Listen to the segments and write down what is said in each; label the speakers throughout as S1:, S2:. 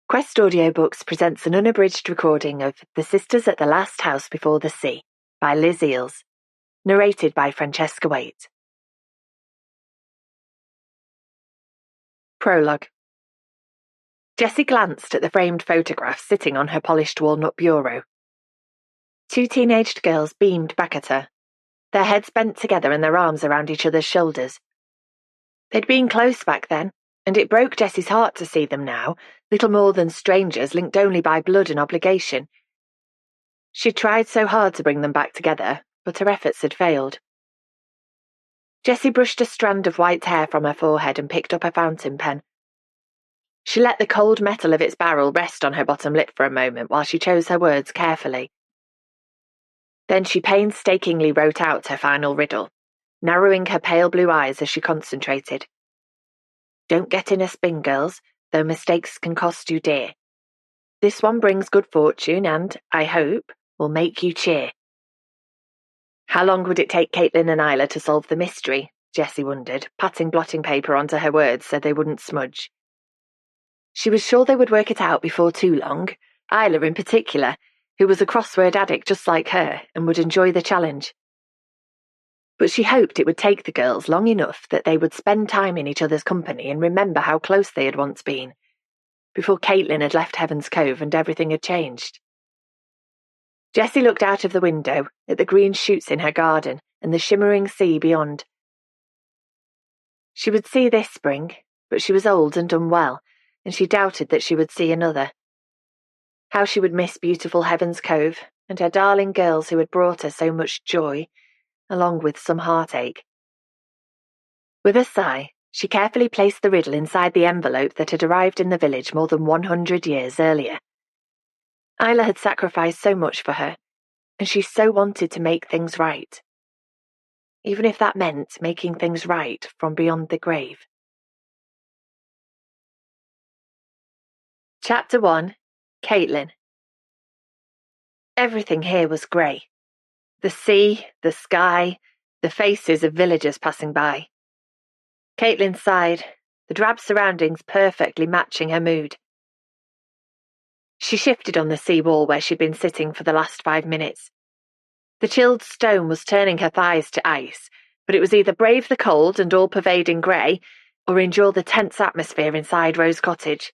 S1: Quest Audiobooks presents an unabridged recording of The Sisters at the Last House Before the Sea by Liz Eeles, narrated by Francesca Waite. Prologue. Jessie glanced at the framed photograph sitting on her polished walnut bureau. Two teenaged girls beamed back at her, their heads bent together and their arms around each other's shoulders. They'd been close back then, and it broke Jessie's heart to see them now, little more than strangers linked only by blood and obligation. She'd tried so hard to bring them back together, but her efforts had failed. Jessie brushed a strand of white hair from her forehead and picked up a fountain pen. She let the cold metal of its barrel rest on her bottom lip for a moment while she chose her words carefully. Then she painstakingly wrote out her final riddle, narrowing her pale blue eyes as she concentrated. Don't get in a spin, girls, though mistakes can cost you dear. This one brings good fortune and, I hope, will make you cheer. How long would it take Caitlin and Isla to solve the mystery? Jessie wondered, patting blotting paper onto her words so they wouldn't smudge. She was sure they would work it out before too long, Isla in particular, who was a crossword addict just like her and would enjoy the challenge. But she hoped it would take the girls long enough that they would spend time in each other's company and remember how close they had once been, before Caitlin had left Heaven's Cove and everything had changed. Jessie looked out of the window at the green shoots in her garden and the shimmering sea beyond. She would see this spring, but she was old and unwell, and she doubted that she would see another. How she would miss beautiful Heaven's Cove and her darling girls who had brought her so much joy, along with some heartache. With a sigh, she carefully placed the riddle inside the envelope that had arrived in the village more than 100 years earlier. Isla had sacrificed so much for her, and she so wanted to make things right. Even if that meant making things right from beyond the grave. Chapter 1. Caitlin. Everything here was grey. The sea, the sky, the faces of villagers passing by. Caitlin sighed, the drab surroundings perfectly matching her mood. She shifted on the sea wall where she'd been sitting for the last 5 minutes. The chilled stone was turning her thighs to ice, but it was either brave the cold and all-pervading grey, or endure the tense atmosphere inside Rose Cottage,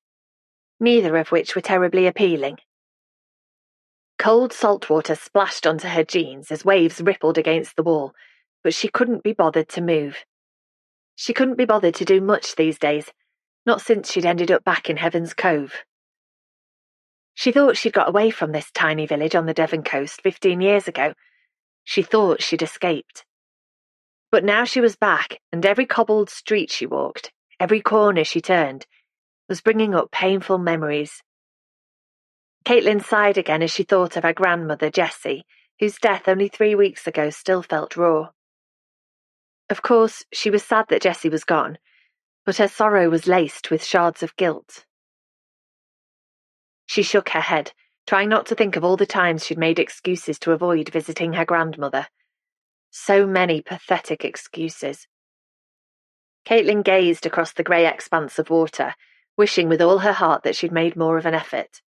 S1: neither of which were terribly appealing. Cold salt water splashed onto her jeans as waves rippled against the wall, but she couldn't be bothered to move. She couldn't be bothered to do much these days, not since she'd ended up back in Heaven's Cove. She thought she'd got away from this tiny village on the Devon coast 15 years ago. She thought she'd escaped. But now she was back, and every cobbled street she walked, every corner she turned, was bringing up painful memories. Caitlin sighed again as she thought of her grandmother, Jessie, whose death only 3 weeks ago still felt raw. Of course, she was sad that Jessie was gone, but her sorrow was laced with shards of guilt. She shook her head, trying not to think of all the times she'd made excuses to avoid visiting her grandmother. So many pathetic excuses. Caitlin gazed across the grey expanse of water, wishing with all her heart that she'd made more of an effort.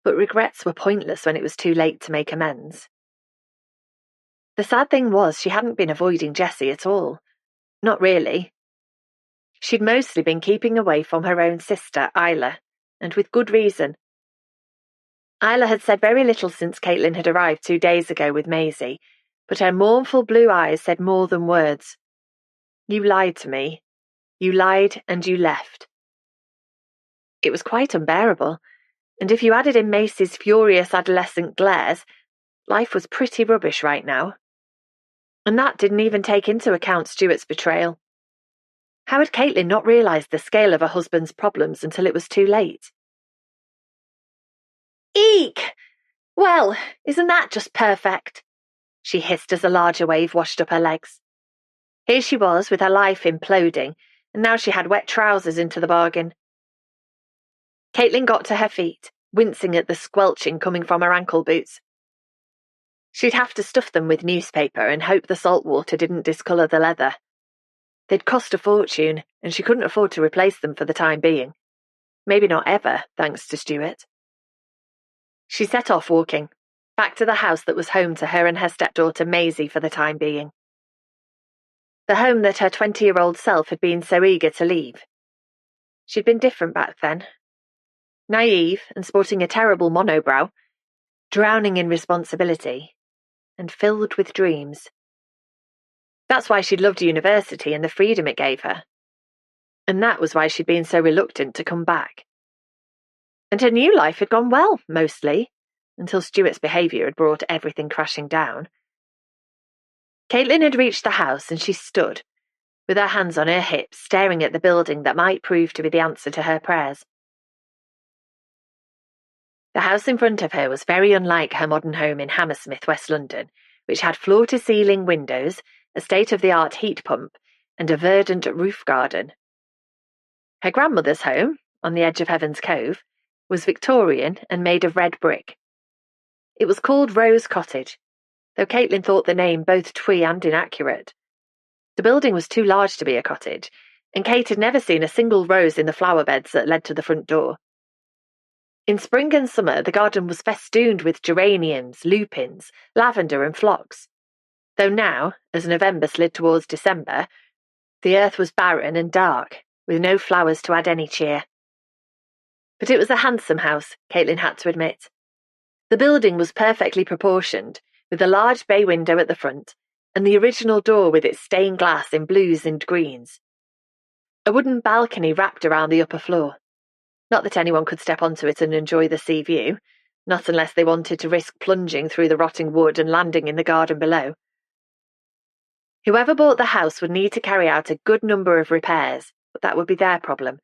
S1: But regrets were pointless when it was too late to make amends. The sad thing was she hadn't been avoiding Jessie at all. Not really. She'd mostly been keeping away from her own sister, Isla, and with good reason. Isla had said very little since Caitlin had arrived 2 days ago with Maisie, but her mournful blue eyes said more than words. You lied to me. You lied and you left. It was quite unbearable. And if you added in Macy's furious adolescent glares, life was pretty rubbish right now. And that didn't even take into account Stuart's betrayal. How had Caitlin not realised the scale of her husband's problems until it was too late? Eek! Well, isn't that just perfect? She hissed as a larger wave washed up her legs. Here she was with her life imploding, and now she had wet trousers into the bargain. Caitlin got to her feet, wincing at the squelching coming from her ankle boots. She'd have to stuff them with newspaper and hope the salt water didn't discolour the leather. They'd cost a fortune, and she couldn't afford to replace them for the time being. Maybe not ever, thanks to Stuart. She set off walking, back to the house that was home to her and her stepdaughter Maisie for the time being. The home that her 20-year-old self had been so eager to leave. She'd been different back then. Naive and sporting a terrible monobrow, drowning in responsibility, and filled with dreams. That's why she'd loved university and the freedom it gave her. And that was why she'd been so reluctant to come back. And her new life had gone well, mostly, until Stuart's behaviour had brought everything crashing down. Caitlin had reached the house and she stood, with her hands on her hips, staring at the building that might prove to be the answer to her prayers. The house in front of her was very unlike her modern home in Hammersmith, West London, which had floor-to-ceiling windows, a state-of-the-art heat pump, and a verdant roof garden. Her grandmother's home, on the edge of Heaven's Cove, was Victorian and made of red brick. It was called Rose Cottage, though Caitlin thought the name both twee and inaccurate. The building was too large to be a cottage, and Kate had never seen a single rose in the flower beds that led to the front door. In spring and summer, the garden was festooned with geraniums, lupins, lavender and phlox, though now, as November slid towards December, the earth was barren and dark, with no flowers to add any cheer. But it was a handsome house, Caitlin had to admit. The building was perfectly proportioned, with a large bay window at the front, and the original door with its stained glass in blues and greens. A wooden balcony wrapped around the upper floor. Not that anyone could step onto it and enjoy the sea view, not unless they wanted to risk plunging through the rotting wood and landing in the garden below. Whoever bought the house would need to carry out a good number of repairs, but that would be their problem.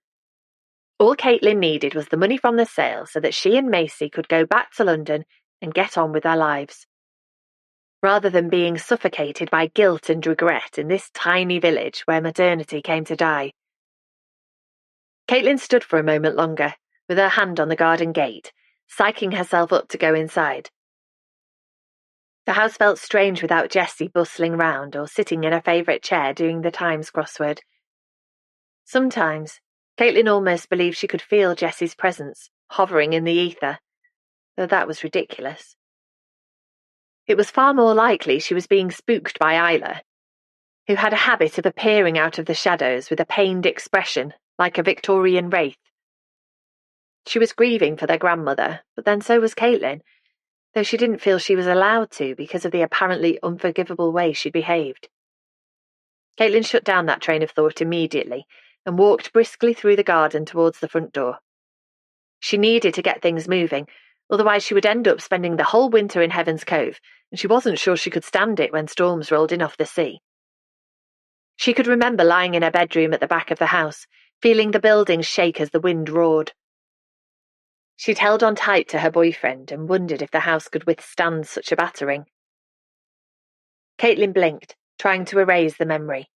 S1: All Caitlin needed was the money from the sale so that she and Maisie could go back to London and get on with their lives, rather than being suffocated by guilt and regret in this tiny village where modernity came to die. Caitlin stood for a moment longer, with her hand on the garden gate, psyching herself up to go inside. The house felt strange without Jessie bustling round or sitting in her favourite chair doing the Times crossword. Sometimes, Caitlin almost believed she could feel Jessie's presence, hovering in the ether, though that was ridiculous. It was far more likely she was being spooked by Isla, who had a habit of appearing out of the shadows with a pained expression, like a Victorian wraith. She was grieving for their grandmother, but then so was Caitlin, though she didn't feel she was allowed to because of the apparently unforgivable way she'd behaved. Caitlin shut down that train of thought immediately and walked briskly through the garden towards the front door. She needed to get things moving, otherwise she would end up spending the whole winter in Heaven's Cove, and she wasn't sure she could stand it when storms rolled in off the sea. She could remember lying in her bedroom at the back of the house, feeling the building shake as the wind roared. She'd held on tight to her boyfriend and wondered if the house could withstand such a battering. Caitlin blinked, trying to erase the memory.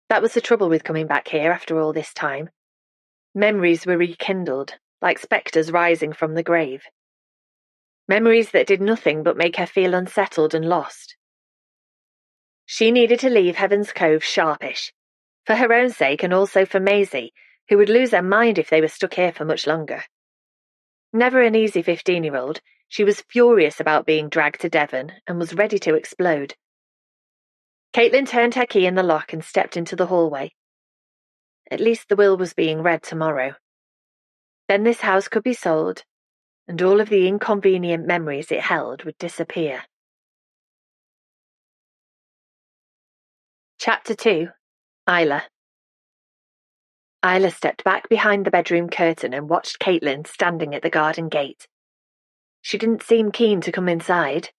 S1: That was the trouble with coming back here after all this time. Memories were rekindled, like spectres rising from the grave. Memories that did nothing but make her feel unsettled and lost. She needed to leave Heaven's Cove sharpish, for her own sake and also for Maisie, who would lose her mind if they were stuck here for much longer. Never an easy 15-year-old, she was furious about being dragged to Devon and was ready to explode. Caitlin turned her key in the lock and stepped into the hallway. At least the will was being read tomorrow. Then this house could be sold, and all of the inconvenient memories it held would disappear. Chapter 2. Isla. Isla stepped back behind the bedroom curtain and watched Caitlin standing at the garden gate. She didn't seem keen to come inside.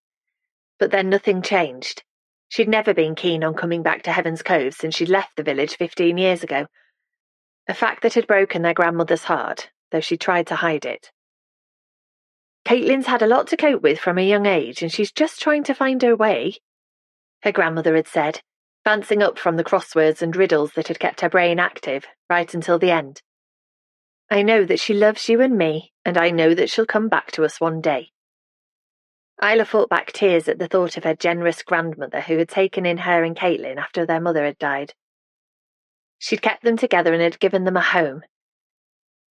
S1: But then nothing changed. She'd never been keen on coming back to Heaven's Cove since she'd left the village 15 years ago. A fact that had broken their grandmother's heart, though she tried to hide it. Caitlin's had a lot to cope with from a young age, and she's just trying to find her way, her grandmother had said, glancing up from the crosswords and riddles that had kept her brain active right until the end. I know that she loves you and me, and I know that she'll come back to us one day. Isla fought back tears at the thought of her generous grandmother who had taken in her and Caitlin after their mother had died. She'd kept them together and had given them a home.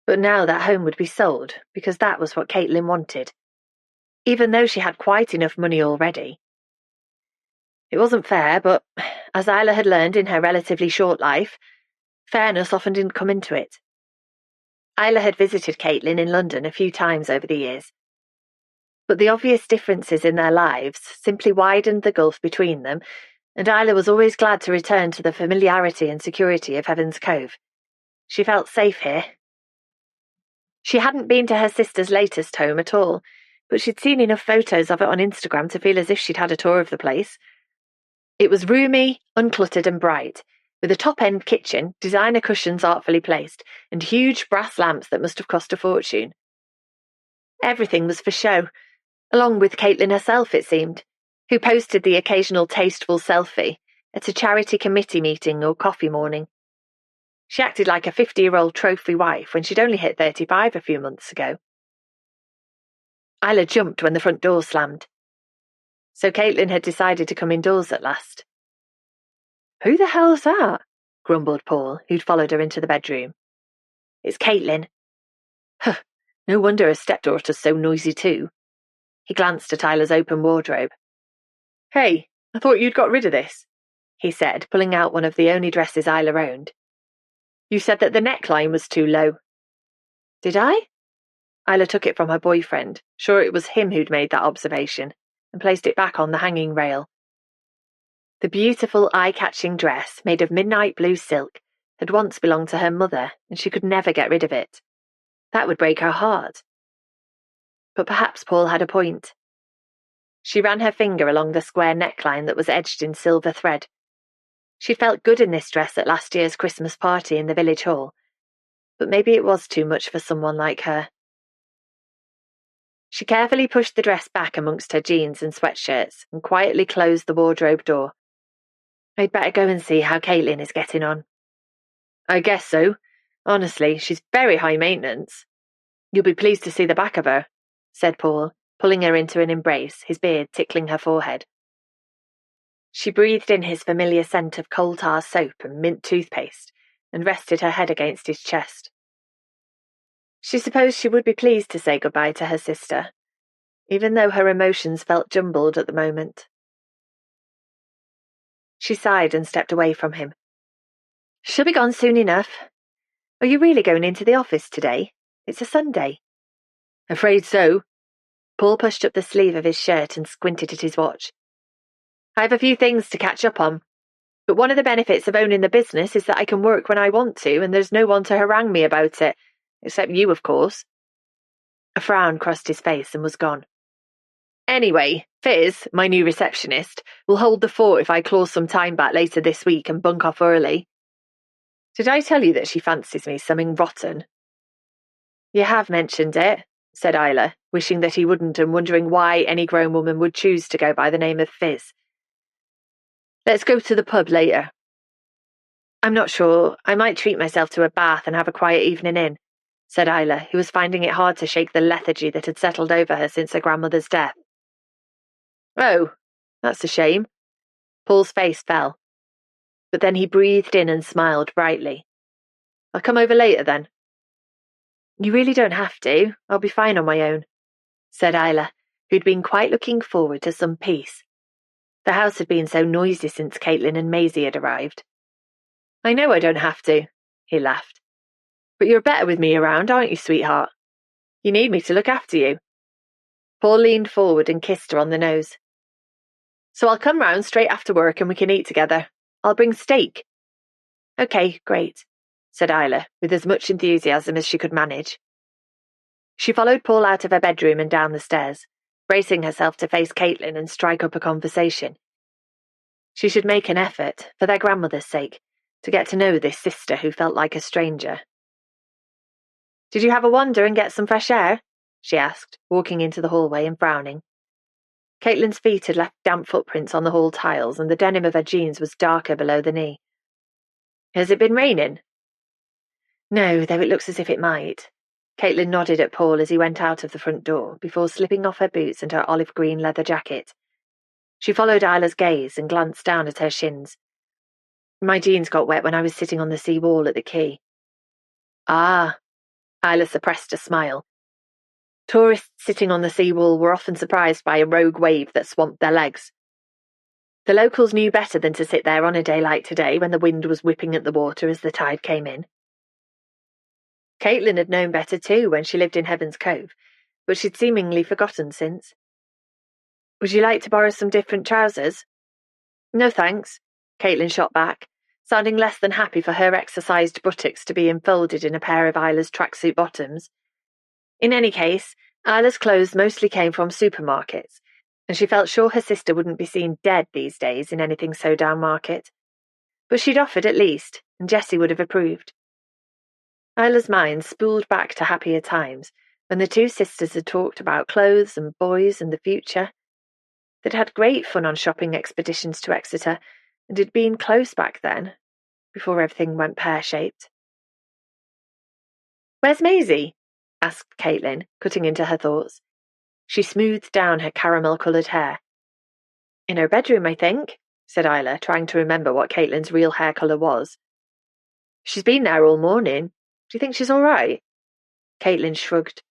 S1: But now that home would be sold, because that was what Caitlin wanted, even though she had quite enough money already. It wasn't fair, but as Isla had learned in her relatively short life, fairness often didn't come into it. Isla had visited Caitlin in London a few times over the years, but the obvious differences in their lives simply widened the gulf between them, and Isla was always glad to return to the familiarity and security of Heaven's Cove. She felt safe here. She hadn't been to her sister's latest home at all, but she'd seen enough photos of it on Instagram to feel as if she'd had a tour of the place. It was roomy, uncluttered and bright, with a top-end kitchen, designer cushions artfully placed, and huge brass lamps that must have cost a fortune. Everything was for show, along with Caitlin herself, it seemed, who posted the occasional tasteful selfie at a charity committee meeting or coffee morning. She acted like a 50-year-old trophy wife when she'd only hit 35 a few months ago. Isla jumped when the front door slammed. So Caitlin had decided to come indoors at last. "Who the hell's that?" grumbled Paul, who'd followed her into the bedroom. "It's Caitlin." "Huh, no wonder her stepdaughter's so noisy too." He glanced at Isla's open wardrobe. "Hey, I thought you'd got rid of this," he said, pulling out one of the only dresses Isla owned. "You said that the neckline was too low." "Did I?" Isla took it from her boyfriend, sure it was him who'd made that observation, and placed it back on the hanging rail. The beautiful, eye-catching dress, made of midnight blue silk, had once belonged to her mother, and she could never get rid of it. That would break her heart. But perhaps Paul had a point. She ran her finger along the square neckline that was edged in silver thread. She'd felt good in this dress at last year's Christmas party in the village hall, but maybe it was too much for someone like her. She carefully pushed the dress back amongst her jeans and sweatshirts and quietly closed the wardrobe door. "I'd better go and see how Caitlin is getting on." "I guess so. Honestly, she's very high maintenance." "You'll be pleased to see the back of her," said Paul, pulling her into an embrace, his beard tickling her forehead. She breathed in his familiar scent of coal tar soap and mint toothpaste and rested her head against his chest. She supposed she would be pleased to say goodbye to her sister, even though her emotions felt jumbled at the moment. She sighed and stepped away from him. "She'll be gone soon enough. Are you really going into the office today? It's a Sunday." "Afraid so." Paul pushed up the sleeve of his shirt and squinted at his watch. "I have a few things to catch up on, but one of the benefits of owning the business is that I can work when I want to, and there's no one to harangue me about it, except you, of course." A frown crossed his face and was gone. "Anyway, Fizz, my new receptionist, will hold the fort if I claw some time back later this week and bunk off early. Did I tell you that she fancies me something rotten?" "You have mentioned it," said Isla, wishing that he wouldn't and wondering why any grown woman would choose to go by the name of Fizz. "Let's go to the pub later." "I'm not sure. I might treat myself to a bath and have a quiet evening in," said Isla, who was finding it hard to shake the lethargy that had settled over her since her grandmother's death. "Oh, that's a shame." Paul's face fell. But then he breathed in and smiled brightly. "I'll come over later then." "You really don't have to. I'll be fine on my own," said Isla, who'd been quite looking forward to some peace. The house had been so noisy since Caitlin and Maisie had arrived. "I know I don't have to," he laughed. "But you're better with me around, aren't you, sweetheart? You need me to look after you." Paul leaned forward and kissed her on the nose. "So I'll come round straight after work and we can eat together. I'll bring steak." "Okay, great," said Isla, with as much enthusiasm as she could manage. She followed Paul out of her bedroom and down the stairs, bracing herself to face Caitlin and strike up a conversation. She should make an effort, for their grandmother's sake, to get to know this sister who felt like a stranger. "Did you have a wander and get some fresh air?" she asked, walking into the hallway and frowning. Caitlin's feet had left damp footprints on the hall tiles, and the denim of her jeans was darker below the knee. "Has it been raining?" "No, though it looks as if it might." Caitlin nodded at Paul as he went out of the front door, before slipping off her boots and her olive green leather jacket. She followed Isla's gaze and glanced down at her shins. "My jeans got wet when I was sitting on the sea wall at the quay." "Ah." Isla suppressed a smile. Tourists sitting on the seawall were often surprised by a rogue wave that swamped their legs. The locals knew better than to sit there on a day like today when the wind was whipping at the water as the tide came in. Caitlin had known better too when she lived in Heaven's Cove, but she'd seemingly forgotten since. "Would you like to borrow some different trousers?" "No thanks," Caitlin shot back, sounding less than happy for her exercised buttocks to be enfolded in a pair of Isla's tracksuit bottoms. In any case, Isla's clothes mostly came from supermarkets, and she felt sure her sister wouldn't be seen dead these days in anything so downmarket. But she'd offered at least, and Jessie would have approved. Isla's mind spooled back to happier times, when the two sisters had talked about clothes and boys and the future. They'd had great fun on shopping expeditions to Exeter, and had been close back then, before everything went pear-shaped. "Where's Maisie?" asked Caitlin, cutting into her thoughts. She smoothed down her caramel-coloured hair. "In her bedroom, I think," said Isla, trying to remember what Caitlin's real hair colour was. "She's been there all morning. Do you think she's all right?" Caitlin shrugged.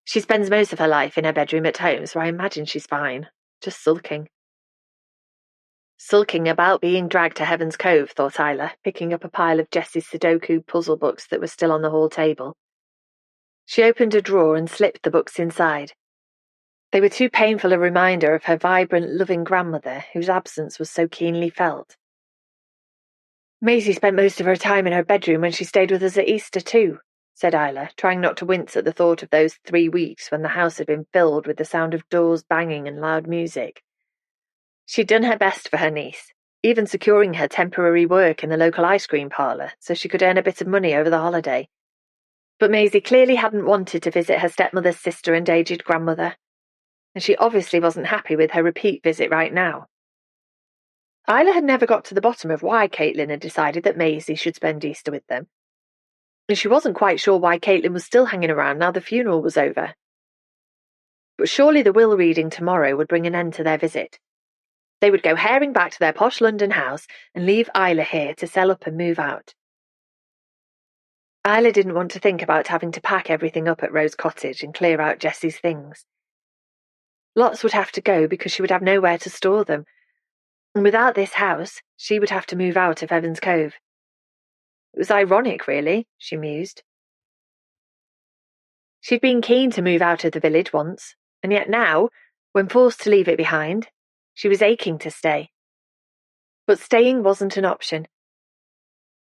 S1: "She spends most of her life in her bedroom at home, so I imagine she's fine. Just sulking." Sulking about being dragged to Heaven's Cove, thought Isla, picking up a pile of Jessie's Sudoku puzzle books that were still on the hall table. She opened a drawer and slipped the books inside. They were too painful a reminder of her vibrant, loving grandmother, whose absence was so keenly felt. "Maisie spent most of her time in her bedroom when she stayed with us at Easter too," said Isla, trying not to wince at the thought of those 3 weeks when the house had been filled with the sound of doors banging and loud music. She'd done her best for her niece, even securing her temporary work in the local ice cream parlour so she could earn a bit of money over the holiday. But Maisie clearly hadn't wanted to visit her stepmother's sister and aged grandmother, and she obviously wasn't happy with her repeat visit right now. Isla had never got to the bottom of why Caitlin had decided that Maisie should spend Easter with them, and she wasn't quite sure why Caitlin was still hanging around now the funeral was over. But surely the will reading tomorrow would bring an end to their visit. They would go herring back to their posh London house and leave Isla here to sell up and move out. Isla didn't want to think about having to pack everything up at Rose Cottage and clear out Jessie's things. Lots would have to go because she would have nowhere to store them, and without this house, she would have to move out of Heaven's Cove. It was ironic, really, she mused. She'd been keen to move out of the village once, and yet now, when forced to leave it behind, she was aching to stay. But staying wasn't an option.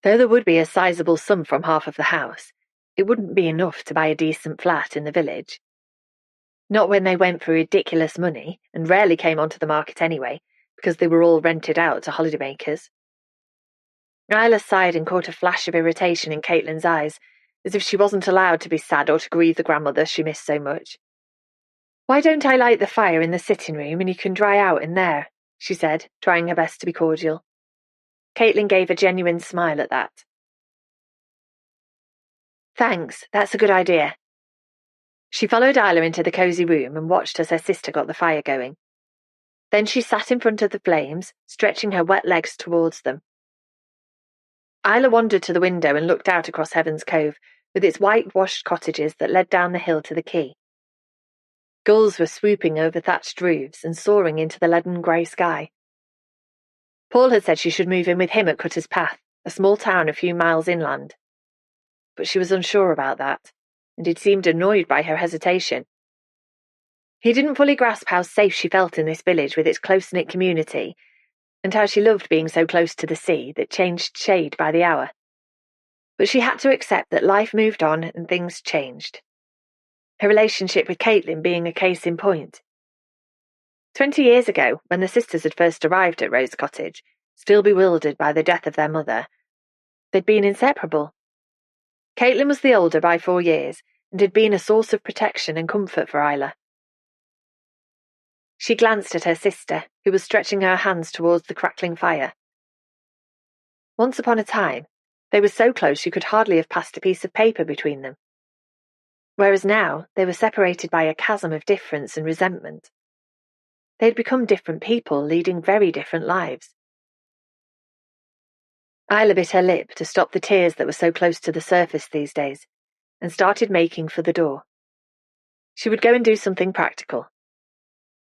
S1: Though there would be a sizable sum from half of the house, it wouldn't be enough to buy a decent flat in the village. Not when they went for ridiculous money, and rarely came onto the market anyway, because they were all rented out to holidaymakers. Isla sighed and caught a flash of irritation in Caitlin's eyes, as if she wasn't allowed to be sad or to grieve the grandmother she missed so much. "Why don't I light the fire in the sitting room and you can dry out in there?" she said, trying her best to be cordial. Caitlin gave a genuine smile at that. "Thanks, that's a good idea." She followed Isla into the cosy room and watched as her sister got the fire going. Then she sat in front of the flames, stretching her wet legs towards them. Isla wandered to the window and looked out across Heaven's Cove, with its whitewashed cottages that led down the hill to the quay. Gulls were swooping over thatched roofs and soaring into the leaden grey sky. Paul had said she should move in with him at Cutter's Path, a small town a few miles inland. But she was unsure about that, and he'd seemed annoyed by her hesitation. He didn't fully grasp how safe she felt in this village with its close-knit community, and how she loved being so close to the sea that changed shade by the hour. But she had to accept that life moved on and things changed. Her relationship with Caitlin being a case in point. 20 years ago, when the sisters had first arrived at Rose Cottage, still bewildered by the death of their mother, they'd been inseparable. Caitlin was the older by 4 years, and had been a source of protection and comfort for Isla. She glanced at her sister, who was stretching her hands towards the crackling fire. Once upon a time, they were so close she could hardly have passed a piece of paper between them. Whereas now, they were separated by a chasm of difference and resentment. They had become different people, leading very different lives. Isla bit her lip to stop the tears that were so close to the surface these days, and started making for the door. She would go and do something practical.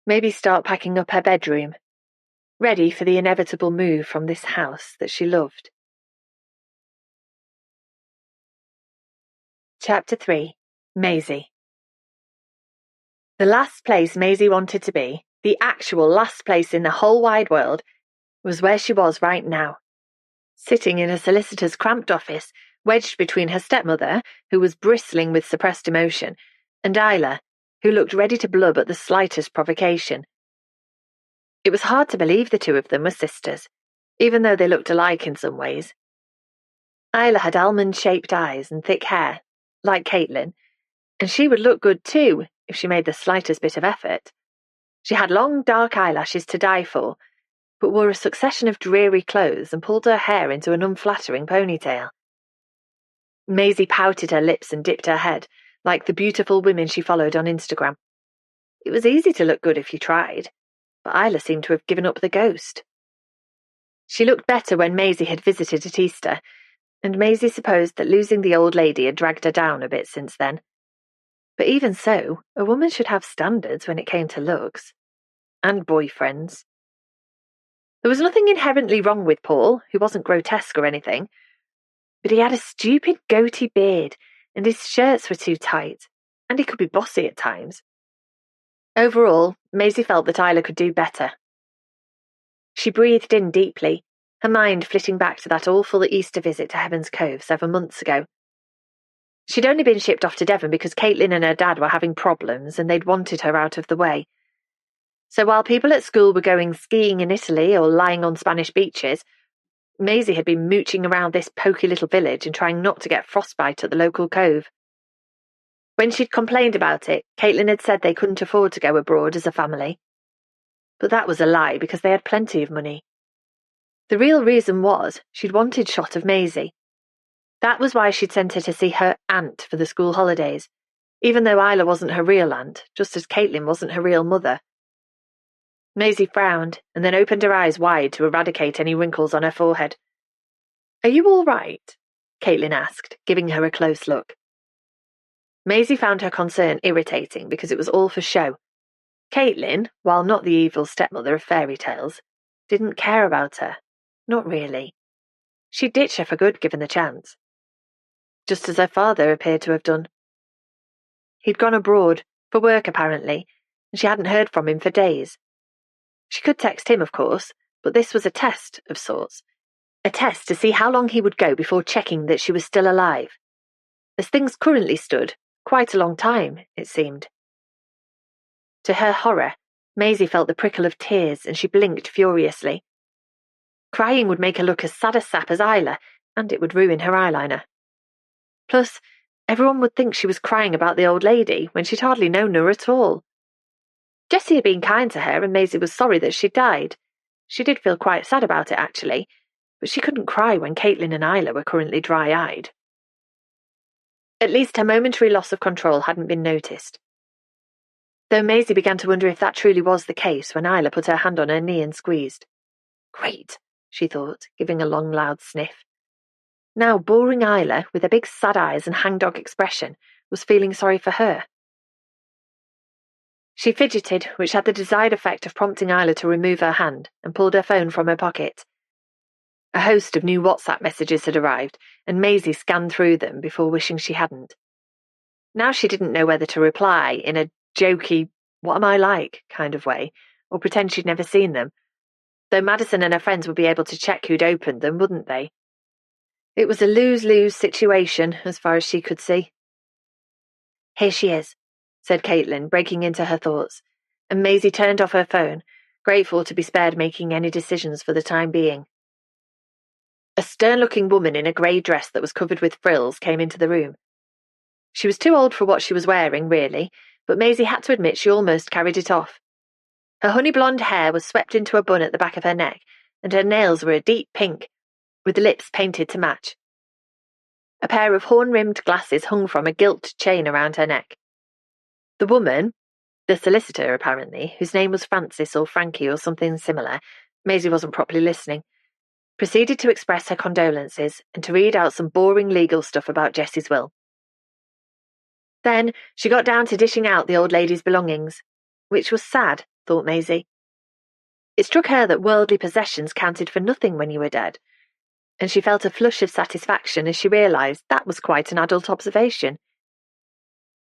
S1: Maybe start packing up her bedroom, ready for the inevitable move from this house that she loved. Chapter 3. Maisie. The last place Maisie wanted to be, the actual last place in the whole wide world, was where she was right now. Sitting in a solicitor's cramped office, wedged between her stepmother, who was bristling with suppressed emotion, and Isla, who looked ready to blub at the slightest provocation. It was hard to believe the two of them were sisters, even though they looked alike in some ways. Isla had almond-shaped eyes and thick hair, like Caitlin, and she would look good too if she made the slightest bit of effort. She had long, dark eyelashes to die for, but wore a succession of dreary clothes and pulled her hair into an unflattering ponytail. Maisie pouted her lips and dipped her head, like the beautiful women she followed on Instagram. It was easy to look good if you tried, but Isla seemed to have given up the ghost. She looked better when Maisie had visited at Easter, and Maisie supposed that losing the old lady had dragged her down a bit since then. But even so, a woman should have standards when it came to looks. And boyfriends. There was nothing inherently wrong with Paul, who wasn't grotesque or anything, but he had a stupid goatee beard, and his shirts were too tight, and he could be bossy at times. Overall, Maisie felt that Isla could do better. She breathed in deeply, her mind flitting back to that awful Easter visit to Heaven's Cove 7 months ago. She'd only been shipped off to Devon because Caitlin and her dad were having problems and they'd wanted her out of the way. So while people at school were going skiing in Italy or lying on Spanish beaches, Maisie had been mooching around this poky little village and trying not to get frostbite at the local cove. When she'd complained about it, Caitlin had said they couldn't afford to go abroad as a family. But that was a lie because they had plenty of money. The real reason was she'd wanted shot of Maisie. That was why she'd sent her to see her aunt for the school holidays, even though Isla wasn't her real aunt, just as Caitlin wasn't her real mother. Maisie frowned and then opened her eyes wide to eradicate any wrinkles on her forehead. "Are you all right?" Caitlin asked, giving her a close look. Maisie found her concern irritating because it was all for show. Caitlin, while not the evil stepmother of fairy tales, didn't care about her. Not really. She'd ditch her for good given the chance. Just as her father appeared to have done. He'd gone abroad, for work apparently, and she hadn't heard from him for days. She could text him, of course, but this was a test of sorts. A test to see how long he would go before checking that she was still alive. As things currently stood, quite a long time, it seemed. To her horror, Maisie felt the prickle of tears and she blinked furiously. Crying would make her look as sad a sap as Isla, and it would ruin her eyeliner. Plus, everyone would think she was crying about the old lady when she'd hardly known her at all. Jessie had been kind to her and Maisie was sorry that she'd died. She did feel quite sad about it, actually, but she couldn't cry when Caitlin and Isla were currently dry-eyed. At least her momentary loss of control hadn't been noticed. Though Maisie began to wonder if that truly was the case when Isla put her hand on her knee and squeezed. Great, she thought, giving a long, loud sniff. Now boring Isla, with her big sad eyes and hangdog expression, was feeling sorry for her. She fidgeted, which had the desired effect of prompting Isla to remove her hand, and pulled her phone from her pocket. A host of new WhatsApp messages had arrived, and Maisie scanned through them before wishing she hadn't. Now she didn't know whether to reply in a jokey, what am I like kind of way, or pretend she'd never seen them, though Madison and her friends would be able to check who'd opened them, wouldn't they? It was a lose-lose situation, as far as she could see. "Here she is," said Caitlin, breaking into her thoughts, and Maisie turned off her phone, grateful to be spared making any decisions for the time being. A stern-looking woman in a grey dress that was covered with frills came into the room. She was too old for what she was wearing, really, but Maisie had to admit she almost carried it off. Her honey-blonde hair was swept into a bun at the back of her neck, and her nails were a deep pink, with the lips painted to match. A pair of horn-rimmed glasses hung from a gilt chain around her neck. The woman, the solicitor apparently, whose name was Francis or Frankie or something similar, Maisie wasn't properly listening, proceeded to express her condolences and to read out some boring legal stuff about Jessie's will. Then she got down to dishing out the old lady's belongings, which was sad, thought Maisie. It struck her that worldly possessions counted for nothing when you were dead, and she felt a flush of satisfaction as she realised that was quite an adult observation.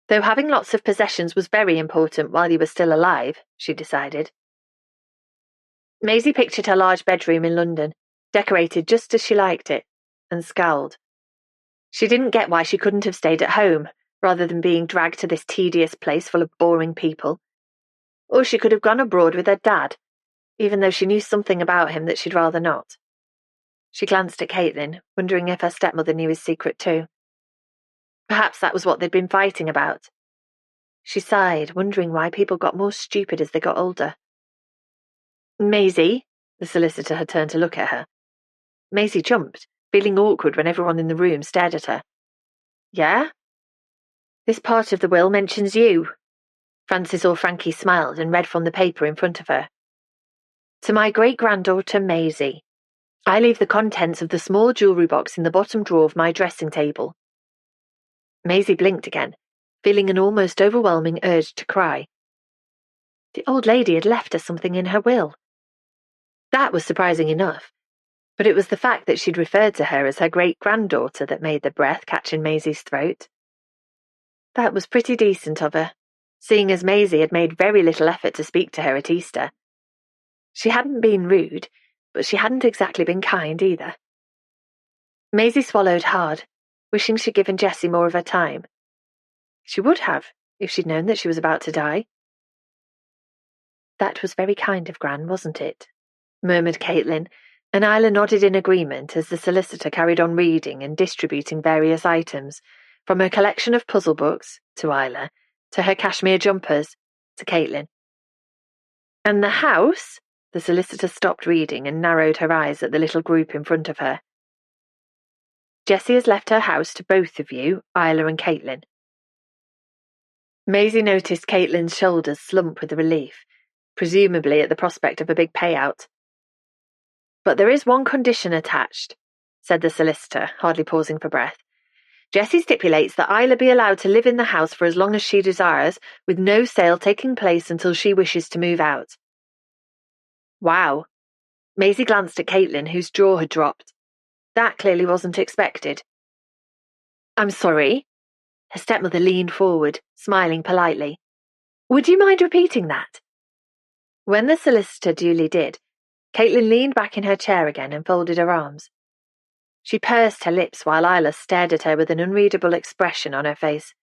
S1: Though having lots of possessions was very important while you were still alive, she decided. Maisie pictured her large bedroom in London, decorated just as she liked it, and scowled. She didn't get why she couldn't have stayed at home, rather than being dragged to this tedious place full of boring people. Or she could have gone abroad with her dad, even though she knew something about him that she'd rather not. She glanced at Caitlin, wondering if her stepmother knew his secret too. Perhaps that was what they'd been fighting about. She sighed, wondering why people got more stupid as they got older. Maisie, the solicitor had turned to look at her. Maisie jumped, feeling awkward when everyone in the room stared at her. Yeah? This part of the will mentions you. Frances or Frankie smiled and read from the paper in front of her. To my great-granddaughter Maisie. I leave the contents of the small jewellery box in the bottom drawer of my dressing table. Maisie blinked again, feeling an almost overwhelming urge to cry. The old lady had left her something in her will. That was surprising enough, but it was the fact that she'd referred to her as her great-granddaughter that made the breath catch in Maisie's throat. That was pretty decent of her, seeing as Maisie had made very little effort to speak to her at Easter. She hadn't been rude, but she hadn't exactly been kind either. Maisie swallowed hard, wishing she'd given Jessie more of her time. She would have, if she'd known that she was about to die. That was very kind of Gran, wasn't it? Murmured Caitlin, and Isla nodded in agreement as the solicitor carried on reading and distributing various items, from her collection of puzzle books, to Isla, to her cashmere jumpers, to Caitlin. And the house? The solicitor stopped reading and narrowed her eyes at the little group in front of her. Jessie has left her house to both of you, Isla and Caitlin. Maisie noticed Caitlin's shoulders slump with relief, presumably at the prospect of a big payout. But there is one condition attached, said the solicitor, hardly pausing for breath. Jessie stipulates that Isla be allowed to live in the house for as long as she desires, with no sale taking place until she wishes to move out. Wow. Maisie glanced at Caitlin, whose jaw had dropped. That clearly wasn't expected. I'm sorry. Her stepmother leaned forward, smiling politely. Would you mind repeating that? When the solicitor duly did, Caitlin leaned back in her chair again and folded her arms. She pursed her lips while Isla stared at her with an unreadable expression on her face.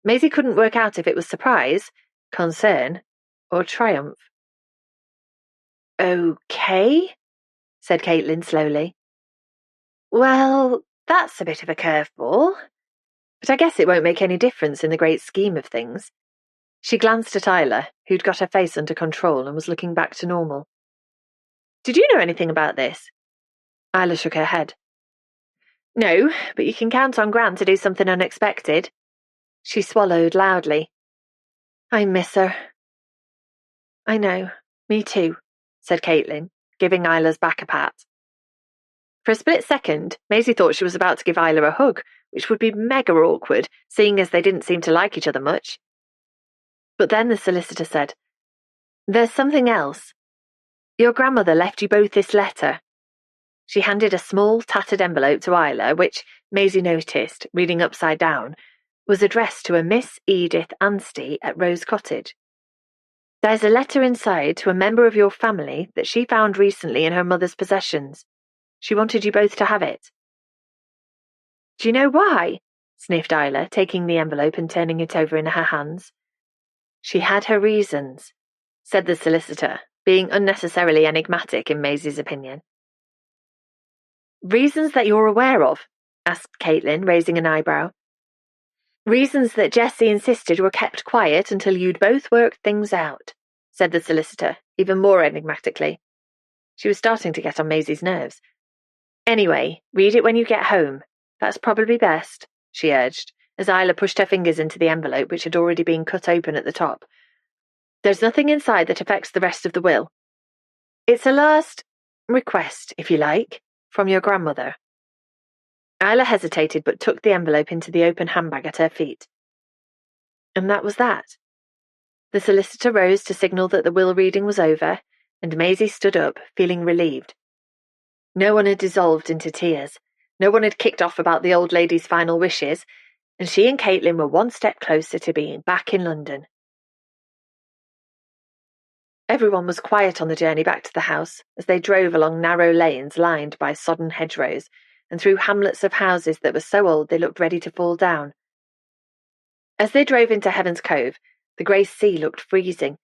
S1: Maisie couldn't work out if it was surprise, concern, or triumph. Okay, said Caitlin slowly. Well, that's a bit of a curveball, but I guess it won't make any difference in the great scheme of things. She glanced at Isla, who'd got her face under control and was looking back to normal. Did you know anything about this? Isla shook her head. No, but you can count on Gran to do something unexpected. She swallowed loudly. I miss her. I know, me too, said Caitlin, giving Isla's back a pat. For a split second, Maisie thought she was about to give Isla a hug, which would be mega awkward, seeing as they didn't seem to like each other much. But then the solicitor said, There's something else. Your grandmother left you both this letter. She handed a small, tattered envelope to Isla, which, Maisie noticed, reading upside down, was addressed to a Miss Edith Anstey at Rose Cottage. There's a letter inside to a member of your family that she found recently in her mother's possessions. She wanted you both to have it. Do you know why? Sniffed Isla, taking the envelope and turning it over in her hands. She had her reasons, said the solicitor, being unnecessarily enigmatic in Maisie's opinion. Reasons that you're aware of? Asked Caitlin, raising an eyebrow. Reasons that Jessie insisted were kept quiet until you'd both worked things out, said the solicitor, even more enigmatically. She was starting to get on Maisie's nerves. Anyway, read it when you get home. That's probably best, she urged, as Isla pushed her fingers into the envelope which had already been cut open at the top. There's nothing inside that affects the rest of the will. It's a last request, if you like, from your grandmother. Isla hesitated but tucked the envelope into the open handbag at her feet. And that was that. The solicitor rose to signal that the will reading was over, and Maisie stood up, feeling relieved. No one had dissolved into tears. No one had kicked off about the old lady's final wishes, and she and Caitlin were one step closer to being back in London. Everyone was quiet on the journey back to the house as they drove along narrow lanes lined by sodden hedgerows and through hamlets of houses that were so old they looked ready to fall down. As they drove into Heaven's Cove, the grey sea looked freezing,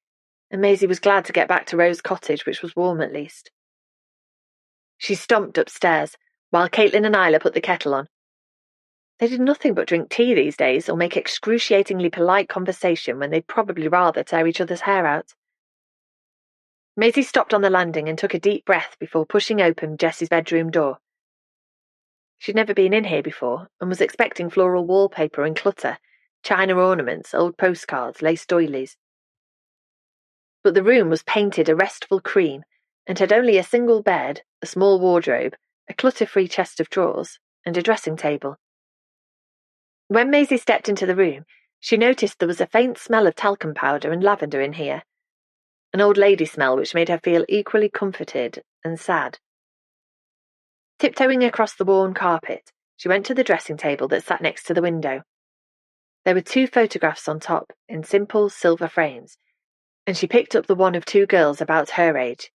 S1: and Maisie was glad to get back to Rose Cottage, which was warm at least. She stomped upstairs, while Caitlin and Isla put the kettle on. They did nothing but drink tea these days or make excruciatingly polite conversation when they'd probably rather tear each other's hair out. Maisie stopped on the landing and took a deep breath before pushing open Jessie's bedroom door. She'd never been in here before and was expecting floral wallpaper and clutter, china ornaments, old postcards, lace doilies. But the room was painted a restful cream and had only a single bed, a small wardrobe, a clutter-free chest of drawers, and a dressing table. When Maisie stepped into the room, she noticed there was a faint smell of talcum powder and lavender in here, an old lady smell which made her feel equally comforted and sad. Tiptoeing across the worn carpet, she went to the dressing table that sat next to the window. There were 2 photographs on top, in simple silver frames, and she picked up the one of 2 girls about her age.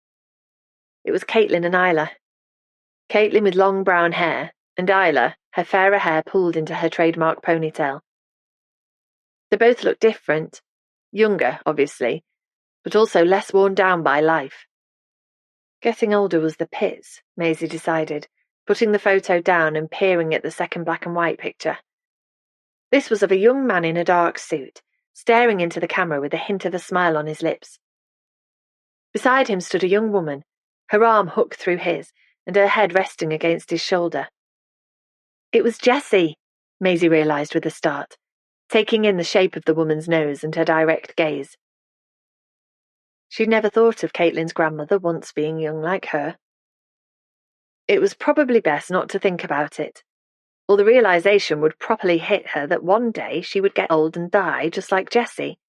S1: It was Caitlin and Isla. Caitlin with long brown hair, and Isla, her fairer hair pulled into her trademark ponytail. They both looked different, younger, obviously, but also less worn down by life. Getting older was the pits, Maisie decided, putting the photo down and peering at the second black and white picture. This was of a young man in a dark suit, staring into the camera with a hint of a smile on his lips. Beside him stood a young woman, her arm hooked through his, and her head resting against his shoulder. It was Jessie, Maisie realised with a start, taking in the shape of the woman's nose and her direct gaze. She'd never thought of Caitlin's grandmother once being young like her. It was probably best not to think about it, or the realisation would properly hit her that one day she would get old and die just like Jessie.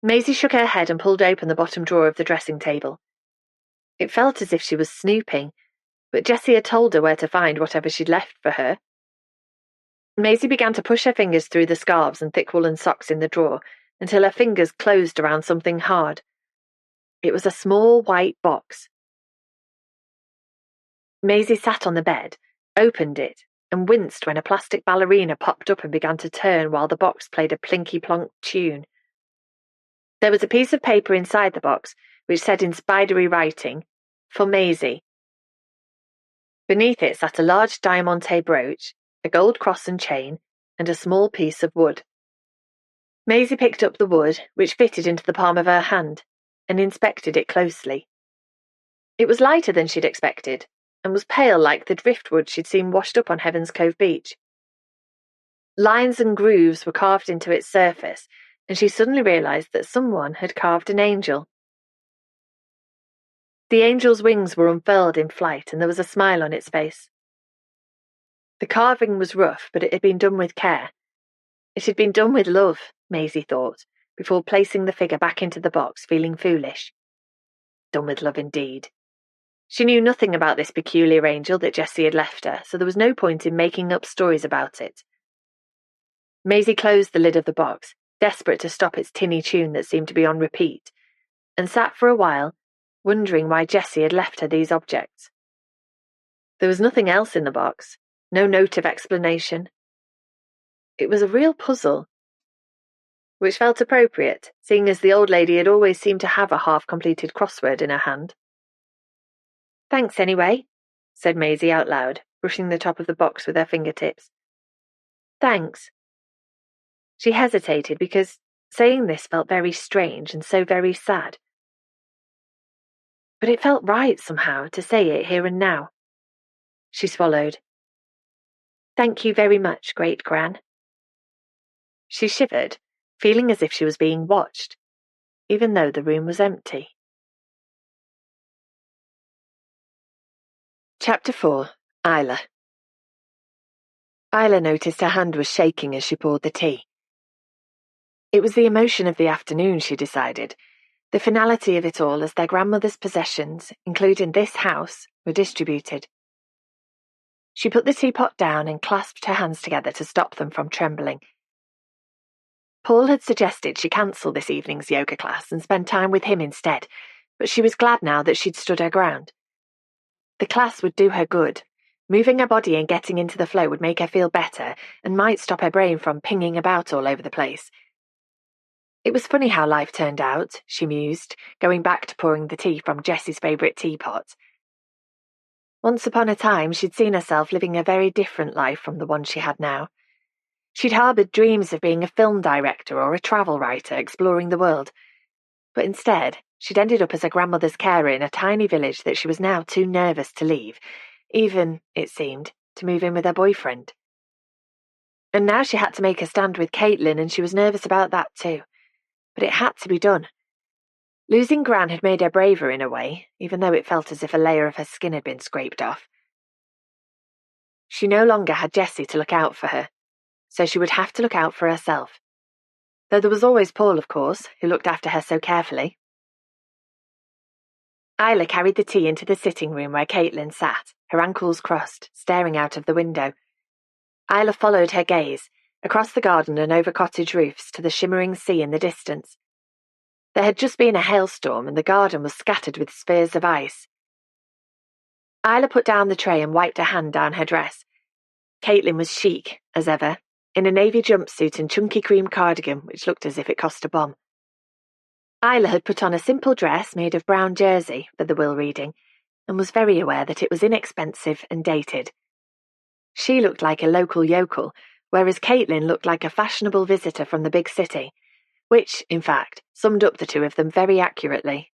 S1: Maisie shook her head and pulled open the bottom drawer of the dressing table. It felt as if she was snooping, but Jessie had told her where to find whatever she'd left for her. Maisie began to push her fingers through the scarves and thick woolen socks in the drawer until her fingers closed around something hard. It was a small white box. Maisie sat on the bed, opened it, and winced when a plastic ballerina popped up and began to turn while the box played a plinky-plonk tune. There was a piece of paper inside the box which said in spidery writing, "For Maisie." Beneath it sat a large diamante brooch, a gold cross and chain, and a small piece of wood. Maisie picked up the wood, which fitted into the palm of her hand, and inspected it closely. It was lighter than she'd expected, and was pale like the driftwood she'd seen washed up on Heaven's Cove beach. Lines and grooves were carved into its surface, and she suddenly realised that someone had carved an angel. The angel's wings were unfurled in flight, and there was a smile on its face. The carving was rough, but it had been done with care. It had been done with love, Maisie thought, before placing the figure back into the box, feeling foolish. Done with love indeed. She knew nothing about this peculiar angel that Jessie had left her, so there was no point in making up stories about it. Maisie closed the lid of the box, desperate to stop its tinny tune that seemed to be on repeat, and sat for a while, wondering why Jessie had left her these objects. There was nothing else in the box, no note of explanation. It was a real puzzle, which felt appropriate, seeing as the old lady had always seemed to have a half-completed crossword in her hand. "Thanks anyway," said Maisie out loud, brushing the top of the box with her fingertips. "Thanks." She hesitated because saying this felt very strange and so very sad. But it felt right somehow to say it here and now. She swallowed. "Thank you very much, Great Gran." She shivered, feeling as if she was being watched, even though the room was empty. Chapter 4. Isla. Isla noticed her hand was shaking as she poured the tea. It was the emotion of the afternoon, she decided. The finality of it all as their grandmother's possessions, including this house, were distributed. She put the teapot down and clasped her hands together to stop them from trembling. Paul had suggested she cancel this evening's yoga class and spend time with him instead, but she was glad now that she'd stood her ground. The class would do her good. Moving her body and getting into the flow would make her feel better and might stop her brain from pinging about all over the place. It was funny how life turned out, she mused, going back to pouring the tea from Jessie's favourite teapot. Once upon a time, she'd seen herself living a very different life from the one she had now. She'd harboured dreams of being a film director or a travel writer exploring the world. But instead, she'd ended up as a grandmother's carer in a tiny village that she was now too nervous to leave, even, it seemed, to move in with her boyfriend. And now she had to make a stand with Caitlin, and she was nervous about that too. But it had to be done. Losing Gran had made her braver in a way, even though it felt as if a layer of her skin had been scraped off. She no longer had Jessie to look out for her, so she would have to look out for herself. Though there was always Paul, of course, who looked after her so carefully. Isla carried the tea into the sitting room where Caitlin sat, her ankles crossed, staring out of the window. Isla followed her gaze, across the garden and over cottage roofs to the shimmering sea in the distance. There had just been a hailstorm and the garden was scattered with spheres of ice. Isla put down the tray and wiped her hand down her dress. Caitlin was chic, as ever, in a navy jumpsuit and chunky cream cardigan which looked as if it cost a bomb. Isla had put on a simple dress made of brown jersey for the will reading and was very aware that it was inexpensive and dated. She looked like a local yokel, whereas Caitlin looked like a fashionable visitor from the big city, which, in fact, summed up the two of them very accurately.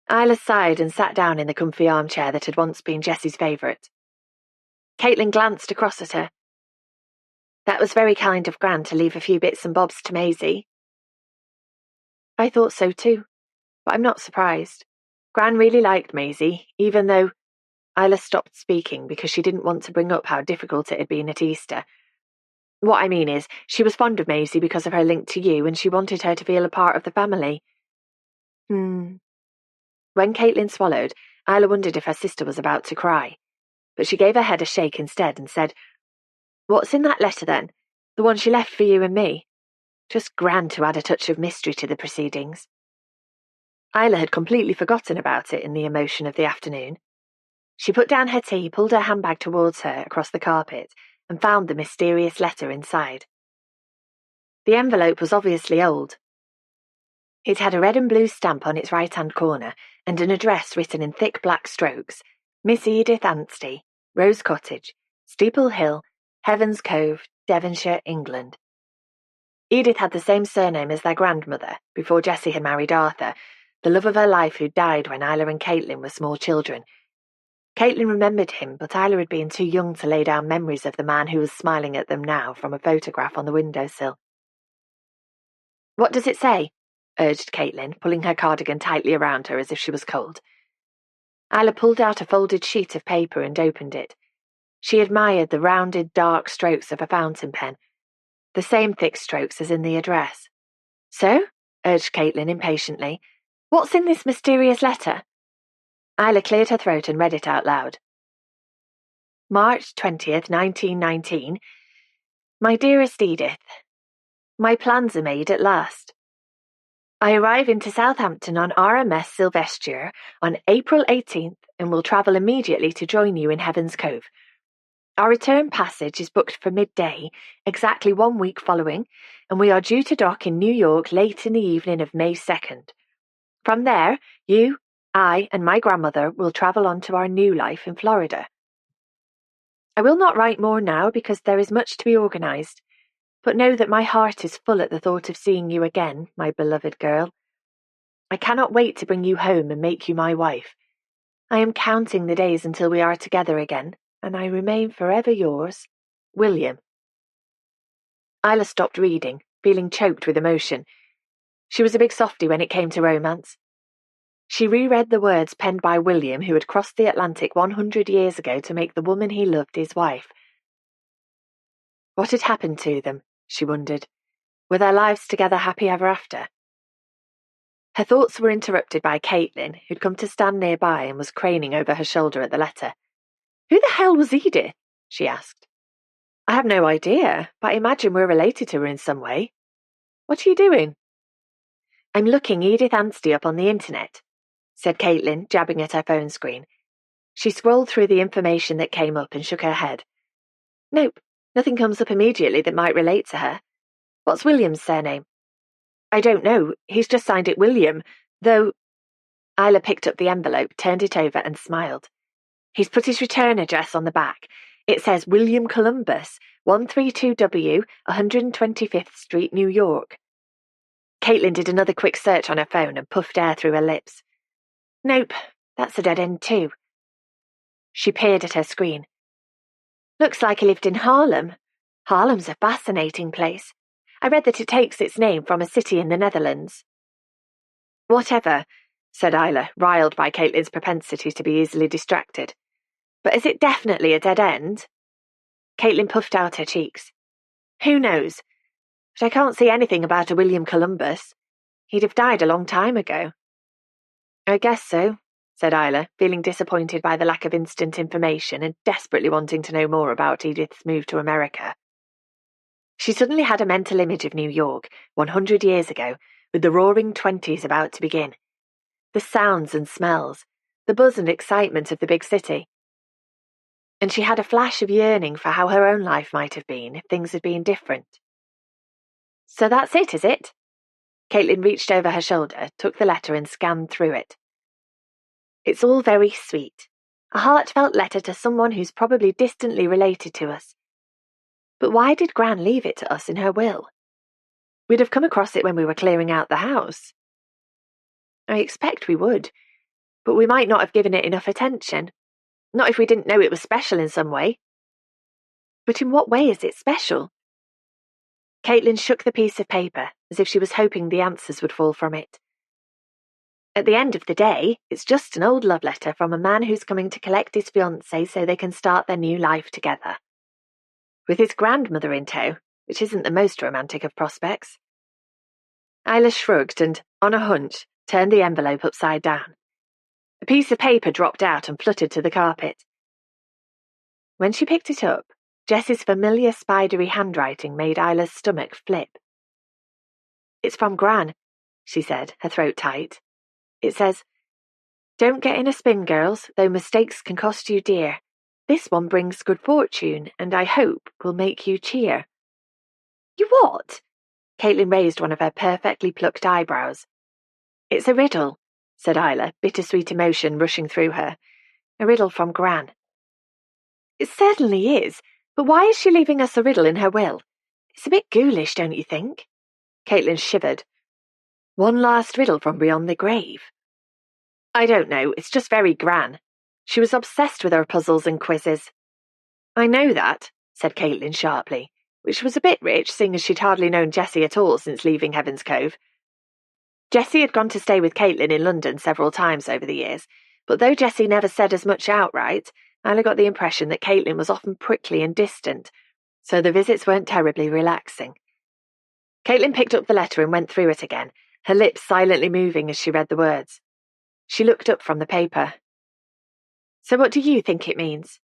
S1: Isla sighed and sat down in the comfy armchair that had once been Jessie's favourite. Caitlin glanced across at her. That was very kind of Gran to leave a few bits and bobs to Maisie. I thought so too, but I'm not surprised. Gran really liked Maisie, even though... Isla stopped speaking because she didn't want to bring up how difficult it had been at Easter. What I mean is, she was fond of Maisie because of her link to you, and she wanted her to feel a part of the family. When Caitlin swallowed, Isla wondered if her sister was about to cry. But she gave her head a shake instead and said, What's in that letter then? The one she left for you and me? Just grand to add a touch of mystery to the proceedings. Isla had completely forgotten about it in the emotion of the afternoon. She put down her tea, pulled her handbag towards her across the carpet, and found the mysterious letter inside. The envelope was obviously old. It had a red and blue stamp on its right-hand corner and an address written in thick black strokes: Miss Edith Anstey, Rose Cottage, Steeple Hill, Heaven's Cove, Devonshire, England. Edith had the same surname as their grandmother, before Jessie had married Arthur, the love of her life who died when Isla and Caitlin were small children. Caitlin remembered him, but Isla had been too young to lay down memories of the man who was smiling at them now from a photograph on the windowsill. What does it say? Urged Caitlin, pulling her cardigan tightly around her as if she was cold. Isla pulled out a folded sheet of paper and opened it. She admired the rounded, dark strokes of a fountain pen, the same thick strokes as in the address. So? Urged Caitlin impatiently. What's in this mysterious letter? Isla cleared her throat and read it out loud. March 20th, 1919. My dearest Edith, my plans are made at last. I arrive into Southampton on RMS Sylvester on April 18th and will travel immediately to join you in Heaven's Cove. Our return passage is booked for midday, exactly 1 week following, and we are due to dock in New York late in the evening of May 2nd. From there, you, I, and my grandmother will travel on to our new life in Florida. I will not write more now because there is much to be organised, but know that my heart is full at the thought of seeing you again, my beloved girl. I cannot wait to bring you home and make you my wife. I am counting the days until we are together again, and I remain forever yours, William. Isla stopped reading, feeling choked with emotion. She was a big softie when it came to romance. She reread the words penned by William, who had crossed the Atlantic 100 years ago to make the woman he loved his wife. What had happened to them, she wondered. Were their lives together happy ever after? Her thoughts were interrupted by Caitlin, who'd come to stand nearby and was craning over her shoulder at the letter. "Who the hell was Edith?" she asked. "I have no idea, but I imagine we're related to her in some way. What are you doing?" "I'm looking Edith Anstey up on the internet," said Caitlin, jabbing at her phone screen. She scrolled through the information that came up and shook her head. "Nope, nothing comes up immediately that might relate to her. What's William's surname?" "I don't know, he's just signed it William, though—" Isla picked up the envelope, turned it over and smiled. "He's put his return address on the back. It says William Columbus, 132W, 125th Street, New York. Caitlin did another quick search on her phone and puffed air through her lips. "Nope, that's a dead end too." She peered at her screen. "Looks like he lived in Haarlem. Haarlem's a fascinating place. I read that it takes its name from a city in the Netherlands." "Whatever," said Isla, riled by Caitlin's propensity to be easily distracted. "But is it definitely a dead end?" Caitlin puffed out her cheeks. "Who knows? But I can't see anything about a William Columbus. He'd have died a long time ago." "I guess so," said Isla, feeling disappointed by the lack of instant information and desperately wanting to know more about Edith's move to America. She suddenly had a mental image of New York, 100 years ago, with the roaring 20s about to begin. The sounds and smells, the buzz and excitement of the big city. And she had a flash of yearning for how her own life might have been if things had been different. "So that's it, is it?" Caitlin reached over her shoulder, took the letter and scanned through it. "It's all very sweet. A heartfelt letter to someone who's probably distantly related to us. But why did Gran leave it to us in her will? We'd have come across it when we were clearing out the house." "I expect we would, but we might not have given it enough attention. Not if we didn't know it was special in some way." "But in what way is it special?" Caitlin shook the piece of paper, as if she was hoping the answers would fall from it. "At the end of the day, it's just an old love letter from a man who's coming to collect his fiancée so they can start their new life together. With his grandmother in tow, which isn't the most romantic of prospects." Isla shrugged and, on a hunch, turned the envelope upside down. A piece of paper dropped out and fluttered to the carpet. When she picked it up, Jess's familiar spidery handwriting made Isla's stomach flip. "It's from Gran," she said, her throat tight. It says, "Don't get in a spin, girls, though mistakes can cost you dear. This one brings good fortune, and I hope will make you cheer." "You what?" Caitlin raised one of her perfectly plucked eyebrows. "It's a riddle," said Isla, bittersweet emotion rushing through her. "A riddle from Gran." "It certainly is, but why is she leaving us a riddle in her will? It's a bit ghoulish, don't you think?" Caitlin shivered. "One last riddle from beyond the grave." "I don't know, it's just very Gran. She was obsessed with her puzzles and quizzes." "I know that," said Caitlin sharply, which was a bit rich, seeing as she'd hardly known Jessie at all since leaving Heaven's Cove. Jessie had gone to stay with Caitlin in London several times over the years, but though Jessie never said as much outright, Isla got the impression that Caitlin was often prickly and distant, so the visits weren't terribly relaxing. Caitlin picked up the letter and went through it again, her lips silently moving as she read the words. She looked up from the paper. "So what do you think it means?"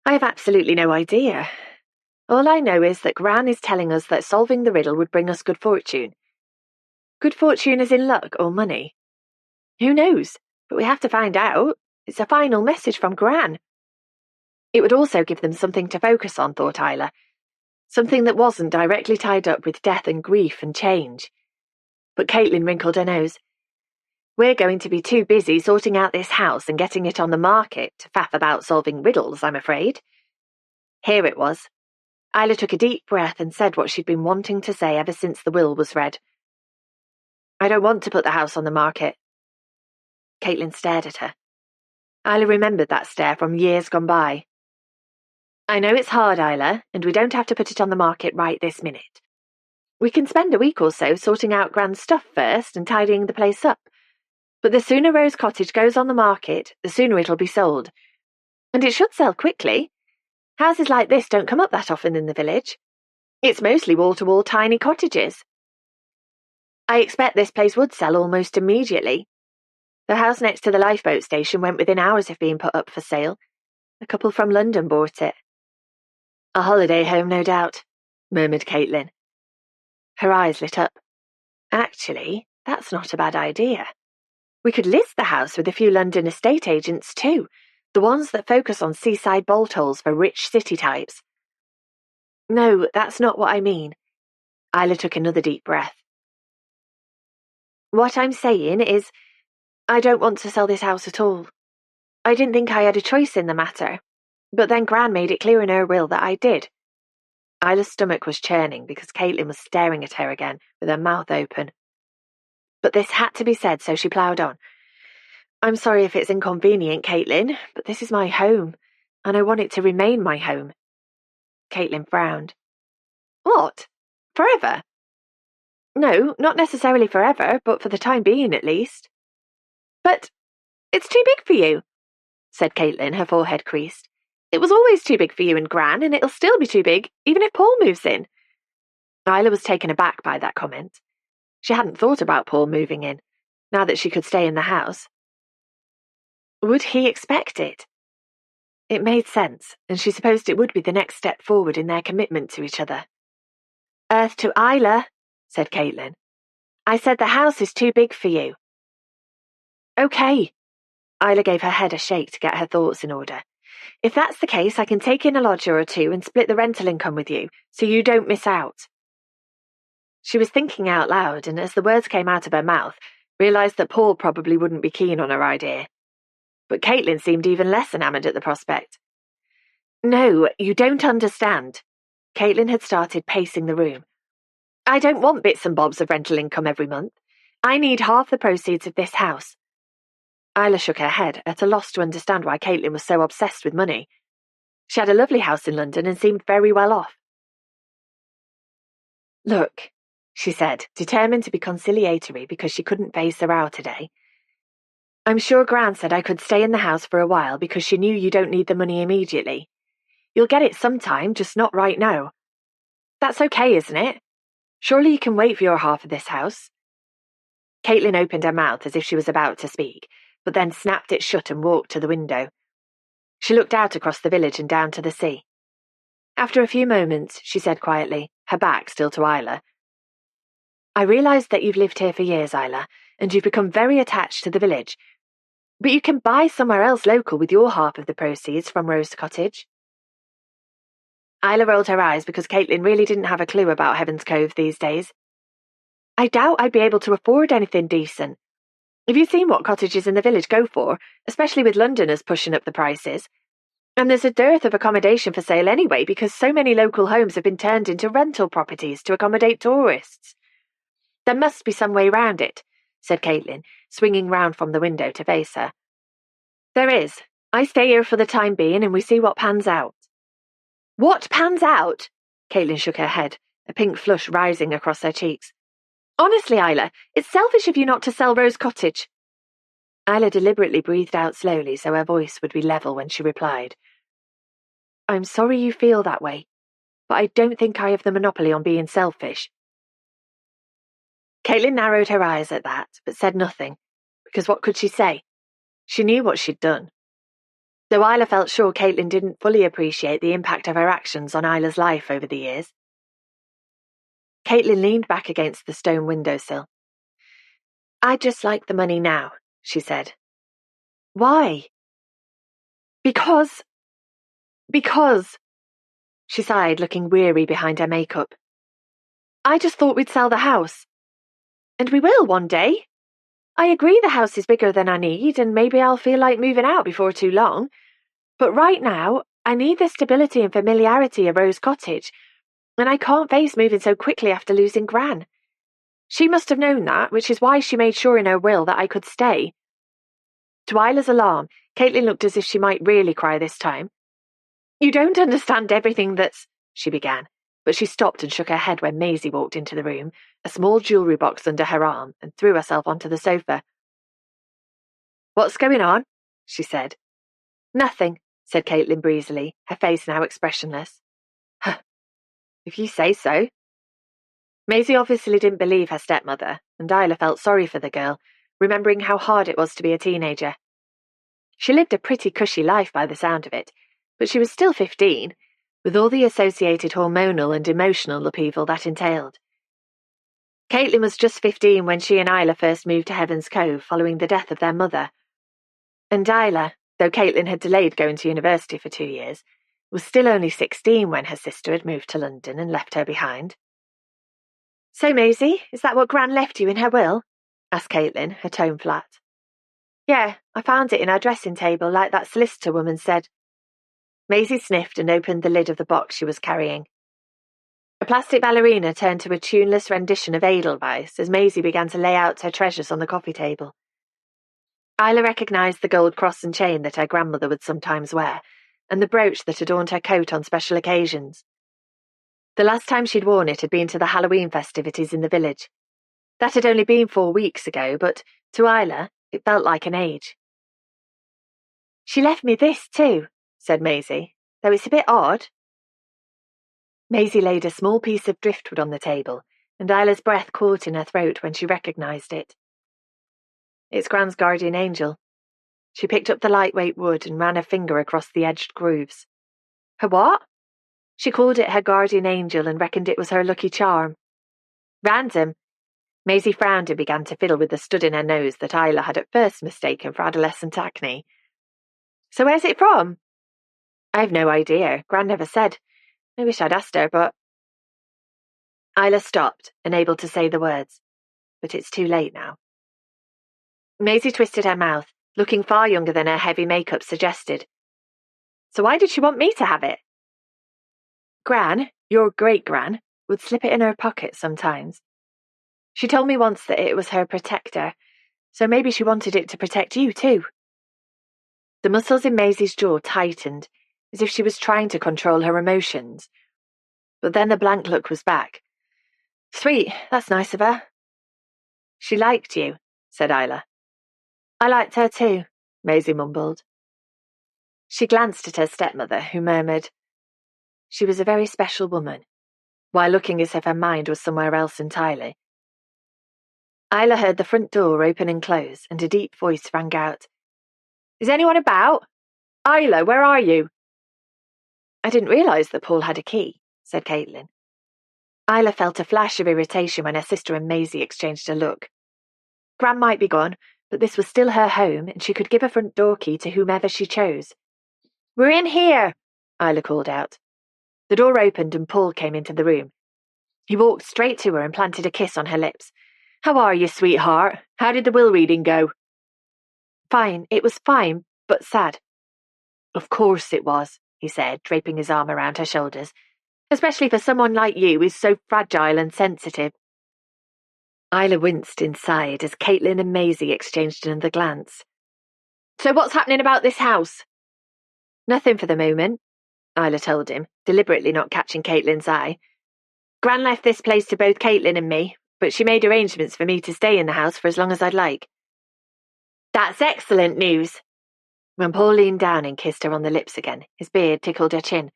S1: "I have absolutely no idea. All I know is that Gran is telling us that solving the riddle would bring us good fortune." "Good fortune as in luck or money?" "Who knows? But we have to find out. It's a final message from Gran." It would also give them something to focus on, thought Isla. Something that wasn't directly tied up with death and grief and change. But Caitlin wrinkled her nose. "We're going to be too busy sorting out this house and getting it on the market to faff about solving riddles, I'm afraid." Here it was. Isla took a deep breath and said what she'd been wanting to say ever since the will was read. "I don't want to put the house on the market." Caitlin stared at her. Isla remembered that stare from years gone by. "I know it's hard, Isla, and we don't have to put it on the market right this minute. We can spend a week or so sorting out Gran's stuff first and tidying the place up. But the sooner Rose Cottage goes on the market, the sooner it'll be sold. And it should sell quickly. Houses like this don't come up that often in the village. It's mostly wall-to-wall tiny cottages. I expect this place would sell almost immediately. The house next to the lifeboat station went within hours of being put up for sale. A couple from London bought it. A holiday home, no doubt, murmured Caitlin. Her eyes lit up. Actually, that's not a bad idea. We could list the house with a few London estate agents too, the ones that focus on seaside bolt holes for rich city types. No, that's not what I mean. Isla took another deep breath. What I'm saying is, I don't want to sell this house at all. I didn't think I had a choice in the matter, but then Gran made it clear in her will that I did. Isla's stomach was churning because Caitlin was staring at her again with her mouth open. But this had to be said, so she ploughed on. I'm sorry if it's inconvenient, Caitlin, but this is my home, and I want it to remain my home. Caitlin frowned. What? Forever? No, not necessarily forever, but for the time being at least. But it's too big for you, said Caitlin, her forehead creased. It was always too big for you and Gran, and it'll still be too big, even if Paul moves in. Isla was taken aback by that comment. She hadn't thought about Paul moving in, now that she could stay in the house. Would he expect it? It made sense, and she supposed it would be the next step forward in their commitment to each other. Earth to Isla, said Caitlin. I said the house is too big for you. Okay. Isla gave her head a shake to get her thoughts in order. If that's the case, I can take in a lodger or two and split the rental income with you, so you don't miss out. She was thinking out loud, and as the words came out of her mouth, realised that Paul probably wouldn't be keen on her idea. But Caitlin seemed even less enamoured at the prospect. No, you don't understand. Caitlin had started pacing the room. I don't want bits and bobs of rental income every month. I need half the proceeds of this house. Isla shook her head, at a loss to understand why Caitlin was so obsessed with money. She had a lovely house in London and seemed very well off. Look, she said, determined to be conciliatory because she couldn't face her row today. I'm sure Gran said I could stay in the house for a while because she knew you don't need the money immediately. You'll get it sometime, just not right now. That's okay, isn't it? Surely you can wait for your half of this house. Caitlin opened her mouth as if she was about to speak, but then snapped it shut and walked to the window. She looked out across the village and down to the sea. After a few moments, she said quietly, her back still to Isla. I realise that you've lived here for years, Isla, and you've become very attached to the village. But you can buy somewhere else local with your half of the proceeds from Rose Cottage. Isla rolled her eyes because Caitlin really didn't have a clue about Heaven's Cove these days. I doubt I'd be able to afford anything decent. Have you seen what cottages in the village go for, especially with Londoners pushing up the prices? And there's a dearth of accommodation for sale anyway because so many local homes have been turned into rental properties to accommodate tourists. There must be some way round it, said Caitlin, swinging round from the window to face her. There is. I stay here for the time being and we see what pans out. What pans out? Caitlin shook her head, a pink flush rising across her cheeks. Honestly, Isla, it's selfish of you not to sell Rose Cottage. Isla deliberately breathed out slowly so her voice would be level when she replied. I'm sorry you feel that way, but I don't think I have the monopoly on being selfish. Caitlin narrowed her eyes at that, but said nothing, because what could she say? She knew what she'd done. Though Isla felt sure Caitlin didn't fully appreciate the impact of her actions on Isla's life over the years. Caitlin leaned back against the stone windowsill. I'd just like the money now, she said. Why? Because. She sighed, looking weary behind her makeup. I just thought we'd sell the house. And we will one day. I agree the house is bigger than I need, and maybe I'll feel like moving out before too long. But right now, I need the stability and familiarity of Rose Cottage, and I can't face moving so quickly after losing Gran. She must have known that, which is why she made sure in her will that I could stay. To Isla's alarm, Caitlin looked as if she might really cry this time. You don't understand everything that's... she began, but she stopped and shook her head when Maisie walked into the room, a small jewellery box under her arm, and threw herself onto the sofa. What's going on? She said. Nothing, said Caitlin breezily, her face now expressionless. Huh. If you say so. Maisie obviously didn't believe her stepmother, and Isla felt sorry for the girl, remembering how hard it was to be a teenager. She lived a pretty cushy life by the sound of it, but she was still 15, with all the associated hormonal and emotional upheaval that entailed. Caitlin was just 15 when she and Isla first moved to Heaven's Cove following the death of their mother. And Isla, though Caitlin had delayed going to university for 2 years, was still only 16 when her sister had moved to London and left her behind. So, Maisie, is that what Gran left you in her will? Asked Caitlin, her tone flat. Yeah, I found it in our dressing table like that solicitor woman said. Maisie sniffed and opened the lid of the box she was carrying. A plastic ballerina turned to a tuneless rendition of Edelweiss as Maisie began to lay out her treasures on the coffee table. Isla recognised the gold cross and chain that her grandmother would sometimes wear, and the brooch that adorned her coat on special occasions. The last time she'd worn it had been to the Halloween festivities in the village. That had only been 4 weeks ago, but to Isla, it felt like an age. She left me this too, said Maisie, though it's a bit odd. Maisie laid a small piece of driftwood on the table, and Isla's breath caught in her throat when she recognised it. It's Gran's guardian angel. She picked up the lightweight wood and ran a finger across the edged grooves. Her what? She called it her guardian angel and reckoned it was her lucky charm. Random. Maisie frowned and began to fiddle with the stud in her nose that Isla had at first mistaken for adolescent acne. So where's it from? I've no idea. Gran never said. I wish I'd asked her, but... Isla stopped, unable to say the words. But it's too late now. Maisie twisted her mouth, looking far younger than her heavy makeup suggested. So why did she want me to have it? Gran, your great-gran, would slip it in her pocket sometimes. She told me once that it was her protector, so maybe she wanted it to protect you too. The muscles in Maisie's jaw tightened, as if she was trying to control her emotions. But then the blank look was back. Sweet, that's nice of her. She liked you, said Isla. I liked her too, Maisie mumbled. She glanced at her stepmother, who murmured, She was a very special woman, while looking as if her mind was somewhere else entirely. Isla heard the front door open and close, and a deep voice rang out. Is anyone about? Isla, where are you? I didn't realise that Paul had a key, said Caitlin. Isla felt a flash of irritation when her sister and Maisie exchanged a look. Gran might be gone, but this was still her home, and she could give a front door key to whomever she chose. We're in here, Isla called out. The door opened and Paul came into the room. He walked straight to her and planted a kiss on her lips. How are you, sweetheart? How did the will reading go? Fine, it was fine, but sad. Of course it was, he said, draping his arm around her shoulders, especially for someone like you who's so fragile and sensitive. Isla winced inside as Caitlin and Maisie exchanged another glance. So what's happening about this house? Nothing for the moment, Isla told him, deliberately not catching Caitlin's eye. Gran left this place to both Caitlin and me, but she made arrangements for me to stay in the house for as long as I'd like. That's excellent news. When Paul leaned down and kissed her on the lips again, his beard tickled her chin.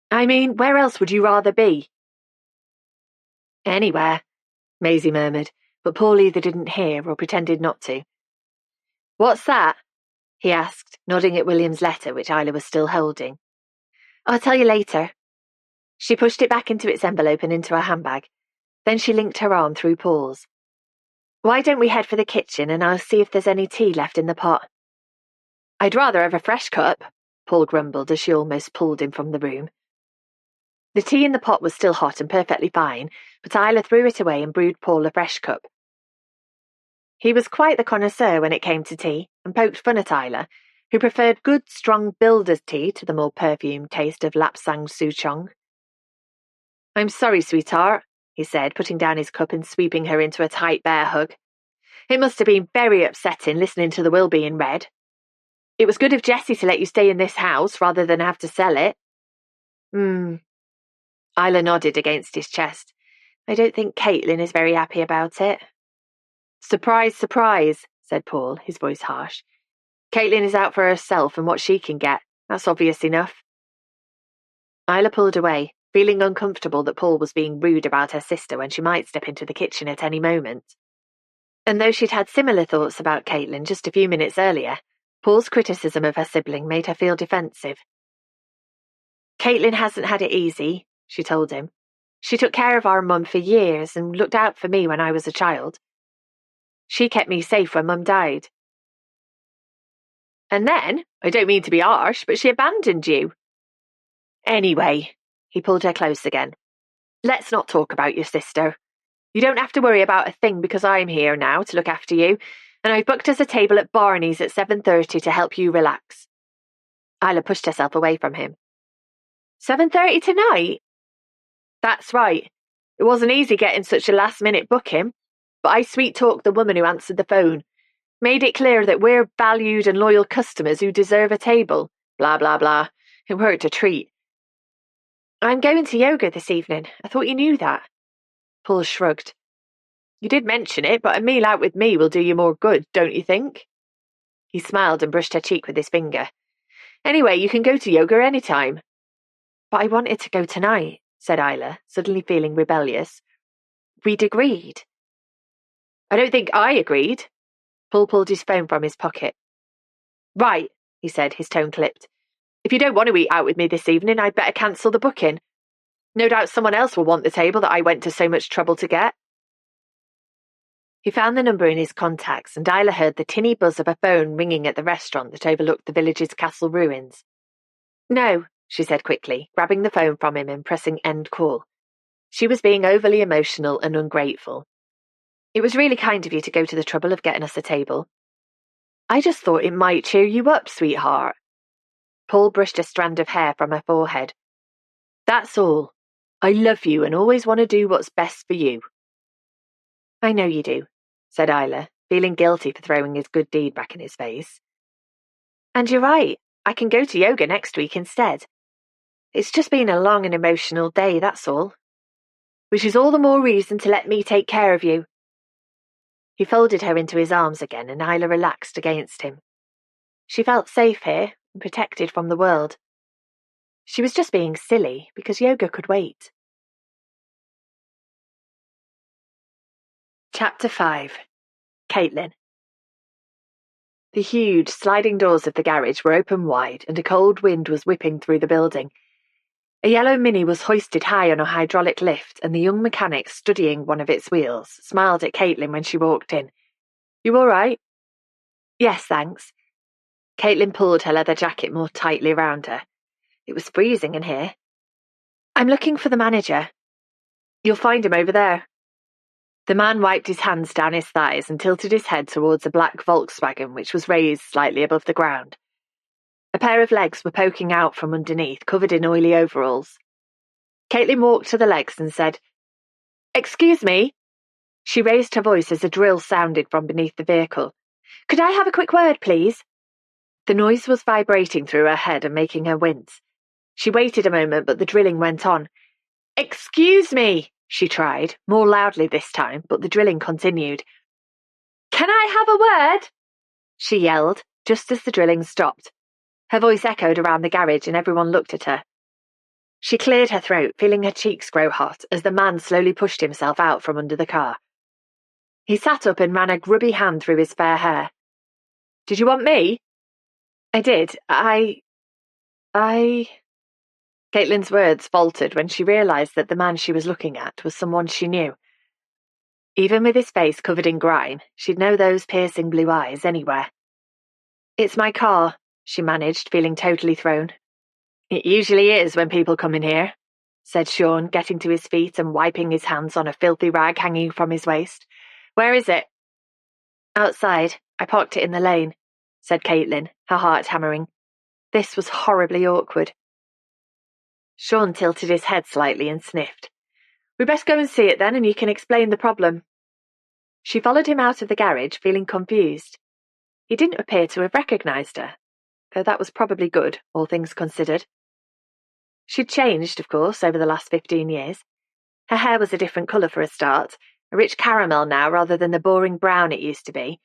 S1: I mean, where else would you rather be? Anywhere, Maisie murmured, but Paul either didn't hear or pretended not to. What's that? He asked, nodding at William's letter, which Isla was still holding. I'll tell you later. She pushed it back into its envelope and into her handbag. Then she linked her arm through Paul's. Why don't we head for the kitchen and I'll see if there's any tea left in the pot? I'd rather have a fresh cup, Paul grumbled as she almost pulled him from the room. The tea in the pot was still hot and perfectly fine, but Isla threw it away and brewed Paul a fresh cup. He was quite the connoisseur when it came to tea, and poked fun at Isla, who preferred good, strong builder's tea to the more perfumed taste of Lapsang Souchong. I'm sorry, sweetheart, he said, putting down his cup and sweeping her into a tight bear hug. It must have been very upsetting listening to the will being read. It was good of Jessie to let you stay in this house rather than have to sell it. Isla nodded against his chest. I don't think Caitlin is very happy about it. Surprise, surprise, said Paul, his voice harsh. Caitlin is out for herself and what she can get. That's obvious enough. Isla pulled away, feeling uncomfortable that Paul was being rude about her sister when she might step into the kitchen at any moment. And though she'd had similar thoughts about Caitlin just a few minutes earlier, Paul's criticism of her sibling made her feel defensive. Caitlin hasn't had it easy, she told him. She took care of our mum for years and looked out for me when I was a child. She kept me safe when Mum died. And then, I don't mean to be harsh, but she abandoned you. Anyway, he pulled her close again. Let's not talk about your sister. You don't have to worry about a thing because I'm here now to look after you, and I've booked us a table at Barney's at 7:30 to help you relax. Isla pushed herself away from him. 7:30 tonight? That's right. It wasn't easy getting such a last-minute booking, but I sweet-talked the woman who answered the phone. Made it clear that we're valued and loyal customers who deserve a table. Blah, blah, blah. It worked a treat. I'm going to yoga this evening. I thought you knew that. Paul shrugged. You did mention it, but a meal out with me will do you more good, don't you think? He smiled and brushed her cheek with his finger. Anyway, you can go to yoga any time. But I wanted to go tonight, said Isla, suddenly feeling rebellious. We'd agreed. I don't think I agreed. Paul pulled his phone from his pocket. Right, he said, his tone clipped. If you don't want to eat out with me this evening, I'd better cancel the booking. No doubt someone else will want the table that I went to so much trouble to get. He found the number in his contacts, and Isla heard the tinny buzz of a phone ringing at the restaurant that overlooked the village's castle ruins. No, she said quickly, grabbing the phone from him and pressing end call. She was being overly emotional and ungrateful. It was really kind of you to go to the trouble of getting us a table. I just thought it might cheer you up, sweetheart. Paul brushed a strand of hair from her forehead. That's all. I love you and always want to do what's best for you. I know you do, said Isla, feeling guilty for throwing his good deed back in his face. And you're right, I can go to yoga next week instead. It's just been a long and emotional day, that's all. Which is all the more reason to let me take care of you. He folded her into his arms again, and Isla relaxed against him. She felt safe here and protected from the world. She was just being silly because yoga could wait. Chapter 5. Caitlin. The huge sliding doors of the garage were open wide, and a cold wind was whipping through the building. A yellow Mini was hoisted high on a hydraulic lift, and the young mechanic, studying one of its wheels, smiled at Caitlin when she walked in. You all right? Yes, thanks. Caitlin pulled her leather jacket more tightly around her. It was freezing in here. I'm looking for the manager. You'll find him over there. The man wiped his hands down his thighs and tilted his head towards a black Volkswagen which was raised slightly above the ground. A pair of legs were poking out from underneath, covered in oily overalls. Caitlin walked to the legs and said, Excuse me. She raised her voice as a drill sounded from beneath the vehicle. Could I have a quick word, please? The noise was vibrating through her head and making her wince. She waited a moment, but the drilling went on. Excuse me, she tried, more loudly this time, but the drilling continued. Can I have a word? She yelled, just as the drilling stopped. Her voice echoed around the garage and everyone looked at her. She cleared her throat, feeling her cheeks grow hot as the man slowly pushed himself out from under the car. He sat up and ran a grubby hand through his fair hair. Did you want me? I did. Caitlin's words faltered when she realised that the man she was looking at was someone she knew. Even with his face covered in grime, she'd know those piercing blue eyes anywhere. It's my car, she managed, feeling totally thrown. It usually is when people come in here, said Sean, getting to his feet and wiping his hands on a filthy rag hanging from his waist. Where is it? Outside. I parked it in the lane, said Caitlin, her heart hammering. This was horribly awkward. Sean tilted his head slightly and sniffed. We best go and see it then, and you can explain the problem. She followed him out of the garage, feeling confused. He didn't appear to have recognised her, though that was probably good, all things considered. She'd changed, of course, over the last 15 years. Her hair was a different colour for a start, a rich caramel now rather than the boring brown it used to be,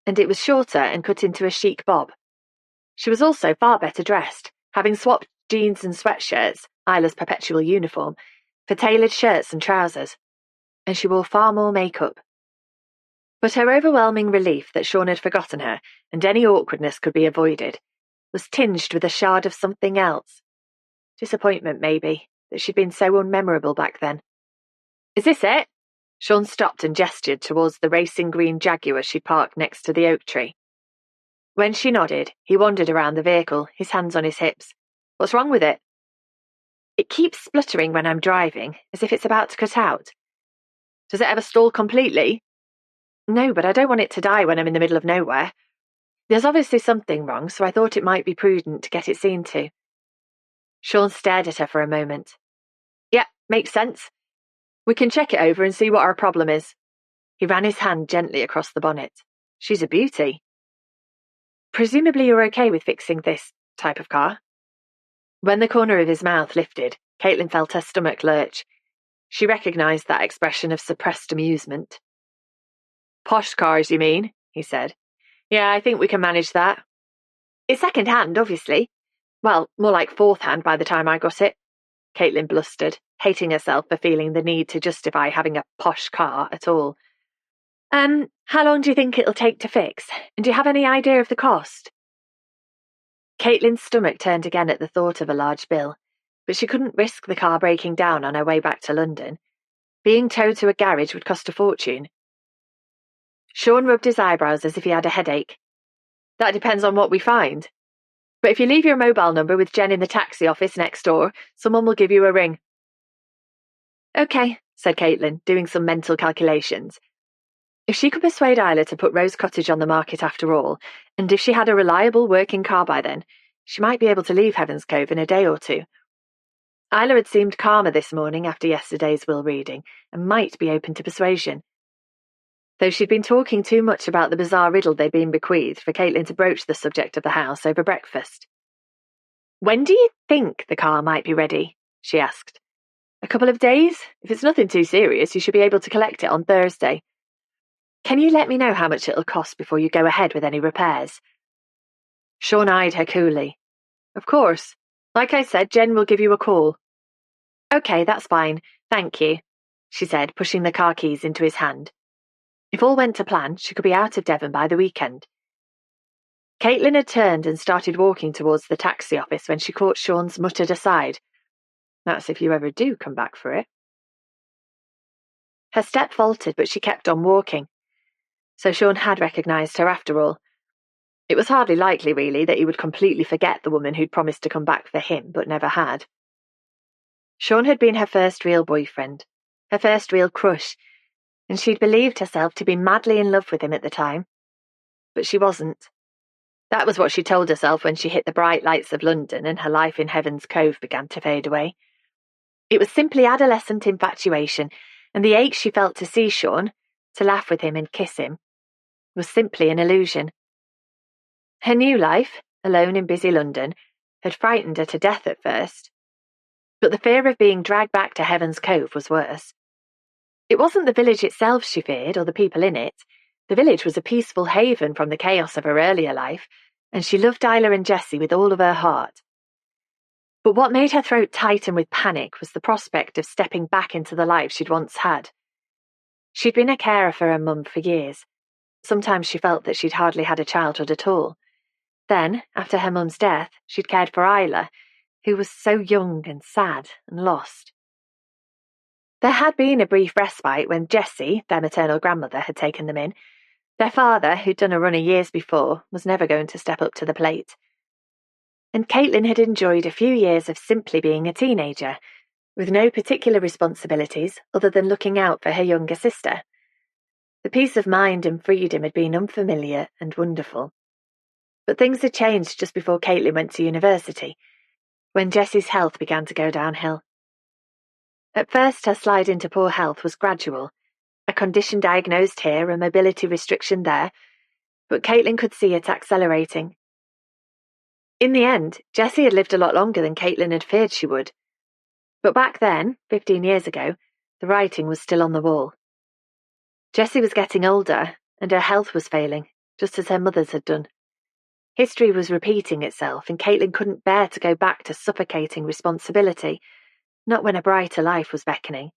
S1: and it was shorter and cut into a chic bob. She was also far better dressed, having swapped jeans and sweatshirts, Isla's perpetual uniform, for tailored shirts and trousers, and she wore far more makeup. But her overwhelming relief that Sean had forgotten her, and any awkwardness could be avoided, was tinged with a shard of something else. Disappointment, maybe, that she'd been so unmemorable back then. "Is this it?" Sean stopped and gestured towards the racing green Jaguar she'd parked next to the oak tree. When she nodded, he wandered around the vehicle, his hands on his hips. "What's wrong with it?" "It keeps spluttering when I'm driving, as if it's about to cut out." "Does it ever stall completely?" "No, but I don't want it to die when I'm in the middle of nowhere. There's obviously something wrong, so I thought it might be prudent to get it seen to." Sean stared at her for a moment. "Yeah, makes sense. We can check it over and see what our problem is." He ran his hand gently across the bonnet. "She's a beauty." "Presumably you're okay with fixing this type of car?" When the corner of his mouth lifted, Caitlin felt her stomach lurch. She recognised that expression of suppressed amusement. "Posh cars, you mean?" he said. "Yeah, I think we can manage that. It's second-hand, obviously. Well, more like fourth-hand by the time I got it," Caitlin blustered, hating herself for feeling the need to justify having a posh car at all. How long do you think it'll take to fix? And do you have any idea of the cost?" Caitlin's stomach turned again at the thought of a large bill, but she couldn't risk the car breaking down on her way back to London. Being towed to a garage would cost a fortune. Sean rubbed his eyebrows as if he had a headache. "That depends on what we find. But if you leave your mobile number with Jen in the taxi office next door, someone will give you a ring." "Okay," said Caitlin, doing some mental calculations. If she could persuade Isla to put Rose Cottage on the market after all, and if she had a reliable working car by then, she might be able to leave Heaven's Cove in a day or two. Isla had seemed calmer this morning after yesterday's will reading, and might be open to persuasion. Though she'd been talking too much about the bizarre riddle they'd been bequeathed for Caitlin to broach the subject of the house over breakfast. "When do you think the car might be ready?" she asked. "A couple of days? If it's nothing too serious, you should be able to collect it on Thursday. Can you let me know how much it'll cost before you go ahead with any repairs?" Sean eyed her coolly. "Of course. Like I said, Jen will give you a call." "Okay, that's fine. Thank you," she said, pushing the car keys into his hand. If all went to plan, she could be out of Devon by the weekend. Caitlin had turned and started walking towards the taxi office when she caught Sean's muttered aside. "That's if you ever do come back for it." Her step faltered, but she kept on walking. So Sean had recognised her after all. It was hardly likely, really, that he would completely forget the woman who'd promised to come back for him, but never had. Sean had been her first real boyfriend, her first real crush, and she'd believed herself to be madly in love with him at the time. But she wasn't. That was what she told herself when she hit the bright lights of London and her life in Heaven's Cove began to fade away. It was simply adolescent infatuation, and the ache she felt to see Sean, to laugh with him and kiss him, was simply an illusion. Her new life, alone in busy London, had frightened her to death at first. But the fear of being dragged back to Heaven's Cove was worse. It wasn't the village itself she feared, or the people in it. The village was a peaceful haven from the chaos of her earlier life, and she loved Isla and Jessie with all of her heart. But what made her throat tighten with panic was the prospect of stepping back into the life she'd once had. She'd been a carer for her mum for years. Sometimes she felt that she'd hardly had a childhood at all. Then, after her mum's death, she'd cared for Isla, who was so young and sad and lost. There had been a brief respite when Jessie, their maternal grandmother, had taken them in. Their father, who'd done a runner years before, was never going to step up to the plate. And Caitlin had enjoyed a few years of simply being a teenager, with no particular responsibilities other than looking out for her younger sister. The peace of mind and freedom had been unfamiliar and wonderful. But things had changed just before Caitlin went to university, when Jessie's health began to go downhill. At first, her slide into poor health was gradual, a condition diagnosed here, a mobility restriction there, but Caitlin could see it accelerating. In the end, Jessie had lived a lot longer than Caitlin had feared she would. But back then, 15 years ago, the writing was still on the wall. Jessie was getting older, and her health was failing, just as her mother's had done. History was repeating itself, and Caitlin couldn't bear to go back to suffocating responsibility, not when a brighter life was beckoning.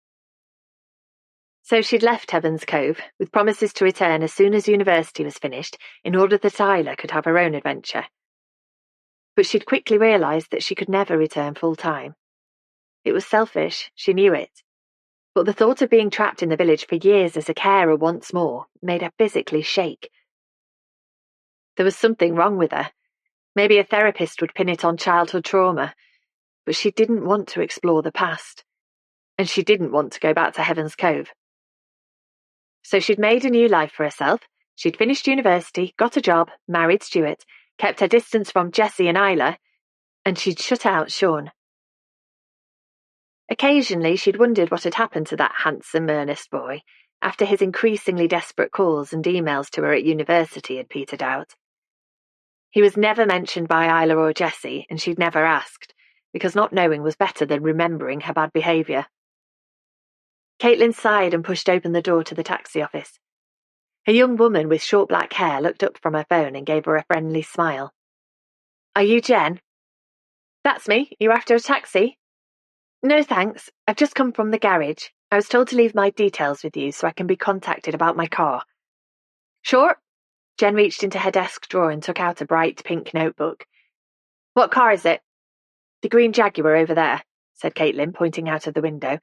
S1: So she'd left Heaven's Cove, with promises to return as soon as university was finished, in order that Isla could have her own adventure. But she'd quickly realised that she could never return full-time. It was selfish, she knew it. But the thought of being trapped in the village for years as a carer once more made her physically shake. There was something wrong with her. Maybe a therapist would pin it on childhood trauma, but she didn't want to explore the past. And she didn't want to go back to Heaven's Cove. So she'd made a new life for herself. She'd finished university, got a job, married Stuart, kept her distance from Jessie and Isla, and she'd shut out Sean. Occasionally she'd wondered what had happened to that handsome, earnest boy after his increasingly desperate calls and emails to her at university had petered out. He was never mentioned by Isla or Jessie, and she'd never asked, because not knowing was better than remembering her bad behaviour. Caitlin sighed and pushed open the door to the taxi office. A young woman with short black hair looked up from her phone and gave her a friendly smile. "Are you Jen?" "That's me. You after a taxi?" "No, thanks. I've just come from the garage. I was told to leave my details with you so I can be contacted about my car." "Sure." Jen reached into her desk drawer and took out a bright pink notebook. "What car is it?" "The green Jaguar over there," said Caitlin, pointing out of the window.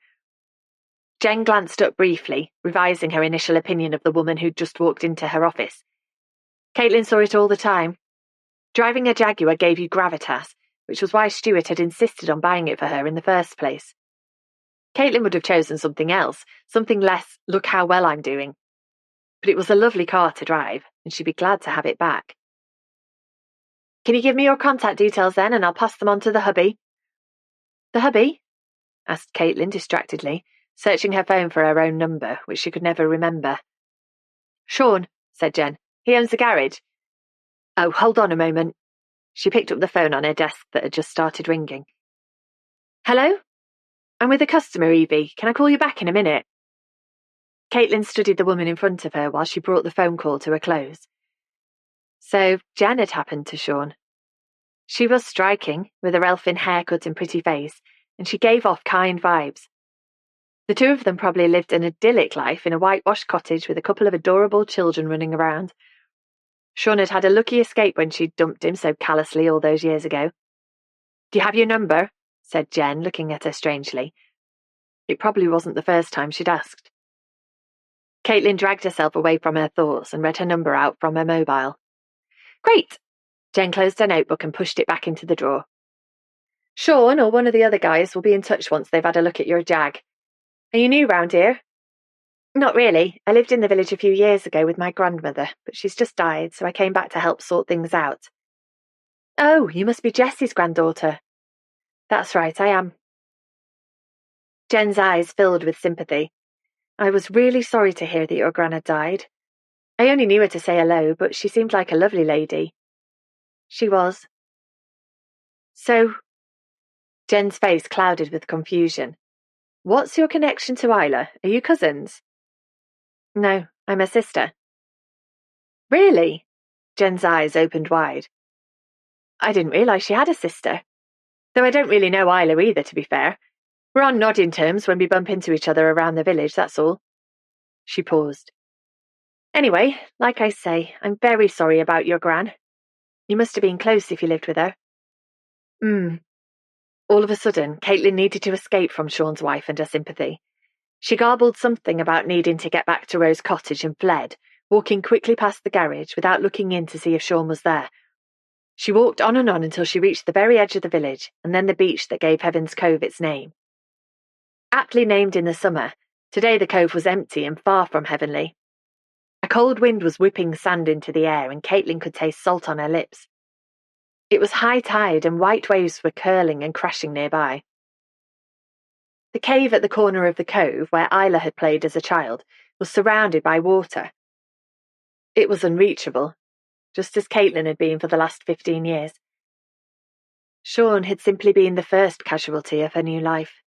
S1: Jen glanced up briefly, revising her initial opinion of the woman who'd just walked into her office. Caitlin saw it all the time. Driving a Jaguar gave you gravitas, which was why Stuart had insisted on buying it for her in the first place. Caitlin would have chosen something else, something less, "look how well I'm doing." But it was a lovely car to drive, and she'd be glad to have it back. "Can you give me your contact details then, and I'll pass them on to the hubby?" "The hubby?" asked Caitlin distractedly, searching her phone for her own number, which she could never remember. "Sean," said Jen. "He owns the garage." "Oh, hold on a moment." She picked up the phone on her desk that had just started ringing. "Hello? I'm with a customer, Evie. Can I call you back in a minute?" Caitlin studied the woman in front of her while she brought the phone call to a close. So Jen had happened to Sean. She was striking, with her elfin haircut and pretty face, and she gave off kind vibes. The two of them probably lived an idyllic life in a whitewashed cottage with a couple of adorable children running around. Sean had had a lucky escape when she'd dumped him so callously all those years ago. "Do you have your number?" said Jen, looking at her strangely. It probably wasn't the first time she'd asked. Caitlin dragged herself away from her thoughts and read her number out from her mobile. "Great!" Jen closed her notebook and pushed it back into the drawer. "Sean or one of the other guys will be in touch once they've had a look at your Jag. Are you new round here?" "Not really. I lived in the village a few years ago with my grandmother, but she's just died, so I came back to help sort things out." "Oh, you must be Jessie's granddaughter." "That's right, I am." Jen's eyes filled with sympathy. "I was really sorry to hear that your gran had died. I only knew her to say hello, but she seemed like a lovely lady." "She was." "So..." Jen's face clouded with confusion. "What's your connection to Isla? Are you cousins?" "No, I'm her sister." "Really?" Jen's eyes opened wide. "I didn't realise she had a sister. Though I don't really know Isla either, to be fair. We're on nodding terms when we bump into each other around the village, that's all." She paused. "Anyway, like I say, I'm very sorry about your gran. You must have been close if you lived with her." All of a sudden, Caitlin needed to escape from Sean's wife and her sympathy. She garbled something about needing to get back to Rose Cottage and fled, walking quickly past the garage without looking in to see if Sean was there. She walked on and on until she reached the very edge of the village and then the beach that gave Heaven's Cove its name. Aptly named in the summer, today the cove was empty and far from heavenly. A cold wind was whipping sand into the air and Caitlin could taste salt on her lips. It was high tide and white waves were curling and crashing nearby. The cave at the corner of the cove, where Isla had played as a child, was surrounded by water. It was unreachable, just as Caitlin had been for the last 15 years. Sean had simply been the first casualty of her new life.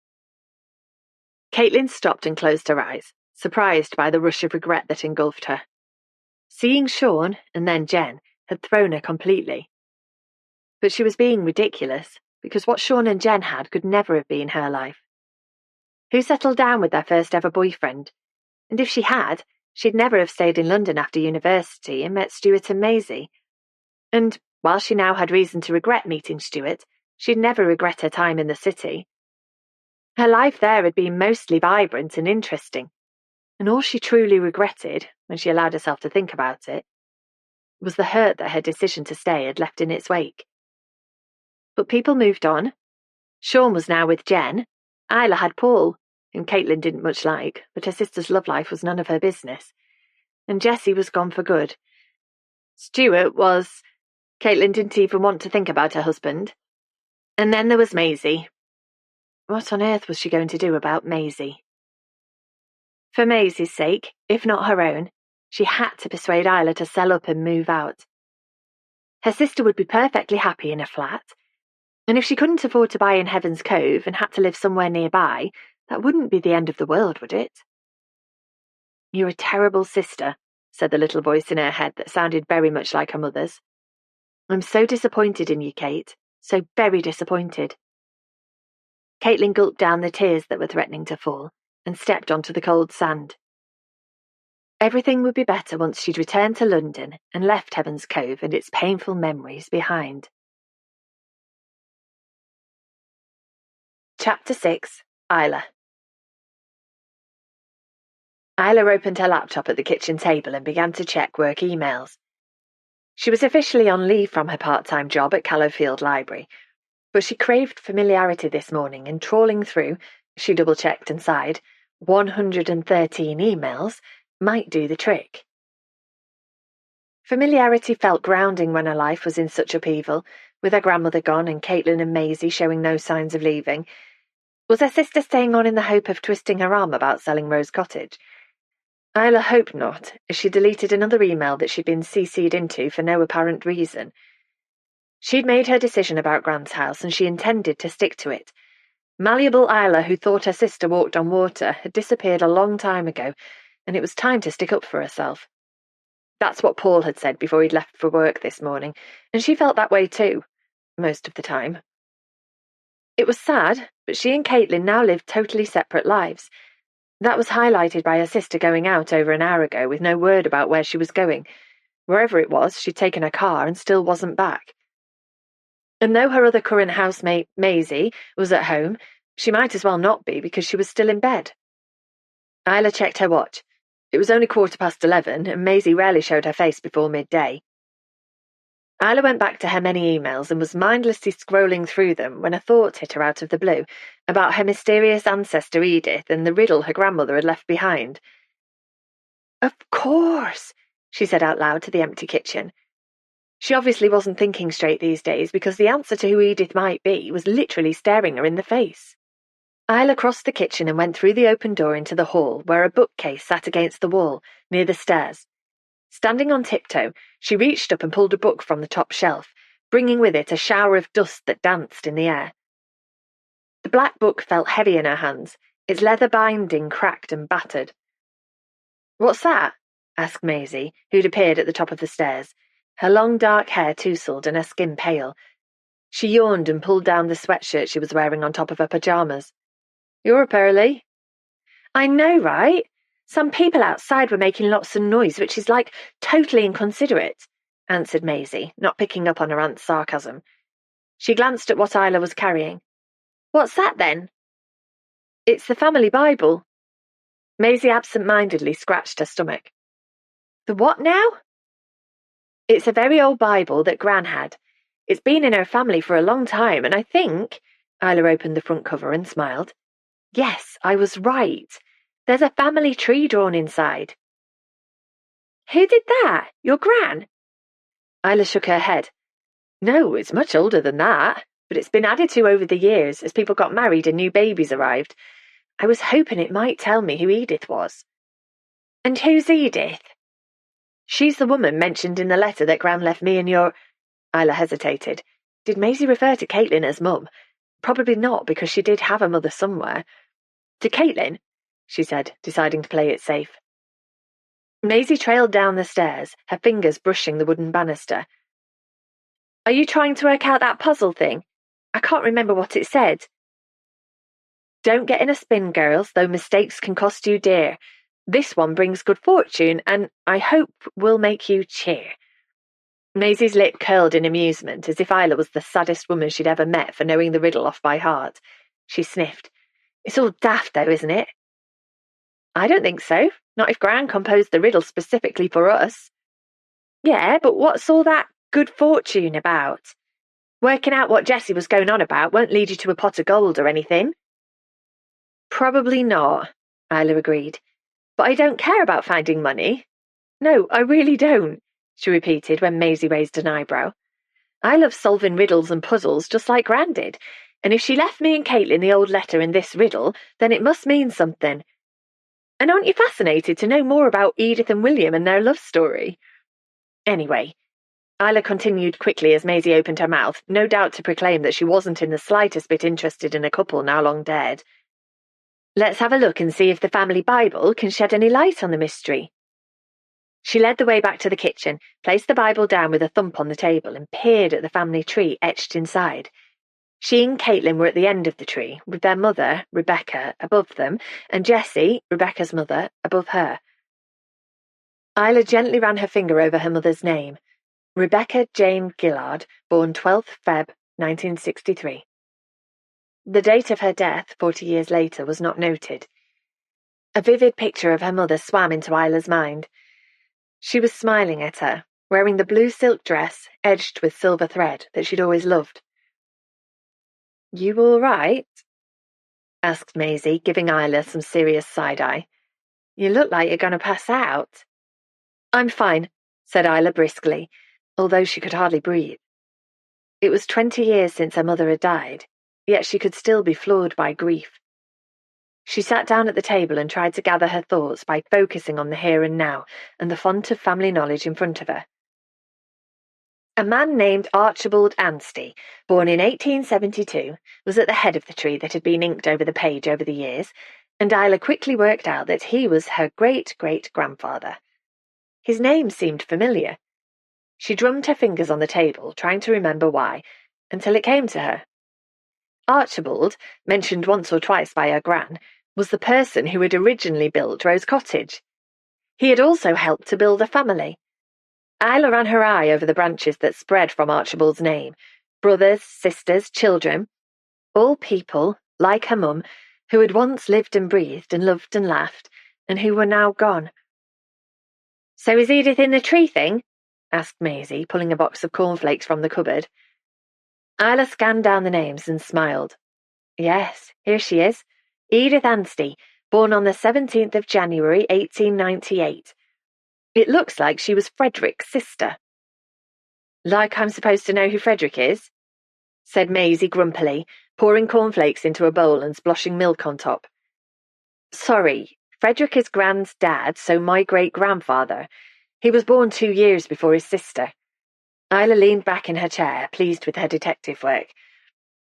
S1: Caitlin stopped and closed her eyes, surprised by the rush of regret that engulfed her. Seeing Sean, and then Jen, had thrown her completely. But she was being ridiculous, because what Sean and Jen had could never have been her life. Who settled down with their first ever boyfriend? And if she had, she'd never have stayed in London after university and met Stuart and Maisie. And while she now had reason to regret meeting Stuart, she'd never regret her time in the city. Her life there had been mostly vibrant and interesting, and all she truly regretted, when she allowed herself to think about it, was the hurt that her decision to stay had left in its wake. But people moved on. Sean was now with Jen. Isla had Paul, whom Caitlin didn't much like, but her sister's love life was none of her business. And Jessie was gone for good. Stuart was... Caitlin didn't even want to think about her husband. And then there was Maisie. What on earth was she going to do about Maisie? For Maisie's sake, if not her own, she had to persuade Isla to sell up and move out. Her sister would be perfectly happy in a flat, and if she couldn't afford to buy in Heaven's Cove and had to live somewhere nearby, that wouldn't be the end of the world, would it? "You're a terrible sister," said the little voice in her head that sounded very much like her mother's. "I'm so disappointed in you, Kate, so very disappointed." Caitlin gulped down the tears that were threatening to fall and stepped onto the cold sand. Everything would be better once she'd returned to London and left Heaven's Cove and its painful memories behind. Chapter 6. Isla. Isla opened her laptop at the kitchen table and began to check work emails. She was officially on leave from her part-time job at Callowfield Library, but she craved familiarity this morning, and trawling through, she double-checked and sighed, 113 emails might do the trick. Familiarity felt grounding when her life was in such upheaval, with her grandmother gone and Caitlin and Maisie showing no signs of leaving. Was her sister staying on in the hope of twisting her arm about selling Rose Cottage? Isla hoped not, as she deleted another email that she'd been CC'd into for no apparent reason. She'd made her decision about Grant's house, and she intended to stick to it. Malleable Isla, who thought her sister walked on water, had disappeared a long time ago, and it was time to stick up for herself. That's what Paul had said before he'd left for work this morning, and she felt that way too, most of the time. It was sad, but she and Caitlin now lived totally separate lives. That was highlighted by her sister going out over an hour ago with no word about where she was going. Wherever it was, she'd taken her car and still wasn't back. And though her other current housemate, Maisie, was at home, she might as well not be because she was still in bed. Isla checked her watch. It was only 11:15, and Maisie rarely showed her face before midday. Isla went back to her many emails and was mindlessly scrolling through them when a thought hit her out of the blue about her mysterious ancestor Edith and the riddle her grandmother had left behind. "Of course," she said out loud to the empty kitchen. She obviously wasn't thinking straight these days, because the answer to who Edith might be was literally staring her in the face. Isla crossed the kitchen and went through the open door into the hall, where a bookcase sat against the wall, near the stairs. Standing on tiptoe, she reached up and pulled a book from the top shelf, bringing with it a shower of dust that danced in the air. The black book felt heavy in her hands, its leather binding cracked and battered. "What's that?" asked Maisie, who'd appeared at the top of the stairs, her long dark hair tousled and her skin pale. She yawned and pulled down the sweatshirt she was wearing on top of her pyjamas. "You're up early." "I know, right? Some people outside were making lots of noise, which is totally inconsiderate," answered Maisie, not picking up on her aunt's sarcasm. She glanced at what Isla was carrying. "What's that, then?" "It's the family Bible." Maisie absent-mindedly scratched her stomach. "The what now?" "It's a very old Bible that Gran had. It's been in her family for a long time, and I think—" Isla opened the front cover and smiled. "Yes, I was right. There's a family tree drawn inside." "Who did that? Your Gran?" Isla shook her head. "No, it's much older than that, but it's been added to over the years as people got married and new babies arrived. I was hoping it might tell me who Edith was." "And who's Edith?" "She's the woman mentioned in the letter that Gran left me and your—" Isla hesitated. Did Maisie refer to Caitlin as Mum? Probably not, because she did have a mother somewhere. "To Caitlin?" she said, deciding to play it safe. Maisie trailed down the stairs, her fingers brushing the wooden banister. Are you trying to work out that puzzle thing? I can't remember what it said. Don't get in a spin, girls, though mistakes can cost you dear. This one brings good fortune, and I hope will make you cheer. Maisie's lip curled in amusement, as if Isla was the saddest woman she'd ever met for knowing the riddle off by heart. She sniffed. It's all daft, though, isn't it? I don't think so. Not if Gran composed the riddle specifically for us. Yeah, but what's all that good fortune about? Working out what Jessie was going on about won't lead you to a pot of gold or anything. Probably not, Isla agreed. But I don't care about finding money. No, I really don't, she repeated when Maisie raised an eyebrow. I love solving riddles and puzzles just like Gran did, and if she left me and Caitlin the old letter in this riddle, then it must mean something. And aren't you fascinated to know more about Edith and William and their love story? Anyway, Isla continued quickly as Maisie opened her mouth, no doubt to proclaim that she wasn't in the slightest bit interested in a couple now long dead. Let's have a look and see if the family Bible can shed any light on the mystery. She led the way back to the kitchen, placed the Bible down with a thump on the table, and peered at the family tree etched inside. She and Caitlin were at the end of the tree, with their mother, Rebecca, above them, and Jessie, Rebecca's mother, above her. Isla gently ran her finger over her mother's name. Rebecca Jane Gillard, born 12th Feb. 1963. The date of her death, 40 years later, was not noted. A vivid picture of her mother swam into Isla's mind. She was smiling at her, wearing the blue silk dress edged with silver thread that she'd always loved. You all right? Asked Maisie, giving Isla some serious side-eye. You look like you're going to pass out. I'm fine, said Isla briskly, although she could hardly breathe. It was 20 years since her mother had died, yet she could still be floored by grief. She sat down at the table and tried to gather her thoughts by focusing on the here and now and the font of family knowledge in front of her. A man named Archibald Anstey, born in 1872, was at the head of the tree that had been inked over the page over the years, and Isla quickly worked out that he was her great-great-grandfather. His name seemed familiar. She drummed her fingers on the table, trying to remember why, until it came to her. Archibald, mentioned once or twice by her gran, was the person who had originally built Rose Cottage. He had also helped to build a family. Isla ran her eye over the branches that spread from Archibald's name. Brothers, sisters, children, all people, like her mum, who had once lived and breathed and loved and laughed, and who were now gone. So is Edith in the tree thing? Asked Maisie, pulling a box of cornflakes from the cupboard. Isla scanned down the names and smiled. Yes, here she is. Edith Anstey, born on the 17th of January, 1898. It looks like she was Frederick's sister. Like I'm supposed to know who Frederick is? Said Maisie grumpily, pouring cornflakes into a bowl and splashing milk on top. Sorry, Frederick is Gran's dad, so my great-grandfather. He was born 2 years before his sister. Isla leaned back in her chair, pleased with her detective work.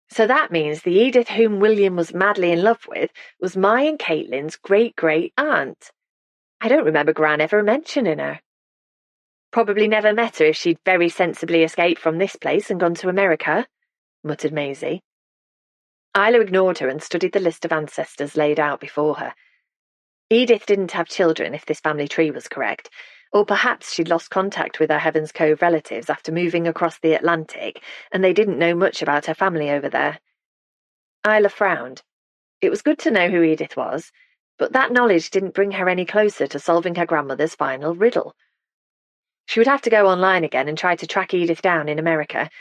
S1: So that means the Edith whom William was madly in love with was my and Caitlin's great-great-aunt. I don't remember Gran ever mentioning her. Probably never met her if she'd very sensibly escaped from this place and gone to America, muttered Maisie. Isla ignored her and studied the list of ancestors laid out before her. Edith didn't have children, if this family tree was correct, or perhaps she'd lost contact with her Heaven's Cove relatives after moving across the Atlantic, and they didn't know much about her family over there. Isla frowned. It was good to know who Edith was, but that knowledge didn't bring her any closer to solving her grandmother's final riddle. She would have to go online again and try to track Edith down in America,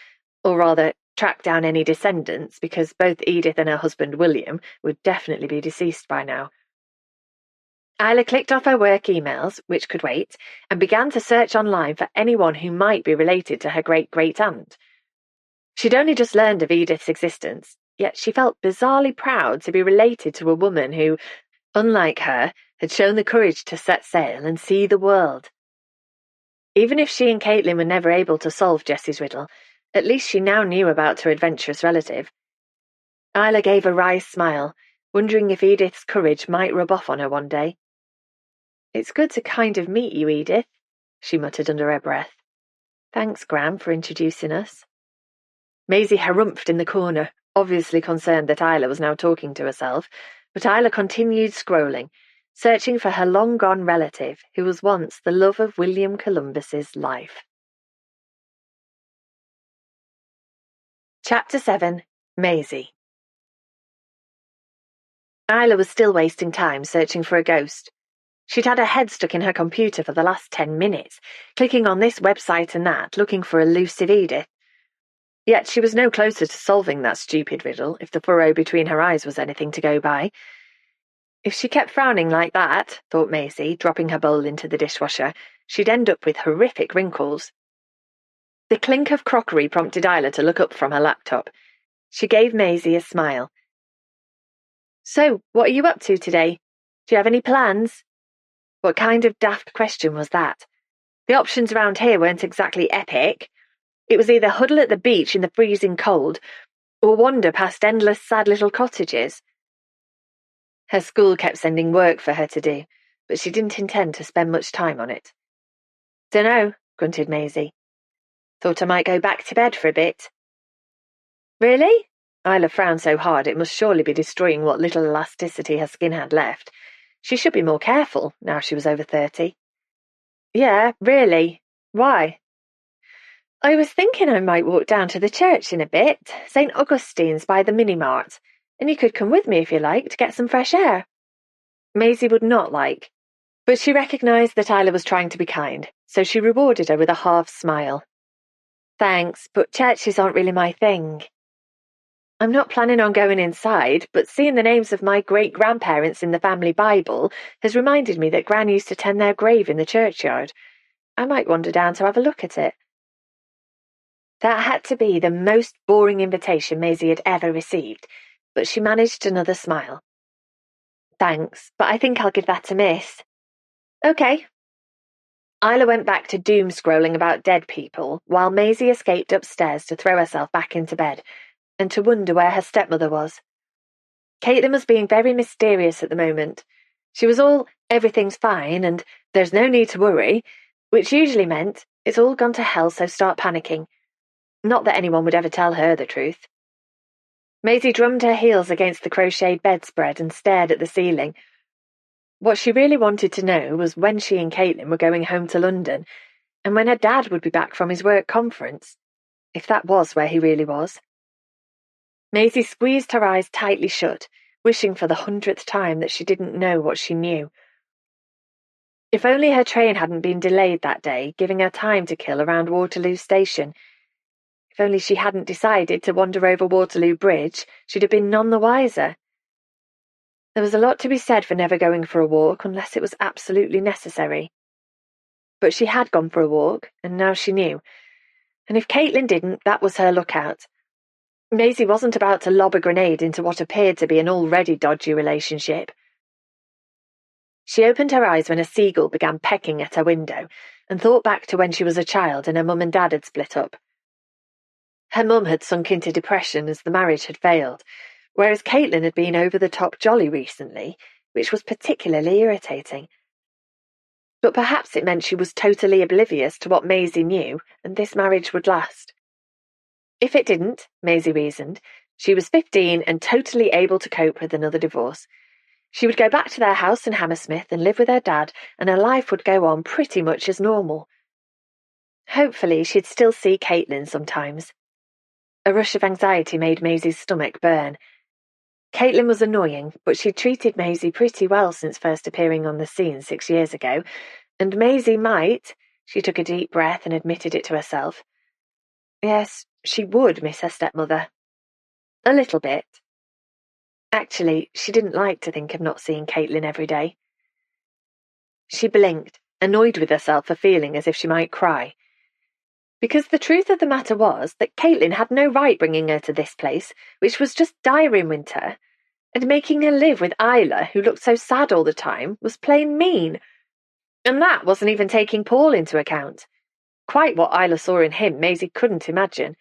S1: or rather, track down any descendants, because both Edith and her husband William would definitely be deceased by now. Isla clicked off her work emails, which could wait, and began to search online for anyone who might be related to her great-great-aunt. She'd only just learned of Edith's existence, yet she felt bizarrely proud to be related to a woman who, unlike her, had shown the courage to set sail and see the world. Even if she and Caitlin were never able to solve Jessie's riddle, at least she now knew about her adventurous relative. Isla gave a wry smile, wondering if Edith's courage might rub off on her one day. It's good to kind of meet you, Edith, she muttered under her breath. Thanks, Gran, for introducing us. Maisie harumphed in the corner, obviously concerned that Isla was now talking to herself, but Isla continued scrolling, searching for her long-gone relative who was once the love of William Columbus's life. Chapter 7. Maisie. Isla was still wasting time searching for a ghost. She'd had her head stuck in her computer for the last 10 minutes, clicking on this website and that, looking for elusive Edith. Yet she was no closer to solving that stupid riddle if the furrow between her eyes was anything to go by. If she kept frowning like that, thought Maisie, dropping her bowl into the dishwasher, she'd end up with horrific wrinkles. The clink of crockery prompted Isla to look up from her laptop. She gave Maisie a smile. "So, what are you up to today? Do you have any plans?" What kind of daft question was that? The options around here weren't exactly epic. It was either huddle at the beach in the freezing cold, or wander past endless sad little cottages. Her school kept sending work for her to do, but she didn't intend to spend much time on it. "Dunno," grunted Maisie. "Thought I might go back to bed for a bit." "Really?" Isla frowned so hard it must surely be destroying what little elasticity her skin had left. She should be more careful, now she was over 30. "Yeah, really. Why?" "I was thinking I might walk down to the church in a bit, St. Augustine's by the mini-mart, and you could come with me if you like to get some fresh air." Maisie would not like, but she recognised that Isla was trying to be kind, so she rewarded her with a half smile. "Thanks, but churches aren't really my thing." "I'm not planning on going inside, but seeing the names of my great-grandparents in the family Bible has reminded me that Gran used to tend their grave in the churchyard. I might wander down to have a look at it." That had to be the most boring invitation Maisie had ever received, but she managed another smile. "Thanks, but I think I'll give that a miss." "Okay." Isla went back to doom-scrolling about dead people, while Maisie escaped upstairs to throw herself back into bed, and to wonder where her stepmother was. Caitlin was being very mysterious at the moment. She was all, "everything's fine," and "there's no need to worry," which usually meant, "it's all gone to hell, so start panicking." Not that anyone would ever tell her the truth. Maisie drummed her heels against the crocheted bedspread and stared at the ceiling. What she really wanted to know was when she and Caitlin were going home to London, and when her dad would be back from his work conference, if that was where he really was. Maisie squeezed her eyes tightly shut, wishing for the 100th time that she didn't know what she knew. If only her train hadn't been delayed that day, giving her time to kill around Waterloo Station. If only she hadn't decided to wander over Waterloo Bridge, she'd have been none the wiser. There was a lot to be said for never going for a walk unless it was absolutely necessary. But she had gone for a walk, and now she knew. And if Caitlin didn't, that was her lookout. Maisie wasn't about to lob a grenade into what appeared to be an already dodgy relationship. She opened her eyes when a seagull began pecking at her window, and thought back to when she was a child and her mum and dad had split up. Her mum had sunk into depression as the marriage had failed, whereas Caitlin had been over-the-top jolly recently, which was particularly irritating. But perhaps it meant she was totally oblivious to what Maisie knew, and this marriage would last. If it didn't, Maisie reasoned, she was 15 and totally able to cope with another divorce. She would go back to their house in Hammersmith and live with her dad, and her life would go on pretty much as normal. Hopefully she'd still see Caitlin sometimes. A rush of anxiety made Maisie's stomach burn. Caitlin was annoying, but she'd treated Maisie pretty well since first appearing on the scene 6 years ago, and Maisie might, she took a deep breath and admitted it to herself. Yes, she would miss her stepmother. A little bit. Actually, she didn't like to think of not seeing Caitlin every day. She blinked, annoyed with herself for feeling as if she might cry. Because the truth of the matter was that Caitlin had no right bringing her to this place, which was just dire in winter, and making her live with Isla, who looked so sad all the time, was plain mean. And that wasn't even taking Paul into account. Quite what Isla saw in him, Maisie couldn't imagine.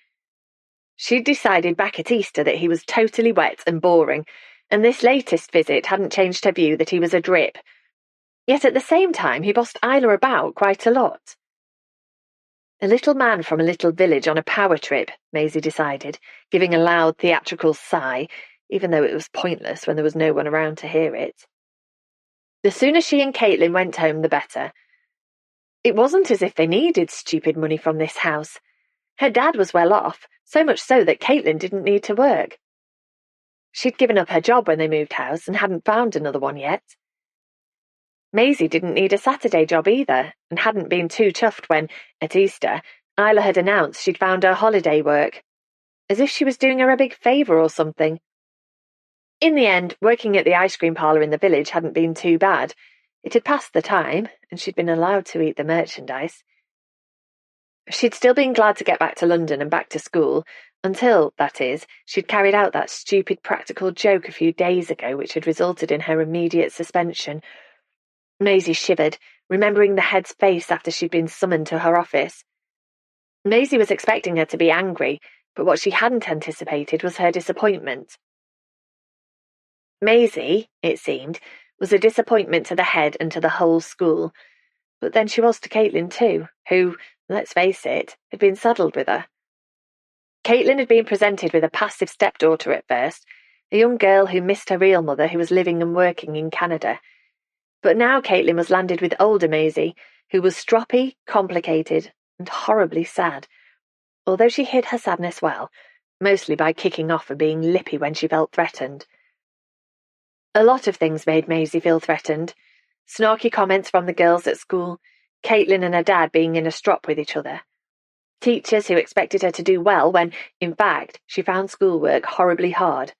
S1: She'd decided back at Easter that he was totally wet and boring, and this latest visit hadn't changed her view that he was a drip. Yet at the same time, he bossed Isla about quite a lot. A little man from a little village on a power trip, Maisie decided, giving a loud theatrical sigh, even though it was pointless when there was no one around to hear it. The sooner she and Caitlin went home, the better. It wasn't as if they needed stupid money from this house. Her dad was well off, so much so that Caitlin didn't need to work. She'd given up her job when they moved house and hadn't found another one yet. Maisie didn't need a Saturday job either, and hadn't been too chuffed when, at Easter, Isla had announced she'd found her holiday work, as if she was doing her a big favour or something. In the end, working at the ice cream parlour in the village hadn't been too bad. It had passed the time, and she'd been allowed to eat the merchandise. She'd still been glad to get back to London and back to school, until, that is, she'd carried out that stupid practical joke a few days ago which had resulted in her immediate suspension. Maisie shivered, remembering the head's face after she'd been summoned to her office. Maisie was expecting her to be angry, but what she hadn't anticipated was her disappointment. Maisie, it seemed, was a disappointment to the head and to the whole school, but then she was to Caitlin too, who, let's face it, had been saddled with her. Caitlin had been presented with a passive stepdaughter at first, a young girl who missed her real mother who was living and working in Canada. But now Caitlin was landed with older Maisie, who was stroppy, complicated, and horribly sad, although she hid her sadness well, mostly by kicking off and being lippy when she felt threatened. A lot of things made Maisie feel threatened. Snarky comments from the girls at school, Caitlin and her dad being in a strop with each other. Teachers who expected her to do well when, in fact, she found schoolwork horribly hard.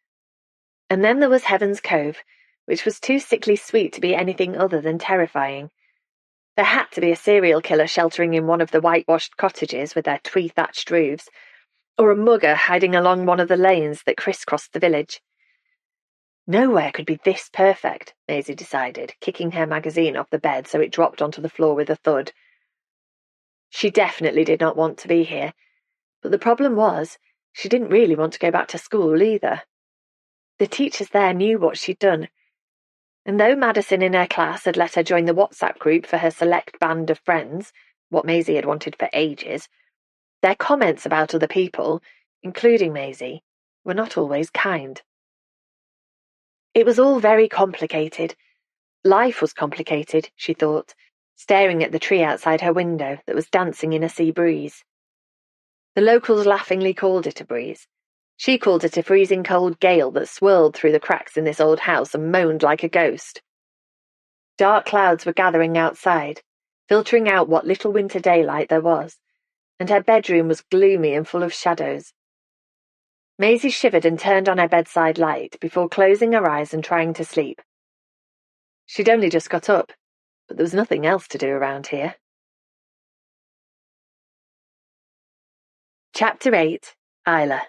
S1: And then there was Heaven's Cove, which was too sickly sweet to be anything other than terrifying. There had to be a serial killer sheltering in one of the whitewashed cottages with their tree-thatched roofs, or a mugger hiding along one of the lanes that crisscrossed the village. Nowhere could be this perfect, Maisie decided, kicking her magazine off the bed so it dropped onto the floor with a thud. She definitely did not want to be here, but the problem was, she didn't really want to go back to school either. The teachers there knew what she'd done, and though Madison in her class had let her join the WhatsApp group for her select band of friends, what Maisie had wanted for ages, their comments about other people, including Maisie, were not always kind. It was all very complicated. Life was complicated, she thought, staring at the tree outside her window that was dancing in a sea breeze. The locals laughingly called it a breeze. She called it a freezing cold gale that swirled through the cracks in this old house and moaned like a ghost. Dark clouds were gathering outside, filtering out what little winter daylight there was, and her bedroom was gloomy and full of shadows. Maisie shivered and turned on her bedside light before closing her eyes and trying to sleep. She'd only just got up, but there was nothing else to do around here. Chapter 8. Isla.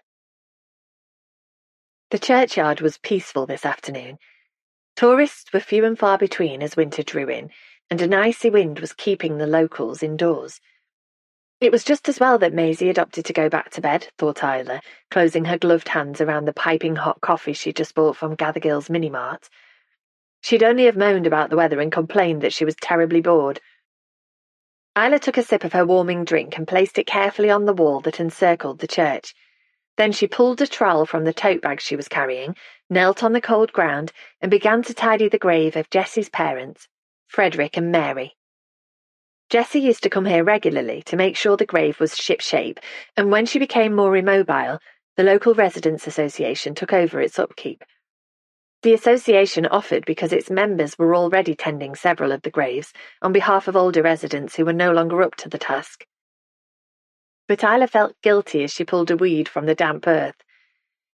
S1: The churchyard was peaceful this afternoon. Tourists were few and far between as winter drew in, and an icy wind was keeping the locals indoors. It was just as well that Maisie had opted to go back to bed, thought Isla, closing her gloved hands around the piping hot coffee she'd just bought from Gathergill's Minimart. She'd only have moaned about the weather and complained that she was terribly bored. Isla took a sip of her warming drink and placed it carefully on the wall that encircled the church. Then she pulled a trowel from the tote bag she was carrying, knelt on the cold ground, and began to tidy the grave of Jessie's parents, Frederick and Mary. Jessie used to come here regularly to make sure the grave was ship-shape, and when she became more immobile, the local residents' association took over its upkeep. The association offered because its members were already tending several of the graves on behalf of older residents who were no longer up to the task. But Isla felt guilty as she pulled a weed from the damp earth.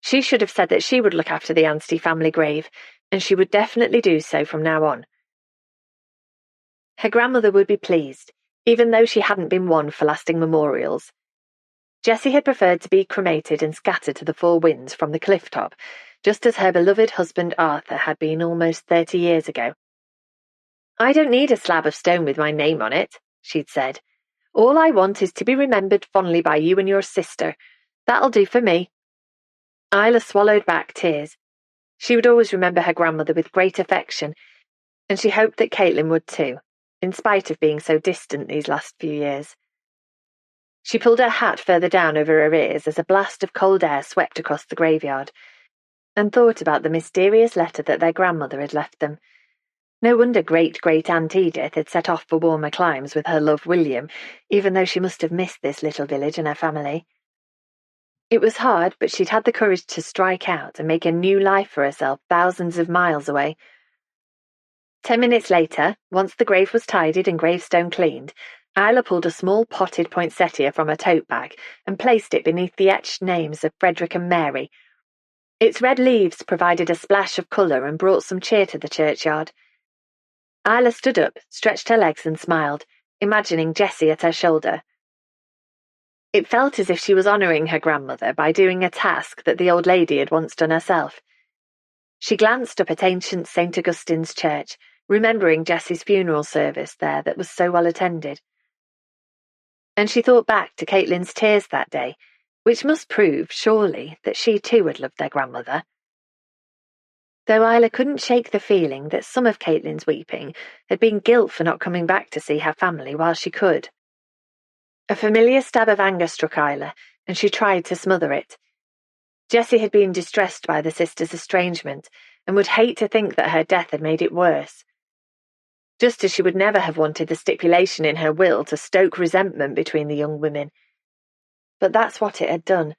S1: She should have said that she would look after the Anstey family grave, and she would definitely do so from now on. Her grandmother would be pleased, even though she hadn't been one for lasting memorials. Jessie had preferred to be cremated and scattered to the four winds from the cliff top, just as her beloved husband Arthur had been almost 30 years ago. "I don't need a slab of stone with my name on it," she'd said. "All I want is to be remembered fondly by you and your sister. That'll do for me." Isla swallowed back tears. She would always remember her grandmother with great affection, and she hoped that Caitlin would too, in spite of being so distant these last few years. She pulled her hat further down over her ears as a blast of cold air swept across the graveyard, and thought about the mysterious letter that their grandmother had left them. No wonder great-great-aunt Edith had set off for warmer climes with her love William, even though she must have missed this little village and her family. It was hard, but she'd had the courage to strike out and make a new life for herself thousands of miles away. 10 minutes later, once the grave was tidied and gravestone cleaned, Isla pulled a small potted poinsettia from her tote bag and placed it beneath the etched names of Frederick and Mary. Its red leaves provided a splash of colour and brought some cheer to the churchyard. Isla stood up, stretched her legs and smiled, imagining Jessie at her shoulder. It felt as if she was honouring her grandmother by doing a task that the old lady had once done herself. She glanced up at ancient St. Augustine's Church, remembering Jessie's funeral service there that was so well attended. And she thought back to Caitlin's tears that day, which must prove, surely, that she too had loved their grandmother. Though Isla couldn't shake the feeling that some of Caitlin's weeping had been guilt for not coming back to see her family while she could. A familiar stab of anger struck Isla, and she tried to smother it. Jessie had been distressed by the sisters' estrangement, and would hate to think that her death had made it worse. Just as she would never have wanted the stipulation in her will to stoke resentment between the young women. But that's what it had done.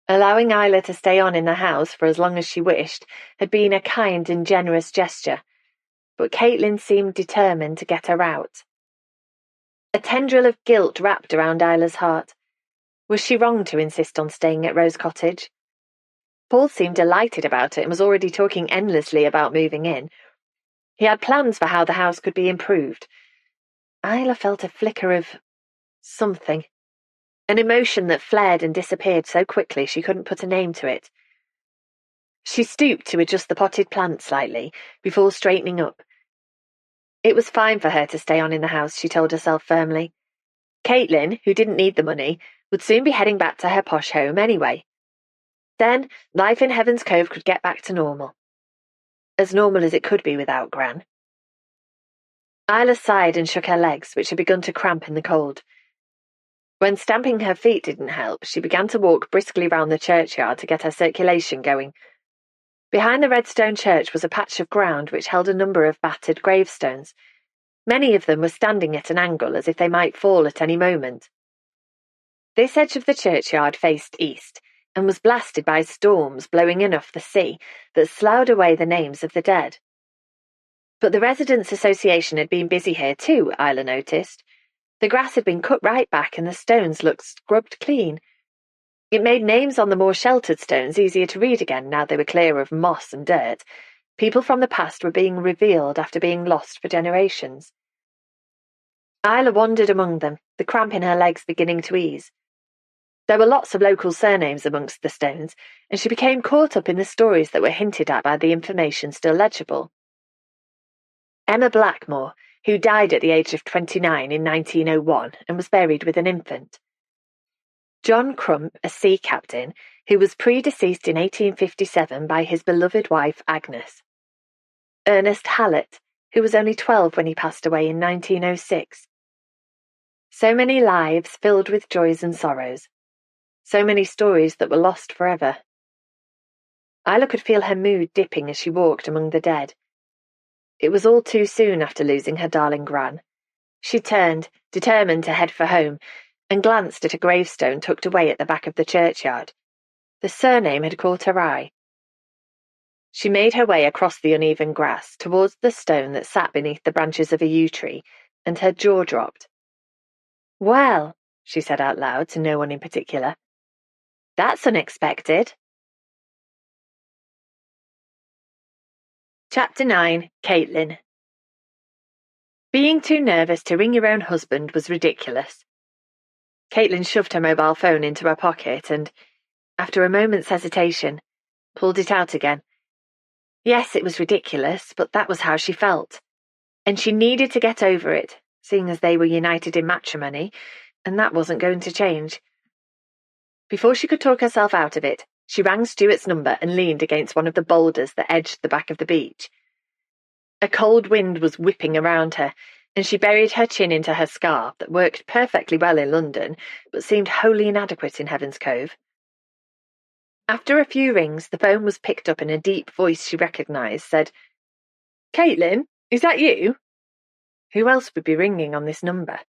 S1: Allowing Isla to stay on in the house for as long as she wished had been a kind and generous gesture, but Caitlin seemed determined to get her out. A tendril of guilt wrapped around Isla's heart. Was she wrong to insist on staying at Rose Cottage? Paul seemed delighted about it and was already talking endlessly about moving in. He had plans for how the house could be improved. Isla felt a flicker of something. An emotion that flared and disappeared so quickly she couldn't put a name to it. She stooped to adjust the potted plant slightly before straightening up. It was fine for her to stay on in the house, she told herself firmly. Caitlin, who didn't need the money, would soon be heading back to her posh home anyway. Then life in Heaven's Cove could get back to normal. As normal as it could be without Gran. Isla sighed and shook her legs, which had begun to cramp in the cold. When stamping her feet didn't help, she began to walk briskly round the churchyard to get her circulation going. Behind the red stone church was a patch of ground which held a number of battered gravestones. Many of them were standing at an angle as if they might fall at any moment. This edge of the churchyard faced east, and was blasted by storms blowing in off the sea that sloughed away the names of the dead. But the Residents' Association had been busy here too, Isla noticed. The grass had been cut right back and the stones looked scrubbed clean. It made names on the more sheltered stones easier to read again now they were clear of moss and dirt. People from the past were being revealed after being lost for generations. Isla wandered among them, the cramp in her legs beginning to ease. There were lots of local surnames amongst the stones, and she became caught up in the stories that were hinted at by the information still legible. Emma Blackmore, who died at the age of 29 in 1901 and was buried with an infant. John Crump, a sea captain, who was predeceased in 1857 by his beloved wife Agnes. Ernest Hallett, who was only 12 when he passed away in 1906. So many lives filled with joys and sorrows. So many stories that were lost forever. Isla could feel her mood dipping as she walked among the dead. It was all too soon after losing her darling Gran. She turned, determined to head for home, and glanced at a gravestone tucked away at the back of the churchyard. The surname had caught her eye. She made her way across the uneven grass towards the stone that sat beneath the branches of a yew tree, and her jaw dropped. "Well," she said out loud to no one in particular. "That's unexpected." Chapter 9. Caitlin. Being too nervous to ring your own husband was ridiculous. Caitlin shoved her mobile phone into her pocket and, after a moment's hesitation, pulled it out again. Yes, it was ridiculous, but that was how she felt. And she needed to get over it, seeing as they were united in matrimony, and that wasn't going to change. Before she could talk herself out of it, she rang Stuart's number and leaned against one of the boulders that edged the back of the beach. A cold wind was whipping around her, and she buried her chin into her scarf that worked perfectly well in London, but seemed wholly inadequate in Heaven's Cove. After a few rings, the phone was picked up and a deep voice she recognised said, "Caitlin, is that you?" Who else would be ringing on this number?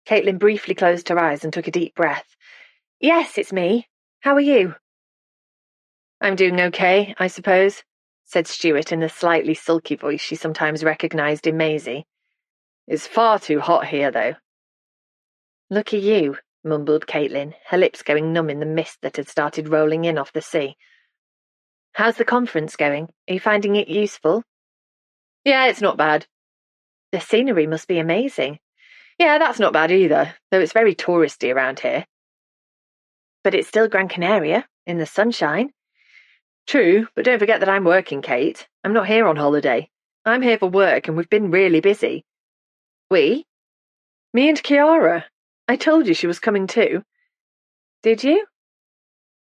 S1: Caitlin briefly closed her eyes and took a deep breath. "Yes, it's me. How are you?" "I'm doing okay, I suppose," said Stuart in the slightly sulky voice she sometimes recognised in Maisie. "It's far too hot here, though." "Lucky you," mumbled Caitlin, her lips going numb in the mist that had started rolling in off the sea. "How's the conference going? Are you finding it useful?" "Yeah, it's not bad." "The scenery must be amazing." "Yeah, that's not bad either, though it's very touristy around here." "But it's still Gran Canaria, in the sunshine." "True, but don't forget that I'm working, Kate. I'm not here on holiday. I'm here for work, and we've been really busy." "We?" "Me and Kiara. I told you she was coming too." "Did you?"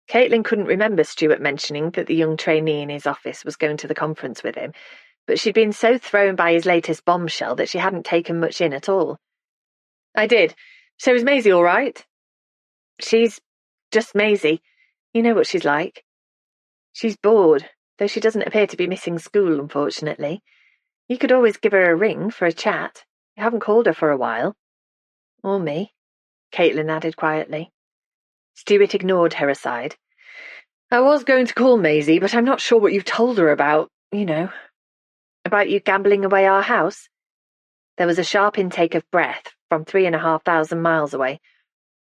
S1: Caitlin couldn't remember Stuart mentioning that the young trainee in his office was going to the conference with him, but she'd been so thrown by his latest bombshell that she hadn't taken much in at all. "I did. So is Maisie all right?" "She's just Maisie. You know what she's like. She's bored, though she doesn't appear to be missing school, unfortunately. You could always give her a ring for a chat. You haven't called her for a while." "Or me," Caitlin added quietly. Stuart ignored her aside. "I was going to call Maisie, but I'm not sure what you've told her about, you know." "About you gambling away our house?" There was a sharp intake of breath from 3,500 miles away.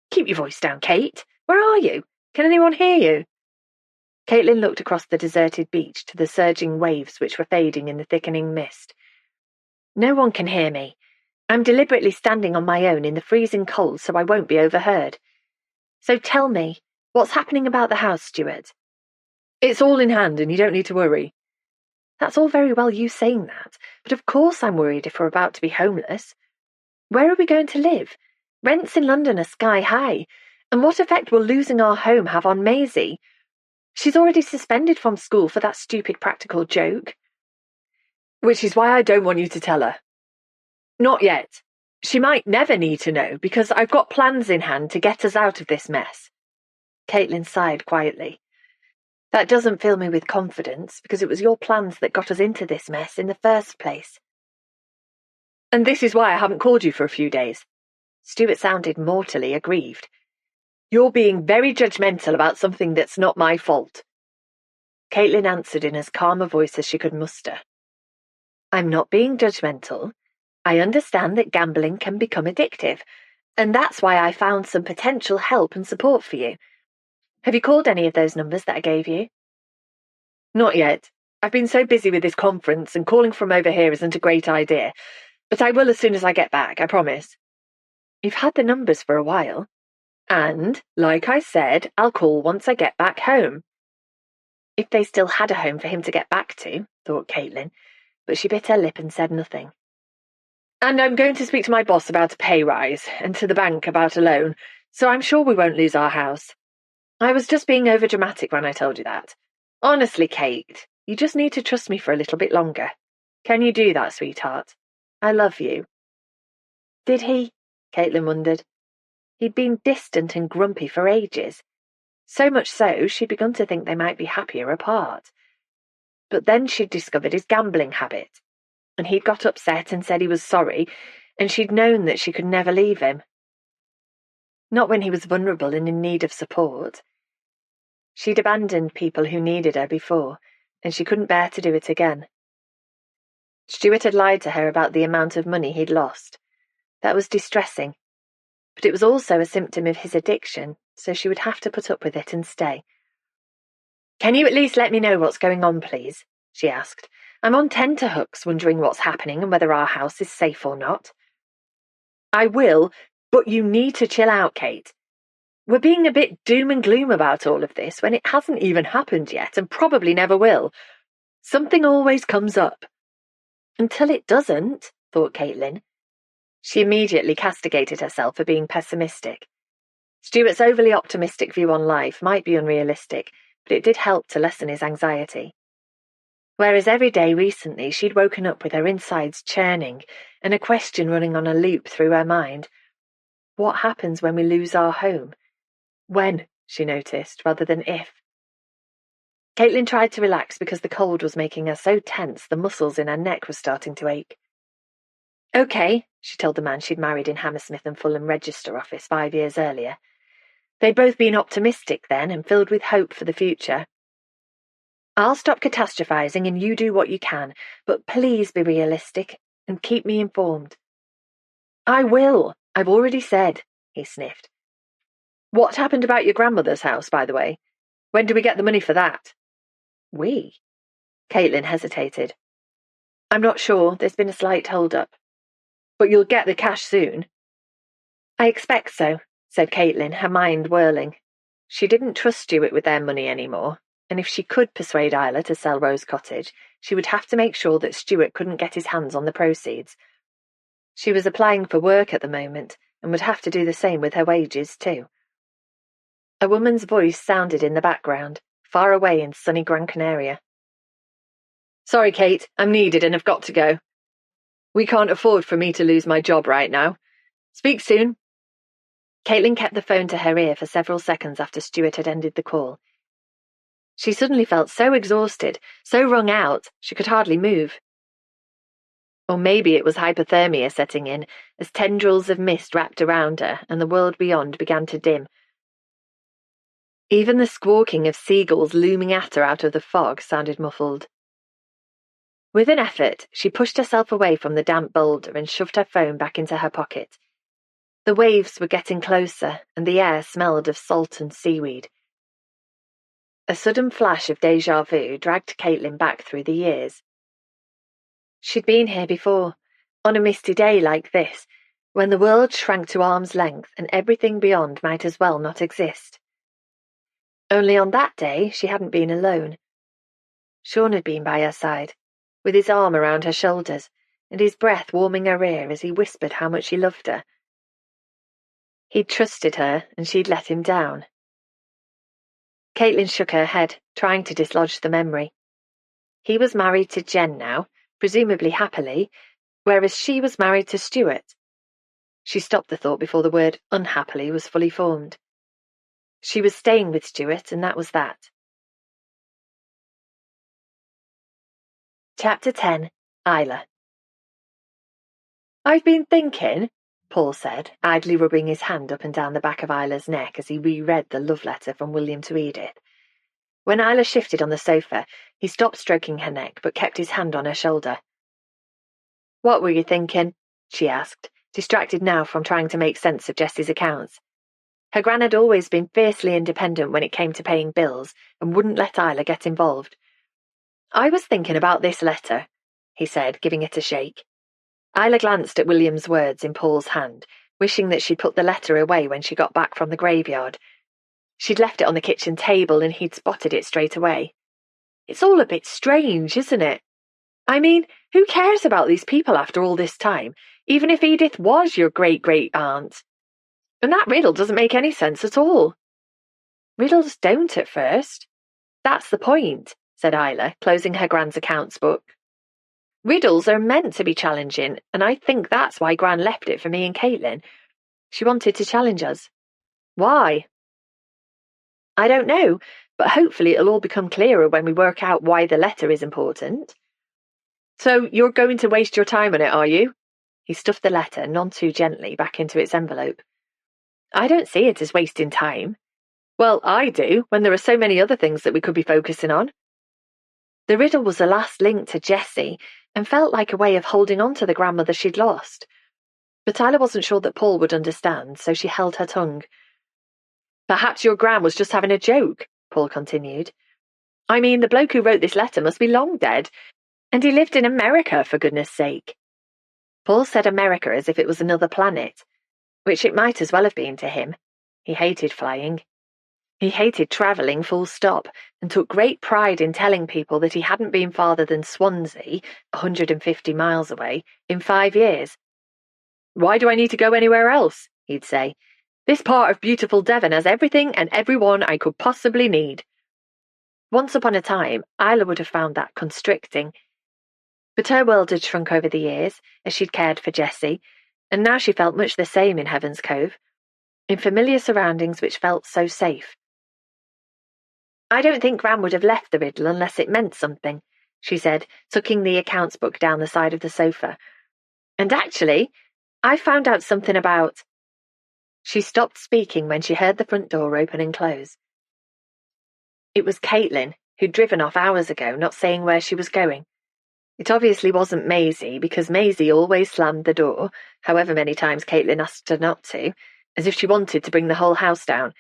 S1: "Keep your voice down, Kate. Where are you? Can anyone hear you?" Caitlin looked across the deserted beach to the surging waves which were fading in the thickening mist. "No one can hear me. I'm deliberately standing on my own in the freezing cold so I won't be overheard. So tell me, what's happening about the house, Stuart?" "It's all in hand and you don't need to worry." "That's all very well you saying that, but of course I'm worried if we're about to be homeless. Where are we going to live? Rents in London are sky high, and what effect will losing our home have on Maisie? She's already suspended from school for that stupid practical joke." "Which is why I don't want you to tell her." "Not yet. She might never need to know, because I've got plans in hand to get us out of this mess." Caitlin sighed quietly. "That doesn't fill me with confidence, because it was your plans that got us into this mess in the first place." "And this is why I haven't called you for a few days." Stuart sounded mortally aggrieved. "You're being very judgmental about something that's not my fault." Caitlin answered in as calm a voice as she could muster. "I'm not being judgmental. I understand that gambling can become addictive, and that's why I found some potential help and support for you. Have you called any of those numbers that I gave you?" "Not yet. I've been so busy with this conference, and calling from over here isn't a great idea. But I will as soon as I get back, I promise." "You've had the numbers for a while." "And, like I said, I'll call once I get back home." If they still had a home for him to get back to, thought Caitlin, but she bit her lip and said nothing. "And I'm going to speak to my boss about a pay rise, and to the bank about a loan, so I'm sure we won't lose our house. I was just being overdramatic when I told you that. Honestly, Kate, you just need to trust me for a little bit longer. Can you do that, sweetheart? I love you." Did he? Caitlin wondered. He'd been distant and grumpy for ages. So much so, she'd begun to think they might be happier apart. But then she'd discovered his gambling habit, and he'd got upset and said he was sorry, and she'd known that she could never leave him. Not when he was vulnerable and in need of support. She'd abandoned people who needed her before, and she couldn't bear to do it again. Stuart had lied to her about the amount of money he'd lost. That was distressing, but it was also a symptom of his addiction, so she would have to put up with it and stay. "Can you at least let me know what's going on, please?" she asked. "I'm on tenterhooks, wondering what's happening and whether our house is safe or not." "I will, but you need to chill out, Kate. We're being a bit doom and gloom about all of this when it hasn't even happened yet and probably never will. Something always comes up." "Until it doesn't," thought Caitlin. She immediately castigated herself for being pessimistic. Stuart's overly optimistic view on life might be unrealistic, but it did help to lessen his anxiety. whereas every day recently she'd woken up with her insides churning and a question running on a loop through her mind. What happens when we lose our home? When, she noticed, rather than if. Caitlin tried to relax because the cold was making her so tense the muscles in her neck were starting to ache. Okay, she told the man she'd married in Hammersmith and Fulham Register Office 5 years earlier. They'd both been optimistic then and filled with hope for the future. I'll stop catastrophizing and you do what you can, but please be realistic and keep me informed. I will, I've already said, he sniffed. What happened about your grandmother's house, by the way? When do we get the money for that? We? Caitlin hesitated. I'm not sure, there's been a slight hold-up. But you'll get the cash soon. I expect so, said Caitlin, her mind whirling. She didn't trust Stuart with their money anymore, and if she could persuade Isla to sell Rose Cottage, she would have to make sure that Stuart couldn't get his hands on the proceeds. She was applying for work at the moment, and would have to do the same with her wages too. A woman's voice sounded in the background, far away in sunny Gran Canaria. Sorry, Kate, I'm needed and have got to go. We can't afford for me to lose my job right now. Speak soon. Caitlin kept the phone to her ear for several seconds after Stuart had ended the call. She suddenly felt so exhausted, so wrung out, she could hardly move. Or maybe it was hypothermia setting in, as tendrils of mist wrapped around her and the world beyond began to dim. Even the squawking of seagulls looming at her out of the fog sounded muffled. With an effort, she pushed herself away from the damp boulder and shoved her phone back into her pocket. The waves were getting closer, and the air smelled of salt and seaweed. A sudden flash of déjà vu dragged Caitlin back through the years. She'd been here before, on a misty day like this, when the world shrank to arm's length and everything beyond might as well not exist. Only on that day she hadn't been alone. Sean had been by her side, with his arm around her shoulders, and his breath warming her ear as he whispered how much he loved her. He'd trusted her, and she'd let him down. Caitlin shook her head, trying to dislodge the memory. He was married to Jen now, presumably happily, whereas she was married to Stuart. She stopped the thought before the word unhappily was fully formed. She was staying with Stuart, and that was that. Chapter 10. Isla. I've been thinking, Paul said, idly rubbing his hand up and down the back of Isla's neck as he reread the love letter from William to Edith. When Isla shifted on the sofa, he stopped stroking her neck but kept his hand on her shoulder. What were you thinking? She asked, distracted now from trying to make sense of Jessie's accounts. Her gran had always been fiercely independent when it came to paying bills and wouldn't let Isla get involved. I was thinking about this letter, he said, giving it a shake. Isla glanced at William's words in Paul's hand, wishing that she'd put the letter away when she got back from the graveyard. She'd left it on the kitchen table and he'd spotted it straight away. It's all a bit strange, isn't it? I mean, who cares about these people after all this time, even if Edith was your great-great-aunt? And that riddle doesn't make any sense at all. Riddles don't at first. That's the point, said Isla, closing her Gran's accounts book. Riddles are meant to be challenging, and I think that's why Gran left it for me and Caitlin. She wanted to challenge us. Why? I don't know, but hopefully it'll all become clearer when we work out why the letter is important. So you're going to waste your time on it, are you? He stuffed the letter, none too gently, back into its envelope. I don't see it as wasting time. Well, I do, when there are so many other things that we could be focusing on. The riddle was the last link to Jessie, and felt like a way of holding on to the grandmother she'd lost. But Isla wasn't sure that Paul would understand, so she held her tongue. Perhaps your gran was just having a joke, Paul continued. I mean, the bloke who wrote this letter must be long dead, and he lived in America, for goodness sake. Paul said America as if it was another planet, which it might as well have been to him. He hated flying. He hated travelling full stop, and took great pride in telling people that he hadn't been farther than Swansea, 150 miles away, in 5 years. Why do I need to go anywhere else? He'd say. This part of beautiful Devon has everything and everyone I could possibly need. Once upon a time, Isla would have found that constricting. But her world had shrunk over the years, as she'd cared for Jessie, and now she felt much the same in Heaven's Cove, in familiar surroundings which felt so safe. "I don't think Gran would have left the riddle unless it meant something," she said, tucking the accounts book down the side of the sofa. "And actually, I found out something about—" She stopped speaking when she heard the front door open and close. It was Caitlin, who'd driven off hours ago, not saying where she was going. It obviously wasn't Maisie, because Maisie always slammed the door, however many times Caitlin asked her not to, as if she wanted to bring the whole house down.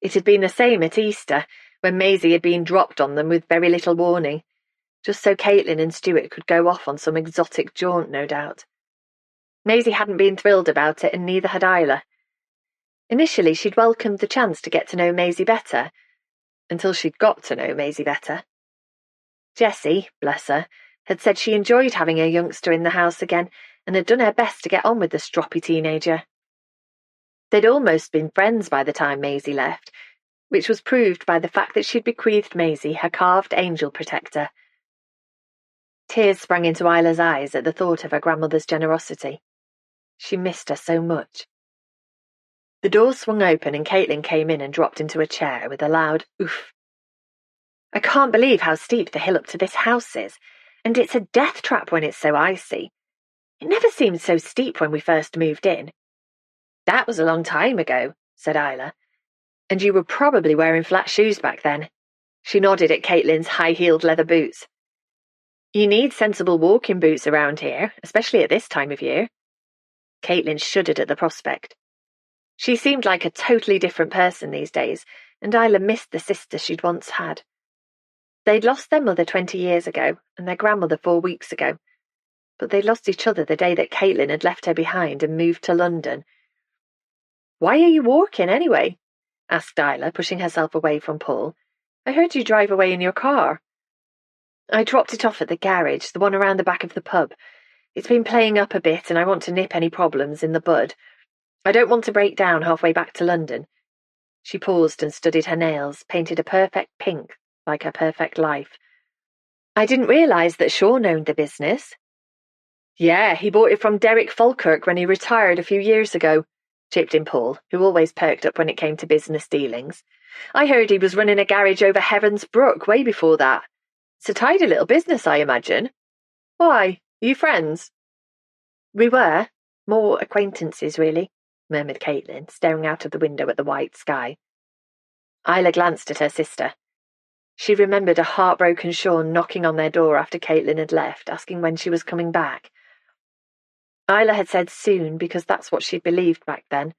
S1: It had been the same at Easter, when Maisie had been dropped on them with very little warning, just so Caitlin and Stuart could go off on some exotic jaunt, no doubt. Maisie hadn't been thrilled about it, and neither had Isla. Initially, she'd welcomed the chance to get to know Maisie better, until she'd got to know Maisie better. Jessie, bless her, had said she enjoyed having a youngster in the house again and had done her best to get on with the stroppy teenager. They'd almost been friends by the time Maisie left, which was proved by the fact that she'd bequeathed Maisie her carved angel protector. Tears sprang into Isla's eyes at the thought of her grandmother's generosity. She missed her so much. The door swung open and Caitlin came in and dropped into a chair with a loud oof. "I can't believe how steep the hill up to this house is, and it's a death trap when it's so icy. It never seemed so steep when we first moved in." "That was a long time ago," said Isla. "And you were probably wearing flat shoes back then." She nodded at Caitlin's high-heeled leather boots. "You need sensible walking boots around here, especially at this time of year." Caitlin shuddered at the prospect. She seemed like a totally different person these days, and Isla missed the sister she'd once had. They'd lost their mother 20 years ago, and their grandmother 4 weeks ago, but they'd lost each other the day that Caitlin had left her behind and moved to London. "Why are you walking, anyway?" asked Isla, pushing herself away from Paul. "I heard you drive away in your car." "I dropped it off at the garage, the one around the back of the pub. It's been playing up a bit, and I want to nip any problems in the bud. I don't want to break down halfway back to London." She paused and studied her nails, painted a perfect pink, like her perfect life. "I didn't realise that Sean owned the business." "Yeah, he bought it from Derek Falkirk when he retired a few years ago," chipped in Paul, who always perked up when it came to business dealings. "I heard he was running a garage over Heaven's Brook way before that. It's a tidy little business, I imagine. Why, are you friends?" "We were. More acquaintances, really," murmured Caitlin, staring out of the window at the white sky. Isla glanced at her sister. She remembered a heartbroken Sean knocking on their door after Caitlin had left, asking when she was coming back. Isla had said soon because that's what she'd believed back then,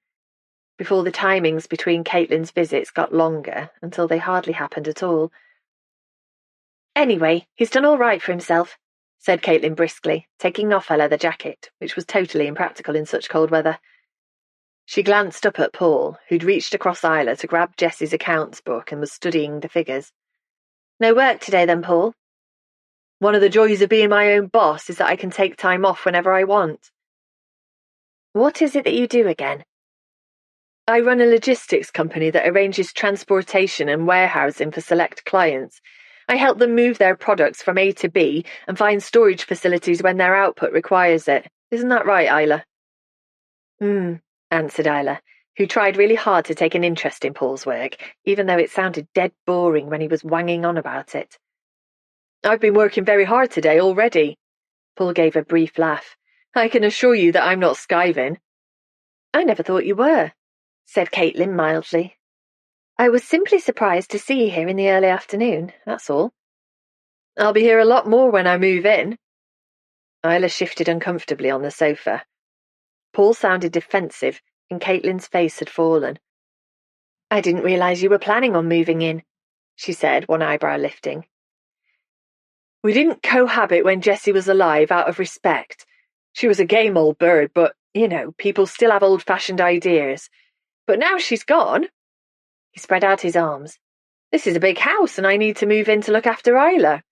S1: before the timings between Caitlin's visits got longer, until they hardly happened at all. "Anyway, he's done all right for himself," said Caitlin briskly, taking off her leather jacket, which was totally impractical in such cold weather. She glanced up at Paul, who'd reached across Isla to grab Jessie's accounts book and was studying the figures. "No work today then, Paul?" "One of the joys of being my own boss is that I can take time off whenever I want." "What is it that you do again?" "I run a logistics company that arranges transportation and warehousing for select clients. I help them move their products from A to B and find storage facilities when their output requires it. Isn't that right, Isla?" Answered Isla, who tried really hard to take an interest in Paul's work, even though it sounded dead boring when he was wanging on about it. "I've been working very hard today already." Paul gave a brief laugh. "I can assure you that I'm not skiving." "I never thought you were," said Caitlin mildly. "I was simply surprised to see you here in the early afternoon, that's all." "I'll be here a lot more when I move in." Isla shifted uncomfortably on the sofa. Paul sounded defensive, and Caitlin's face had fallen. "I didn't realise you were planning on moving in," she said, one eyebrow lifting. "We didn't cohabit when Jessie was alive out of respect. She was a game old bird, but, people still have old-fashioned ideas. But now she's gone." He spread out his arms. "This is a big house, and I need to move in to look after Isla."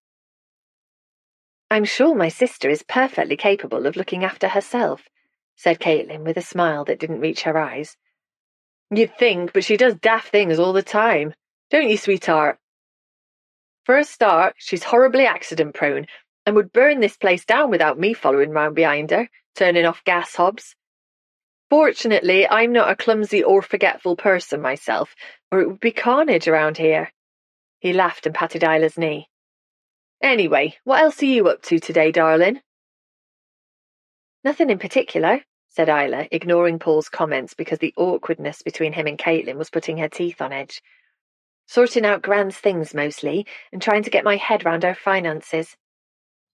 S1: "I'm sure my sister is perfectly capable of looking after herself," said Caitlin with a smile that didn't reach her eyes. "You'd think, but she does daft things all the time. Don't you, sweetheart?" For a start, she's horribly accident-prone and would burn this place down without me following round behind her, turning off gas hobs. Fortunately, I'm not a clumsy or forgetful person myself, or it would be carnage around here. He laughed and patted Isla's knee. Anyway, what else are you up to today, darling? Nothing in particular, said Isla, ignoring Paul's comments because the awkwardness between him and Caitlin was putting her teeth on edge. Sorting out Gran's things mostly, and trying to get my head round our finances.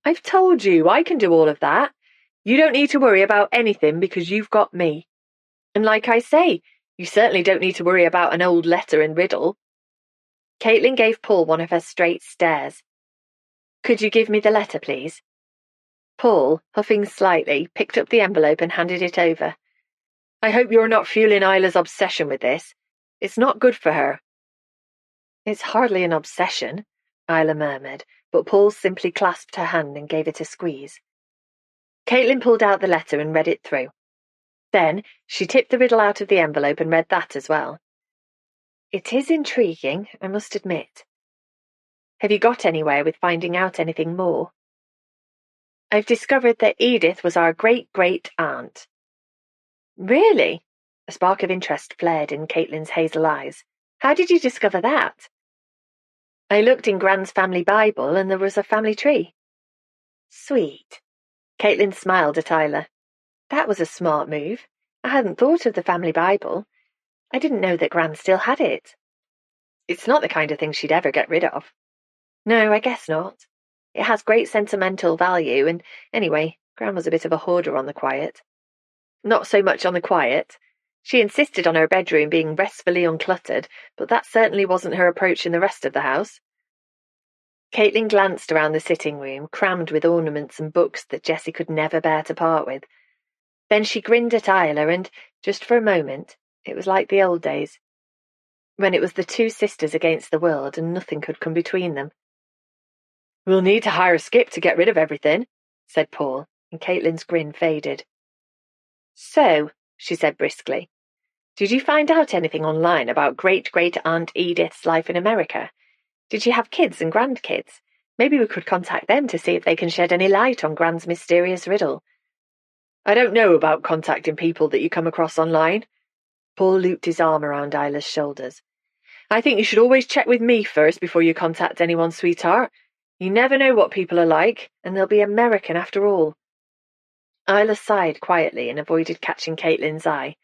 S1: I've told you, I can do all of that. You don't need to worry about anything because you've got me. And like I say, you certainly don't need to worry about an old letter and riddle. Caitlin gave Paul one of her straight stares. Could you give me the letter, please? Paul, huffing slightly, picked up the envelope and handed it over. I hope you're not fueling Isla's obsession with this. It's not good for her. It's hardly an obsession, Isla murmured, but Paul simply clasped her hand and gave it a squeeze. Caitlin pulled out the letter and read it through. Then she tipped the riddle out of the envelope and read that as well. It is intriguing, I must admit. Have you got anywhere with finding out anything more? I've discovered that Edith was our great-great-aunt. Really? A spark of interest flared in Caitlin's hazel eyes. How did you discover that? I looked in Gran's family Bible and there was a family tree. Sweet. Caitlin smiled at Isla. That was a smart move. I hadn't thought of the family Bible. I didn't know that Gran still had it. It's not the kind of thing she'd ever get rid of. No, I guess not. It has great sentimental value, and anyway, Gran was a bit of a hoarder on the quiet. Not so much on the quiet. She insisted on her bedroom being restfully uncluttered, but that certainly wasn't her approach in the rest of the house. Caitlin glanced around the sitting room, crammed with ornaments and books that Jessie could never bear to part with. Then she grinned at Isla, and, just for a moment, it was like the old days, when it was the two sisters against the world and nothing could come between them. We'll need to hire Skip to get rid of everything, said Paul, and Caitlin's grin faded. So, she said briskly, did you find out anything online about great-great-aunt Edith's life in America? Did she have kids and grandkids? Maybe we could contact them to see if they can shed any light on Gran's mysterious riddle. I don't know about contacting people that you come across online. Paul looped his arm around Isla's shoulders. I think you should always check with me first before you contact anyone, sweetheart. You never know what people are like, and they'll be American after all. Isla sighed quietly and avoided catching Caitlin's eye.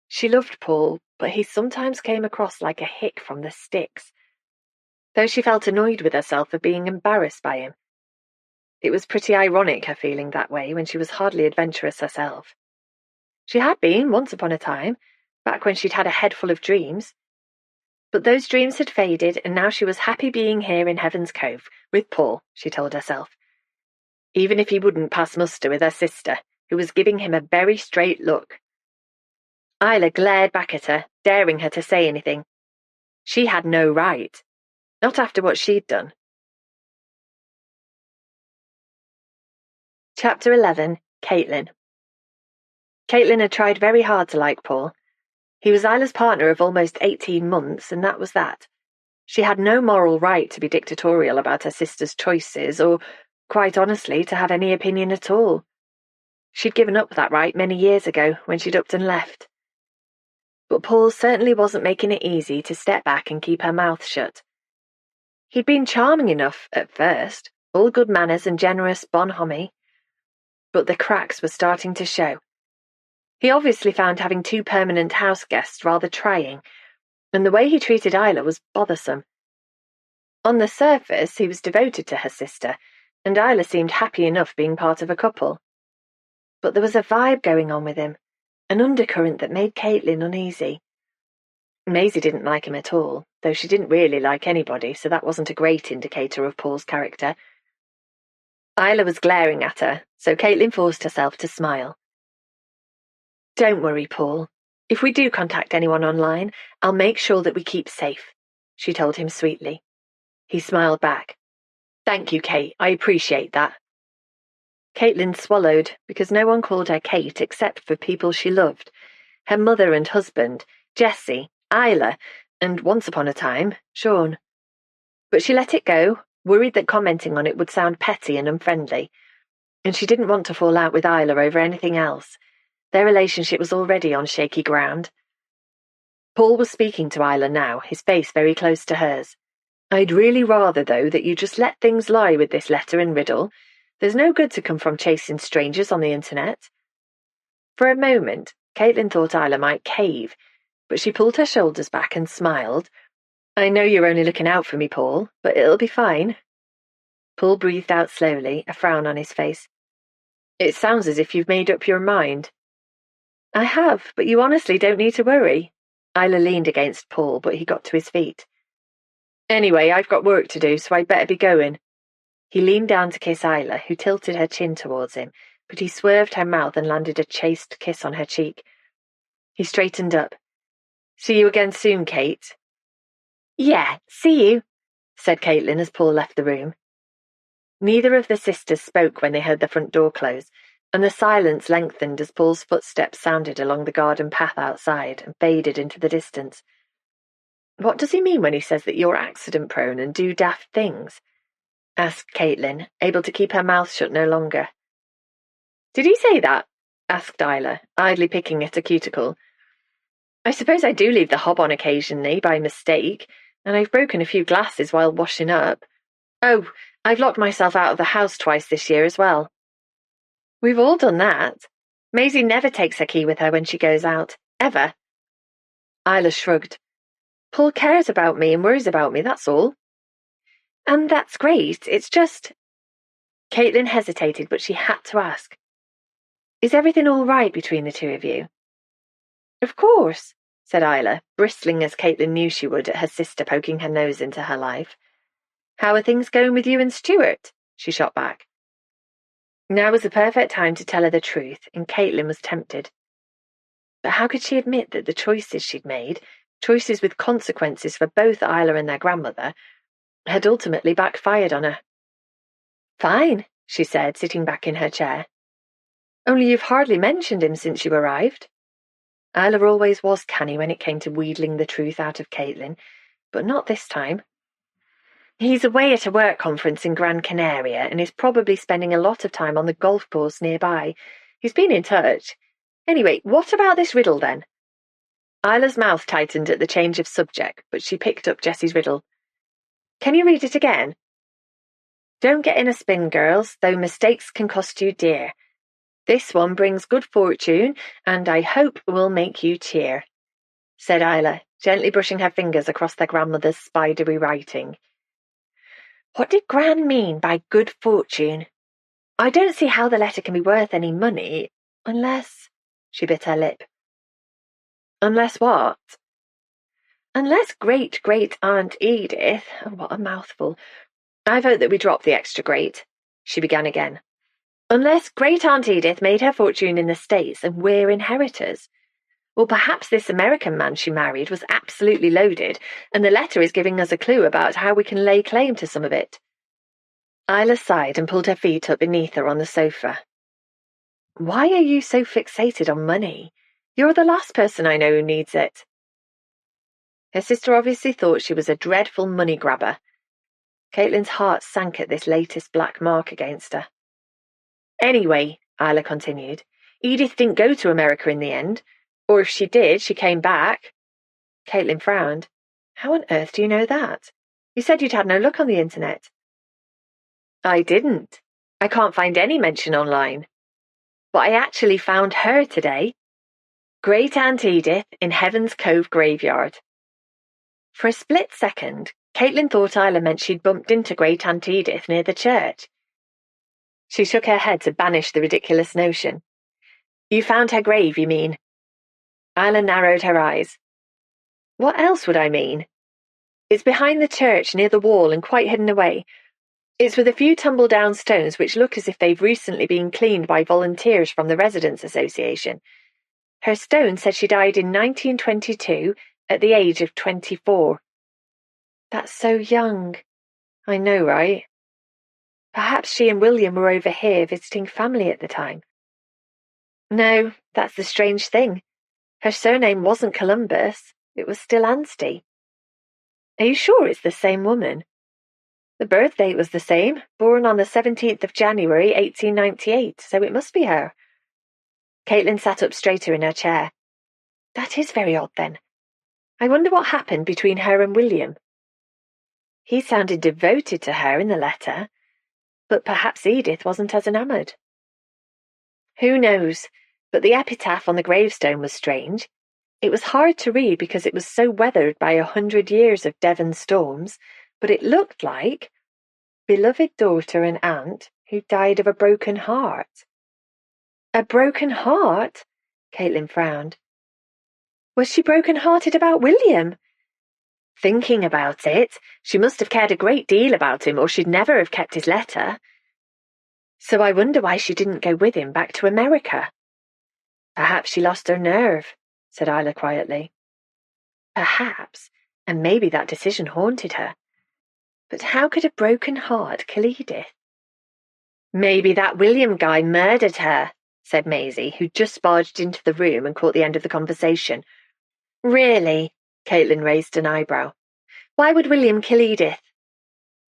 S1: She loved Paul, but he sometimes came across like a hick from the sticks, though she felt annoyed with herself for being embarrassed by him. It was pretty ironic, her feeling that way, when she was hardly adventurous herself. She had been, once upon a time, back when she'd had a head full of dreams. But those dreams had faded, and now she was happy being here in Heaven's Cove, with Paul, she told herself. Even if he wouldn't pass muster with her sister, who was giving him a very straight look. Isla glared back at her, daring her to say anything. She had no right. Not after what she'd done. Chapter 11. Caitlin. Caitlin had tried very hard to like Paul. He was Isla's partner of almost 18 months, and that was that. She had no moral right to be dictatorial about her sister's choices, or, quite honestly, to have any opinion at all. She'd given up that right many years ago, when she'd upped and left. But Paul certainly wasn't making it easy to step back and keep her mouth shut. He'd been charming enough, at first, all good manners and generous bonhomie. But the cracks were starting to show. He obviously found having 2 permanent house guests rather trying, and the way he treated Isla was bothersome. On the surface, he was devoted to her sister, and Isla seemed happy enough being part of a couple. But there was a vibe going on with him, an undercurrent that made Caitlin uneasy. Maisie didn't like him at all, though she didn't really like anybody, so that wasn't a great indicator of Paul's character. Isla was glaring at her, so Caitlin forced herself to smile. Don't worry, Paul. If we do contact anyone online, I'll make sure that we keep safe, she told him sweetly. He smiled back. Thank you, Kate. I appreciate that. Caitlin swallowed, because no one called her Kate except for people she loved. Her mother and husband, Jessie, Isla, and once upon a time, Sean. But she let it go, worried that commenting on it would sound petty and unfriendly. And she didn't want to fall out with Isla over anything else. Their relationship was already on shaky ground. Paul was speaking to Isla now, his face very close to hers. I'd really rather, though, that you just let things lie with this letter and riddle. There's no good to come from chasing strangers on the internet. For a moment, Caitlin thought Isla might cave, but she pulled her shoulders back and smiled. I know you're only looking out for me, Paul, but it'll be fine. Paul breathed out slowly, a frown on his face. It sounds as if you've made up your mind. I have, but you honestly don't need to worry. Isla leaned against Paul, but he got to his feet. Anyway, I've got work to do, so I'd better be going. He leaned down to kiss Isla, who tilted her chin towards him, but he swerved her mouth and landed a chaste kiss on her cheek. He straightened up. See you again soon, Kate. Yeah, see you, said Caitlin as Paul left the room. Neither of the sisters spoke when they heard the front door close, and the silence lengthened as Paul's footsteps sounded along the garden path outside and faded into the distance. What does he mean when he says that you're accident-prone and do daft things? Asked Caitlin, able to keep her mouth shut no longer. Did he say that? Asked Isla, idly picking at a cuticle. I suppose I do leave the hob on occasionally, by mistake, and I've broken a few glasses while washing up. Oh, I've locked myself out of the house twice this year as well. We've all done that. Maisie never takes her key with her when she goes out, ever. Isla shrugged. Paul cares about me and worries about me, that's all. And that's great, it's just... Caitlin hesitated, but she had to ask. Is everything all right between the two of you? Of course, said Isla, bristling as Caitlin knew she would at her sister poking her nose into her life. How are things going with you and Stuart? She shot back. Now was the perfect time to tell her the truth, and Caitlin was tempted. But how could she admit that the choices she'd made, choices with consequences for both Isla and their grandmother, had ultimately backfired on her? Fine, she said, sitting back in her chair. Only you've hardly mentioned him since you arrived. Isla always was canny when it came to wheedling the truth out of Caitlin, but not this time. He's away at a work conference in Gran Canaria and is probably spending a lot of time on the golf course nearby. He's been in touch. Anyway, what about this riddle then? Isla's mouth tightened at the change of subject, but she picked up Jessie's riddle. Can you read it again? Don't get in a spin, girls, though mistakes can cost you dear. This one brings good fortune, and I hope will make you cheer, said Isla, gently brushing her fingers across their grandmother's spidery writing. What did Gran mean by good fortune? I don't see how the letter can be worth any money, unless... She bit her lip. Unless what? Unless great-great-aunt Edith... Oh, what a mouthful. I vote that we drop the extra great, she began again. Unless great-aunt Edith made her fortune in the States and we're inheritors. Well, perhaps this American man she married was absolutely loaded, and the letter is giving us a clue about how we can lay claim to some of it. Isla sighed and pulled her feet up beneath her on the sofa. Why are you so fixated on money? You're the last person I know who needs it. Her sister obviously thought she was a dreadful money grabber. Caitlin's heart sank at this latest black mark against her. Anyway, Isla continued, Edith didn't go to America in the end. Or if she did, she came back. Caitlin frowned. How on earth do you know that? You said you'd had no luck on the internet. I didn't. I can't find any mention online. But I actually found her today. Great Aunt Edith in Heaven's Cove graveyard. For a split second, Caitlin thought Isla meant she'd bumped into Great Aunt Edith near the church. She shook her head to banish the ridiculous notion. You found her grave, you mean? Isla narrowed her eyes. What else would I mean? It's behind the church near the wall and quite hidden away. It's with a few tumble-down stones which look as if they've recently been cleaned by volunteers from the Residents' Association. Her stone said she died in 1922 at the age of 24. That's so young. I know, right? Perhaps she and William were over here visiting family at the time. No, that's the strange thing. Her surname wasn't Columbus, it was still Anstey. Are you sure it's the same woman? The birth date was the same, born on the 17th of January, 1898, so it must be her. Caitlin sat up straighter in her chair. That is very odd, then. I wonder what happened between her and William. He sounded devoted to her in the letter, but perhaps Edith wasn't as enamoured. Who knows, but the epitaph on the gravestone was strange. It was hard to read because it was so weathered by 100 years of Devon storms, but it looked like beloved daughter and aunt who died of a broken heart. A broken heart? Caitlin frowned. Was she broken-hearted about William? Thinking about it, she must have cared a great deal about him or she'd never have kept his letter. So I wonder why she didn't go with him back to America. Perhaps she lost her nerve, said Isla quietly. Perhaps, and maybe that decision haunted her. But how could a broken heart kill Edith? Maybe that William guy murdered her, said Maisie, who just barged into the room and caught the end of the conversation. Really? Caitlin raised an eyebrow. Why would William kill Edith?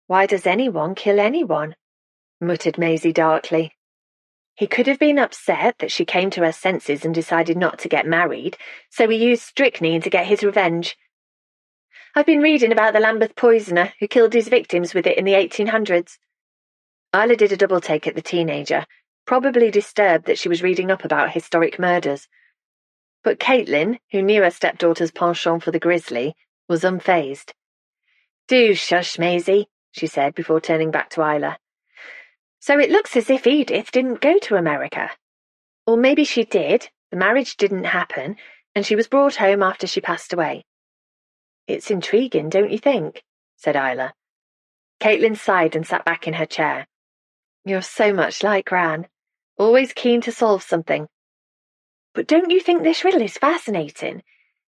S1: Why does anyone kill anyone? Muttered Maisie darkly. He could have been upset that she came to her senses and decided not to get married, so he used strychnine to get his revenge. I've been reading about the Lambeth poisoner who killed his victims with it in the 1800s. Isla did a double-take at the teenager, probably disturbed that she was reading up about historic murders. But Caitlin, who knew her stepdaughter's penchant for the grisly, was unfazed. Do shush, Maisie, she said before turning back to Isla. So it looks as if Edith didn't go to America. Or maybe she did, the marriage didn't happen, and she was brought home after she passed away. It's intriguing, don't you think? Said Isla. Caitlin sighed and sat back in her chair. You're so much like Gran, always keen to solve something. But don't you think this riddle is fascinating?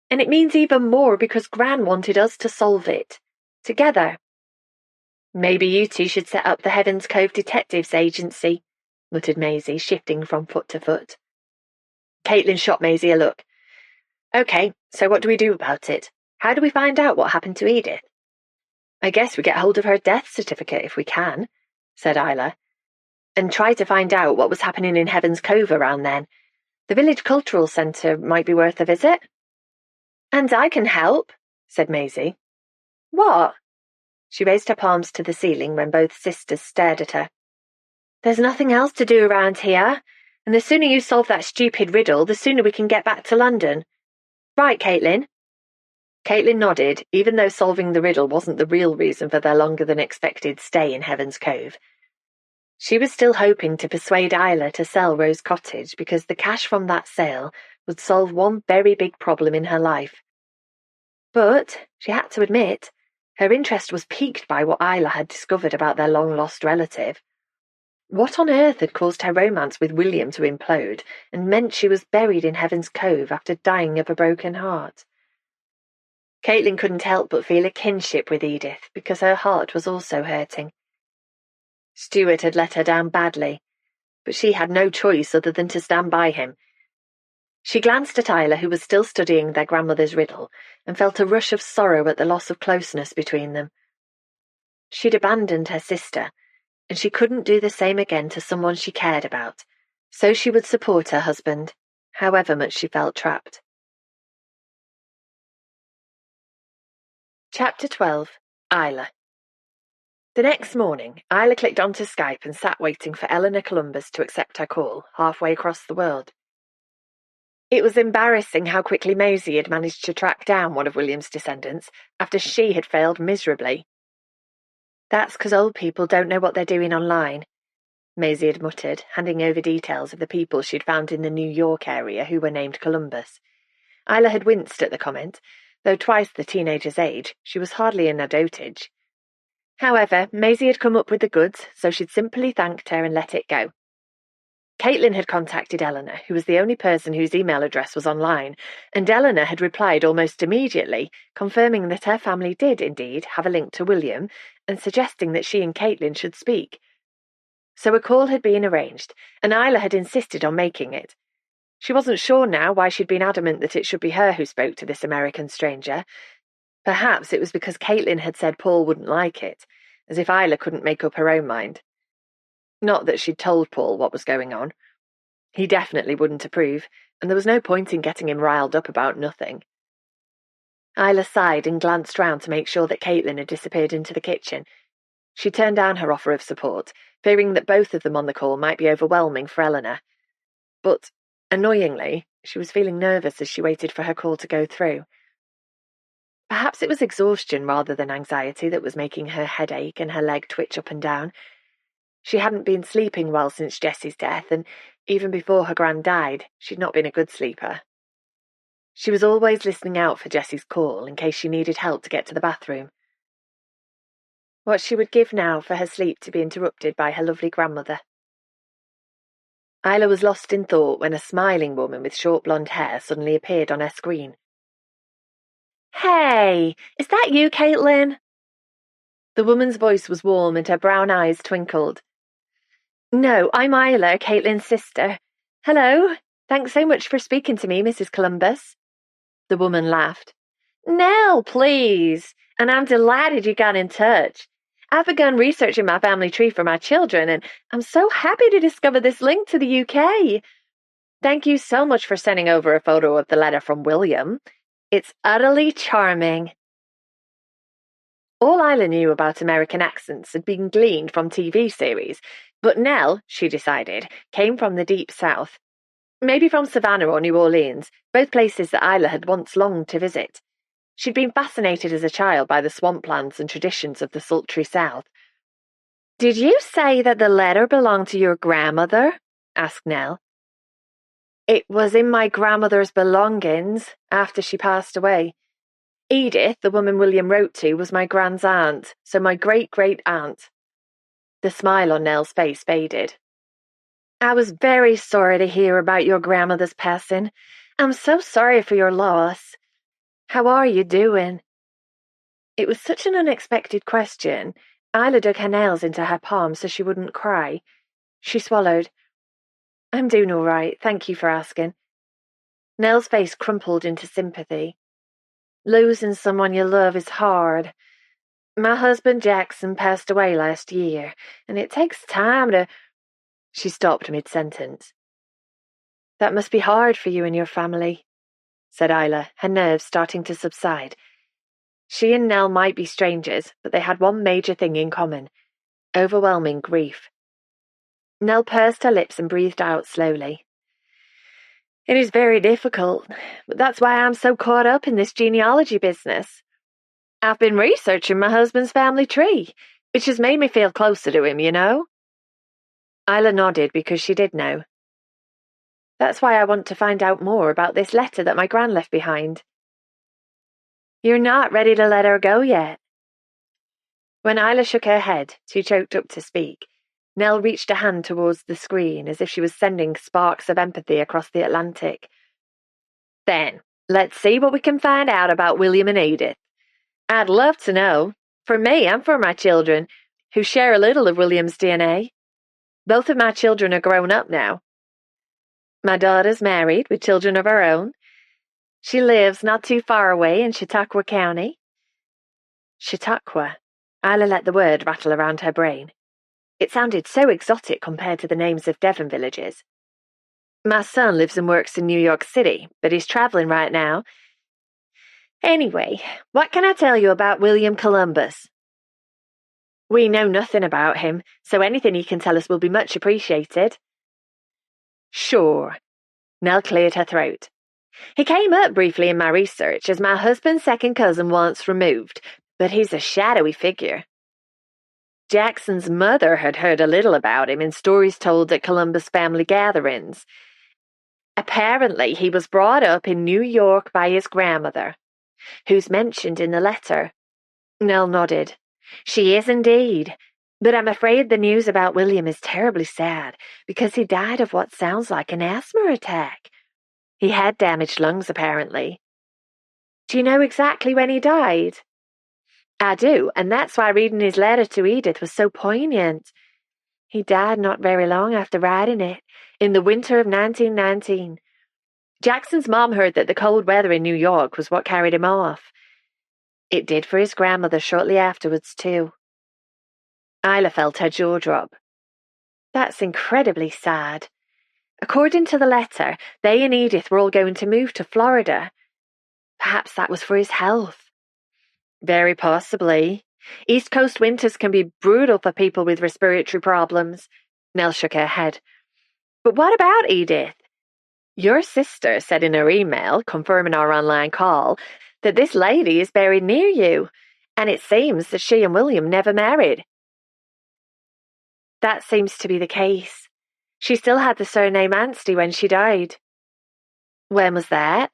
S1: And it means even more because Gran wanted us to solve it. Together. Maybe you two should set up the Heaven's Cove Detectives Agency, muttered Maisie, shifting from foot to foot. Caitlin shot Maisie a look. Okay, so what do we do about it? How do we find out what happened to Edith? I guess we get hold of her death certificate if we can, said Isla, and try to find out what was happening in Heaven's Cove around then. The village cultural centre might be worth a visit. And I can help, said Maisie. What? She raised her palms to the ceiling when both sisters stared at her. There's nothing else to do around here, and the sooner you solve that stupid riddle, the sooner we can get back to London. Right, Caitlin? Caitlin nodded, even though solving the riddle wasn't the real reason for their longer-than-expected stay in Heaven's Cove. She was still hoping to persuade Isla to sell Rose Cottage because the cash from that sale would solve one very big problem in her life. But, she had to admit, her interest was piqued by what Isla had discovered about their long-lost relative. What on earth had caused her romance with William to implode and meant she was buried in Heaven's Cove after dying of a broken heart? Caitlin couldn't help but feel a kinship with Edith because her heart was also hurting. Stuart had let her down badly, but she had no choice other than to stand by him. She glanced at Isla, who was still studying their grandmother's riddle, and felt a rush of sorrow at the loss of closeness between them. She'd abandoned her sister, and she couldn't do the same again to someone she cared about, so she would support her husband, however much she felt trapped. Chapter 12. Isla. The next morning, Isla clicked onto Skype and sat waiting for Eleanor Columbus to accept her call, halfway across the world. It was embarrassing how quickly Maisie had managed to track down one of William's descendants after she had failed miserably. That's because old people don't know what they're doing online, Maisie had muttered, handing over details of the people she'd found in the New York area who were named Columbus. Isla had winced at the comment, though twice the teenager's age, she was hardly in her dotage. However, Maisie had come up with the goods, so she'd simply thanked her and let it go. Caitlin had contacted Eleanor, who was the only person whose email address was online, and Eleanor had replied almost immediately, confirming that her family did indeed have a link to William, and suggesting that she and Caitlin should speak. So a call had been arranged, and Isla had insisted on making it. She wasn't sure now why she'd been adamant that it should be her who spoke to this American stranger. Perhaps it was because Caitlin had said Paul wouldn't like it, as if Isla couldn't make up her own mind. Not that she'd told Paul what was going on. He definitely wouldn't approve, and there was no point in getting him riled up about nothing. Isla sighed and glanced round to make sure that Caitlin had disappeared into the kitchen. She turned down her offer of support, fearing that both of them on the call might be overwhelming for Eleanor. But, annoyingly, she was feeling nervous as she waited for her call to go through. Perhaps it was exhaustion rather than anxiety that was making her head ache and her leg twitch up and down. She hadn't been sleeping well since Jessie's death, and even before her gran died, she'd not been a good sleeper. She was always listening out for Jessie's call in case she needed help to get to the bathroom. What she would give now for her sleep to be interrupted by her lovely grandmother. Isla was lost in thought when a smiling woman with short blonde hair suddenly appeared on her screen. "Hey, is that you, Caitlin?" The woman's voice was warm and her brown eyes twinkled. "No, I'm Isla, Caitlin's sister. Hello. Thanks so much for speaking to me, Mrs. Columbus." The woman laughed. "Nell, please. And I'm delighted you got in touch. I've begun researching my family tree for my children, and I'm so happy to discover this link to the UK. Thank you so much for sending over a photo of the letter from William. It's utterly charming." All Isla knew about American accents had been gleaned from TV series, but Nell, she decided, came from the deep south. Maybe from Savannah or New Orleans, both places that Isla had once longed to visit. She'd been fascinated as a child by the swamplands and traditions of the sultry south. "Did you say that the letter belonged to your grandmother?" asked Nell. "It was in my grandmother's belongings after she passed away. Edith, the woman William wrote to, was my grand's aunt, so my great-great-aunt." The smile on Nell's face faded. "I was very sorry to hear about your grandmother's passing. I'm so sorry for your loss. How are you doing?" It was such an unexpected question. Isla dug her nails into her palms so she wouldn't cry. She swallowed. "I'm doing all right, thank you for asking." Nell's face crumpled into sympathy. "Losing someone you love is hard. My husband Jackson passed away last year, and it takes time to—" She stopped mid-sentence. "That must be hard for you and your family," said Isla, her nerves starting to subside. She and Nell might be strangers, but they had one major thing in common: overwhelming grief. Nell pursed her lips and breathed out slowly. "It is very difficult, but that's why I'm so caught up in this genealogy business. I've been researching my husband's family tree, which has made me feel closer to him, you know." Isla nodded because she did know. "That's why I want to find out more about this letter that my gran left behind." "You're not ready to let her go yet." When Isla shook her head, too choked up to speak, Nell reached a hand towards the screen as if she was sending sparks of empathy across the Atlantic. "Then, let's see what we can find out about William and Edith. I'd love to know, for me and for my children, who share a little of William's DNA. Both of my children are grown up now. My daughter's married with children of her own. She lives not too far away in Chautauqua County." Chautauqua. Isla let the word rattle around her brain. It sounded so exotic compared to the names of Devon villages. "My son lives and works in New York City, but he's traveling right now. Anyway, what can I tell you about William Columbus?" "We know nothing about him, so anything you can tell us will be much appreciated." "Sure." Nell cleared her throat. "He came up briefly in my research as my husband's second cousin once removed, but he's a shadowy figure. Jackson's mother had heard a little about him in stories told at Columbus family gatherings. Apparently, he was brought up in New York by his grandmother, who's mentioned in the letter." Nell nodded. "She is indeed, but I'm afraid the news about William is terribly sad because he died of what sounds like an asthma attack. He had damaged lungs, apparently." "Do you know exactly when he died?" "I do, and that's why reading his letter to Edith was so poignant. He died not very long after writing it, in the winter of 1919. Jackson's mom heard that the cold weather in New York was what carried him off. It did for his grandmother shortly afterwards, too." Isla felt her jaw drop. That's incredibly sad. According to the letter, they and Edith were all going to move to Florida. Perhaps that was for his health. Very possibly. East Coast winters can be brutal for people with respiratory problems. Nell shook her head. But what about Edith? Your sister said in her email, confirming our online call, that this lady is buried near you, and it seems that she and William never married. That seems to be the case. She still had the surname Anstey when she died. When was that?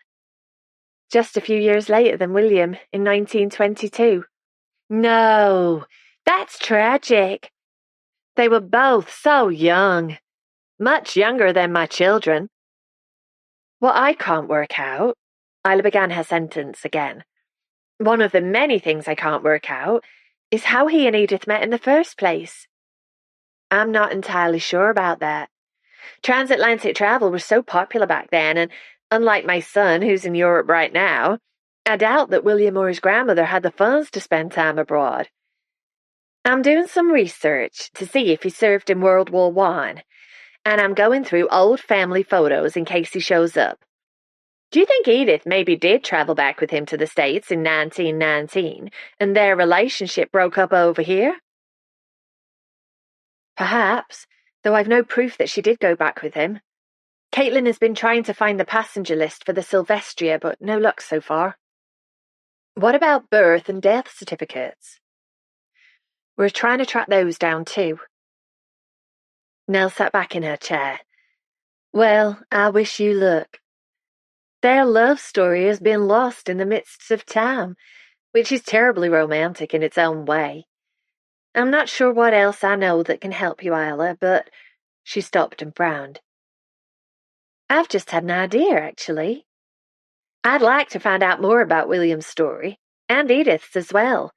S1: Just a few years later than William, in 1922. No, that's tragic. They were both so young. Much younger than my children. What I can't work out, Isla began her sentence again. One of the many things I can't work out is how he and Edith met in the first place. I'm not entirely sure about that. Transatlantic travel was so popular back then, and unlike my son, who's in Europe right now, I doubt that William or his grandmother had the funds to spend time abroad. I'm doing some research to see if he served in World War I, and I'm going through old family photos in case he shows up. Do you think Edith maybe did travel back with him to the States in 1919, and their relationship broke up over here? Perhaps, though I've no proof that she did go back with him. Caitlin has been trying to find the passenger list for the Sylvestria, but no luck so far. What about birth and death certificates? We're trying to track those down too. Nell sat back in her chair. Well, I wish you luck. Their love story has been lost in the midst of time, which is terribly romantic in its own way. I'm not sure what else I know that can help you, Isla, but... She stopped and frowned. I've just had an idea, actually. I'd like to find out more about William's story, and Edith's as well.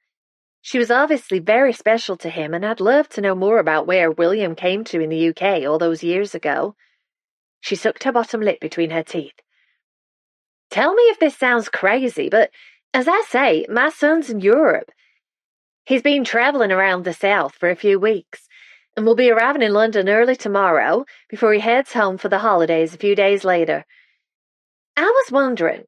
S1: She was obviously very special to him, and I'd love to know more about where William came to in the UK all those years ago. She sucked her bottom lip between her teeth. Tell me if this sounds crazy, but as I say, my son's in Europe. He's been travelling around the south for a few weeks, and will be arriving in London early tomorrow before he heads home for the holidays a few days later. I was wondering,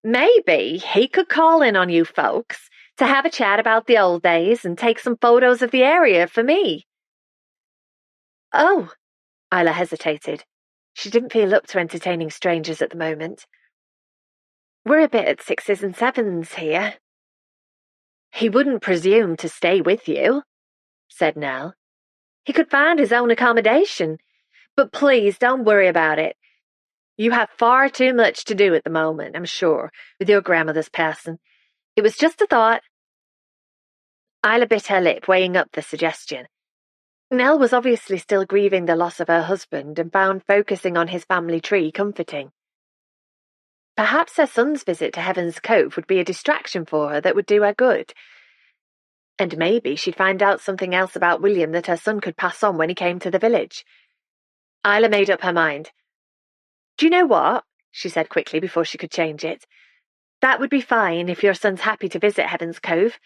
S1: maybe he could call in on you folks to have a chat about the old days and take some photos of the area for me. Oh, Isla hesitated. She didn't feel up to entertaining strangers at the moment. We're a bit at sixes and sevens here. He wouldn't presume to stay with you, said Nell. He could find his own accommodation, but please don't worry about it. You have far too much to do at the moment, I'm sure, with your grandmother's passing. It was just a thought. Isla bit her lip, weighing up the suggestion. Nell was obviously still grieving the loss of her husband and found focusing on his family tree comforting. Perhaps her son's visit to Heaven's Cove would be a distraction for her that would do her good. And maybe she'd find out something else about William that her son could pass on when he came to the village. Isla made up her mind. Do you know what? She said quickly before she could change it. That would be fine if your son's happy to visit Heaven's Cove.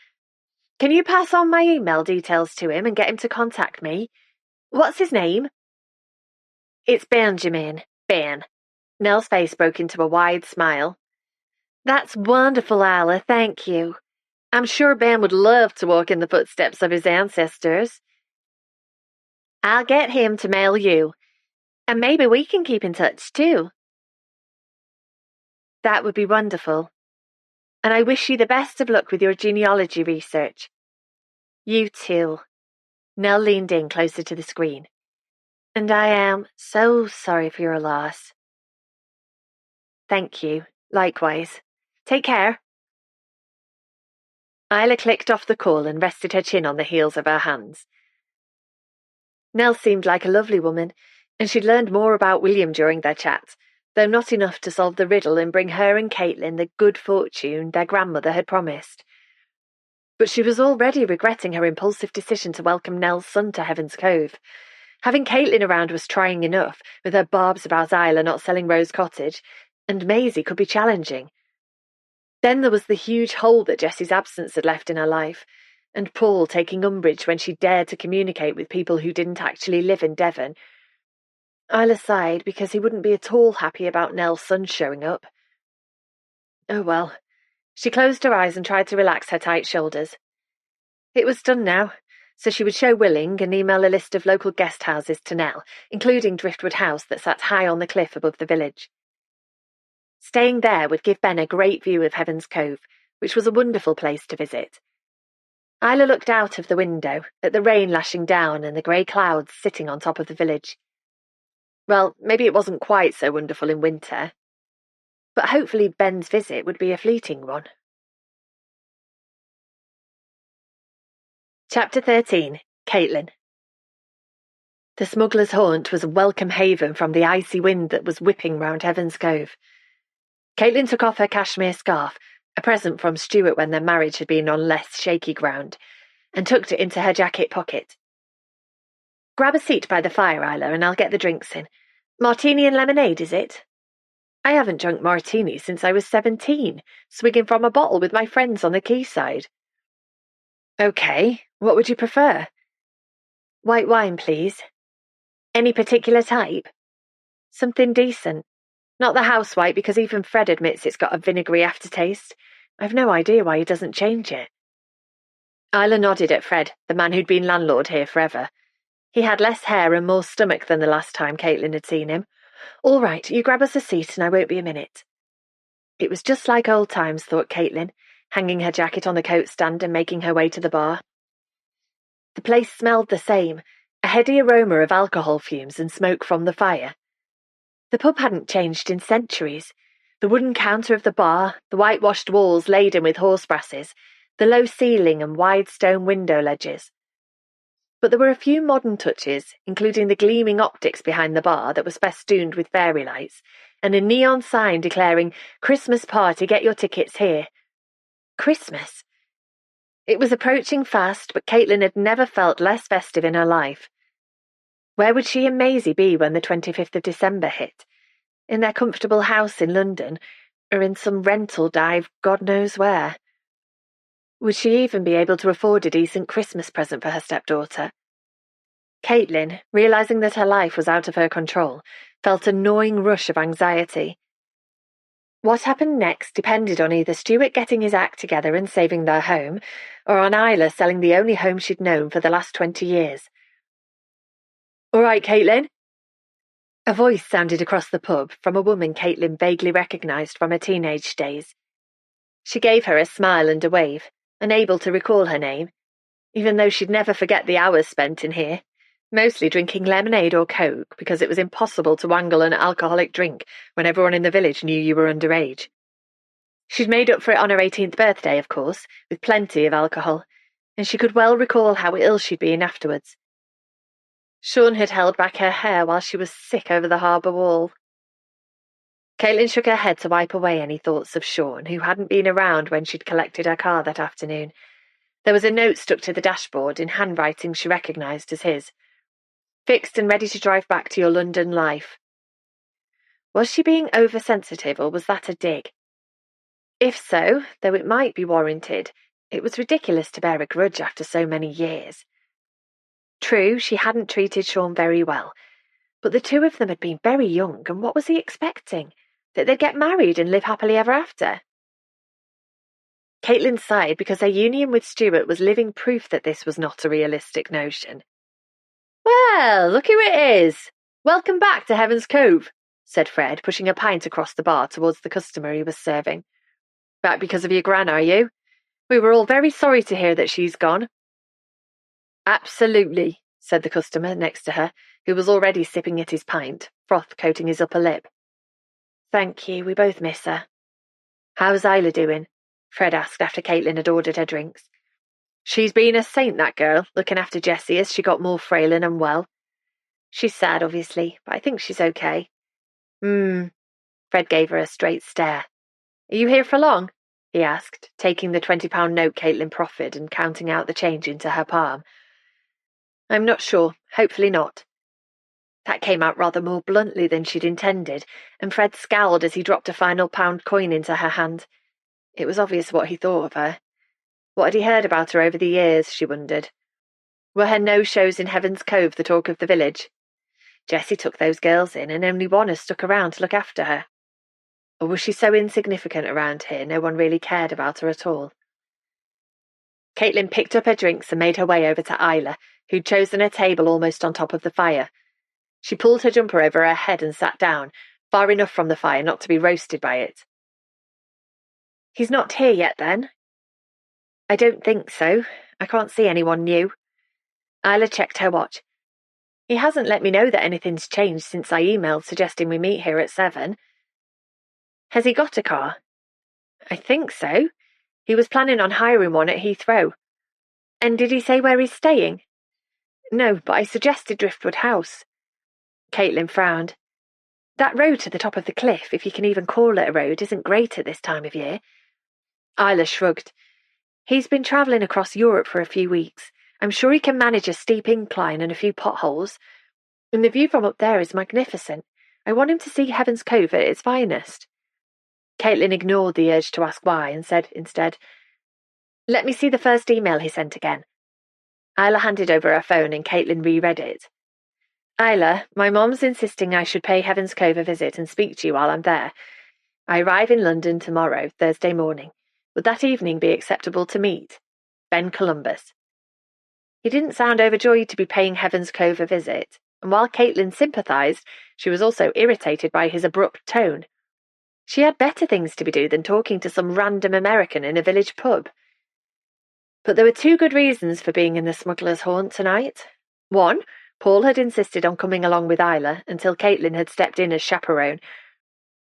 S1: Can you pass on my email details to him and get him to contact me? What's his name? It's Benjamin. Ben. Nell's face broke into a wide smile. That's wonderful, Isla, thank you. I'm sure Ben would love to walk in the footsteps of his ancestors. I'll get him to mail you, and maybe we can keep in touch too. That would be wonderful, and I wish you the best of luck with your genealogy research. You too. Nell leaned in closer to the screen. And I am so sorry for your loss. Thank you. Likewise. Take care. Isla clicked off the call and rested her chin on the heels of her hands. Nell seemed like a lovely woman, and she'd learned more about William during their chat, though not enough to solve the riddle and bring her and Caitlin the good fortune their grandmother had promised. But she was already regretting her impulsive decision to welcome Nell's son to Heaven's Cove. Having Caitlin around was trying enough, with her barbs about Isla not selling Rose Cottage, and Maisie could be challenging. Then there was the huge hole that Jessie's absence had left in her life, and Paul taking umbrage when she dared to communicate with people who didn't actually live in Devon. Isla sighed because he wouldn't be at all happy about Nell's son showing up. Oh well. She closed her eyes and tried to relax her tight shoulders. It was done now, so she would show Willing and email a list of local guest houses to Nell, including Driftwood House that sat high on the cliff above the village. Staying there would give Ben a great view of Heaven's Cove, which was a wonderful place to visit. Isla looked out of the window at the rain lashing down and the grey clouds sitting on top of the village. Well, maybe it wasn't quite so wonderful in winter, but hopefully Ben's visit would be a fleeting one. Chapter 13. Caitlin. The smuggler's haunt was a welcome haven from the icy wind that was whipping round Heaven's Cove. Caitlin took off her cashmere scarf, a present from Stuart when their marriage had been on less shaky ground, and tucked it into her jacket pocket. Grab a seat by the fire, Isla, and I'll get the drinks in. Martini and lemonade, is it? I haven't drunk martini since I was 17, swigging from a bottle with my friends on the quayside. Okay, what would you prefer? White wine, please. Any particular type? Something decent. Not the house white, because even Fred admits it's got a vinegary aftertaste. I've no idea why he doesn't change it. Isla nodded at Fred, the man who'd been landlord here forever. He had less hair and more stomach than the last time Caitlin had seen him. All right, you grab us a seat and I won't be a minute. It was just like old times, thought Caitlin, hanging her jacket on the coat stand and making her way to the bar. The place smelled the same, a heady aroma of alcohol fumes and smoke from the fire. The pub hadn't changed in centuries. The wooden counter of the bar, the whitewashed walls laden with horse brasses, the low ceiling and wide stone window ledges. But there were a few modern touches, including the gleaming optics behind the bar that was festooned with fairy lights, and a neon sign declaring, "Christmas party, get your tickets here." Christmas. It was approaching fast, but Caitlin had never felt less festive in her life. Where would she and Maisie be when the 25th of December hit? In their comfortable house in London, or in some rental dive God knows where? Would she even be able to afford a decent Christmas present for her stepdaughter? Caitlin, realising that her life was out of her control, felt a gnawing rush of anxiety. What happened next depended on either Stuart getting his act together and saving their home, or on Isla selling the only home she'd known for the last 20 years. "All right, Caitlin?" A voice sounded across the pub from a woman Caitlin vaguely recognised from her teenage days. She gave her a smile and a wave, unable to recall her name, even though she'd never forget the hours spent in here, mostly drinking lemonade or Coke because it was impossible to wangle an alcoholic drink when everyone in the village knew you were underage. She'd made up for it on her 18th birthday, of course, with plenty of alcohol, and she could well recall how ill she'd been afterwards. Sean had held back her hair while she was sick over the harbour wall. Caitlin shook her head to wipe away any thoughts of Sean, who hadn't been around when she'd collected her car that afternoon. There was a note stuck to the dashboard in handwriting she recognised as his. "Fixed and ready to drive back to your London life." Was she being oversensitive, or was that a dig? If so, though it might be warranted, it was ridiculous to bear a grudge after so many years. True, she hadn't treated Sean very well, but the two of them had been very young, and what was he expecting? That they'd get married and live happily ever after? Caitlin sighed because her union with Stuart was living proof that this was not a realistic notion. "Well, look who it is! Welcome back to Heaven's Cove," said Fred, pushing a pint across the bar towards the customer he was serving. "Back because of your gran, are you? We were all very sorry to hear that she's gone." "Absolutely," said the customer next to her, who was already sipping at his pint, froth coating his upper lip. "Thank you, we both miss her." "How's Isla doing?" Fred asked after Caitlin had ordered her drinks. "She's been a saint, that girl, looking after Jessie as she got more frail and unwell. She's sad, obviously, but I think she's okay." Fred gave her a straight stare. "Are you here for long?" he asked, taking the £20 note Caitlin proffered and counting out the change into her palm. "I'm not sure. Hopefully not." That came out rather more bluntly than she'd intended, and Fred scowled as he dropped a final pound coin into her hand. It was obvious what he thought of her. What had he heard about her over the years, she wondered. Were her no-shows in Heaven's Cove the talk of the village? Jessie took those girls in, and only one has stuck around to look after her. Or was she so insignificant around here no one really cared about her at all? Caitlin picked up her drinks and made her way over to Isla, who'd chosen a table almost on top of the fire. She pulled her jumper over her head and sat down, far enough from the fire not to be roasted by it. He's not here yet, then? I don't think so. I can't see anyone new. Isla checked her watch. He hasn't let me know that anything's changed since I emailed suggesting we meet here at 7. Has he got a car? I think so. He was planning on hiring one at Heathrow. And did he say where he's staying? No, but I suggested Driftwood House. Caitlin frowned. That road to the top of the cliff, if you can even call it a road, isn't great at this time of year. Isla shrugged. He's been travelling across Europe for a few weeks. I'm sure he can manage a steep incline and a few potholes. And the view from up there is magnificent. I want him to see Heaven's Cove at its finest. Caitlin ignored the urge to ask why and said instead, Let me see the first email he sent again. Isla handed over her phone and Caitlin reread it. Isla, my mom's insisting I should pay Heaven's Cove a visit and speak to you while I'm there. I arrive in London tomorrow, Thursday morning. Would that evening be acceptable to meet? Ben Columbus. He didn't sound overjoyed to be paying Heaven's Cove a visit, and while Caitlin sympathised, she was also irritated by his abrupt tone. She had better things to be doing than talking to some random American in a village pub. But there were 2 good reasons for being in the smuggler's haunt tonight. 1, Paul had insisted on coming along with Isla until Caitlin had stepped in as chaperone.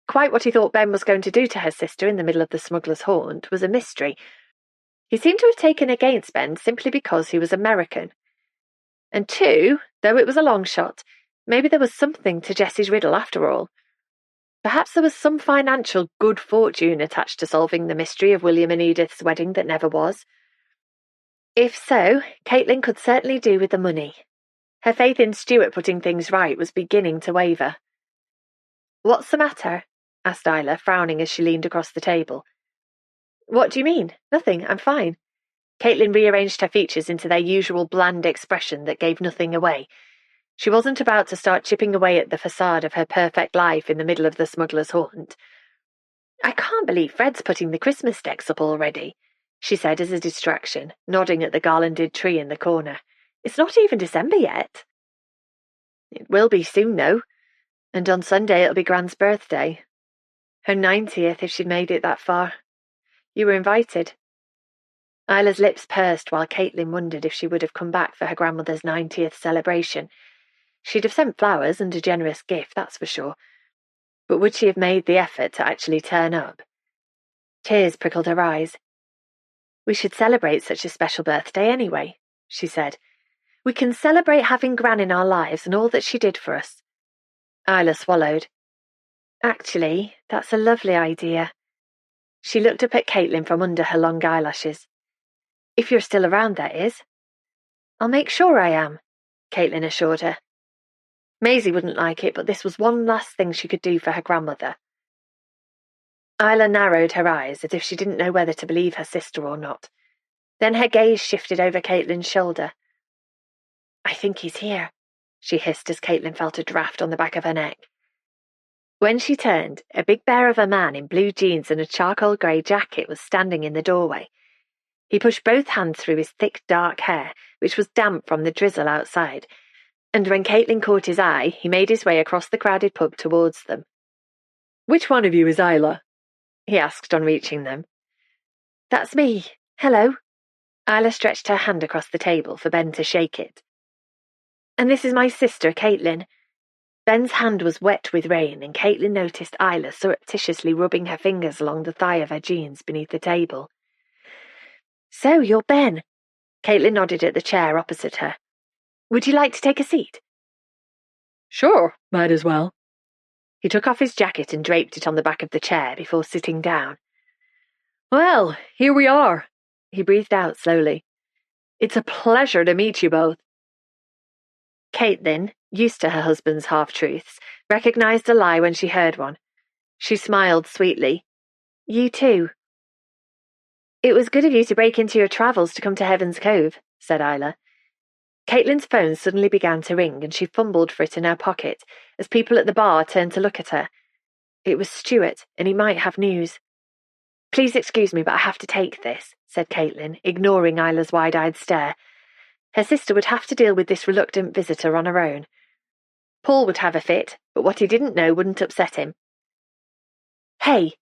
S1: Quite what he thought Ben was going to do to her sister in the middle of the smuggler's haunt was a mystery. He seemed to have taken against Ben simply because he was American. And 2, though it was a long shot, maybe there was something to Jessie's riddle after all. Perhaps there was some financial good fortune attached to solving the mystery of William and Edith's wedding that never was. If so, Caitlin could certainly do with the money. Her faith in Stuart putting things right was beginning to waver. What's the matter? Asked Isla, frowning as she leaned across the table. What do you mean? Nothing, I'm fine. Caitlin rearranged her features into their usual bland expression that gave nothing away. She wasn't about to start chipping away at the facade of her perfect life in the middle of the smuggler's haunt. I can't believe Fred's putting the Christmas decks up already, she said as a distraction, nodding at the garlanded tree in the corner. It's not even December yet. It will be soon, though. And on Sunday it'll be Gran's birthday. Her 90th, if she'd made it that far. You were invited. Isla's lips pursed while Caitlin wondered if she would have come back for her grandmother's 90th celebration. She'd have sent flowers and a generous gift, that's for sure. But would she have made the effort to actually turn up? Tears prickled her eyes. We should celebrate such a special birthday anyway, she said. We can celebrate having Gran in our lives and all that she did for us. Isla swallowed. Actually, that's a lovely idea. She looked up at Caitlin from under her long eyelashes. If you're still around, that is. I'll make sure I am, Caitlin assured her. Maisie wouldn't like it, but this was one last thing she could do for her grandmother. Isla narrowed her eyes as if she didn't know whether to believe her sister or not. Then her gaze shifted over Caitlin's shoulder. I think he's here, she hissed as Caitlin felt a draft on the back of her neck. When she turned, a big bear of a man in blue jeans and a charcoal grey jacket was standing in the doorway. He pushed both hands through his thick, dark hair, which was damp from the drizzle outside, and when Caitlin caught his eye, he made his way across the crowded pub towards them. Which one of you is Isla? He asked on reaching them. That's me. Hello. Isla stretched her hand across the table for Ben to shake it. And this is my sister, Caitlin. Ben's hand was wet with rain, and Caitlin noticed Isla surreptitiously rubbing her fingers along the thigh of her jeans beneath the table. So, you're Ben. Caitlin nodded at the chair opposite her. Would you like to take a seat? Sure, might as well. He took off his jacket and draped it on the back of the chair before sitting down. Well, here we are, he breathed out slowly. It's a pleasure to meet you both. Caitlin, used to her husband's half-truths, recognised a lie when she heard one. She smiled sweetly. You too. "It was good of you to break into your travels to come to Heaven's Cove," said Isla. Caitlin's phone suddenly began to ring, and she fumbled for it in her pocket as people at the bar turned to look at her. It was Stuart, and he might have news. "Please excuse me, but I have to take this," said Caitlin, ignoring Isla's wide-eyed stare. Her sister would have to deal with this reluctant visitor on her own. Paul would have a fit, but what he didn't know wouldn't upset him. "Hey,"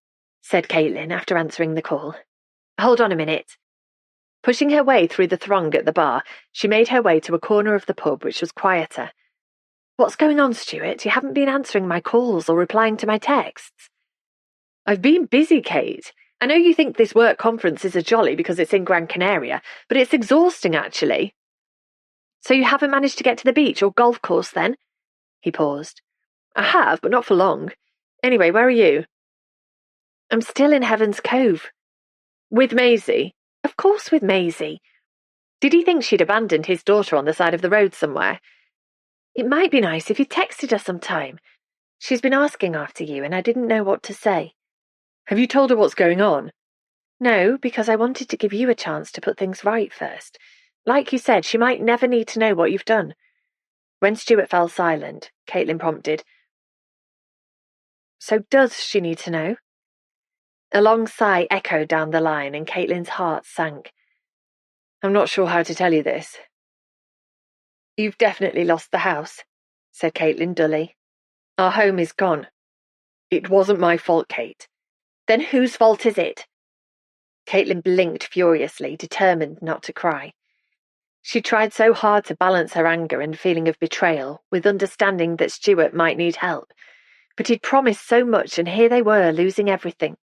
S1: said Caitlin after answering the call. "Hold on a minute." Pushing her way through the throng at the bar, she made her way to a corner of the pub which was quieter. "What's going on, Stuart? You haven't been answering my calls or replying to my texts." "I've been busy, Kate. I know you think this work conference is a jolly because it's in Gran Canaria, but it's exhausting, actually." "So you haven't managed to get to the beach or golf course, then?" He paused. "I have, but not for long. Anyway, where are you?" "I'm still in Heaven's Cove." "With Maisie?" "Of course with Maisie." Did he think she'd abandoned his daughter on the side of the road somewhere? "It might be nice if you texted her sometime. She's been asking after you, and I didn't know what to say."
S2: "Have you told her what's going on?"
S1: "No, because I wanted to give you a chance to put things right first. Like you said, she might never need to know what you've done." When Stuart fell silent, Caitlin prompted, "So does she need to know?" A long sigh echoed down the line, and Caitlin's heart sank.
S2: "I'm not sure how to tell you this."
S1: "You've definitely lost the house," said Caitlin dully.
S2: "Our home is gone." "It wasn't my fault, Kate."
S1: "Then whose fault is it?"
S2: Caitlin blinked furiously, determined not to cry.
S1: She tried so hard to balance her anger and feeling of betrayal with understanding that Stuart might need help, but he'd promised so much, and here they were, losing everything.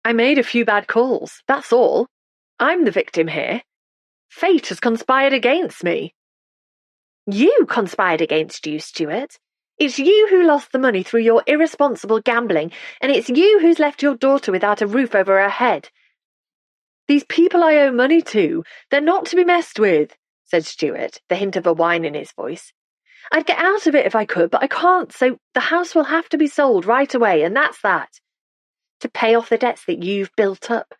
S2: "I made a few bad calls, that's all. I'm the victim here. Fate has conspired against me."
S1: "You conspired against you, Stuart. It's you who lost the money through your irresponsible gambling, and it's you who's left your daughter without a roof over her head."
S2: "These people I owe money to, they're not to be messed with," said Stuart, the hint of a whine in his voice. "I'd get out of it if I could, but I can't, so the house will have to be sold right away, and that's that."
S1: "To pay off the debts that you've built up."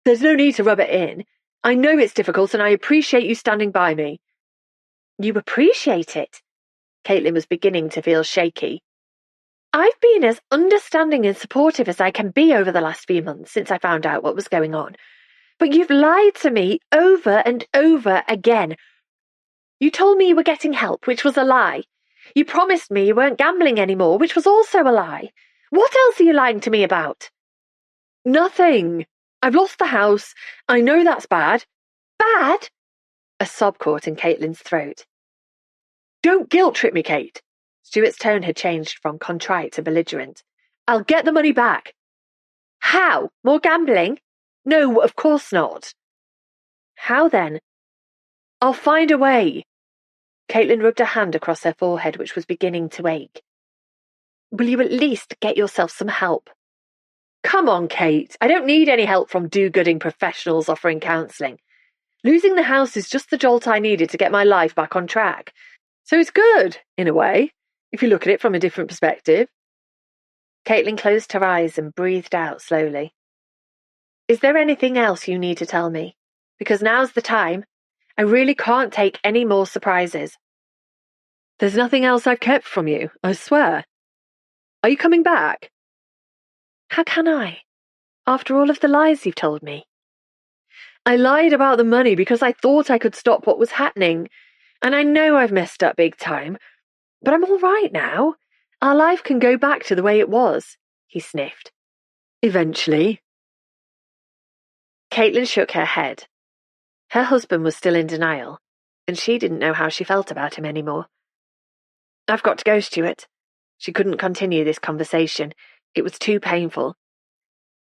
S2: "There's no need to rub it in. I know it's difficult, and I appreciate you standing by me."
S1: "You appreciate it?"
S2: Caitlin was beginning to feel shaky.
S1: "I've been as understanding and supportive as I can be over the last few months since I found out what was going on. But you've lied to me over and over again. You told me you were getting help, which was a lie. You promised me you weren't gambling anymore, which was also a lie. What else are you lying to me about?"
S2: "Nothing. I've lost the house. I know that's bad."
S1: "Bad?"
S2: A sob caught in Caitlin's throat. "Don't guilt-trip me, Kate." Stuart's tone had changed from contrite to belligerent. "I'll get the money back."
S1: "How? More gambling?"
S2: "No, of course not."
S1: "How then?"
S2: "I'll find a way." Caitlin rubbed her hand across her forehead, which was beginning to ache.
S1: "Will you at least get yourself some help?"
S2: "Come on, Kate. I don't need any help from do-gooding professionals offering counselling. Losing the house is just the jolt I needed to get my life back on track. So it's good, in a way, if you look at it from a different perspective."
S1: Caitlin closed her eyes and breathed out slowly. "Is there anything else you need to tell me? Because now's the time. I really can't take any more surprises."
S2: "There's nothing else I've kept from you, I swear. Are you coming back?"
S1: "How can I? After all of the lies you've told me?"
S2: "I lied about the money because I thought I could stop what was happening. And I know I've messed up big time. But I'm all right now. Our life can go back to the way it was," he sniffed. "Eventually."
S1: Caitlin shook her head. Her husband was still in denial, and she didn't know how she felt about him anymore. "I've got to go, Stuart." She couldn't continue this conversation. It was too painful.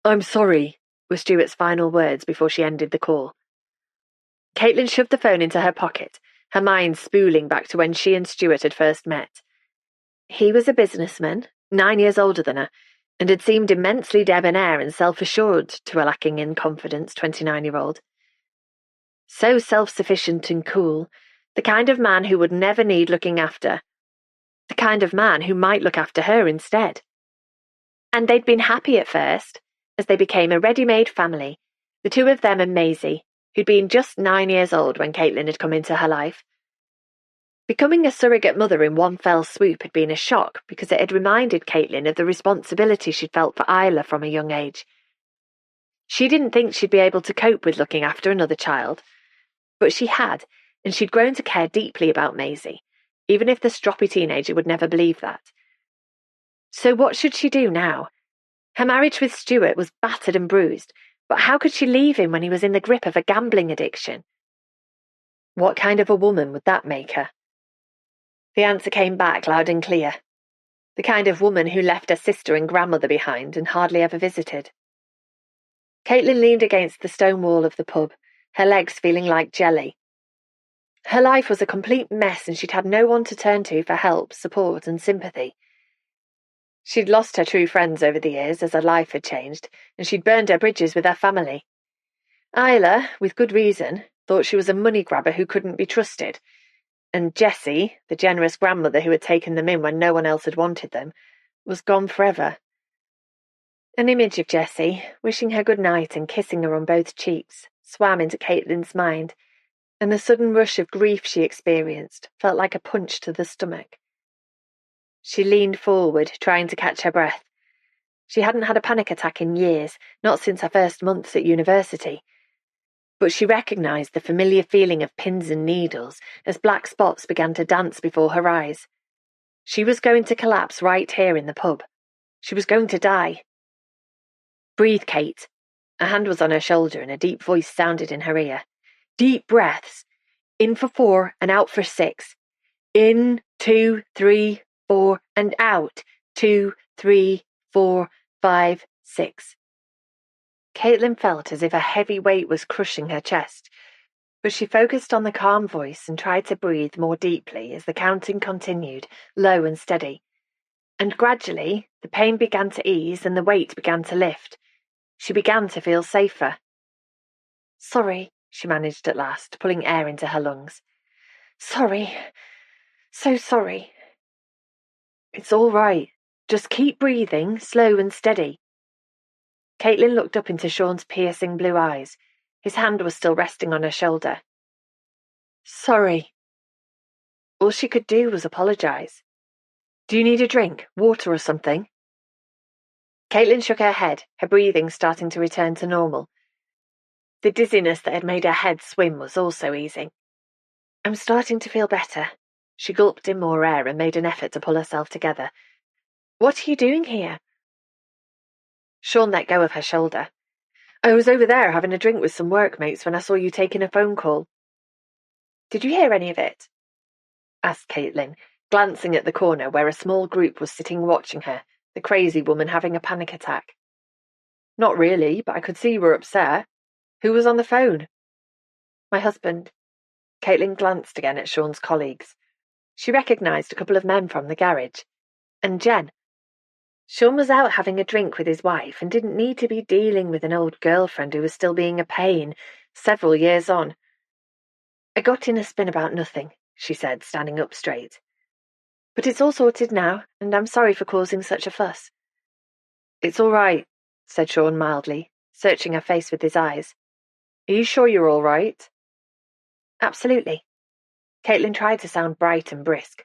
S2: "I'm sorry,"
S1: were Stuart's final words before she ended the call. Caitlin shoved the phone into her pocket, her mind spooling back to when she and Stuart had first met. He was a businessman, 9 years older than her, and had seemed immensely debonair and self-assured to a lacking in confidence 29-year-old. So self-sufficient and cool, the kind of man who would never need looking after. The kind of man who might look after her instead. And they'd been happy at first, as they became a ready-made family,
S2: The two of them and Maisie, who'd been just 9 years old when Caitlin had come into her life. Becoming a surrogate mother in one fell swoop had been a shock because it had reminded Caitlin of the responsibility she'd felt for Isla from a young age. She didn't think she'd be able to cope with looking after another child, but she had, and she'd grown to care deeply about Maisie, even if the stroppy teenager would never believe that. So what should she do now? Her marriage with Stuart was battered and bruised, but how could she leave him when he was in the grip of a gambling addiction? What kind of a woman would that make her? The answer came back loud and clear. The kind of woman who left her sister and grandmother behind and hardly ever visited. Caitlin leaned against the stone wall of the pub, her legs feeling like jelly. Her life was a complete mess and she'd had no one to turn to for help, support and sympathy. She'd lost her true friends over the years as her life had changed, and she'd burned her bridges with her family. Isla, with good reason, thought she was a money grabber who couldn't be trusted, and Jessie, the generous grandmother who had taken them in when no one else had wanted them, was gone forever. An image of Jessie, wishing her good night and kissing her on both cheeks, swam into Caitlin's mind, and the sudden rush of grief she experienced felt like a punch to the stomach. She leaned forward, trying to catch her breath. She hadn't had a panic attack in years, not since her first months at university. But she recognised the familiar feeling of pins and needles as black spots began to dance before her eyes. She was going to collapse right here in the pub. She was going to die. Breathe, Kate. A hand was on her shoulder and a deep voice sounded in her ear. Deep breaths. In for 4 and out for 6. In, 2, 3, 4, and out. 2, 3, 4, 5, 6. Caitlin felt as if a heavy weight was crushing her chest, but she focused on the calm voice and tried to breathe more deeply as the counting continued, low and steady. And gradually, the pain began to ease and the weight began to lift. She began to feel safer. Sorry, she managed at last, pulling air into her lungs. Sorry. So sorry. It's all right. Just keep breathing, slow and steady. Caitlin looked up into Sean's piercing blue eyes. His hand was still resting on her shoulder. Sorry. All she could do was apologise. Do you need a drink, water or something? Caitlin shook her head, her breathing starting to return to normal. The dizziness that had made her head swim was also easing. I'm starting to feel better. She gulped in more air and made an effort to pull herself together. What are you doing here? Sean let go of her shoulder. I was over there having a drink with some workmates when I saw you taking a phone call. Did you hear any of it? Asked Caitlin, glancing at the corner where a small group was sitting watching her, the crazy woman having a panic attack. Not really, but I could see you were upset. Who was on the phone? My husband. Caitlin glanced again at Sean's colleagues. She recognised a couple of men from the garage. And Jen. Sean was out having a drink with his wife and didn't need to be dealing with an old girlfriend who was still being a pain, several years on. I got in a spin about nothing, she said, standing up straight. But it's all sorted now, and I'm sorry for causing such a fuss. It's all right, said Sean mildly, searching her face with his eyes. Are you sure you're all right? Absolutely. Caitlin tried to sound bright and brisk.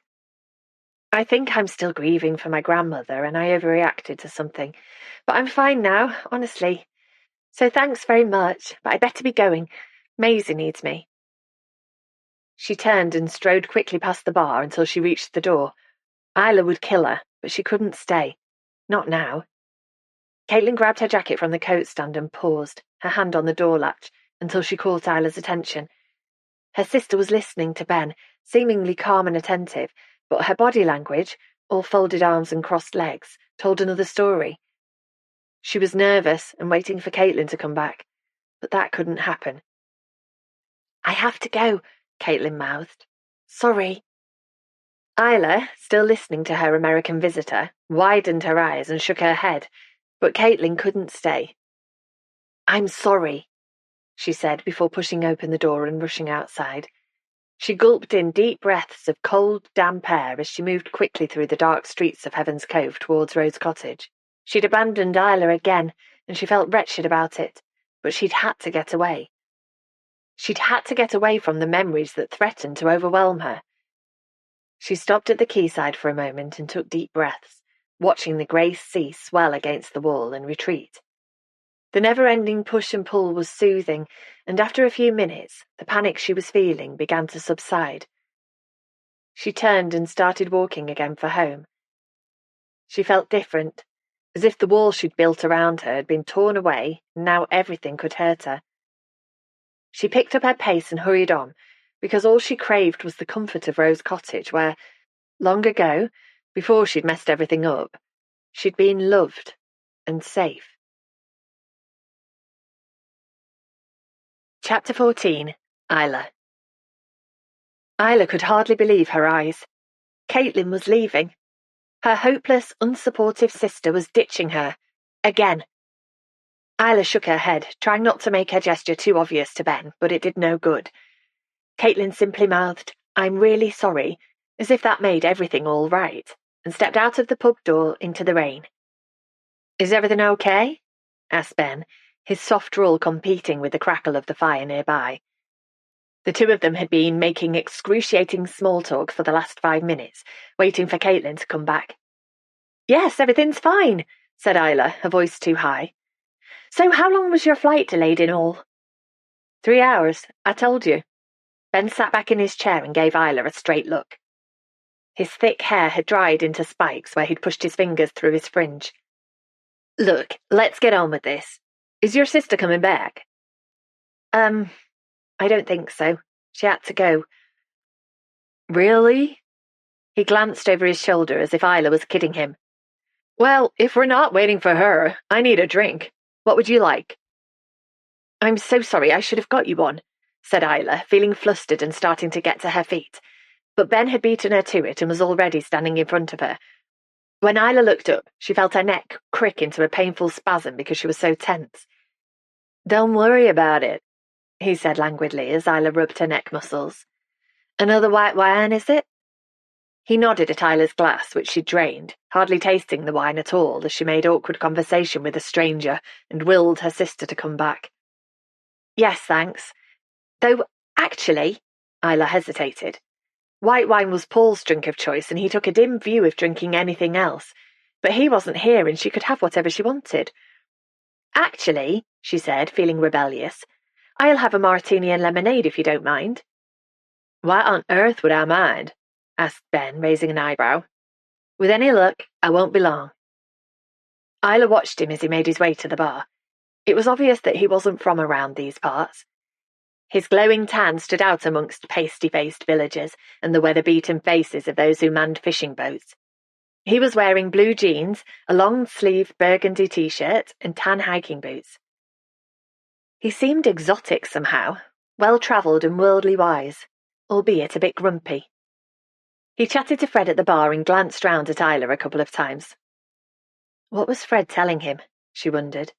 S2: I think I'm still grieving for my grandmother and I overreacted to something. But I'm fine now, honestly. So thanks very much, but I'd better be going. Maisie needs me. She turned and strode quickly past the bar until she reached the door. Isla would kill her, but she couldn't stay. Not now. Caitlin grabbed her jacket from the coat stand and paused, her hand on the door latch, until she caught Isla's attention. Her sister was listening to Ben, seemingly calm and attentive, but her body language, all folded arms and crossed legs, told another story. She was nervous and waiting for Caitlin to come back, but that couldn't happen. I have to go, Caitlin mouthed. Sorry. Isla, still listening to her American visitor, widened her eyes and shook her head, but Caitlin couldn't stay. I'm sorry, she said before pushing open the door and rushing outside. She gulped in deep breaths of cold, damp air as she moved quickly through the dark streets of Heaven's Cove towards Rose Cottage. She'd abandoned Isla again, and she felt wretched about it.
S1: but she'd had to get away. She'd had to get away from the memories that threatened to overwhelm her. She stopped at the quayside for a moment and took deep breaths, watching the grey sea swell against the wall and retreat. The never-ending push and pull was soothing, and after a few minutes, the panic she was feeling began to subside. She turned and started walking again for home. She felt different, as if the wall she'd built around her had been torn away, and now everything could hurt her. She picked up her pace and hurried on, because all she craved was the comfort of Rose Cottage, where, long ago, before she'd messed everything up, she'd been loved and safe. Chapter 14. Isla. Isla could hardly believe her eyes. Caitlin was leaving. Her hopeless, unsupportive sister was ditching her. Again. Isla shook her head, trying not to make her gesture too obvious to Ben, but it did no good. Caitlin simply mouthed, "I'm really sorry," as if that made everything all right, and stepped out of the pub door into the rain. "Is everything okay?" asked Ben, his soft drawl competing with the crackle of the fire nearby. The two of them had been making excruciating small talk for the last 5 minutes, waiting for Caitlin to come back. "Yes, everything's fine," said Isla, her voice too high. "So how long was your flight delayed in all?" 3 hours, I told you." Ben sat back in his chair and gave Isla a straight look. His thick hair had dried into spikes where he'd pushed his fingers through his fringe. "Look, let's get on with this. Is your sister coming back?" I don't think so. She had to go." "Really?" He glanced over his shoulder as if Isla was kidding him. "Well, if we're not waiting for her, I need a drink. What would you like?" "I'm so sorry, I should have got you one," said Isla, feeling flustered and starting to get to her feet. But Ben had beaten her to it and was already standing in front of her. When Isla looked up, she felt her neck crick into a painful spasm because she was so tense. "Don't worry about it," he said languidly as Isla rubbed her neck muscles. "Another white wine, is it?" He nodded at Isla's glass, which she drained, hardly tasting the wine at all as she made awkward conversation with a stranger and willed her sister to come back. "Yes, thanks. Though, actually," Isla hesitated. White wine was Paul's drink of choice, and he took a dim view of drinking anything else, but he wasn't here and she could have whatever she wanted. "Actually," she said, feeling rebellious, "I'll have a martini and lemonade if you don't mind." "Why on earth would I mind?" asked Ben, raising an eyebrow. "With any luck, I won't be long." Isla watched him as he made his way to the bar. It was obvious that he wasn't from around these parts. His glowing tan stood out amongst pasty-faced villagers and the weather-beaten faces of those who manned fishing boats. He was wearing blue jeans, a long-sleeved burgundy t-shirt, and tan hiking boots. He seemed exotic somehow, well-travelled and worldly wise, albeit a bit grumpy. He chatted to Fred at the bar and glanced round at Isla a couple of times. What was Fred telling him? She wondered.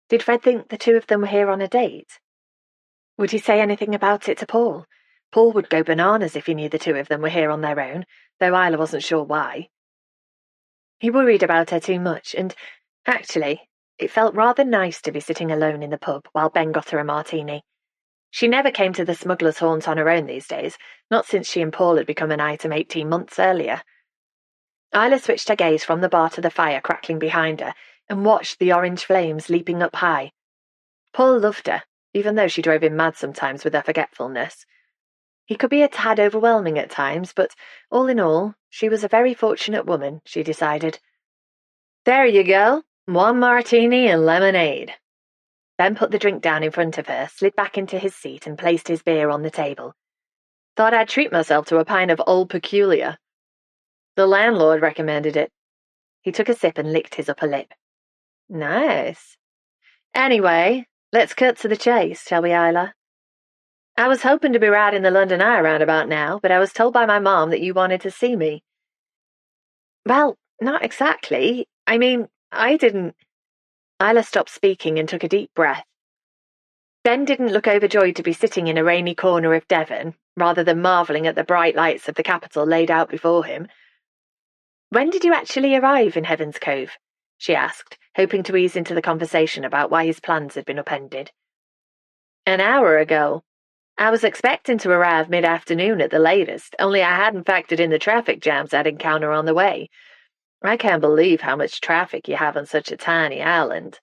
S1: Did Fred think the two of them were here on a date? Would he say anything about it to Paul? Paul would go bananas if he knew the two of them were here on their own, though Isla wasn't sure why. He worried about her too much, and, actually, it felt rather nice to be sitting alone in the pub while Ben got her a martini. She never came to the smuggler's haunt on her own these days, not since she and Paul had become an item 18 months earlier. Isla switched her gaze from the bar to the fire crackling behind her and watched the orange flames leaping up high. Paul loved her, even though she drove him mad sometimes with her forgetfulness. He could be a tad overwhelming at times, but all in all, she was a very fortunate woman, she decided. "There you go, 1 martini and lemonade." Ben put the drink down in front of her, slid back into his seat and placed his beer on the table. "Thought I'd treat myself to a pint of Old Peculiar. The landlord recommended it." He took a sip and licked his upper lip. "Nice. Anyway, let's cut to the chase, shall we, Isla? I was hoping to be riding the London Eye around about now, but I was told by my mom that you wanted to see me." "Well, not exactly. I mean, I didn't—" Isla stopped speaking and took a deep breath. Ben didn't look overjoyed to be sitting in a rainy corner of Devon, rather than marvelling at the bright lights of the capital laid out before him. "When did you actually arrive in Heaven's Cove?" she asked, hoping to ease into the conversation about why his plans had been upended.
S2: An hour ago. I was expecting to arrive mid-afternoon at the latest, only I hadn't factored in the traffic jams I'd encounter on the way. I can't believe how much traffic you have on such a tiny island.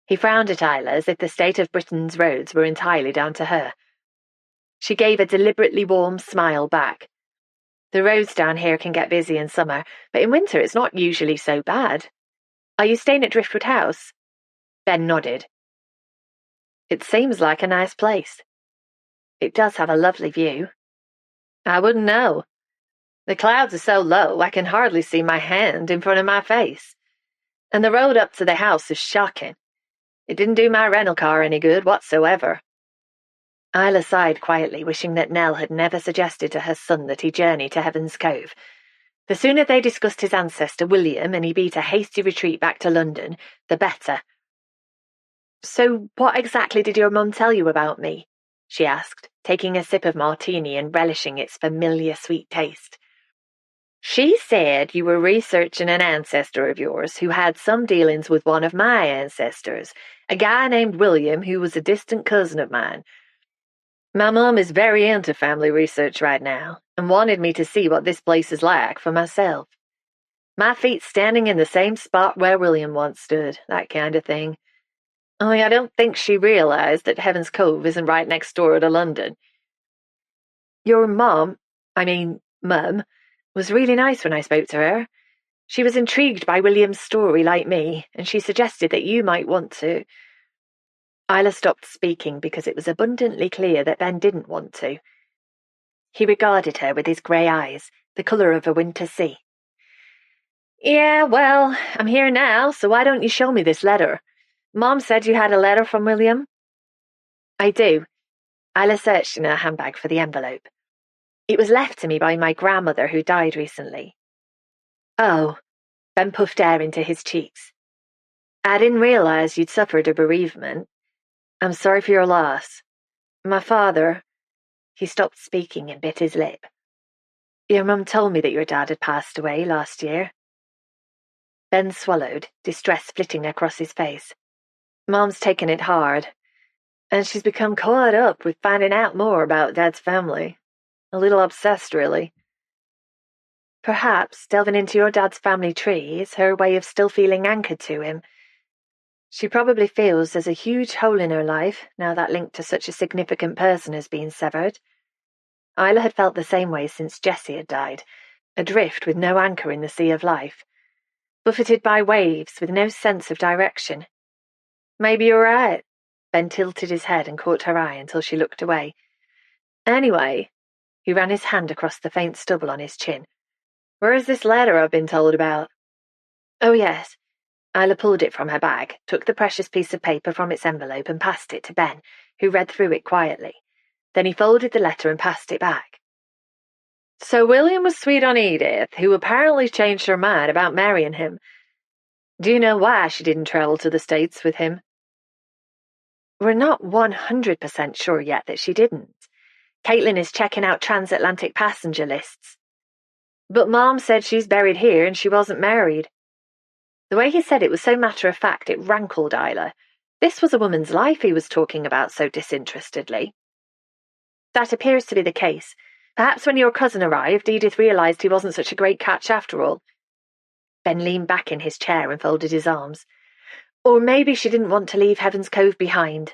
S2: He frowned at Isla as if the state of Britain's roads were entirely down to her. She gave a deliberately warm smile back. The roads down here can get busy in summer, but in winter it's not usually so bad. Are you staying at Driftwood House? Ben nodded. It seems like a nice place. It does have a lovely view. I wouldn't know. The clouds are so low I can hardly see my hand in front of my face. And the road up to the house is shocking. It didn't do my rental car any good whatsoever. Isla sighed quietly, wishing that Nell had never suggested to her son that he journey to Heaven's Cove. The sooner they discussed his ancestor William and he beat a hasty retreat back to London, the better. So what exactly did your mum tell you about me? She asked, taking a sip of martini and relishing its familiar sweet taste. She said you were researching an ancestor of yours who had some dealings with one of my ancestors, a guy named William who was a distant cousin of mine. My mum is very into family research right now and wanted me to see what this place is like for myself. My feet standing in the same spot where William once stood, that kind of thing. Only I don't think she realized that Heaven's Cove isn't right next door to London. Your mum, was really nice when I spoke to her. She was intrigued by William's story like me, and she suggested that you might want to. Isla stopped speaking because it was abundantly clear that Ben didn't want to. He regarded her with his grey eyes, the colour of a winter sea. Yeah, well, I'm here now, so why don't you show me this letter? Mom said you had a letter from William? I do. Isla searched in her handbag for the envelope. It was left to me by my grandmother who died recently. Oh, Ben puffed air into his cheeks. I didn't realise you'd suffered a bereavement. I'm sorry for your loss. My father... He stopped speaking and bit his lip. Your mum told me that your dad had passed away last year. Ben swallowed, distress splitting across his face. Mom's taken it hard, and she's become caught up with finding out more about Dad's family. A little obsessed, really. Perhaps delving into your dad's family tree is her way of still feeling anchored to him. She probably feels there's a huge hole in her life now that link to such a significant person has been severed. Isla had felt the same way since Jessie had died, adrift with no anchor in the sea of life, buffeted by waves with no sense of direction. Maybe you're right. Ben tilted his head and caught her eye until she looked away. Anyway, he ran his hand across the faint stubble on his chin. Where is this letter I've been told about? Oh, yes. Isla pulled it from her bag, took the precious piece of paper from its envelope and passed it to Ben, who read through it quietly. Then he folded the letter and passed it back. So William was sweet on Edith, who apparently changed her mind about marrying him. Do you know why she didn't travel to the States with him? We're not 100% sure yet that she didn't. Caitlin is checking out transatlantic passenger lists. But Mom said she's buried here and she wasn't married. The way he said it was so matter-of-fact it rankled Isla. This was a woman's life he was talking about so disinterestedly. That appears to be the case. Perhaps when your cousin arrived, Edith realised he wasn't such a great catch after all. Ben leaned back in his chair and folded his arms. Or maybe she didn't want to leave Heaven's Cove behind.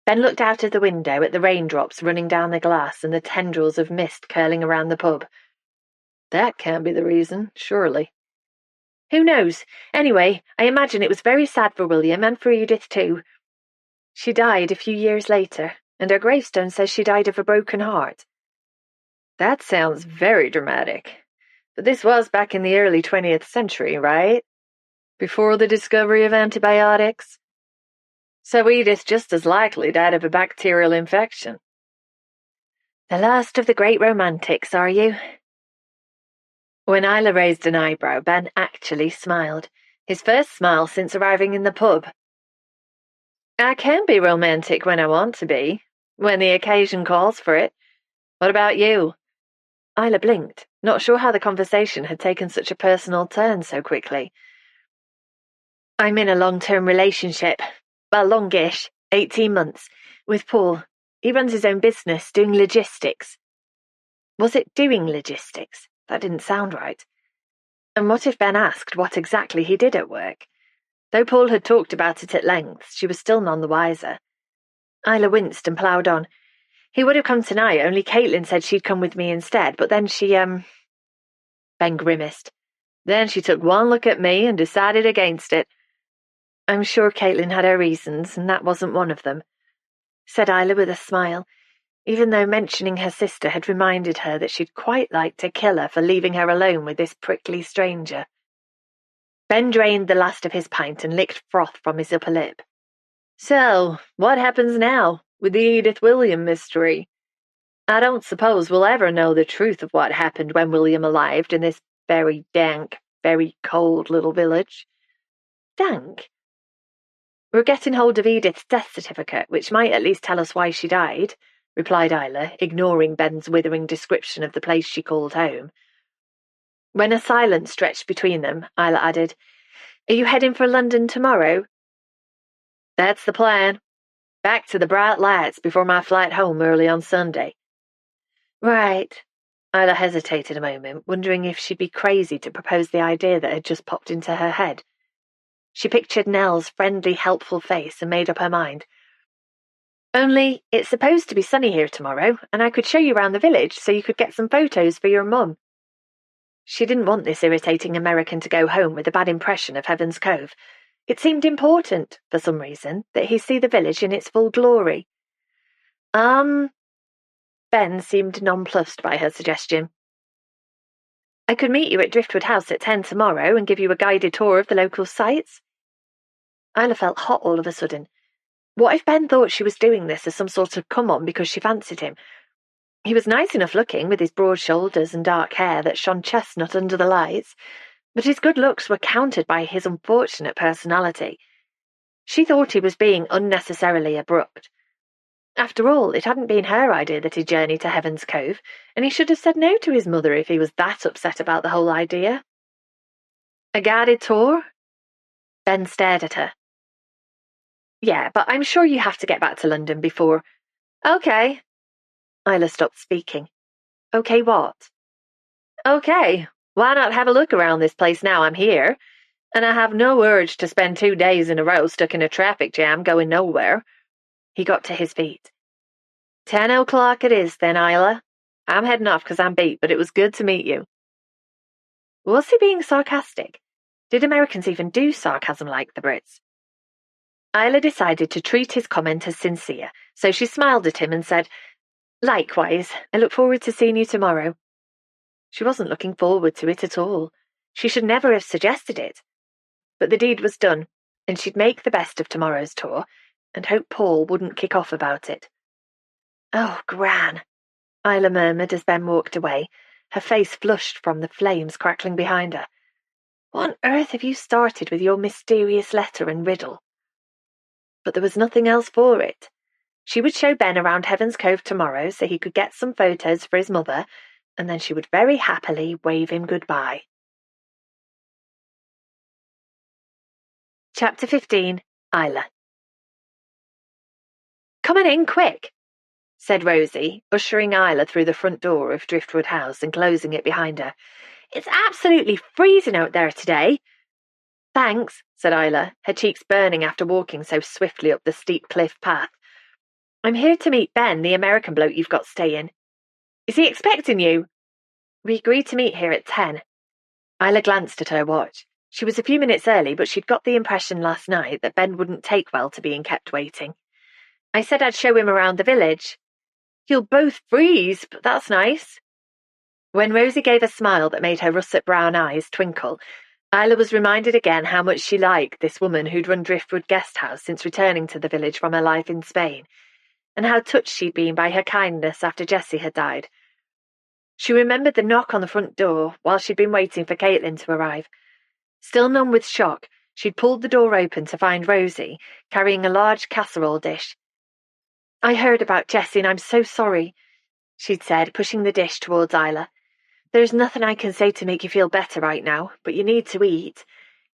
S2: Ben looked out of the window at the raindrops running down the glass and the tendrils of mist curling around the pub. That can't be the reason, surely. Who knows? Anyway, I imagine it was very sad for William and for Edith too. She died a few years later, and her gravestone says she died of a broken heart. That sounds very dramatic. But this was back in the early 20th century, right? Before the discovery of antibiotics? So Edith just as likely died of a bacterial infection. The last of the great romantics, are you? When Isla raised an eyebrow, Ben actually smiled, his first smile since arriving in the pub. I can be romantic when I want to be, when the occasion calls for it. What about you? Isla blinked, not sure how the conversation had taken such a personal turn so quickly. I'm in a long-term relationship. Well, longish.
S1: 18 months, with Paul. He runs his own business, doing logistics. Was it doing logistics? That didn't sound right. And what if Ben asked what exactly he did at work? Though Paul had talked about it at length, she was still none the wiser. Isla winced and ploughed on. He would have come tonight, only Caitlin said she'd come with me instead, but then she, Ben grimaced. Then she took one look at me and decided against it. I'm sure Caitlin had her reasons, and that wasn't one of them, said Isla with a smile, even though mentioning her sister had reminded her that she'd quite like to kill her for leaving her alone with this prickly stranger. Ben drained the last of his pint and licked froth from his upper lip. So, what happens now with the Edith William mystery? I don't suppose we'll ever know the truth of what happened when William arrived in this very dank, very cold little village. Dank? We're getting hold of Edith's death certificate, which might at least tell us why she died, replied Isla, ignoring Ben's withering description of the place she called home. When a silence stretched between them, Isla added, Are you heading for London tomorrow? That's the plan. Back to the bright lights before my flight home early on Sunday. Right. Isla hesitated a moment, wondering if she'd be crazy to propose the idea that had just popped into her head. She pictured Nell's friendly, helpful face and made up her mind. Only, it's supposed to be sunny here tomorrow, and I could show you round the village so you could get some photos for your mum. She didn't want this irritating American to go home with a bad impression of Heaven's Cove. It seemed important, for some reason, that he see the village in its full glory. Ben seemed nonplussed by her suggestion. I could meet you at Driftwood House at 10 tomorrow and give you a guided tour of the local sites. Isla felt hot all of a sudden. What if Ben thought she was doing this as some sort of come-on because she fancied him? He was nice enough looking, with his broad shoulders and dark hair that shone chestnut under the lights, but his good looks were countered by his unfortunate personality. She thought he was being unnecessarily abrupt. After all, it hadn't been her idea that he journeyed to Heaven's Cove, and he should have said no to his mother if he was that upset about the whole idea. A guided tour? Ben stared at her. Yeah, but I'm sure you have to get back to London before. Okay. Isla stopped speaking. Okay, what? Okay, why not have a look around this place now I'm here? And I have no urge to spend 2 days in a row stuck in a traffic jam going nowhere. He got to his feet. 10 o'clock it is then, Isla. I'm heading off because I'm beat, but it was good to meet you. Was he being sarcastic? Did Americans even do sarcasm like the Brits? Isla decided to treat his comment as sincere, so she smiled at him and said, Likewise, I look forward to seeing you tomorrow. She wasn't looking forward to it at all. She should never have suggested it. But the deed was done, and she'd make the best of tomorrow's tour, and hope Paul wouldn't kick off about it. Oh, Gran, Isla murmured as Ben walked away, her face flushed from the flames crackling behind her. What on earth have you started with your mysterious letter and riddle? But there was nothing else for it. She would show Ben around Heaven's Cove tomorrow so he could get some photos for his mother, and then she would very happily wave him goodbye. Chapter 15. Isla. Come on in, quick, said Rosie, ushering Isla through the front door of Driftwood House and closing it behind her. It's absolutely freezing out there today. Thanks, said Isla, her cheeks burning after walking so swiftly up the steep cliff path. I'm here to meet Ben, the American bloke you've got staying. Is he expecting you? We agreed to meet here at 10. Isla glanced at her watch. She was a few minutes early, but she'd got the impression last night that Ben wouldn't take well to being kept waiting. I said I'd show him around the village. You'll both freeze, but that's nice. When Rosie gave a smile that made her russet brown eyes twinkle, Isla was reminded again how much she liked this woman who'd run Driftwood Guest House since returning to the village from her life in Spain, and how touched she'd been by her kindness after Jessie had died. She remembered the knock on the front door while she'd been waiting for Caitlin to arrive. Still numb with shock, she'd pulled the door open to find Rosie, carrying a large casserole dish. I heard about Jessie and I'm so sorry, she'd said, pushing the dish towards Isla. There's nothing I can say to make you feel better right now, but you need to eat.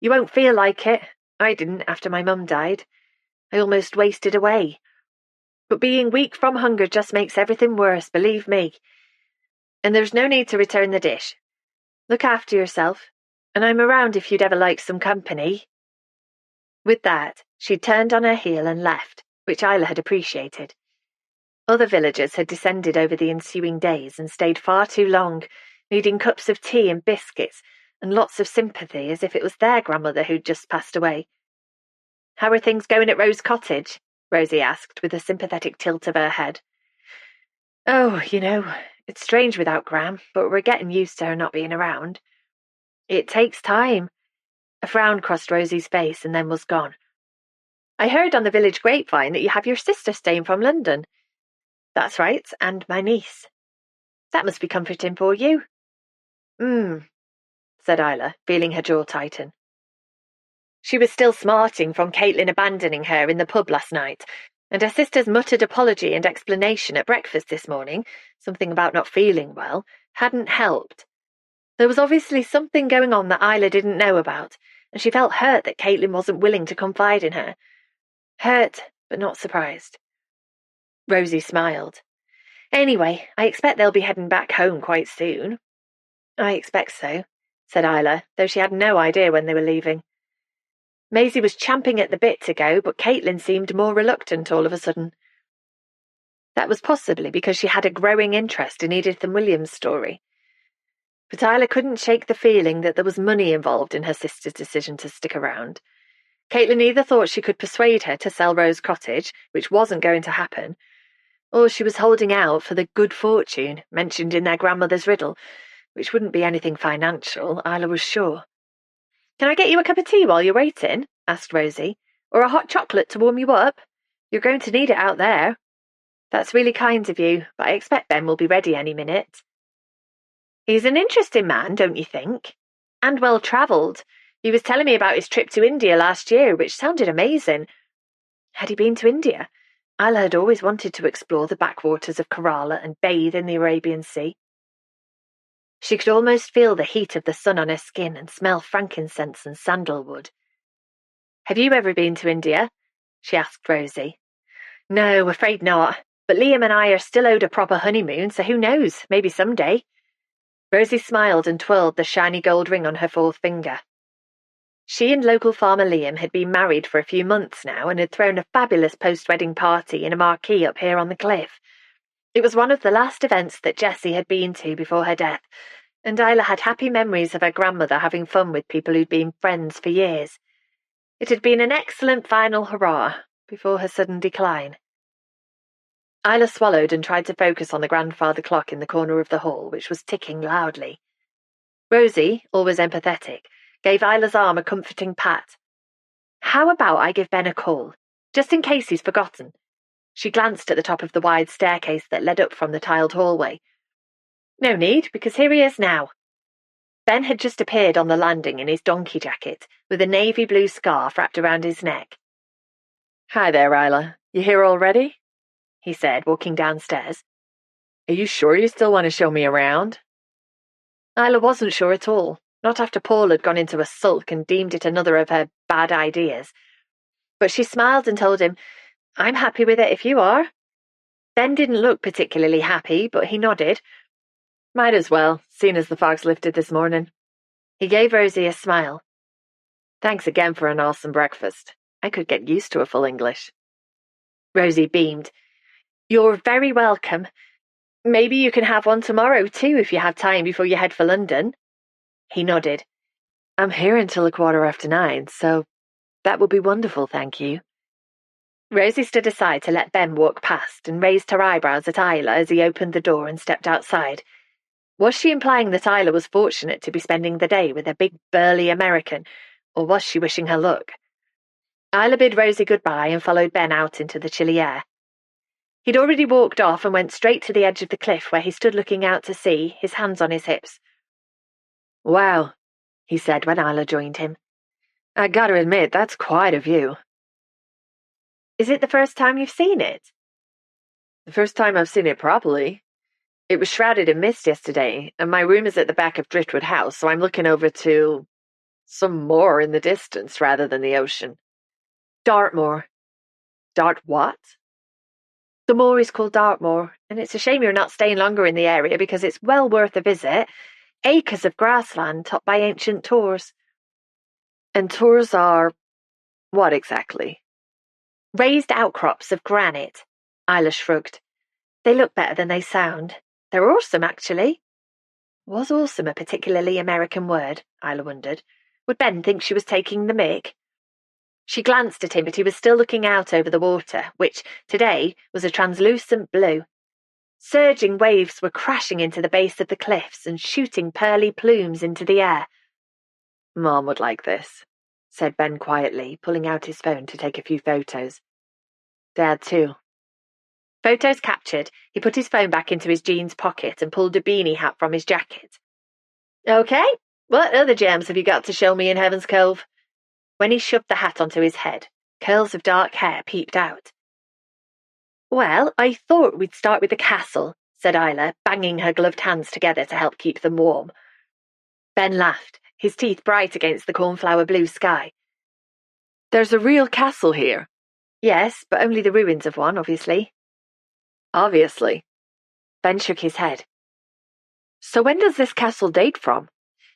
S1: You won't feel like it. I didn't after my mum died. I almost wasted away. But being weak from hunger just makes everything worse, believe me. And there's no need to return the dish. Look after yourself, and I'm around if you'd ever like some company." With that, she turned on her heel and left, which Isla had appreciated. Other villagers had descended over the ensuing days and stayed far too long, needing cups of tea and biscuits and lots of sympathy as if it was their grandmother who'd just passed away. "How are things going at Rose Cottage?" Rosie asked with a sympathetic tilt of her head. "Oh, it's strange without Gram, but we're getting used to her not being around. It takes time." A frown crossed Rosie's face and then was gone. "I heard on the village grapevine that you have your sister staying from London." "That's right, and my niece." "That must be comforting for you." Said Isla, feeling her jaw tighten. She was still smarting from Caitlin abandoning her in the pub last night, and her sister's muttered apology and explanation at breakfast this morning, something about not feeling well, hadn't helped. There was obviously something going on that Isla didn't know about, and she felt hurt that Caitlin wasn't willing to confide in her. Hurt, but not surprised. Rosie smiled. "Anyway, I expect they'll be heading back home quite soon." "I expect so," said Isla, though she had no idea when they were leaving. Maisie was champing at the bit to go, but Caitlin seemed more reluctant all of a sudden. That was possibly because she had a growing interest in Edith and William's story. But Isla couldn't shake the feeling that there was money involved in her sister's decision to stick around. Caitlin either thought she could persuade her to sell Rose Cottage, which wasn't going to happen, or she was holding out for the good fortune mentioned in their grandmother's riddle, which wouldn't be anything financial, Isla was sure. "Can I get you a cup of tea while you're waiting?" asked Rosie. "Or a hot chocolate to warm you up? You're going to need it out there." "That's really kind of you, but I expect Ben will be ready any minute." "He's an interesting man, don't you think? And well-travelled. He was telling me about his trip to India last year, which sounded amazing." Had he been to India? Isla had always wanted to explore the backwaters of Kerala and bathe in the Arabian Sea. She could almost feel the heat of the sun on her skin and smell frankincense and sandalwood. "Have you ever been to India?" she asked Rosie. "No, afraid not. But Liam and I are still owed a proper honeymoon, so who knows, maybe someday." Rosie smiled and twirled the shiny gold ring on her fourth finger. She and local farmer Liam had been married for a few months now and had thrown a fabulous post-wedding party in a marquee up here on the cliff. It was one of the last events that Jessie had been to before her death, and Isla had happy memories of her grandmother having fun with people who'd been friends for years. It had been an excellent final hurrah before her sudden decline. Isla swallowed and tried to focus on the grandfather clock in the corner of the hall, which was ticking loudly. Rosie, always empathetic, gave Isla's arm a comforting pat. "How about I give Ben a call, just in case he's forgotten?" She glanced at the top of the wide staircase that led up from the tiled hallway. "No need, because here he is now." Ben had just appeared on the landing in his donkey jacket, with a navy blue scarf wrapped around his neck.
S2: "Hi there, Isla. You here already?"
S1: he said, walking downstairs.
S2: "Are you sure you still want to show me around?"
S1: Isla wasn't sure at all, not after Paul had gone into a sulk and deemed it another of her bad ideas. But she smiled and told him, "I'm happy with it if you are." Ben didn't look particularly happy, but he nodded.
S2: "Might as well, seeing as the fog's lifted this morning."
S1: He gave Rosie a smile.
S2: "Thanks again for an awesome breakfast. I could get used to a full English."
S1: Rosie beamed. "You're very welcome. Maybe you can have one tomorrow too if you have time before you head for London." He nodded.
S2: "I'm here until 9:15, so that would be wonderful, thank you."
S1: Rosie stood aside to let Ben walk past and raised her eyebrows at Isla as he opened the door and stepped outside. Was she implying that Isla was fortunate to be spending the day with a big burly American, or was she wishing her luck? Isla bid Rosie goodbye and followed Ben out into the chilly air. He'd already walked off and went straight to the edge of the cliff where he stood looking out to sea, his hands on his hips.
S2: "Wow," he said when Isla joined him. "I gotta admit, that's quite a view."
S1: "Is it the first time you've seen it?"
S2: "The first time I've seen it properly. It was shrouded in mist yesterday, and my room is at the back of Driftwood House, so I'm looking over to some moor in the distance rather than the ocean."
S1: "Dartmoor,"
S2: Dart what? The moor is called Dartmoor, and it's a shame you're not staying longer in the area because it's well worth a visit. Acres of grassland topped by ancient tors. And tors are what exactly?
S1: Raised outcrops of granite, Isla shrugged. They look better than they sound. They're awesome, actually. Was awesome a particularly American word? Isla wondered. Would Ben think she was taking the mick? She glanced at him, but he was still looking out over the water, which, today, was a translucent blue. Surging waves were crashing into the base of the cliffs and shooting pearly plumes into the air.
S2: Mom would like this, said Ben quietly, pulling out his phone to take a few photos. Dad, too.
S1: Photos captured, he put his phone back into his jeans pocket and pulled a beanie hat from his jacket. Okay, what other gems have you got to show me in Heaven's Cove? When he shoved the hat onto his head, curls of dark hair peeped out. Well, I thought we'd start with the castle, said Isla, banging her gloved hands together to help keep them warm. Ben laughed, his teeth bright against the cornflower blue sky.
S2: There's a real castle here.
S1: Yes, but only the ruins of one, obviously.
S2: Obviously.
S1: Ben shook his head.
S2: So when does this castle date from?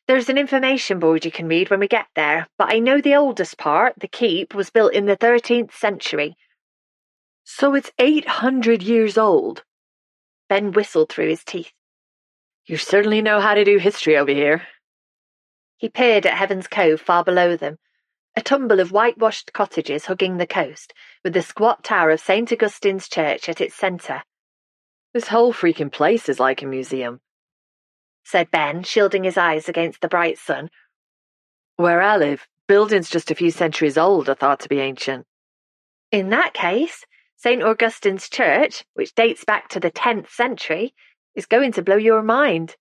S1: There's an information board you can read when we get there, but I know the oldest part, the keep, was built in the 13th century.
S2: So it's 800 years old.
S1: Ben whistled through his teeth.
S2: You certainly know how to do history over here.
S1: He peered at Heaven's Cove far below them, a tumble of whitewashed cottages hugging the coast, with the squat tower of St. Augustine's Church at its centre.
S2: This whole freaking place is like a museum,
S1: said Ben, shielding his eyes against the bright sun.
S2: Where I live, buildings just a few centuries old are thought to be ancient.
S1: In that case, St. Augustine's Church, which dates back to the 10th century, is going to blow your mind.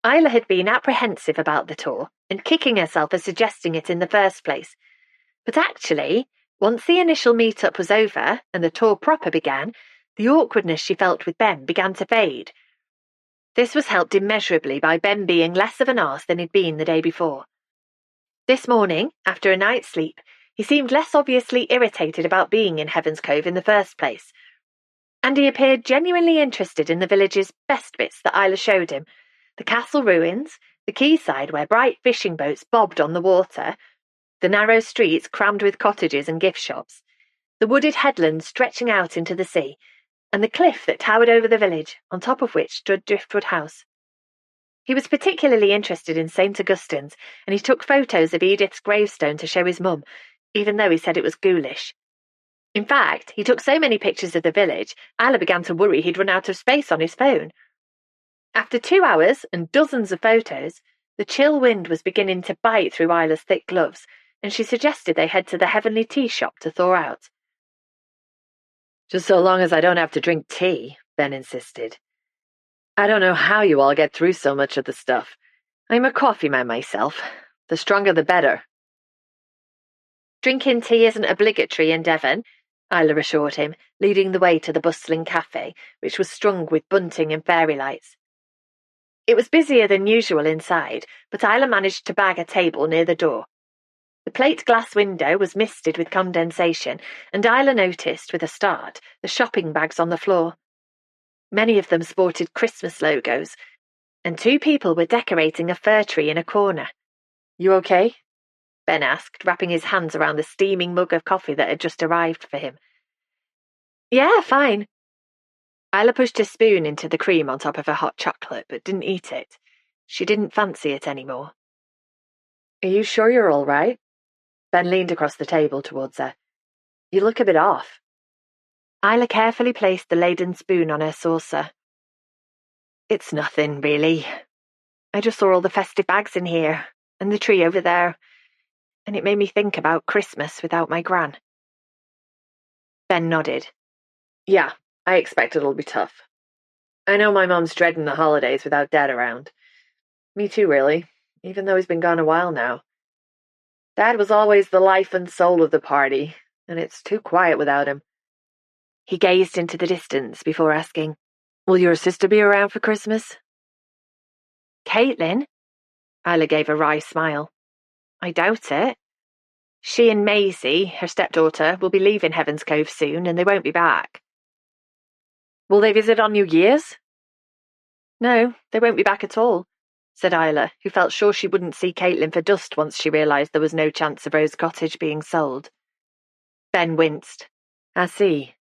S1: Isla had been apprehensive about the tour and kicking herself for suggesting it in the first place. But actually, once the initial meet-up was over and the tour proper began, the awkwardness she felt with Ben began to fade. This was helped immeasurably by Ben being less of an arse than he'd been the day before. This morning, after a night's sleep, he seemed less obviously irritated about being in Heaven's Cove in the first place. And he appeared genuinely interested in the village's best bits that Isla showed him, the castle ruins, the quayside where bright fishing boats bobbed on the water, the narrow streets crammed with cottages and gift shops, the wooded headlands stretching out into the sea, and the cliff that towered over the village, on top of which stood Driftwood House. He was particularly interested in St. Augustine's, and he took photos of Edith's gravestone to show his mum, even though he said it was ghoulish. In fact, he took so many pictures of the village, Isla began to worry he'd run out of space on his phone. After 2 hours and dozens of photos, the chill wind was beginning to bite through Isla's thick gloves, and she suggested they head to the Heavenly Tea Shop to thaw out.
S2: Just so long as I don't have to drink tea, Ben insisted. I don't know how you all get through so much of the stuff. I'm a coffee man myself. The stronger the better.
S1: Drinking tea isn't obligatory in Devon, Isla assured him, leading the way to the bustling cafe, which was strung with bunting and fairy lights. It was busier than usual inside, but Isla managed to bag a table near the door. The plate glass window was misted with condensation, and Isla noticed, with a start, the shopping bags on the floor. Many of them sported Christmas logos, and 2 people were decorating a fir tree in a corner.
S2: You okay?
S1: Ben asked, wrapping his hands around the steaming mug of coffee that had just arrived for him. Yeah, fine. Isla pushed a spoon into the cream on top of her hot chocolate, but didn't eat it. She didn't fancy it anymore.
S2: Are you sure you're all right? Ben leaned across the table towards her. You look a bit off.
S1: Isla carefully placed the laden spoon on her saucer. It's nothing, really. I just saw all the festive bags in here, and the tree over there, and it made me think about Christmas without my gran. Ben nodded.
S2: Yeah, I expect it'll be tough. I know my mom's dreading the holidays without Dad around. Me too, really, even though he's been gone a while now. Dad was always the life and soul of the party, and it's too quiet without him.
S1: He gazed into the distance before asking,
S2: Will your sister be around for Christmas?
S1: Caitlin? Isla gave a wry smile. I doubt it. She and Maisie, her stepdaughter, will be leaving Heaven's Cove soon and they won't be back.
S2: Will they visit on New Year's?
S1: No, they won't be back at all, said Isla, who felt sure she wouldn't see Caitlin for dust once she realised there was no chance of Rose Cottage being sold. Ben winced.
S2: I see.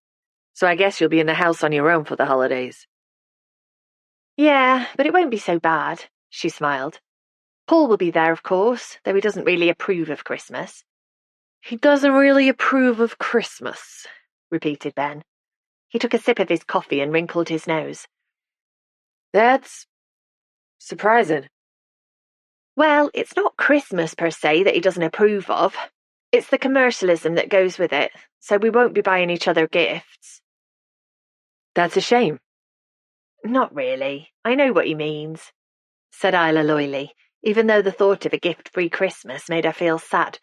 S2: So I guess you'll be in the house on your own for the holidays.
S1: Yeah, but it won't be so bad, she smiled. Paul will be there, of course, though he doesn't really approve of Christmas.
S2: He doesn't really approve of Christmas,
S1: repeated Ben. He took a sip of his coffee and wrinkled his nose.
S2: That's surprising.
S1: Well, it's not Christmas per se that he doesn't approve of. It's the commercialism that goes with it, so we won't be buying each other gifts.
S2: That's a shame.
S1: Not really. I know what he means, said Isla loyally, even though the thought of a gift-free Christmas made her feel sad.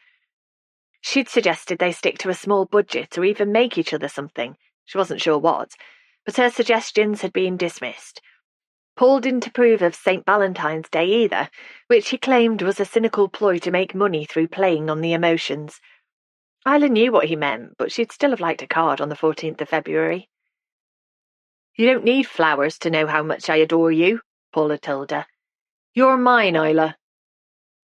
S1: She'd suggested they stick to a small budget or even make each other something. She wasn't sure what, but her suggestions had been dismissed. Paul didn't approve of St. Valentine's Day either, which he claimed was a cynical ploy to make money through playing on the emotions. Isla knew what he meant, but she'd still have liked a card on the 14th of February. You don't need flowers to know how much I adore you, Paul had told her. You're mine, Isla.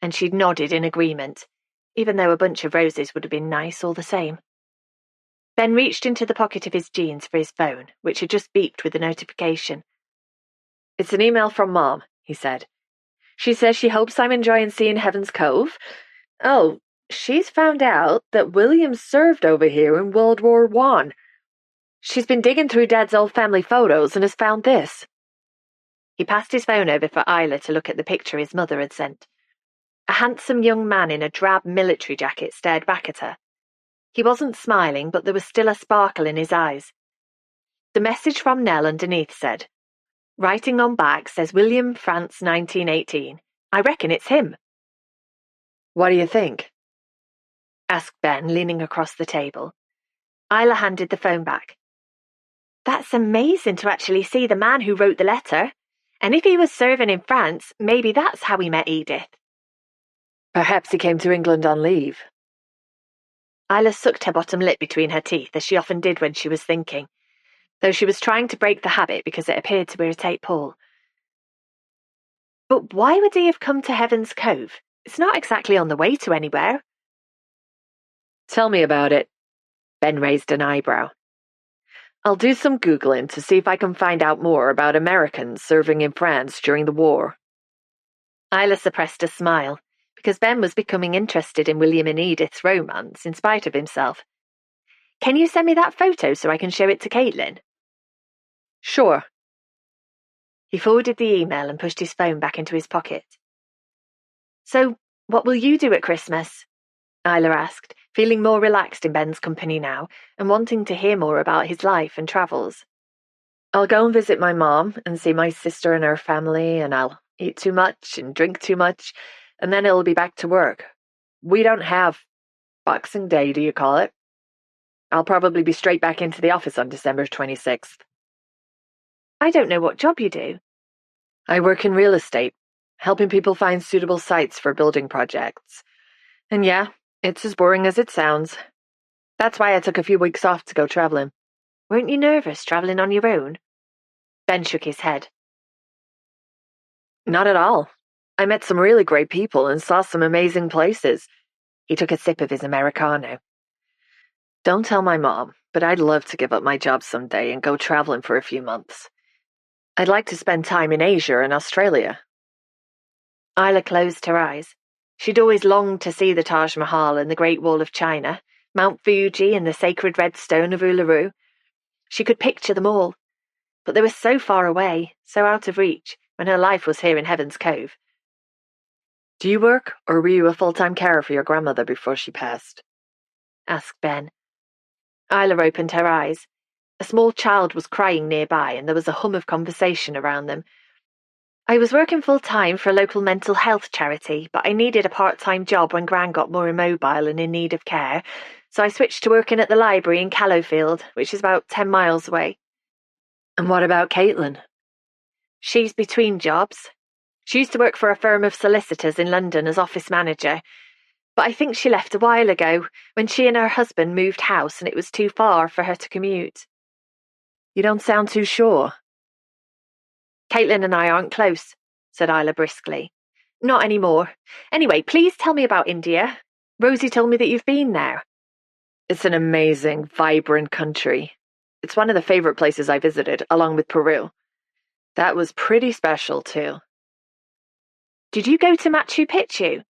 S1: And she'd nodded in agreement, even though a bunch of roses would have been nice all the same. Ben reached into the pocket of his jeans for his phone, which had just beeped with a notification.
S2: It's an email from Mom, he said. She says she hopes I'm enjoying seeing Heaven's Cove. Oh, she's found out that William served over here in World War I. She's been digging through Dad's old family photos and has found this. He passed his phone over for Isla to look at the picture his mother had sent. A handsome young man in a drab military jacket stared back at her. He wasn't smiling, but there was still a sparkle in his eyes. The message from Nell underneath said, "Writing on back says William, France, 1918. I reckon it's him."
S1: What do you think? Asked Ben, leaning across the table. Isla handed the phone back. That's amazing to actually see the man who wrote the letter. And if he was serving in France, maybe that's how he met Edith.
S2: Perhaps he came to England on leave.
S1: Isla sucked her bottom lip between her teeth, as she often did when she was thinking, though she was trying to break the habit because it appeared to irritate Paul. But why would he have come to Heaven's Cove? It's not exactly on the way to anywhere.
S2: Tell me about it. Ben raised an eyebrow. I'll do some Googling to see if I can find out more about Americans serving in France during the war.
S1: Isla suppressed a smile, because Ben was becoming interested in William and Edith's romance in spite of himself. Can you send me that photo so I can show it to Caitlin?
S2: Sure.
S1: He forwarded the email and pushed his phone back into his pocket. So, what will you do at Christmas? Isla asked, feeling more relaxed in Ben's company now and wanting to hear more about his life and travels.
S2: I'll go and visit my mom and see my sister and her family, and I'll eat too much and drink too much, and then it'll be back to work. We don't have Boxing Day, do you call it? I'll probably be straight back into the office on December 26th.
S1: I don't know what job you do.
S2: I work in real estate, helping people find suitable sites for building projects. And yeah, it's as boring as it sounds. That's why I took a few weeks off to go traveling.
S1: Weren't you nervous traveling on your own? Ben shook his head.
S2: Not at all. I met some really great people and saw some amazing places. He took a sip of his Americano. Don't tell my mom, but I'd love to give up my job someday and go traveling for a few months. I'd like to spend time in Asia and Australia.
S1: Isla closed her eyes. She'd always longed to see the Taj Mahal and the Great Wall of China, Mount Fuji and the sacred red stone of Uluru. She could picture them all, but they were so far away, so out of reach, when her life was here in Heaven's Cove.
S2: Do you work, or were you a full-time carer for your grandmother before she passed?
S1: Asked Ben. Isla opened her eyes. A small child was crying nearby, and there was a hum of conversation around them. I was working full-time for a local mental health charity, but I needed a part-time job when Gran got more immobile and in need of care, so I switched to working at the library in Callowfield, which is about 10 miles away.
S2: And what about Caitlin?
S1: She's between jobs. She used to work for a firm of solicitors in London as office manager, but I think she left a while ago, when she and her husband moved house and it was too far for her to commute.
S2: You don't sound too sure.
S1: Caitlin and I aren't close, said Isla briskly. Not anymore. Anyway, please tell me about India. Rosie told me that you've been there.
S2: It's an amazing, vibrant country. It's one of the favorite places I visited, along with Peru. That was pretty special, too.
S1: Did you go to Machu Picchu?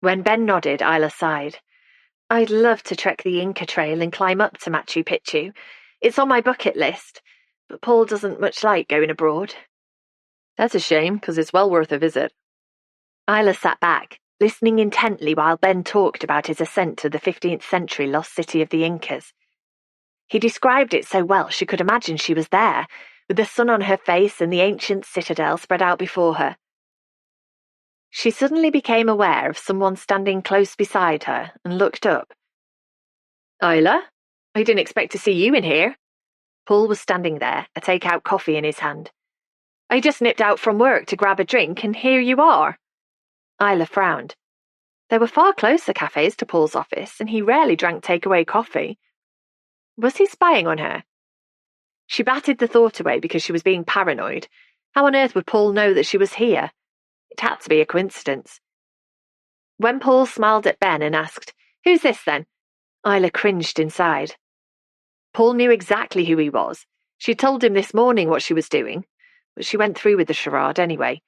S1: When Ben nodded, Isla sighed. I'd love to trek the Inca Trail and climb up to Machu Picchu. It's on my bucket list, but Paul doesn't much like going abroad.
S2: That's a shame, because it's well worth a visit.
S1: Isla sat back, listening intently while Ben talked about his ascent to the 15th century lost city of the Incas. He described it so well she could imagine she was there, with the sun on her face and the ancient citadel spread out before her. She suddenly became aware of someone standing close beside her and looked up. Isla? I didn't expect to see you in here. Paul was standing there, a take-out coffee in his hand. I just nipped out from work to grab a drink, and here you are. Isla frowned. There were far closer cafes to Paul's office, and he rarely drank takeaway coffee. Was he spying on her? She batted the thought away because she was being paranoid. How on earth would Paul know that she was here? It had to be a coincidence. When Paul smiled at Ben and asked, "Who's this then?" Isla cringed inside. Paul knew exactly who he was. She told him this morning what she was doing, but she went through with the charade anyway.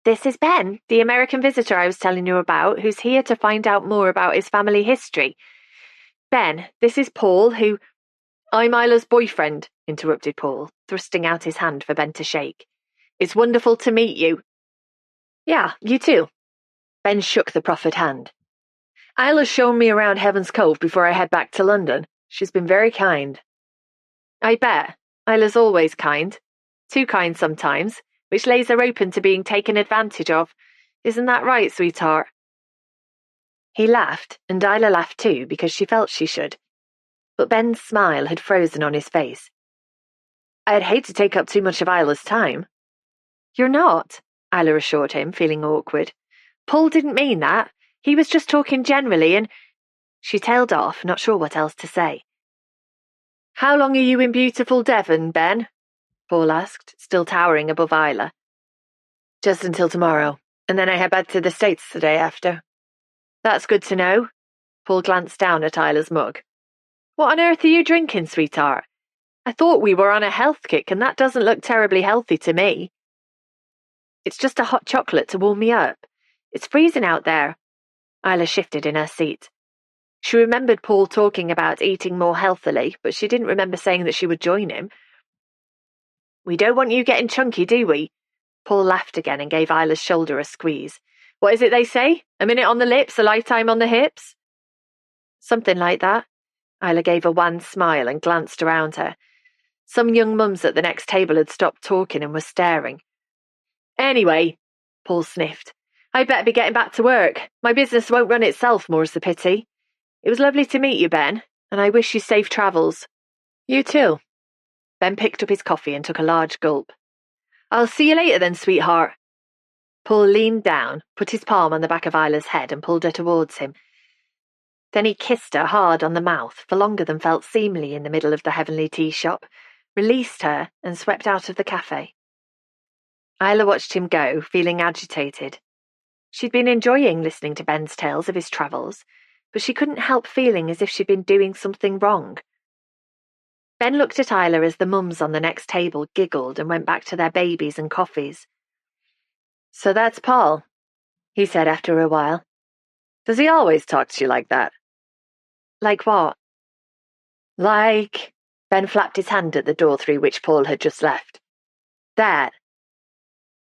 S1: This is Ben, the American visitor I was telling you about, who's here to find out more about his family history. Ben, this is Paul, who... I'm Isla's boyfriend, interrupted Paul, thrusting out his hand for Ben to shake. It's wonderful to meet you. Yeah, you too. Ben shook the proffered hand.
S2: Isla's shown me around Heaven's Cove before I head back to London. She's been very kind.
S1: I bet. Isla's always kind. Too kind sometimes, which lays her open to being taken advantage of. Isn't that right, sweetheart? He laughed, and Isla laughed too, because she felt she should. But Ben's smile had frozen on his face. I'd hate to take up too much of Isla's time. You're not, Isla assured him, feeling awkward. Paul didn't mean that. He was just talking generally, and... She tailed off, not sure what else to say. How long are you in beautiful Devon, Ben? Paul asked, still towering above Isla. Just until tomorrow, and then I head back to the States the day after. That's good to know. Paul glanced down at Isla's mug. What on earth are you drinking, sweetheart? I thought we were on a health kick, and that doesn't look terribly healthy to me. It's just a hot chocolate to warm me up. It's freezing out there. Isla shifted in her seat. She remembered Paul talking about eating more healthily, but she didn't remember saying that she would join him. We don't want you getting chunky, do we? Paul laughed again and gave Isla's shoulder a squeeze. What is it they say? A minute on the lips, a lifetime on the hips? Something like that. Isla gave a wan smile and glanced around her. Some young mums at the next table had stopped talking and were staring. Anyway, Paul sniffed, I'd better be getting back to work. My business won't run itself, more's the pity. It was lovely to meet you, Ben, and I wish you safe travels. You too. Ben picked up his coffee and took a large gulp. I'll see you later then, sweetheart. Paul leaned down, put his palm on the back of Isla's head and pulled her towards him. Then he kissed her hard on the mouth for longer than felt seemly in the middle of the heavenly tea shop, released her and swept out of the cafe. Isla watched him go, feeling agitated. She'd been enjoying listening to Ben's tales of his travels, but she couldn't help feeling as if she'd been doing something wrong. Ben looked at Isla as the mums on the next table giggled and went back to their babies and coffees. So that's Paul, he said after a while. Does he always talk to you like that? Like what? Like... Ben flapped his hand at the door through which Paul had just left. That.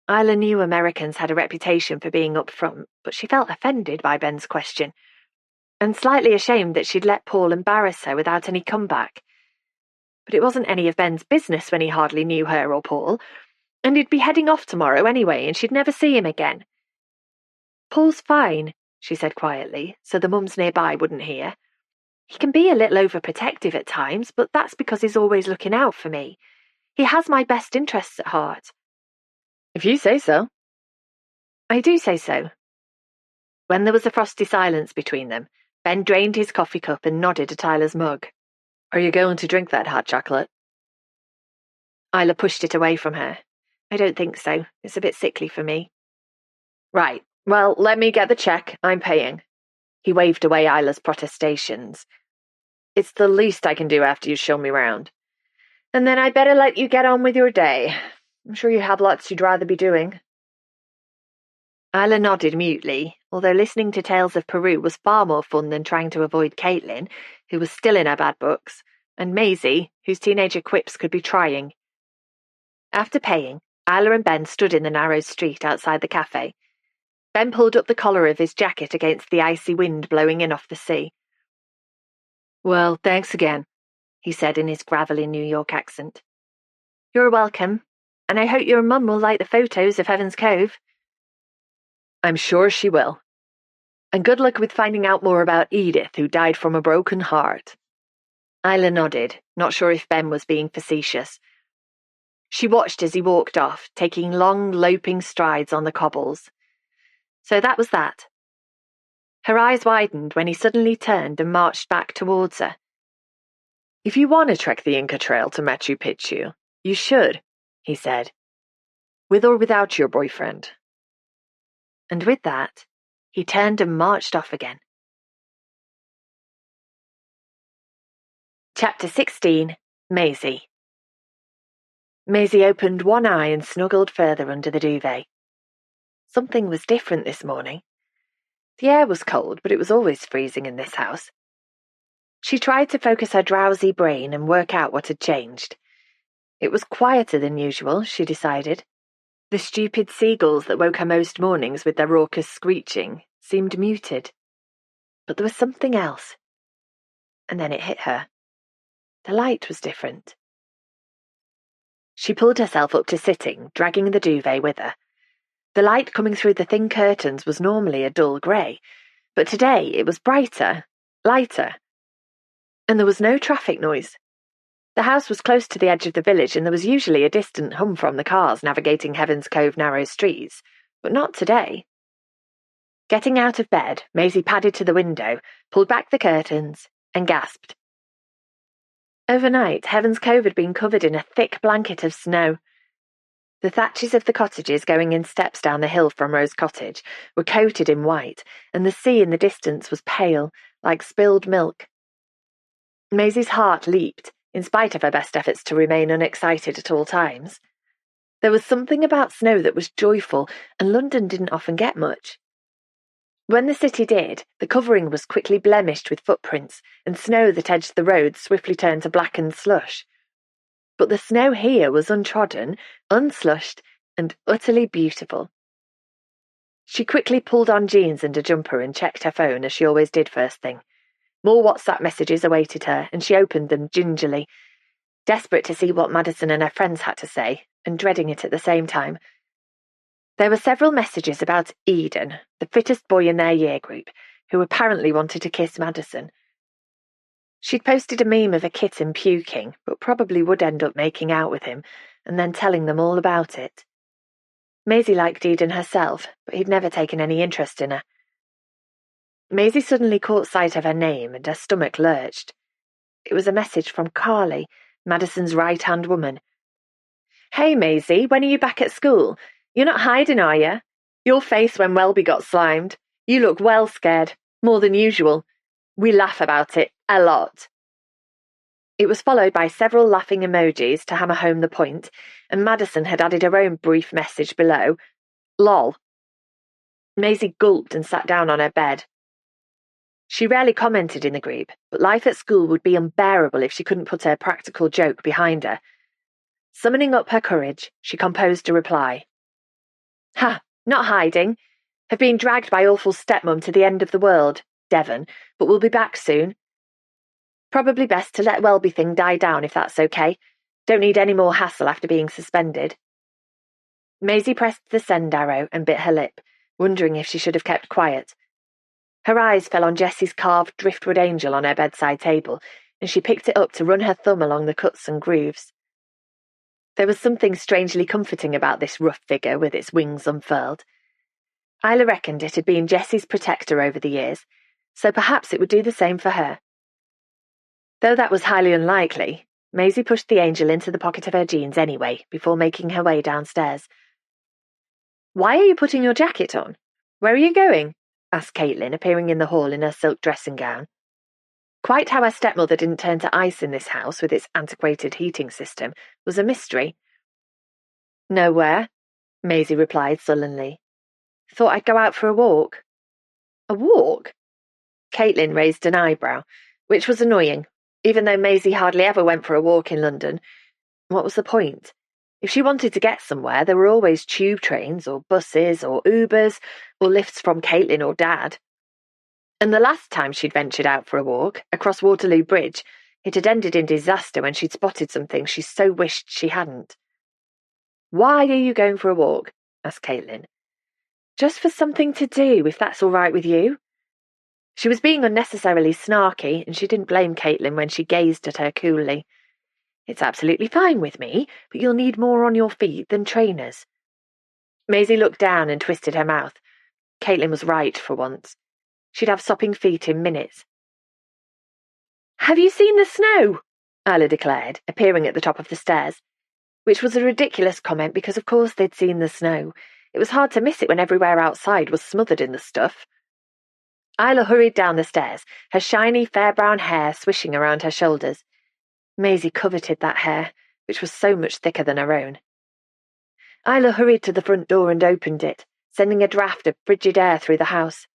S1: Isla knew Americans had a reputation for being upfront, but she felt offended by Ben's question, and slightly ashamed that she'd let Paul embarrass her without any comeback. But it wasn't any of Ben's business when he hardly knew her or Paul, and he'd be heading off tomorrow anyway, and she'd never see him again. Paul's fine, she said quietly, so the mums nearby wouldn't hear. He can be a little overprotective at times, but that's because he's always looking out for me. He has my best interests at heart. If you say so. I do say so. When there was a frosty silence between them, Ben drained his coffee cup and nodded at Isla's mug.
S2: Are you going to drink that hot chocolate?
S1: Isla pushed it away from her. I don't think so. It's a bit sickly for me.
S2: Right. Well, let me get the check. I'm paying.
S1: He waved away Isla's protestations.
S2: It's the least I can do after you show me round. And then I'd better let you get on with your day. I'm sure you have lots you'd rather be doing.
S1: Isla nodded mutely, although listening to tales of Peru was far more fun than trying to avoid Caitlin, who was still in her bad books, and Maisie, whose teenager quips could be trying. After paying, Isla and Ben stood in the narrow street outside the cafe. Ben pulled up the collar of his jacket against the icy wind blowing in off the sea.
S2: Well, thanks again, he said in his gravelly New York accent.
S1: You're welcome, and I hope your mum will like the photos of Heaven's Cove.
S2: I'm sure she will. And good luck with finding out more about Edith, who died from a broken heart.
S1: Isla nodded, not sure if Ben was being facetious. She watched as he walked off, taking long, loping strides on the cobbles. So that was that. Her eyes widened when he suddenly turned and marched back towards her.
S2: If you want to trek the Inca Trail to Machu Picchu, you should, he said. With or without your boyfriend.
S1: And with that, he turned and marched off again. Chapter 16. Maisie. Maisie opened one eye and snuggled further under the duvet. Something was different this morning. The air was cold, but it was always freezing in this house. She tried to focus her drowsy brain and work out what had changed. It was quieter than usual, she decided. The stupid seagulls that woke her most mornings with their raucous screeching seemed muted. But there was something else. And then it hit her. The light was different. She pulled herself up to sitting, dragging the duvet with her. The light coming through the thin curtains was normally a dull grey, but today it was brighter, lighter. And there was no traffic noise. The house was close to the edge of the village, and there was usually a distant hum from the cars navigating Heaven's Cove narrow streets, but not today. Getting out of bed, Maisie padded to the window, pulled back the curtains, and gasped. Overnight, Heaven's Cove had been covered in a thick blanket of snow. The thatches of the cottages going in steps down the hill from Rose Cottage were coated in white, and the sea in the distance was pale, like spilled milk. Maisie's heart leaped, in spite of her best efforts to remain unexcited at all times. There was something about snow that was joyful, and London didn't often get much. When the city did, the covering was quickly blemished with footprints, and snow that edged the road swiftly turned to blackened slush. But the snow here was untrodden, unslushed, and utterly beautiful. She quickly pulled on jeans and a jumper and checked her phone, as she always did first thing. More WhatsApp messages awaited her, and she opened them gingerly, desperate to see what Madison and her friends had to say, and dreading it at the same time. There were several messages about Eden, the fittest boy in their year group, who apparently wanted to kiss Madison. She'd posted a meme of a kitten puking, but probably would end up making out with him, and then telling them all about it. Maisie liked Eden herself, but he'd never taken any interest in her. Maisie suddenly caught sight of her name, and her stomach lurched. It was a message from Carly, Madison's right-hand woman. "Hey, Maisie, when are you back at school? You're not hiding, are you? Your face when Welby got slimed. You look well scared, more than usual. We laugh about it a lot." It was followed by several laughing emojis to hammer home the point, and Madison had added her own brief message below. Lol. Maisie gulped and sat down on her bed. She rarely commented in the group, but life at school would be unbearable if she couldn't put her practical joke behind her. Summoning up her courage, she composed a reply. "Ha, not hiding. Have been dragged by awful stepmom to the end of the world, Devon, but we'll be back soon. Probably best to let Welby thing die down if that's okay. Don't need any more hassle after being suspended." Maisie pressed the send arrow and bit her lip, wondering if she should have kept quiet. Her eyes fell on Jessie's carved driftwood angel on her bedside table, and she picked it up to run her thumb along the cuts and grooves. There was something strangely comforting about this rough figure with its wings unfurled. Isla reckoned it had been Jessie's protector over the years, so perhaps it would do the same for her. Though that was highly unlikely, Maisie pushed the angel into the pocket of her jeans anyway, before making her way downstairs. "Why are you putting your jacket on? Where are you going?" asked Caitlin, appearing in the hall in her silk dressing gown. Quite how her stepmother didn't turn to ice in this house with its antiquated heating system was a mystery. "Nowhere," Maisie replied sullenly. "Thought I'd go out for a walk." "A walk?" Caitlin raised an eyebrow, which was annoying, even though Maisie hardly ever went for a walk in London. What was the point? If she wanted to get somewhere, there were always tube trains, or buses, or Ubers, or lifts from Caitlin or Dad. And the last time she'd ventured out for a walk, across Waterloo Bridge, it had ended in disaster when she'd spotted something she so wished she hadn't. "Why are you going for a walk?" asked Caitlin. "Just for something to do, if that's all right with you." She was being unnecessarily snarky, and she didn't blame Caitlin when she gazed at her coolly. "It's absolutely fine with me, but you'll need more on your feet than trainers." Maisie looked down and twisted her mouth. Caitlin was right for once. She'd have sopping feet in minutes. "Have you seen the snow?" Isla declared, appearing at the top of the stairs, which was a ridiculous comment because of course they'd seen the snow. It was hard to miss it when everywhere outside was smothered in the stuff. Isla hurried down the stairs, her shiny fair brown hair swishing around her shoulders. Maisie coveted that hair, which was so much thicker than her own. Isla hurried to the front door and opened it, sending a draft of frigid air through the house.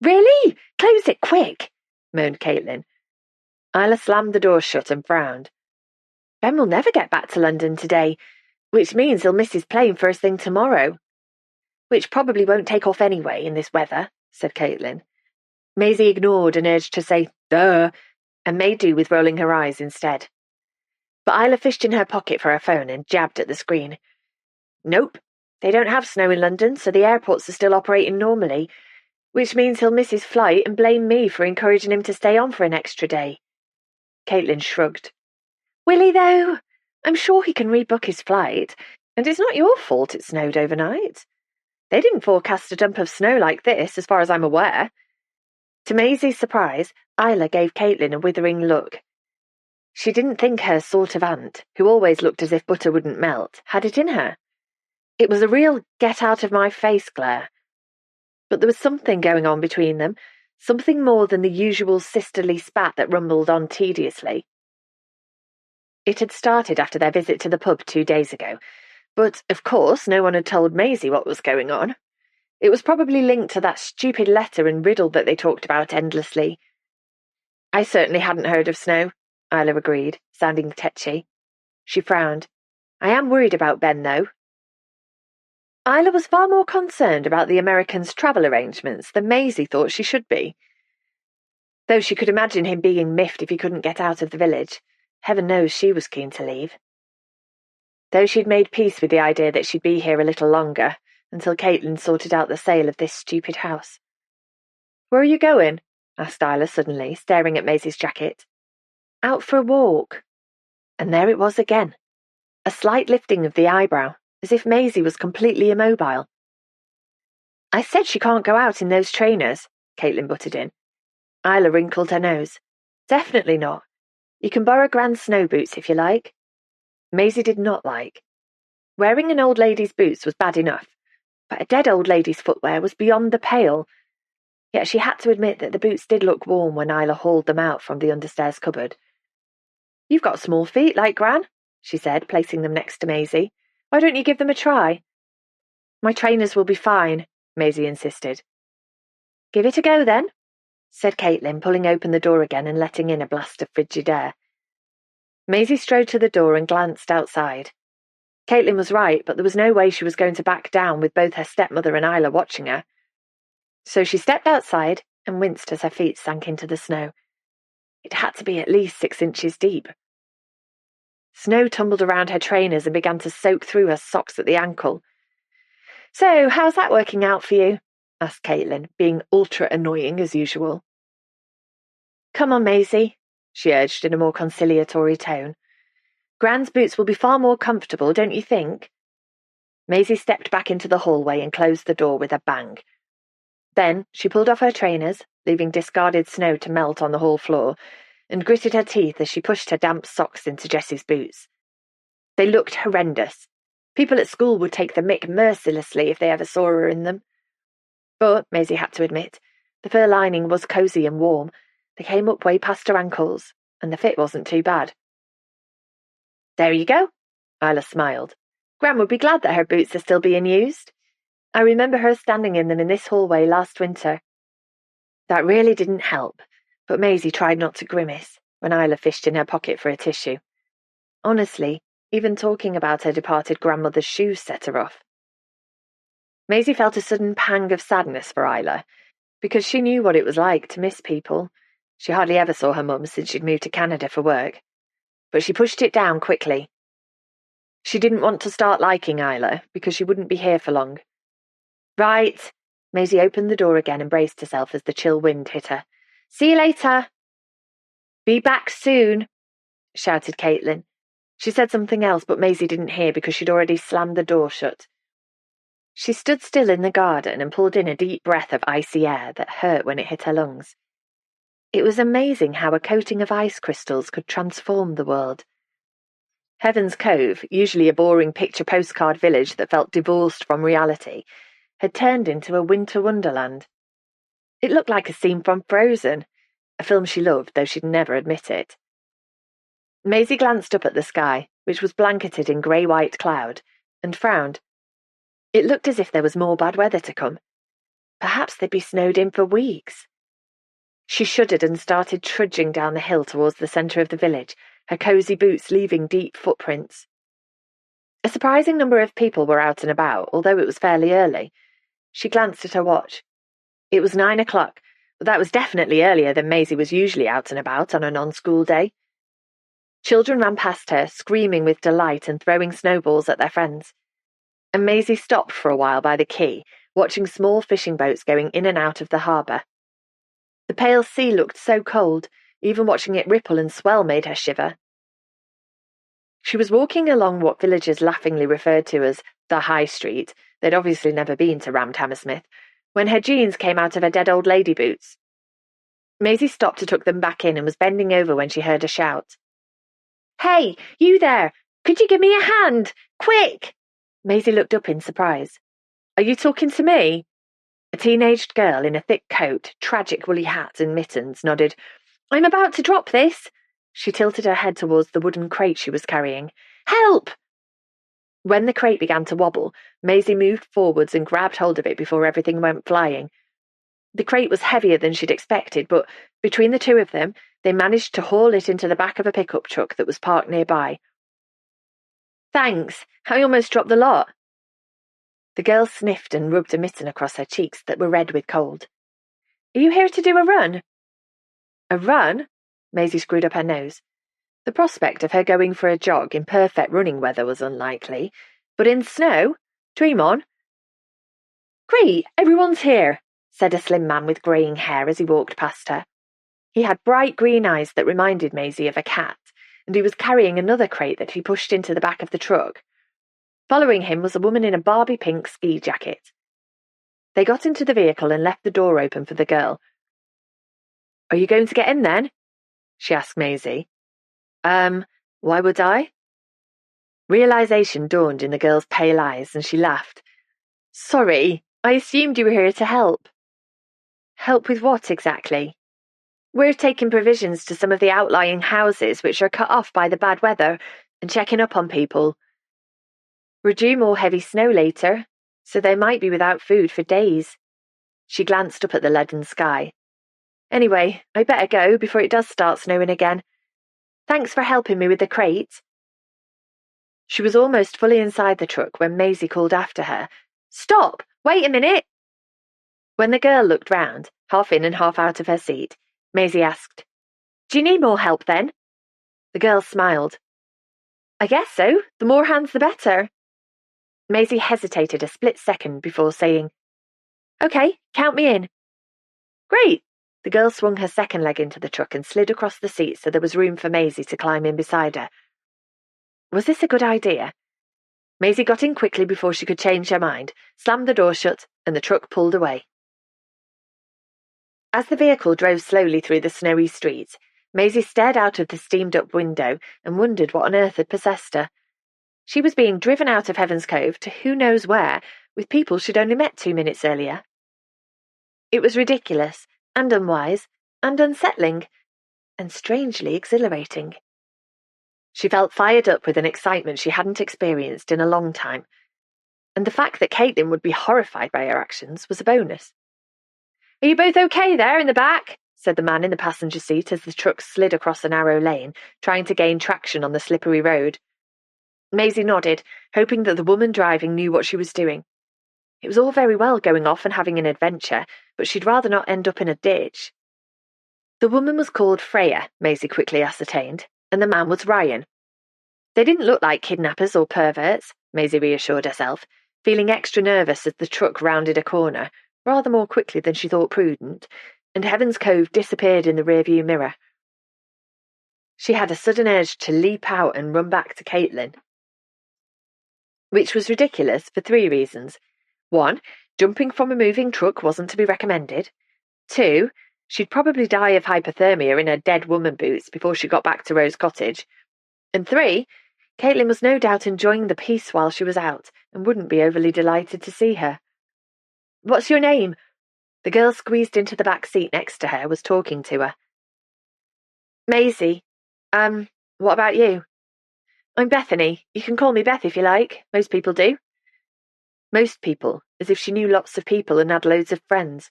S1: "Really? Close it quick," moaned Caitlin. Isla slammed the door shut and frowned. "Ben will never get back to London today, which means he'll miss his plane first thing tomorrow." "Which probably won't take off anyway in this weather," said Caitlin. Maisie ignored an urge to say, "Duh," and made do with rolling her eyes instead. But Isla fished in her pocket for her phone and jabbed at the screen. "Nope, they don't have snow in London, so the airports are still operating normally, which means he'll miss his flight and blame me for encouraging him to stay on for an extra day." Caitlin shrugged. "Will he, though? I'm sure he can rebook his flight, and it's not your fault it snowed overnight. They didn't forecast a dump of snow like this, as far as I'm aware." To Maisie's surprise, Isla gave Caitlin a withering look. She didn't think her sort of aunt, who always looked as if butter wouldn't melt, had it in her. It was a real get-out-of-my-face glare. But there was something going on between them, something more than the usual sisterly spat that rumbled on tediously. It had started after their visit to the pub 2 days ago, but, of course, no one had told Maisie what was going on. It was probably linked to that stupid letter and riddle that they talked about endlessly. "I certainly hadn't heard of snow," Isla agreed, sounding tetchy. She frowned. "I am worried about Ben, though." Isla was far more concerned about the American's travel arrangements than Maisie thought she should be. Though she could imagine him being miffed if he couldn't get out of the village, heaven knows she was keen to leave. Though she'd made peace with the idea that she'd be here a little longer, until Caitlin sorted out the sale of this stupid house. "Where are you going?" asked Isla suddenly, staring at Maisie's jacket. "Out for a walk." And there it was again. A slight lifting of the eyebrow, as if Maisie was completely immobile. "I said she can't go out in those trainers," Caitlin butted in. Isla wrinkled her nose. "Definitely not. You can borrow Gran's snow boots if you like." Maisie did not like. Wearing an old lady's boots was bad enough, but a dead old lady's footwear was beyond the pale. Yet she had to admit that the boots did look warm when Isla hauled them out from the understairs cupboard. "You've got small feet like Gran," she said, placing them next to Maisie. "Why don't you give them a try?" "My trainers will be fine," Maisie insisted. "Give it a go, then," said Caitlin, pulling open the door again and letting in a blast of frigid air. Maisie strode to the door and glanced outside. Caitlin was right, but there was no way she was going to back down with both her stepmother and Isla watching her. So she stepped outside and winced as her feet sank into the snow. It had to be at least 6 inches deep. Snow tumbled around her trainers and began to soak through her socks at the ankle. "So, how's that working out for you?" asked Caitlin, being ultra annoying as usual. "Come on, Maisie," she urged in a more conciliatory tone. "Gran's boots will be far more comfortable, don't you think?" Maisie stepped back into the hallway and closed the door with a bang. Then she pulled off her trainers, leaving discarded snow to melt on the hall floor, and gritted her teeth as she pushed her damp socks into Jessie's boots. They looked horrendous. People at school would take the mick mercilessly if they ever saw her in them. But, Maisie had to admit, the fur lining was cosy and warm. They came up way past her ankles, and the fit wasn't too bad. "There you go," Isla smiled. "Gran would be glad that her boots are still being used. I remember her standing in them in this hallway last winter." That really didn't help, but Maisie tried not to grimace when Isla fished in her pocket for a tissue. Honestly, even talking about her departed grandmother's shoes set her off. Maisie felt a sudden pang of sadness for Isla, because she knew what it was like to miss people. She hardly ever saw her mum since she'd moved to Canada for work. But she pushed it down quickly. She didn't want to start liking Isla, because she wouldn't be here for long. "Right." Maisie opened the door again and braced herself as the chill wind hit her. "See you later." "Be back soon," shouted Caitlin. She said something else, but Maisie didn't hear because she'd already slammed the door shut. She stood still in the garden and pulled in a deep breath of icy air that hurt when it hit her lungs. It was amazing how a coating of ice crystals could transform the world. Heaven's Cove, usually a boring picture postcard village that felt divorced from reality, had turned into a winter wonderland. It looked like a scene from Frozen, a film she loved, though she'd never admit it. Maisie glanced up at the sky, which was blanketed in grey-white cloud, and frowned. It looked as if there was more bad weather to come. Perhaps they'd be snowed in for weeks. She shuddered and started trudging down the hill towards the centre of the village, her cosy boots leaving deep footprints. A surprising number of people were out and about, although it was fairly early. She glanced at her watch. It was 9 o'clock, but that was definitely earlier than Maisie was usually out and about on a non-school day. Children ran past her, screaming with delight and throwing snowballs at their friends. And Maisie stopped for a while by the quay, watching small fishing boats going in and out of the harbour. The pale sea looked so cold, even watching it ripple and swell made her shiver. She was walking along what villagers laughingly referred to as the High Street. They'd obviously never been to Rammed Hammersmith, when her jeans came out of her dead old lady boots. Maisie stopped to tuck them back in and was bending over when she heard a shout. "Hey, you there! Could you give me a hand? Quick!" Maisie looked up in surprise. "Are you talking to me?" A teenaged girl in a thick coat, tragic woolly hat and mittens nodded. "I'm about to drop this." She tilted her head towards the wooden crate she was carrying. "Help!" When the crate began to wobble, Maisie moved forwards and grabbed hold of it before everything went flying. The crate was heavier than she'd expected, but between the two of them, they managed to haul it into the back of a pickup truck that was parked nearby. "Thanks. I almost dropped the lot." The girl sniffed and rubbed a mitten across her cheeks that were red with cold. "Are you here to do a run?" "A run?" Maisie screwed up her nose. The prospect of her going for a jog in perfect running weather was unlikely, but in snow? Dream on. "Great, everyone's here," said a slim man with greying hair as he walked past her. He had bright green eyes that reminded Maisie of a cat, and he was carrying another crate that he pushed into the back of the truck. Following him was a woman in a Barbie pink ski jacket. They got into the vehicle and left the door open for the girl. "Are you going to get in then?" she asked Maisie. Why would I?" Realization dawned in the girl's pale eyes, and she laughed. "Sorry, I assumed you were here to help." "Help with what exactly?" "We're taking provisions to some of the outlying houses which are cut off by the bad weather and checking up on people. We're due more heavy snow later, so they might be without food for days." She glanced up at the leaden sky. "Anyway, I better go before it does start snowing again. Thanks for helping me with the crate." She was almost fully inside the truck when Maisie called after her. "Stop! Wait a minute!" When the girl looked round, half in and half out of her seat, Maisie asked, "Do you need more help then?" The girl smiled. "I guess so. The more hands the better." Maisie hesitated a split second before saying, "Okay, count me in." "Great." The girl swung her second leg into the truck and slid across the seat so there was room for Maisie to climb in beside her. Was this a good idea? Maisie got in quickly before she could change her mind, slammed the door shut, and the truck pulled away. As the vehicle drove slowly through the snowy streets, Maisie stared out of the steamed-up window and wondered what on earth had possessed her. She was being driven out of Heaven's Cove to who knows where, with people she'd only met 2 minutes earlier. It was ridiculous, and unwise, and unsettling, and strangely exhilarating. She felt fired up with an excitement she hadn't experienced in a long time, and the fact that Caitlin would be horrified by her actions was a bonus. "Are you both okay there in the back?" said the man in the passenger seat as the truck slid across a narrow lane, trying to gain traction on the slippery road. Maisie nodded, hoping that the woman driving knew what she was doing. It was all very well going off and having an adventure, but she'd rather not end up in a ditch. The woman was called Freya, Maisie quickly ascertained, and the man was Ryan. They didn't look like kidnappers or perverts, Maisie reassured herself, feeling extra nervous as the truck rounded a corner, rather more quickly than she thought prudent, and Heaven's Cove disappeared in the rearview mirror. She had a sudden urge to leap out and run back to Caitlin, which was ridiculous for 3 reasons. 1, jumping from a moving truck wasn't to be recommended. 2, she'd probably die of hypothermia in her dead woman boots before she got back to Rose Cottage. And 3, Caitlin was no doubt enjoying the peace while she was out and wouldn't be overly delighted to see her. "What's your name?" The girl squeezed into the back seat next to her was talking to her. "Maisie. What about you?" "I'm Bethany. You can call me Beth if you like. Most people do." Most people, as if she knew lots of people and had loads of friends.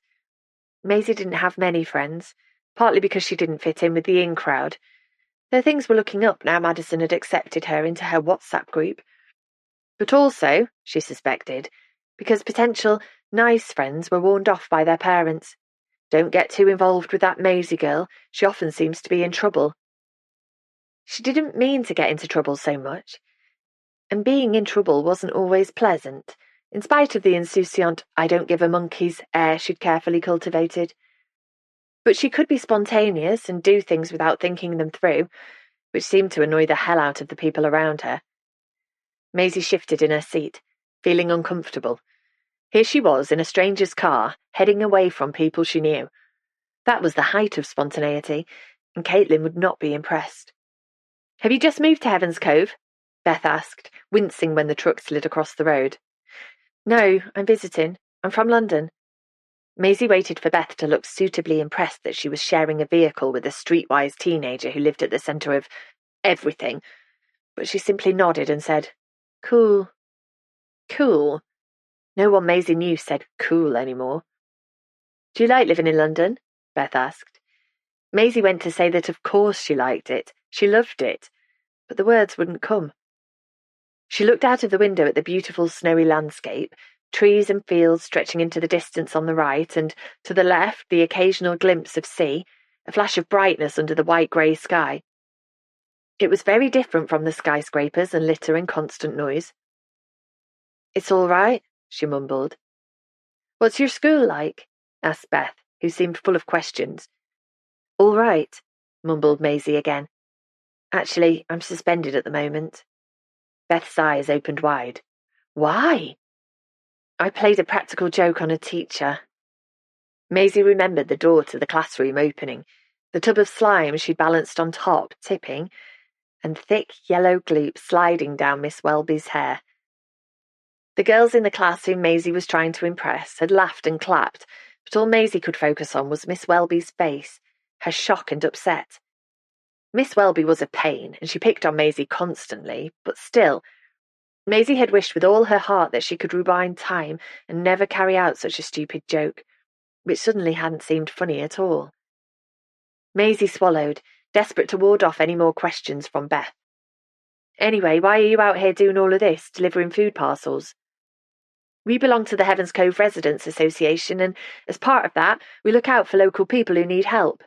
S1: Maisie didn't have many friends, partly because she didn't fit in with the in crowd. Though things were looking up now Madison had accepted her into her WhatsApp group. But also, she suspected, because potential nice friends were warned off by their parents. Don't get too involved with that Maisie girl. She often seems to be in trouble. She didn't mean to get into trouble so much, and being in trouble wasn't always pleasant, in spite of the insouciant I don't give a monkey's air she'd carefully cultivated. But she could be spontaneous and do things without thinking them through, which seemed to annoy the hell out of the people around her. Maisie shifted in her seat, feeling uncomfortable. Here she was in a stranger's car, heading away from people she knew. That was the height of spontaneity, and Caitlin would not be impressed. "Have you just moved to Heaven's Cove?" Beth asked, wincing when the truck slid across the road. "No, I'm visiting. I'm from London." Maisie waited for Beth to look suitably impressed that she was sharing a vehicle with a streetwise teenager who lived at the centre of everything, but she simply nodded and said, "Cool." Cool. No one Maisie knew said cool anymore. "Do you like living in London?" Beth asked. Maisie went to say that of course she liked it. She loved it. But the words wouldn't come. She looked out of the window at the beautiful snowy landscape, trees and fields stretching into the distance on the right, and to the left the occasional glimpse of sea, a flash of brightness under the white-grey sky. It was very different from the skyscrapers and litter and constant noise. "It's all right," she mumbled. "What's your school like?" asked Beth, who seemed full of questions. "All right," mumbled Maisie again. "Actually, I'm suspended at the moment." Beth's eyes opened wide. "Why?" "I played a practical joke on a teacher." Maisie remembered the door to the classroom opening, the tub of slime she balanced on top, tipping, and thick yellow gloop sliding down Miss Welby's hair. The girls in the class whom Maisie was trying to impress had laughed and clapped, but all Maisie could focus on was Miss Welby's face, her shock and upset. Miss Welby was a pain, and she picked on Maisie constantly, but still, Maisie had wished with all her heart that she could rewind time and never carry out such a stupid joke, which suddenly hadn't seemed funny at all. Maisie swallowed, desperate to ward off any more questions from Beth. "Anyway, why are you out here doing all of this, delivering food parcels?" "We belong to the Heaven's Cove Residents Association, and as part of that, we look out for local people who need help.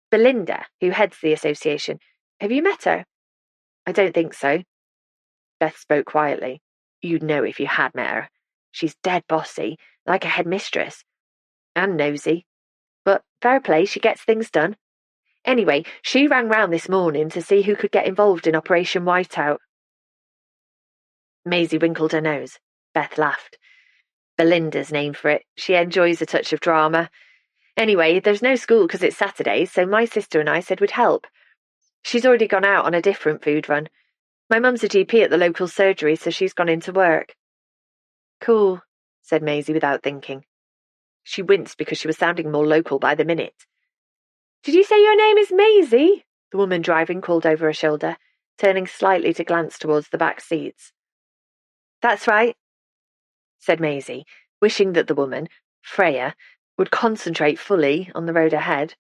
S1: Belinda, who heads the association, have you met her?" "I don't think so." Beth spoke quietly. "You'd know if you had met her. She's dead bossy, like a headmistress. And nosy. But fair play, she gets things done. Anyway, she rang round this morning to see who could get involved in Operation Whiteout." Maisie wrinkled her nose. Beth laughed. Belinda's name for it. She enjoys a touch of drama. Anyway, there's no school because it's Saturday, so my sister and I said we'd help. She's already gone out on a different food run. My mum's a GP at the local surgery, so she's gone into work. Cool, said Maisie without thinking. She winced because she was sounding more local by the minute. Did you say your name is Maisie? The woman driving called over her shoulder, turning slightly to glance towards the back seats. That's right, said Maisie, wishing that the woman, Freya, would concentrate fully on the road ahead.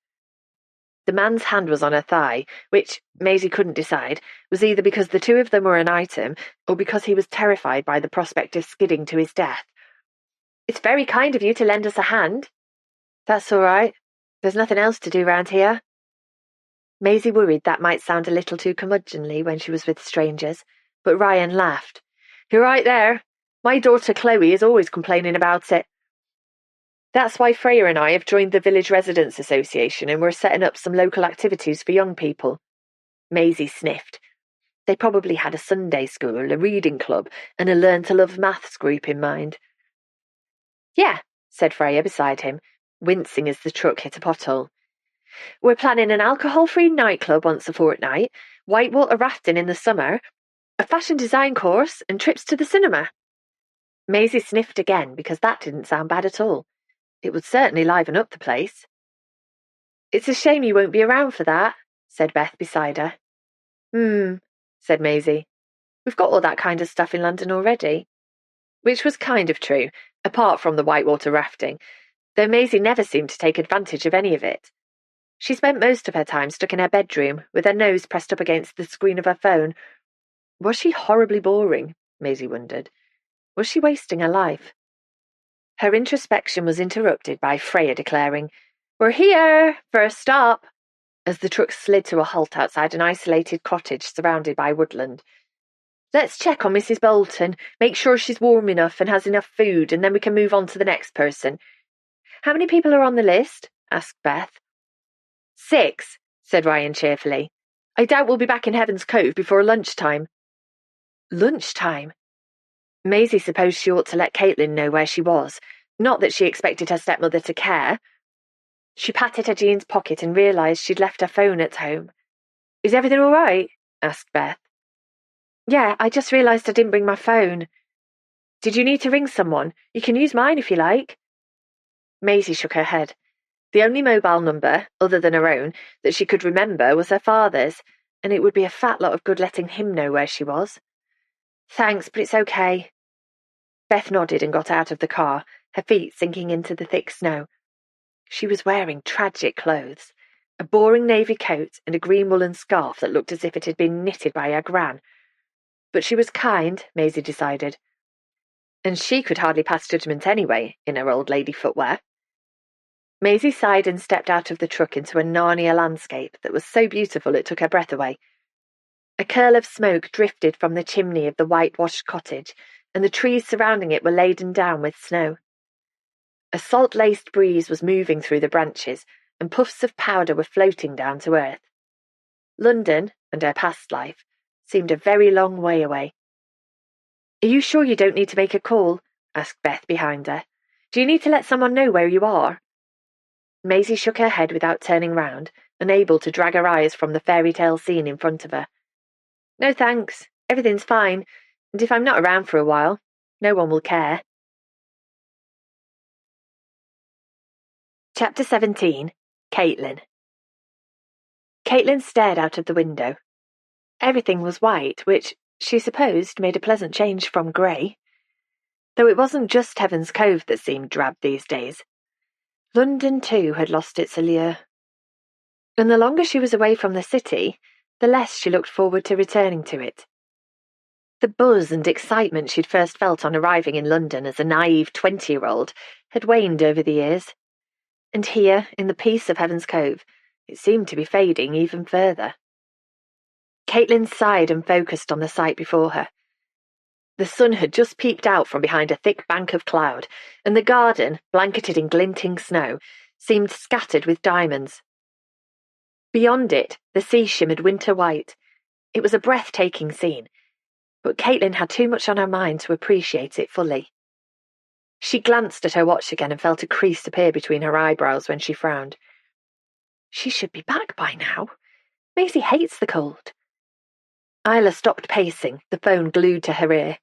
S1: The man's hand was on her thigh, which, Maisie couldn't decide, was either because the two of them were an item or because he was terrified by the prospect of skidding to his death. It's very kind of you to lend us a hand. That's all right. There's nothing else to do round here. Maisie worried that might sound a little too curmudgeonly when she was with strangers, but Ryan laughed. You're right there. My daughter Chloe is always complaining about it. That's why Freya and I have joined the Village Residents Association and we're setting up some local activities for young people. Maisie sniffed. They probably had a Sunday school, a reading club, and a Learn to Love Maths group in mind. Yeah, said Freya beside him, wincing as the truck hit a pothole. We're planning an alcohol-free nightclub once a fortnight, whitewater rafting in the summer, a fashion design course, and trips to the cinema. Maisie sniffed again because that didn't sound bad at all. It would certainly liven up the place. It's a shame you won't be around for that, said Beth beside her. Said Maisie. We've got all that kind of stuff in London already. Which was kind of true, apart from the whitewater rafting, though Maisie never seemed to take advantage of any of it. She spent most of her time stuck in her bedroom, with her nose pressed up against the screen of her phone. Was she horribly boring? Maisie wondered. Was she wasting her life? Her introspection was interrupted by Freya declaring, We're here! First stop! As the truck slid to a halt outside an isolated cottage surrounded by woodland. Let's check on Mrs. Bolton, make sure she's warm enough and has enough food, and then we can move on to the next person. How many people are on the list? Asked Beth. 6, said Ryan cheerfully. I doubt we'll be back in Heaven's Cove before lunchtime. Lunchtime? Maisie supposed she ought to let Caitlin know where she was, not that she expected her stepmother to care. She patted her jeans pocket and realised she'd left her phone at home. Is everything all right? Asked Beth. Yeah, I just realised I didn't bring my phone. Did you need to ring someone? You can use mine if you like. Maisie shook her head. The only mobile number, other than her own, that she could remember was her father's, and it would be a fat lot of good letting him know where she was. Thanks, but it's okay. Beth nodded and got out of the car, her feet sinking into the thick snow. She was wearing tragic clothes, a boring navy coat and a green woolen scarf that looked as if it had been knitted by her gran. But she was kind, Maisie decided. And she could hardly pass judgment anyway, in her old lady footwear. Maisie sighed and stepped out of the truck into a Narnia landscape that was so beautiful it took her breath away. A curl of smoke drifted from the chimney of the whitewashed cottage, and the trees surrounding it were laden down with snow. A salt-laced breeze was moving through the branches, and puffs of powder were floating down to earth. London, and her past life, seemed a very long way away. Are you sure you don't need to make a call? Asked Beth behind her. Do you need to let someone know where you are? Maisie shook her head without turning round, unable to drag her eyes from the fairy tale scene in front of her. No thanks, everything's fine, and if I'm not around for a while, no one will care. Chapter 17. Caitlin. Caitlin stared out of the window. Everything was white, which, she supposed, made a pleasant change from grey. Though it wasn't just Heaven's Cove that seemed drab these days. London, too, had lost its allure. And the longer she was away from the city, the less she looked forward to returning to it. The buzz and excitement she'd first felt on arriving in London as a naive 20-year-old had waned over the years. And here, in the peace of Heaven's Cove, it seemed to be fading even further. Caitlin sighed and focused on the sight before her. The sun had just peeped out from behind a thick bank of cloud, and the garden, blanketed in glinting snow, seemed scattered with diamonds. Beyond it, the sea shimmered winter white. It was a breathtaking scene,
S2: but Caitlin had too much on her mind to appreciate it fully. She glanced at her watch again and felt a crease appear between her eyebrows when she frowned. She should be back by now. Maisie hates the cold. Isla stopped pacing, the phone glued to her ear.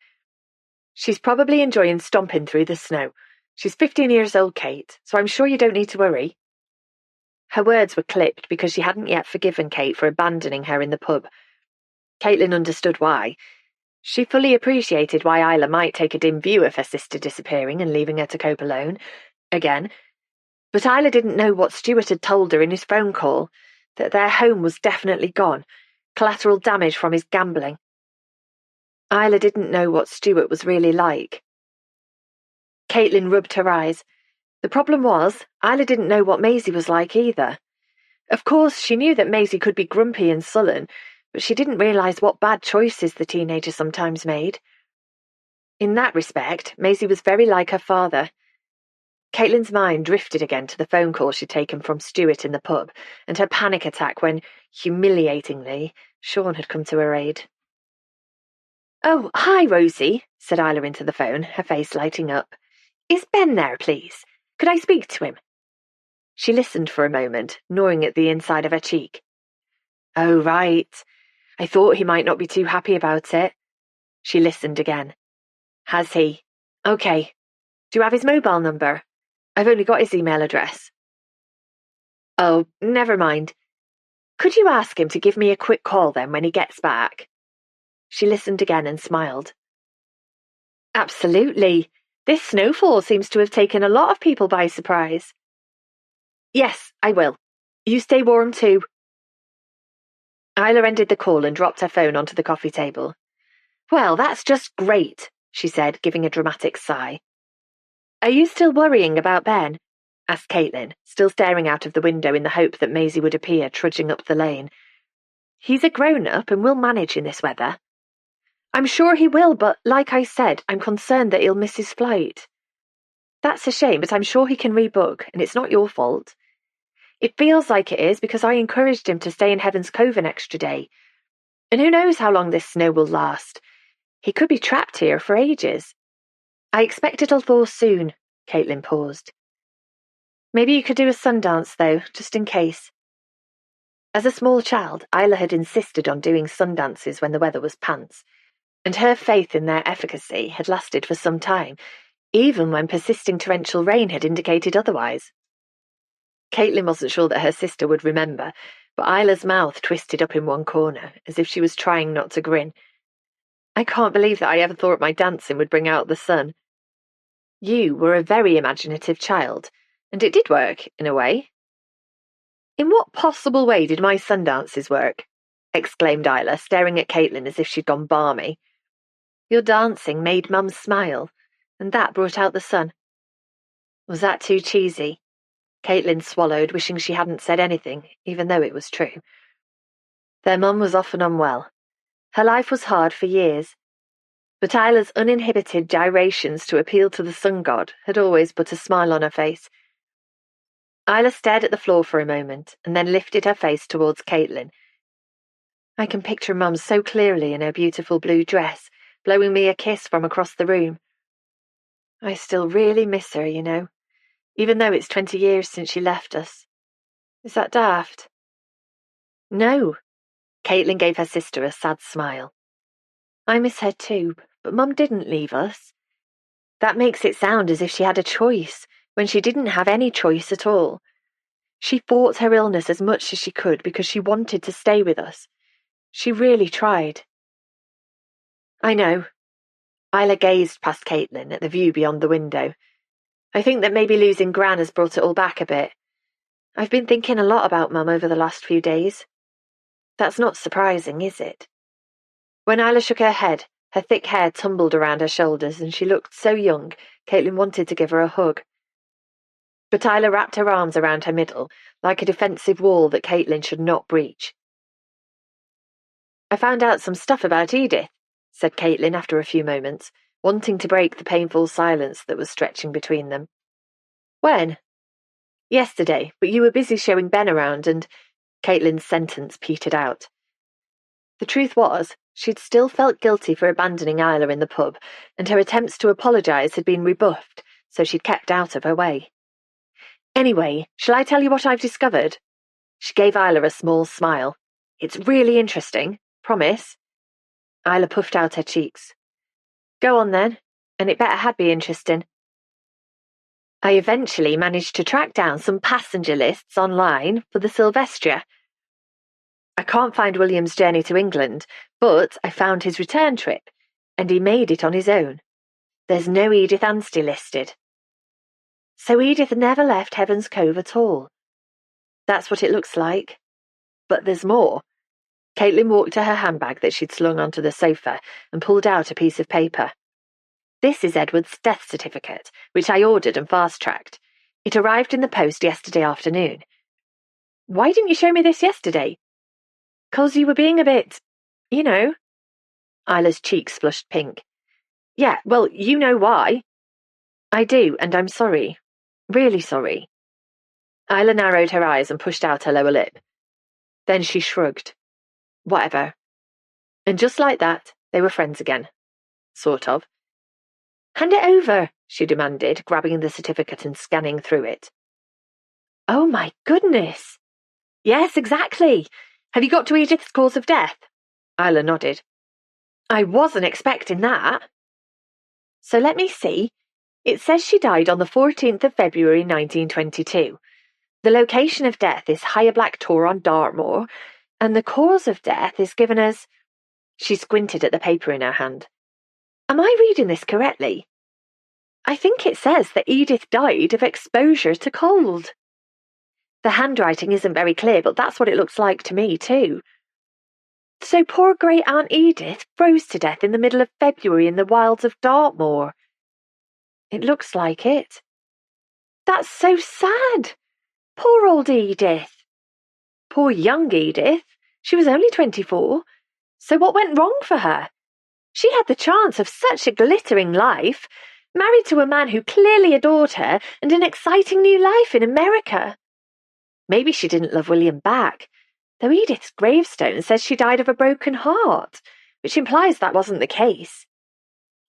S2: She's probably enjoying stomping through the snow. She's 15 years old, Kate, so I'm sure you don't need to worry. Her words were clipped because she hadn't yet forgiven Kate for abandoning her in the pub. Caitlin understood why. She fully appreciated why Isla might take a dim view of her sister disappearing and leaving her to cope alone, again. But Isla didn't know what Stuart had told her in his phone call, that their home was definitely gone, collateral damage from his gambling. Isla didn't know what Stuart was really like. Caitlin rubbed her eyes. The problem was, Isla didn't know what Maisie was like either. Of course, she knew that Maisie could be grumpy and sullen, but she didn't realise what bad choices the teenager sometimes made. In that respect, Maisie was very like her father. Caitlin's mind drifted again to the phone call she'd taken from Stuart in the pub, and her panic attack when, humiliatingly, Sean had come to her aid. "Oh, hi, Rosie," said Isla into the phone, her face lighting up. "Is Ben there, please? Could I speak to him?" She listened for a moment, gnawing at the inside of her cheek. "Oh, right. I thought he might not be too happy about it." She listened again. "Has he? Okay. Do you have his mobile number? I've only got his email address." "Oh, never mind. Could you ask him to give me a quick call then when he gets back?" She listened again and smiled. "Absolutely. This snowfall seems to have taken a lot of people by surprise." "Yes, I will. You stay warm too." Isla ended the call and dropped her phone onto the coffee table. "Well, that's just great," she said, giving a dramatic sigh. "Are you still worrying about Ben?" asked Caitlin, still staring out of the window in the hope that Maisie would appear trudging up the lane. "He's a grown-up and will manage in this weather." "I'm sure he will, but like I said, I'm concerned that he'll miss his flight." "That's a shame, but I'm sure he can rebook, and it's not your fault." "It feels like it is because I encouraged him to stay in Heaven's Cove an extra day. And who knows how long this snow will last. He could be trapped here for ages." "I expect it'll thaw soon," Caitlin paused. "Maybe you could do a sundance, though, just in case." As a small child, Isla had insisted on doing sundances when the weather was pants, and her faith in their efficacy had lasted for some time, even when persisting torrential rain had indicated otherwise. Caitlin wasn't sure that her sister would remember, but Isla's mouth twisted up in one corner, as if she was trying not to grin. "I can't believe that I ever thought my dancing would bring out the sun." "You were a very imaginative child, and it did work, in a way." "In what possible way did my sundances work?" exclaimed Isla, staring at Caitlin as if she'd gone balmy. "Your dancing made Mum smile, and that brought out the sun." Was that too cheesy? Caitlin swallowed, wishing she hadn't said anything, even though it was true. Their mum was often unwell. Her life was hard for years, but Isla's uninhibited gyrations to appeal to the sun god had always put a smile on her face. Isla stared at the floor for a moment, and then lifted her face towards Caitlin. "I can picture Mum so clearly in her beautiful blue dress, blowing me a kiss from across the room. I still really miss her, you know, even though it's 20 years since she left us. Is that daft?" "No." Caitlin gave her sister a sad smile. "I miss her too, but Mum didn't leave us. That makes it sound as if she had a choice, when she didn't have any choice at all. She fought her illness as much as she could because she wanted to stay with us. She really tried." "I know." Isla gazed past Caitlin at the view beyond the window. "I think that maybe losing Gran has brought it all back a bit. I've been thinking a lot about Mum over the last few days." "That's not surprising, is it?" When Isla shook her head, her thick hair tumbled around her shoulders and she looked so young, Caitlin wanted to give her a hug. But Isla wrapped her arms around her middle, like a defensive wall that Caitlin should not breach. "I found out some stuff about Edith," said Caitlin after a few moments, wanting to break the painful silence that was stretching between them. "When?" "Yesterday, but you were busy showing Ben around and—" Caitlin's sentence petered out. The truth was, she'd still felt guilty for abandoning Isla in the pub, and her attempts to apologise had been rebuffed, so she'd kept out of her way. Anyway, shall I tell you what I've discovered? She gave Isla a small smile. It's really interesting, promise. Isla puffed out her cheeks. Go on then, and it better had be interesting. I eventually managed to track down some passenger lists online for the Sylvestra. I can't find William's journey to England, but I found his return trip, and he made it on his own. There's no Edith Anstey listed. So Edith never left Heaven's Cove at all. That's what it looks like. But there's more. Caitlin walked to her handbag that she'd slung onto the sofa and pulled out a piece of paper. This is Edward's death certificate, which I ordered and fast-tracked. It arrived in the post yesterday afternoon. Why didn't you show me this yesterday? 'Cause you were being a bit, you know. Isla's cheeks flushed pink. Yeah, well, you know why. I do, and I'm sorry. Really sorry. Isla narrowed her eyes and pushed out her lower lip. Then she shrugged. Whatever. And just like that, they were friends again. Sort of. Hand it over, she demanded, grabbing the certificate and scanning through it. Oh my goodness. Yes, exactly. Have you got to Edith's cause of death? Isla nodded. I wasn't expecting that. So let me see. It says she died on the 14th of February 1922. The location of death is Higher Black Tor on Dartmoor, and the cause of death is given as... She squinted at the paper in her hand. Am I reading this correctly? I think it says that Edith died of exposure to cold. The handwriting isn't very clear, but that's what it looks like to me, too. So poor great-aunt Edith froze to death in the middle of February in the wilds of Dartmoor. It looks like it. That's so sad. Poor old Edith. Poor young Edith. She was only 24. So what went wrong for her? She had the chance of such a glittering life, married to a man who clearly adored her, and an exciting new life in America. Maybe she didn't love William back, though Edith's gravestone says she died of a broken heart, which implies that wasn't the case.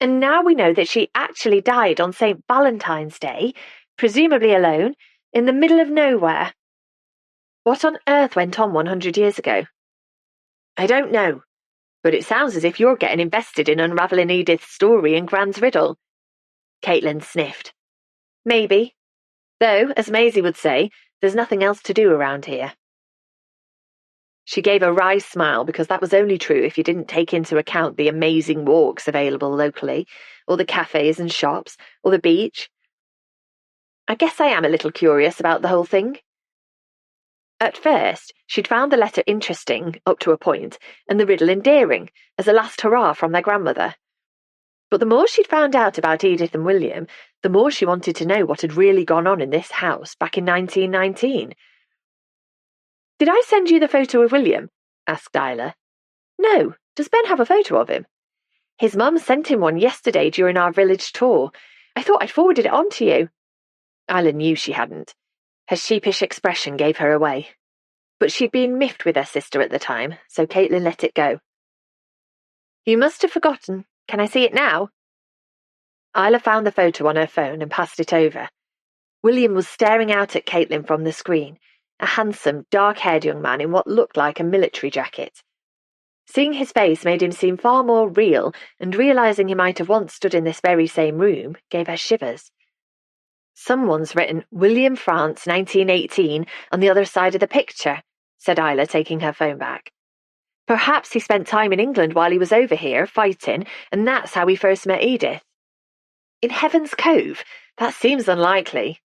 S2: And now we know that she actually died on St. Valentine's Day, presumably alone, in the middle of nowhere. What on earth went on 100 years ago? I don't know, but it sounds as if you're getting invested in unravelling Edith's story and Gran's riddle. Caitlin sniffed. Maybe. Though, as Maisie would say, there's nothing else to do around here. She gave a wry smile because that was only true if you didn't take into account the amazing walks available locally, or the cafes and shops, or the beach. I guess I am a little curious about the whole thing. At first, she'd found the letter interesting, up to a point, and the riddle endearing, as a last hurrah from their grandmother. But the more she'd found out about Edith and William, the more she wanted to know what had really gone on in this house back in 1919. Did I send you the photo of William? Asked Isla. No, does Ben have a photo of him? His mum sent him one yesterday during our village tour. I thought I'd forwarded it on to you. Isla knew she hadn't. Her sheepish expression gave her away. But she'd been miffed with her sister at the time, so Caitlin let it go. You must have forgotten. Can I see it now? Isla found the photo on her phone and passed it over. William was staring out at Caitlin from the screen, a handsome, dark-haired young man in what looked like a military jacket. Seeing his face made him seem far more real, and realising he might have once stood in this very same room gave her shivers. Someone's written William France 1918 on the other side of the picture, said Isla, taking her phone back. Perhaps he spent time in England while he was over here, fighting, and that's how he first met Edith. In Heaven's Cove? That seems unlikely.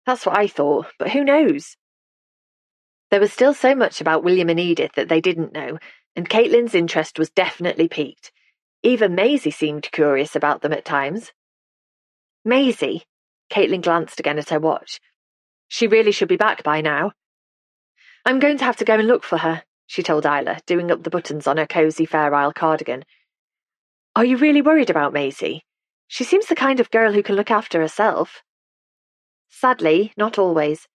S2: That's what I thought, but who knows? There was still so much about William and Edith that they didn't know, and Caitlin's interest was definitely piqued. Even Maisie seemed curious about them at times. Maisie? Caitlin glanced again at her watch. She really should be back by now. I'm going to have to go and look for her, she told Isla, doing up the buttons on her cosy Fair Isle cardigan. Are you really worried about Maisie? She seems the kind of girl who can look after herself. Sadly, not always.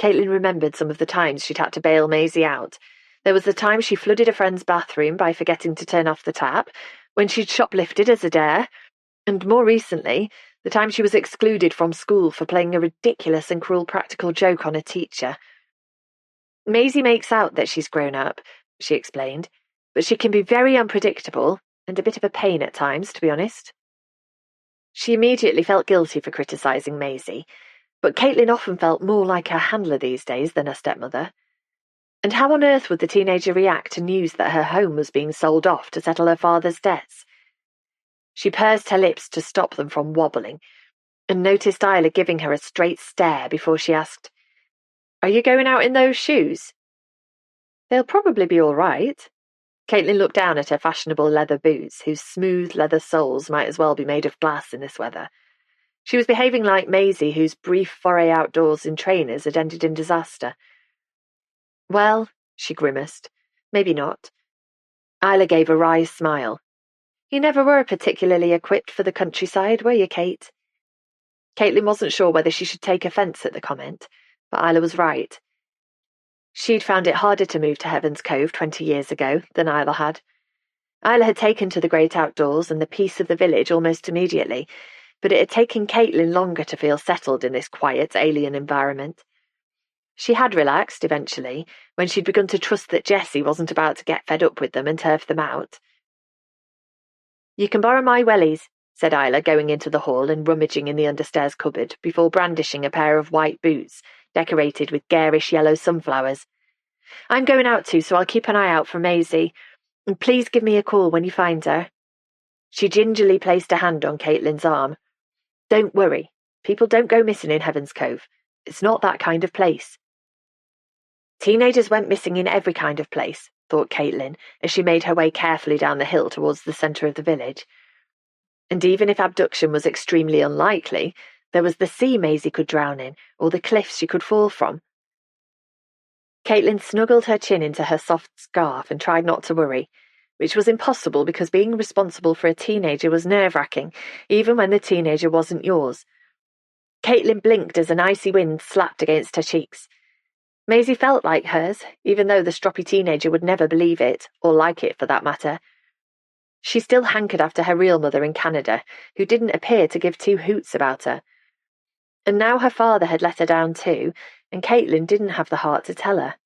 S2: Caitlin remembered some of the times she'd had to bail Maisie out, There was the time she flooded a friend's bathroom by forgetting to turn off the tap, when she'd shoplifted as a dare, and more recently, the time she was excluded from school for playing a ridiculous and cruel practical joke on a teacher. Maisie makes out that she's grown up, she explained, but she can be very unpredictable and a bit of a pain at times, to be honest. She immediately felt guilty for criticising Maisie, but Caitlin often felt more like her handler these days than her stepmother. And how on earth would the teenager react to news that her home was being sold off to settle her father's debts? She pursed her lips to stop them from wobbling, and noticed Isla giving her a straight stare before she asked, "Are you going out in those shoes?" "They'll probably be all right." Caitlin looked down at her fashionable leather boots, whose smooth leather soles might as well be made of glass in this weather. She was behaving like Maisie, whose brief foray outdoors in trainers had ended in disaster. "Well," she grimaced, "maybe not." Isla gave a wry smile. "You never were particularly equipped for the countryside, were you, Kate?" Caitlin wasn't sure whether she should take offence at the comment, but Isla was right. She'd found it harder to move to Heaven's Cove 20 years ago than Isla had. Isla had taken to the great outdoors and the peace of the village almost immediately, but it had taken Caitlin longer to feel settled in this quiet, alien environment. She had relaxed, eventually, when she'd begun to trust that Jessie wasn't about to get fed up with them and turf them out. "You can borrow my wellies," said Isla, going into the hall and rummaging in the understairs cupboard before brandishing a pair of white boots decorated with garish yellow sunflowers. "I'm going out too, so I'll keep an eye out for Maisie. And please give me a call when you find her." She gingerly placed a hand on Caitlin's arm. "Don't worry. People don't go missing in Heaven's Cove. It's not that kind of place." Teenagers went missing in every kind of place, thought Caitlin, as she made her way carefully down the hill towards the centre of the village. And even if abduction was extremely unlikely, there was the sea Maisie could drown in, or the cliffs she could fall from. Caitlin snuggled her chin into her soft scarf and tried not to worry, which was impossible because being responsible for a teenager was nerve-wracking, even when the teenager wasn't yours. Caitlin blinked as an icy wind slapped against her cheeks. Maisie felt like hers, even though the stroppy teenager would never believe it, or like it for that matter. She still hankered after her real mother in Canada, who didn't appear to give two hoots about her. And now her father had let her down too, and Caitlin didn't have the heart to tell her.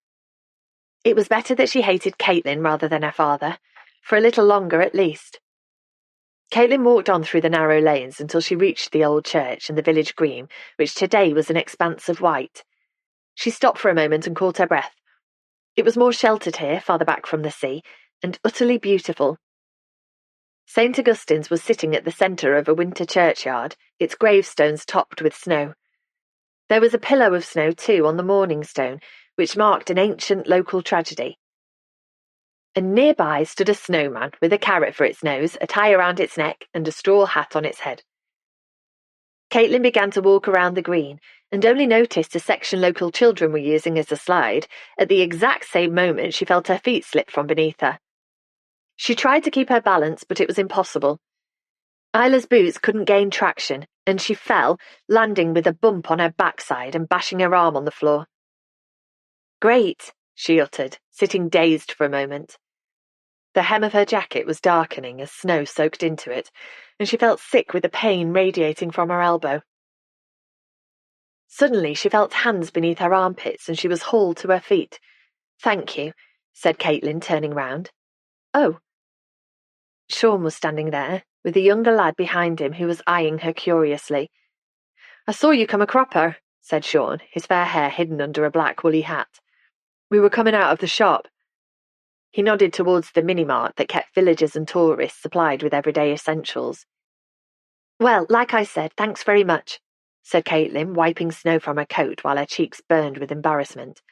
S2: It was better that she hated Caitlin rather than her father, for a little longer at least. Caitlin walked on through the narrow lanes until she reached the old church and the village green, which today was an expanse of white. She stopped for a moment and caught her breath. It was more sheltered here, farther back from the sea, and utterly beautiful. St. Augustine's was sitting at the centre of a winter churchyard, its gravestones topped with snow. There was a pillow of snow, too, on the mourning stone, which marked an ancient local tragedy. And nearby stood a snowman with a carrot for its nose, a tie around its neck, and a straw hat on its head. Caitlin began to walk around the green, and only noticed a section local children were using as a slide at the exact same moment she felt her feet slip from beneath her. She tried to keep her balance, but it was impossible. Isla's boots couldn't gain traction, and she fell, landing with a bump on her backside and bashing her arm on the floor. "Great," she uttered, sitting dazed for a moment. The hem of her jacket was darkening as snow soaked into it, and she felt sick with the pain radiating from her elbow. Suddenly she felt hands beneath her armpits and she was hauled to her feet. "Thank you," said Caitlin, turning round. "Oh." Sean was standing there, with a younger lad behind him who was eyeing her curiously. "I saw you come a cropper," said Sean, his fair hair hidden under a black woolly hat. "We were coming out of the shop." He nodded towards the mini-mart that kept villagers and tourists supplied with everyday essentials. "Well, like I said, thanks very much," said Caitlin, wiping snow from her coat while her cheeks burned with embarrassment.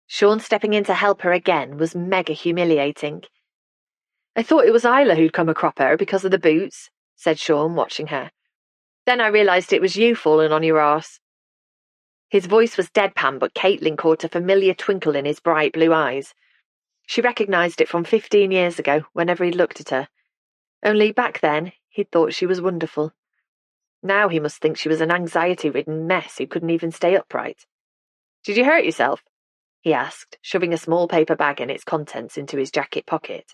S2: Sean stepping in to help her again was mega humiliating. "I thought it was Isla who'd come a cropper because of the boots," said Sean, watching her. "Then I realised it was you falling on your arse." His voice was deadpan, but Caitlin caught a familiar twinkle in his bright blue eyes. She recognised it from 15 years ago, whenever he'd looked at her. Only back then, he'd thought she was wonderful. Now he must think she was an anxiety-ridden mess who couldn't even stay upright. "Did you hurt yourself?"
S1: he asked, shoving a small paper bag and its contents into his jacket pocket.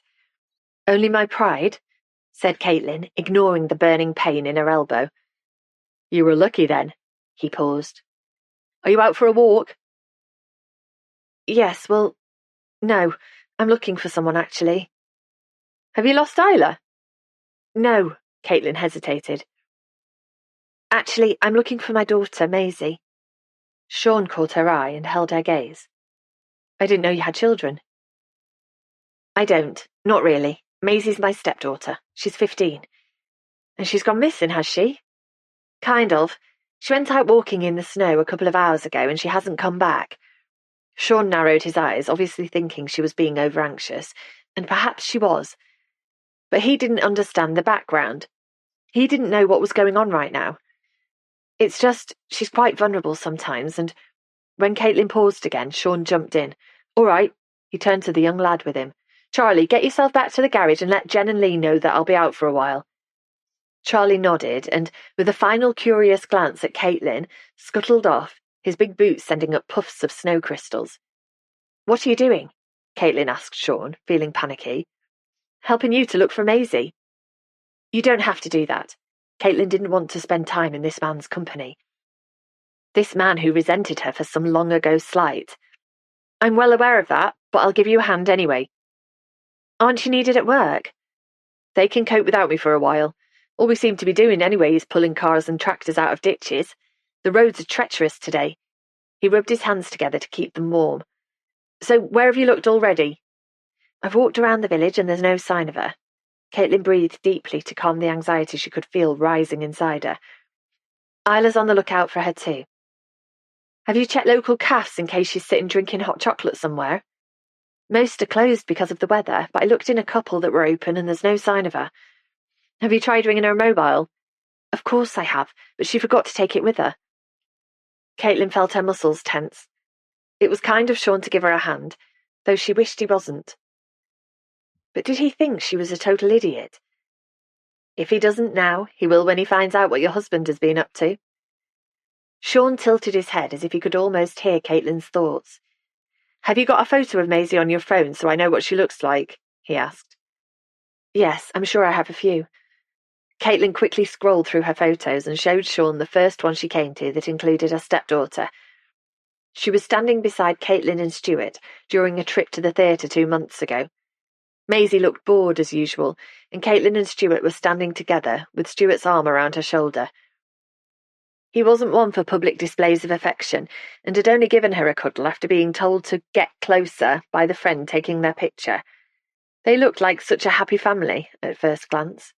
S1: Only my pride, said Caitlin, ignoring the burning pain in her elbow. You were lucky then, he paused. Are you out for a walk? Yes, well, no, I'm looking for someone actually. Have you lost Isla? No, Caitlin hesitated. Actually, I'm looking for my daughter, Maisie. Sean caught her eye and held her gaze. I didn't know you had children. I don't, not really. Maisie's my stepdaughter. She's 15. And she's gone missing, has she? Kind of. She went out walking in the snow a couple of hours ago and she hasn't come back. Sean narrowed his eyes, obviously thinking she was being over-anxious, and perhaps she was. But he didn't understand the background. He didn't know what was going on right now. It's just, she's quite vulnerable sometimes, and when Caitlin paused again, Sean jumped in. All right, he turned to the young lad with him. Charlie, get yourself back to the garage and let Jen and Lee know that I'll be out for a while. Charlie nodded, and with a final curious glance at Caitlin, scuttled off, his big boots sending up puffs of snow crystals. What are you doing? Caitlin asked Sean, feeling panicky. Helping you to look for Maisie. You don't have to do that. Caitlin didn't want to spend time in this man's company. This man who resented her for some long-ago slight. I'm well aware of that, but I'll give you a hand anyway. Aren't you needed at work? They can cope without me for a while. All we seem to be doing anyway is pulling cars and tractors out of ditches. The roads are treacherous today. He rubbed his hands together to keep them warm. So where have you looked already? I've walked around the village and there's no sign of her. Caitlin breathed deeply to calm the anxiety she could feel rising inside her. Isla's on the lookout for her too. Have you checked local cafes in case she's sitting drinking hot chocolate somewhere? Most are closed because of the weather, but I looked in a couple that were open and there's no sign of her. Have you tried ringing her mobile? Of course I have, but she forgot to take it with her. Caitlin felt her muscles tense. It was kind of Sean to give her a hand, though she wished he wasn't. But did he think she was a total idiot? If he doesn't now, he will when he finds out what your husband has been up to. Sean tilted his head as if he could almost hear Caitlin's thoughts. Have you got a photo of Maisie on your phone so I know what she looks like? He asked. Yes, I'm sure I have a few. Caitlin quickly scrolled through her photos and showed Sean the first one she came to that included her stepdaughter. She was standing beside Caitlin and Stuart during a trip to the theatre 2 months ago. Maisie looked bored as usual, and Caitlin and Stuart were standing together, with Stuart's arm around her shoulder. He wasn't one for public displays of affection, and had only given her a cuddle after being told to get closer by the friend taking their picture. They looked like such a happy family, at first glance.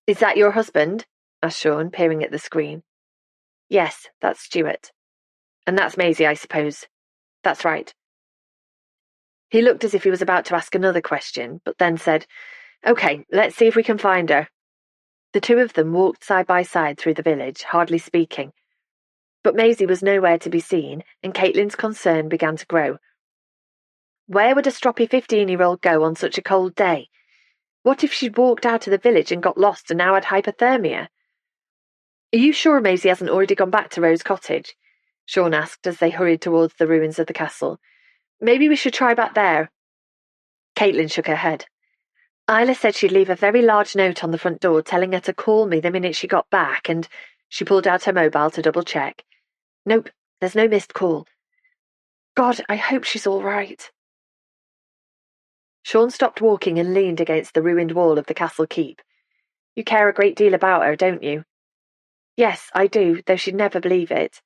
S1: Is that your husband? Asked Sean, peering at the screen. Yes, that's Stuart. And that's Maisie, I suppose. That's right. He looked as if he was about to ask another question, but then said, OK, let's see if we can find her. The two of them walked side by side through the village, hardly speaking. But Maisie was nowhere to be seen, and Caitlin's concern began to grow. Where would a stroppy 15-year-old go on such a cold day? What if she'd walked out of the village and got lost and now had hypothermia? Are you sure Maisie hasn't already gone back to Rose Cottage? Sean asked as they hurried towards the ruins of the castle. Maybe we should try back there. Caitlin shook her head. Isla said she'd leave a very large note on the front door telling her to call me the minute she got back, and she pulled out her mobile to double-check. Nope, there's no missed call. God, I hope she's all right. Sean stopped walking and leaned against the ruined wall of the castle keep. You care a great deal about her, don't you? Yes, I do, though she'd never believe it.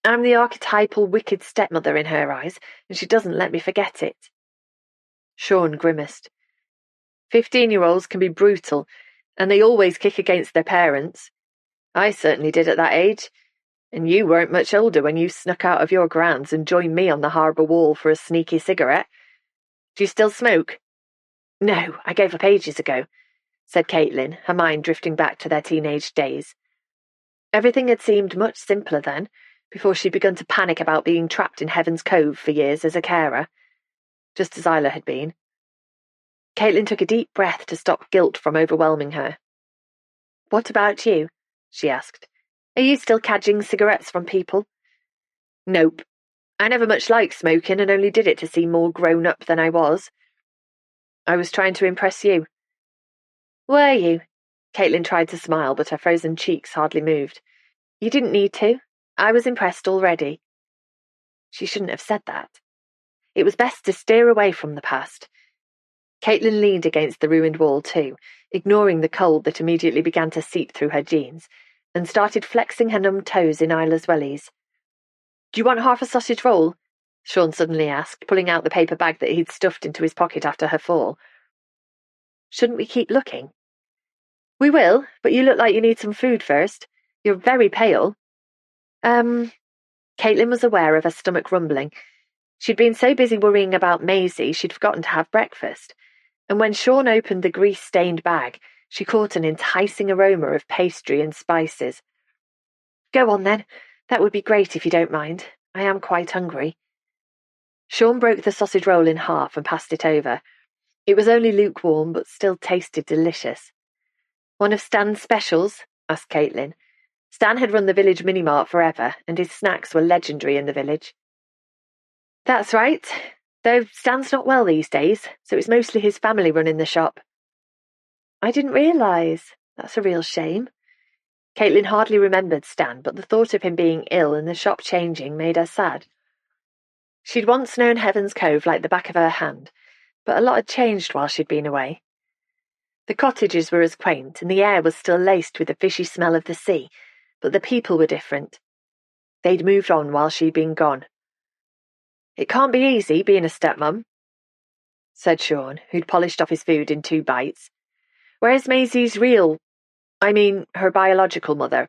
S1: I'm the archetypal wicked stepmother in her eyes, and she doesn't let me forget it. Sean grimaced. 15-year-olds can be brutal, and they always kick against their parents. I certainly did at that age, and you weren't much older when you snuck out of your grounds and joined me on the harbour wall for a sneaky cigarette. Do you still smoke? No, I gave up ages ago, said Caitlin, her mind drifting back to their teenage days. Everything had seemed much simpler then, before she'd begun to panic about being trapped in Heaven's Cove for years as a carer, just as Isla had been. Caitlin took a deep breath to stop guilt from overwhelming her. What about you? She asked. Are you still cadging cigarettes from people? Nope.
S2: I never much liked smoking and only did it to seem more grown up than I was. I was trying to impress you. Were you? Caitlin tried to smile, but her frozen cheeks hardly moved. You didn't need to. I was impressed already. She shouldn't have said that. It was best to steer away from the past. Caitlin leaned against the ruined wall too, ignoring the cold that immediately began to seep through her jeans, and started flexing her numb toes in Isla's wellies. Do you want half a sausage roll? Sean suddenly asked, pulling out the paper bag that he'd stuffed into his pocket after her fall. Shouldn't we keep looking? We will, but you look like you need some food first. You're very pale. Caitlin was aware of her stomach rumbling. She'd been so busy worrying about Maisie, she'd forgotten to have breakfast, and when Sean opened the grease-stained bag, she caught an enticing aroma of pastry and spices. Go on, then. That would be great if you don't mind. I am quite hungry. Sean broke the sausage roll in half and passed it over. It was only lukewarm, but still tasted delicious. One of Stan's specials? Asked Caitlin. Stan had run the village mini-mart forever, and his snacks were legendary in the village. That's right, though Stan's not well these days, so it's mostly his family running the shop. I didn't realise. That's a real shame. Caitlin hardly remembered Stan, but the thought of him being ill and the shop changing made her sad. She'd once known Heaven's Cove like the back of her hand, but a lot had changed while she'd been away. The cottages were as quaint, and the air was still laced with the fishy smell of the sea, but the people were different. They'd moved on while she'd been gone. It can't be easy being a stepmum, said Sean, who'd polished off his food in 2 bites. Where's Maisie's her biological mother?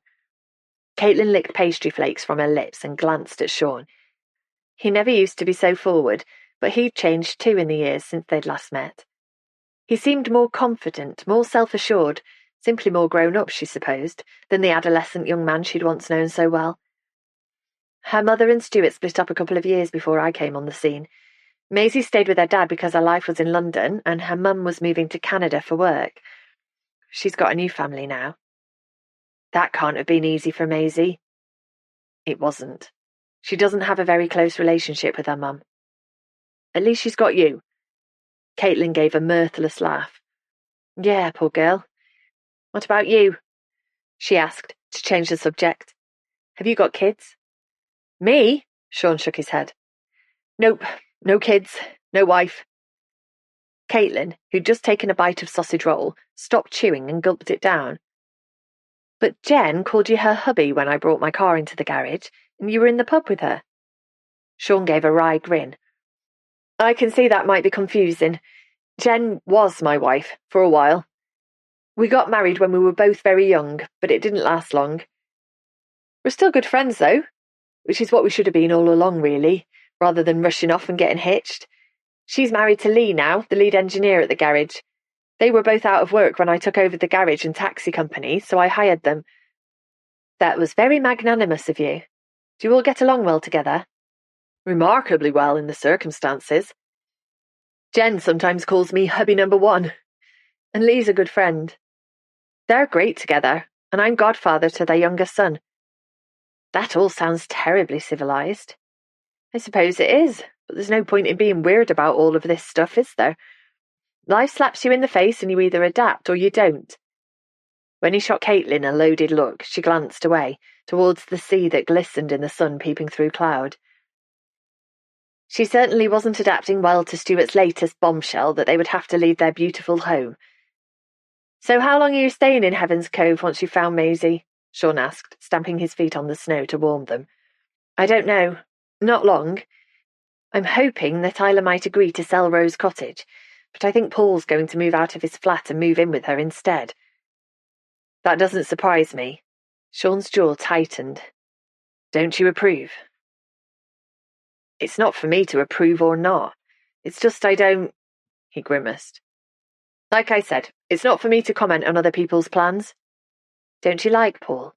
S2: Caitlin licked pastry flakes from her lips and glanced at Sean. He never used to be so forward, but he'd changed too in the years since they'd last met. He seemed more confident, more self-assured, simply more grown-up, she supposed, than the adolescent young man she'd once known so well. Her mother and Stuart split up a couple of years before I came on the scene. Maisie stayed with her dad because her life was in London, and her mum was moving to Canada for work. She's got a new family now. That can't have been easy for Maisie. It wasn't. She doesn't have a very close relationship with her mum. At least she's got you. Caitlin gave a mirthless laugh. Yeah, poor girl. What about you? She asked, to change the subject. Have you got kids? Me? Sean shook his head. Nope, no kids, no wife. Caitlin, who'd just taken a bite of sausage roll, stopped chewing and gulped it down. But Jen called you her hubby when I brought my car into the garage, and you were in the pub with her. Sean gave a wry grin. I can see that might be confusing. Jen was my wife, for a while. We got married when we were both very young, but it didn't last long. We're still good friends, though, which is what we should have been all along, really, rather than rushing off and getting hitched. She's married to Lee now, the lead engineer at the garage. They were both out of work when I took over the garage and taxi company, so I hired them. That was very magnanimous of you. Do you all get along well together? Remarkably well in the circumstances. Jen sometimes calls me hubby number 1, and Lee's a good friend. They're great together, and I'm godfather to their youngest son. That all sounds terribly civilized. I suppose it is, but there's no point in being weird about all of this stuff, is there? Life slaps you in the face and you either adapt or you don't. When he shot Caitlin a loaded look, she glanced away, towards the sea that glistened in the sun peeping through cloud. She certainly wasn't adapting well to Stuart's latest bombshell that they would have to leave their beautiful home. So how long are you staying in Heaven's Cove once you've found Maisie? Sean asked, stamping his feet on the snow to warm them. I don't know. Not long. I'm hoping that Isla might agree to sell Rose Cottage, but I think Paul's going to move out of his flat and move in with her instead. That doesn't surprise me. Sean's jaw tightened. Don't you approve? It's not for me to approve or not. It's just I don't... He grimaced. Like I said, it's not for me to comment on other people's plans. Don't you like Paul?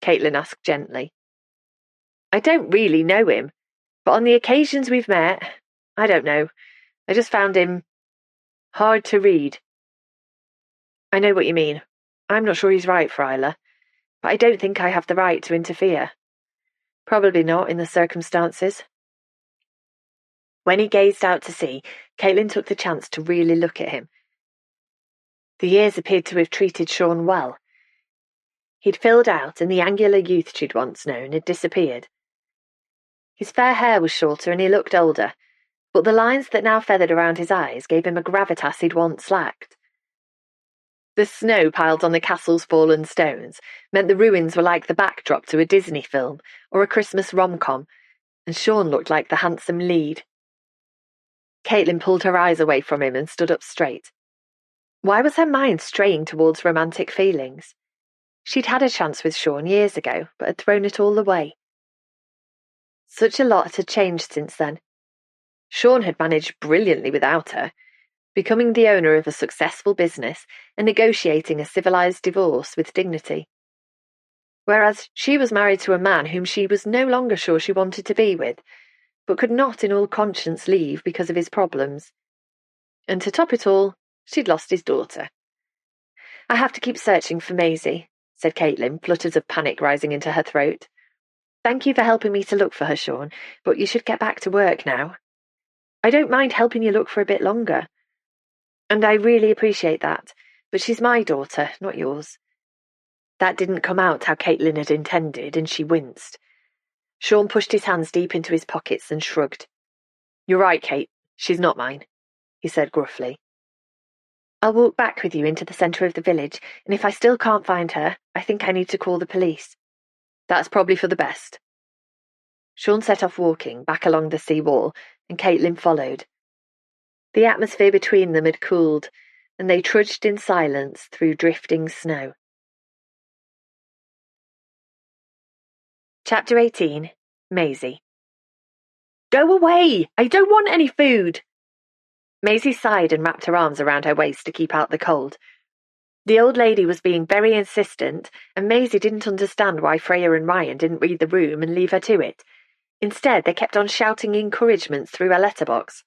S2: Caitlin asked gently. I don't really know him, but on the occasions we've met, I don't know. I just found him hard to read. I know what you mean. I'm not sure he's right for Isla, but I don't think I have the right to interfere. Probably not in the circumstances.
S1: When he gazed out to sea, Caitlin took the chance to really look at him. The years appeared to have treated Sean well. He'd filled out, and the angular youth she'd once known had disappeared. His fair hair was shorter and he looked older, but the lines that now feathered around his eyes gave him a gravitas he'd once lacked. The snow piled on the castle's fallen stones meant the ruins were like the backdrop to a Disney film or a Christmas rom-com, and Sean looked like the handsome lead. Caitlin pulled her eyes away from him and stood up straight. Why was her mind straying towards romantic feelings? She'd had a chance with Sean years ago, but had thrown it all away. Such a lot had changed since then. Sean had managed brilliantly without her, becoming the owner of a successful business and negotiating a civilized divorce with dignity. Whereas she was married to a man whom she was no longer sure she wanted to be with, but could not in all conscience leave because of his problems. And to top it all, she'd lost his daughter. "I have to keep searching for Maisie," said Caitlin, flutters of panic rising into her throat. "Thank you for helping me to look for her, Sean, but you should get back to work now." "I don't mind helping you look for a bit longer." "And I really appreciate that, but she's my daughter, not yours." That didn't come out how Caitlin had intended, and she winced. Sean pushed his hands deep into his pockets and shrugged. "You're right, Kate. She's not mine," he said gruffly. "I'll walk back with you into the centre of the village, and if I still can't find her, I think I need to call the police." "That's probably for the best." Sean set off walking back along the sea wall, and Caitlin followed. The atmosphere between them had cooled, and they trudged in silence through drifting snow. Chapter 18. Maisie. "Go away! I don't want any food!" Maisie sighed and wrapped her arms around her waist to keep out the cold. The old lady was being very insistent, and Maisie didn't understand why Freya and Ryan didn't read the room and leave her to it. Instead, they kept on shouting encouragements through her letterbox.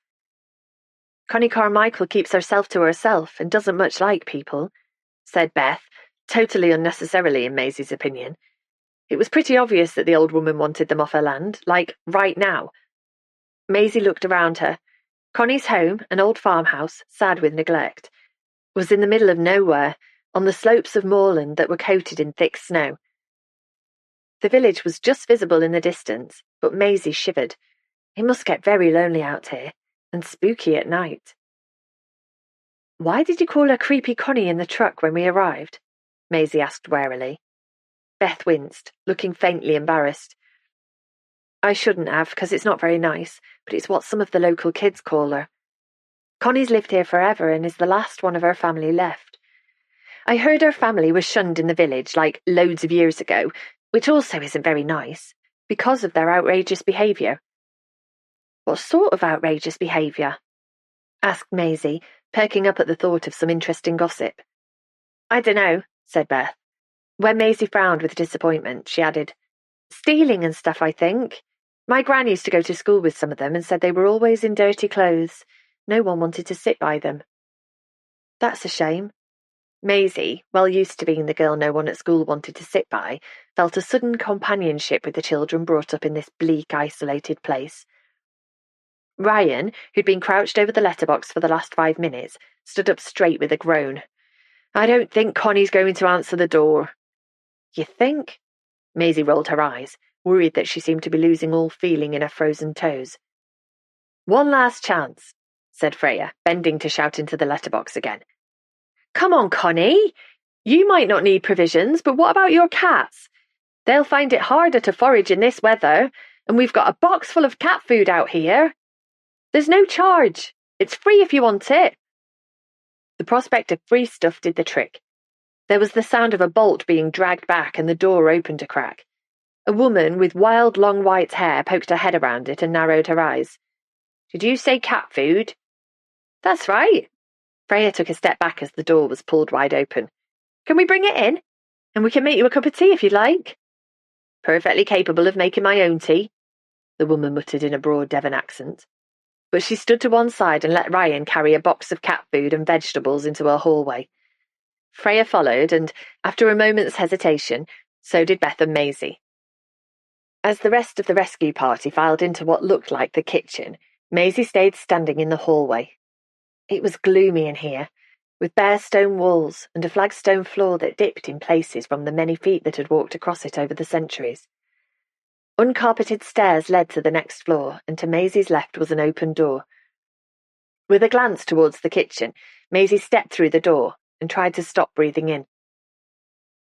S1: "Connie Carmichael keeps herself to herself and doesn't much like people," said Beth, totally unnecessarily in Maisie's opinion. It was pretty obvious that the old woman wanted them off her land, like right now. Maisie looked around her. Connie's home, an old farmhouse, sad with neglect, was in the middle of nowhere, on the slopes of moorland that were coated in thick snow. The village was just visible in the distance, but Maisie shivered. It must get very lonely out here, and spooky at night. "Why did you call her Creepy Connie in the truck when we arrived?" Maisie asked warily. Beth winced, looking faintly embarrassed. "I shouldn't have, because it's not very nice, but it's what some of the local kids call her. Connie's lived here forever and is the last one of her family left. I heard her family was shunned in the village, like loads of years ago, which also isn't very nice, because of their outrageous behaviour." "What sort of outrageous behaviour?" asked Maisie, perking up at the thought of some interesting gossip. "I dunno," said Beth. When Maisie frowned with disappointment, she added, "Stealing and stuff, I think. My gran used to go to school with some of them and said they were always in dirty clothes. No one wanted to sit by them." "That's a shame." Maisie, well used to being the girl no one at school wanted to sit by, felt a sudden companionship with the children brought up in this bleak, isolated place. Ryan, who'd been crouched over the letterbox for the last 5 minutes, stood up straight with a groan. "I don't think Connie's going to answer the door." "You think?" Maisie rolled her eyes, worried that she seemed to be losing all feeling in her frozen toes. "One last chance," said Freya, bending to shout into the letterbox again. "Come on, Connie! You might not need provisions, but what about your cats? They'll find it harder to forage in this weather, and we've got a box full of cat food out here. There's no charge. It's free if you want it." The prospect of free stuff did the trick. There was the sound of a bolt being dragged back and the door opened a crack. A woman with wild long white hair poked her head around it and narrowed her eyes. "Did you say cat food?" "That's right." Freya took a step back as the door was pulled wide open. "Can we bring it in? And we can make you a cup of tea if you'd like." "Perfectly capable of making my own tea," the woman muttered in a broad Devon accent. But she stood to one side and let Ryan carry a box of cat food and vegetables into her hallway. Freya followed, and after a moment's hesitation, so did Beth and Maisie. As the rest of the rescue party filed into what looked like the kitchen, Maisie stayed standing in the hallway. It was gloomy in here, with bare stone walls and a flagstone floor that dipped in places from the many feet that had walked across it over the centuries. Uncarpeted stairs led to the next floor, and to Maisie's left was an open door. With a glance towards the kitchen, Maisie stepped through the door and tried to stop breathing in.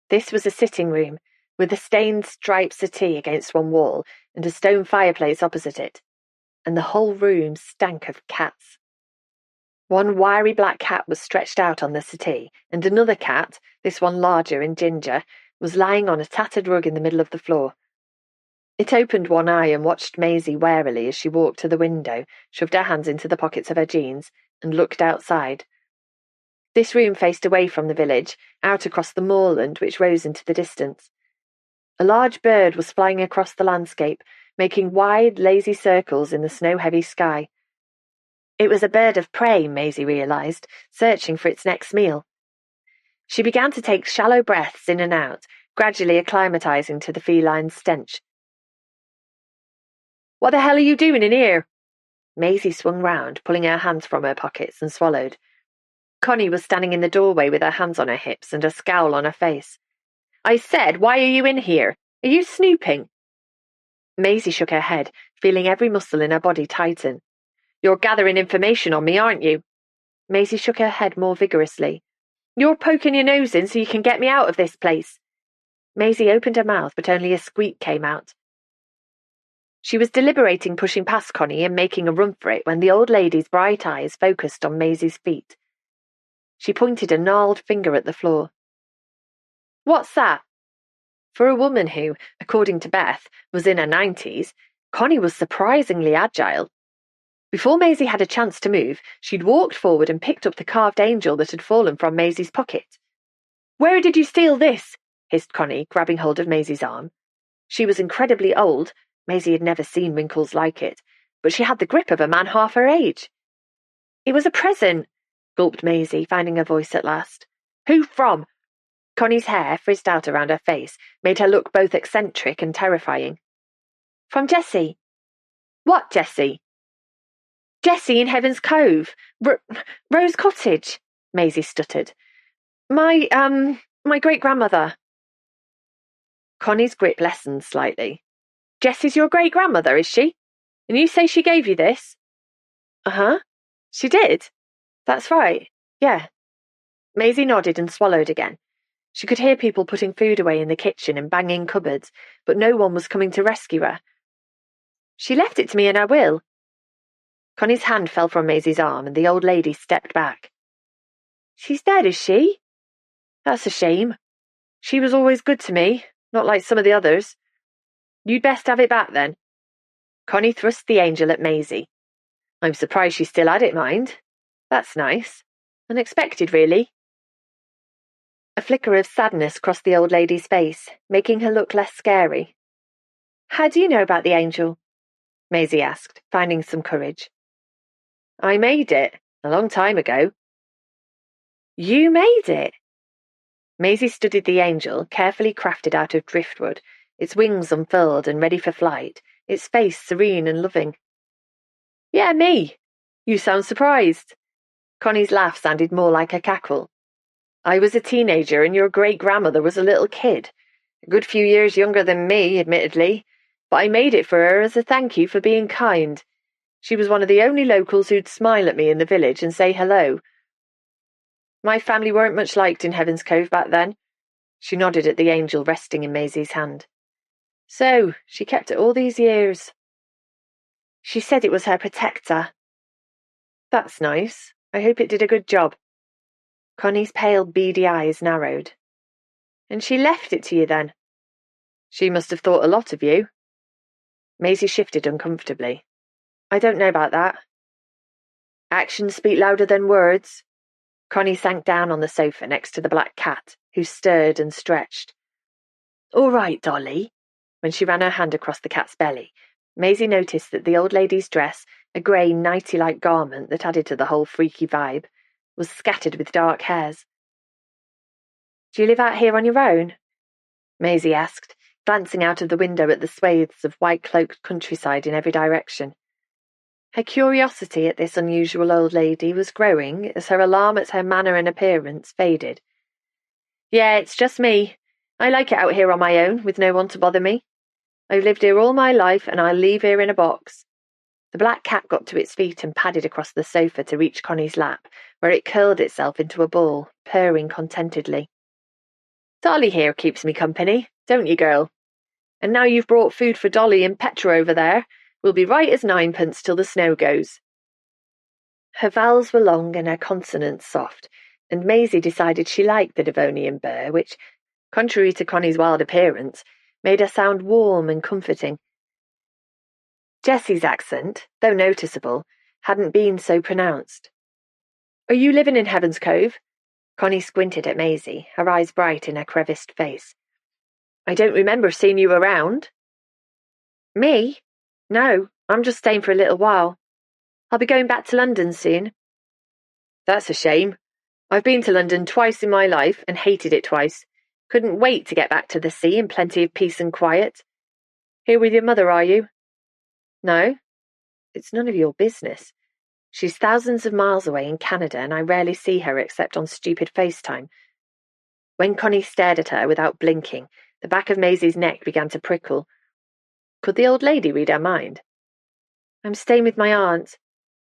S1: This was a sitting room, with a stained striped settee against one wall and a stone fireplace opposite it, and the whole room stank of cats. One wiry black cat was stretched out on the settee, and another cat, this one larger and ginger, was lying on a tattered rug in the middle of the floor. It opened one eye and watched Maisie warily as she walked to the window, shoved her hands into the pockets of her jeans, and looked outside. This room faced away from the village, out across the moorland which rose into the distance. A large bird was flying across the landscape, making wide, lazy circles in the snow-heavy sky. It was a bird of prey, Maisie realised, searching for its next meal. She began to take shallow breaths in and out, gradually acclimatising to the feline stench. "What the hell are you doing in here?" Maisie swung round, pulling her hands from her pockets, and swallowed. Connie was standing in the doorway with her hands on her hips and a scowl on her face. "I said, why are you in here? Are you snooping?" Maisie shook her head, feeling every muscle in her body tighten. "You're gathering information on me, aren't you?" Maisie shook her head more vigorously. "You're poking your nose in so you can get me out of this place." Maisie opened her mouth, but only a squeak came out. She was deliberating pushing past Connie and making a run for it when the old lady's bright eyes focused on Maisie's feet. She pointed a gnarled finger at the floor. "What's that?" For a woman who, according to Beth, was in her 90s, Connie was surprisingly agile. Before Maisie had a chance to move, she'd walked forward and picked up the carved angel that had fallen from Maisie's pocket. "Where did you steal this?" hissed Connie, grabbing hold of Maisie's arm. She was incredibly old. Maisie had never seen wrinkles like it, but she had the grip of a man half her age. "It was a present," gulped Maisie, finding her voice at last. "Who from?" Connie's hair, frizzed out around her face, made her look both eccentric and terrifying. "From Jessie." "What Jessie?" "Jessie in Heaven's Cove. Rose Cottage," Maisie stuttered. My great-grandmother." Connie's grip lessened slightly. "Jessie's your great-grandmother, is she? And you say she gave you this?" "Uh-huh. She did. That's right. Yeah." Maisie nodded and swallowed again. She could hear people putting food away in the kitchen and banging cupboards, but no one was coming to rescue her. "She left it to me in her will." Connie's hand fell from Maisie's arm and the old lady stepped back. "She's dead, is she? That's a shame. She was always good to me, not like some of the others. You'd best have it back then." Connie thrust the angel at Maisie. "I'm surprised she still had it, mind. That's nice. Unexpected, really." A flicker of sadness crossed the old lady's face, making her look less scary. "How do you know about the angel?" Maisie asked, finding some courage. "I made it, a long time ago." "You made it?" Maisie studied the angel, carefully crafted out of driftwood, its wings unfurled and ready for flight, its face serene and loving. "Yeah, me. You sound surprised." Connie's laugh sounded more like a cackle. "I was a teenager and your great-grandmother was a little kid, a good few years younger than me, admittedly, but I made it for her as a thank you for being kind. She was one of the only locals who'd smile at me in the village and say hello. My family weren't much liked in Heaven's Cove back then." She nodded at the angel resting in Maisie's hand. "So, she kept it all these years. She said it was her protector." "That's nice. I hope it did a good job." Connie's pale, beady eyes narrowed. "And she left it to you then?" "She must have thought a lot of you." Maisie shifted uncomfortably. "I don't know about that." "Actions speak louder than words." Connie sank down on the sofa next to the black cat, who stirred and stretched. "All right, Dolly." When she ran her hand across the cat's belly, Maisie noticed that the old lady's dress, a grey, nighty-like garment that added to the whole freaky vibe, was scattered with dark hairs. "Do you live out here on your own?" Maisie asked, glancing out of the window at the swathes of white-cloaked countryside in every direction.
S2: Her curiosity at this unusual old lady was growing as her alarm at her manner and appearance faded. Yeah, it's just me. I like it out here on my own, with no one to bother me. I've lived here all my life, and I'll leave here in a box. The black cat got to its feet and padded across the sofa to reach Connie's lap, where it curled itself into a ball, purring contentedly. Dolly here keeps me company, don't you, girl? And now you've brought food for Dolly and Petra over there, we'll be right as ninepence till the snow goes. Her vowels were long and her consonants soft, and Maisie decided she liked the Devonian burr, which, contrary to Connie's wild appearance, made her sound warm and comforting. Jessie's accent, though noticeable, hadn't been so pronounced. Are you living in Heaven's Cove? Connie squinted at Maisie, her eyes bright in her creviced face. I don't remember seeing you around. Me? No, I'm just staying for a little while. I'll be going back to London soon. That's a shame. I've been to London twice in my life and hated it twice. Couldn't wait to get back to the sea in plenty of peace and quiet. Here with your mother, are you? No. It's none of your business. She's thousands of miles away in Canada and I rarely see her except on stupid FaceTime. When Connie stared at her without blinking, the back of Maisie's neck began to prickle. Could the old lady read her mind? I'm staying with my aunt.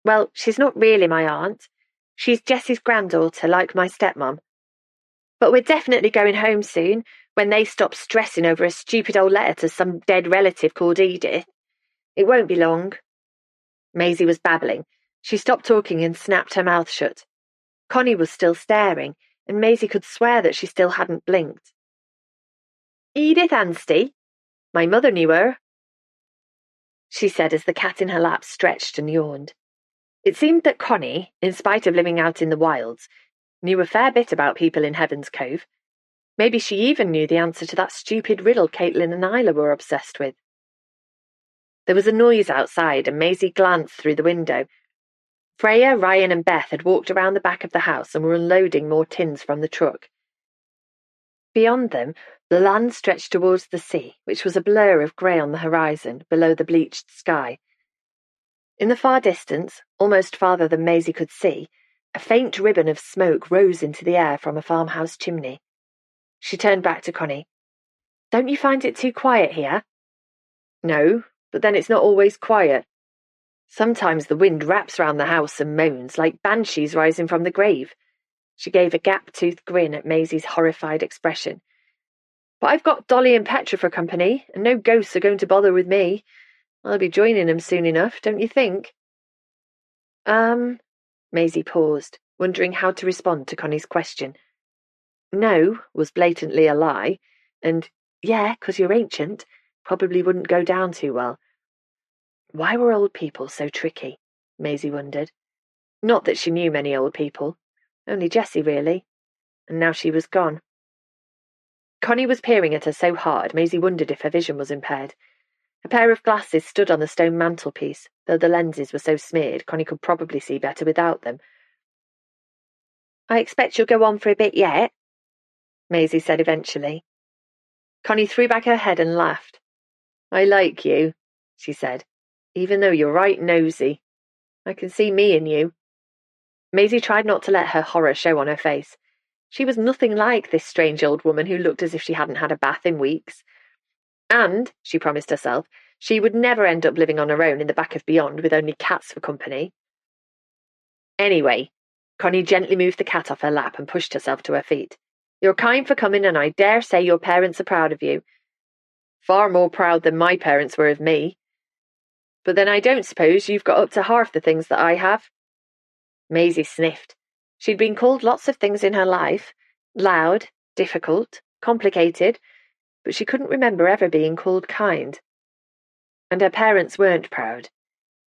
S2: Well, she's not really my aunt. She's Jessie's granddaughter, like my stepmom. But we're definitely going home soon, when they stop stressing over a stupid old letter to some dead relative called Edith. It won't be long. Maisie was babbling. She stopped talking and snapped her mouth shut. Connie was still staring, and Maisie could swear that she still hadn't blinked. Edith Anstey? My mother knew her, she said as the cat in her lap stretched and yawned. It seemed that Connie, in spite of living out in the wilds, knew a fair bit about people in Heaven's Cove. Maybe she even knew the answer to that stupid riddle Caitlin and Isla were obsessed with. There was a noise outside, and Maisie glanced through the window. Freya, Ryan and Beth had walked around the back of the house and were unloading more tins from the truck. Beyond them, the land stretched towards the sea, which was a blur of grey on the horizon, below the bleached sky. In the far distance, almost farther than Maisie could see, a faint ribbon of smoke rose into the air from a farmhouse chimney. She turned back to Connie. Don't you find it too quiet here? No, but then it's not always quiet. Sometimes the wind wraps round the house and moans like banshees rising from the grave. She gave a gap-toothed grin at Maisie's horrified expression. But I've got Dolly and Petra for company, and no ghosts are going to bother with me. I'll be joining them soon enough, don't you think? Maisie paused, wondering how to respond to Connie's question. No was blatantly a lie, and yeah, 'cause you're ancient, probably wouldn't go down too well. Why were old people so tricky? Maisie wondered. Not that she knew many old people. Only Jessie, really. And now she was gone. Connie was peering at her so hard, Maisie wondered if her vision was impaired. A pair of glasses stood on the stone mantelpiece, though the lenses were so smeared, Connie could probably see better without them. I expect you'll go on for a bit yet, Maisie said eventually. Connie threw back her head and laughed. I like you, she said, even though you're right nosy. I can see me in you. Maisie tried not to let her horror show on her face. She was nothing like this strange old woman who looked as if she hadn't had a bath in weeks. And, she promised herself, she would never end up living on her own in the back of beyond with only cats for company. Anyway, Connie gently moved the cat off her lap and pushed herself to her feet. You're kind for coming, and I dare say your parents are proud of you. Far more proud than my parents were of me. But then I don't suppose you've got up to half the things that I have. Maisie sniffed. She'd been called lots of things in her life, loud, difficult, complicated, but she couldn't remember ever being called kind. And her parents weren't proud.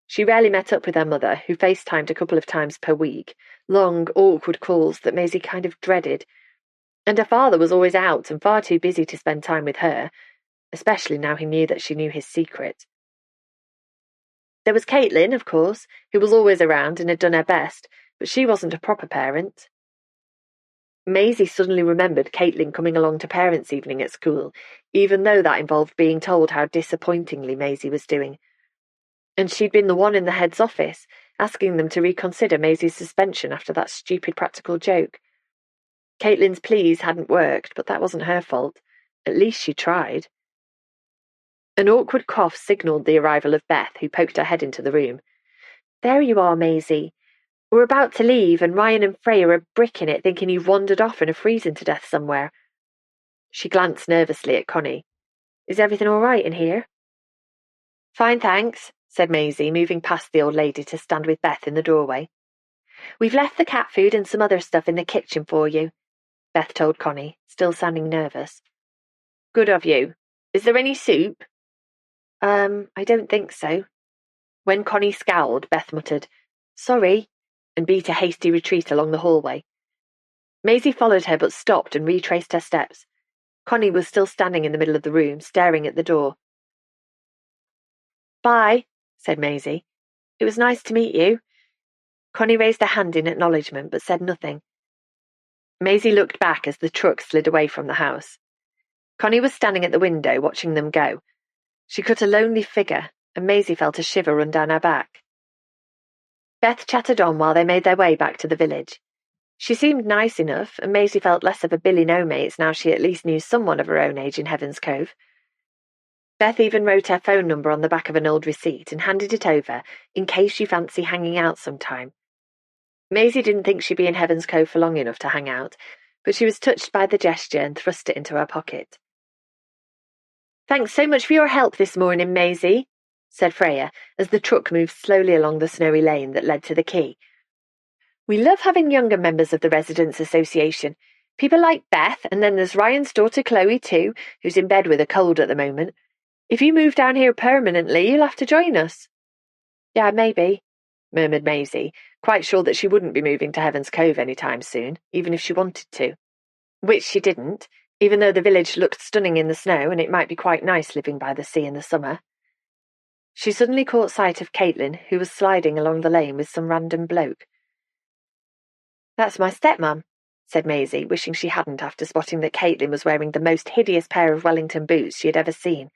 S2: She rarely met up with her mother, who FaceTimed a couple of times per week, long, awkward calls that Maisie kind of dreaded. And her father was always out and far too busy to spend time with her, especially now he knew that she knew his secret. There was Caitlin, of course, who was always around and had done her best, but she wasn't a proper parent. Maisie suddenly remembered Caitlin coming along to parents' evening at school, even though that involved being told how disappointingly Maisie was doing. And she'd been the one in the head's office, asking them to reconsider Maisie's suspension after that stupid practical joke. Caitlin's pleas hadn't worked, but that wasn't her fault. At least she tried. An awkward cough signalled the arrival of Beth, who poked her head into the room. "There you are, Maisie. We're about to leave, and Ryan and Freya are bricking it, thinking you've wandered off and are freezing to death somewhere." She glanced nervously at Connie. "Is everything all right in here?" "Fine, thanks," said Maisie, moving past the old lady to stand with Beth in the doorway. "We've left the cat food and some other stuff in the kitchen for you," Beth told Connie, still sounding nervous. "Good of you. Is there any soup?" I don't think so." When Connie scowled, Beth muttered, "Sorry," and beat a hasty retreat along the hallway. Maisie followed her but stopped and retraced her steps. Connie was still standing in the middle of the room, staring at the door. "Bye," said Maisie. "It was nice to meet you." Connie raised a hand in acknowledgement but said nothing. Maisie looked back as the truck slid away from the house. Connie was standing at the window watching them go. She cut a lonely figure, and Maisie felt a shiver run down her back. Beth chattered on while they made their way back to the village. She seemed nice enough, and Maisie felt less of a Billy No-Mates now she at least knew someone of her own age in Heaven's Cove. Beth even wrote her phone number on the back of an old receipt and handed it over in case you fancy hanging out sometime. Maisie didn't think she'd be in Heaven's Cove for long enough to hang out, but she was touched by the gesture and thrust it into her pocket. "Thanks so much for your help this morning, Maisie," said Freya, as the truck moved slowly along the snowy lane that led to the quay. "We love having younger members of the Residents' Association. People like Beth, and then there's Ryan's daughter Chloe too, who's in bed with a cold at the moment. If you move down here permanently, you'll have to join us." "Yeah, maybe," murmured Maisie, quite sure that she wouldn't be moving to Heaven's Cove any time soon, even if she wanted to. Which she didn't, even though the village looked stunning in the snow and it might be quite nice living by the sea in the summer. She suddenly caught sight of Caitlin, who was sliding along the lane with some random bloke. "That's my stepmom," said Maisie, wishing she hadn't after spotting that Caitlin was wearing the most hideous pair of Wellington boots she had ever seen.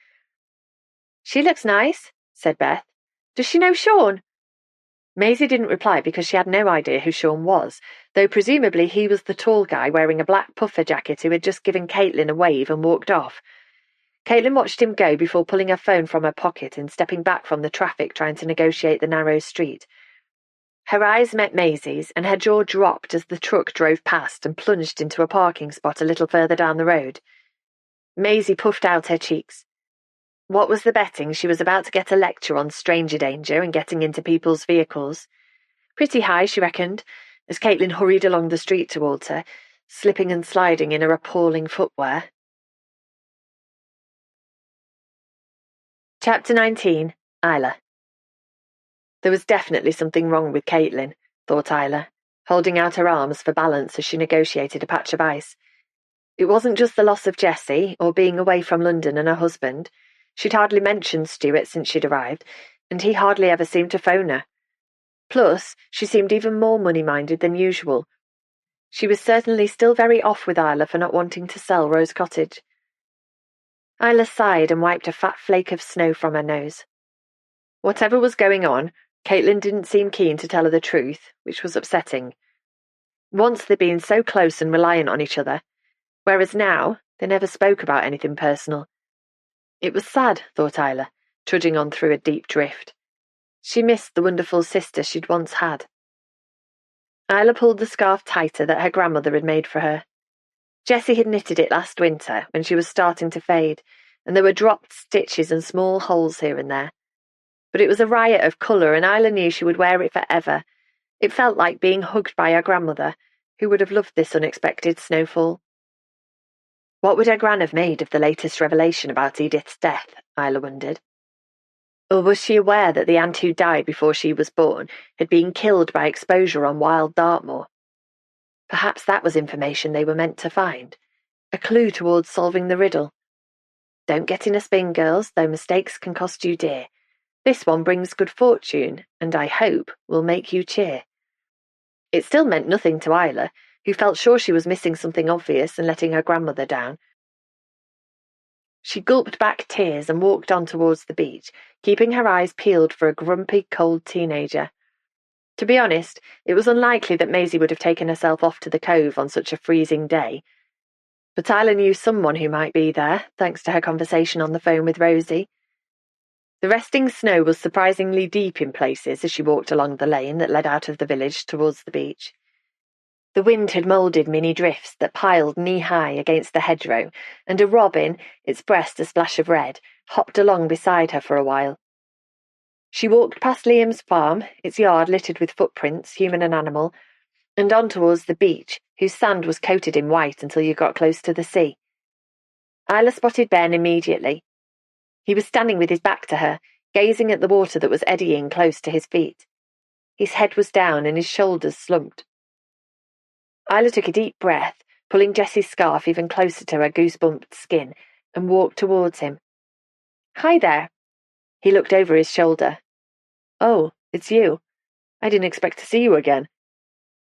S2: "She looks nice," said Beth. "Does she know Sean?" Maisie didn't reply because she had no idea who Sean was, though presumably he was the tall guy wearing a black puffer jacket who had just given Caitlin a wave and walked off. Caitlin watched him go before pulling her phone from her pocket and stepping back from the traffic trying to negotiate the narrow street. Her eyes met Maisie's and her jaw dropped as the truck drove past and plunged into a parking spot a little further down the road. Maisie puffed out her cheeks. What was the betting she was about to get a lecture on stranger danger and getting into people's vehicles? Pretty high, she reckoned, as Caitlin hurried along the street towards her, slipping and sliding in her appalling footwear. Chapter 19. Isla. There was definitely something wrong with Caitlin, thought Isla, holding out her arms for balance as she negotiated a patch of ice. It wasn't just the loss of Jessie, or being away from London and her husband. She'd hardly mentioned Stuart since she'd arrived, and he hardly ever seemed to phone her. Plus, she seemed even more money-minded than usual. She was certainly still very off with Isla for not wanting to sell Rose Cottage. Isla sighed and wiped a fat flake of snow from her nose. Whatever was going on, Caitlin didn't seem keen to tell her the truth, which was upsetting. Once they'd been so close and reliant on each other, whereas now they never spoke about anything personal. It was sad, thought Isla, trudging on through a deep drift. She missed the wonderful sister she'd once had. Isla pulled the scarf tighter that her grandmother had made for her. Jessie had knitted it last winter when she was starting to fade, and there were dropped stitches and small holes here and there. But it was a riot of colour, and Isla knew she would wear it forever. It felt like being hugged by her grandmother, who would have loved this unexpected snowfall. What would her gran have made of the latest revelation about Edith's death, Isla wondered. Or was she aware that the aunt who died before she was born had been killed by exposure on wild Dartmoor? Perhaps that was information they were meant to find, a clue towards solving the riddle. Don't get in a spin, girls, though mistakes can cost you dear. This one brings good fortune, and I hope will make you cheer. It still meant nothing to Isla, who felt sure she was missing something obvious and letting her grandmother down.
S1: She gulped back tears and walked on towards the beach, keeping her eyes peeled for a grumpy, cold teenager. To be honest, it was unlikely that Maisie would have taken herself off to the Cove on such a freezing day. But Isla knew someone who might be there, thanks to her conversation on the phone with Rosie. The resting snow was surprisingly deep in places as she walked along the lane that led out of the village towards the beach. The wind had moulded mini drifts that piled knee-high against the hedgerow, and a robin, its breast a splash of red, hopped along beside her for a while. She walked past Liam's farm, its yard littered with footprints, human and animal, and on towards the beach, whose sand was coated in white until you got close to the sea. Isla spotted Ben immediately. He was standing with his back to her, gazing at the water that was eddying close to his feet. His head was down and his shoulders slumped. Isla took a deep breath, pulling Jessie's scarf even closer to her goosebumped skin, and walked towards him. "Hi there." He looked over his shoulder. "Oh, it's you. I didn't expect to see you again."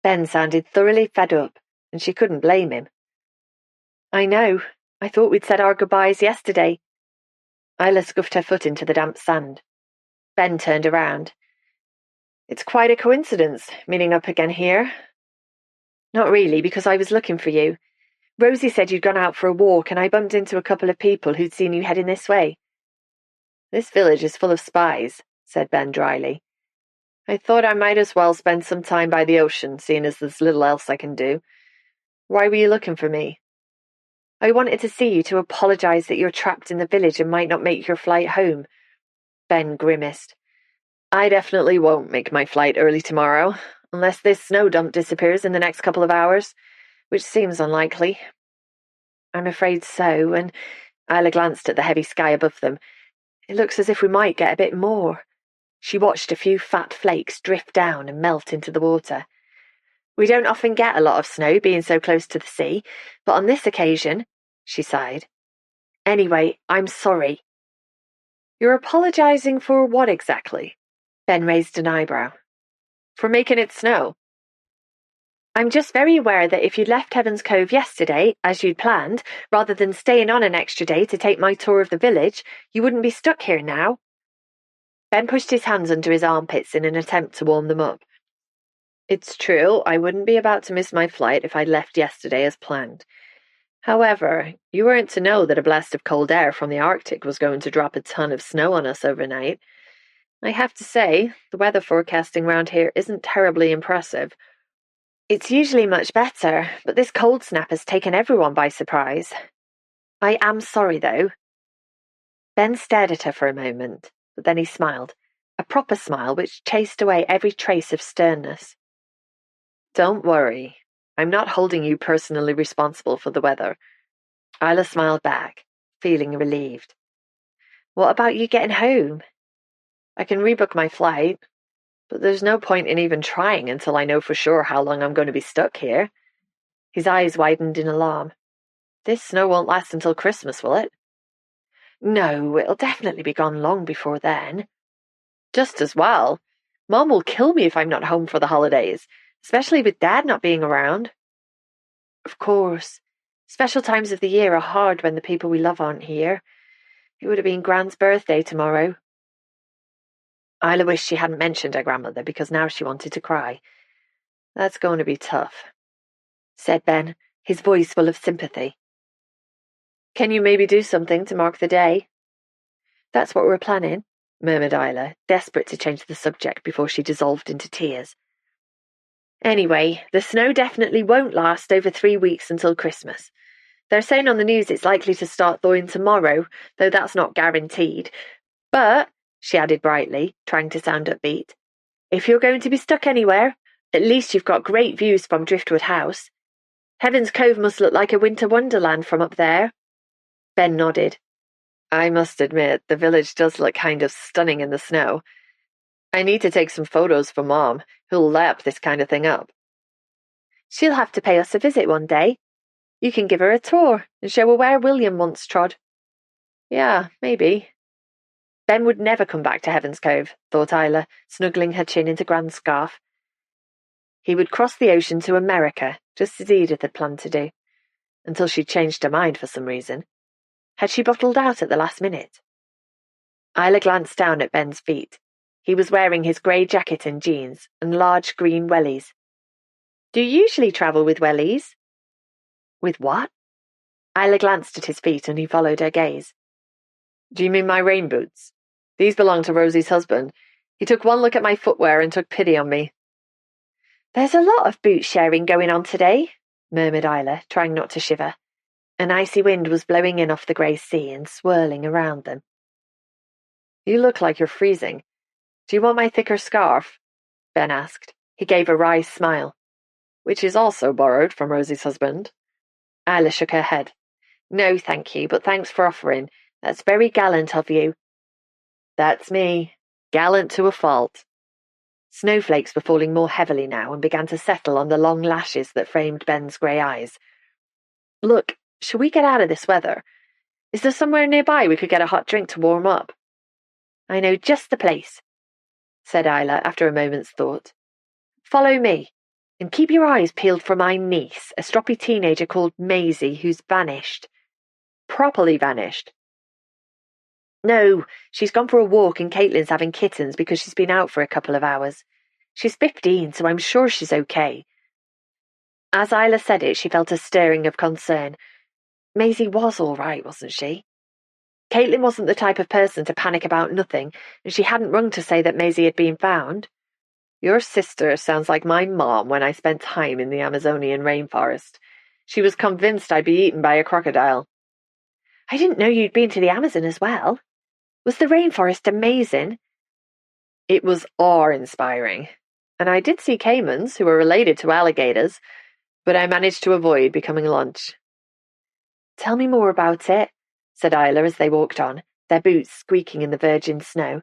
S1: Ben sounded thoroughly fed up, and she couldn't blame him. "I know. I thought we'd said our goodbyes yesterday." Isla scuffed her foot into the damp sand. Ben turned around. "It's quite a coincidence, meeting up again here." "Not really, because I was looking for you. Rosie said you'd gone out for a walk, and I bumped into a couple of people who'd seen you heading this way." "This village is full of spies," said Ben dryly. "I thought I might as well spend some time by the ocean, seeing as there's little else I can do. Why were you looking for me?" "I wanted to see you to apologize that you're trapped in the village and might not make your flight home." Ben grimaced. "I definitely won't make my flight early tomorrow, unless this snow dump disappears in the next couple of hours, which seems unlikely." "I'm afraid so, and..." Isla glanced at the heavy sky above them. "It looks as if we might get a bit more." She watched a few fat flakes drift down and melt into the water. "We don't often get a lot of snow being so close to the sea, but on this occasion..." She sighed. "Anyway, I'm sorry." "You're apologizing for what exactly?" Ben raised an eyebrow. "For making it snow." "I'm just very aware that if you'd left Heaven's Cove yesterday, as you'd planned, rather than staying on an extra day to take my tour of the village, you wouldn't be stuck here now." Ben pushed his hands under his armpits in an attempt to warm them up. "It's true, I wouldn't be about to miss my flight if I'd left yesterday as planned. However, you weren't to know that a blast of cold air from the Arctic was going to drop a ton of snow on us overnight. I have to say, the weather forecasting round here isn't terribly impressive. It's usually much better, but this cold snap has taken everyone by surprise. I am sorry, though." Ben stared at her for a moment, but then he smiled, a proper smile which chased away every trace of sternness. "Don't worry. I'm not holding you personally responsible for the weather." Isla smiled back, feeling relieved. "What about you getting home?" "I can rebook my flight, but there's no point in even trying until I know for sure how long I'm going to be stuck here." His eyes widened in alarm. "This snow won't last until Christmas, will it?" "No, it'll definitely be gone long before then." "Just as well. Mom will kill me if I'm not home for the holidays, especially with Dad not being around." "Of course. Special times of the year are hard when the people we love aren't here. It would have been Gran's birthday tomorrow." Isla wished she hadn't mentioned her grandmother because now she wanted to cry. "That's going to be tough," said Ben, his voice full of sympathy. "Can you maybe do something to mark the day?" "That's what we're planning," murmured Isla, desperate to change the subject before she dissolved into tears. "Anyway, the snow definitely won't last over 3 weeks until Christmas. They're saying on the news it's likely to start thawing tomorrow, though that's not guaranteed. But," she added brightly, trying to sound upbeat, "if you're going to be stuck anywhere, at least you've got great views from Driftwood House. Heaven's Cove must look like a winter wonderland from up there." Ben nodded. "I must admit, the village does look kind of stunning in the snow. I need to take some photos for Mom, who'll lap this kind of thing up." "She'll have to pay us a visit one day. You can give her a tour and show her where William once trod." "Yeah, maybe." Ben would never come back to Heaven's Cove, thought Isla, snuggling her chin into Gran's scarf. He would cross the ocean to America, just as Edith had planned to do, until she'd changed her mind for some reason. Had she bottled out at the last minute? Isla glanced down at Ben's feet. He was wearing his grey jacket and jeans, and large green wellies. Do you usually travel with wellies? With what? Isla glanced at his feet, and he followed her gaze. Do you mean my rain boots? These belong to Rosie's husband. He took one look at my footwear and took pity on me. There's a lot of boot sharing going on today, murmured Isla, trying not to shiver. An icy wind was blowing in off the grey sea and swirling around them. You look like you're freezing. Do you want my thicker scarf? Ben asked. He gave a wry smile. Which is also borrowed from Rosie's husband. Isla shook her head. No, thank you, but thanks for offering. That's very gallant of you. That's me. Gallant to a fault. Snowflakes were falling more heavily now and began to settle on the long lashes that framed Ben's grey eyes. Look, shall we get out of this weather? Is there somewhere nearby we could get a hot drink to warm up? I know just the place, said Isla after a moment's thought. Follow me, and keep your eyes peeled for my niece, a stroppy teenager called Maisie who's vanished. Properly vanished. No, she's gone for a walk and Caitlin's having kittens because she's been out for a couple of hours. She's 15, so I'm sure she's okay. As Isla said it, she felt a stirring of concern. Maisie was all right, wasn't she? Caitlin wasn't the type of person to panic about nothing, and she hadn't rung to say that Maisie had been found. Your sister sounds like my mom when I spent time in the Amazonian rainforest. She was convinced I'd be eaten by a crocodile. I didn't know you'd been to the Amazon as well. Was the rainforest amazing? It was awe-inspiring, and I did see caimans who were related to alligators, but I managed to avoid becoming lunch. Tell me more about it, said Isla as they walked on, their boots squeaking in the virgin snow.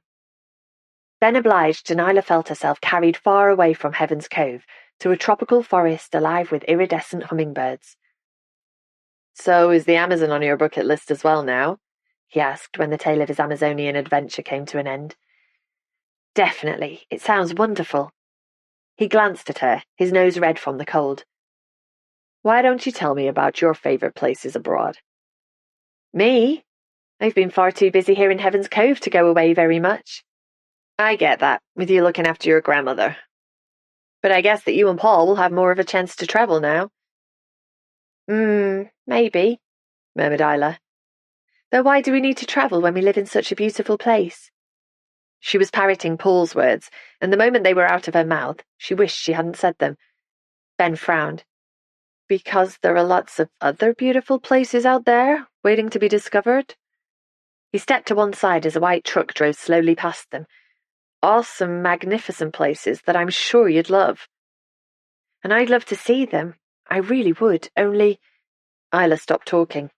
S1: Ben obliged, and Isla felt herself carried far away from Heaven's Cove to a tropical forest alive with iridescent hummingbirds. So is the Amazon on your bucket list as well now? He asked when the tale of his Amazonian adventure came to an end. Definitely, it sounds wonderful. He glanced at her, his nose red from the cold. Why don't you tell me about your favourite places abroad? Me? I've been far too busy here in Heaven's Cove to go away very much. I get that, with you looking after your grandmother. But I guess that you and Paul will have more of a chance to travel now. Maybe, murmured Isla. Though why do we need to travel when we live in such a beautiful place? She was parroting Paul's words, and the moment they were out of her mouth, she wished she hadn't said them. Ben frowned. Because there are lots of other beautiful places out there, waiting to be discovered? He stepped to one side as a white truck drove slowly past them. Awesome, magnificent places that I'm sure you'd love. And I'd love to see them. I really would, only... Isla stopped talking.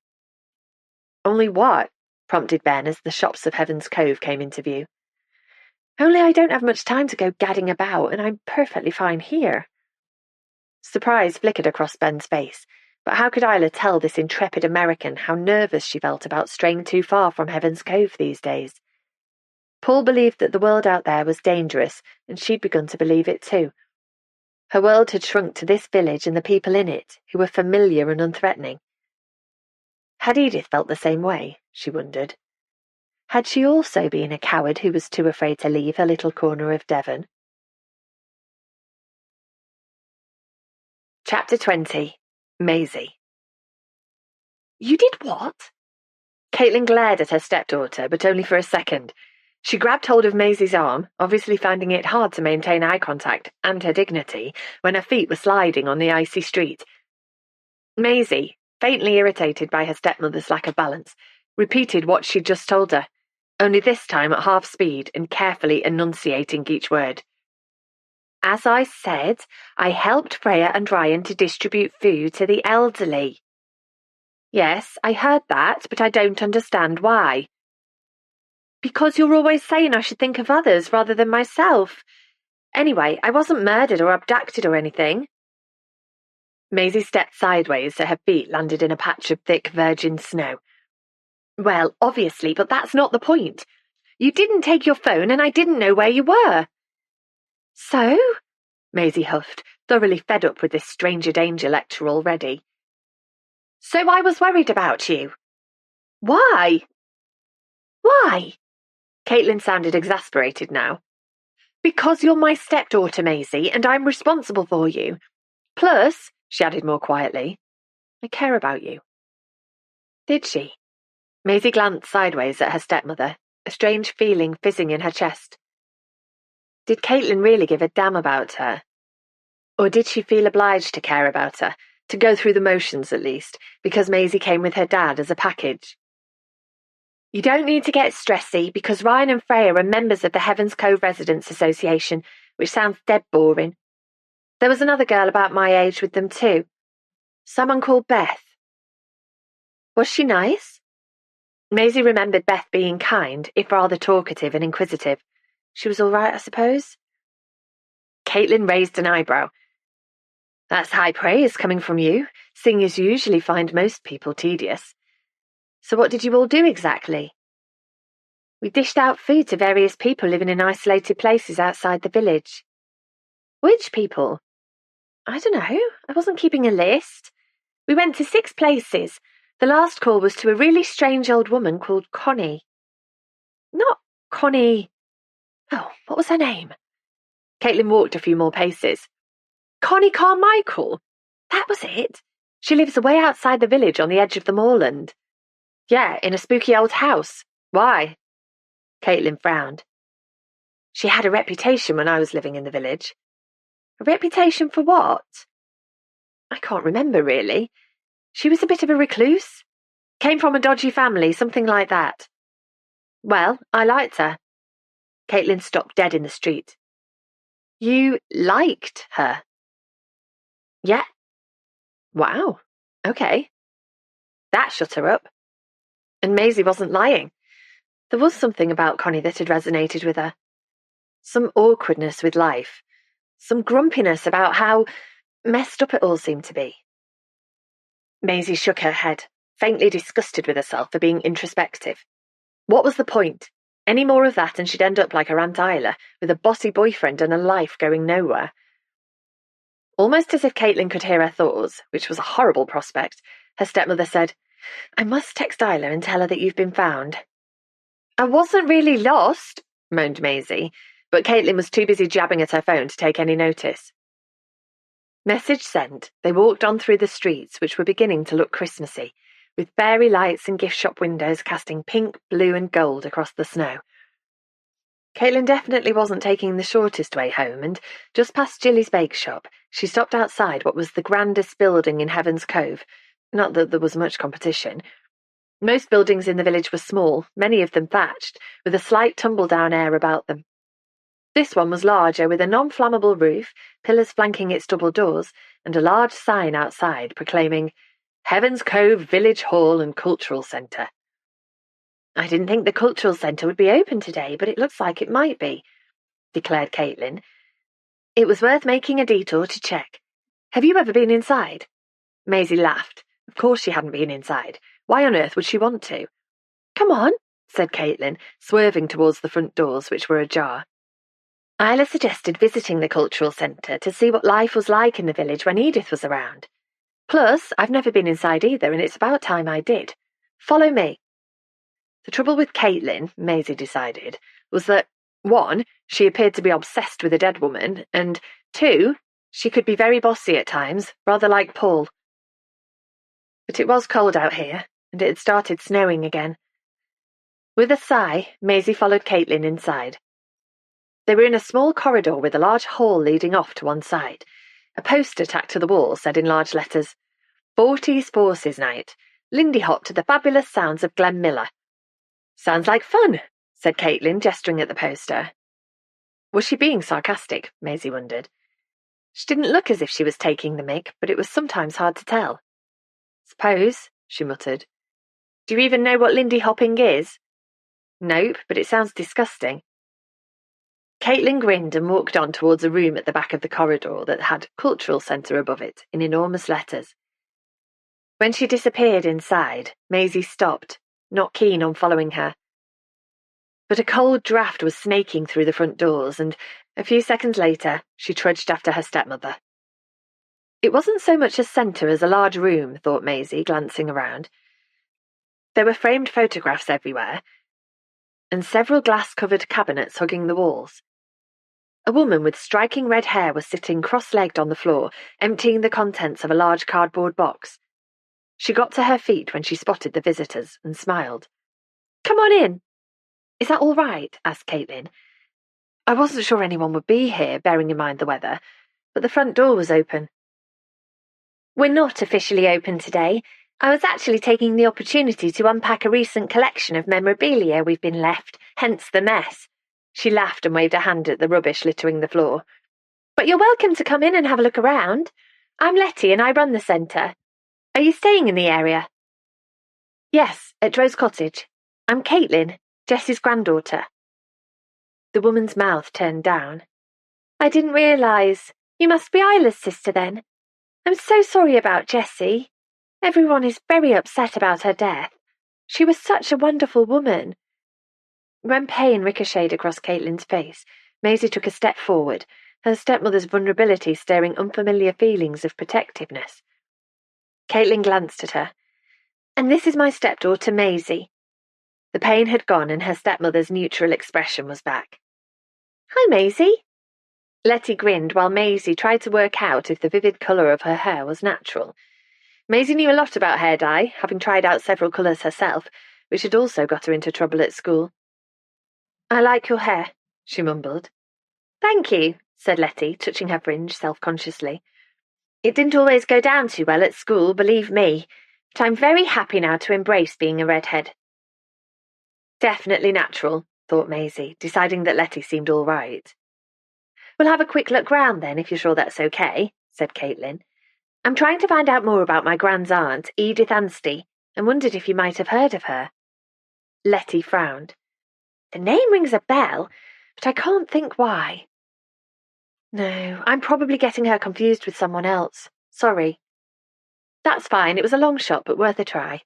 S1: Only what? Prompted Ben as the shops of Heaven's Cove came into view. Only I don't have much time to go gadding about, and I'm perfectly fine here. Surprise flickered across Ben's face, but how could Isla tell this intrepid American how nervous she felt about straying too far from Heaven's Cove these days? Paul believed that the world out there was dangerous, and she'd begun to believe it too. Her world had shrunk to this village and the people in it, who were familiar and unthreatening. Had Edith felt the same way, she wondered? Had she also been a coward who was too afraid to leave her little corner of Devon? Chapter 20. Maisie. You did what? Caitlin glared at her stepdaughter, but only for a second. She grabbed hold of Maisie's arm, obviously finding it hard to maintain eye contact and her dignity when her feet were sliding on the icy street. Maisie, faintly irritated by her stepmother's lack of balance, repeated what she'd just told her, only this time at half speed and carefully enunciating each word. As I said, I helped Freya and Ryan to distribute food to the elderly. Yes, I heard that, but I don't understand why. Because you're always saying I should think of others rather than myself. Anyway, I wasn't murdered or abducted or anything. Maisie stepped sideways so her feet landed in a patch of thick virgin snow. Well, obviously, but that's not the point. You didn't take your phone and I didn't know where you were. So? Maisie huffed, thoroughly fed up with this stranger danger lecture already. So I was worried about you.
S2: Why? Why? Caitlin sounded exasperated now. Because you're my stepdaughter, Maisie, and I'm responsible for you. Plus, she added more quietly, I care about you. Did she? Maisie glanced sideways at her stepmother, a strange feeling fizzing in her chest. Did Caitlin really give a damn about her? Or did she feel obliged to care about her, to go through the motions at least, because Maisie came with her dad as a package? You don't need to get stressy, because Ryan and Freya are members of the Heavens Cove Residents Association, which sounds dead boring. There was another girl about my age with them too. Someone called Beth. Was she nice? Maisie remembered Beth being kind, if rather talkative and inquisitive. She was all right, I suppose? Caitlin raised an eyebrow. That's high praise coming from you, seeing as you usually find most people tedious. So what did you all do exactly? We dished out food to various people living in isolated places outside the village. Which people? I don't know. I wasn't keeping a list. We went to 6 places. The last call was to a really strange old woman called Connie. Not Connie. Oh, what was her name? Caitlin walked a few more paces. Connie Carmichael. That was it. She lives away outside the village on the edge of the moorland. Yeah, in a spooky old house. Why? Caitlin frowned. She had a reputation when I was living in the village. A reputation for what? I can't remember, really. She was a bit of a recluse. Came from a dodgy family, something like that. Well, I liked her. Caitlin stopped dead in the street. You liked her? Yeah. Wow. Okay. That shut her up. And Maisie wasn't lying. There was something about Connie that had resonated with her. Some awkwardness with life. Some grumpiness about how messed up it all seemed to be. Maisie shook her head, faintly disgusted with herself for being introspective. What was the point? Any more of that and she'd end up like her Aunt Isla, with a bossy boyfriend and a life going nowhere. Almost as if Caitlin could hear her thoughts, which was a horrible prospect, her stepmother said, I must text Isla and tell her that you've been found. I wasn't really lost, moaned Maisie, but Caitlin was too busy jabbing at her phone to take any notice. Message sent, they walked on through the streets, which were beginning to look Christmassy, with fairy lights and gift shop windows casting pink, blue and gold across the snow. Caitlin definitely wasn't taking the shortest way home, and just past Jilly's bake shop, she stopped outside what was the grandest building in Heaven's Cove. Not that there was much competition. Most buildings in the village were small, many of them thatched, with a slight tumble-down air about them. This one was larger, with a non-flammable roof, pillars flanking its double doors, and a large sign outside proclaiming Heaven's Cove Village Hall and Cultural Centre. I didn't think the Cultural Centre would be open today, but it looks like it might be, declared Caitlin. It was worth making a detour to check. Have you ever been inside? Maisie laughed. Of course she hadn't been inside. Why on earth would she want to? Come on, said Caitlin, swerving towards the front doors, which were ajar. Isla suggested visiting the Cultural Centre to see what life was like in the village when Edith was around. Plus, I've never been inside either, and it's about time I did. Follow me. The trouble with Caitlin, Maisie decided, was that, 1, she appeared to be obsessed with a dead woman, and 2, she could be very bossy at times, rather like Paul. But it was cold out here, and it had started snowing again. With a sigh, Maisie followed Caitlin inside. They were in a small corridor with a large hall leading off to one side. A poster tacked to the wall said in large letters, 40s Forces Night, Lindy Hop to the fabulous sounds of Glenn Miller. Sounds like fun, said Caitlin, gesturing at the poster. Was she being sarcastic? Maisie wondered. She didn't look as if she was taking the mick, but it was sometimes hard to tell. Suppose, she muttered. Do you even know what Lindy hopping is? Nope, but it sounds disgusting. Caitlin grinned and walked on towards a room at the back of the corridor that had Cultural Centre above it in enormous letters. When she disappeared inside, Maisie stopped, not keen on following her. But a cold draught was snaking through the front doors, and a few seconds later she trudged after her stepmother. It wasn't so much a centre as a large room, thought Maisie, glancing around. There were framed photographs everywhere, and several glass-covered cabinets hugging the walls. A woman with striking red hair was sitting cross-legged on the floor, emptying the contents of a large cardboard box. She got to her feet when she spotted the visitors and smiled. "Come on in." "Is that all right?" asked Caitlin. "I wasn't sure anyone would be here, bearing in mind the weather, but the front door was open."
S1: "We're not officially open today. I was actually taking the opportunity to unpack a recent collection of memorabilia we've been left, hence the mess." She laughed and waved a hand at the rubbish littering the floor. "But you're welcome to come in and have a look around. I'm Letty and I run the centre. Are you staying in the area?"
S2: "Yes, at Rose Cottage. I'm Caitlin, Jessie's granddaughter." The woman's mouth turned down.
S1: "I didn't realise. You must be Isla's sister then. I'm so sorry about Jessie. Everyone is very upset about her death. She was such a wonderful woman."
S2: When pain ricocheted across Caitlin's face, Maisie took a step forward, her stepmother's vulnerability stirring unfamiliar feelings of protectiveness. Caitlin glanced at her. "And this is my stepdaughter, Maisie." The pain had gone and her stepmother's neutral expression was back.
S1: "Hi, Maisie."
S2: Letty grinned while Maisie tried to work out if the vivid colour of her hair was natural. Maisie knew a lot about hair dye, having tried out several colours herself, which had also got her into trouble at school. "I like your hair," she mumbled.
S1: "Thank you," said Letty, touching her fringe self-consciously. "It didn't always go down too well at school, believe me, but I'm very happy now to embrace being a redhead."
S2: "Definitely natural," thought Maisie, deciding that Letty seemed all right. "We'll have a quick look round then, if you're sure that's okay," said Caitlin. "I'm trying to find out more about my grand's aunt, Edith Anstey, and wondered if you might have heard of her." Letty frowned. "The name rings a bell, but I can't think why." "No, I'm probably getting her confused with someone else. Sorry." "That's fine, it was a long shot, but worth a try.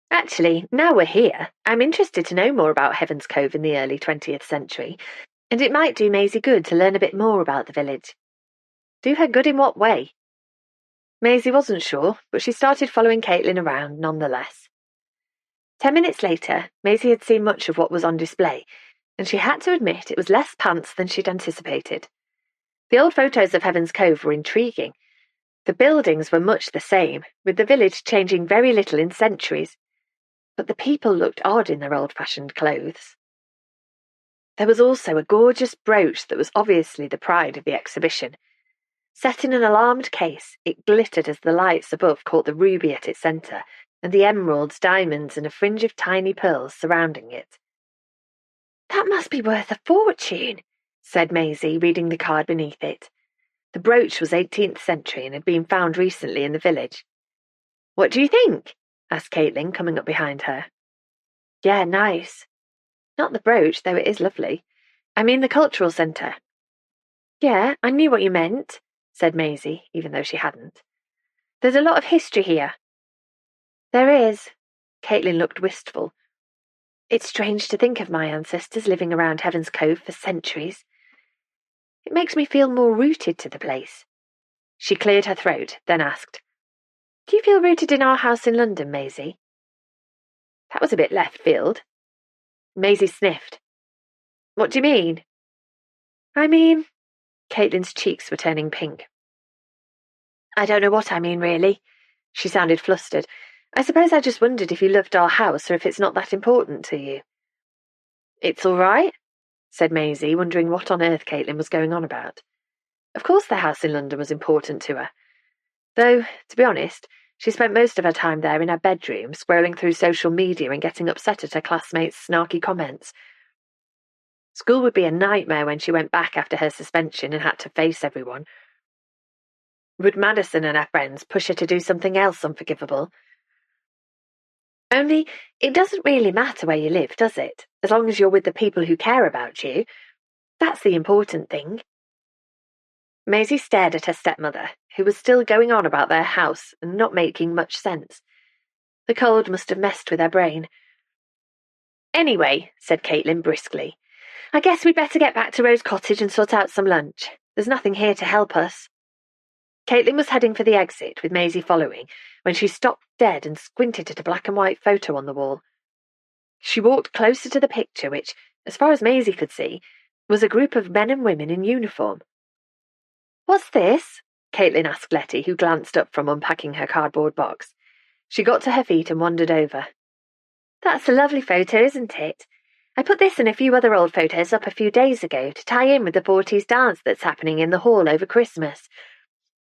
S2: Actually, now we're here, I'm interested to know more about Heaven's Cove in the early 20th century, and it might do Maisie good to learn a bit more about the village." "Do her good in what way?" Maisie wasn't sure, but she started following Caitlin around nonetheless. 10 minutes later, Maisie had seen much of what was on display, and she had to admit it was less pants than she'd anticipated. The old photos of Heaven's Cove were intriguing. The buildings were much the same, with the village changing very little in centuries, but the people looked odd in their old-fashioned clothes. There was also a gorgeous brooch that was obviously the pride of the exhibition. Set in an alarmed case, it glittered as the lights above caught the ruby at its centre, and the emeralds, diamonds, and a fringe of tiny pearls surrounding it. "That must be worth a fortune," said Maisie, reading the card beneath it. The brooch was 18th century and had been found recently in the village. "What do you think?" asked Caitlin, coming up behind her. "Yeah, nice. Not the brooch, though it is lovely. I mean the cultural centre." "Yeah, I knew what you meant," said Maisie, even though she hadn't. "There's a lot of history here." "There is." Caitlin looked wistful. "It's strange to think of my ancestors living around Heaven's Cove for centuries. It makes me feel more rooted to the place." She cleared her throat, then asked, "Do you feel rooted in our house in London, Maisie?" That was a bit left field. Maisie sniffed. "What do you mean?" "I mean..." Caitlin's cheeks were turning pink. "I don't know what I mean, really." She sounded flustered. "I suppose I just wondered if you loved our house or if it's not that important to you." "It's all right," said Maisie, wondering what on earth Caitlin was going on about. Of course the house in London was important to her. Though, to be honest, she spent most of her time there in her bedroom, scrolling through social media and getting upset at her classmates' snarky comments. School would be a nightmare when she went back after her suspension and had to face everyone. Would Madison and her friends push her to do something else unforgivable? Only, it doesn't really matter where you live, does it? As long as you're with the people who care about you. That's the important thing. Maisie stared at her stepmother, who was still going on about their house and not making much sense. The cold must have messed with her brain. "Anyway," said Caitlin briskly, "I guess we'd better get back to Rose Cottage and sort out some lunch. There's nothing here to help us." Caitlin was heading for the exit, with Maisie following, when she stopped dead and squinted at a black and white photo on the wall. She walked closer to the picture, which, as far as Maisie could see, was a group of men and women in uniform. "What's this?" Caitlin asked Letty, who glanced up from unpacking her cardboard box. She got to her feet and wandered over. "That's a lovely photo, isn't it? I put this and a few other old photos up a few days ago to tie in with the 40s dance that's happening in the hall over Christmas.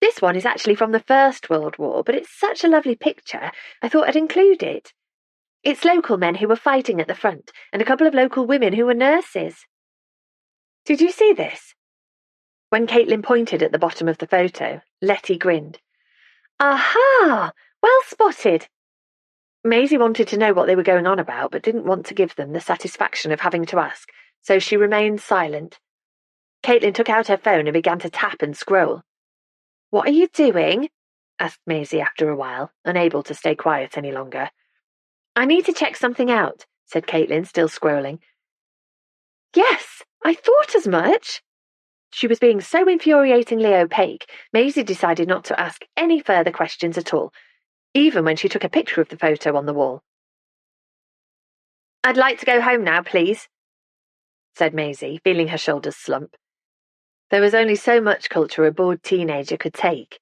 S2: This one is actually from the First World War, but it's such a lovely picture, I thought I'd include it. It's local men who were fighting at the front, and a couple of local women who were nurses." "Did you see this?" When Caitlin pointed at the bottom of the photo, Letty grinned. "Aha! Well spotted." Maisie wanted to know what they were going on about, but didn't want to give them the satisfaction of having to ask, so she remained silent. Caitlin took out her phone and began to tap and scroll. "What are you doing?" asked Maisie after a while, unable to stay quiet any longer. "I need to check something out," said Caitlin, still scrolling. "Yes, I thought as much." She was being so infuriatingly opaque, Maisie decided not to ask any further questions at all, even when she took a picture of the photo on the wall. "I'd like to go home now, please," said Maisie, feeling her shoulders slump. There was only so much culture a bored teenager could take.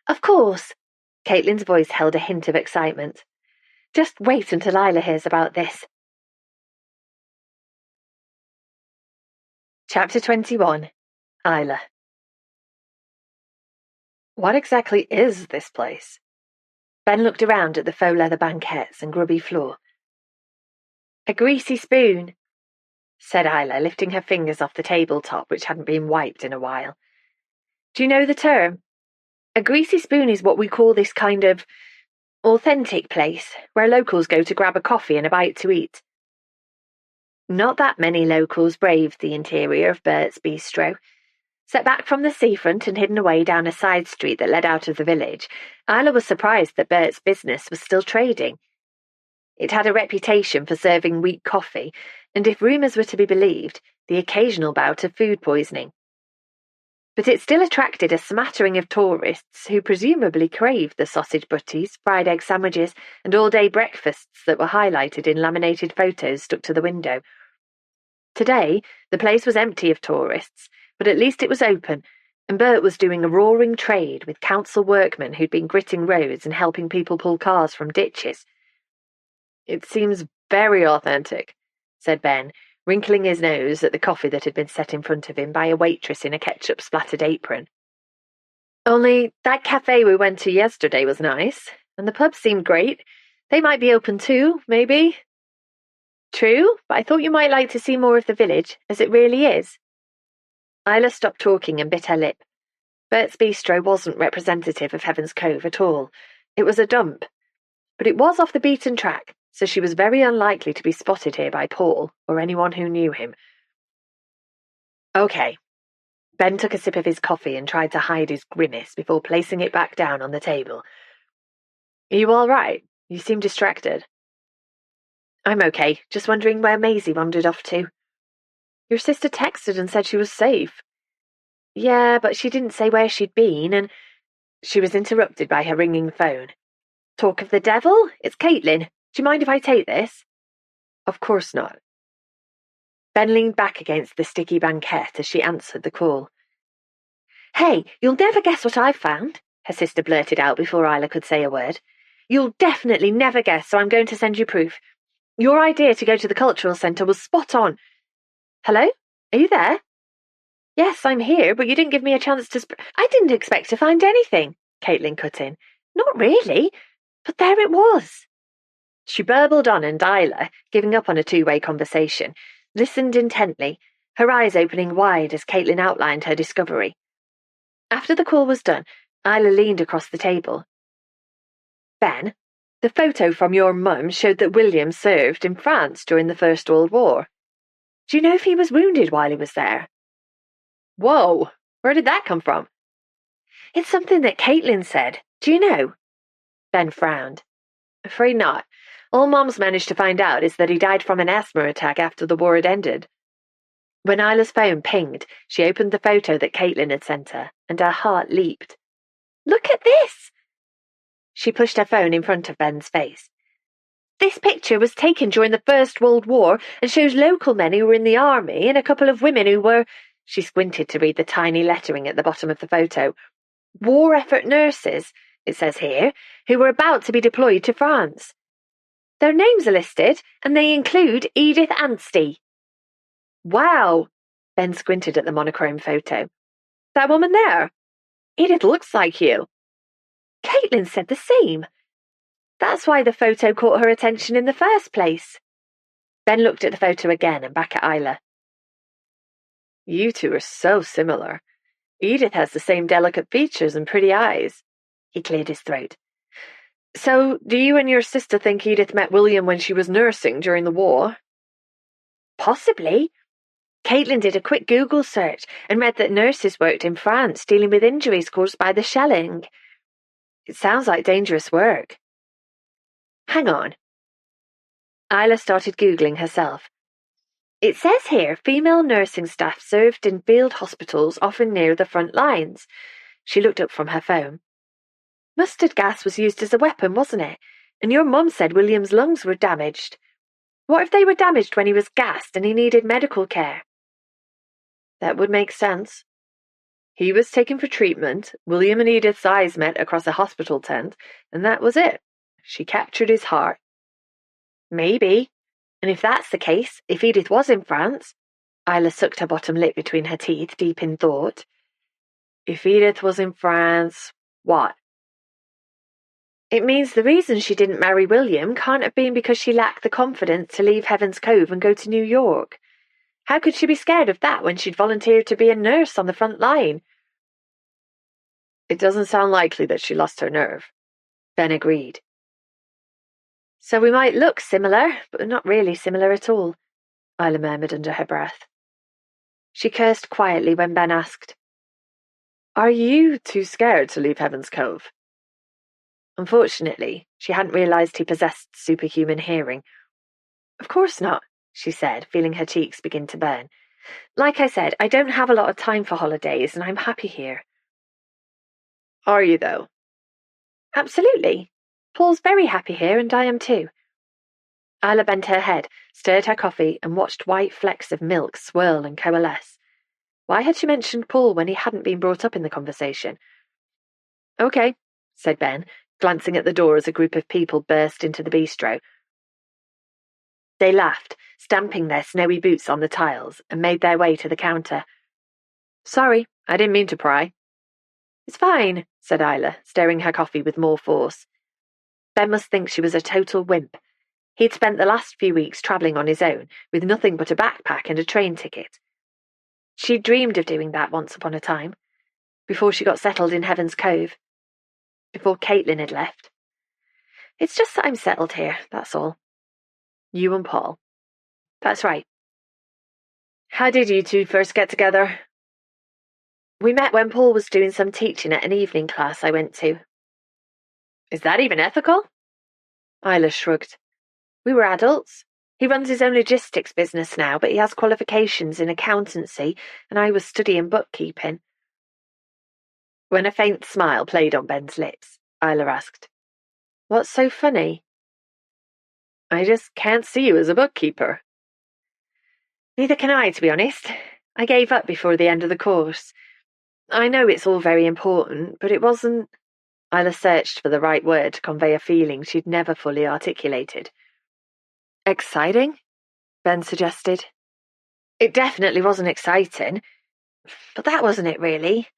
S2: "Of course," Caitlin's voice held a hint of excitement. "Just wait until Isla hears about this." Chapter 21. Isla. What exactly is this place? Ben looked around at the faux leather banquettes and grubby floor. "A greasy spoon," said Isla, lifting her fingers off the tabletop, which hadn't been wiped in a while. "Do you know the term? A greasy spoon is what we call this kind of authentic place, where locals go to grab a coffee and a bite to eat." Not that many locals braved the interior of Bert's Bistro. Set back from the seafront and hidden away down a side street that led out of the village, Isla was surprised that Bert's business was still trading. It had a reputation for serving weak coffee, and if rumours were to be believed, the occasional bout of food poisoning. But it still attracted a smattering of tourists who presumably craved the sausage butties, fried egg sandwiches, and all-day breakfasts that were highlighted in laminated photos stuck to the window. Today, the place was empty of tourists, but at least it was open, and Bert was doing a roaring trade with council workmen who'd been gritting roads and helping people pull cars from ditches. "It seems very authentic," said Ben, wrinkling his nose at the coffee that had been set in front of him by a waitress in a ketchup-splattered apron. "Only that cafe we went to yesterday was nice, and the pub seemed great. They might be open too, maybe." "True, but I thought you might like to see more of the village, as it really is." Isla stopped talking and bit her lip. Bert's Bistro wasn't representative of Heaven's Cove at all. It was a dump. But it was off the beaten track, so she was very unlikely to be spotted here by Paul or anyone who knew him. "Okay." Ben took a sip of his coffee and tried to hide his grimace before placing it back down on the table. "Are you all right? You seem distracted." "I'm okay, just wondering where Maisie wandered off to." "Your sister texted and said she was safe." "Yeah, but she didn't say where she'd been, and—" She was interrupted by her ringing phone. "Talk of the devil, it's Caitlin. Do you mind if I take this?" "Of course not." Ben leaned back against the sticky banquette as she answered the call. "Hey, you'll never guess what I've found," her sister blurted out before Isla could say a word. "You'll definitely never guess, so I'm going to send you proof. Your idea to go to the cultural centre was spot on." "Hello? Are you there?" "Yes, I'm here, but you didn't give me a chance to I didn't expect to find anything," Caitlin cut in. "Not really, but there it was." She burbled on, and Isla, giving up on a two-way conversation, listened intently, her eyes opening wide as Caitlin outlined her discovery. After the call was done, Isla leaned across the table. "Ben, the photo from your mum showed that William served in France during the First World War. Do you know if he was wounded while he was there?" "Whoa, where did that come from?" "It's something that Caitlin said. Do you know?" Ben frowned. "Afraid not. All Mom's managed to find out is that he died from an asthma attack after the war had ended." When Isla's phone pinged, she opened the photo that Caitlin had sent her, and her heart leaped. at this. She pushed her phone in front of Ben's face. This picture was taken during the First World War and shows local men who were in the army and a couple of women who were, she squinted to read the tiny lettering at the bottom of the photo, war effort nurses, it says here, who were about to be deployed to France. Their names are listed, and they include Edith Anstey. Wow, Ben squinted at the monochrome photo. That woman there? Edith looks like you. Caitlin said the same. That's why the photo caught her attention in the first place. Ben looked at the photo again and back at Isla. You two are so similar. Edith has the same delicate features and pretty eyes. He cleared his throat. So, do you and your sister think Edith met William when she was nursing during the war? Possibly. Caitlin did a quick Google search and read that nurses worked in France dealing with injuries caused by the shelling. It sounds like dangerous work. Hang on. Isla started Googling herself. It says here female nursing staff served in field hospitals often near the front lines. She looked up from her phone. Mustard gas was used as a weapon, wasn't it? And your mum said William's lungs were damaged. What if they were damaged when he was gassed and he needed medical care? That would make sense. He was taken for treatment, William and Edith's eyes met across a hospital tent, and that was it. She captured his heart. Maybe. And if that's the case, if Edith was in France, Isla sucked her bottom lip between her teeth, deep in thought. If Edith was in France, what? It means the reason she didn't marry William can't have been because she lacked the confidence to leave Heaven's Cove and go to New York. How could she be scared of that when she'd volunteered to be a nurse on the front line? It doesn't sound likely that she lost her nerve. Ben agreed. So we might look similar, but not really similar at all, Isla murmured under her breath. She cursed quietly when Ben asked, Are you too scared to leave Heaven's Cove? Unfortunately, she hadn't realised he possessed superhuman hearing. Of course not, she said, feeling her cheeks begin to burn. Like I said, I don't have a lot of time for holidays, and I'm happy here. Are you, though? Absolutely. Paul's very happy here, and I am too. Isla bent her head, stirred her coffee, and watched white flecks of milk swirl and coalesce. Why had she mentioned Paul when he hadn't been brought up in the conversation? Okay, said Ben, glancing at the door as a group of people burst into the bistro. They laughed, stamping their snowy boots on the tiles, and made their way to the counter. Sorry, I didn't mean to pry. It's fine, said Isla, stirring her coffee with more force. Ben must think she was a total wimp. He'd spent the last few weeks travelling on his own, with nothing but a backpack and a train ticket. She'd dreamed of doing that once upon a time, before she got settled in Heaven's Cove, before Caitlin had left. It's just that I'm settled here, that's all. You and Paul. That's right. How did you two first get together? We met when Paul was doing some teaching at an evening class I went to. Is that even ethical? Isla shrugged. We were adults. He runs his own logistics business now, but he has qualifications in accountancy, and I was studying bookkeeping. When a faint smile played on Ben's lips, Isla asked, What's so funny? I just can't see you as a bookkeeper. Neither can I, to be honest. I gave up before the end of the course. I know it's all very important, but it wasn't... Isla searched for the right word to convey a feeling she'd never fully articulated. Exciting? Ben suggested. It definitely wasn't exciting, but that wasn't it really.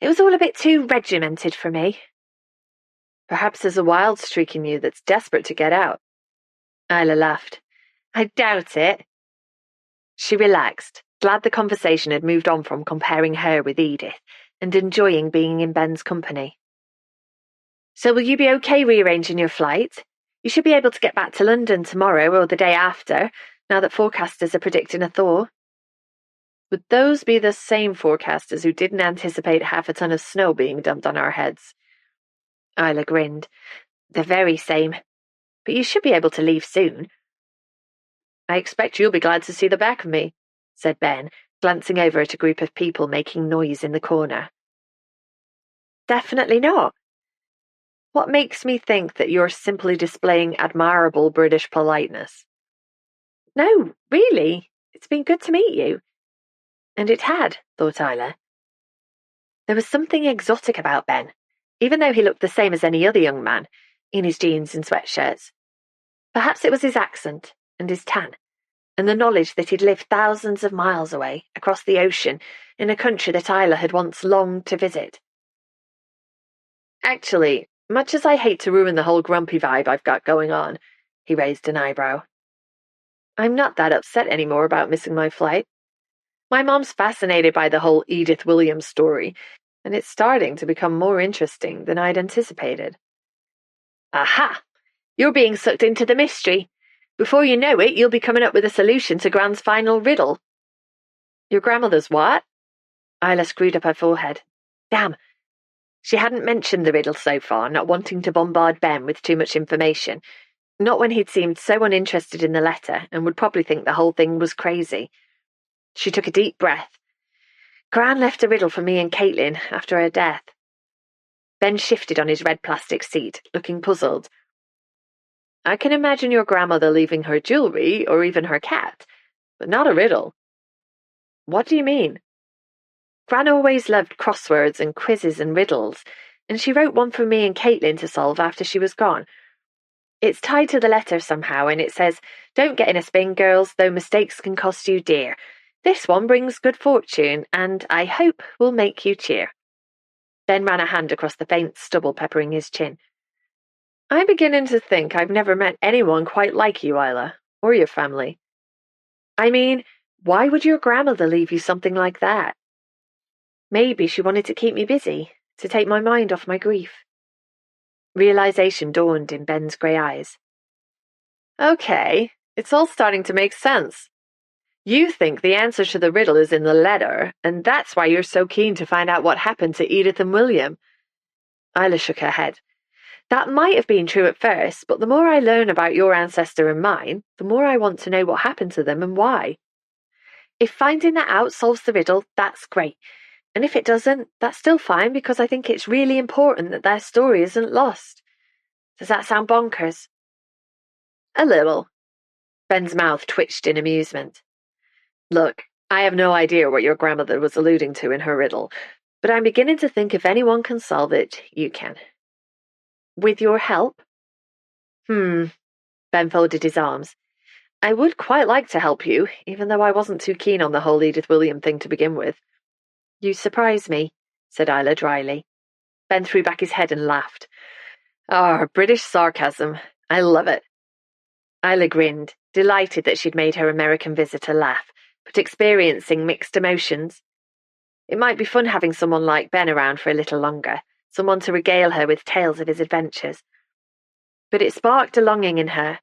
S2: It was all a bit too regimented for me. Perhaps there's a wild streak in you that's desperate to get out. Isla laughed. I doubt it. She relaxed, glad the conversation had moved on from comparing her with Edith, and enjoying being in Ben's company. So will you be okay rearranging your flight? You should be able to get back to London tomorrow or the day after, now that forecasters are predicting a thaw. Would those be the same forecasters who didn't anticipate half a ton of snow being dumped on our heads? Isla grinned. The very same. But you should be able to leave soon. I expect you'll be glad to see the back of me, said Ben, glancing over at a group of people making noise in the corner. Definitely not. What makes me think that you're simply displaying admirable British politeness? No, really. It's been good to meet you. And it had, thought Isla. There was something exotic about Ben, even though he looked the same as any other young man, in his jeans and sweatshirts. Perhaps it was his accent and his tan, and the knowledge that he'd lived thousands of miles away, across the ocean, in a country that Isla had once longed to visit. Actually, much as I hate to ruin the whole grumpy vibe I've got going on, he raised an eyebrow, I'm not that upset anymore about missing my flight. My mom's fascinated by the whole Edith Williams story, and it's starting to become more interesting than I'd anticipated. Aha! You're being sucked into the mystery. Before you know it, you'll be coming up with a solution to Gran's final riddle. Your grandmother's what? Isla screwed up her forehead. Damn. She hadn't mentioned the riddle so far, not wanting to bombard Ben with too much information. Not when he'd seemed so uninterested in the letter and would probably think the whole thing was crazy. She took a deep breath. Gran left a riddle for me and Caitlin after her death. Ben shifted on his red plastic seat, looking puzzled. I can imagine your grandmother leaving her jewellery or even her cat, but not a riddle. What do you mean? Gran always loved crosswords and quizzes and riddles, and she wrote one for me and Caitlin to solve after she was gone. It's tied to the letter somehow, and it says, Don't get in a spin, girls, though mistakes can cost you dear. This one brings good fortune, and I hope will make you cheer. Ben ran a hand across the faint stubble peppering his chin. I'm beginning to think I've never met anyone quite like you, Isla, or your family. I mean, why would your grandmother leave you something like that? Maybe she wanted to keep me busy, to take my mind off my grief. Realization dawned in Ben's grey eyes. Okay, it's all starting to make sense. You think the answer to the riddle is in the letter, and that's why you're so keen to find out what happened to Edith and William. Isla shook her head. That might have been true at first, but the more I learn about your ancestor and mine, the more I want to know what happened to them and why. If finding that out solves the riddle, that's great. And if it doesn't, that's still fine because I think it's really important that their story isn't lost. Does that sound bonkers? A little. Ben's mouth twitched in amusement. Look, I have no idea what your grandmother was alluding to in her riddle, but I'm beginning to think if anyone can solve it, you can. With your help? Ben folded his arms. I would quite like to help you, even though I wasn't too keen on the whole Edith William thing to begin with. You surprise me, said Isla dryly. Ben threw back his head and laughed. British sarcasm. I love it. Isla grinned, delighted that she'd made her American visitor laugh, but experiencing mixed emotions. It might be fun having someone like Ben around for a little longer, someone to regale her with tales of his adventures. But it sparked a longing in her,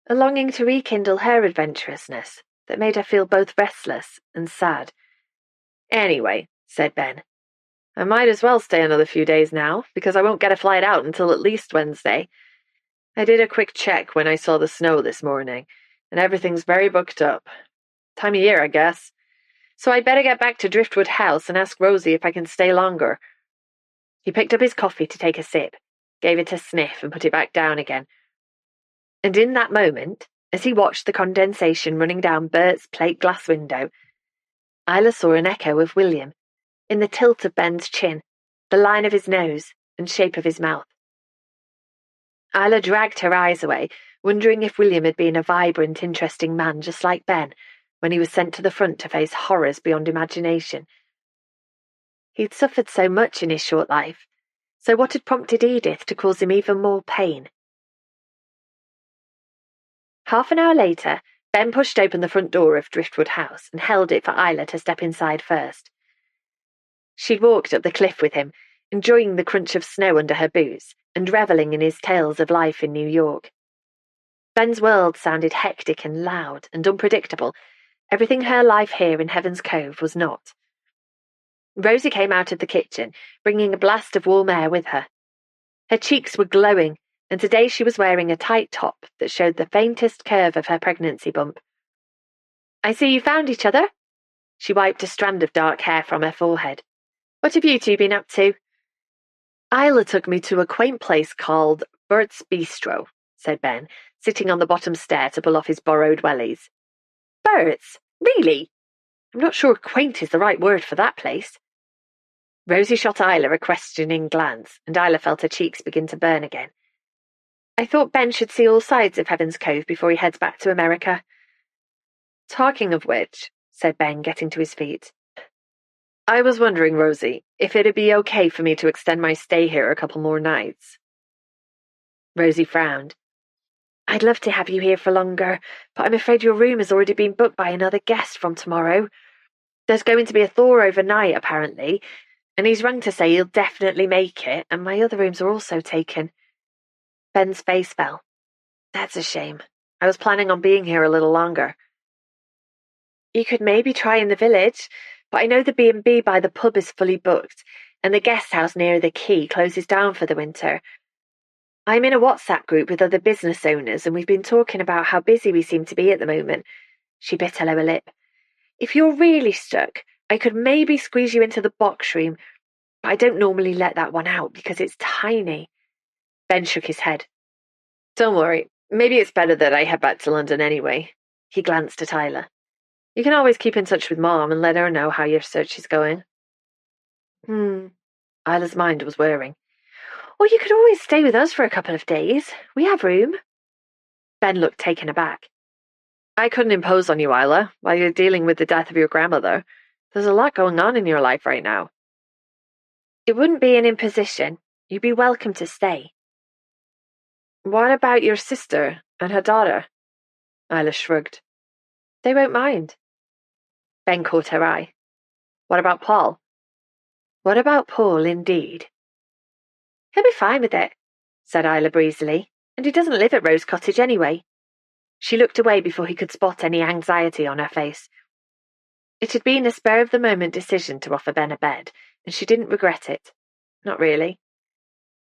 S2: a longing to rekindle her adventurousness that made her feel both restless and sad. Anyway, said Ben, I might as well stay another few days now, because I won't get a flight out until at least Wednesday. I did a quick check when I saw the snow this morning, and everything's very booked up. Time of year, I guess. So I'd better get back to Driftwood House and ask Rosie if I can stay longer. He picked up his coffee to take a sip, gave it a sniff and put it back down again. And in that moment, as he watched the condensation running down Bert's plate glass window, Isla saw an echo of William, in the tilt of Ben's chin, the line of his nose, and shape of his mouth. Isla dragged her eyes away, wondering if William had been a vibrant, interesting man just like Ben, when he was sent to the front to face horrors beyond imagination. He'd suffered so much in his short life, so what had prompted Edith to cause him even more pain? Half an hour later, Ben pushed open the front door of Driftwood House and held it for Isla to step inside first. She'd walked up the cliff with him, enjoying the crunch of snow under her boots and revelling in his tales of life in New York. Ben's world sounded hectic and loud and unpredictable. Everything her life here in Heaven's Cove was not. Rosie came out of the kitchen, bringing a blast of warm air with her. Her cheeks were glowing, and today she was wearing a tight top that showed the faintest curve of her pregnancy bump. I see you found each other. She wiped a strand of dark hair from her forehead. What have you two been up to? Isla took me to a quaint place called Bert's Bistro, said Ben, sitting on the bottom stair to pull off his borrowed wellies. Bert's? Really? I'm not sure quaint is the right word for that place. Rosie shot Isla a questioning glance, and Isla felt her cheeks begin to burn again. I thought Ben should see all sides of Heaven's Cove before he heads back to America. Talking of which, said Ben, getting to his feet, I was wondering, Rosie, if it'd be okay for me to extend my stay here a couple more nights. Rosie frowned. I'd love to have you here for longer, but I'm afraid your room has already been booked by another guest from tomorrow. There's going to be a thaw overnight, apparently, and he's rung to say he'll definitely make it, and my other rooms are also taken. Ben's face fell. That's a shame. I was planning on being here a little longer. You could maybe try in the village, but I know the B&B by the pub is fully booked, and the guest house near the quay closes down for the winter. I'm in a WhatsApp group with other business owners, and we've been talking about how busy we seem to be at the moment. She bit her lower lip. If you're really stuck, I could maybe squeeze you into the box room, but I don't normally let that one out because it's tiny. Ben shook his head. Don't worry, maybe it's better that I head back to London anyway. He glanced at Isla. You can always keep in touch with Mom and let her know how your search is going. Isla's mind was whirring. Or you could always stay with us for a couple of days. We have room. Ben looked taken aback. I couldn't impose on you, Isla, while you're dealing with the death of your grandmother. There's a lot going on in your life right now. It wouldn't be an imposition. You'd be welcome to stay. What about your sister and her daughter? Isla shrugged. They won't mind. Ben caught her eye. What about Paul? What about Paul, indeed? He'll be fine with it, said Isla breezily, and he doesn't live at Rose Cottage anyway. She looked away before he could spot any anxiety on her face. It had been a spur-of-the-moment decision to offer Ben a bed, and she didn't regret it. Not really.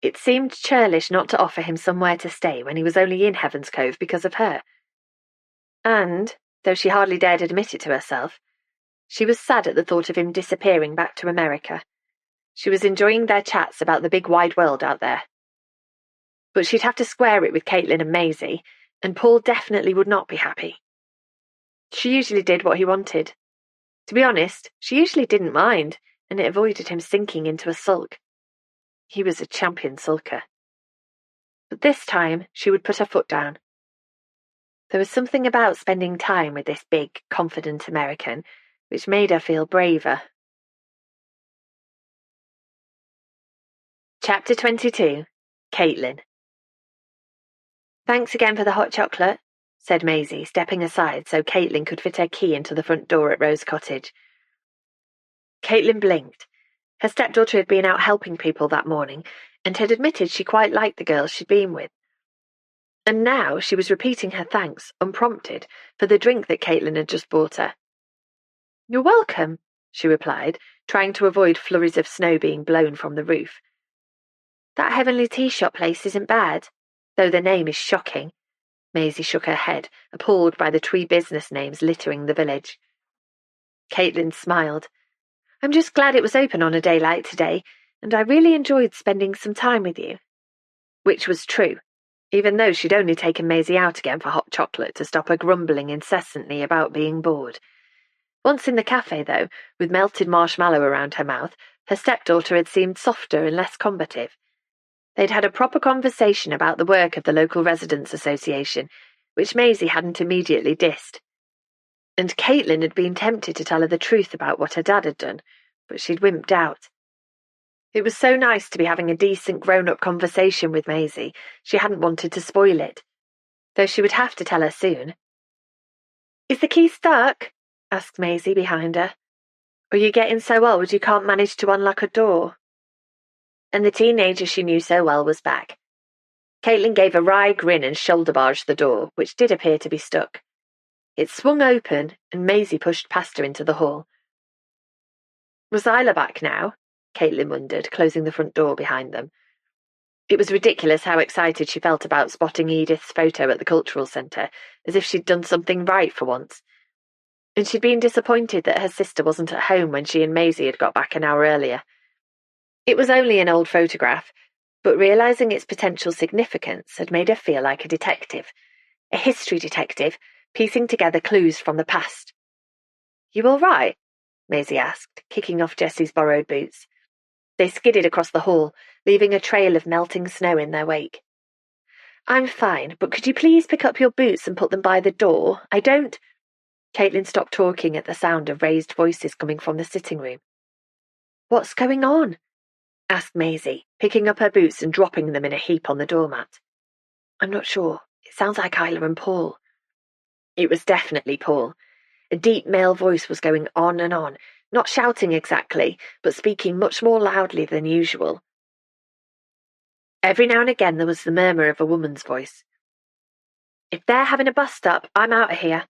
S2: It seemed churlish not to offer him somewhere to stay when he was only in Heaven's Cove because of her. And, though she hardly dared admit it to herself, she was sad at the thought of him disappearing back to America. She was enjoying their chats about the big wide world out there. But she'd have to square it with Caitlin and Maisie, and Paul definitely would not be happy. She usually did what he wanted. To be honest, she usually didn't mind, and it avoided him sinking into a sulk. He was a champion sulker. But this time she would put her foot down. There was something about spending time with this big, confident American which made her feel braver. Chapter 22. Caitlin. Thanks again for the hot chocolate, said Maisie, stepping aside so Caitlin could fit her key into the front door at Rose Cottage. Caitlin blinked. Her stepdaughter had been out helping people that morning and had admitted she quite liked the girls she'd been with. And now she was repeating her thanks, unprompted, for the drink that Caitlin had just bought her. You're welcome, she replied, trying to avoid flurries of snow being blown from the roof. That Heavenly Tea Shop place isn't bad, though the name is shocking. Maisie shook her head, appalled by the twee business names littering the village. Caitlin smiled. I'm just glad it was open on a day like today, and I really enjoyed spending some time with you. Which was true, even though she'd only taken Maisie out again for hot chocolate to stop her grumbling incessantly about being bored. Once in the cafe, though, with melted marshmallow around her mouth, her stepdaughter had seemed softer and less combative. They'd had a proper conversation about the work of the local residents' association, which Maisie hadn't immediately dissed. And Caitlin had been tempted to tell her the truth about what her dad had done, but she'd wimped out. It was so nice to be having a decent grown-up conversation with Maisie, she hadn't wanted to spoil it, though she would have to tell her soon. Is the key stuck? Asked Maisie behind her. Or you getting so old you can't manage to unlock a door? And the teenager she knew so well was back. Caitlin gave a wry grin and shoulder-barged the door, which did appear to be stuck. It swung open, and Maisie pushed past her into the hall. Was Isla back now? Caitlin wondered, closing the front door behind them. It was ridiculous how excited she felt about spotting Edith's photo at the cultural centre, as if she'd done something right for once. And she'd been disappointed that her sister wasn't at home when she and Maisie had got back an hour earlier.
S1: It was only an old photograph, but realizing its potential significance had made her feel like a detective, a history detective, piecing together clues from the past. "You all right?" Maisie asked, kicking off Jessie's borrowed boots. They skidded across the hall, leaving a trail of melting snow in their wake. "I'm fine, but could you please pick up your boots and put them by the door? I don't—" Caitlin stopped talking at the sound of raised voices coming from the sitting room. "What's going on?" asked Maisie, picking up her boots and dropping them in a heap on the doormat. "I'm not sure. It sounds like Isla and Paul." It was definitely Paul. A deep male voice was going on and on, not shouting exactly, but speaking much more loudly than usual. Every now and again there was the murmur of a woman's voice. "If they're having a bust-up, I'm out of here,"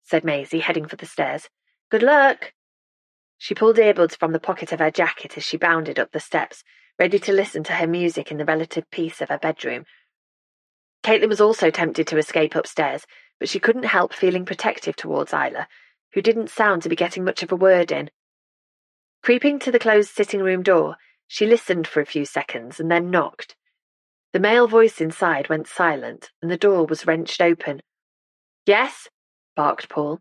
S1: said Maisie, heading for the stairs. "Good luck." She pulled earbuds from the pocket of her jacket as she bounded up the steps, ready to listen to her music in the relative peace of her bedroom. Caitlin was also tempted to escape upstairs, but she couldn't help feeling protective towards Isla, who didn't sound to be getting much of a word in. Creeping to the closed sitting room door, she listened for a few seconds and then knocked. The male voice inside went silent, and the door was wrenched open. "Yes?" barked Paul.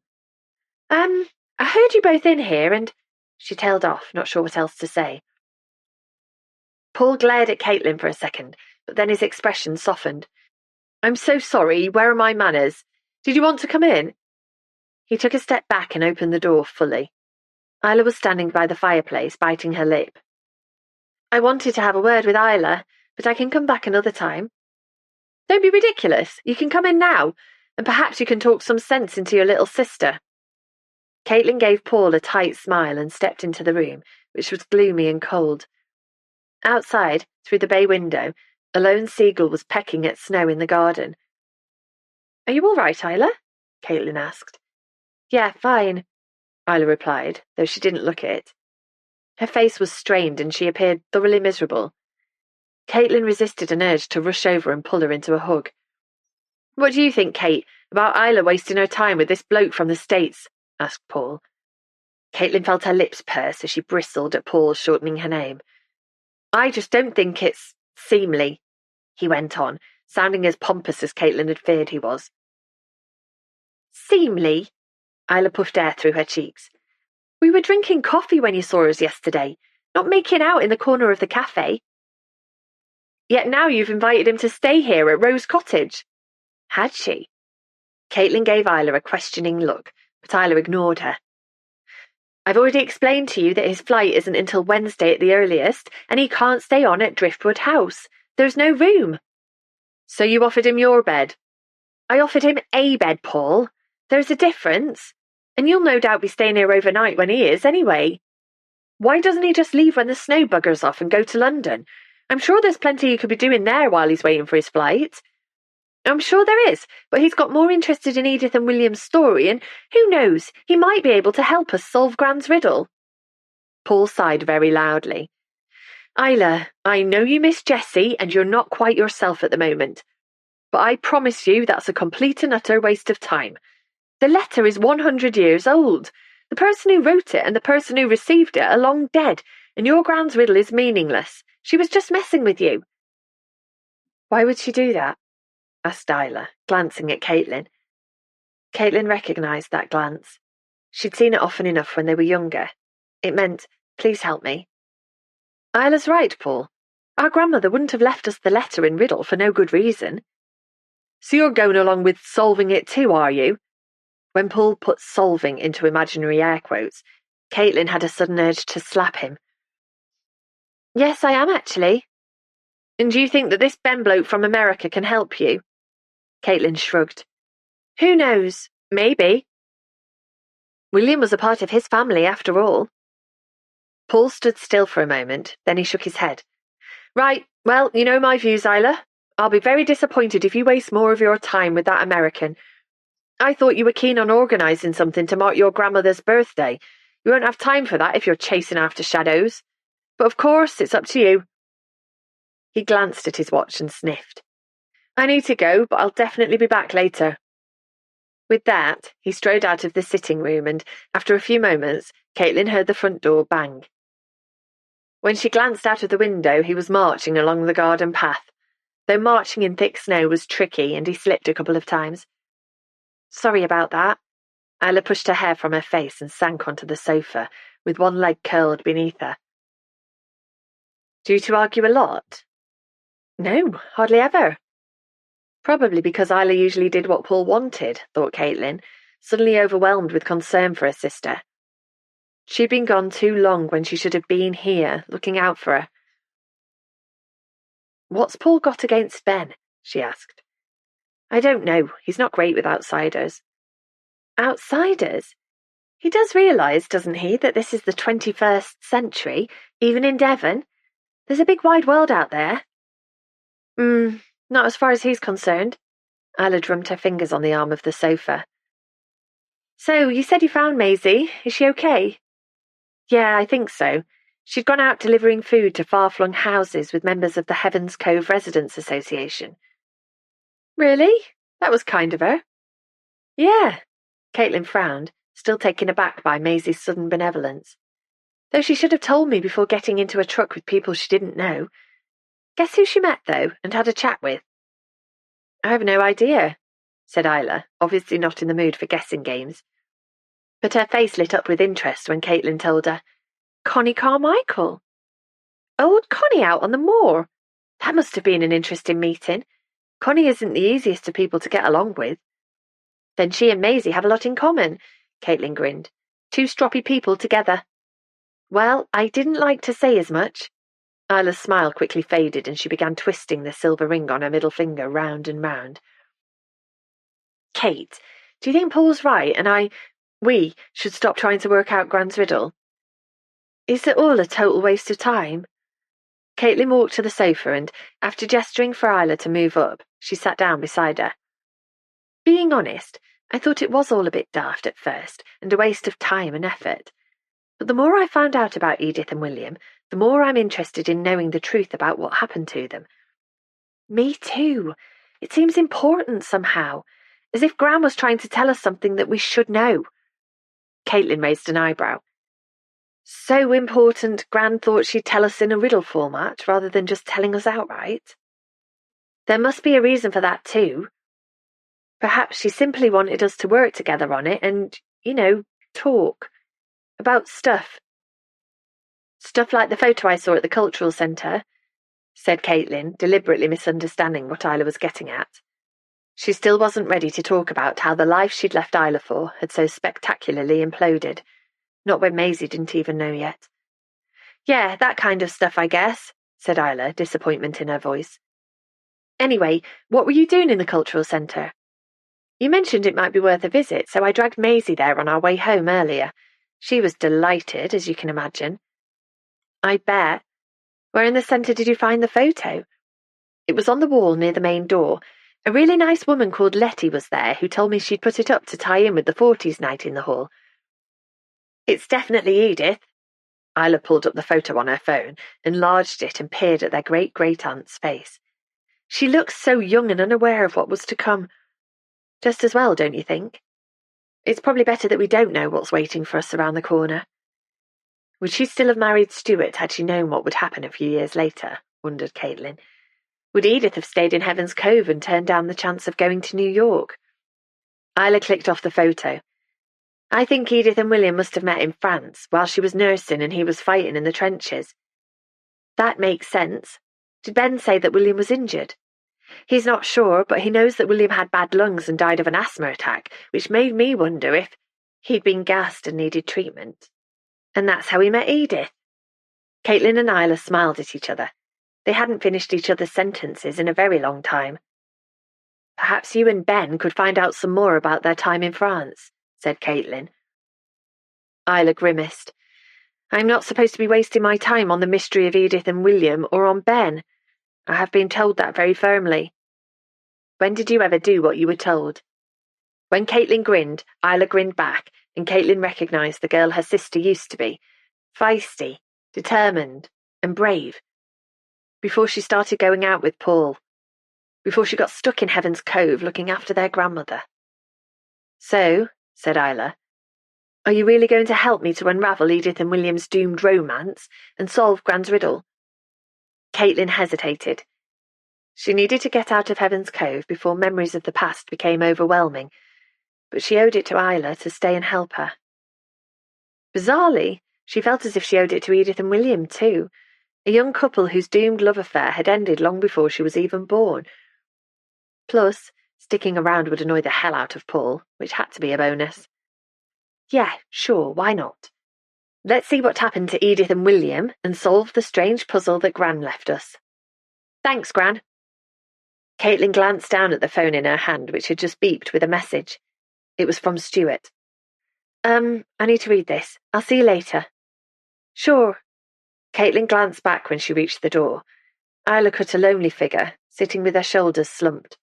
S1: I heard you both in here, and—" She tailed off, not sure what else to say. Paul glared at Caitlin for a second, but then his expression softened. "I'm so sorry. Where are my manners? Did you want to come in?" He took a step back and opened the door fully. Isla was standing by the fireplace, biting her lip. "I wanted to have a word with Isla, but I can come back another time." "Don't be ridiculous. You can come in now, and perhaps you can talk some sense into your little sister." Caitlin gave Paul a tight smile and stepped into the room, which was gloomy and cold. Outside, through the bay window, a lone seagull was pecking at snow in the garden. "Are you all right, Isla?" Caitlin asked. "Yeah, fine," Isla replied, though she didn't look it. Her face was strained and she appeared thoroughly miserable. Caitlin resisted an urge to rush over and pull her into a hug. "What do you think, Kate, about Isla wasting her time with this bloke from the States?" asked Paul. Caitlin felt her lips purse as she bristled at Paul shortening her name. "I just don't think it's seemly," he went on, sounding as pompous as Caitlin had feared he was. "Seemly?" Isla puffed air through her cheeks. "We were drinking coffee when you saw us yesterday, not making out in the corner of the cafe." "Yet now you've invited him to stay here at Rose Cottage." Had she? Caitlin gave Isla a questioning look, but Isla ignored her. "I've already explained to you that his flight isn't until Wednesday at the earliest, and he can't stay on at Driftwood House. There's no room." "So you offered him your bed?" "I offered him a bed, Paul. There's a difference. And you'll no doubt be staying here overnight when he is, anyway. Why doesn't he just leave when the snow buggers off and go to London? I'm sure there's plenty he could be doing there while he's waiting for his flight." "I'm sure there is, but he's got more interested in Edith and William's story, and who knows, he might be able to help us solve Gran's riddle." Paul sighed very loudly. "Isla, I know you miss Jessie and you're not quite yourself at the moment, but I promise you that's a complete and utter waste of time. The letter is 100 years old. The person who wrote it and the person who received it are long dead, and your Gran's riddle is meaningless. She was just messing with you." "Why would she do that?" asked Isla, glancing at Caitlin. Caitlin recognised that glance. She'd seen it often enough when they were younger. It meant, "Please help me." "Isla's right, Paul. Our grandmother wouldn't have left us the letter and riddle for no good reason." "So you're going along with solving it too, are you?" When Paul put solving into imaginary air quotes, Caitlin had a sudden urge to slap him. "Yes, I am actually." "And do you think that this Ben bloke from America can help you?" Caitlin shrugged. "Who knows? Maybe. William was a part of his family after all." Paul stood still for a moment, then he shook his head. "Right, well, you know my views, Isla. I'll be very disappointed if you waste more of your time with that American. I thought you were keen on organising something to mark your grandmother's birthday. You won't have time for that if you're chasing after shadows. But of course, it's up to you." He glanced at his watch and sniffed. "I need to go, but I'll definitely be back later." With that, he strode out of the sitting room and, after a few moments, Caitlin heard the front door bang.
S2: When she glanced out of the window, he was marching along the garden path. Though marching in thick snow was tricky and he slipped a couple of times. Sorry about that. Isla pushed her hair from her face and sank onto the sofa, with one leg curled beneath her. Do you two argue a lot? No, hardly ever. Probably because Isla usually did what Paul wanted, thought Caitlin, suddenly overwhelmed with concern for her sister. She'd been gone too long when she should have been here, looking out for her. What's Paul got against Ben? She asked. I don't know. He's not great with outsiders. Outsiders? He does realise, doesn't he, that this is the 21st century, even in Devon? There's a big wide world out there. Not as far as he's concerned. Isla drummed her fingers on the arm of the sofa. So, you said you found Maisie. Is she okay? Yeah, I think so. She'd gone out delivering food to far-flung houses with members of the Heavens Cove Residents Association. Really? That was kind of her. Yeah. Caitlin frowned, still taken aback by Maisie's sudden benevolence. Though she should have told me before getting into a truck with people she didn't know. Guess who she met, though, and had a chat with? I have no idea, said Isla, obviously not in the mood for guessing games. But her face lit up with interest when Caitlin told her, Connie Carmichael. Old Connie out on the moor. That must have been an interesting meeting. Connie isn't the easiest of people to get along with. Then she and Maisie have a lot in common, Caitlin grinned. Two stroppy people together. Well, I didn't like to say as much. Isla's smile quickly faded and she began twisting the silver ring on her middle finger round and round. Kate, do you think Paul's right and we should stop trying to work out Gran's riddle? Is it all a total waste of time? Caitlin walked to the sofa and, after gesturing for Isla to move up, she sat down beside her. Being honest, I thought it was all a bit daft at first and a waste of time and effort. But the more I found out about Edith and William, the more I'm interested in knowing the truth about what happened to them. Me too. It seems important somehow, as if Gran was trying to tell us something that we should know. Caitlin raised an eyebrow. So important, Gran thought she'd tell us in a riddle format rather than just telling us outright. There must be a reason for that too. Perhaps she simply wanted us to work together on it and, talk. About stuff. Stuff like the photo I saw at the cultural centre, said Caitlin, deliberately misunderstanding what Isla was getting at. She still wasn't ready to talk about how the life she'd left Isla for had so spectacularly imploded. Not when Maisie didn't even know yet. Yeah, that kind of stuff, I guess, said Isla, disappointment in her voice. Anyway, what were you doing in the cultural centre? You mentioned it might be worth a visit, so I dragged Maisie there on our way home earlier. She was delighted, as you can imagine. I bet. Where in the centre did you find the photo? It was on the wall near the main door. A really nice woman called Letty was there who told me she'd put it up to tie in with the 40s night in the hall. It's definitely Edith. Isla pulled up the photo on her phone, enlarged it and peered at their great-great-aunt's face. She looked so young and unaware of what was to come. Just as well, don't you think? It's probably better that we don't know what's waiting for us around the corner. Would she still have married Stuart had she known what would happen a few years later? Wondered Caitlin. Would Edith have stayed in Heaven's Cove and turned down the chance of going to New York? Isla clicked off the photo. I think Edith and William must have met in France while she was nursing and he was fighting in the trenches. That makes sense. Did Ben say that William was injured? He's not sure, but he knows that William had bad lungs and died of an asthma attack, which made me wonder if he'd been gassed and needed treatment. And that's how he met Edith. Caitlin and Isla smiled at each other. They hadn't finished each other's sentences in a very long time. Perhaps you and Ben could find out some more about their time in France, said Caitlin. Isla grimaced. I'm not supposed to be wasting my time on the mystery of Edith and William or on Ben. I have been told that very firmly. When did you ever do what you were told? When Caitlin grinned, Isla grinned back, and Caitlin recognised the girl her sister used to be, feisty, determined, and brave. Before she started going out with Paul. Before she got stuck in Heaven's Cove looking after their grandmother. So, said Isla, Are you really going to help me to unravel Edith and William's doomed romance and solve Gran's riddle? Caitlin hesitated. She needed to get out of Heaven's Cove before memories of the past became overwhelming, but she owed it to Isla to stay and help her. Bizarrely, she felt as if she owed it to Edith and William too, a young couple whose doomed love affair had ended long before she was even born. Plus, sticking around would annoy the hell out of Paul, which had to be a bonus. Yeah, sure, why not? Let's see what happened to Edith and William and solve the strange puzzle that Gran left us. Thanks, Gran. Caitlin glanced down at the phone in her hand, which had just beeped with a message. It was from Stuart. I need to read this. I'll see you later. Sure. Caitlin glanced back when she reached the door. Isla cut a lonely figure, sitting with her shoulders slumped.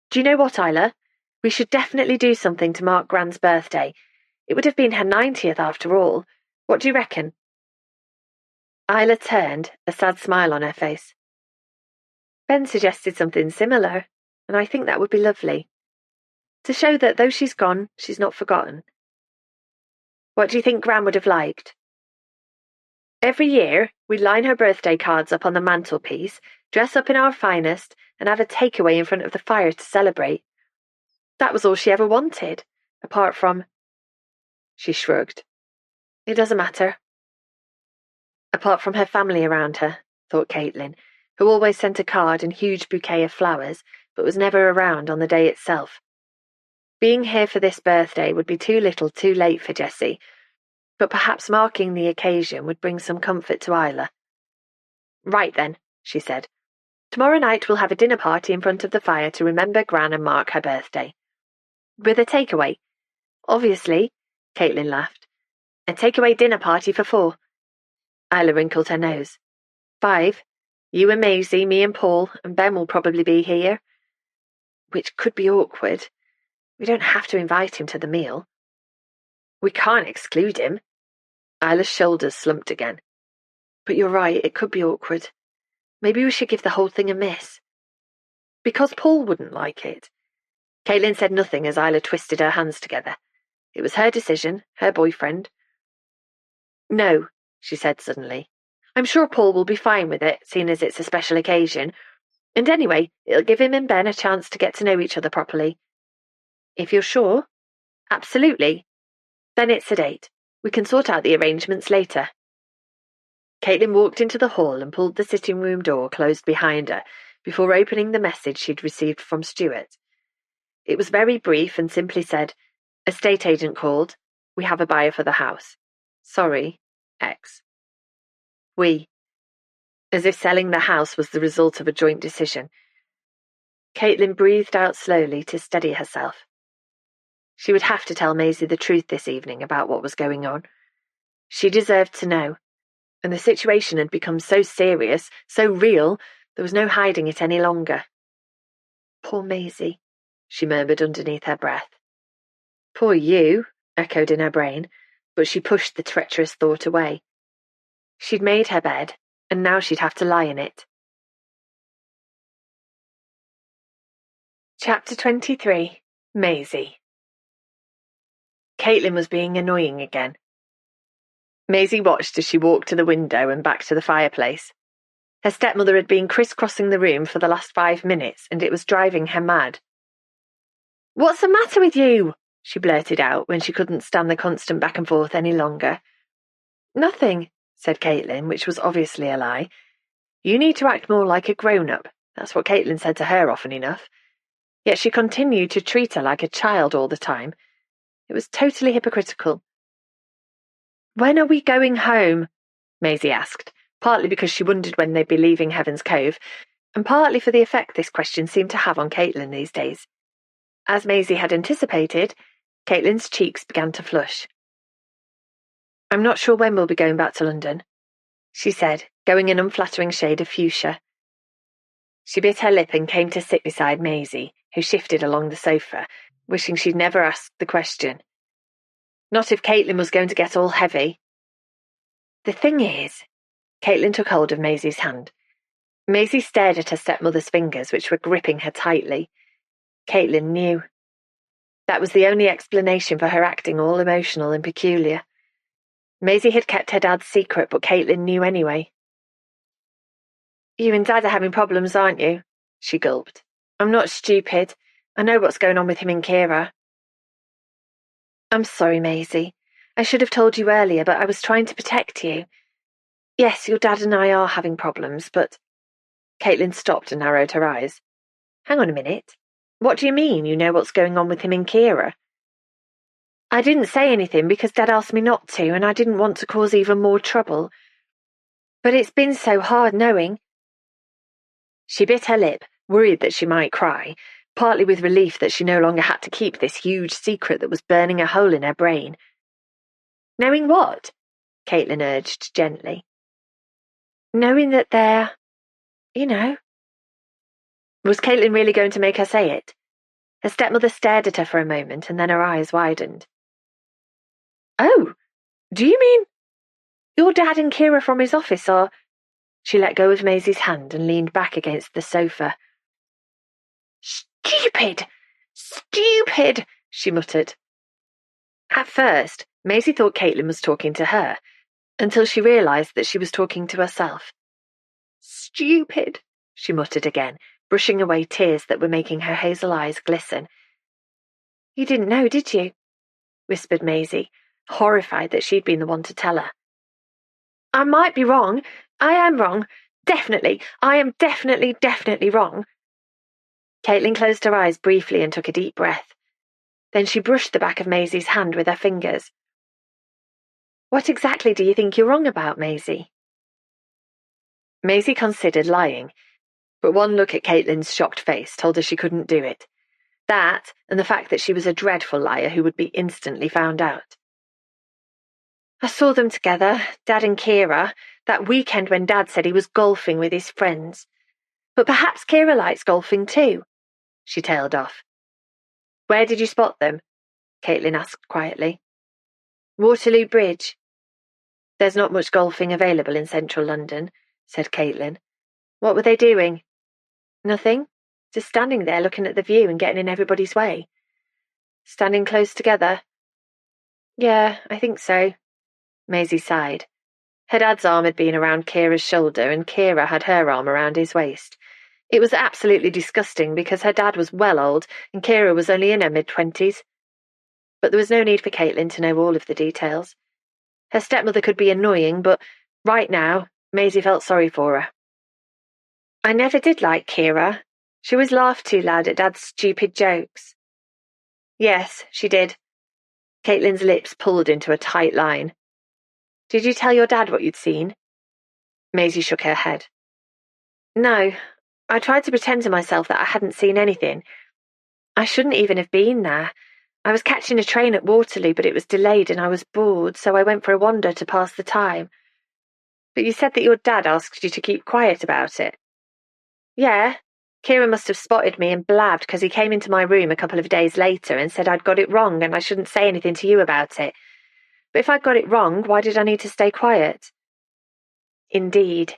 S2: Do you know what, Isla? We should definitely do something to mark Gran's birthday. It would have been her 90th after all. What do you reckon? Isla turned, a sad smile on her face. Ben suggested something similar, and I think that would be lovely. To show that though she's gone, she's not forgotten. What do you think Gran would have liked? Every year, we'd line her birthday cards up on the mantelpiece, dress up in our finest, and have a takeaway in front of the fire to celebrate. That was all she ever wanted, apart from... She shrugged. It doesn't matter. Apart from her family around her, thought Caitlin, who always sent a card and huge bouquet of flowers, but was never around on the day itself. Being here for this birthday would be too little too late for Jessie, but perhaps marking the occasion would bring some comfort to Isla. Right then, she said. Tomorrow night we'll have a dinner party in front of the fire to remember Gran and mark her birthday. With a takeaway. Obviously, Caitlin laughed. A takeaway dinner party for 4. Isla wrinkled her nose. 5. You and Maisie, me and Paul, and Ben will probably be here. Which could be awkward. We don't have to invite him to the meal. We can't exclude him. Isla's shoulders slumped again. But you're right, it could be awkward. Maybe we should give the whole thing a miss. Because Paul wouldn't like it. Caitlin said nothing as Isla twisted her hands together. It was her decision, her boyfriend. No, she said suddenly. I'm sure Paul will be fine with it, seeing as it's a special occasion. And anyway, it'll give him and Ben a chance to get to know each other properly. If you're sure? Absolutely. Then it's a date. We can sort out the arrangements later. Caitlin walked into the hall and pulled the sitting room door closed behind her before opening the message she'd received from Stuart. It was very brief and simply said, Estate agent called. We have a buyer for the house. Sorry, X. We. As if selling the house was the result of a joint decision. Caitlin breathed out slowly to steady herself. She would have to tell Maisie the truth this evening about what was going on. She deserved to know, and the situation had become so serious, so real, there was no hiding it any longer. Poor Maisie, she murmured underneath her breath. Poor you, echoed in her brain, but she pushed the treacherous thought away. She'd made her bed, and now she'd have to lie in it. Chapter 23. Maisie. Caitlin was being annoying again. Maisie watched as she walked to the window and back to the fireplace. Her stepmother had been crisscrossing the room for the last 5 minutes, and it was driving her mad. What's the matter with you? She blurted out when she couldn't stand the constant back and forth any longer. Nothing, said Caitlin, which was obviously a lie. You need to act more like a grown-up. That's what Caitlin said to her often enough. Yet she continued to treat her like a child all the time. It was totally hypocritical. When are we going home? Maisie asked, partly because she wondered when they'd be leaving Heaven's Cove, and partly for the effect this question seemed to have on Caitlin these days. As Maisie had anticipated, Caitlin's cheeks began to flush. I'm not sure when we'll be going back to London, she said, going an unflattering shade of fuchsia. She bit her lip and came to sit beside Maisie, who shifted along the sofa, wishing she'd never asked the question. Not if Caitlin was going to get all heavy. The thing is, Caitlin took hold of Maisie's hand. Maisie stared at her stepmother's fingers, which were gripping her tightly. Caitlin knew.
S1: That was the only explanation for her acting all emotional and peculiar. Maisie had kept her dad's secret, but Caitlin knew anyway. You and Dad are having problems, aren't you? She gulped. I'm not stupid. I know what's going on with him and Kira. I'm sorry, Maisie. I should have told you earlier, but I was trying to protect you. Yes, your dad and I are having problems, but... Caitlin stopped and narrowed her eyes. Hang on a minute. What do you mean you know what's going on with him and Kira? I didn't say anything because Dad asked me not to, and I didn't want to cause even more trouble. But it's been so hard knowing. She bit her lip, worried that she might cry, partly with relief that she no longer had to keep this huge secret that was burning a hole in her brain. Knowing what? Caitlin urged gently. Knowing that they're... Was Caitlin really going to make her say it? Her stepmother stared at her for a moment, and then her eyes widened. Oh, do you mean... Your dad and Kira from his office are... She let go of Maisie's hand and leaned back against the sofa. Stupid! Stupid! She muttered. At first, Maisie thought Caitlin was talking to her, until she realised that she was talking to herself. Stupid, she muttered again, brushing away tears that were making her hazel eyes glisten. You didn't know, did you? Whispered Maisie, horrified that she'd been the one to tell her. I might be wrong. I am wrong. Definitely. I am definitely wrong. Caitlin closed her eyes briefly and took a deep breath. Then she brushed the back of Maisie's hand with her fingers. What exactly do you think you're wrong about, Maisie? Maisie considered lying, but one look at Caitlin's shocked face told her she couldn't do it. That, and the fact that she was a dreadful liar who would be instantly found out. I saw them together, Dad and Kira, that weekend when Dad said he was golfing with his friends. But perhaps Kira likes golfing too, she tailed off. Where did you spot them? Caitlin asked quietly. Waterloo Bridge. There's not much golfing available in central London, said Caitlin. What were they doing? Nothing. Just standing there looking at the view and getting in everybody's way. Standing close together? Yeah, I think so. Maisie sighed. Her dad's arm had been around Kira's shoulder, and Kira had her arm around his waist. It was absolutely disgusting because her dad was well old and Kira was only in her mid-20s. But there was no need for Caitlin to know all of the details. Her stepmother could be annoying, but right now, Maisie felt sorry for her. I never did like Kira. She always laughed too loud at Dad's stupid jokes. Yes, she did. Caitlin's lips pulled into a tight line. Did you tell your dad what you'd seen? Maisie shook her head. No, I tried to pretend to myself that I hadn't seen anything. I shouldn't even have been there. I was catching a train at Waterloo, but it was delayed and I was bored, so I went for a wander to pass the time. But you said that your dad asked you to keep quiet about it. Yeah, Kira must have spotted me and blabbed because he came into my room a couple of days later and said I'd got it wrong and I shouldn't say anything to you about it. But if I'd got it wrong, why did I need to stay quiet? Indeed.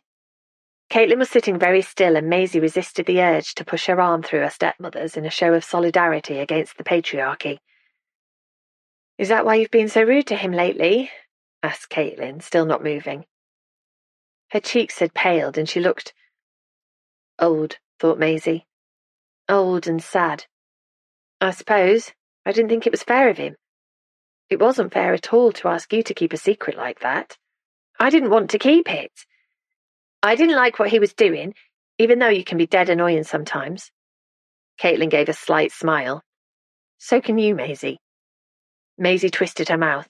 S1: Caitlin was sitting very still and Maisie resisted the urge to push her arm through her stepmother's in a show of solidarity against the patriarchy. Is that why you've been so rude to him lately? Asked Caitlin, still not moving. Her cheeks had paled and she looked old, thought Maisie. Old and sad. I suppose. I didn't think it was fair of him. It wasn't fair at all to ask you to keep a secret like that. I didn't want to keep it. I didn't like what he was doing, even though you can be dead annoying sometimes. Caitlin gave a slight smile. So can you, Maisie. Maisie twisted her mouth.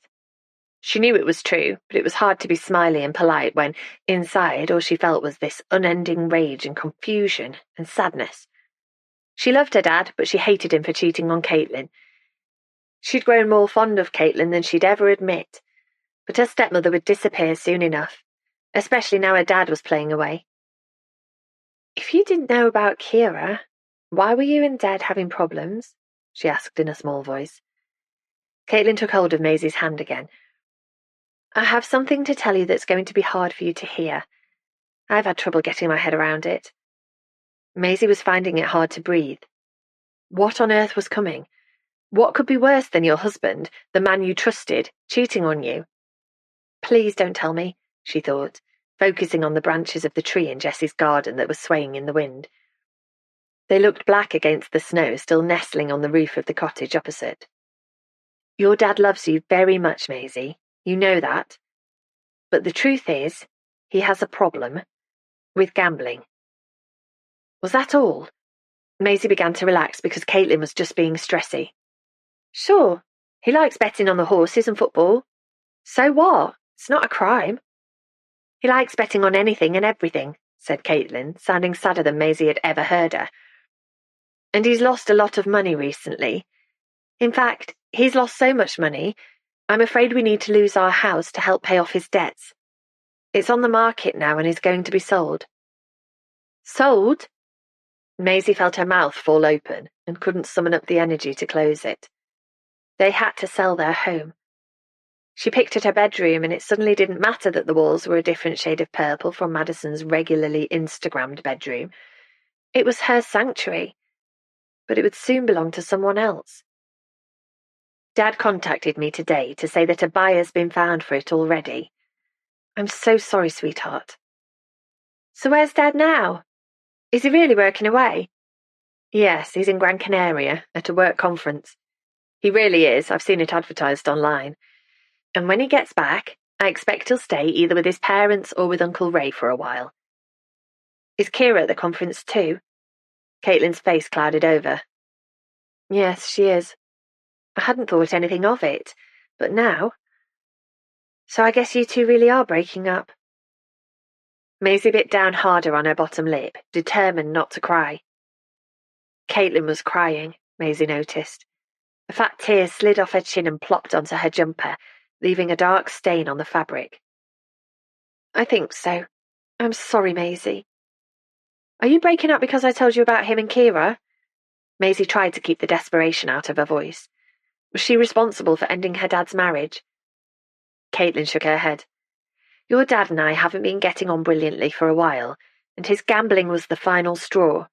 S1: She knew it was true, but it was hard to be smiley and polite when, inside, all she felt was this unending rage and confusion and sadness. She loved her dad, but she hated him for cheating on Caitlin. She'd grown more fond of Caitlin than she'd ever admit, but her stepmother would disappear soon enough, especially now her dad was playing away. If you didn't know about Kira, why were you and Dad having problems? She asked in a small voice. Caitlin took hold of Maisie's hand again. I have something to tell you that's going to be hard for you to hear. I've had trouble getting my head around it. Maisie was finding it hard to breathe. What on earth was coming? What could be worse than your husband, the man you trusted, cheating on you? Please don't tell me, she thought, focusing on the branches of the tree in Jessie's garden that was swaying in the wind. They looked black against the snow still nestling on the roof of the cottage opposite. Your dad loves you very much, Maisie. You know that. But the truth is, he has a problem with gambling. Was that all? Maisie began to relax because Caitlin was just being stressy. Sure, he likes betting on the horses and football. So what? It's not a crime. He likes betting on anything and everything, said Caitlin, sounding sadder than Maisie had ever heard her. And he's lost a lot of money recently. In fact, he's lost so much money, I'm afraid we need to lose our house to help pay off his debts. It's on the market now and is going to be sold. Sold? Maisie felt her mouth fall open and couldn't summon up the energy to close it. They had to sell their home. She picked at her bedroom and it suddenly didn't matter that the walls were a different shade of purple from Madison's regularly Instagrammed bedroom. It was her sanctuary, but it would soon belong to someone else. Dad contacted me today to say that a buyer's been found for it already. I'm so sorry, sweetheart. So where's Dad now? Is he really working away? Yes, he's in Gran Canaria at a work conference. He really is. I've seen it advertised online. And when he gets back, I expect he'll stay either with his parents or with Uncle Ray for a while. Is Kira at the conference too? Caitlin's face clouded over. Yes, she is. I hadn't thought anything of it, but now... So I guess you two really are breaking up. Maisie bit down harder on her bottom lip, determined not to cry. Caitlin was crying, Maisie noticed. A fat tear slid off her chin and plopped onto her jumper, leaving a dark stain on the fabric. I think so. I'm sorry, Maisie. Are you breaking up because I told you about him and Kira? Maisie tried to keep the desperation out of her voice. Was she responsible for ending her dad's marriage? Caitlin shook her head. Your dad and I haven't been getting on brilliantly for a while, and his gambling was the final straw.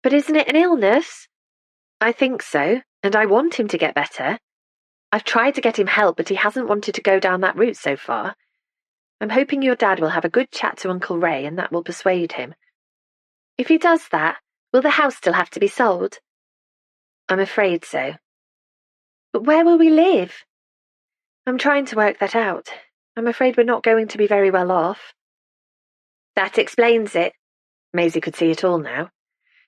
S1: But isn't it an illness? I think so, and I want him to get better. I've tried to get him help, but he hasn't wanted to go down that route so far. I'm hoping your dad will have a good chat to Uncle Ray and that will persuade him. If he does that, will the house still have to be sold? I'm afraid so. But where will we live? I'm trying to work that out. I'm afraid we're not going to be very well off. That explains it. Maisie could see it all now.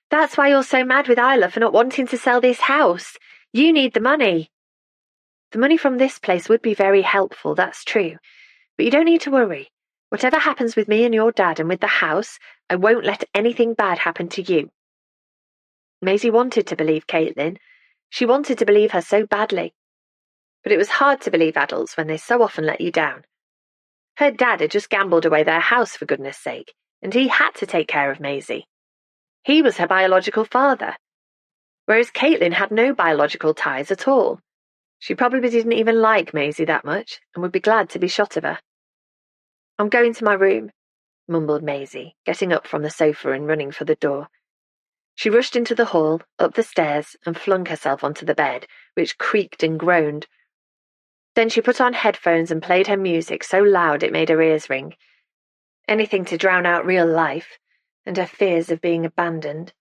S1: That's why you're so mad with Isla for not wanting to sell this house. You need the money. The money from this place would be very helpful, that's true. But you don't need to worry. Whatever happens with me and your dad and with the house, I won't let anything bad happen to you. Maisie wanted to believe Caitlin. She wanted to believe her so badly. But it was hard to believe adults when they so often let you down. Her dad had just gambled away their house, for goodness sake, and he had to take care of Maisie. He was her biological father, whereas Caitlin had no biological ties at all. She probably didn't even like Maisie that much and would be glad to be shot of her. I'm going to my room, mumbled Maisie, getting up from the sofa and running for the door. She rushed into the hall, up the stairs, and flung herself onto the bed, which creaked and groaned. Then she put on headphones and played her music so loud it made her ears ring. Anything to drown out real life and her fears of being abandoned.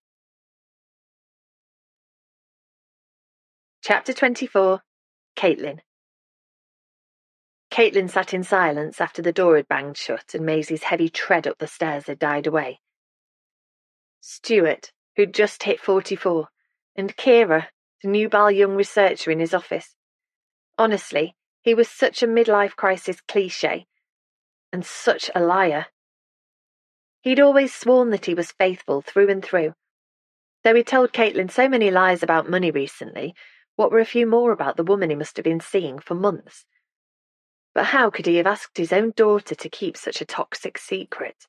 S1: Chapter 24. Caitlin. Caitlin sat in silence after the door had banged shut and Maisie's heavy tread up the stairs had died away. Stuart, who'd just hit 44, and Kira, the nubile young researcher in his office. Honestly, he was such a midlife crisis cliché, and such a liar. He'd always sworn that he was faithful through and through. Though he'd told Caitlin so many lies about money recently, what were a few more about the woman he must have been seeing for months? But how could he have asked his own daughter to keep such a toxic secret?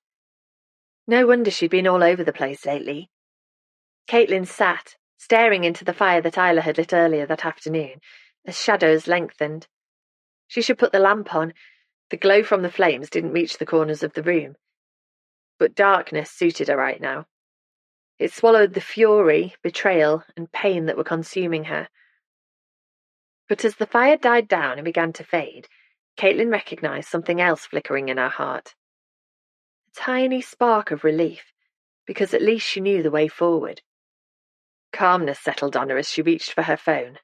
S1: No wonder she'd been all over the place lately. Caitlin sat, staring into the fire that Isla had lit earlier that afternoon, as shadows lengthened. She should put the lamp on. The glow from the flames didn't reach the corners of the room. But darkness suited her right now. It swallowed the fury, betrayal, and pain that were consuming her.
S2: But as the fire died down and began to fade, Caitlin recognised something else flickering in her heart. A tiny spark of relief, because at least she knew the way forward. Calmness settled on her as she reached for her phone.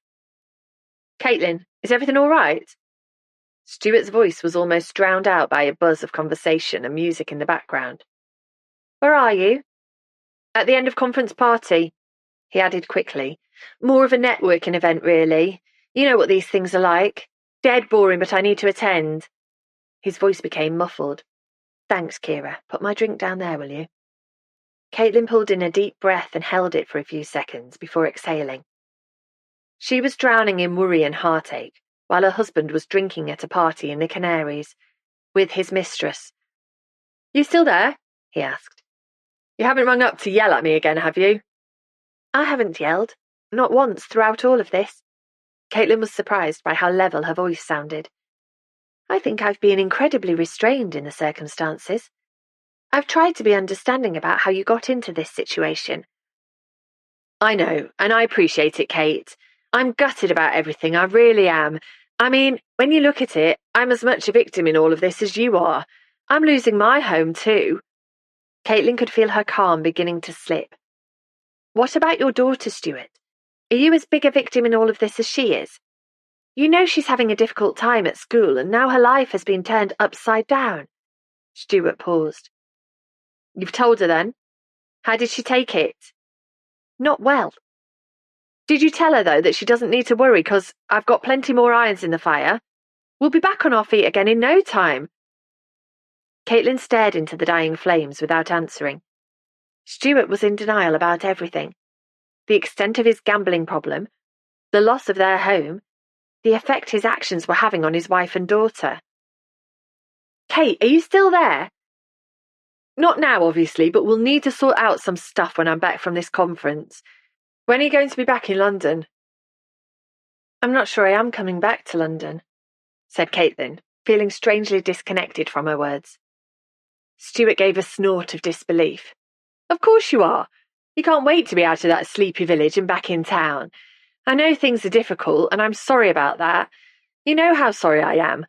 S2: "Caitlin, is everything all right?" Stuart's voice was almost drowned out by a buzz of conversation and music in the background. "Where are you?" "At the end of conference party," he added quickly. "More of a networking event, really. You know what these things are like. Dead boring, but I need to attend." His voice became muffled. "Thanks, Kira. Put my drink down there, will you?" Caitlin pulled in a deep breath and held it for a few seconds before exhaling. She was drowning in worry and heartache, while her husband was drinking at a party in the Canaries, with his mistress. "You still there?" he asked. "You haven't rung up to yell at me again, have you?" "I haven't yelled. Not once throughout all of this." Caitlin was surprised by how level her voice sounded. "I think I've been incredibly restrained in the circumstances. I've tried to be understanding about how you got into this situation." "I know, and I appreciate it, Kate. I'm gutted about everything, I really am. I mean, when you look at it, I'm as much a victim in all of this as you are. I'm losing my home too." Caitlin could feel her calm beginning to slip. "What about your daughter, Stuart? Are you as big a victim in all of this as she is? You know she's having a difficult time at school, and now her life has been turned upside down." Stuart paused. "You've told her then? How did she take it?" "Not well." "Did you tell her, though, that she doesn't need to worry because I've got plenty more irons in the fire? We'll be back on our feet again in no time." Caitlin stared into the dying flames without answering. Stuart was in denial about everything. The extent of his gambling problem, the loss of their home, the effect his actions were having on his wife and daughter. "Kate, are you still there?" "Not now, obviously, but we'll need to sort out some stuff when I'm back from this conference. When are you going to be back in London?" "I'm not sure I am coming back to London," said Caitlin, feeling strangely disconnected from her words. Stuart gave a snort of disbelief. "Of course you are. You can't wait to be out of that sleepy village and back in town. I know things are difficult, and I'm sorry about that. You know how sorry I am.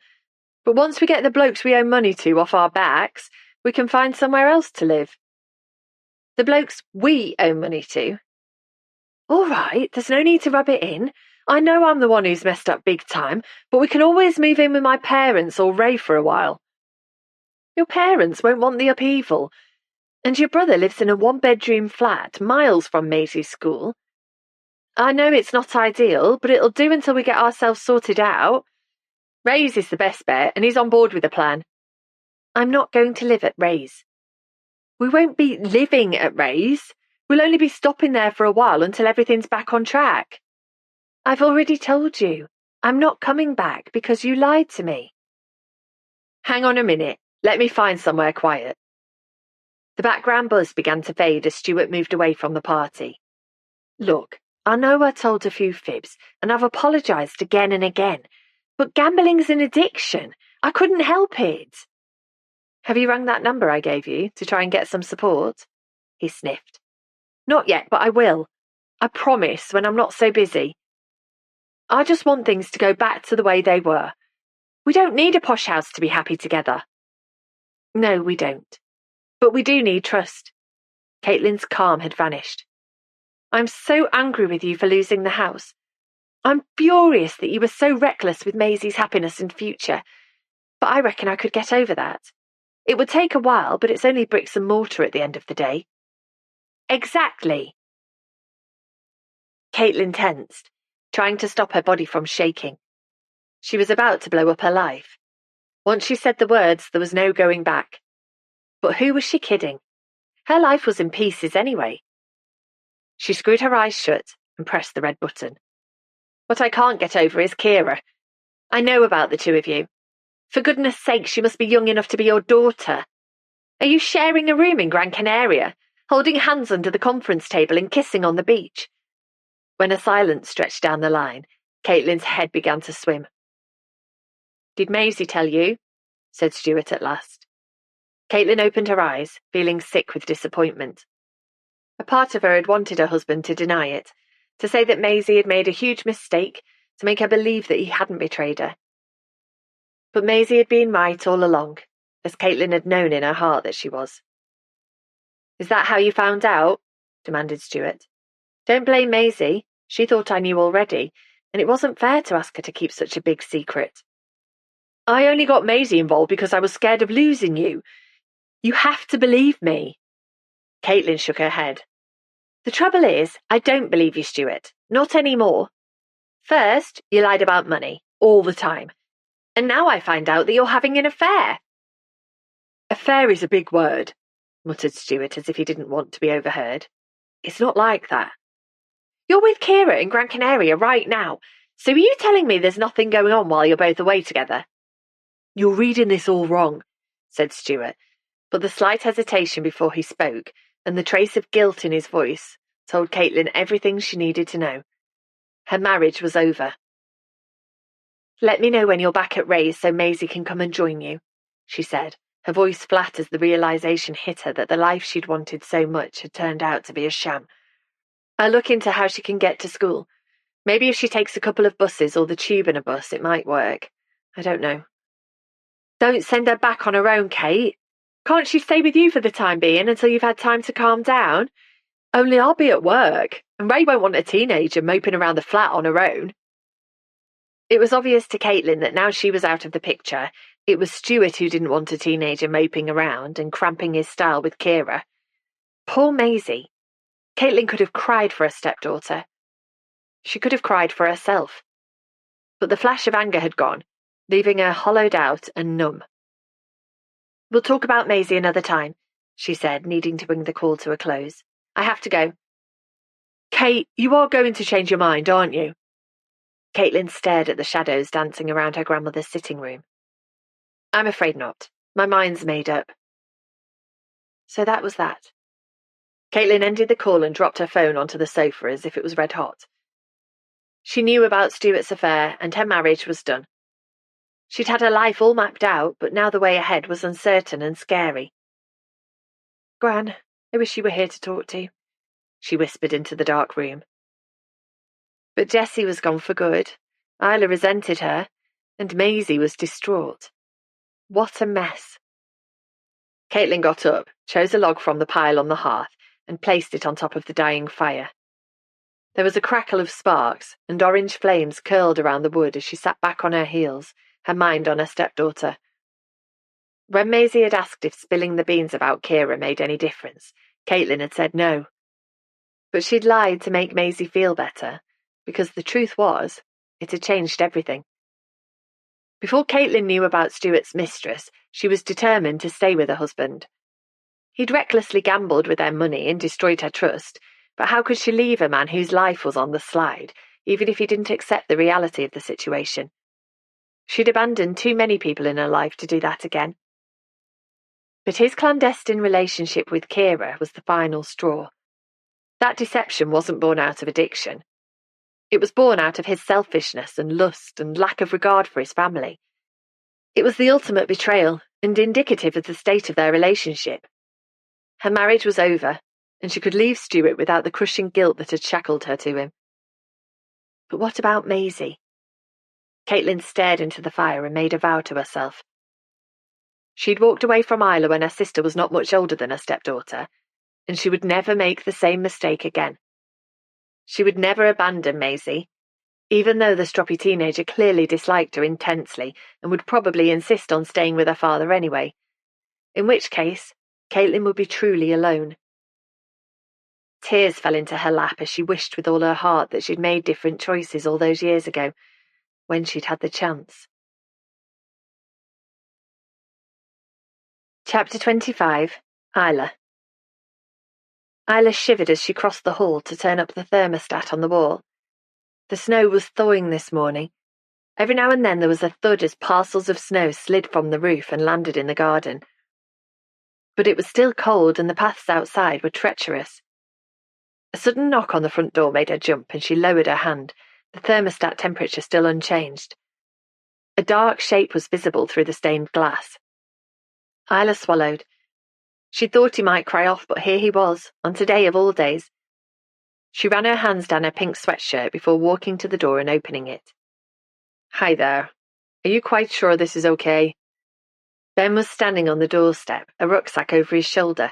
S2: But once we get the blokes we owe money to off our backs, we can find somewhere else to live." "The blokes we owe money to?" "All right, there's no need to rub it in. I know I'm the one who's messed up big time, but we can always move in with my parents or Ray for a while." "Your parents won't want the upheaval. And your brother lives in a one-bedroom flat miles from Maisie's school. I know it's not ideal, but it'll do until we get ourselves sorted out. Ray's is the best bet, and he's on board with the plan." "I'm not going to live at Ray's." "We won't be living at Ray's. We'll only be stopping there for a while until everything's back on track." "I've already told you. I'm not coming back because you lied to me." "Hang on a minute. Let me find somewhere quiet." The background buzz began to fade as Stuart moved away from the party. "Look, I know I told a few fibs, and I've apologised again and again, but gambling's an addiction. I couldn't help it." "Have you rung that number I gave you to try and get some support?" He sniffed. "Not yet, but I will. I promise when I'm not so busy. I just want things to go back to the way they were. We don't need a posh house to be happy together." "No, we don't. But we do need trust." Caitlin's calm had vanished. "I'm so angry with you for losing the house. I'm furious that you were so reckless with Maisie's happiness and future. But I reckon I could get over that. It would take a while, but it's only bricks and mortar at the end of the day." "Exactly." Caitlin tensed, trying to stop her body from shaking. She was about to blow up her life. Once she said the words, there was no going back. But who was she kidding? Her life was in pieces anyway. She screwed her eyes shut and pressed the red button. "What I can't get over is Kira. I know about the two of you. For goodness sake, she must be young enough to be your daughter. Are you sharing a room in Gran Canaria, holding hands under the conference table and kissing on the beach?" When a silence stretched down the line, Caitlin's head began to swim. "Did Maisie tell you?" said Stuart at last. Caitlin opened her eyes, feeling sick with disappointment. A part of her had wanted her husband to deny it, to say that Maisie had made a huge mistake,
S1: to make her believe that he hadn't betrayed her. But Maisie had been right all along, as Caitlin had known in her heart that she was. "Is that how you found out?" demanded Stuart. "Don't blame Maisie. She thought I knew already, and it wasn't fair to ask her to keep such a big secret." "I only got Maisie involved because I was scared of losing you. You have to believe me." Caitlin shook her head. "The trouble is, I don't believe you, Stuart. Not anymore. First, you lied about money, all the time. And now I find out that you're having an affair." "Affair is a big word," muttered Stuart as if he didn't want to be overheard. "It's not like that." "You're with Kira in Gran Canaria right now, so are you telling me there's nothing going on while you're both away together?" "You're reading this all wrong," said Stuart, but the slight hesitation before he spoke and the trace of guilt in his voice told Caitlin everything she needed to know. Her marriage was over. "Let me know when you're back at Ray's so Maisie can come and join you," she said, her voice flat as the realization hit her that the life she'd wanted so much had turned out to be a sham. "I'll look into how she can get to school. Maybe if she takes a couple of buses or the tube and a bus, it might work. I don't know." "Don't send her back on her own, Kate. Can't she stay with you for the time being until you've had time to calm down? Only I'll be at work, and Ray won't want a teenager moping around the flat on her own." It was obvious to Caitlin that now she was out of the picture, it was Stuart who didn't want a teenager moping around and cramping his style with Kira. Poor Maisie. Caitlin could have cried for her stepdaughter. She could have cried for herself. But the flash of anger had gone, leaving her hollowed out and numb. "We'll talk about Maisie another time," she said, needing to bring the call to a close. "I have to go." "Kate, you are going to change your mind, aren't you?" Caitlin stared at the shadows dancing around her grandmother's sitting room. "I'm afraid not. My mind's made up." So that was that. Caitlin ended the call and dropped her phone onto the sofa as if it was red hot. She knew about Stuart's affair, and her marriage was done. She'd had her life all mapped out, but now the way ahead was uncertain and scary. "Gran, I wish you were here to talk to," she whispered into the dark room. But Jessie was gone for good. Isla resented her, and Maisie was distraught. What a mess. Caitlin got up, chose a log from the pile on the hearth, and placed it on top of the dying fire. There was a crackle of sparks, and orange flames curled around the wood as she sat back on her heels, her mind on her stepdaughter. When Maisie had asked if spilling the beans about Kira made any difference, Caitlin had said no. But she'd lied to make Maisie feel better, because the truth was, it had changed everything. Before Caitlin knew about Stuart's mistress, she was determined to stay with her husband. He'd recklessly gambled with her money and destroyed her trust, but how could she leave a man whose life was on the slide, even if he didn't accept the reality of the situation? She'd abandoned too many people in her life to do that again. But his clandestine relationship with Kira was the final straw. That deception wasn't born out of addiction. It was born out of his selfishness and lust and lack of regard for his family. It was the ultimate betrayal and indicative of the state of their relationship. Her marriage was over, and she could leave Stuart without the crushing guilt that had shackled her to him. But what about Maisie? Caitlin stared into the fire and made a vow to herself. She'd walked away from Isla when her sister was not much older than her stepdaughter, and she would never make the same mistake again. She would never abandon Maisie, even though the stroppy teenager clearly disliked her intensely and would probably insist on staying with her father anyway, in which case Caitlin would be truly alone. Tears fell into her lap as she wished with all her heart that she'd made different choices all those years ago, when she'd had the chance. Chapter 25. Isla. Isla shivered as she crossed the hall to turn up the thermostat on the wall. The snow was thawing this morning. Every now and then there was a thud as parcels of snow slid from the roof and landed in the garden. But it was still cold and the paths outside were treacherous. A sudden knock on the front door made her jump and she lowered her hand, the thermostat temperature still unchanged. A dark shape was visible through the stained glass. Isla swallowed. She thought he might cry off, but here he was, on today of all days. She ran her hands down her pink sweatshirt before walking to the door and opening it.
S2: Hi there. Are you quite sure this is okay? Ben was standing on the doorstep, a rucksack over his shoulder.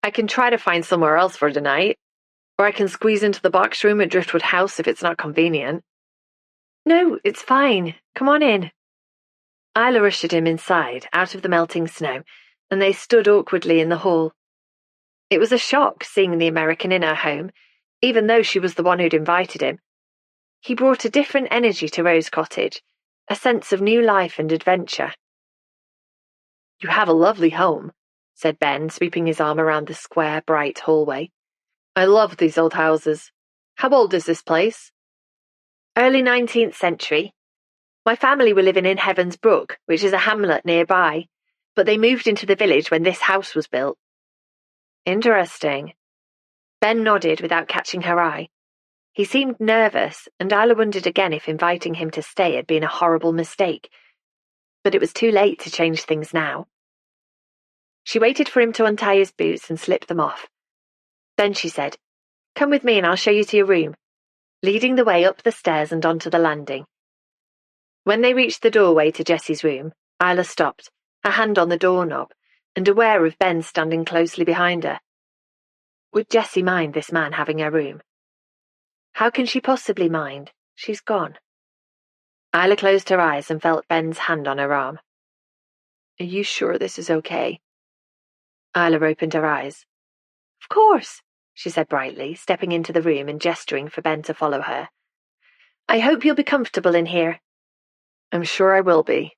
S2: I can try to find somewhere else for tonight, or I can squeeze into the box room at Driftwood House if it's not convenient. No, it's fine. Come on in. Isla ushered him inside, out of the melting snow, and they stood awkwardly in the hall. It was a shock seeing the American in her home, even though she was the one who'd invited him. He brought a different energy to Rose Cottage, a sense of new life and adventure. You have a lovely home, said Ben, sweeping his arm around the square, bright hallway. I love these old houses. How old is this place? Early 19th century. My family were living in Heaven's Brook, which is a hamlet nearby, but they moved into the village when this house was built. Interesting. Ben nodded without catching her eye. He seemed nervous, and Isla wondered again if inviting him to stay had been a horrible mistake. But it was too late to change things now. She waited for him to untie his boots and slip them off. Then she said, Come with me and I'll show you to your room, leading the way up the stairs and onto the landing. When they reached the doorway to Jessie's room, Isla stopped, her hand on the doorknob, and aware of Ben standing closely behind her. Would Jessie mind this man having her room? How can she possibly mind? She's gone. Isla closed her eyes and felt Ben's hand on her arm. Are you sure this is okay? Isla opened her eyes. Of course, she said brightly, stepping into the room and gesturing for Ben to follow her. I hope you'll be comfortable in here. I'm sure I will be.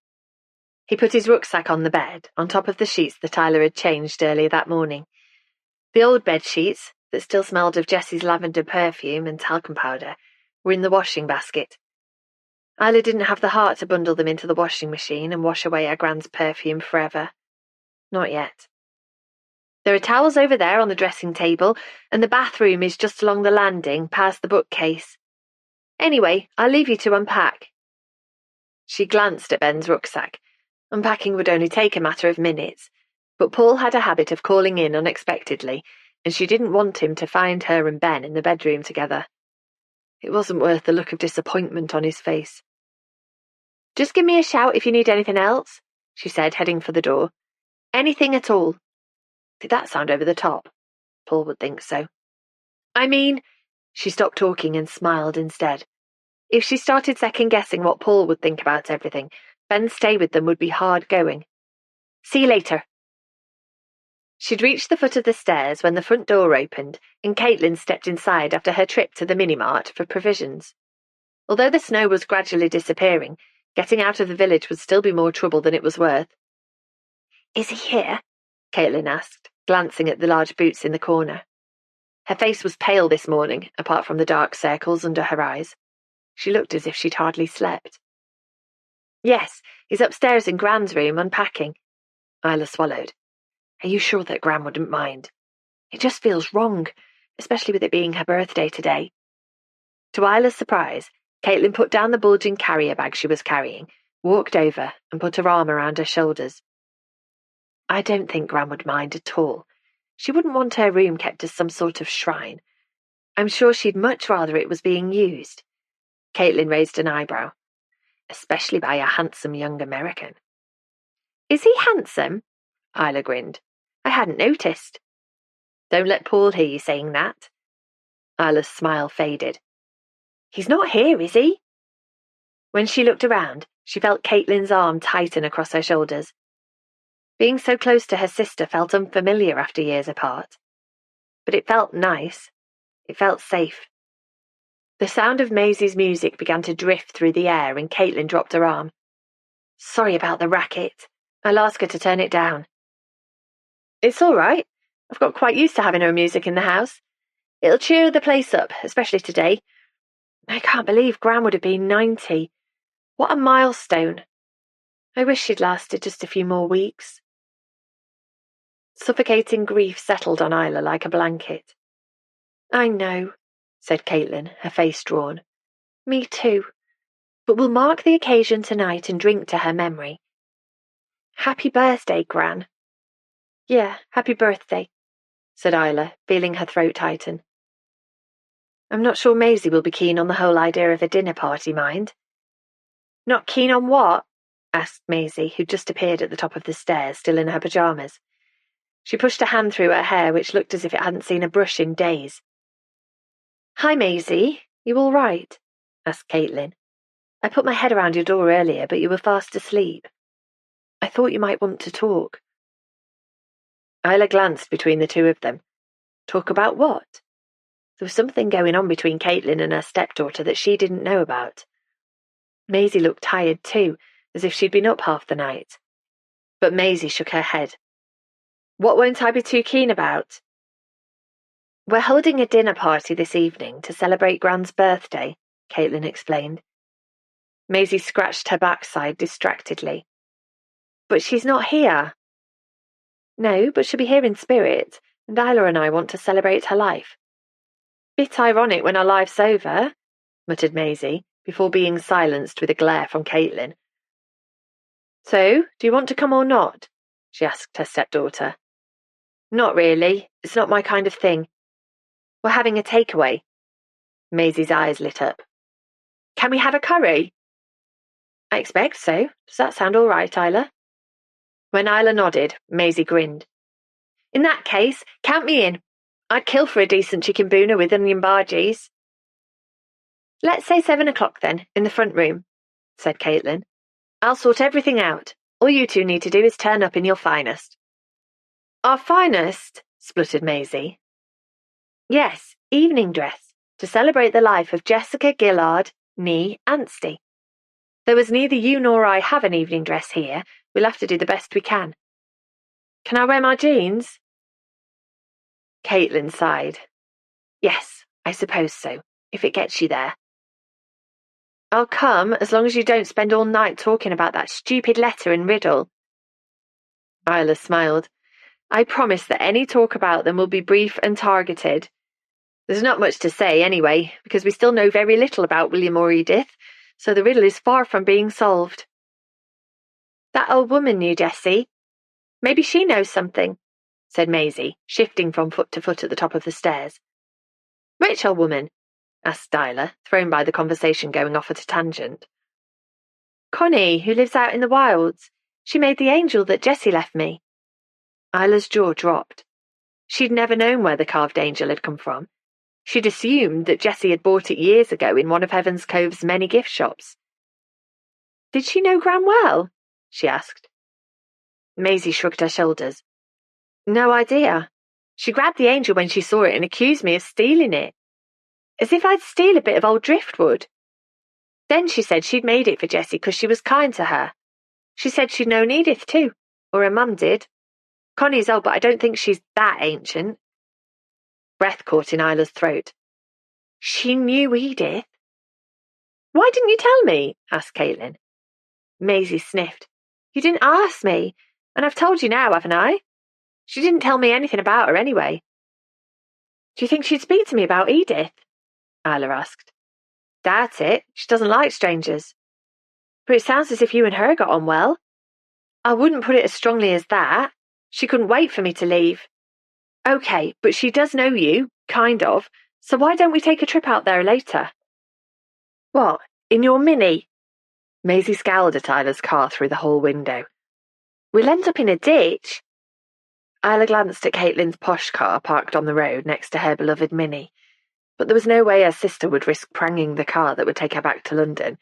S2: He put his rucksack on the bed, on top of the sheets that Isla had changed earlier that morning. The old bed sheets, that still smelled of Jessie's lavender perfume and talcum powder, were in the washing basket. Isla didn't have the heart to bundle them into the washing machine and wash away her grand's perfume forever. Not yet. There are towels over there on the dressing table, and the bathroom is just along the landing, past the bookcase. Anyway, I'll leave you to unpack. She glanced at Ben's rucksack. Unpacking would only take a matter of minutes, but Paul had a habit of calling in unexpectedly, and she didn't want him to find her and Ben in the bedroom together. It wasn't worth the look of disappointment on his face. Just give me a shout if you need anything else, she said, heading for the door. Anything at all. Did that sound over the top? Paul would think so. I mean, she stopped talking and smiled instead. If she started second-guessing what Paul would think about everything, Ben's stay with them would be hard going. See you later. She'd reached the foot of the stairs when the front door opened and Caitlin stepped inside after her trip to the mini-mart for provisions. Although the snow was gradually disappearing, getting out of the village would still be more trouble than it was worth. Is he here? Caitlin asked, glancing at the large boots in the corner. Her face was pale this morning, apart from the dark circles under her eyes. She looked as if she'd hardly slept. Yes, he's upstairs in Gran's room unpacking. Isla swallowed. Are you sure that Gran wouldn't mind? It just feels wrong, especially with it being her birthday today. To Isla's surprise, Caitlin put down the bulging carrier bag she was carrying, walked over and put her arm around her shoulders. I don't think Gran would mind at all. She wouldn't want her room kept as some sort of shrine. I'm sure she'd much rather it was being used. Caitlin raised an eyebrow. Especially by a handsome young American. Is he handsome? Isla grinned. I hadn't noticed. Don't let Paul hear you saying that. Isla's smile faded. He's not here, is he? When she looked around, she felt Caitlin's arm tighten across her shoulders. Being so close to her sister felt unfamiliar after years apart. But it felt nice. It felt safe. The sound of Maisie's music began to drift through the air and Caitlin dropped her arm. Sorry about the racket. I'll ask her to turn it down. It's all right. I've got quite used to having her music in the house. It'll cheer the place up, especially today. I can't believe Gran would have been 90. What a milestone. I wish she'd lasted just a few more weeks. Suffocating grief settled on Isla like a blanket. I know, said Caitlin, her face drawn. Me too. But we'll mark the occasion tonight and drink to her memory. Happy birthday, Gran. Yeah, happy birthday, said Isla, feeling her throat tighten. I'm not sure Maisie will be keen on the whole idea of a dinner party, mind. Not keen on what? Asked Maisie, who'd just appeared at the top of the stairs, still in her pyjamas. She pushed a hand through her hair, which looked as if it hadn't seen a brush in days. Hi, Maisie. You all right? Asked Caitlin. I put my head around your door earlier, but you were fast asleep. I thought you might want to talk. Isla glanced between the two of them. Talk about what? There was something going on between Caitlin and her stepdaughter that she didn't know about. Maisie looked tired too, as if she'd been up half the night. But Maisie shook her head. What won't I be too keen about? We're holding a dinner party this evening to celebrate Gran's birthday, Caitlin explained. Maisie scratched her backside distractedly. But she's not here. No, but she'll be here in spirit, and Isla and I want to celebrate her life. Bit ironic when our life's over, muttered Maisie, before being silenced with a glare from Caitlin. So, do you want to come or not? She asked her stepdaughter. Not really. It's not my kind of thing. We're having a takeaway. Maisie's eyes lit up. Can we have a curry? I expect so. Does that sound all right, Isla? When Isla nodded, Maisie grinned. In that case, count me in. I'd kill for a decent chicken bhuna with onion bhajis. Let's say 7 o'clock then, in the front room, said Caitlin. I'll sort everything out. All you two need to do is turn up in your finest. Our finest? Spluttered Maisie. Yes, evening dress, to celebrate the life of Jessica Gillard, nee Anstey. Though as neither you nor I have an evening dress here, we'll have to do the best we can. Can I wear my jeans? Caitlin sighed. Yes, I suppose so, if it gets you there. I'll come as long as you don't spend all night talking about that stupid letter and riddle. Isla smiled. I promise that any talk about them will be brief and targeted. There's not much to say anyway, because we still know very little about William or Edith, so the riddle is far from being solved. That old woman knew Jessie. Maybe she knows something, said Maisie, shifting from foot to foot at the top of the stairs. Which old woman? Asked Isla, thrown by the conversation going off at a tangent. Connie, who lives out in the wilds. She made the angel that Jessie left me. Isla's jaw dropped. She'd never known where the carved angel had come from. She'd assumed that Jessie had bought it years ago in one of Heaven's Cove's many gift shops. Did she know Gran well? She asked. Maisie shrugged her shoulders. No idea. She grabbed the angel when she saw it and accused me of stealing it. As if I'd steal a bit of old driftwood. Then she said she'd made it for Jessie because she was kind to her. She said she'd known Edith too, or her mum did. Connie's old, but I don't think she's that ancient. Breath caught in Isla's throat. She knew Edith? Why didn't you tell me? Asked Caitlin. Maisie sniffed. You didn't ask me, and I've told you now, haven't I? She didn't tell me anything about her anyway. Do you think she'd speak to me about Edith? Isla asked. Doubt it. She doesn't like strangers. But it sounds as if you and her got on well. I wouldn't put it as strongly as that. She couldn't wait for me to leave. Okay, but she does know you, kind of, so why don't we take a trip out there later? What, in your Mini? Maisie scowled at Isla's car through the hall window. We'll end up in a ditch. Isla glanced at Caitlin's posh car parked on the road next to her beloved Mini, but there was no way her sister would risk pranging the car that would take her back to London.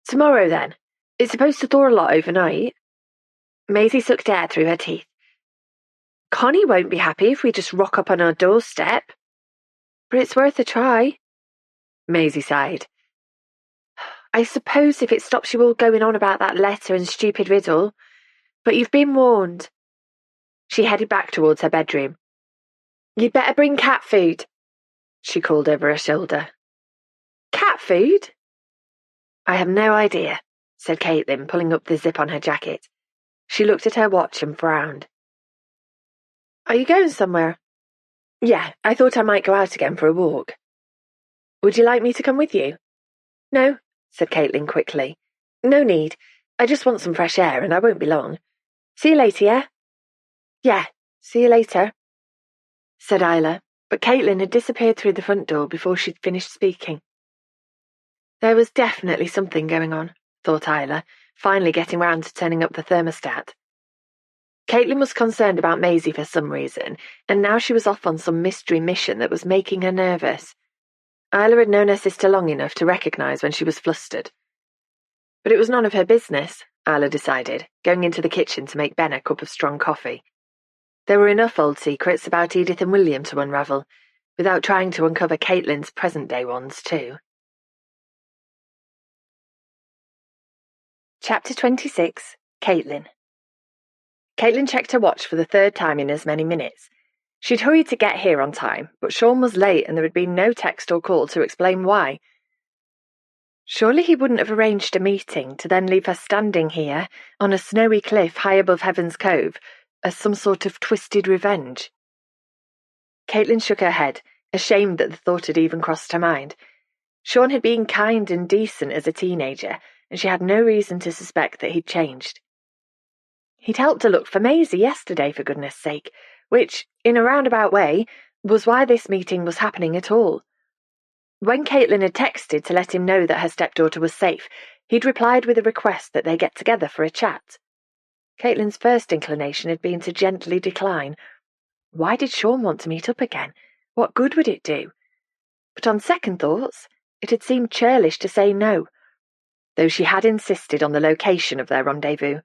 S2: Tomorrow, then. It's supposed to thaw a lot overnight. Maisie sucked air through her teeth. Connie won't be happy if we just rock up on our doorstep. But it's worth a try. Maisie sighed. I suppose if it stops you all going on about that letter and stupid riddle. But you've been warned. She headed back towards her bedroom. You'd better bring cat food, she called over her shoulder. Cat food? I have no idea, said Caitlin, pulling up the zip on her jacket. She looked at her watch and frowned. Are you going somewhere? Yeah, I thought I might go out again for a walk. Would you like me to come with you? No, said Caitlin quickly. No need. I just want some fresh air and I won't be long. See you later, yeah? Yeah, see you later, said Isla, but Caitlin had disappeared through the front door before she'd finished speaking. There was definitely something going on, thought Isla, finally getting round to turning up the thermostat. Caitlin was concerned about Maisie for some reason, and now she was off on some mystery mission that was making her nervous. Isla had known her sister long enough to recognise when she was flustered. But it was none of her business, Isla decided, going into the kitchen to make Ben a cup of strong coffee. There were enough old secrets about Edith and William to unravel, without trying to uncover Caitlin's present-day ones too. Chapter 26, Caitlin. Caitlin checked her watch for the third time in as many minutes. She'd hurried to get here on time, but Sean was late and there had been no text or call to explain why. Surely he wouldn't have arranged a meeting to then leave her standing here on a snowy cliff high above Heaven's Cove as some sort of twisted revenge. Caitlin shook her head, ashamed that the thought had even crossed her mind. Sean had been kind and decent as a teenager, and she had no reason to suspect that he'd changed. He'd helped her look for Maisie yesterday, for goodness sake, which, in a roundabout way, was why this meeting was happening at all. When Caitlin had texted to let him know that her stepdaughter was safe, he'd replied with a request that they get together for a chat. Caitlin's first inclination had been to gently decline. Why did Sean want to meet up again? What good would it do? But on second thoughts, it had seemed churlish to say no, though she had insisted on the location of their rendezvous.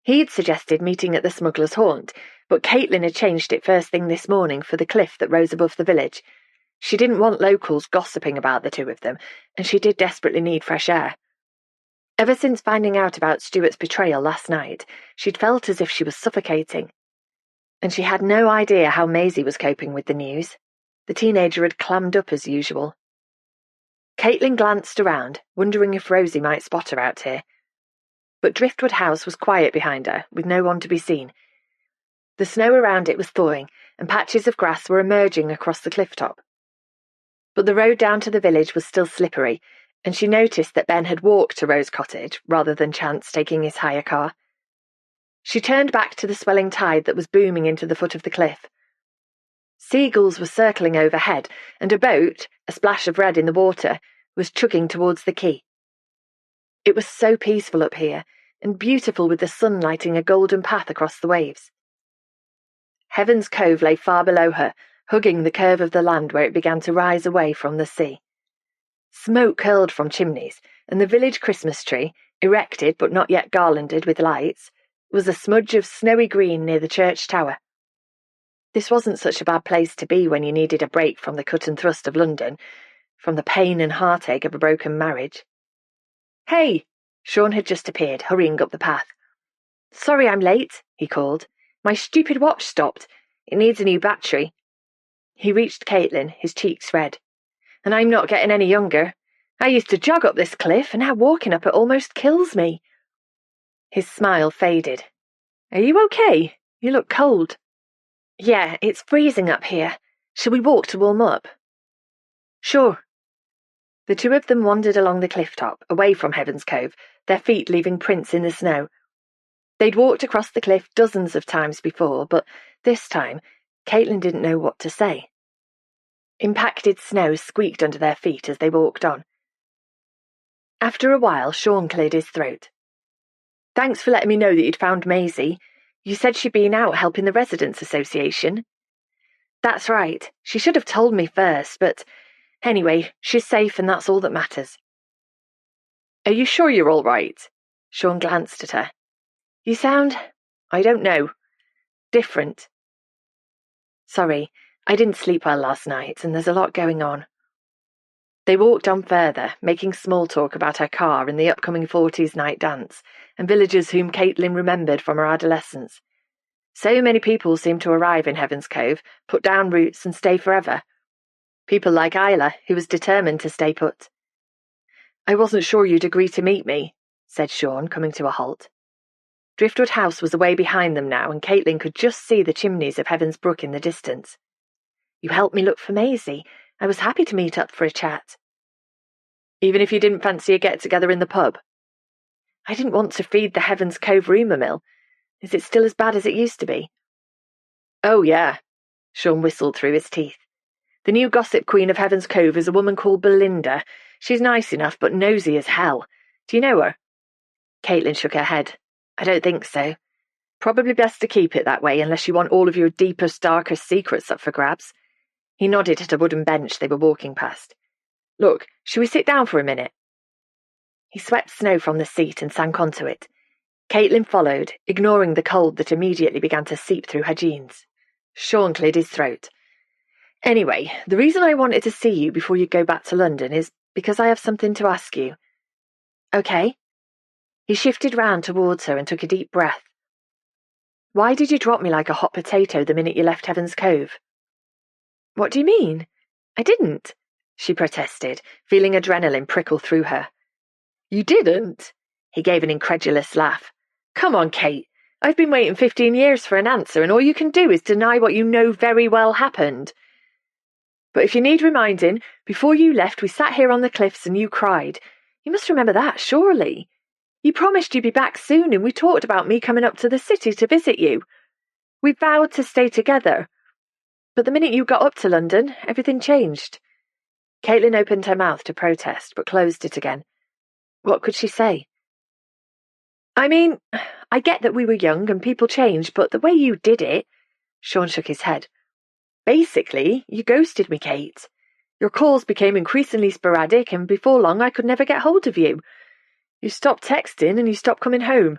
S2: He'd suggested meeting at the Smuggler's Haunt, but Caitlin had changed it first thing this morning for the cliff that rose above the village. She didn't want locals gossiping about the two of them, and she did desperately need fresh air. Ever since finding out about Stuart's betrayal last night, she'd felt as if she was suffocating. And she had no idea how Maisie was coping with the news. The teenager had clammed up as usual. Caitlin glanced around, wondering if Rosie might spot her out here. But Driftwood House was quiet behind her, with no one to be seen. The snow around it was thawing, and patches of grass were emerging across the cliff top. But the road down to the village was still slippery, and she noticed that Ben had walked to Rose Cottage rather than chance taking his hire car. She turned back to the swelling tide that was booming into the foot of the cliff. Seagulls were circling overhead, and a boat, a splash of red in the water, was chugging towards the quay. It was so peaceful up here, and beautiful with the sun lighting a golden path across the waves. Heaven's Cove lay far below her, hugging the curve of the land where it began to rise away from the sea. Smoke curled from chimneys, and the village Christmas tree, erected but not yet garlanded with lights, was a smudge of snowy green near the church tower. This wasn't such a bad place to be when you needed a break from the cut and thrust of London, from the pain and heartache of a broken marriage. "Hey!" Sean had just appeared, hurrying up the path. "Sorry I'm late," he called. "My stupid watch stopped. It needs a new battery." He reached Caitlin, his cheeks red. "And I'm not getting any younger. I used to jog up this cliff, and now walking up it almost kills me." His smile faded. "Are you okay? You look cold." "Yeah, it's freezing up here. Shall we walk to warm up?" "Sure." The two of them wandered along the cliff top, away from Heaven's Cove, their feet leaving prints in the snow. They'd walked across the cliff dozens of times before, but this time, Caitlin didn't know what to say. Impacted snow squeaked under their feet as they walked on. After a while, Sean cleared his throat. "Thanks for letting me know that you'd found Maisie. You said she'd been out helping the Residents' Association." "That's right. She should have told me first, but anyway, she's safe and that's all that matters." "Are you sure you're all right?" Sean glanced at her. "You sound, I don't know, different." "Sorry, I didn't sleep well last night and there's a lot going on." They walked on further, making small talk about her car and the upcoming 40s night dance, and villagers whom Caitlin remembered from her adolescence. So many people seemed to arrive in Heaven's Cove, put down roots and stay forever. People like Isla, who was determined to stay put. "I wasn't sure you'd agree to meet me," said Sean, coming to a halt. Driftwood House was away behind them now, and Caitlin could just see the chimneys of Heaven's Brook in the distance. "You helped me look for Maisie. I was happy to meet up for a chat." "Even if you didn't fancy a get-together in the pub?" "I didn't want to feed the Heaven's Cove rumour mill. Is it still as bad as it used to be?" "Oh, yeah," Sean whistled through his teeth. The new gossip queen of Heaven's Cove is a woman called Belinda. She's nice enough, but nosy as hell. Do you know her?"
S1: Caitlin shook her head. "I don't think so. Probably best to keep it that way unless you want all of your deepest, darkest secrets up for grabs." He nodded at a wooden bench they were walking past. "Look, shall we sit down for a minute?" He swept snow from the seat and sank onto it. Caitlin followed, ignoring the cold that immediately began to seep through her jeans. Sean cleared his throat. "Anyway, the reason I wanted to see you before you go back to London is because I have something to ask you." "Okay." He shifted round towards her and took a deep breath. "Why did you drop me like a hot potato the minute you left Heaven's Cove?" "What do you mean? I didn't," she protested, feeling adrenaline prickle through her. "You didn't?" He gave an incredulous laugh. "Come on, Kate. I've been waiting 15 years for an answer, and all you can do is deny what you know very well happened. But if you need reminding, before you left we sat here on the cliffs and you cried. You must remember that, surely. You promised you'd be back soon, and we talked about me coming up to the city to visit you. We vowed to stay together. But the minute you got up to London, everything changed." Caitlin opened her mouth to protest, but closed it again. What could she say? "I mean, I get that we were young and people change, but the way you did it—" Sean shook his head. "Basically, you ghosted me, Kate. Your calls became increasingly sporadic, and before long I could never get hold of you. You stopped texting and you stopped coming home."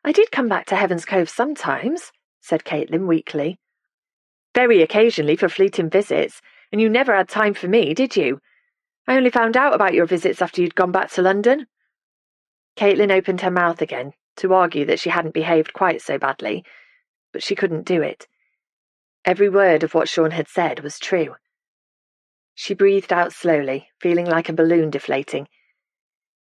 S1: "I did come back to Heaven's Cove sometimes," said Caitlin weakly. "Very occasionally for fleeting visits, and you never had time for me, did you? I only found out about your visits after you'd gone back to London." Caitlin opened her mouth again to argue that she hadn't behaved quite so badly, but she couldn't do it. Every word of what Sean had said was true. She breathed out slowly, feeling like a balloon deflating.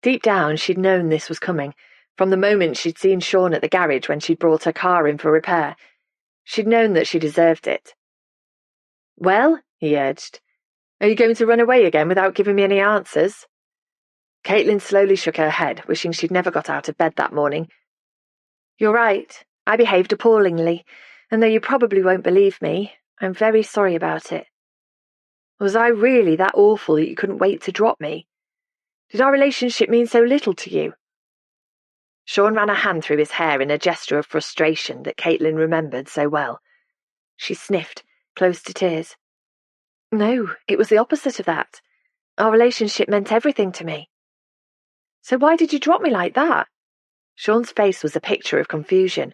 S1: Deep down, she'd known this was coming, from the moment she'd seen Sean at the garage when she'd brought her car in for repair. She'd known that she deserved it. "Well," he urged, "are you going to run away again without giving me any answers?" Caitlin slowly shook her head, wishing she'd never got out of bed that morning. "You're right. I behaved appallingly, and though you probably won't believe me, I'm very sorry about it. Was I really that awful that you couldn't wait to drop me? Did our relationship mean so little to you?" Sean ran a hand through his hair in a gesture of frustration that Caitlin remembered so well. She sniffed, close to tears. "No, it was the opposite of that. Our relationship meant everything to me." "So why did you drop me like that?" Sean's face was a picture of confusion.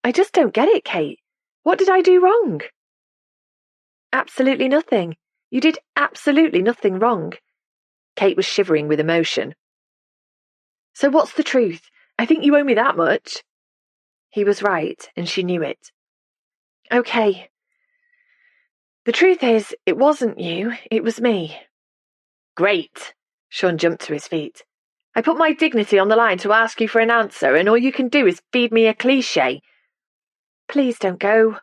S1: "I just don't get it, Kate. What did I do wrong?" "Absolutely nothing. You did absolutely nothing wrong." Kate was shivering with emotion. "So what's the truth? I think you owe me that much." He was right, and she knew it. "Okay. The truth is, it wasn't you, it was me." "Great." Sean jumped to his feet. "I put my dignity on the line to ask you for an answer, and all you can do is feed me a cliché." "Please don't go."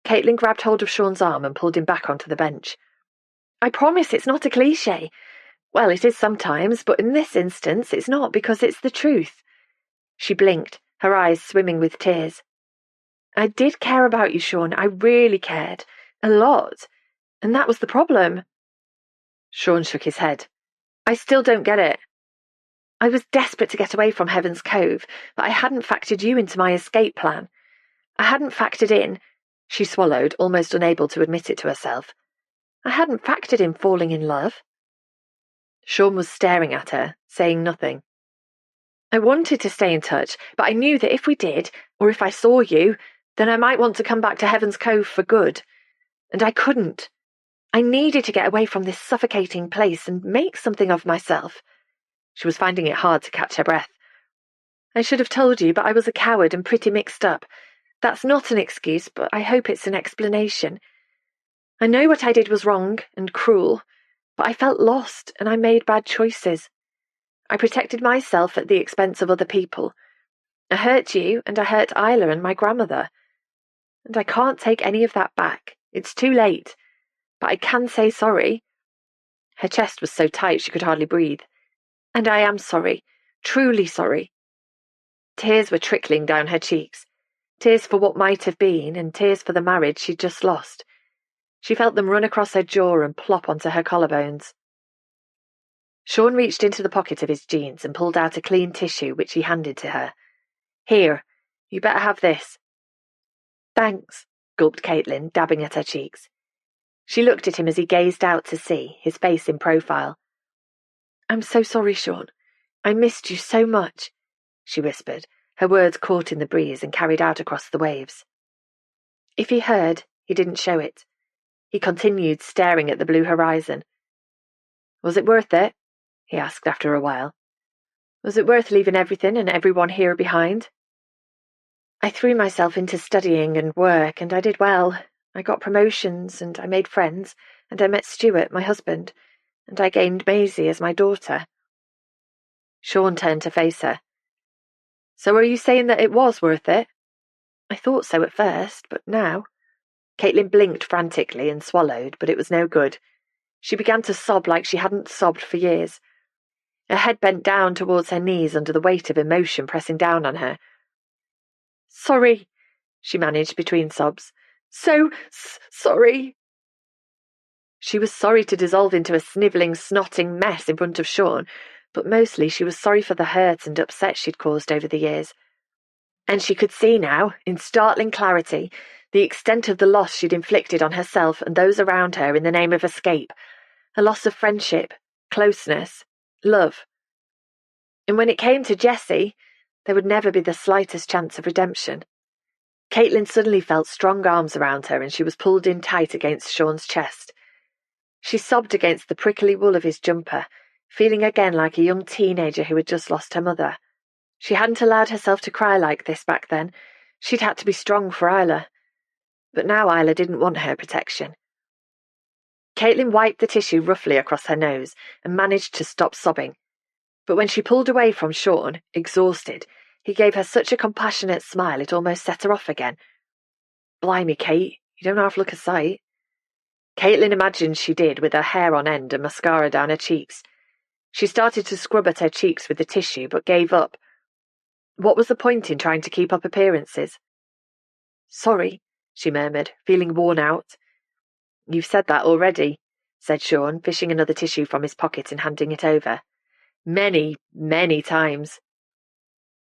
S1: Caitlin grabbed hold of Sean's arm and pulled him back onto the bench. "I promise it's not a cliché. Well, it is sometimes, but in this instance it's not, because it's the truth." She blinked, her eyes swimming with tears. "I did care about you, Sean. I really cared. A lot. And that was the problem." Sean shook his head. "I still don't get it." "I was desperate to get away from Heaven's Cove, but I hadn't factored you into my escape plan. I hadn't factored in—" She swallowed, almost unable to admit it to herself. "I hadn't factored in falling in love." Sean was staring at her, saying nothing. "I wanted to stay in touch, but I knew that if we did, or if I saw you, then I might want to come back to Heaven's Cove for good. And I couldn't. I needed to get away from this suffocating place and make something of myself." She was finding it hard to catch her breath. "I should have told you, but I was a coward and pretty mixed up. That's not an excuse, but I hope it's an explanation. I know what I did was wrong and cruel, but I felt lost and I made bad choices. I protected myself at the expense of other people. I hurt you and I hurt Isla and my grandmother. And I can't take any of that back. It's too late. But I can say sorry." Her chest was so tight she could hardly breathe. "And I am sorry. Truly sorry." Tears were trickling down her cheeks. Tears for what might have been, and tears for the marriage she'd just lost.
S2: She felt them run across her jaw and plop onto her collarbones. Sean reached into the pocket of his jeans and pulled out a clean tissue, which he handed to her. "Here, you better have this." "Thanks," gulped Caitlin, dabbing at her cheeks. She looked at him as he gazed out to sea, his face in profile. "I'm so sorry, Sean. I missed you so much," she whispered, her words caught in the breeze and carried out across the waves. If he heard, he didn't show it. He continued staring at the blue horizon. "Was it worth it?" he asked after a while. "Was it worth leaving everything and everyone here behind?" "I threw myself into studying and work, and I did well. I got promotions, and I made friends, and I met Stuart, my husband, and I gained Maisie as my daughter." Sean turned to face her. "So are you saying that it was worth it?" "I thought so at first, but now—" Caitlin blinked frantically and swallowed, but it was no good. She began to sob like she hadn't sobbed for years. Her head bent down towards her knees under the weight of emotion pressing down on her. "Sorry," she managed between sobs. "So sorry." She was sorry to dissolve into a snivelling, snotting mess in front of Sean, but mostly she was sorry for the hurt and upset she'd caused over the years. And she could see now, in startling clarity, the extent of the loss she'd inflicted on herself and those around her in the name of escape, a loss of friendship, closeness, love. And when it came to Jessie, there would never be the slightest chance of redemption. Caitlin suddenly felt strong arms around her and she was pulled in tight against Sean's chest. She sobbed against the prickly wool of his jumper, feeling again like a young teenager who had just lost her mother. She hadn't allowed herself to cry like this back then. She'd had to be strong for Isla. But now Isla didn't want her protection. Caitlin wiped the tissue roughly across her nose and managed to stop sobbing. But when she pulled away from Sean, exhausted, he gave her such a compassionate smile it almost set her off again. "Blimey, Kate, you don't half look a sight." Caitlin imagined she did, with her hair on end and mascara down her cheeks. She started to scrub at her cheeks with the tissue, but gave up. What was the point in trying to keep up appearances? "Sorry," she murmured, feeling worn out. "You've said that already," said Sean, fishing another tissue from his pocket and handing it over. "Many, many times."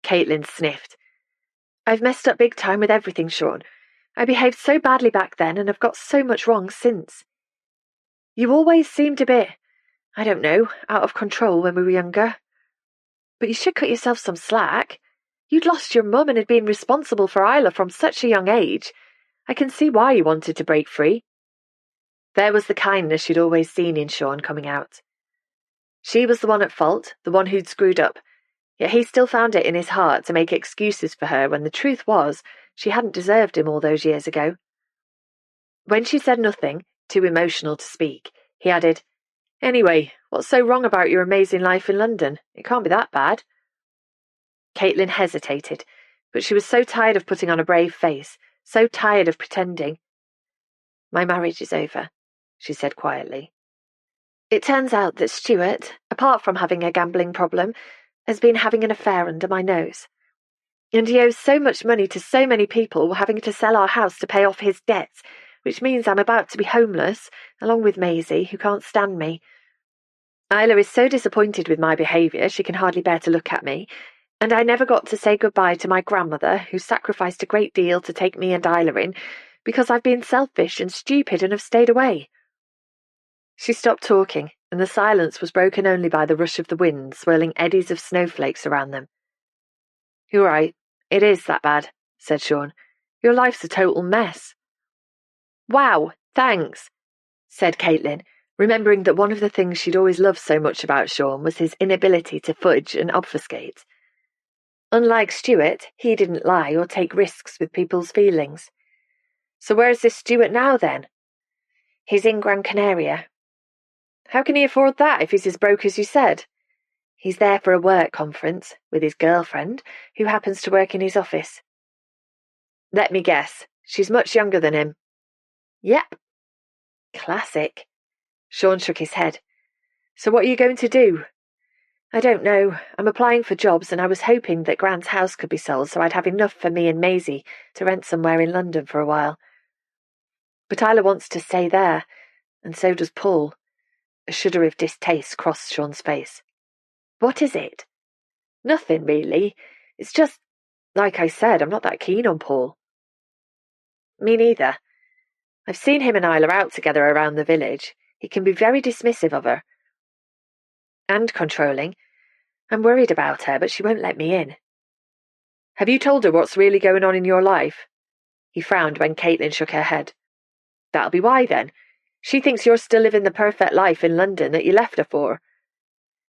S2: Caitlin sniffed. "I've messed up big time with everything, Sean. I behaved so badly back then and have got so much wrong since. You always seemed a bit, I don't know, out of control when we were younger. But you should cut yourself some slack. You'd lost your mum and had been responsible for Isla from such a young age. I can see why you wanted to break free." There was the kindness she'd always seen in Sean coming out. She was the one at fault, the one who'd screwed up, yet he still found it in his heart to make excuses for her when the truth was she hadn't deserved him all those years ago. When she said nothing, too emotional to speak, he added, "Anyway, what's so wrong about your amazing life in London? It can't be that bad." Caitlin hesitated, but she was so tired of putting on a brave face, so tired of pretending. "My marriage is over," she said quietly. "It turns out that Stuart, apart from having a gambling problem, has been having an affair under my nose. And he owes so much money to so many people we're having to sell our house to pay off his debts, which means I'm about to be homeless, along with Maisie, who can't stand me. Isla is so disappointed with my behaviour she can hardly bear to look at me, and I never got to say goodbye to my grandmother, who sacrificed a great deal to take me and Isla in, because I've been selfish and stupid and have stayed away." She stopped talking, and the silence was broken only by the rush of the wind swirling eddies of snowflakes around them. "You're right, it is that bad," said Sean. "Your life's a total mess." "Wow, thanks," said Caitlin, remembering that one of the things she'd always loved so much about Sean was his inability to fudge and obfuscate. Unlike Stuart, he didn't lie or take risks with people's feelings. "So where's this Stuart now, then?" "He's in Gran Canaria." "How can he afford that if he's as broke as you said?" "He's there for a work conference with his girlfriend, who happens to work in his office." "Let me guess, she's much younger than him." "Yep." "Classic." Sean shook his head. "So what are you going to do?" "I don't know. I'm applying for jobs and I was hoping that Grant's house could be sold so I'd have enough for me and Maisie to rent somewhere in London for a while." But Isla wants to stay there, and so does Paul. A shudder of distaste crossed Sean's face. What is it? Nothing, really. It's just, like I said, I'm not that keen on Paul. Me neither. I've seen him and Isla out together around the village. He can be very dismissive of her. And controlling. I'm worried about her, but she won't let me in. Have you told her what's really going on in your life? He frowned when Caitlin shook her head. That'll be why, then. She thinks you're still living the perfect life in London that you left her for.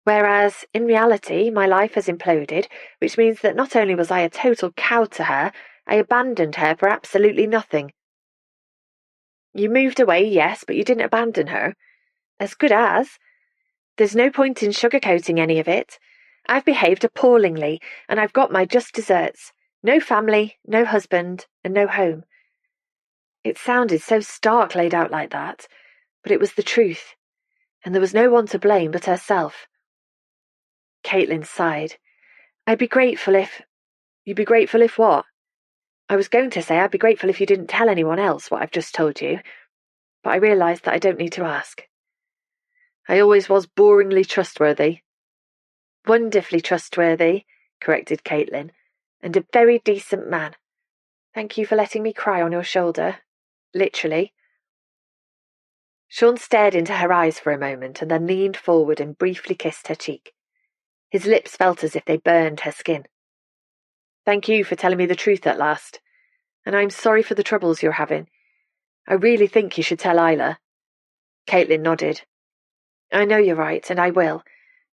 S2: Whereas, in reality, my life has imploded, which means that not only was I a total cow to her, I abandoned her for absolutely nothing. You moved away, yes, but you didn't abandon her. As good as. There's no point in sugarcoating any of it. I've behaved appallingly, and I've got my just desserts. No family, no husband, and no home. It sounded so stark laid out like that, but it was the truth, and there was no one to blame but herself. Caitlin sighed. I'd be grateful if... You'd be grateful if what? I was going to say I'd be grateful if you didn't tell anyone else what I've just told you, but I realised that I don't need to ask. I always was boringly trustworthy. Wonderfully trustworthy, corrected Caitlin, and a very decent man. Thank you for letting me cry on your shoulder. Literally. Sean stared into her eyes for a moment and then leaned forward and briefly kissed her cheek. His lips felt as if they burned her skin. Thank you for telling me the truth at last, and I'm sorry for the troubles you're having. I really think you should tell Isla. Caitlin nodded. I know you're right, and I will.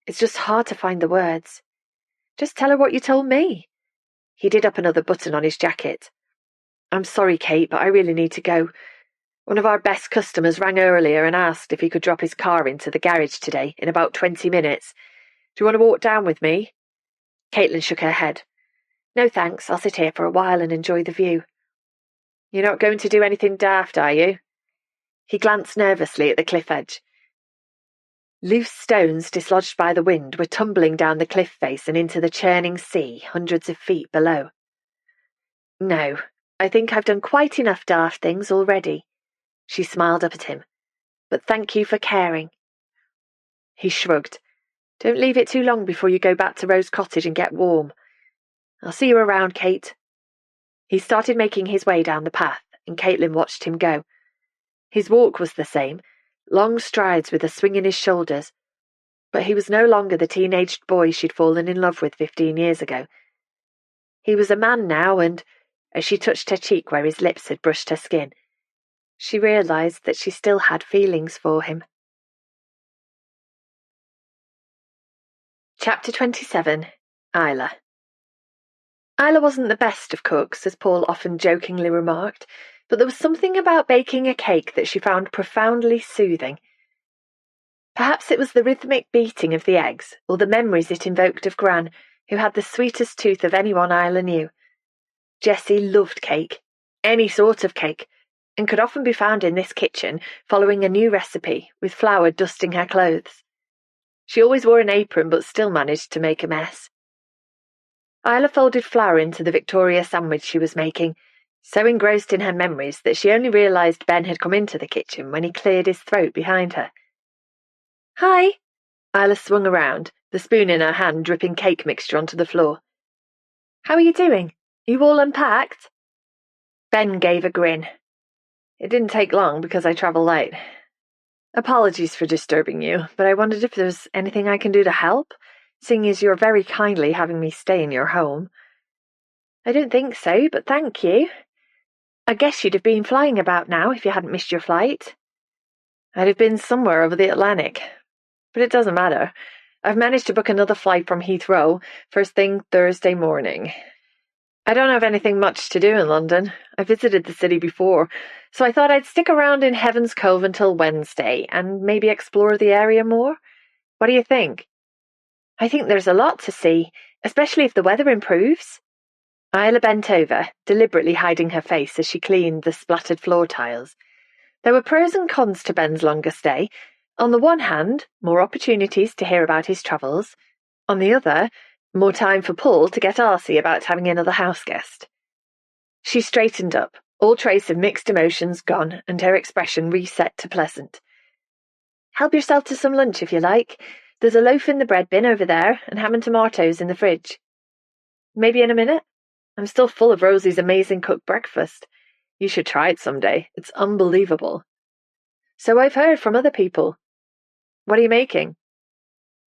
S2: It's just hard to find the words. Just tell her what you told me. He did up another button on his jacket. I'm sorry, Kate, but I really need to go. One of our best customers rang earlier and asked if he could drop his car into the garage today in about 20 minutes. Do you want to walk down with me? Caitlin shook her head. No thanks, I'll sit here for a while and enjoy the view. You're not going to do anything daft, are you? He glanced nervously at the cliff edge. Loose stones dislodged by the wind were tumbling down the cliff face and into the churning sea hundreds of feet below. No, I think I've done quite enough daft things already. She smiled up at him. But thank you for caring. He shrugged. Don't leave it too long before you go back to Rose Cottage and get warm. I'll see you around, Kate. He started making his way down the path, and Caitlin watched him go. His walk was the same, long strides with a swing in his shoulders, but he was no longer the teenaged boy she'd fallen in love with 15 years ago. He was a man now, and, as she touched her cheek where his lips had brushed her skin, she realised that she still had feelings for him. Chapter 27. Isla. Isla wasn't the best of cooks, as Paul often jokingly remarked, but there was something about baking a cake that she found profoundly soothing. Perhaps it was the rhythmic beating of the eggs, or the memories it invoked of Gran, who had the sweetest tooth of anyone Isla knew. Jessie loved cake, any sort of cake, and could often be found in this kitchen, following a new recipe, with flour dusting her clothes. She always wore an apron, but still managed to make a mess. Isla folded flour into the Victoria sandwich she was making, so engrossed in her memories that she only realised Ben had come into the kitchen when he cleared his throat behind her. Hi! Isla swung around, the spoon in her hand dripping cake mixture onto the floor. How are you doing? You all unpacked? Ben gave a grin. It didn't take long because I travel late. Apologies for disturbing you, but I wondered if there's anything I can do to help, seeing as you're very kindly having me stay in your home. I don't think so, but thank you. I guess you'd have been flying about now if you hadn't missed your flight. I'd have been somewhere over the Atlantic, but it doesn't matter. I've managed to book another flight from Heathrow, first thing Thursday morning. I don't have anything much to do in London. I visited the city before, so I thought I'd stick around in Heaven's Cove until Wednesday and maybe explore the area more. What do you think? I think there's a lot to see, especially if the weather improves. Isla bent over, deliberately hiding her face as she cleaned the splattered floor tiles. There were pros and cons to Ben's longer stay. On the one hand, more opportunities to hear about his travels. On the other, more time for Paul to get arsy about having another house guest. She straightened up, all trace of mixed emotions gone, and her expression reset to pleasant. "Help yourself to some lunch if you like. There's a loaf in the bread bin over there, and ham and tomatoes in the fridge." "Maybe in a minute. I'm still full of Rosie's amazing cooked breakfast. You should try it someday. It's unbelievable." "So I've heard from other people. What are you making?"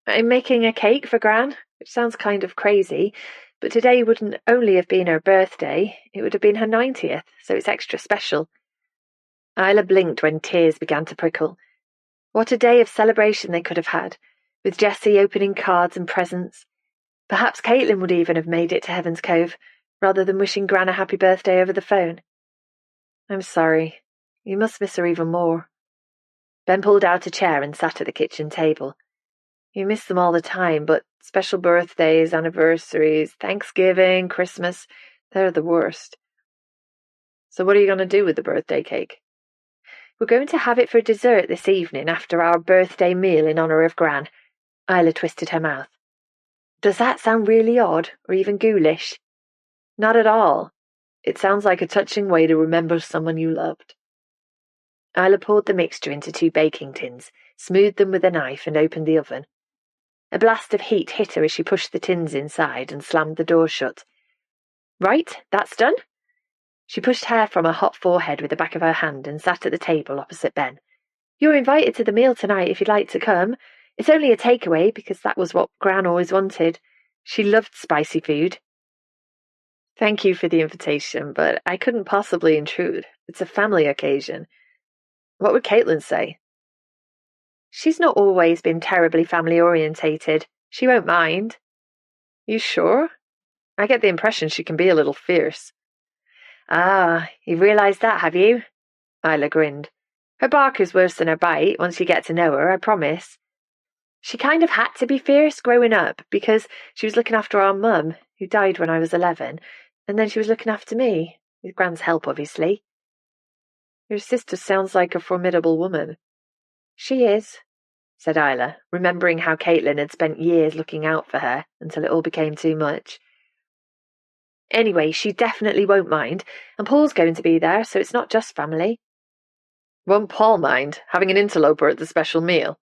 S2: "I'm making a cake for Gran, which sounds kind of crazy, but today wouldn't only have been her birthday, it would have been her 90th, so it's extra special." Isla blinked when tears began to prickle. What a day of celebration they could have had, with Jessie opening cards and presents. Perhaps Caitlin would even have made it to Heaven's Cove, rather than wishing Gran a happy birthday over the phone. "I'm sorry. You must miss her even more." Ben pulled out a chair and sat at the kitchen table. "You miss them all the time, but special birthdays, anniversaries, Thanksgiving, Christmas, they're the worst." "So what are you going to do with the birthday cake?" "We're going to have it for dessert this evening after our birthday meal in honour of Gran." Isla twisted her mouth. "Does that sound really odd, or even ghoulish?" "Not at all. It sounds like a touching way to remember someone you loved." Isla poured the mixture into 2 baking tins, smoothed them with a knife, and opened the oven. A blast of heat hit her as she pushed the tins inside and slammed the door shut. "Right, that's done." She pushed hair from her hot forehead with the back of her hand and sat at the table opposite Ben. "You're invited to the meal tonight if you'd like to come. It's only a takeaway because that was what Gran always wanted. She loved spicy food." "Thank you for the invitation, but I couldn't possibly intrude. It's a family occasion." "What would Caitlin say?" "She's not always been terribly family-orientated. She won't mind." "You sure? I get the impression she can be a little fierce." "Ah, you've realised that, have you?" Isla grinned. "Her bark is worse than her bite, once you get to know her, I promise. She kind of had to be fierce growing up, because she was looking after our mum, who died when I was 11, and then she was looking after me, with Gran's help, obviously." "Your sister sounds like a formidable woman." "She is," said Isla, remembering how Caitlin had spent years looking out for her until it all became too much. "Anyway, she definitely won't mind, and Paul's going to be there, so it's not just family." "Won't Paul mind, having an interloper at the special meal?"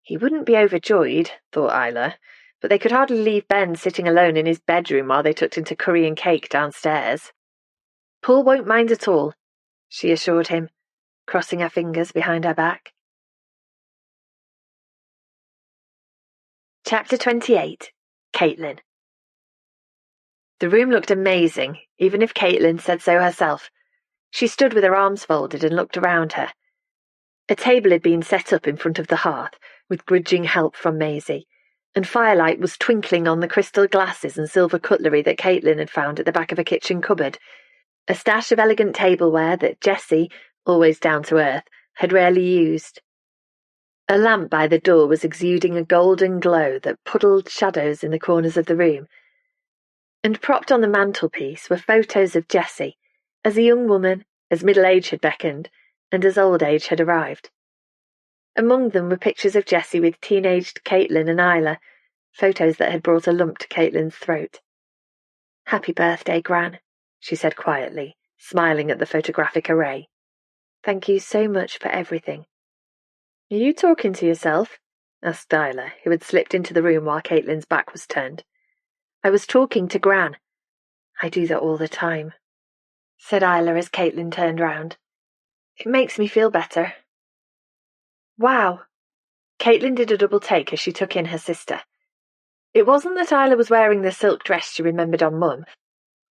S2: He wouldn't be overjoyed, thought Isla, but they could hardly leave Ben sitting alone in his bedroom while they tucked into curry and cake downstairs. "Paul won't mind at all," she assured him, crossing her fingers behind her back. Chapter 28. Caitlin. The room looked amazing, even if Caitlin said so herself. She stood with her arms folded and looked around her. A table had been set up in front of the hearth, with grudging help from Maisie, and firelight was twinkling on the crystal glasses and silver cutlery that Caitlin had found at the back of a kitchen cupboard, a stash of elegant tableware that Jessie, always down to earth, had rarely used. A lamp by the door was exuding a golden glow that puddled shadows in the corners of the room, and propped on the mantelpiece were photos of Jessie, as a young woman, as middle age had beckoned, and as old age had arrived. Among them were pictures of Jessie with teenaged Caitlin and Isla, photos that had brought a lump to Caitlin's throat. "Happy birthday, Gran," she said quietly, smiling at the photographic array. "Thank you so much for everything." "Are you talking to yourself?" asked Isla, who had slipped into the room while Caitlin's back was turned. "I was talking to Gran." "I do that all the time," said Isla as Caitlin turned round. "It makes me feel better." "Wow." Caitlin did a double take as she took in her sister. It wasn't that Isla was wearing the silk dress she remembered on Mum,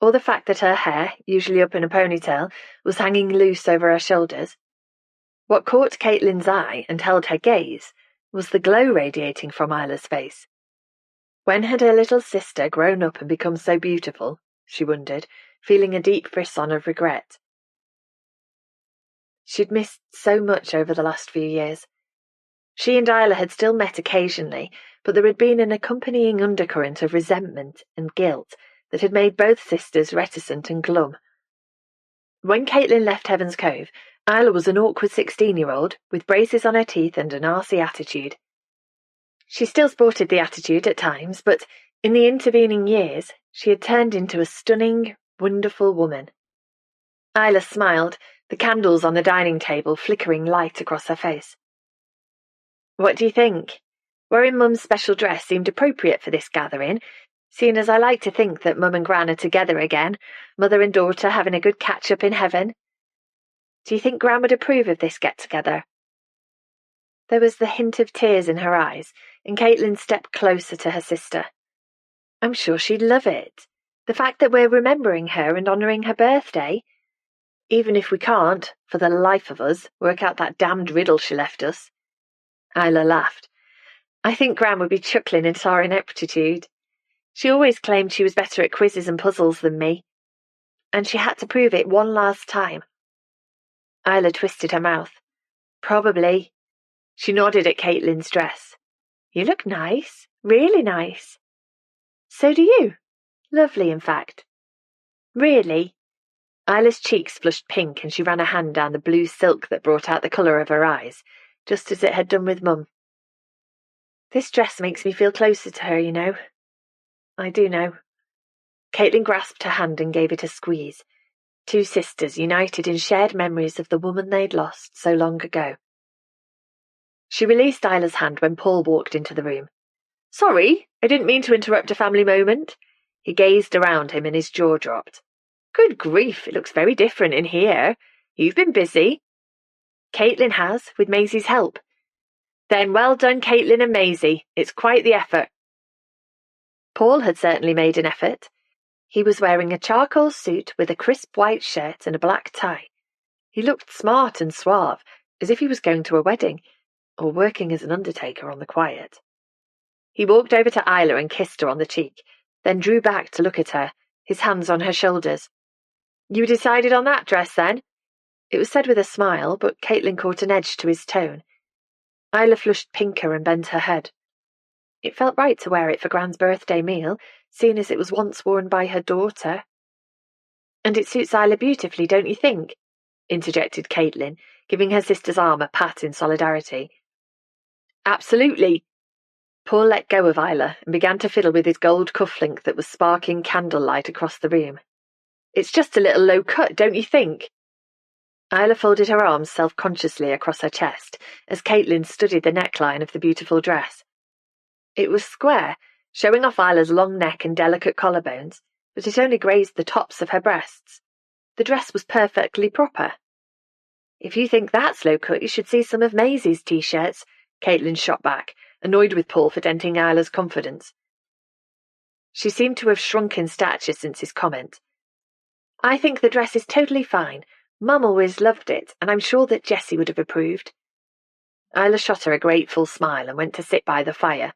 S2: or the fact that her hair, usually up in a ponytail, was hanging loose over her shoulders. What caught Caitlin's eye and held her gaze was the glow radiating from Isla's face. When had her little sister grown up and become so beautiful, she wondered, feeling a deep frisson of regret. She'd missed so much over the last few years. She and Isla had still met occasionally, but there had been an accompanying undercurrent of resentment and guilt that had made both sisters reticent and glum. When Caitlin left Heaven's Cove, Isla was an awkward 16-year-old with braces on her teeth and an arsey attitude. She still sported the attitude at times, but in the intervening years she had turned into a stunning, wonderful woman.
S1: Isla smiled, the candles on the dining table flickering light across her face. What do you think? Wearing Mum's special dress seemed appropriate for this gathering, seeing as I like to think that Mum and Gran are together again, mother and daughter having a good catch-up in heaven. Do you think Gran would approve of this get-together? There was the hint of tears in her eyes, and Caitlin stepped closer to her sister. I'm sure she'd love it. The fact that we're remembering her and honouring her birthday. Even if we can't, for the life of us, work out that damned riddle she left us. Isla laughed. I think Gran would be chuckling at our ineptitude. She always claimed she was better at quizzes and puzzles than me, and she had to prove it one last time. Isla twisted her mouth. Probably. She nodded at Caitlin's dress. You look nice, really nice. So do you. Lovely, in fact. Really? Isla's cheeks flushed pink and she ran a hand down the blue silk that brought out the colour of her eyes, just as it had done with Mum. This dress makes me feel closer to her, you know. I do know. Caitlin grasped her hand and gave it a squeeze. Two sisters united in shared memories of the woman they'd lost so long ago. She released Isla's hand when Paul walked into the room. Sorry, I didn't mean to interrupt a family moment. He gazed around him and his jaw dropped. Good grief, it looks very different in here. You've been busy. Caitlin has, with Maisie's help. Then well done, Caitlin and Maisie. It's quite the effort. Paul had certainly made an effort. He was wearing a charcoal suit with a crisp white shirt and a black tie. He looked smart and suave, as if he was going to a wedding, or working as an undertaker on the quiet. He walked over to Isla and kissed her on the cheek, then drew back to look at her, his hands on her shoulders. You decided on that dress, then? It was said with a smile, but Caitlin caught an edge to his tone. Isla flushed pinker and bent her head. It felt right to wear it for Gran's birthday meal, seeing as it was once worn by her daughter. And it suits Isla beautifully, don't you think? Interjected Caitlin, giving her sister's arm a pat in solidarity. Absolutely. Paul let go of Isla and began to fiddle with his gold cufflink that was sparking candlelight across the room. It's just a little low cut, don't you think? Isla folded her arms self-consciously across her chest as Caitlin studied the neckline of the beautiful dress. It was square, showing off Isla's long neck and delicate collarbones, but it only grazed the tops of her breasts. The dress was perfectly proper. If you think that's low cut, you should see some of Maisie's t-shirts, Caitlin shot back, annoyed with Paul for denting Isla's confidence. She seemed to have shrunk in stature since his comment. I think the dress is totally fine. Mum always loved it, and I'm sure that Jessie would have approved. Isla shot her a grateful smile and went to sit by the fire.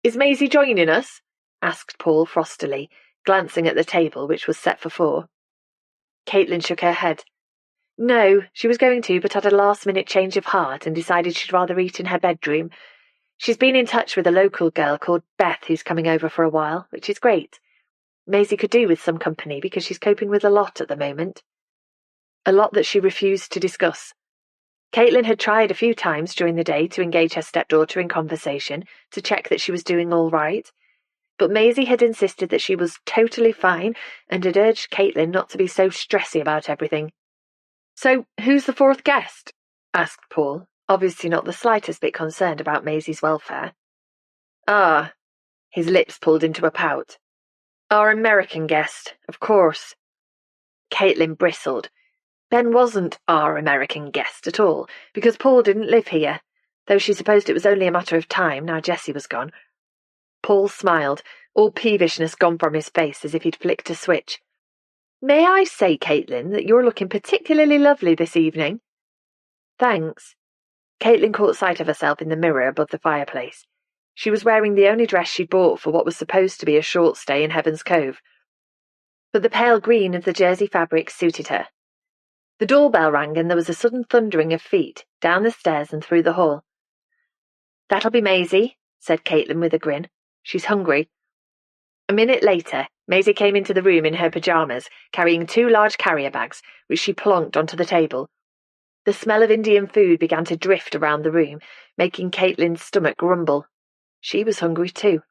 S1: Is Maisie joining us? Asked Paul frostily, glancing at the table, which was set for 4. Caitlin shook her head. No, she was going to, but had a last-minute change of heart and decided she'd rather eat in her bedroom. She's been in touch with a local girl called Beth who's coming over for a while, which is great. Maisie could do with some company because she's coping with a lot at the moment. A lot that she refused to discuss. Caitlin had tried a few times during the day to engage her stepdaughter in conversation to check that she was doing all right, but Maisie had insisted that she was totally fine and had urged Caitlin not to be so stressy about everything. So, who's the 4th guest? Asked Paul, obviously not the slightest bit concerned about Maisie's welfare. Ah, his lips pulled into a pout. Our American guest, of course. Caitlin bristled. Ben wasn't our American guest at all, because Paul didn't live here, though she supposed it was only a matter of time now Jessie was gone. Paul smiled, all peevishness gone from his face as if he'd flicked a switch. May I say, Caitlin, that you're looking particularly lovely this evening? Thanks. Caitlin caught sight of herself in the mirror above the fireplace. She was wearing the only dress she'd bought for what was supposed to be a short stay in Heaven's Cove. But the pale green of the jersey fabric suited her. The doorbell rang and there was a sudden thundering of feet, down the stairs and through the hall. That'll be Maisie, said Caitlin with a grin. She's hungry. A minute later, Maisie came into the room in her pyjamas, carrying 2 large carrier bags, which she plonked onto the table. The smell of Indian food began to drift around the room, making Caitlin's stomach grumble. She was hungry too.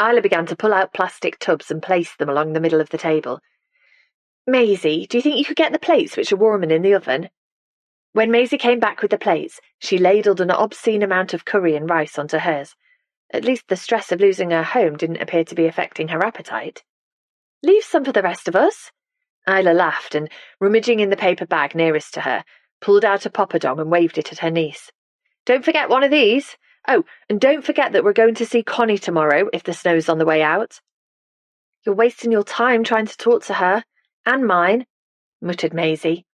S1: Isla began to pull out plastic tubs and place them along the middle of the table. Maisie, do you think you could get the plates which are warming in the oven? When Maisie came back with the plates, she ladled an obscene amount of curry and rice onto hers. At least the stress of losing her home didn't appear to be affecting her appetite. Leave some for the rest of us. Isla laughed and, rummaging in the paper bag nearest to her, pulled out a poppadom and waved it at her niece. Don't forget one of these. Oh, and don't forget that we're going to see Connie tomorrow if the snow's on the way out. You're wasting your time trying to talk to her, and mine, muttered Maisie.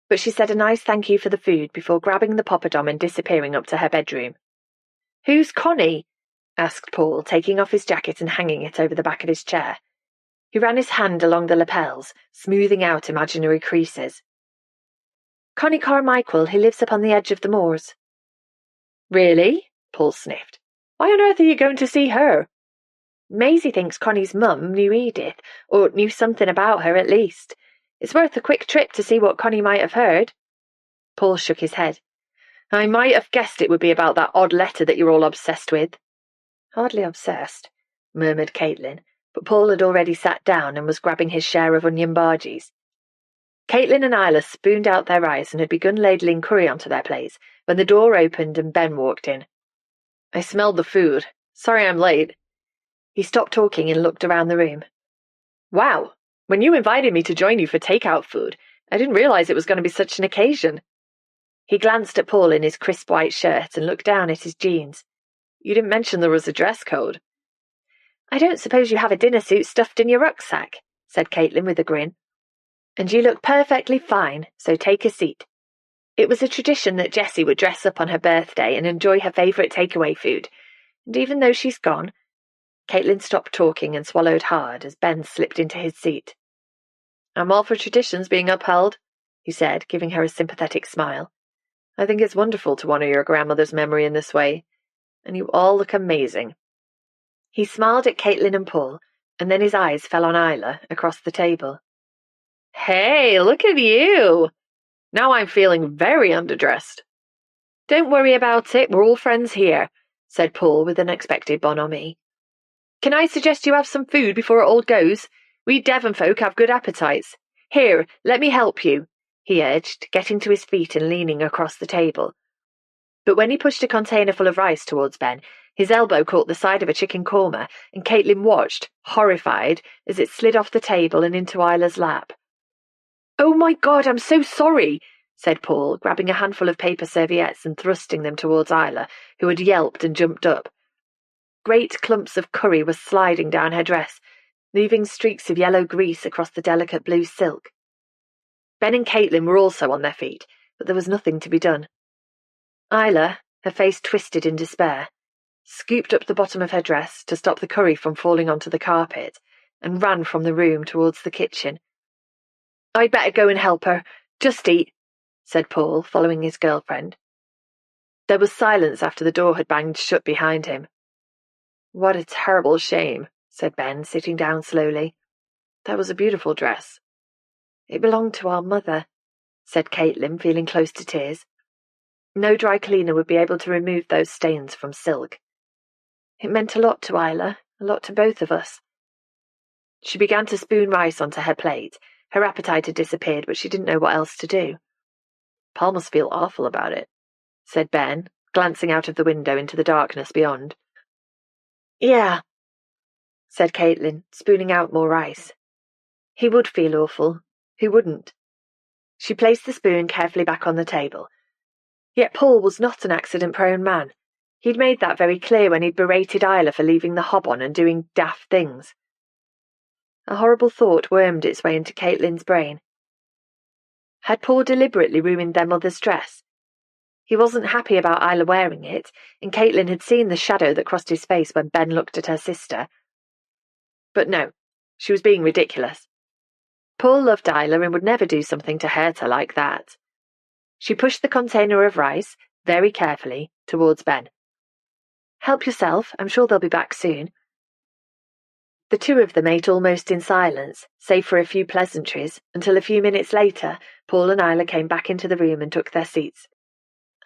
S1: But she said a nice thank you for the food before grabbing the poppadom and disappearing up to her bedroom. Who's Connie? Asked Paul, taking off his jacket and hanging it over the back of his chair. He ran his hand along the lapels, smoothing out imaginary creases. Connie Carmichael, who lives up on the edge of the moors. Really? Paul sniffed. Why on earth are you going to see her? Maisie thinks Connie's mum knew Edith, or knew something about her at least. It's worth a quick trip to see what Connie might have heard. Paul shook his head. I might have guessed it would be about that odd letter that you're all obsessed with. Hardly obsessed, murmured Caitlin, but Paul had already sat down and was grabbing his share of onion bhajis. Caitlin and Isla spooned out their rice and had begun ladling curry onto their plates when the door opened and Ben walked in. I smelled the food. Sorry I'm late. He stopped talking and looked around the room. Wow, when you invited me to join you for takeout food, I didn't realize it was going to be such an occasion. He glanced at Paul in his crisp white shirt and looked down at his jeans. You didn't mention there was a dress code. I don't suppose you have a dinner suit stuffed in your rucksack, said Caitlin with a grin. And you look perfectly fine, so take a seat. It was a tradition that Jessie would dress up on her birthday and enjoy her favourite takeaway food, and even though she's gone... Caitlin stopped talking and swallowed hard as Ben slipped into his seat. I'm all for traditions being upheld, he said, giving her a sympathetic smile. I think it's wonderful to honour your grandmother's memory in this way, and you all look amazing. He smiled at Caitlin and Paul, and then his eyes fell on Isla across the table. Hey, look at you! Now I'm feeling very underdressed. Don't worry about it, we're all friends here, said Paul with unexpected bonhomie. Can I suggest you have some food before it all goes? We Devon folk have good appetites. Here, let me help you, he urged, getting to his feet and leaning across the table. But when he pushed a container full of rice towards Ben, his elbow caught the side of a chicken korma, and Caitlin watched, horrified, as it slid off the table and into Isla's lap. Oh my God, I'm so sorry, said Paul, grabbing a handful of paper serviettes and thrusting them towards Isla, who had yelped and jumped up. Great clumps of curry were sliding down her dress, leaving streaks of yellow grease across the delicate blue silk. Ben and Caitlin were also on their feet, but there was nothing to be done. Isla, her face twisted in despair, scooped up the bottom of her dress to stop the curry from falling onto the carpet, and ran from the room towards the kitchen. I'd better go and help her. Just eat, said Paul, following his girlfriend. There was silence after the door had banged shut behind him. What a terrible shame, said Ben, sitting down slowly. That was a beautiful dress. It belonged to our mother, said Caitlin, feeling close to tears. No dry cleaner would be able to remove those stains from silk. It meant a lot to Isla, a lot to both of us. She began to spoon rice onto her plate. Her appetite had disappeared, but she didn't know what else to do. Paul must feel awful about it, said Ben, glancing out of the window into the darkness beyond. Yeah, said Caitlin, spooning out more rice. He would feel awful. Who wouldn't? She placed the spoon carefully back on the table. Yet Paul was not an accident-prone man. He'd made that very clear when he'd berated Isla for leaving the hob on and doing daft things. A horrible thought wormed its way into Caitlin's brain. Had Paul deliberately ruined their mother's dress? He wasn't happy about Isla wearing it, and Caitlin had seen the shadow that crossed his face when Ben looked at her sister. But no, she was being ridiculous. Paul loved Isla and would never do something to hurt her like that. She pushed the container of rice, very carefully, towards Ben. Help yourself, I'm sure they'll be back soon. The two of them ate almost in silence, save for a few pleasantries, until a few minutes later, Paul and Isla came back into the room and took their seats.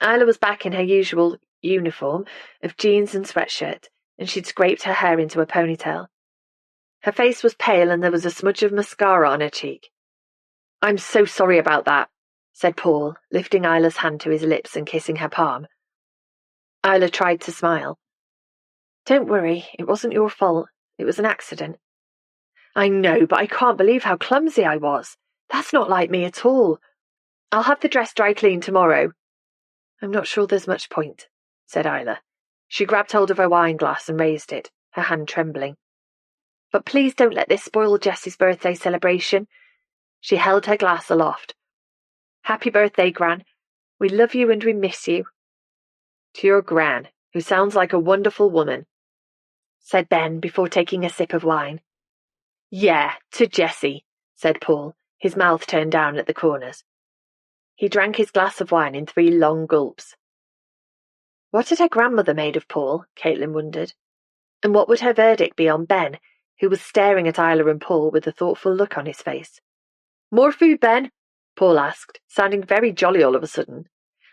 S1: Isla was back in her usual uniform of jeans and sweatshirt, and she'd scraped her hair into a ponytail. Her face was pale and there was a smudge of mascara on her cheek.
S2: I'm so sorry about that, said Paul, lifting Isla's hand to his lips and kissing her palm. Isla tried to smile. Don't worry, it wasn't your fault. It was an accident. I know, but I can't believe how clumsy I was. That's not like me at all. I'll have the dress dry cleaned tomorrow. I'm not sure there's much point, said Isla. She grabbed hold of her wine glass and raised it, her hand trembling. But please don't let this spoil Jessie's birthday celebration. She held her glass aloft. Happy birthday, Gran. We love you and we miss you. To your Gran, who sounds like a wonderful woman, said Ben before taking a sip of wine. Yeah, to Jessie, said Paul, his mouth turned down at the corners. He drank his glass of wine in 3 long gulps. What had her grandmother made of Paul, Caitlin wondered. And what would her verdict be on Ben, who was staring at Isla and Paul with a thoughtful look on his face? More food, Ben? Paul asked, sounding very jolly all of a sudden.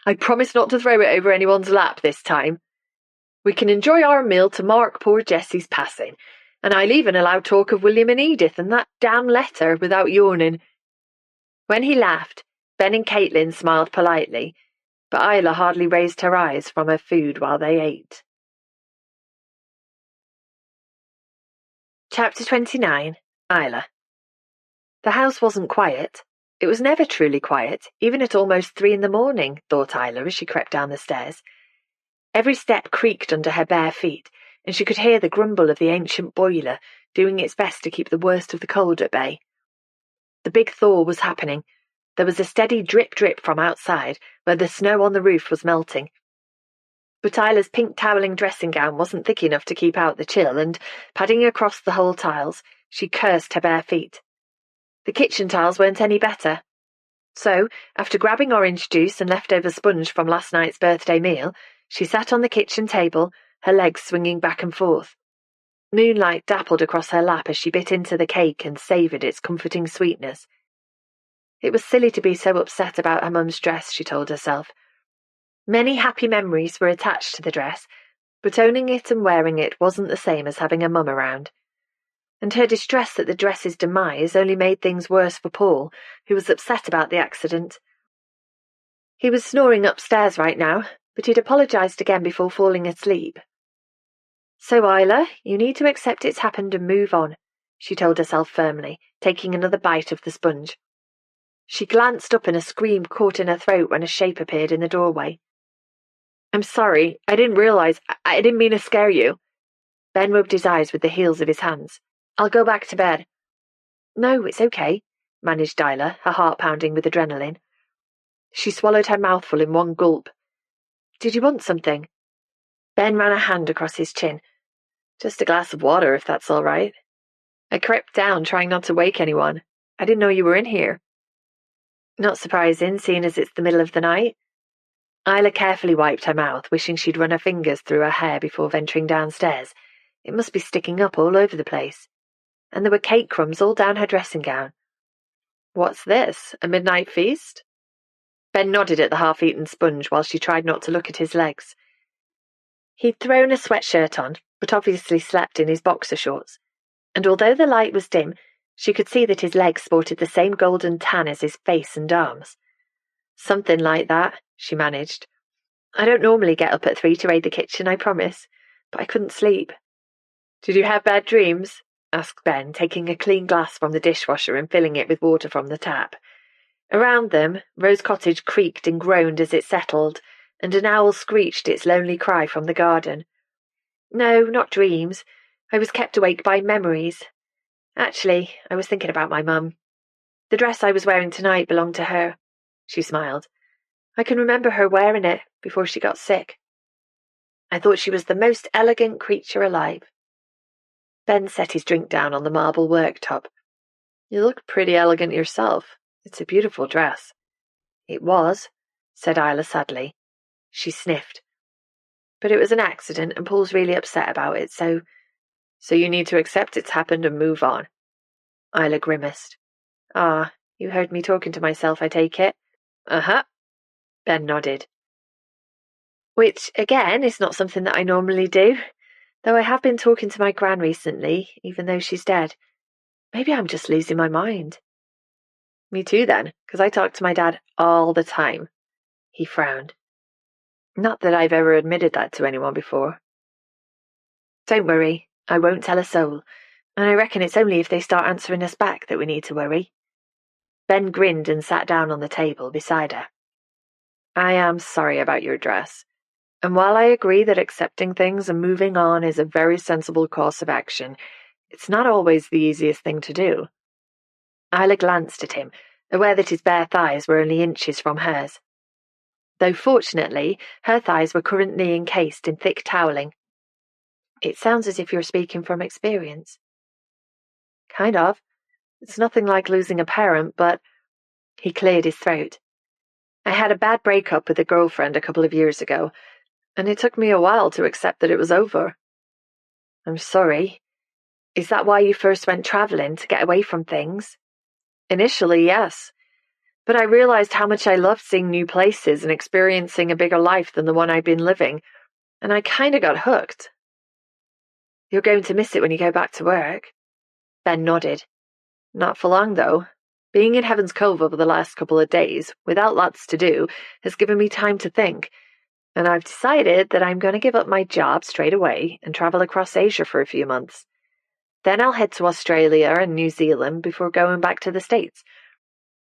S2: I promise not to throw it over anyone's lap this time. We can enjoy our meal to mark poor Jessie's passing, and I'll even allow talk of William and Edith and that damn letter without yawning. When he laughed, Ben and Caitlin smiled politely, but Isla hardly raised her eyes from her food while they ate. Chapter 29. Isla. The house wasn't quiet. It was never truly quiet, even at almost 3 a.m, thought Isla as she crept down the stairs. Every step creaked under her bare feet, and she could hear the grumble of the ancient boiler doing its best to keep the worst of the cold at bay. The big thaw was happening. There was a steady drip-drip from outside, where the snow on the roof was melting. But Isla's pink toweling dressing gown wasn't thick enough to keep out the chill, and, padding across the whole tiles, she cursed her bare feet. The kitchen tiles weren't any better. So, after grabbing orange juice and leftover sponge from last night's birthday meal, she sat on the kitchen table, her legs swinging back and forth. Moonlight dappled across her lap as she bit into the cake and savoured its comforting sweetness. It was silly to be so upset about her mum's dress, she told herself. Many happy memories were attached to the dress, but owning it and wearing it wasn't the same as having a mum around. And her distress at the dress's demise only made things worse for Paul, who was upset about the accident. He was snoring upstairs right now, but he'd apologised again before falling asleep. So, Isla, you need to accept it's happened and move on, she told herself firmly, taking another bite of the sponge. She glanced up and a scream caught in her throat when a shape appeared in the doorway. I'm sorry, I didn't realise, I didn't mean to scare you. Ben rubbed his eyes with the heels of his hands. I'll go back to bed. No, it's okay, managed Isla, her heart pounding with adrenaline. She swallowed her mouthful in 1 gulp. Did you want something? Ben ran a hand across his chin. Just a glass of water, if that's all right. I crept down, trying not to wake anyone. I didn't know you were in here. Not surprising, seeing as it's the middle of the night. Isla carefully wiped her mouth, wishing she'd run her fingers through her hair before venturing downstairs. It must be sticking up all over the place. And there were cake crumbs all down her dressing gown. What's this, a midnight feast? Ben nodded at the half-eaten sponge while she tried not to look at his legs. He'd thrown a sweatshirt on, but obviously slept in his boxer shorts, and although the light was dim, she could see that his legs sported the same golden tan as his face and arms. Something like that, she managed. I don't normally get up at 3 to raid the kitchen, I promise, but I couldn't sleep. Did you have bad dreams? Asked Ben, taking a clean glass from the dishwasher and filling it with water from the tap. Around them, Rose Cottage creaked and groaned as it settled, and an owl screeched its lonely cry from the garden. No, not dreams. I was kept awake by memories. Actually, I was thinking about my mum. The dress I was wearing tonight belonged to her. She smiled. I can remember her wearing it before she got sick. I thought she was the most elegant creature alive. Ben set his drink down on the marble worktop. You look pretty elegant yourself. It's a beautiful dress. It was, said Isla sadly. She sniffed. But it was an accident and Paul's really upset about it, so you need to accept it's happened and move on. Isla grimaced. Ah, you heard me talking to myself, I take it? Uh-huh. Ben nodded. Which, again, is not something that I normally do, though I have been talking to my gran recently, even though she's dead. Maybe I'm just losing my mind. Me too then, because I talk to my dad all the time. He frowned. Not that I've ever admitted that to anyone before. Don't worry, I won't tell a soul, and I reckon it's only if they start answering us back that we need to worry. Ben grinned and sat down on the table beside her. I am sorry about your dress, and while I agree that accepting things and moving on is a very sensible course of action, it's not always the easiest thing to do. Isla glanced at him, aware that his bare thighs were only inches from hers. Though fortunately, her thighs were currently encased in thick toweling. It sounds as if you're speaking from experience. Kind of. It's nothing like losing a parent, but... He cleared his throat. I had a bad breakup with a girlfriend a couple of years ago, and it took me a while to accept that it was over. I'm sorry. Is that why you first went travelling, to get away from things? Initially, yes. But I realised how much I loved seeing new places and experiencing a bigger life than the one I'd been living, and I kinda got hooked. You're going to miss it when you go back to work? Ben nodded. Not for long, though. Being in Heaven's Cove over the last couple of days, without lots to do, has given me time to think, and I've decided that I'm going to give up my job straight away and travel across Asia for a few months. Then I'll head to Australia and New Zealand before going back to the States.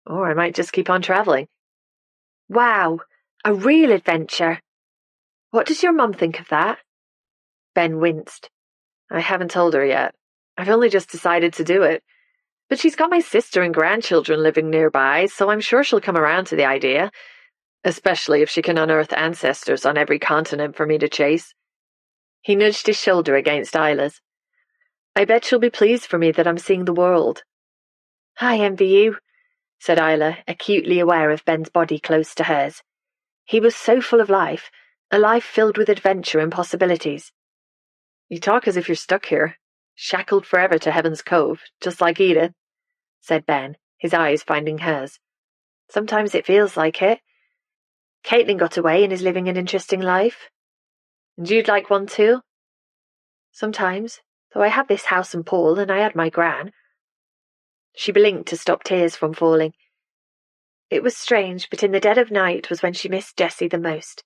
S2: Or I might just keep on travelling. Wow, a real adventure. What does your mum think of that? Ben winced. I haven't told her yet. I've only just decided to do it. But she's got my sister and grandchildren living nearby, so I'm sure she'll come around to the idea, especially if she can unearth ancestors on every continent for me to chase. He nudged his shoulder against Isla's. I bet she'll be pleased for me that I'm seeing the world. I envy you, said Isla, acutely aware of Ben's body close to hers. He was so full of life, a life filled with adventure and possibilities. You talk as if you're stuck here, shackled forever to Heaven's Cove, just like Edith, said Ben, his eyes finding hers. Sometimes it feels like it. Caitlin got away and is living an interesting life. And you'd like one too? Sometimes, though I had this house and Paul and I had my gran. She blinked to stop tears from falling. It was strange, but in the dead of night was when she missed Jessie the most,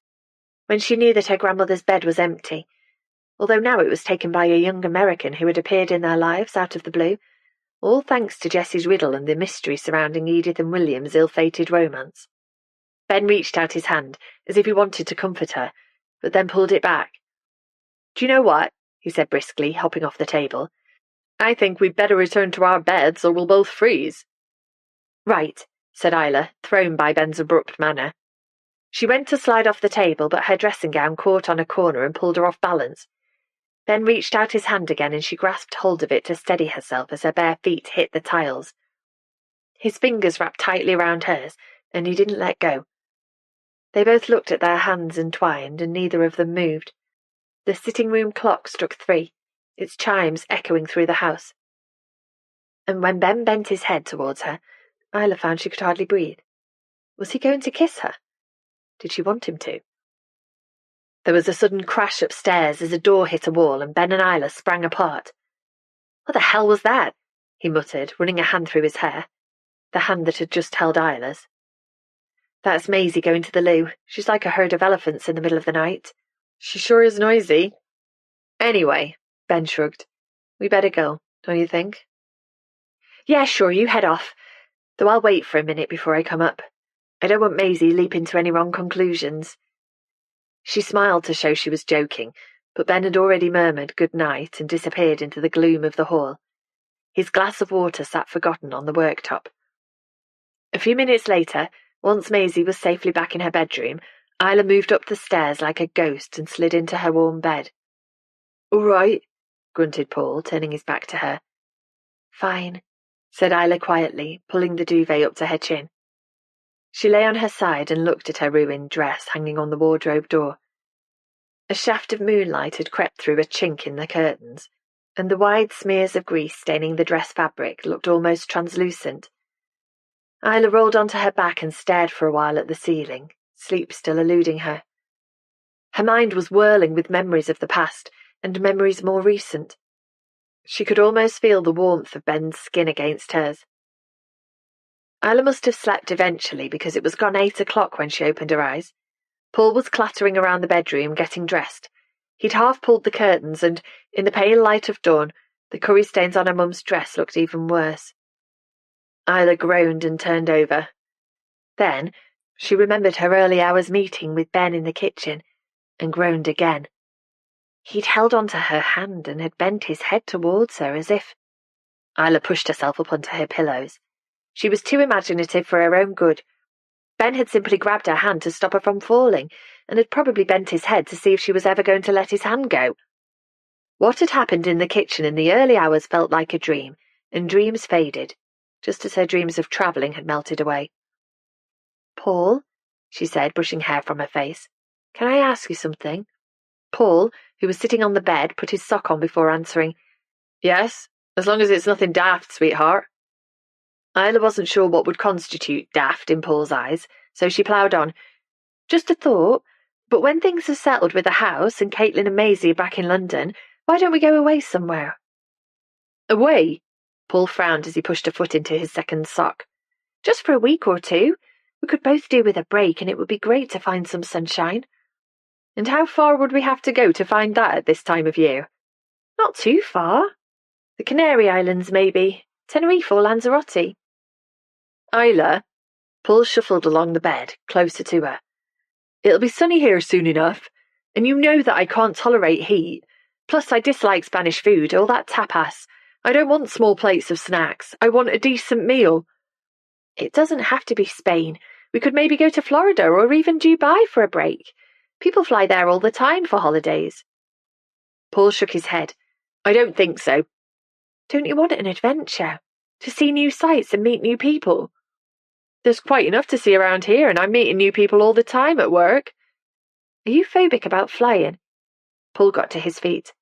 S2: when she knew that her grandmother's bed was empty, although now it was taken by a young American who had appeared in their lives out of the blue, all thanks to Jessie's riddle and the mystery surrounding Edith and William's ill-fated romance. Ben reached out his hand, as if he wanted to comfort her, but then pulled it back. Do you know what? He said briskly, hopping off the table. I think we'd better return to our beds, or we'll both freeze. Right, said Isla, thrown by Ben's abrupt manner. She went to slide off the table, but her dressing gown caught on a corner and pulled her off balance. Ben reached out his hand again and she grasped hold of it to steady herself as her bare feet hit the tiles. His fingers wrapped tightly around hers, and he didn't let go. They both looked at their hands entwined, and neither of them moved. The sitting-room clock struck 3, its chimes echoing through the house. And when Ben bent his head towards her, Isla found she could hardly breathe. Was he going to kiss her? Did she want him to? There was a sudden crash upstairs as a door hit a wall and Ben and Isla sprang apart. What the hell was that? He muttered, running a hand through his hair, the hand that had just held Isla's. That's Maisie going to the loo. She's like a herd of elephants in the middle of the night. She sure is noisy. Anyway, Ben shrugged. We better go, don't you think? Yeah, sure, you head off. Though I'll wait for a minute before I come up. I don't want Maisie leaping to any wrong conclusions. She smiled to show she was joking, but Ben had already murmured good night and disappeared into the gloom of the hall. His glass of water sat forgotten on the worktop. A few minutes later, once Maisie was safely back in her bedroom, Isla moved up the stairs like a ghost and slid into her warm bed. All right, grunted Paul, turning his back to her. Fine, said Isla quietly, pulling the duvet up to her chin. She lay on her side and looked at her ruined dress hanging on the wardrobe door. A shaft of moonlight had crept through a chink in the curtains, and the wide smears of grease staining the dress fabric looked almost translucent. Isla rolled onto her back and stared for a while at the ceiling, sleep still eluding her. Her mind was whirling with memories of the past, and memories more recent. She could almost feel the warmth of Ben's skin against hers.
S1: Isla must have slept eventually because it was gone 8 o'clock when she opened her eyes. Paul was clattering around the bedroom, getting dressed. He'd half pulled the curtains and, in the pale light of dawn, the curry stains on her mum's dress looked even worse. Isla groaned and turned over. Then she remembered her early hours meeting with Ben in the kitchen and groaned again. He'd held onto her hand and had bent his head towards her as if... Isla pushed herself up onto her pillows. She was too imaginative for her own good. Ben had simply grabbed her hand to stop her from falling and had probably bent his head to see if she was ever going to let his hand go. What had happened in the kitchen in the early hours felt like a dream, and dreams faded, just as her dreams of travelling had melted away. "Paul," she said, brushing hair from her face, "can I ask you something?" Paul, who was sitting on the bed, put his sock on before answering. "Yes, as long as it's nothing daft, sweetheart." Isla wasn't sure what would constitute daft in Paul's eyes, so she ploughed on. "Just a thought, but when things are settled with the house and Caitlin and Maisie are back in London, why don't we go away somewhere?" "Away?" Paul frowned as he pushed a foot into his second sock. "Just for a week or two. We could both do with a break, and it would be great to find some sunshine." "And how far would we have to go to find that at this time of year?" "Not too far. The Canary Islands, maybe. Tenerife or Lanzarote." "Isla," Paul shuffled along the bed, closer to her. "It'll be sunny here soon enough, and you know that I can't tolerate heat. Plus I dislike Spanish food, all that tapas. I don't want small plates of snacks. I want a decent meal." "It doesn't have to be Spain. We could maybe go to Florida or even Dubai for a break. People fly there all the time for holidays." Paul shook his head. "I don't think so." "Don't you want an adventure? To see new sights and meet new people?" "There's quite enough to see around here, and I'm meeting new people all the time at work." "Are you phobic about flying?" Paul got to his feet.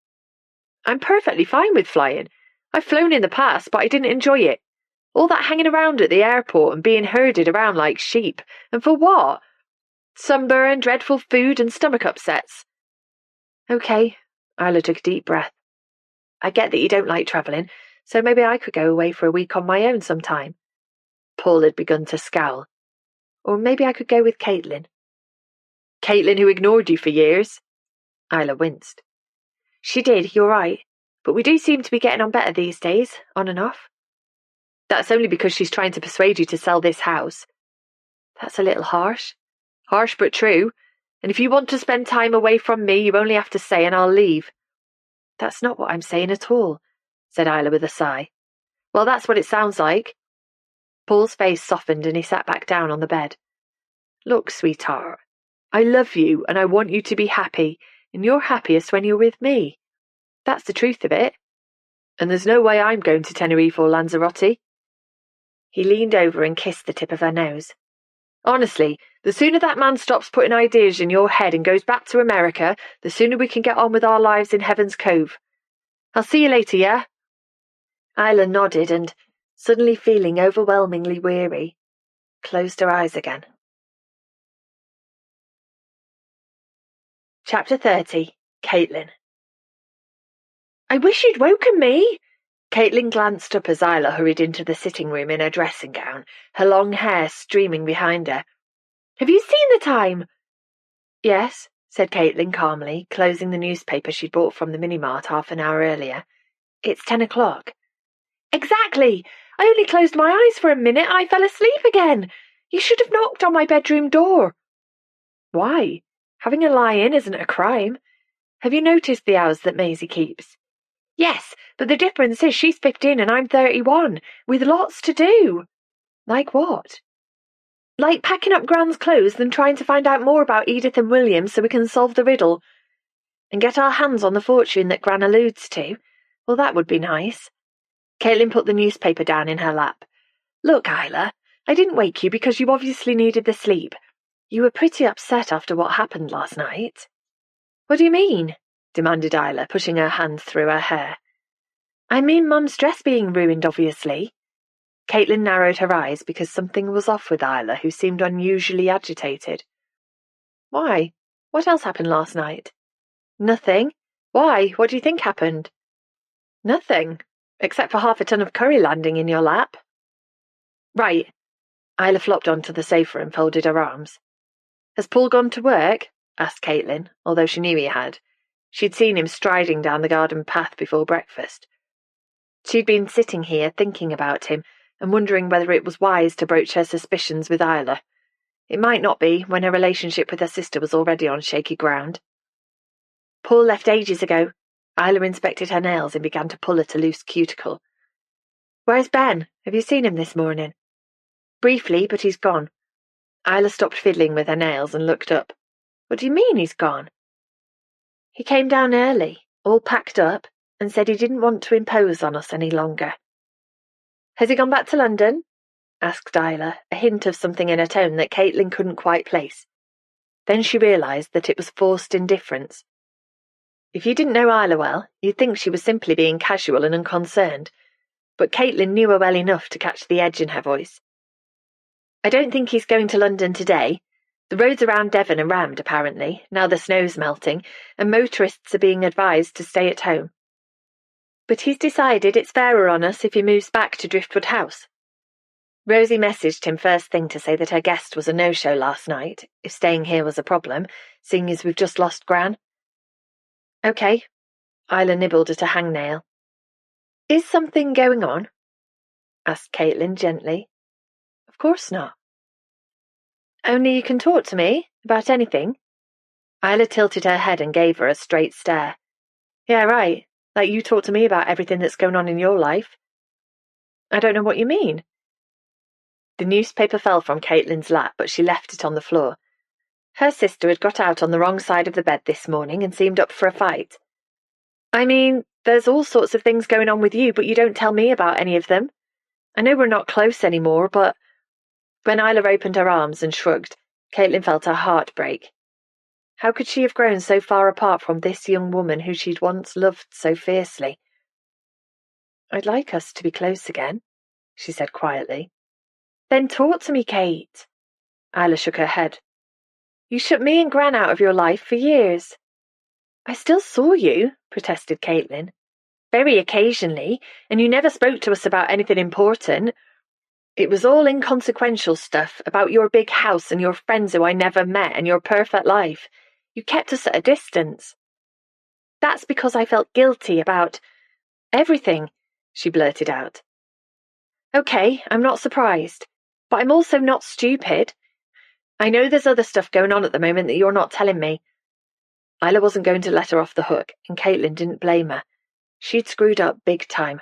S1: "I'm perfectly fine with flying. I've flown in the past, but I didn't enjoy it. All that hanging around at the airport and being herded around like sheep. And for what? Sunburn, dreadful food, and stomach upsets." "Okay." Isla took a deep breath. "I get that you don't like travelling, so maybe I could go away for a week on my own sometime." Paul had begun to scowl. "Or maybe I could go with Caitlin." "Caitlin who ignored you for years?" Isla winced. "She did, you're right. But we do seem to be getting on better these days, on and off." "That's only because she's trying to persuade you to sell this house." "That's a little harsh." "Harsh but true. And if you want to spend time away from me, you only have to say and I'll leave." "That's not what I'm saying at all," said Isla with a sigh. "Well, that's what it sounds like." Paul's face softened and he sat back down on the bed. "Look, sweetheart, I love you and I want you to be happy, and you're happiest when you're with me. That's the truth of it. And there's no way I'm going to Tenerife or Lanzarote." He leaned over and kissed the tip of her nose. "Honestly, the sooner that man stops putting ideas in your head and goes back to America, the sooner we can get on with our lives in Heaven's Cove. I'll see you later, yeah?" Isla nodded and, suddenly feeling overwhelmingly weary, closed her eyes again. Chapter 30. Caitlin. "I wish you'd woken me." Caitlin glanced up as Isla hurried into the sitting room in her dressing gown, her long hair streaming behind her. "Have you seen the time?" "Yes," said Caitlin calmly, closing the newspaper she'd bought from the mini-mart half an hour earlier. "It's 10 o'clock. "Exactly! I only closed my eyes for a minute and I fell asleep again. You should have knocked on my bedroom door." "Why? Having a lie-in isn't a crime. Have you noticed the hours that Maisie keeps?" "Yes, but the difference is she's 15 and I'm 31, with lots to do." "Like what?" "Like packing up Gran's clothes and trying to find out more about Edith and William so we can solve the riddle. And get our hands on the fortune that Gran alludes to. Well, that would be nice." Caitlin put the newspaper down in her lap. "Look, Isla, I didn't wake you because you obviously needed the sleep. You were pretty upset after what happened last night." "What do you mean?" demanded Isla, pushing her hand through her hair. "I mean Mum's dress being ruined, obviously." Caitlin narrowed her eyes because something was off with Isla, who seemed unusually agitated. "Why? What else happened last night?" "Nothing. Why? What do you think happened?" "Nothing, except for half a ton of curry landing in your lap." "Right.
S2: Isla flopped onto the sofa and folded her arms. Has Paul gone to work? Asked Caitlin, although she knew he had. She'd seen him striding down the garden path before breakfast. She'd been sitting here thinking about him and wondering whether it was wise to broach her suspicions with Isla. It might not be, when her relationship with her sister was already on shaky ground. Paul left ages ago. Isla inspected her nails and began to pull at a loose cuticle. Where's Ben? Have you seen him this morning? Briefly, but he's gone. Isla stopped fiddling with her nails and looked up. What do you mean he's gone? He came down early, all packed up, and said he didn't want to impose on us any longer. Has he gone back to London? Asked Isla, a hint of something in her tone that Caitlin couldn't quite place. Then she realised that it was forced indifference. If you didn't know Isla well, you'd think she was simply being casual and unconcerned, but Caitlin knew her well enough to catch the edge in her voice. I don't think he's going to London today. The roads around Devon are rammed, apparently, now the snow's melting, and motorists are being advised to stay at home. But he's decided it's fairer on us if he moves back to Driftwood House. Rosie messaged him first thing to say that her guest was a no-show last night, if staying here was a problem, seeing as we've just lost Gran. Okay. Isla nibbled at a hangnail. Is something going on? Asked Caitlin gently. Of course not. Only you can talk to me about anything? Isla tilted her head and gave her a straight stare. Yeah, right. Like you talk to me about everything that's going on in your life. I don't know what you mean. The newspaper fell from Caitlin's lap, but she left it on the floor. Her sister had got out on the wrong side of the bed this morning and seemed up for a fight. I mean, there's all sorts of things going on with you, but you don't tell me about any of them. I know we're not close anymore, but... When Isla opened her arms and shrugged, Caitlin felt her heart break. How could she have grown so far apart from this young woman who she'd once loved so fiercely? I'd like us to be close again, she said quietly. Then talk to me, Kate. Isla shook her head. You shut me and Gran out of your life for years. I still saw you, protested Caitlin. Very occasionally, and you never spoke to us about anything important. It was all inconsequential stuff about your big house and your friends who I never met and your perfect life. You kept us at a distance. That's because I felt guilty about everything, she blurted out. Okay, I'm not surprised, but I'm also not stupid. I know there's other stuff going on at the moment that you're not telling me. Isla wasn't going to let her off the hook, and Caitlin didn't blame her. She'd screwed up big time.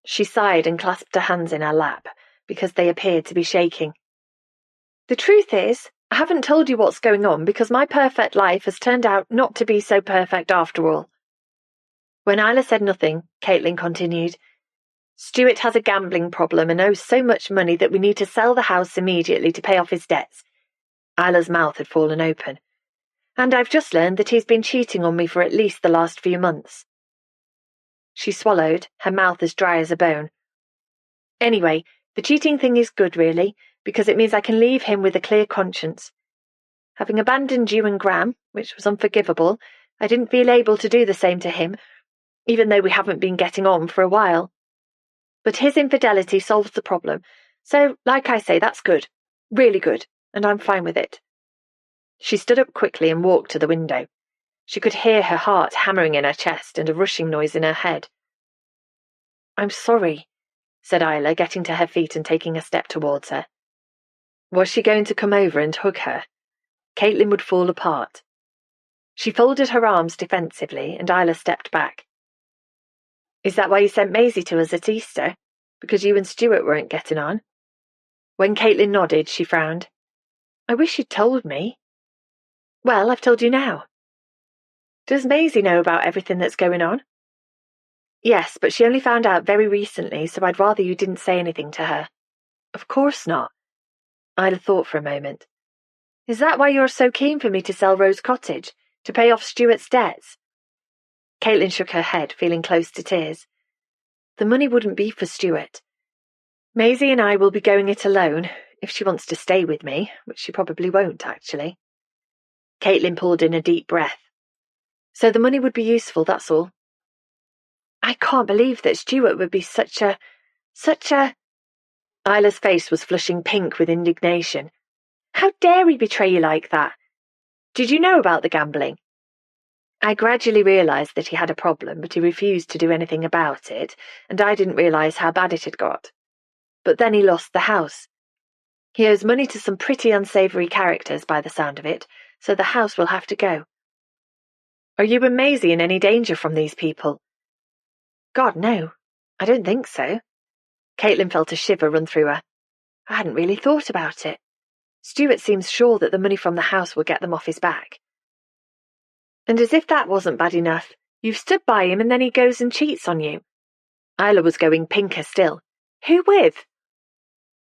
S2: She sighed and clasped her hands in her lap, because they appeared to be shaking. The truth is, I haven't told you what's going on because my perfect life has turned out not to be so perfect after all. When Isla said nothing, Caitlin continued, Stuart has a gambling problem and owes so much money that we need to sell the house immediately to pay off his debts. Isla's mouth had fallen open. And I've just learned that he's been cheating on me for at least the last few months. She swallowed, her mouth as dry as a bone. Anyway, the cheating thing is good, really, because it means I can leave him with a clear conscience. Having abandoned you and Gran, which was unforgivable, I didn't feel able to do the same to him, even though we haven't been getting on for a while. But his infidelity solves the problem, so, like I say, that's good, really good, and I'm fine with it. She stood up quickly and walked to the window. She could hear her heart hammering in her chest and a rushing noise in her head. I'm sorry, said Isla, getting to her feet and taking a step towards her. Was she going to come over and hug her? Caitlin would fall apart. She folded her arms defensively, and Isla stepped back. Is that why you sent Maisie to us at Easter? Because you and Stuart weren't getting on? When Caitlin nodded, she frowned. I wish you'd told me. Well, I've told you now. Does Maisie know about everything that's going on? Yes, but she only found out very recently, so I'd rather you didn't say anything to her. Of course not. Isla thought for a moment. Is that why you're so keen for me to sell Rose Cottage, to pay off Stuart's debts? Caitlin shook her head, feeling close to tears. The money wouldn't be for Stuart. Maisie and I will be going it alone, if she wants to stay with me, which she probably won't, actually. Caitlin pulled in a deep breath. So the money would be useful, that's all. I can't believe that Stuart would be such a... Isla's face was flushing pink with indignation. How dare he betray you like that? Did you know about the gambling? I gradually realised that he had a problem, but he refused to do anything about it, and I didn't realise how bad it had got. But then he lost the house. He owes money to some pretty unsavoury characters by the sound of it, so the house will have to go. Are you and Maisie in any danger from these people? God, no. I don't think so. Caitlin felt a shiver run through her. I hadn't really thought about it. Stuart seems sure that the money from the house will get them off his back. And as if that wasn't bad enough, you've stood by him and then he goes and cheats on you. Isla was going pinker still. Who with?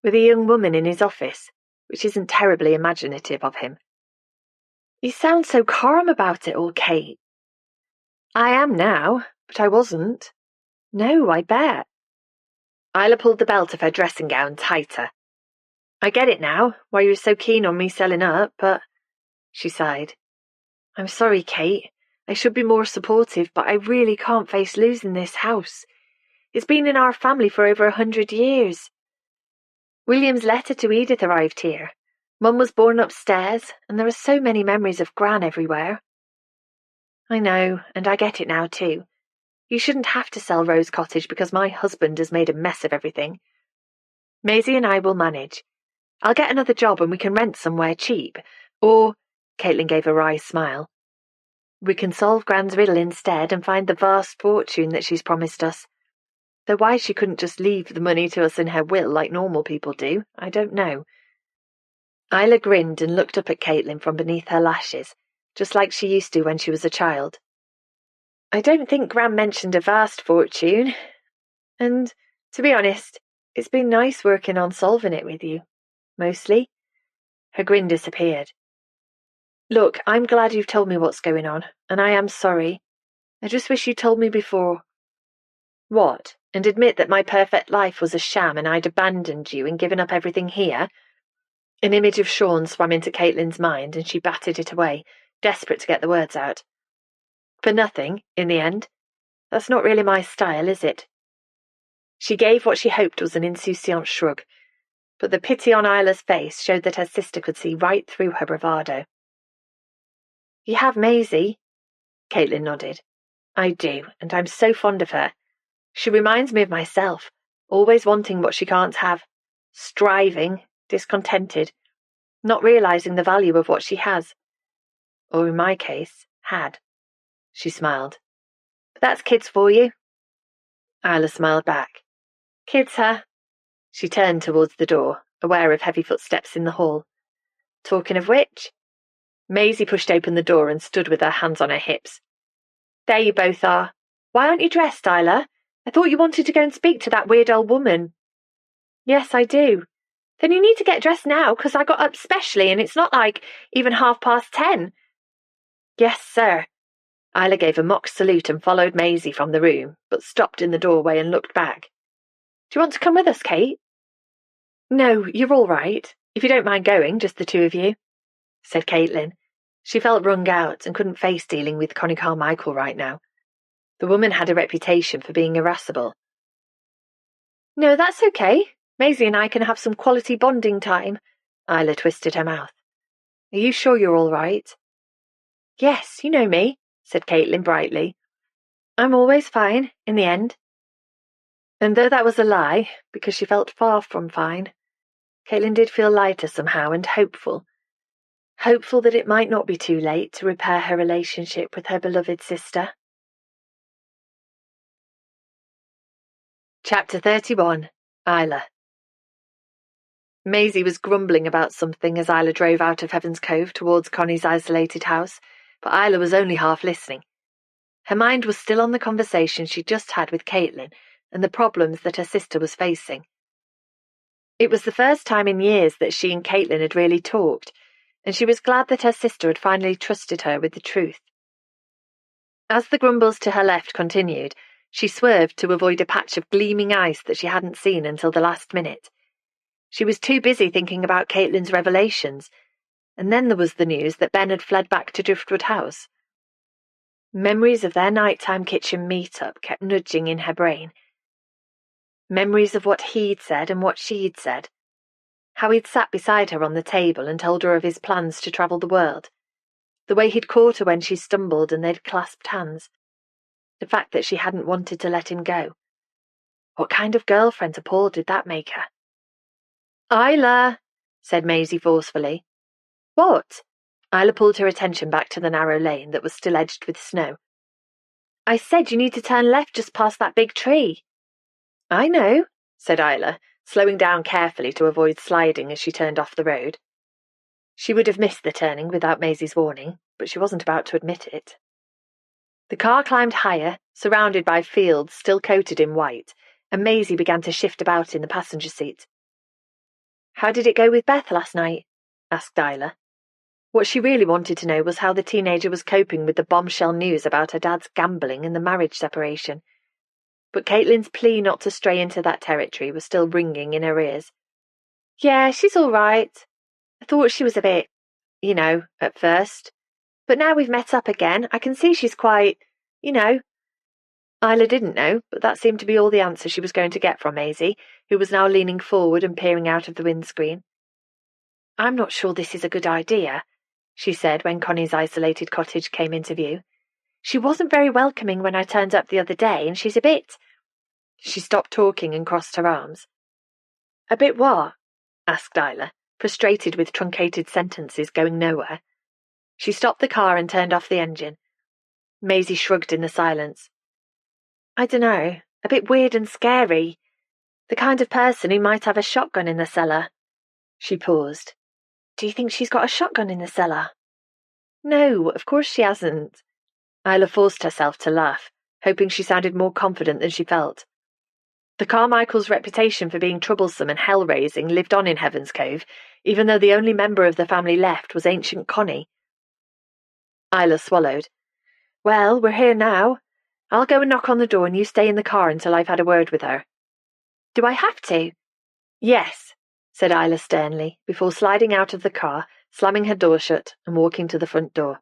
S2: With a young woman in his office, which isn't terribly imaginative of him. You sound so calm about it all, Kate. I am now, but I wasn't. No, I bet. Isla pulled the belt of her dressing gown tighter. I get it now, why you were so keen on me selling up, but... She sighed. I'm sorry, Kate. I should be more supportive, but I really can't face losing this house. It's been in our family for over 100 years. William's letter to Edith arrived here. Mum was born upstairs, and there are so many memories of Gran everywhere. I know, and I get it now too. You shouldn't have to sell Rose Cottage because my husband has made a mess of everything. Maisie and I will manage. I'll get another job and we can rent somewhere cheap. Or, Caitlin gave a wry smile, we can solve Gran's riddle instead and find the vast fortune that she's promised us. Though why she couldn't just leave the money to us in her will like normal people do, I don't know. Isla grinned and looked up at Caitlin from beneath her lashes, just like she used to when she was a child. I don't think Gran mentioned a vast fortune. And, to be honest, it's been nice working on solving it with you. Mostly. Her grin disappeared. Look, I'm glad you've told me what's going on, and I am sorry. I just wish you'd told me before. What, and admit that my perfect life was a sham and I'd abandoned you and given up everything here? An image of Sean swam into Caitlin's mind and she batted it away, desperate to get the words out. For nothing, in the end. That's not really my style, is it? She gave what she hoped was an insouciant shrug, but the pity on Isla's face showed that her sister could see right through her bravado. You have Maisie? Caitlin nodded. I do, and I'm so fond of her. She reminds me of myself, always wanting what she can't have, striving, discontented, not realising the value of what she has. Or in my case, had. She smiled. But that's kids for you. Isla smiled back. Kids, huh? She turned towards the door, aware of heavy footsteps in the hall. Talking of which... Maisie pushed open the door and stood with her hands on her hips. There you both are. Why aren't you dressed, Isla? I thought you wanted to go and speak to that weird old woman. Yes, I do. Then you need to get dressed now, because I got up specially and it's not like even 10:30. Yes, sir. Isla gave a mock salute and followed Maisie from the room, but stopped in the doorway and looked back. Do you want to come with us, Kate? No, you're all right. If you don't mind going, just the two of you, said Caitlin. She felt wrung out and couldn't face dealing with Connie Carmichael right now. The woman had a reputation for being irascible. No, that's okay. Maisie and I can have some quality bonding time. Isla twisted her mouth. Are you sure you're all right? Yes, you know me, said Caitlin brightly. I'm always fine, in the end. And though that was a lie, because she felt far from fine, Caitlin did feel lighter somehow and hopeful. Hopeful that it might not be too late to repair her relationship with her beloved sister. Chapter 31. Isla. Maisie was grumbling about something as Isla drove out of Heaven's Cove towards Connie's isolated house, but Isla was only half listening. Her mind was still on the conversation she'd just had with Caitlin and the problems that her sister was facing. It was the first time in years that she and Caitlin had really talked, and she was glad that her sister had finally trusted her with the truth. As the grumbles to her left continued, she swerved to avoid a patch of gleaming ice that she hadn't seen until the last minute. She was too busy thinking about Caitlin's revelations, and then there was the news that Ben had fled back to Driftwood House. Memories of their nighttime kitchen meet-up kept nudging in her brain.
S1: Memories of what he'd said and what she'd said. How he'd sat beside her on the table and told her of his plans to travel the world. The way he'd caught her when she stumbled and they'd clasped hands. The fact that she hadn't wanted to let him go. What kind of girlfriend to Paul did that make her? "Isla," said Maisie forcefully. "What?" Isla pulled her attention back to the narrow lane that was still edged with snow. "I said you need to turn left just past that big tree." "I know," said Isla, slowing down carefully to avoid sliding as she turned off the road. She would have missed the turning without Maisie's warning, but she wasn't about to admit it. The car climbed higher, surrounded by fields still coated in white, and Maisie began to shift about in the passenger seat. "How did it go with Beth last night?" asked Isla. What she really wanted to know was how the teenager was coping with the bombshell news about her dad's gambling and the marriage separation. But Caitlin's plea not to stray into that territory was still ringing in her ears. "Yeah, she's all right. I thought she was a bit, at first. But now we've met up again, I can see she's quite, Isla didn't know, but that seemed to be all the answer she was going to get from Maisie, who was now leaning forward and peering out of the windscreen. "I'm not sure this is a good idea," she said when Connie's isolated cottage came into view. "She wasn't very welcoming when I turned up the other day, and she's a bit—" She stopped talking and crossed her arms. "A bit what?" asked Isla, frustrated with truncated sentences going nowhere. She stopped the car and turned off the engine. Maisie shrugged in the silence. "I dunno, a bit weird and scary. The kind of person who might have a shotgun in the cellar." She paused. "Do you think she's got a shotgun in the cellar?" "No, of course she hasn't." Isla forced herself to laugh, hoping she sounded more confident than she felt. The Carmichaels' reputation for being troublesome and hell-raising lived on in Heaven's Cove, even though the only member of the family left was ancient Connie. Isla swallowed. "Well, we're here now. I'll go and knock on the door and you stay in the car until I've had a word with her." "Do I have to?" "Yes," said Isla sternly, before sliding out of the car, slamming her door shut and walking to the front door.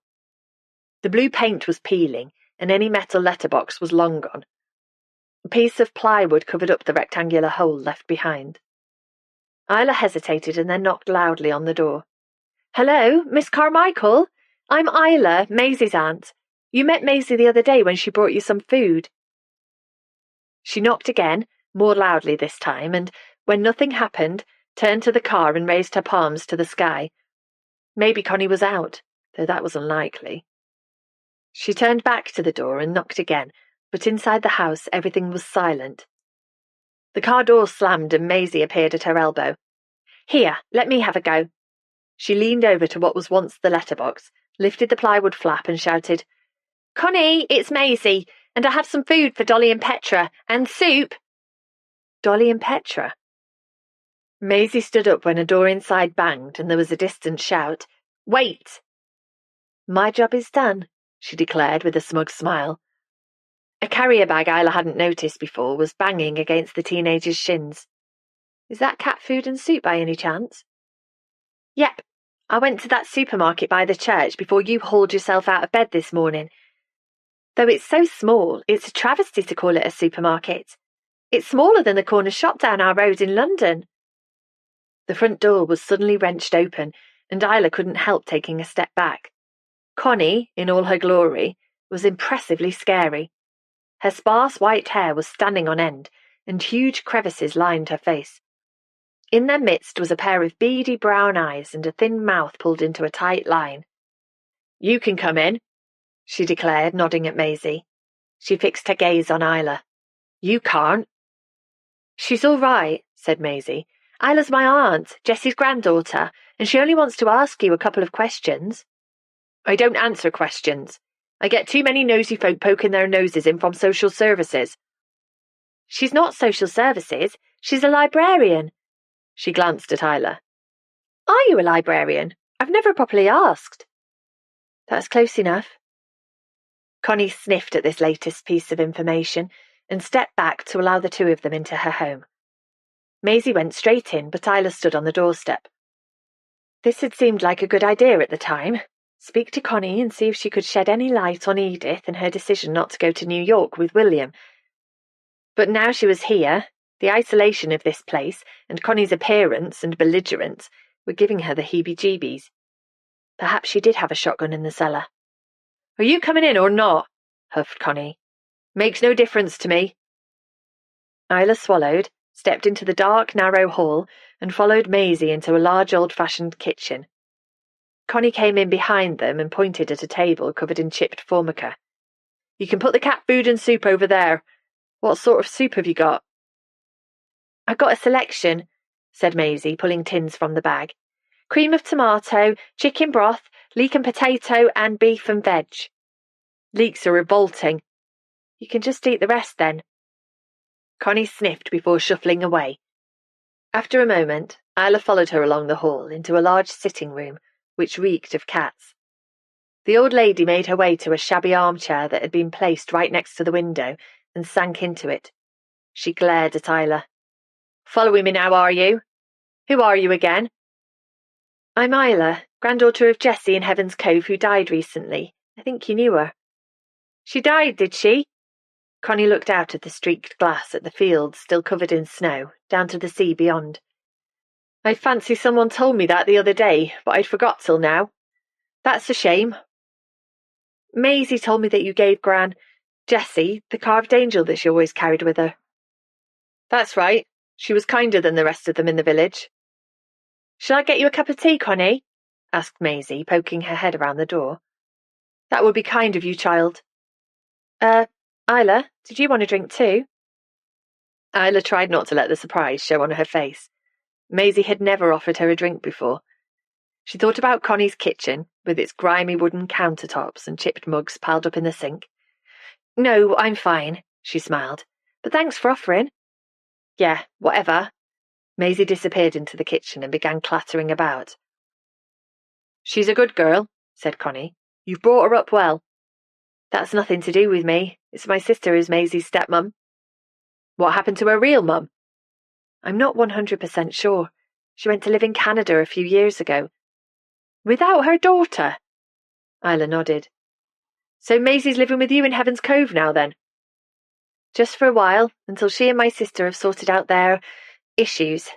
S1: The blue paint was peeling, and any metal letterbox was long gone. A piece of plywood covered up the rectangular hole left behind. Isla hesitated and then knocked loudly on the door. "Hello, Miss Carmichael? I'm Isla, Maisie's aunt. You met Maisie the other day when she brought you some food." She knocked again, more loudly this time, and, when nothing happened, turned to the car and raised her palms to the sky. Maybe Connie was out, though that was unlikely. She turned back to the door and knocked again, but inside the house everything was silent. The car door slammed and Maisie appeared at her elbow. "Here, let me have a go." She leaned over to what was once the letterbox, lifted the plywood flap and shouted, "Connie, it's Maisie, and I have some food for Dolly and Petra, and soup." Dolly and Petra? Maisie stood up when a door inside banged and there was a distant shout, "Wait!" "My job is done," she declared with a smug smile. A carrier bag Isla hadn't noticed before was banging against the teenager's shins. "Is that cat food and soup by any chance?" "Yep. I went to that supermarket by the church before you hauled yourself out of bed this morning. Though it's so small, it's a travesty to call it a supermarket. It's smaller than the corner shop down our road in London." The front door was suddenly wrenched open, and Isla couldn't help taking a step back. Connie, in all her glory, was impressively scary. Her sparse white hair was standing on end, and huge crevices lined her face. In their midst was a pair of beady brown eyes and a thin mouth pulled into a tight line. "You can come in," she declared, nodding at Maisie. She fixed her gaze on Isla. "You can't." "She's all right," said Maisie. "Isla's my aunt, Jessie's granddaughter, and she only wants to ask you a couple of questions." "I don't answer questions. I get too many nosy folk poking their noses in from social services." "She's not social services. She's a librarian." She glanced at Isla. "Are you a librarian? I've never properly asked." "That's close enough." Connie sniffed at this latest piece of information and stepped back to allow the two of them into her home. Maisie went straight in, but Isla stood on the doorstep. This had seemed like a good idea at the time. Speak to Connie and see if she could shed any light on Edith and her decision not to go to New York with William. But now she was here,
S2: The isolation of this place, and Connie's appearance and belligerence, were giving her the heebie-jeebies. Perhaps she did have a shotgun in the cellar. "Are you coming in or not?" huffed Connie. "Makes no difference to me." Isla swallowed, stepped into the dark, narrow hall, and followed Maisie into a large old-fashioned kitchen. Connie came in behind them and pointed at a table covered in chipped formica. "You can put the cat food and soup over there. What sort of soup have you got?" "I've got a selection," said Maisie, pulling tins from the bag. "Cream of tomato, chicken broth, leek and potato, and beef and veg." "Leeks are revolting." "You can just eat the rest then." Connie sniffed before shuffling away. After a moment, Isla followed her along the hall into a large sitting room, which reeked of cats. The old lady made her way to a shabby armchair that had been placed right next to the window and sank into it. She glared at Isla. "Following me now, are you? Who are you again?" "I'm Isla, granddaughter of Jessie in Heaven's Cove, who died recently. I think you knew her." "She died, did she?" Connie looked out at the streaked glass at the fields still covered in snow, down to the sea beyond. "I fancy someone told me that the other day, but I'd forgot till now. That's a shame." "Maisie told me that you gave Jessie, the carved angel that she always carried with her." "That's right. She was kinder than the rest of them in the village." "Shall I get you a cup of tea, Connie?" asked Maisie, poking her head around the door. "That would be kind of you, child." Isla, did you want a drink too?" Isla tried not to let the surprise show on her face. Maisie had never offered her a drink before. She thought about Connie's kitchen, with its grimy wooden countertops and chipped mugs piled up in the sink. "No, I'm fine," she smiled. "But thanks for offering." "Yeah, whatever." Maisie disappeared into the kitchen and began clattering about. "She's a good girl," said Connie. "You've brought her up well." "That's nothing to do with me. It's my sister who's Maisie's stepmum." "What happened to her real mum?" "I'm not 100% sure. She went to live in Canada a few years ago." "Without her daughter?" Isla nodded. "So Maisie's living with you in Heaven's Cove now, then?" "Just for a while, until she and my sister have sorted out their issues."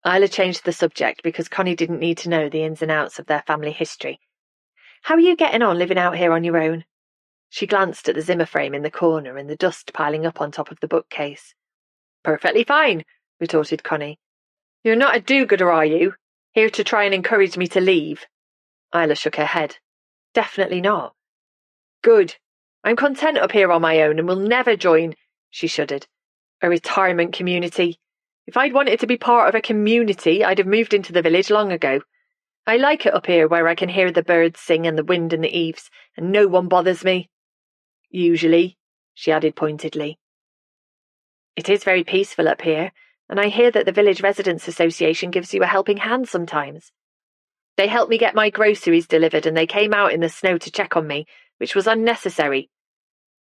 S2: Isla changed the subject because Connie didn't need to know the ins and outs of their family history. "How are you getting on living out here on your own?" She glanced at the Zimmer frame in the corner and the dust piling up on top of the bookcase. "Perfectly fine," retorted Connie. "You're not a do-gooder, are you? Here to try and encourage me to leave?" Isla shook her head. "Definitely not." "Good. I'm content up here on my own and will never join," she shuddered, "a retirement community. If I'd wanted to be part of a community, I'd have moved into the village long ago. I like it up here where I can hear the birds sing and the wind in the eaves, and no one bothers me. Usually," she added pointedly. "It is very peaceful up here, and I hear that the Village Residents Association gives you a helping hand sometimes." "They helped me get my groceries delivered, and they came out in the snow to check on me, which was unnecessary.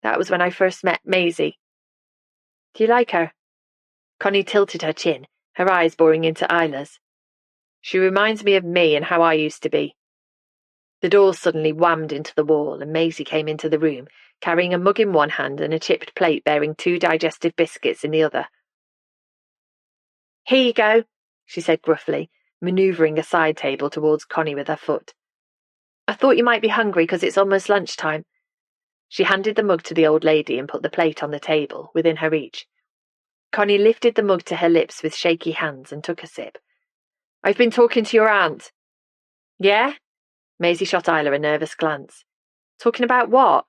S2: That was when I first met Maisie." "Do you like her?" Connie tilted her chin, her eyes boring into Isla's. "She reminds me of me and how I used to be." The door suddenly whammed into the wall, and Maisie came into the room, carrying a mug in one hand and a chipped plate bearing 2 digestive biscuits in the other. "Here you go," she said gruffly, manoeuvring a side table towards Connie with her foot. "I thought you might be hungry because it's almost lunchtime." She handed the mug to the old lady and put the plate on the table, within her reach. Connie lifted the mug to her lips with shaky hands and took a sip. "I've been talking to your aunt." "Yeah?" Maisie shot Isla a nervous glance. "Talking about what?"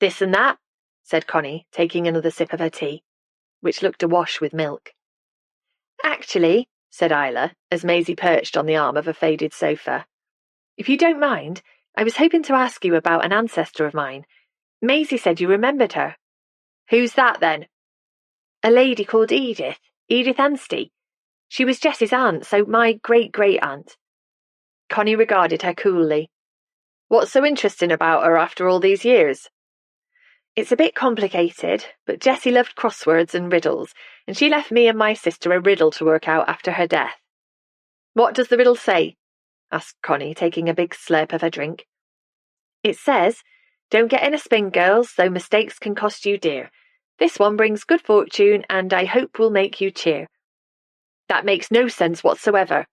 S2: "This and that," said Connie, taking another sip of her tea, which looked awash with milk. "Actually," said Isla, as Maisie perched on the arm of a faded sofa, "if you don't mind, I was hoping to ask you about an ancestor of mine. Maisie said you remembered her." "Who's that, then?" "A lady called Edith Anstey. She was Jessie's aunt, so my great-great-aunt." Connie regarded her coolly. "What's so interesting about her after all these years?" "It's a bit complicated, but Jessie loved crosswords and riddles, and she left me and my sister a riddle to work out after her death." "What does the riddle say?" asked Connie, taking a big slurp of her drink. "It says, 'Don't get in a spin, girls, though mistakes can cost you dear. This one brings good fortune and I hope will make you cheer. That makes no sense whatsoever.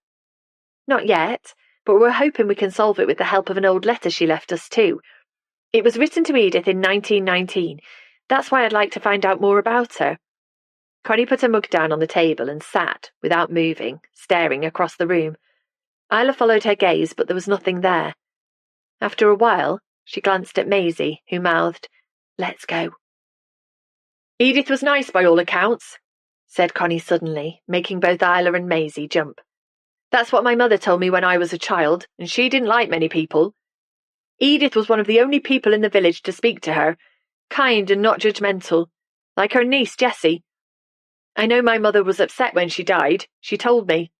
S2: Not yet, but we're hoping we can solve it with the help of an old letter she left us too. It was written to Edith in 1919. That's why I'd like to find out more about her. Connie put her mug down on the table and sat, without moving, staring across the room. Isla followed her gaze, but there was nothing there. After a while, she glanced at Maisie, who mouthed, "Let's go." "Edith was nice by all accounts," said Connie suddenly, making both Isla and Maisie jump. "That's what my mother told me when I was a child, and she didn't like many people. Edith was one of the only people in the village to speak to her, kind and not judgmental, like her niece Jessie. I know my mother was upset when she died, she told me."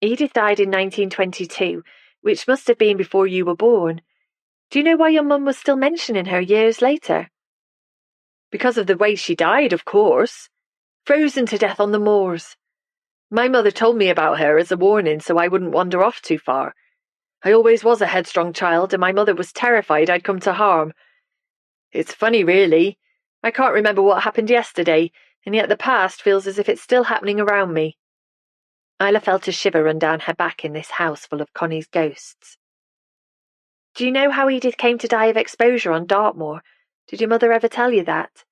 S2: "Edith died in 1922, which must have been before you were born. Do you know why your mum was still mentioning her years later?" "Because of the way she died, of course. Frozen to death on the moors. My mother told me about her as a warning so I wouldn't wander off too far. I always was a headstrong child, and my mother was terrified I'd come to harm. It's funny, really. I can't remember what happened yesterday, and yet the past feels as if it's still happening around me." Isla felt a shiver run down her back in this house full of Connie's ghosts. "Do you know how Edith came to die of exposure on Dartmoor? Did your mother ever tell you that?"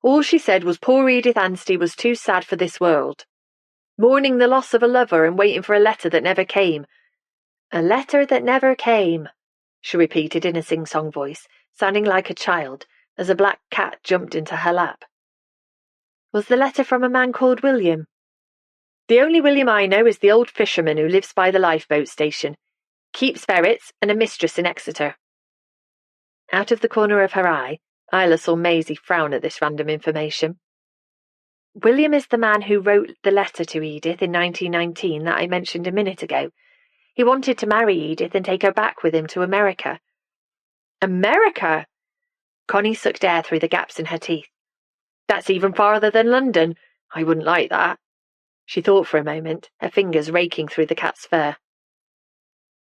S2: "All she said was poor Edith Anstey was too sad for this world. Mourning the loss of a lover and waiting for a letter that never came. A letter that never came," she repeated in a sing-song voice, sounding like a child, as a black cat jumped into her lap. "Was the letter from a man called William?" "The only William I know is the old fisherman who lives by the lifeboat station. Keeps ferrets and a mistress in Exeter." Out of the corner of her eye, Isla saw Maisie frown at this random information. "William is the man who wrote the letter to Edith in 1919 that I mentioned a minute ago. He wanted to marry Edith and take her back with him to America." "America?" Connie sucked air through the gaps in her teeth. "That's even farther than London. I wouldn't like that." She thought for a moment, her fingers raking through the cat's fur.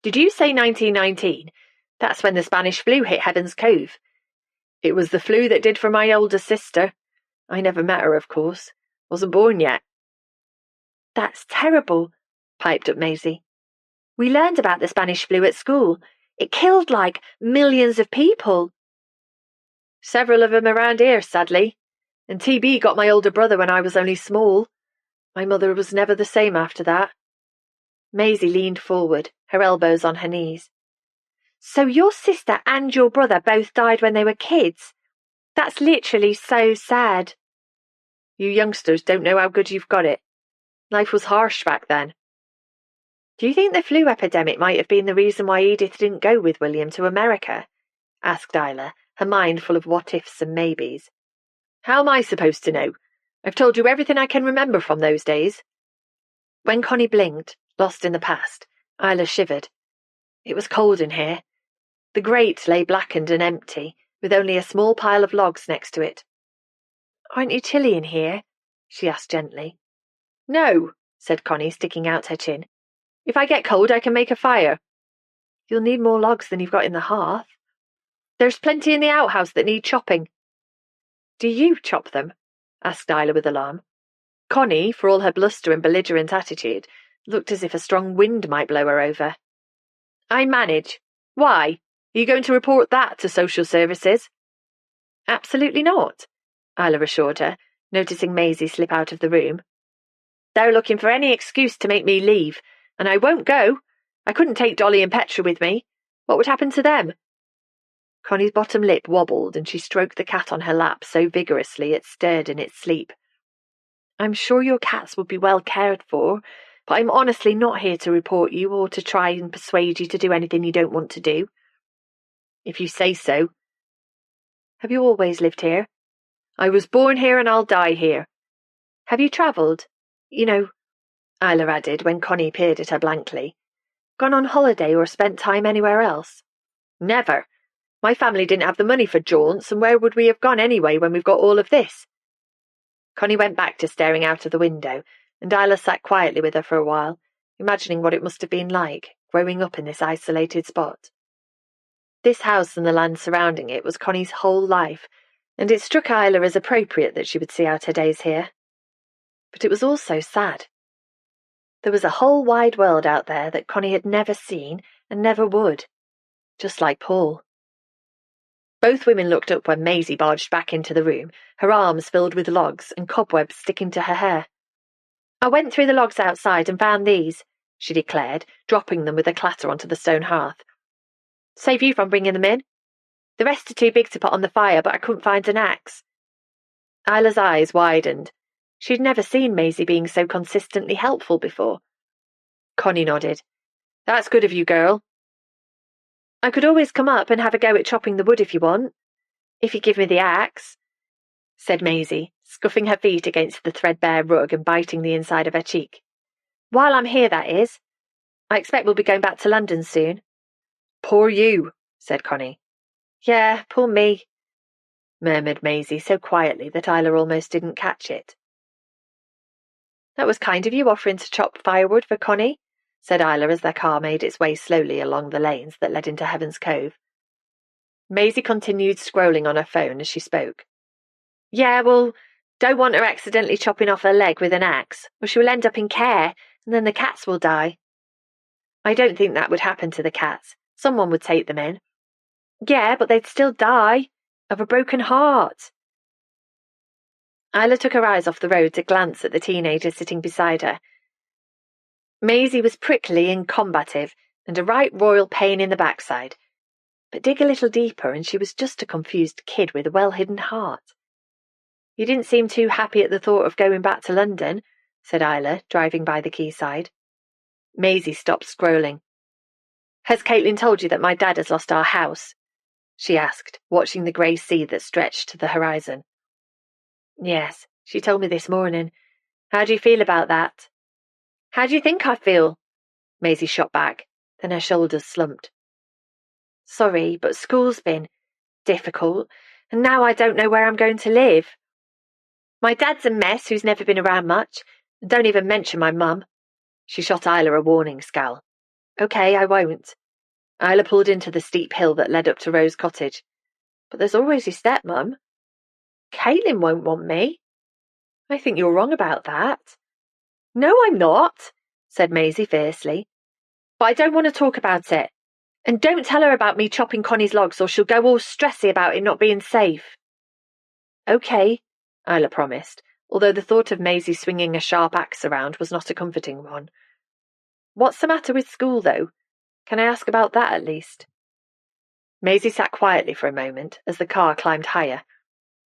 S2: "Did you say 1919? That's when the Spanish flu hit Heaven's Cove. It was the flu that did for my older sister. I never met her, of course. Wasn't born yet." "That's terrible," piped up Maisie. "We learned about the Spanish flu at school. It killed, like, millions of people." "Several of them around here, sadly. And TB got my older brother when I was only small. My mother was never the same after that." Maisie leaned forward, her elbows on her knees. "So your sister and your brother both died when they were kids? That's literally so sad." "You youngsters don't know how good you've got it. Life was harsh back then." "Do you think the flu epidemic might have been the reason why Edith didn't go with William to America?" asked Isla, her mind full of what-ifs and maybes. "How am I supposed to know? I've told you everything I can remember from those days." When Connie blinked, lost in the past, Isla shivered. It was cold in here. The grate lay blackened and empty, with only a small pile of logs next to it. "Aren't you chilly in here?" she asked gently. "No," said Connie, sticking out her chin. "If I get cold, I can make a fire." "You'll need more logs than you've got in the hearth." "There's plenty in the outhouse that need chopping." "Do you chop them?" asked Isla with alarm. Connie, for all her bluster and belligerent attitude, looked as if a strong wind might blow her over. "I manage. Why? Are you going to report that to social services?" "Absolutely not," Isla assured her, noticing Maisie slip out of the room. "They're looking for any excuse to make me leave, and I won't go. I couldn't take Dolly and Petra with me. What would happen to them?" Connie's bottom lip wobbled and she stroked the cat on her lap so vigorously it stirred in its sleep. "I'm sure your cats would be well cared for, but I'm honestly not here to report you or to try and persuade you to do anything you don't want to do." "If you say so." "Have you always lived here?" "I was born here and I'll die here." "Have you travelled? You know," Isla added when Connie peered at her blankly. "Gone on holiday or spent time anywhere else?" "Never. My family didn't have the money for jaunts, and where would we have gone anyway when we've got all of this?" Connie went back to staring out of the window, and Isla sat quietly with her for a while, imagining what it must have been like, growing up in this isolated spot. This house and the land surrounding it was Connie's whole life, and it struck Isla as appropriate that she would see out her days here. But it was also sad. There was a whole wide world out there that Connie had never seen and never would, just like Paul. Both women looked up when Maisie barged back into the room, her arms filled with logs and cobwebs sticking to her hair. "I went through the logs outside and found these," she declared, dropping them with a clatter onto the stone hearth. "Save you from bringing them in. The rest are too big to put on the fire, but I couldn't find an axe." Isla's eyes widened. She'd never seen Maisie being so consistently helpful before. Connie nodded. "That's good of you, girl." "I could always come up and have a go at chopping the wood if you want, if you give me the axe," said Maisie, scuffing her feet against the threadbare rug and biting the inside of her cheek. "While I'm here, that is. I expect we'll be going back to London soon." "Poor you," said Connie. "Yeah, poor me," murmured Maisie so quietly that Isla almost didn't catch it. "That was kind of you offering to chop firewood for Connie," said Isla as their car made its way slowly along the lanes that led into Heaven's Cove. Maisie continued scrolling on her phone as she spoke. "Yeah, well, don't want her accidentally chopping off her leg with an axe, or she will end up in care, and then the cats will die." "I don't think that would happen to the cats. Someone would take them in." "Yeah, but they'd still die. Of a broken heart." Isla took her eyes off the road to glance at the teenager sitting beside her. Maisie was prickly and combative, and a right royal pain in the backside. But dig a little deeper and she was just a confused kid with a well-hidden heart. "You didn't seem too happy at the thought of going back to London," said Isla, driving by the quayside. Maisie stopped scrolling. "Has Caitlin told you that my dad has lost our house?" she asked, watching the grey sea that stretched to the horizon. "Yes, she told me this morning. How do you feel about that?" "How do you think I feel?" Maisie shot back, then her shoulders slumped. "Sorry, but school's been difficult, and now I don't know where I'm going to live. My dad's a mess who's never been around much, and don't even mention my mum." She shot Isla a warning scowl. "Okay, I won't." Isla pulled into the steep hill that led up to Rose Cottage. "But there's always your stepmum." "Caitlin won't want me." "I think you're wrong about that." "No, I'm not," said Maisie fiercely. "But I don't want to talk about it. And don't tell her about me chopping Connie's logs or she'll go all stressy about it not being safe." "Okay," Isla promised, although the thought of Maisie swinging a sharp axe around was not a comforting one. "What's the matter with school, though? Can I ask about that at least?" Maisie sat quietly for a moment as the car climbed higher.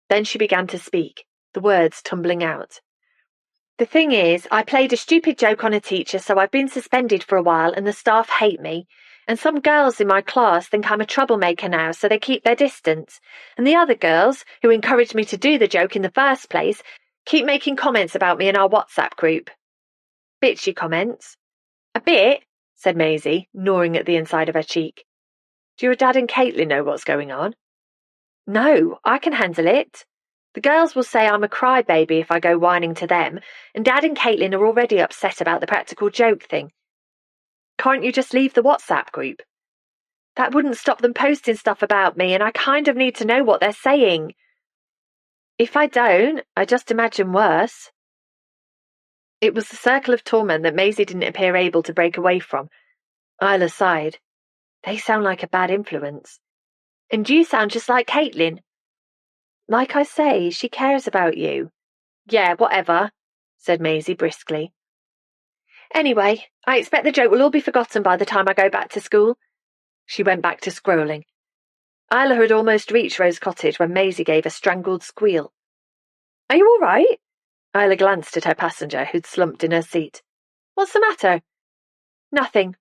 S2: Then she began to speak, the words tumbling out. "The thing is, I played a stupid joke on a teacher, so I've been suspended for a while and the staff hate me. And some girls in my class think I'm a troublemaker now, so they keep their distance. And the other girls, who encouraged me to do the joke in the first place, keep making comments about me in our WhatsApp group." "Bitchy comments?" "A bit," said Maisie, gnawing at the inside of her cheek. "Do your dad and Caitlin know what's going on?" "No, I can handle it. The girls will say I'm a crybaby if I go whining to them, and Dad and Caitlin are already upset about the practical joke thing." "Can't you just leave the WhatsApp group?" "That wouldn't stop them posting stuff about me, and I kind of need to know what they're saying." "If I don't, I just imagine worse." It was the circle of torment that Maisie didn't appear able to break away from. Isla sighed. "They sound like a bad influence." "And you sound just like Caitlin." "Like I say, she cares about you." "Yeah, whatever," said Maisie briskly. "Anyway, I expect the joke will all be forgotten by the time I go back to school." She went back to scrolling. Isla had almost reached Rose Cottage when Maisie gave a strangled squeal. "Are you all right?" Isla glanced at her passenger, who'd slumped in her seat. "What's the matter?" "Nothing."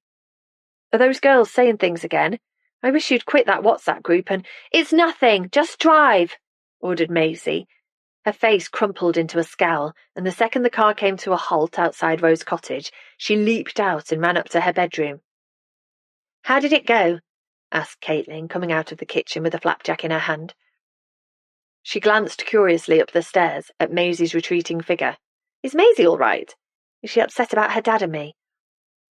S2: "Are those girls saying things again? I wish you'd quit that WhatsApp group and—" "It's nothing, just drive," ordered Maisie. Her face crumpled into a scowl, and the second the car came to a halt outside Rose Cottage, she leaped out and ran up to her bedroom. "How did it go?" asked Caitlin, coming out of the kitchen with a flapjack in her hand. She glanced curiously up the stairs at Maisie's retreating figure. "Is Maisie all right? Is she upset about her dad and me?"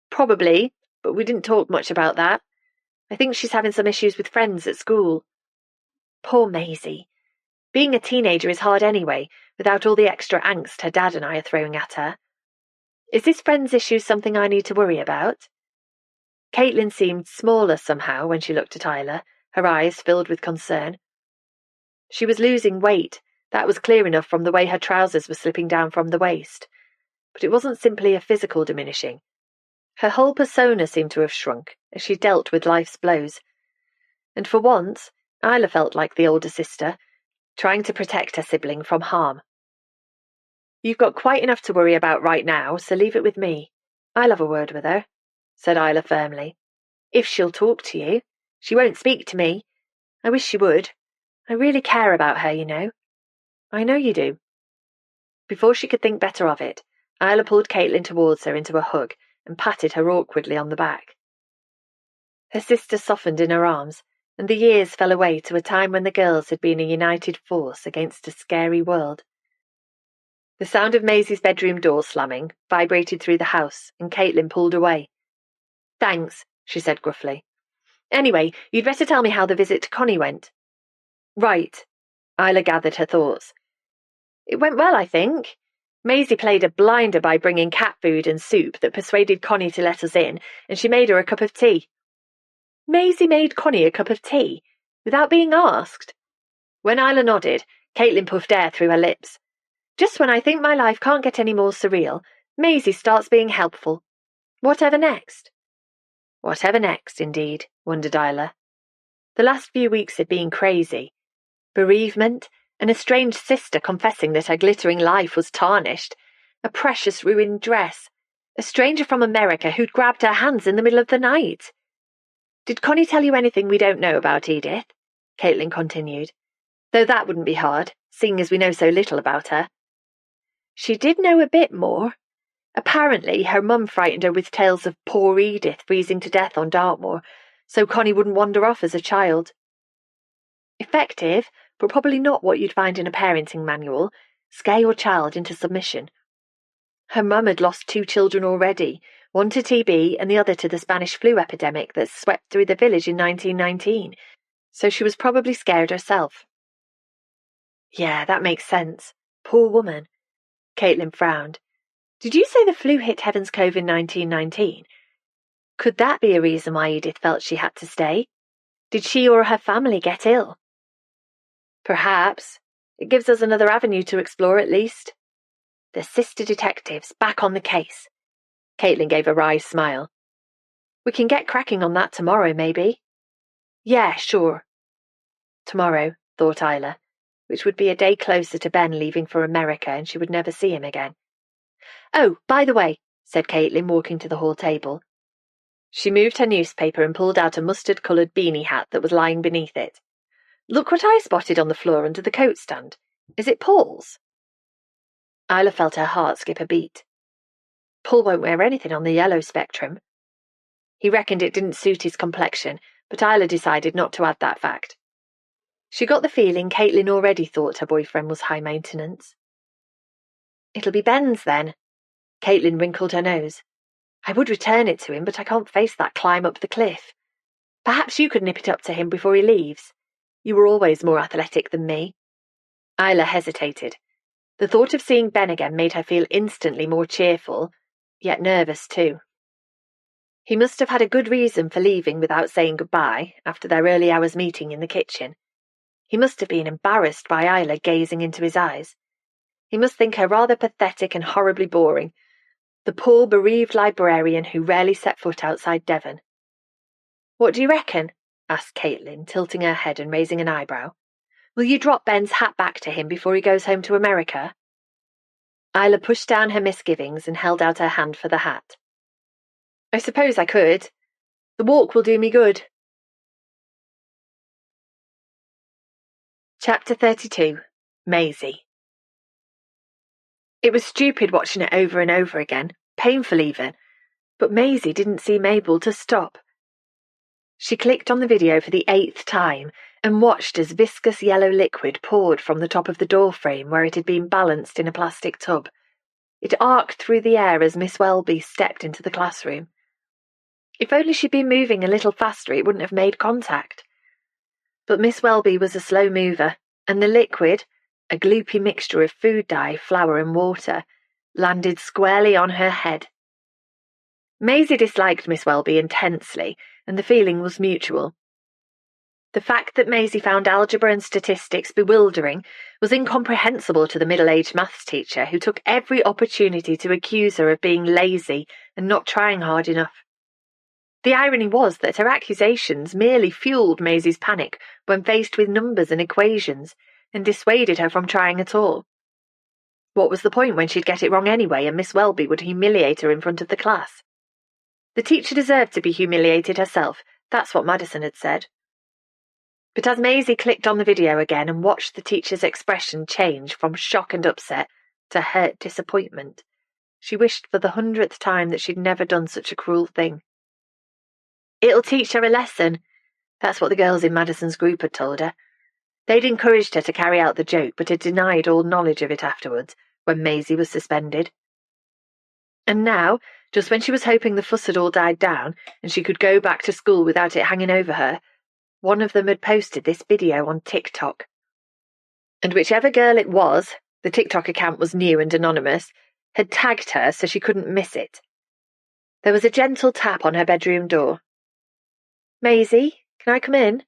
S2: "Probably, but we didn't talk much about that. I think she's having some issues with friends at school." "Poor Maisie.
S1: Being a teenager is hard anyway, without all the extra angst her dad and I are throwing at her. Is this friend's issue something I need to worry about? Caitlin seemed smaller somehow when she looked at Isla, her eyes filled with concern. She was losing weight, that was clear enough from the way her trousers were slipping down from the waist. But it wasn't simply a physical diminishing. Her whole persona seemed to have shrunk as she dealt with life's blows. And for once, Isla felt like the older sister, trying to protect her sibling from harm. You've got quite enough to worry about right now, so leave it with me. I'll have a word with her, said Isla firmly. If she'll talk to you. She won't speak to me. I wish she would. I really care about her, you know. I know you do. Before she could think better of it, Isla pulled Caitlin towards her into a hug and patted her awkwardly on the back. Her sister softened in her arms, and the years fell away to a time when the girls had been a united force against a scary world. The sound of Maisie's bedroom door slamming vibrated through the house, and Caitlin pulled away. Thanks, she said gruffly. Anyway, you'd better tell me how the visit to Connie went. Right. Isla gathered her thoughts. It went well, I think. Maisie played a blinder by bringing cat food and soup that persuaded Connie to let us in, and she made her a cup of tea. Maisie made Connie a cup of tea, without being asked. When Isla nodded, Caitlin puffed air through her lips. Just when I think my life can't get any more surreal, Maisie starts being helpful. Whatever next? Whatever next, indeed, wondered Isla. The last few weeks had been crazy. Bereavement, an estranged sister confessing that her glittering life was tarnished, a precious ruined dress, a stranger from America who'd grabbed her hands in the middle of the night. Did Connie tell you anything we don't know about Edith? Caitlin continued. Though that wouldn't be hard, seeing as we know so little about her. She did know a bit more. Apparently, her mum frightened her with tales of poor Edith freezing to death on Dartmoor, so Connie wouldn't wander off as a child. Effective, but probably not what you'd find in a parenting manual. Scare your child into submission. Her mum had lost 2 children already, one to TB and the other to the Spanish flu epidemic that swept through the village in 1919, so she was probably scared herself. Yeah, that makes sense. Poor woman. Caitlin frowned. Did you say the flu hit Heaven's Cove in 1919? Could that be a reason why Edith felt she had to stay? Did she or her family get ill? Perhaps. It gives us another avenue to explore at least. The sister detectives back on the case. Caitlin gave a wry smile. We can get cracking on that tomorrow, maybe. Yeah, sure. Tomorrow, thought Isla, which would be a day closer to Ben leaving for America and she would never see him again. Oh, by the way, said Caitlin, walking to the hall table. She moved her newspaper and pulled out a mustard-coloured beanie hat that was lying beneath it. Look what I spotted on the floor under the coat stand. Is it Paul's? Isla felt her heart skip a beat. Paul won't wear anything on the yellow spectrum. He reckoned it didn't suit his complexion, but Isla decided not to add that fact. She got the feeling Caitlin already thought her boyfriend was high maintenance. It'll be Ben's then. Caitlin wrinkled her nose. I would return it to him, but I can't face that climb up the cliff. Perhaps you could nip it up to him before he leaves. You were always more athletic than me. Isla hesitated. The thought of seeing Ben again made her feel instantly more cheerful, yet nervous too. He must have had a good reason for leaving without saying goodbye after their early hours meeting in the kitchen. He must have been embarrassed by Isla gazing into his eyes. He must think her rather pathetic and horribly boring, the poor bereaved librarian who rarely set foot outside Devon. What do you reckon? Asked Caitlin, tilting her head and raising an eyebrow. Will you drop Ben's hat back to him before he goes home to America? Isla pushed down her misgivings and held out her hand for the hat. I suppose I could. The walk will do me good. Chapter 32. Maisie. It was stupid watching it over and over again, painful even, but Maisie didn't seem able to stop. She clicked on the video for the 8th time and watched as viscous yellow liquid poured from the top of the door frame where it had been balanced in a plastic tub. It arced through the air as Miss Welby stepped into the classroom. If only she'd been moving a little faster, it wouldn't have made contact. But Miss Welby was a slow mover,
S2: and the liquid, a gloopy mixture of food dye, flour and water, landed squarely on her head. Maisie disliked Miss Welby intensely, and the feeling was mutual. The fact that Maisie found algebra and statistics bewildering was incomprehensible to the middle-aged maths teacher, who took every opportunity to accuse her of being lazy and not trying hard enough. The irony was that her accusations merely fueled Maisie's panic when faced with numbers and equations, and dissuaded her from trying at all. What was the point when she'd get it wrong anyway, and Miss Welby would humiliate her in front of the class? The teacher deserved to be humiliated herself, that's what Madison had said. But as Maisie clicked on the video again and watched the teacher's expression change from shock and upset to hurt disappointment, she wished for the 100th time that she'd never done such a cruel thing. It'll teach her a lesson. That's what the girls in Madison's group had told her. They'd encouraged her to carry out the joke, but had denied all knowledge of it afterwards, when Maisie was suspended. And now, just when she was hoping the fuss had all died down, and she could go back to school without it hanging over her, one of them had posted this video on TikTok. And whichever girl it was, the TikTok account was new and anonymous, had tagged her so she couldn't miss it. There was a gentle tap on her bedroom door. "Maisie, can I come in?"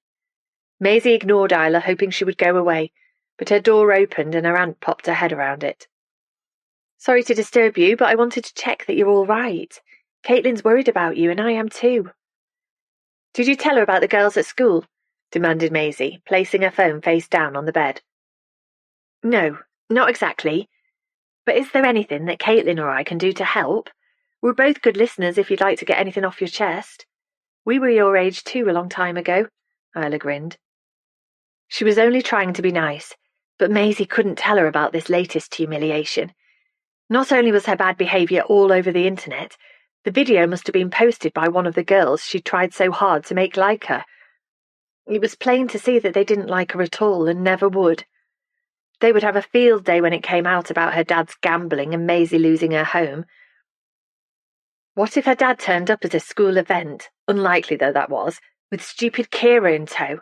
S2: Maisie ignored Isla, hoping she would go away, but her door opened and her aunt popped her head around it. "Sorry to disturb you, but I wanted to check that you're all right. Caitlin's worried about you, and I am too." "Did you tell her about the girls at school?" demanded Maisie, placing her phone face down on the bed. "No, not exactly. But is there anything that Caitlin or I can do to help? We're both good listeners if you'd like to get anything off your chest. We were your age too a long time ago," Isla grinned. She was only trying to be nice, but Maisie couldn't tell her about this latest humiliation. Not only was her bad behaviour all over the internet, the video must have been posted by one of the girls she'd tried so hard to make like her. It was plain to see that they didn't like her at all and never would. They would have a field day when it came out about her dad's gambling and Maisie losing her home. What if her dad turned up at a school event, unlikely though that was, with stupid Kira in tow?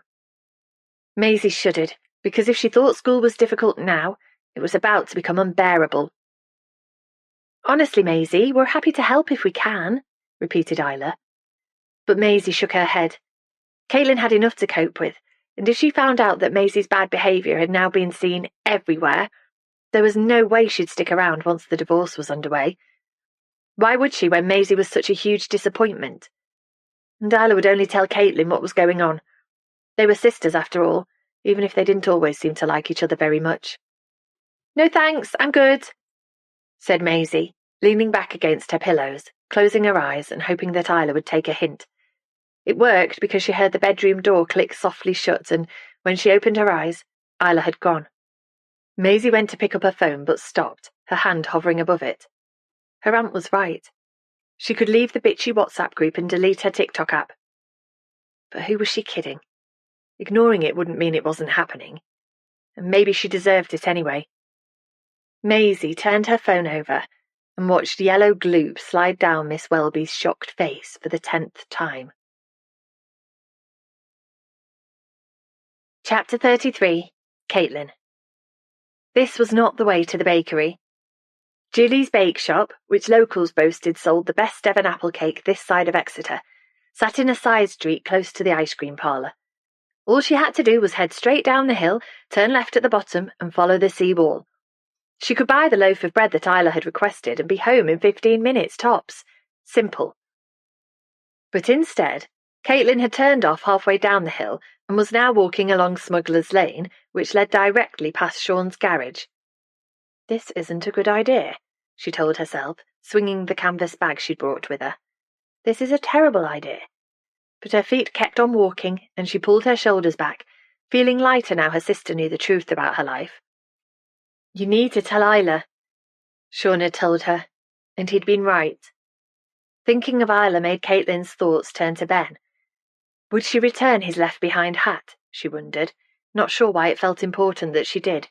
S2: Maisie shuddered, because if she thought school was difficult now, it was about to become unbearable. "Honestly, Maisie, we're happy to help if we can," repeated Isla. But Maisie shook her head. Caitlin had enough to cope with, and if she found out that Maisie's bad behaviour had now been seen everywhere, there was no way she'd stick around once the divorce was underway. Why would she when Maisie was such a huge disappointment? And Isla would only tell Caitlin what was going on. They were sisters after all, even if they didn't always seem to like each other very much. "No thanks, I'm good," said Maisie, leaning back against her pillows, closing her eyes and hoping that Isla would take a hint. It worked because she heard the bedroom door click softly shut, and when she opened her eyes, Isla had gone. Maisie went to pick up her phone but stopped, her hand hovering above it. Her aunt was right. She could leave the bitchy WhatsApp group and delete her TikTok app. But who was she kidding? Ignoring it wouldn't mean it wasn't happening. And maybe she deserved it anyway. Maisie turned her phone over and watched yellow gloop slide down Miss Welby's shocked face for the 10th time. Chapter 33. Caitlin. This was not the way to the bakery. Julie's Bake Shop, which locals boasted sold the best ever apple cake this side of Exeter, sat in a side street close to the ice cream parlour. All she had to do was head straight down the hill, turn left at the bottom, and follow the sea wall. She could buy the loaf of bread that Isla had requested and be home in 15 minutes tops. Simple. But instead, Caitlin had turned off halfway down the hill and was now walking along Smuggler's Lane, which led directly past Sean's garage. "This isn't a good idea," she told herself, swinging the canvas bag she'd brought with her. "This is a terrible idea." But her feet kept on walking, and she pulled her shoulders back, feeling lighter now her sister knew the truth about her life. "You need to tell Isla," Sean had told her, and he'd been right. Thinking of Isla made Caitlin's thoughts turn to Ben. Would she return his left-behind hat, she wondered, not sure why it felt important that she did.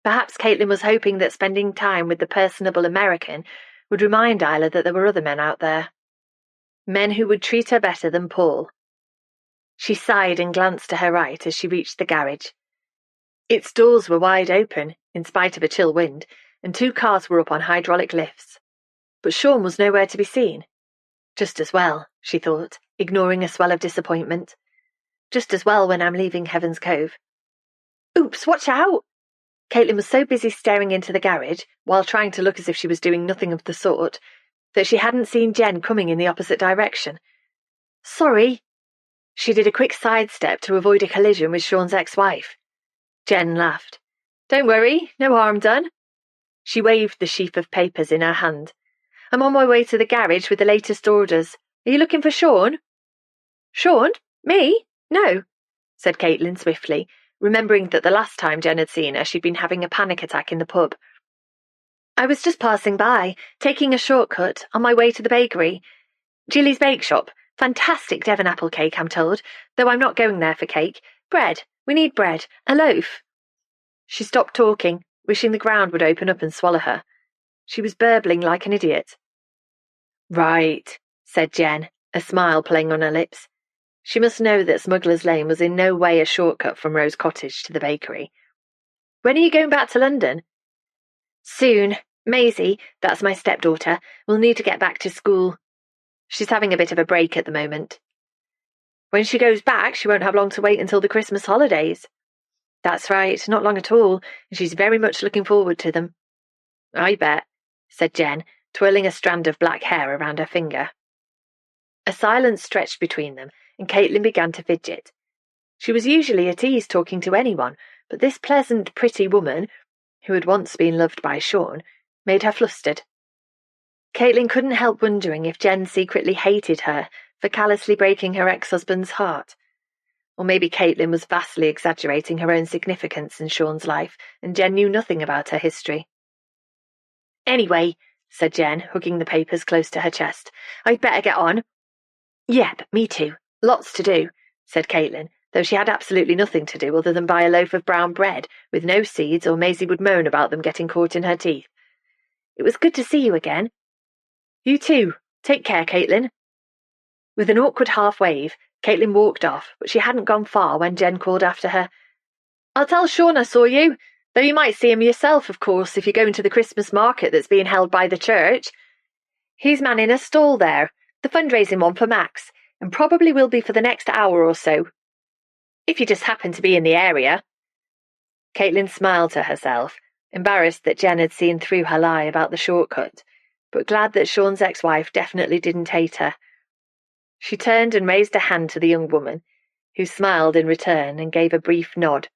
S2: Perhaps Caitlin was hoping that spending time with the personable American would remind Isla that there were other men out there. Men who would treat her better than Paul. She sighed and glanced to her right as she reached the garage. Its doors were wide open, in spite of a chill wind, and 2 cars were up on hydraulic lifts. But Sean was nowhere to be seen. Just as well, she thought, ignoring a swell of disappointment. Just as well when I'm leaving Heaven's Cove. Oops, watch out! Caitlin was so busy staring into the garage, while trying to look as if she was doing nothing of the sort, that she hadn't seen Jen coming in the opposite direction. Sorry. She did a quick sidestep to avoid a collision with Sean's ex-wife. Jen laughed. Don't worry, no harm done. She waved the sheaf of papers in her hand. I'm on my way to the garage with the latest orders. Are you looking for Sean? Sean? Me? No, said Caitlin swiftly, remembering that the last time Jen had seen her she'd been having a panic attack in the pub. I was just passing by, taking a shortcut, on my way to the bakery. Gilly's Bake Shop. Fantastic Devon apple cake, I'm told, though I'm not going there for cake. Bread. We need bread. A loaf. She stopped talking, wishing the ground would open up and swallow her. She was burbling like an idiot. Right, said Jen, a smile playing on her lips. She must know that Smuggler's Lane was in no way a shortcut from Rose Cottage to the bakery. When are you going back to London? Soon. Maisie, that's my stepdaughter, will need to get back to school. She's having a bit of a break at the moment. When she goes back, she won't have long to wait until the Christmas holidays. That's right, not long at all, and she's very much looking forward to them. I bet, said Jen, twirling a strand of black hair around her finger. A silence stretched between them, and Caitlin began to fidget. She was usually at ease talking to anyone, but this pleasant, pretty woman, who had once been loved by Sean, made her flustered. Caitlin couldn't help wondering if Jen secretly hated her for callously breaking her ex-husband's heart. Or maybe Caitlin was vastly exaggerating her own significance in Sean's life, and Jen knew nothing about her history. Anyway, said Jen, hugging the papers close to her chest, I'd better get on. Yep, me too. Lots to do, said Caitlin, though she had absolutely nothing to do other than buy a loaf of brown bread, with no seeds, or Maisie would moan about them getting caught in her teeth. It was good to see you again. You too. Take care, Caitlin. With an awkward half-wave, Caitlin walked off, but she hadn't gone far when Jen called after her. I'll tell Sean I saw you, though you might see him yourself, of course, if you're going to the Christmas market that's being held by the church. He's manning a stall there, the fundraising one for Max, and probably will be for the next hour or so. If you just happen to be in the area. Caitlin smiled to herself, embarrassed that Jen had seen through her lie about the shortcut, but glad that Sean's ex-wife definitely didn't hate her. She turned and raised a hand to the young woman, who smiled in return and gave a brief nod.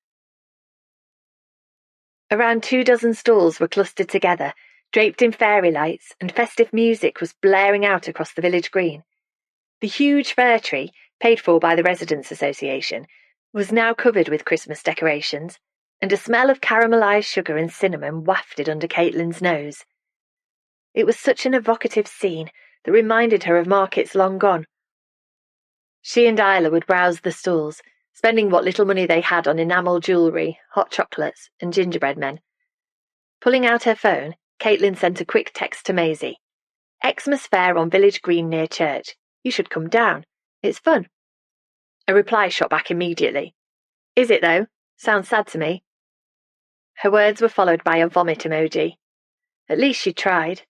S2: Around 24 stalls were clustered together, draped in fairy lights, and festive music was blaring out across the village green. The huge fir tree, paid for by the Residents' Association, was now covered with Christmas decorations, and a smell of caramelised sugar and cinnamon wafted under Caitlin's nose. It was such an evocative scene that reminded her of markets long gone. She and Isla would browse the stalls, spending what little money they had on enamel jewellery, hot chocolates, and gingerbread men. Pulling out her phone, Caitlin sent a quick text to Maisie. Xmas fair on Village Green near church. You should come down. It's fun. A reply shot back immediately. Is it, though? Sounds sad to me. Her words were followed by a vomit emoji. At least she'd tried.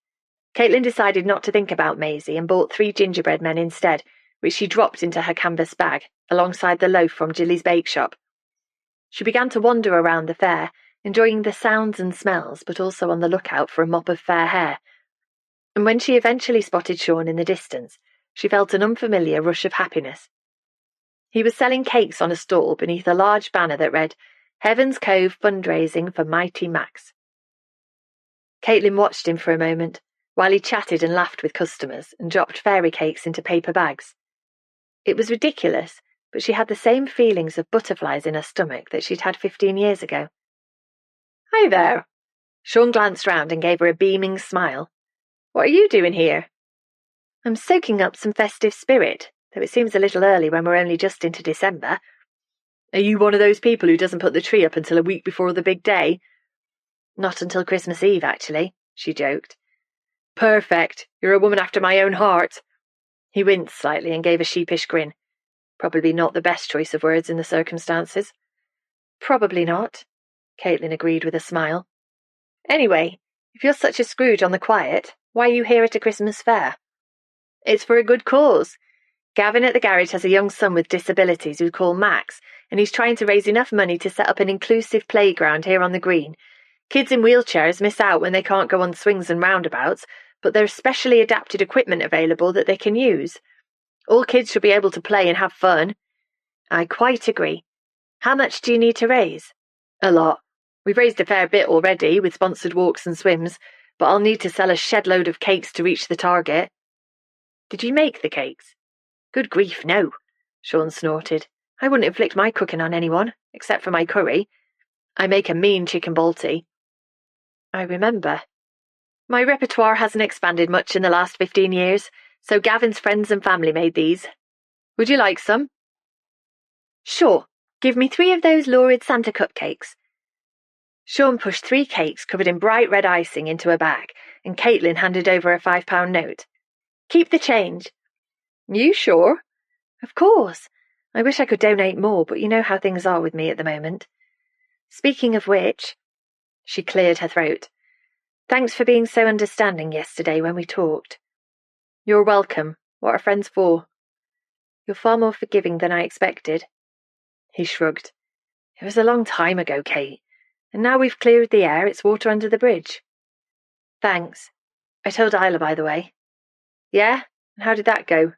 S2: Caitlin decided not to think about Maisie and bought 3 gingerbread men instead, which she dropped into her canvas bag, alongside the loaf from Gilly's Bake Shop. She began to wander around the fair, enjoying the sounds and smells, but also on the lookout for a mop of fair hair. And when she eventually spotted Sean in the distance, she felt an unfamiliar rush of happiness. He was selling cakes on a stall beneath a large banner that read, Heaven's Cove Fundraising for Mighty Max. Caitlin watched him for a moment, while he chatted and laughed with customers and dropped fairy cakes into paper bags. It was ridiculous, but she had the same feelings of butterflies in her stomach that she'd had 15 years ago. Hi there. Sean glanced round and gave her a beaming smile. What are you doing here? I'm soaking up some festive spirit, though it seems a little early when we're only just into December. Are you one of those people who doesn't put the tree up until a week before the big day? Not until Christmas Eve, actually, she joked. Perfect. You're a woman after my own heart. He winced slightly and gave a sheepish grin. Probably not the best choice of words in the circumstances. Probably not. Caitlin agreed with a smile. Anyway, if you're such a Scrooge on the quiet, why are you here at a Christmas fair? It's for a good cause. Gavin at the garage has a young son with disabilities we call Max, and he's trying to raise enough money to set up an inclusive playground here on the green. Kids in wheelchairs miss out when they can't go on swings and roundabouts, but there's specially adapted equipment available that they can use. All kids should be able to play and have fun. I quite agree. How much do you need to raise? A lot. We've raised a fair bit already with sponsored walks and swims, but I'll need to sell a shed load of cakes to reach the target. Did you make the cakes? Good grief, no, Sean snorted. I wouldn't inflict my cooking on anyone, except for my curry. I make a mean chicken balti. I remember. My repertoire hasn't expanded much in the last 15 years, so Gavin's friends and family made these. Would you like some? Sure. Give me 3 of those lurid Santa cupcakes. Sean pushed 3 cakes covered in bright red icing into a bag, and Caitlin handed over a £5 note. Keep the change. You sure? Of course. I wish I could donate more, but you know how things are with me at the moment. Speaking of which, she cleared her throat. Thanks for being so understanding yesterday when we talked. You're welcome. What are friends for? You're far more forgiving than I expected. He shrugged. It was a long time ago, Kate, and now we've cleared the air, it's water under the bridge. Thanks. I told Isla, by the way. Yeah? And how did that go?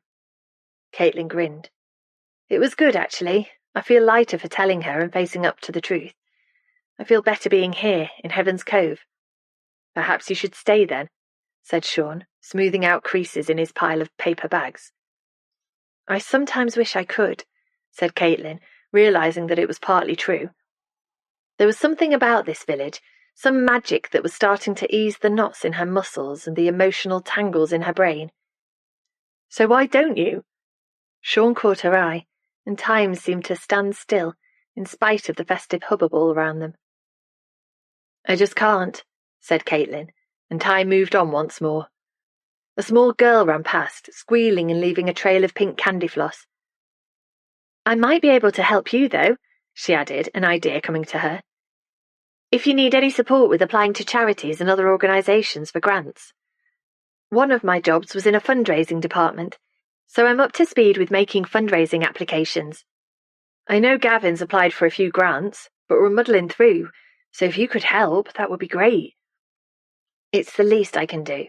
S2: Caitlin grinned. It was good, actually. I feel lighter for telling her and facing up to the truth. I feel better being here, in Heaven's Cove. Perhaps you should stay then, said Sean, smoothing out creases in his pile of paper bags. I sometimes wish I could, said Caitlin, realising that it was partly true. There was something about this village, some magic that was starting to ease the knots in her muscles and the emotional tangles in her brain. So why don't you? Sean caught her eye, and time seemed to stand still, in spite of the festive hubbub all around them. I just can't, said Caitlin, and time moved on once more. A small girl ran past, squealing and leaving a trail of pink candy floss. I might be able to help you, though, she added, an idea coming to her. If you need any support with applying to charities and other organisations for grants. One of my jobs was in a fundraising department, so I'm up to speed with making fundraising applications. I know Gavin's applied for a few grants, but we're muddling through, so if you could help, that would be great. It's the least I can do.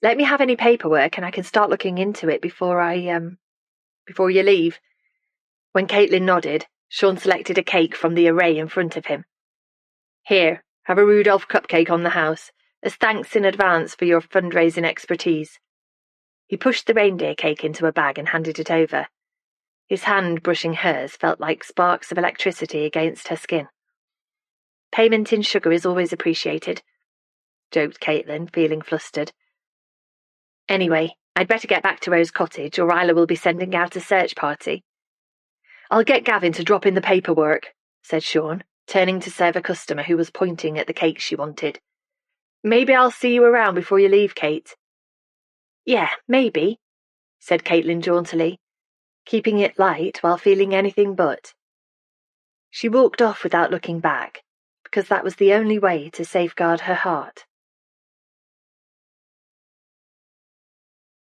S2: Let me have any paperwork and I can start looking into it before you leave. When Caitlin nodded, Sean selected a cake from the array in front of him. Here, have a Rudolph cupcake on the house, as thanks in advance for your fundraising expertise. He pushed the reindeer cake into a bag and handed it over. His hand brushing hers felt like sparks of electricity against her skin. Payment in sugar is always appreciated, joked Caitlin, feeling flustered. Anyway, I'd better get back to Rose Cottage, or Isla will be sending out a search party. I'll get Gavin to drop in the paperwork, said Sean, turning to serve a customer who was pointing at the cake she wanted. Maybe I'll see you around before you leave, Kate. Yeah, maybe, said Caitlin jauntily, keeping it light while feeling anything but. She walked off without looking back, because that was the only way to safeguard her heart.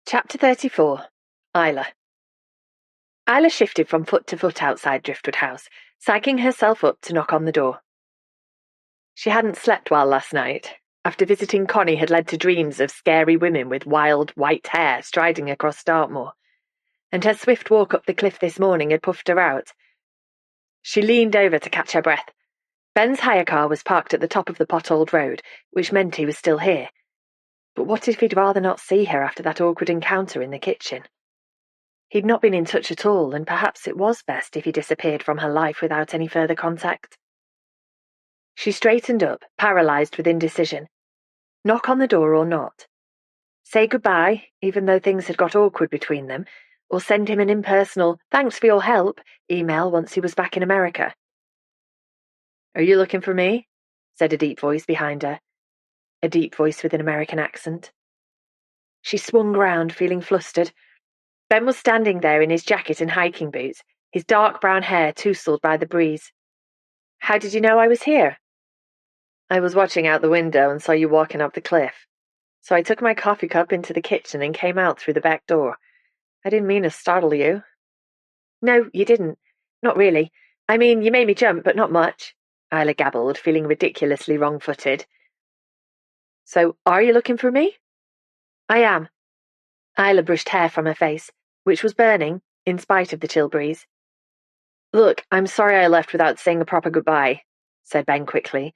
S2: Chapter 34. Isla. Isla shifted from foot to foot outside Driftwood House, psyching herself up to knock on the door. She hadn't slept well last night. After visiting Connie had led to dreams of scary women with wild white hair striding across Dartmoor, and her swift walk up the cliff this morning had puffed her out. She leaned over to catch her breath. Ben's hire car was parked at the top of the potholed road, which meant he was still here. But what if he'd rather not see her after that awkward encounter in the kitchen? He'd not been in touch at all, and perhaps it was best if he disappeared from her life without any further contact. She straightened up, paralysed with indecision. Knock on the door or not? Say goodbye, even though things had got awkward between them, or send him an impersonal "thanks for your help" email once he was back in America. Are you looking for me? Said a deep voice behind her. A deep voice with an American accent. She swung round, feeling flustered. Ben was standing there in his jacket and hiking boots, his dark brown hair tousled by the breeze. How did you know I was here? I was watching out the window and saw you walking up the cliff. So I took my coffee cup into the kitchen and came out through the back door. I didn't mean to startle you. No, you didn't. Not really. I mean, you made me jump, but not much, Isla gabbled, feeling ridiculously wrong-footed. So, are you looking for me? I am. Isla brushed hair from her face, which was burning, in spite of the chill breeze. Look, I'm sorry I left without saying a proper goodbye, said Ben quickly.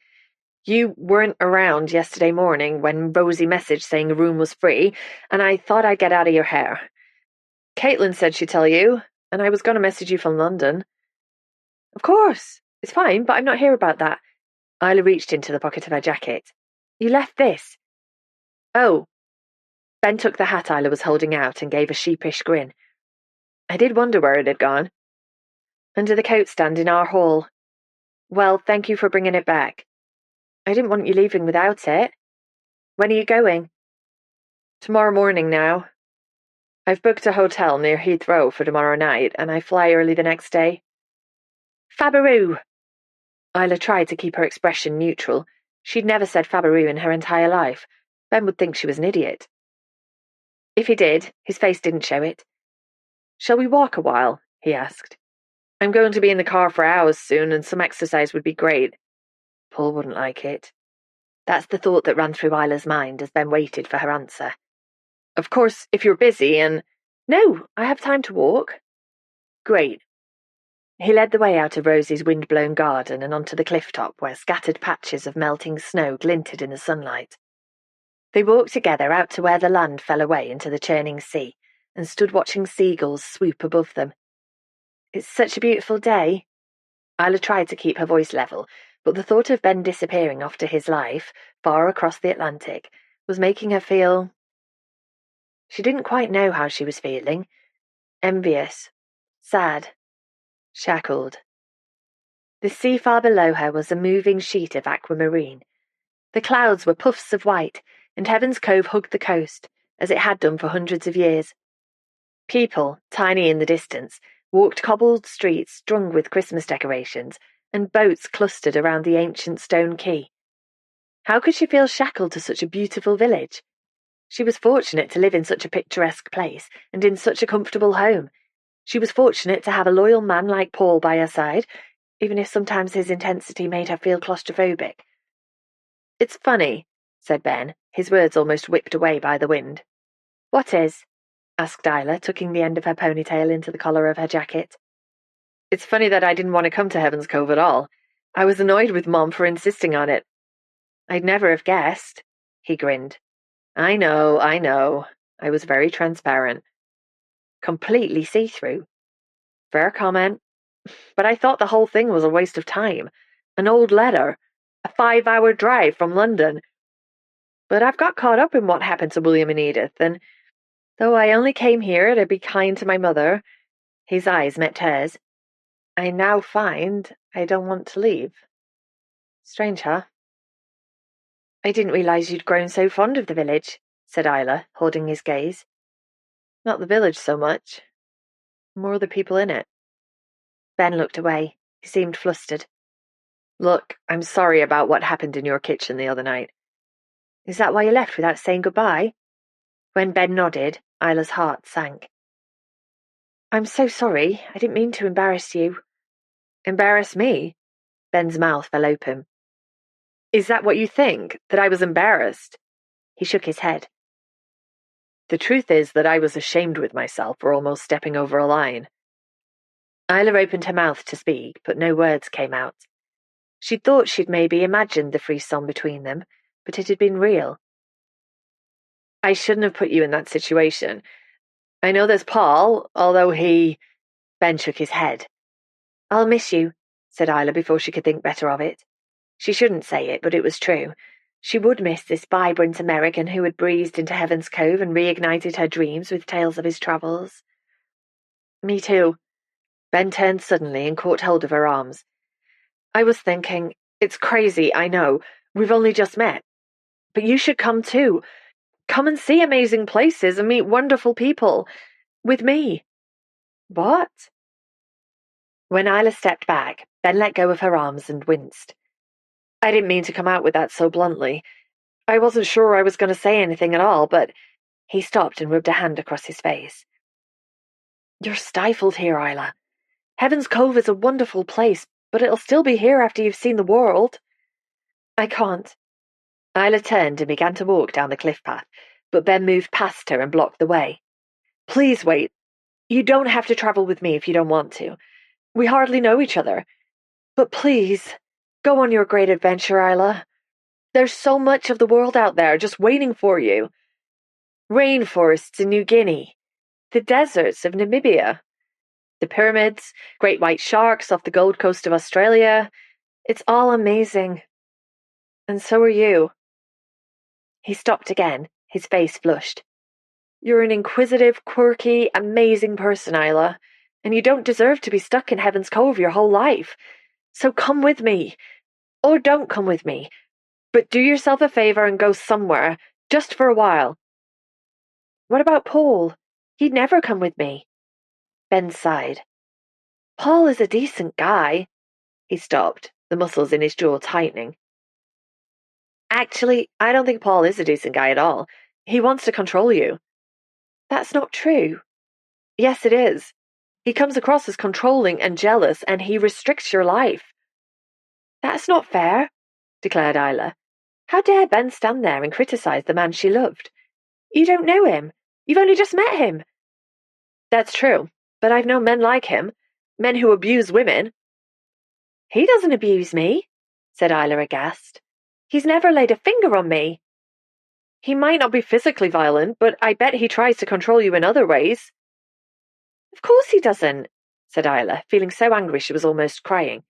S2: You weren't around yesterday morning when Rosie messaged saying a room was free, and I thought I'd get out of your hair. Caitlin said she'd tell you, and I was going to message you from London. Of course. It's fine, but I'm not here about that. Isla reached into the pocket of her jacket. You left this. Oh. Ben took the hat Isla was holding out and gave a sheepish grin. I did wonder where it had gone. Under the coat stand in our hall. Well, thank you for bringing it back. I didn't want you leaving without it. When are you going? Tomorrow morning now. I've booked a hotel near Heathrow for tomorrow night, and I fly early the next day. Fabaroo! Isla tried to keep her expression neutral. She'd never said Fabaroo in her entire life. Ben would think she was an idiot. If he did, his face didn't show it. Shall we walk a while? He asked. I'm going to be in the car for hours soon, and some exercise would be great. Paul wouldn't like it. That's the thought that ran through Isla's mind as Ben waited for her answer. Of course, if you're busy and... No, I have time to walk. Great. He led the way out of Rosie's wind-blown garden and onto the cliff top where scattered patches of melting snow glinted in the sunlight. They walked together out to where the land fell away into the churning sea and stood watching seagulls swoop above them. It's such a beautiful day. Isla tried to keep her voice level, but the thought of Ben disappearing off to his life, far across the Atlantic, was making her feel... She didn't quite know how she was feeling. Envious. Sad. Shackled. The sea far below her was a moving sheet of aquamarine. The clouds were puffs of white, and Heaven's Cove hugged the coast, as it had done for hundreds of years. People, tiny in the distance, walked cobbled streets strung with Christmas decorations, and boats clustered around the ancient stone quay. How could she feel shackled to such a beautiful village? She was fortunate to live in such a picturesque place, and in such a comfortable home. She was fortunate to have a loyal man like Paul by her side, even if sometimes his intensity made her feel claustrophobic. It's funny, said Ben, his words almost whipped away by the wind. What is? Asked Isla, tucking the end of her ponytail into the collar of her jacket. It's funny that I didn't want to come to Heaven's Cove at all. I was annoyed with Mom for insisting on it. I'd never have guessed. He grinned. I know. I was very transparent. Completely see-through. Fair comment. But I thought the whole thing was a waste of time. An old letter. A 5-hour drive from London. But I've got caught up in what happened to William and Edith, and though I only came here to be kind to my mother, his eyes met hers, I now find I don't want to leave. Strange, huh? I didn't realize you'd grown so fond of the village, said Isla, holding his gaze. Not the village so much. More the people in it. Ben looked away. He seemed flustered. Look, I'm sorry about what happened in your kitchen the other night. Is that why you left without saying goodbye? When Ben nodded, Isla's heart sank. I'm so sorry. I didn't mean to embarrass you. Embarrass me? Ben's mouth fell open. Is that what you think? That I was embarrassed? He shook his head. The truth is that I was ashamed with myself for almost stepping over a line. Isla opened her mouth to speak, but no words came out. She'd thought she'd maybe imagined the frisson between them, but it had been real. I shouldn't have put you in that situation. I know there's Paul, although he... Ben shook his head. I'll miss you, said Isla before she could think better of it. She shouldn't say it, but it was true. She would miss this vibrant American who had breezed into Heaven's Cove and reignited her dreams with tales of his travels. Me too. Ben turned suddenly and caught hold of her arms. I was thinking, it's crazy, I know. We've only just met. But you should come too. Come and see amazing places and meet wonderful people. With me. What? When Isla stepped back, Ben let go of her arms and winced. I didn't mean to come out with that so bluntly. I wasn't sure I was going to say anything at all, but he stopped and rubbed a hand across his face. You're stifled here, Isla. Heaven's Cove is a wonderful place, but it'll still be here after you've seen the world. I can't. Isla turned and began to walk down the cliff path, but Ben moved past her and blocked the way. Please wait. You don't have to travel with me if you don't want to. We hardly know each other. But please, go on your great adventure, Isla. There's so much of the world out there just waiting for you. Rainforests in New Guinea, the deserts of Namibia, the pyramids, great white sharks off the Gold Coast of Australia. It's all amazing. And so are you. He stopped again, his face flushed. You're an inquisitive, quirky, amazing person, Isla, and you don't deserve to be stuck in Heaven's Cove your whole life. So come with me. Or don't come with me. But do yourself a favor and go somewhere, just for a while. What about Paul? He'd never come with me. Ben sighed. Paul is a decent guy. He stopped, the muscles in his jaw tightening. Actually, I don't think Paul is a decent guy at all. He wants to control you. That's not true. Yes, it is. He comes across as controlling and jealous, and he restricts your life. That's not fair, declared Isla. How dare Ben stand there and criticize the man she loved? You don't know him. You've only just met him. That's true, but I've known men like him, men who abuse women. He doesn't abuse me, said Isla aghast. He's never laid a finger on me. He might not be physically violent, but I bet he tries to control you in other ways. Of course he doesn't, said Isla, feeling so angry she was almost crying.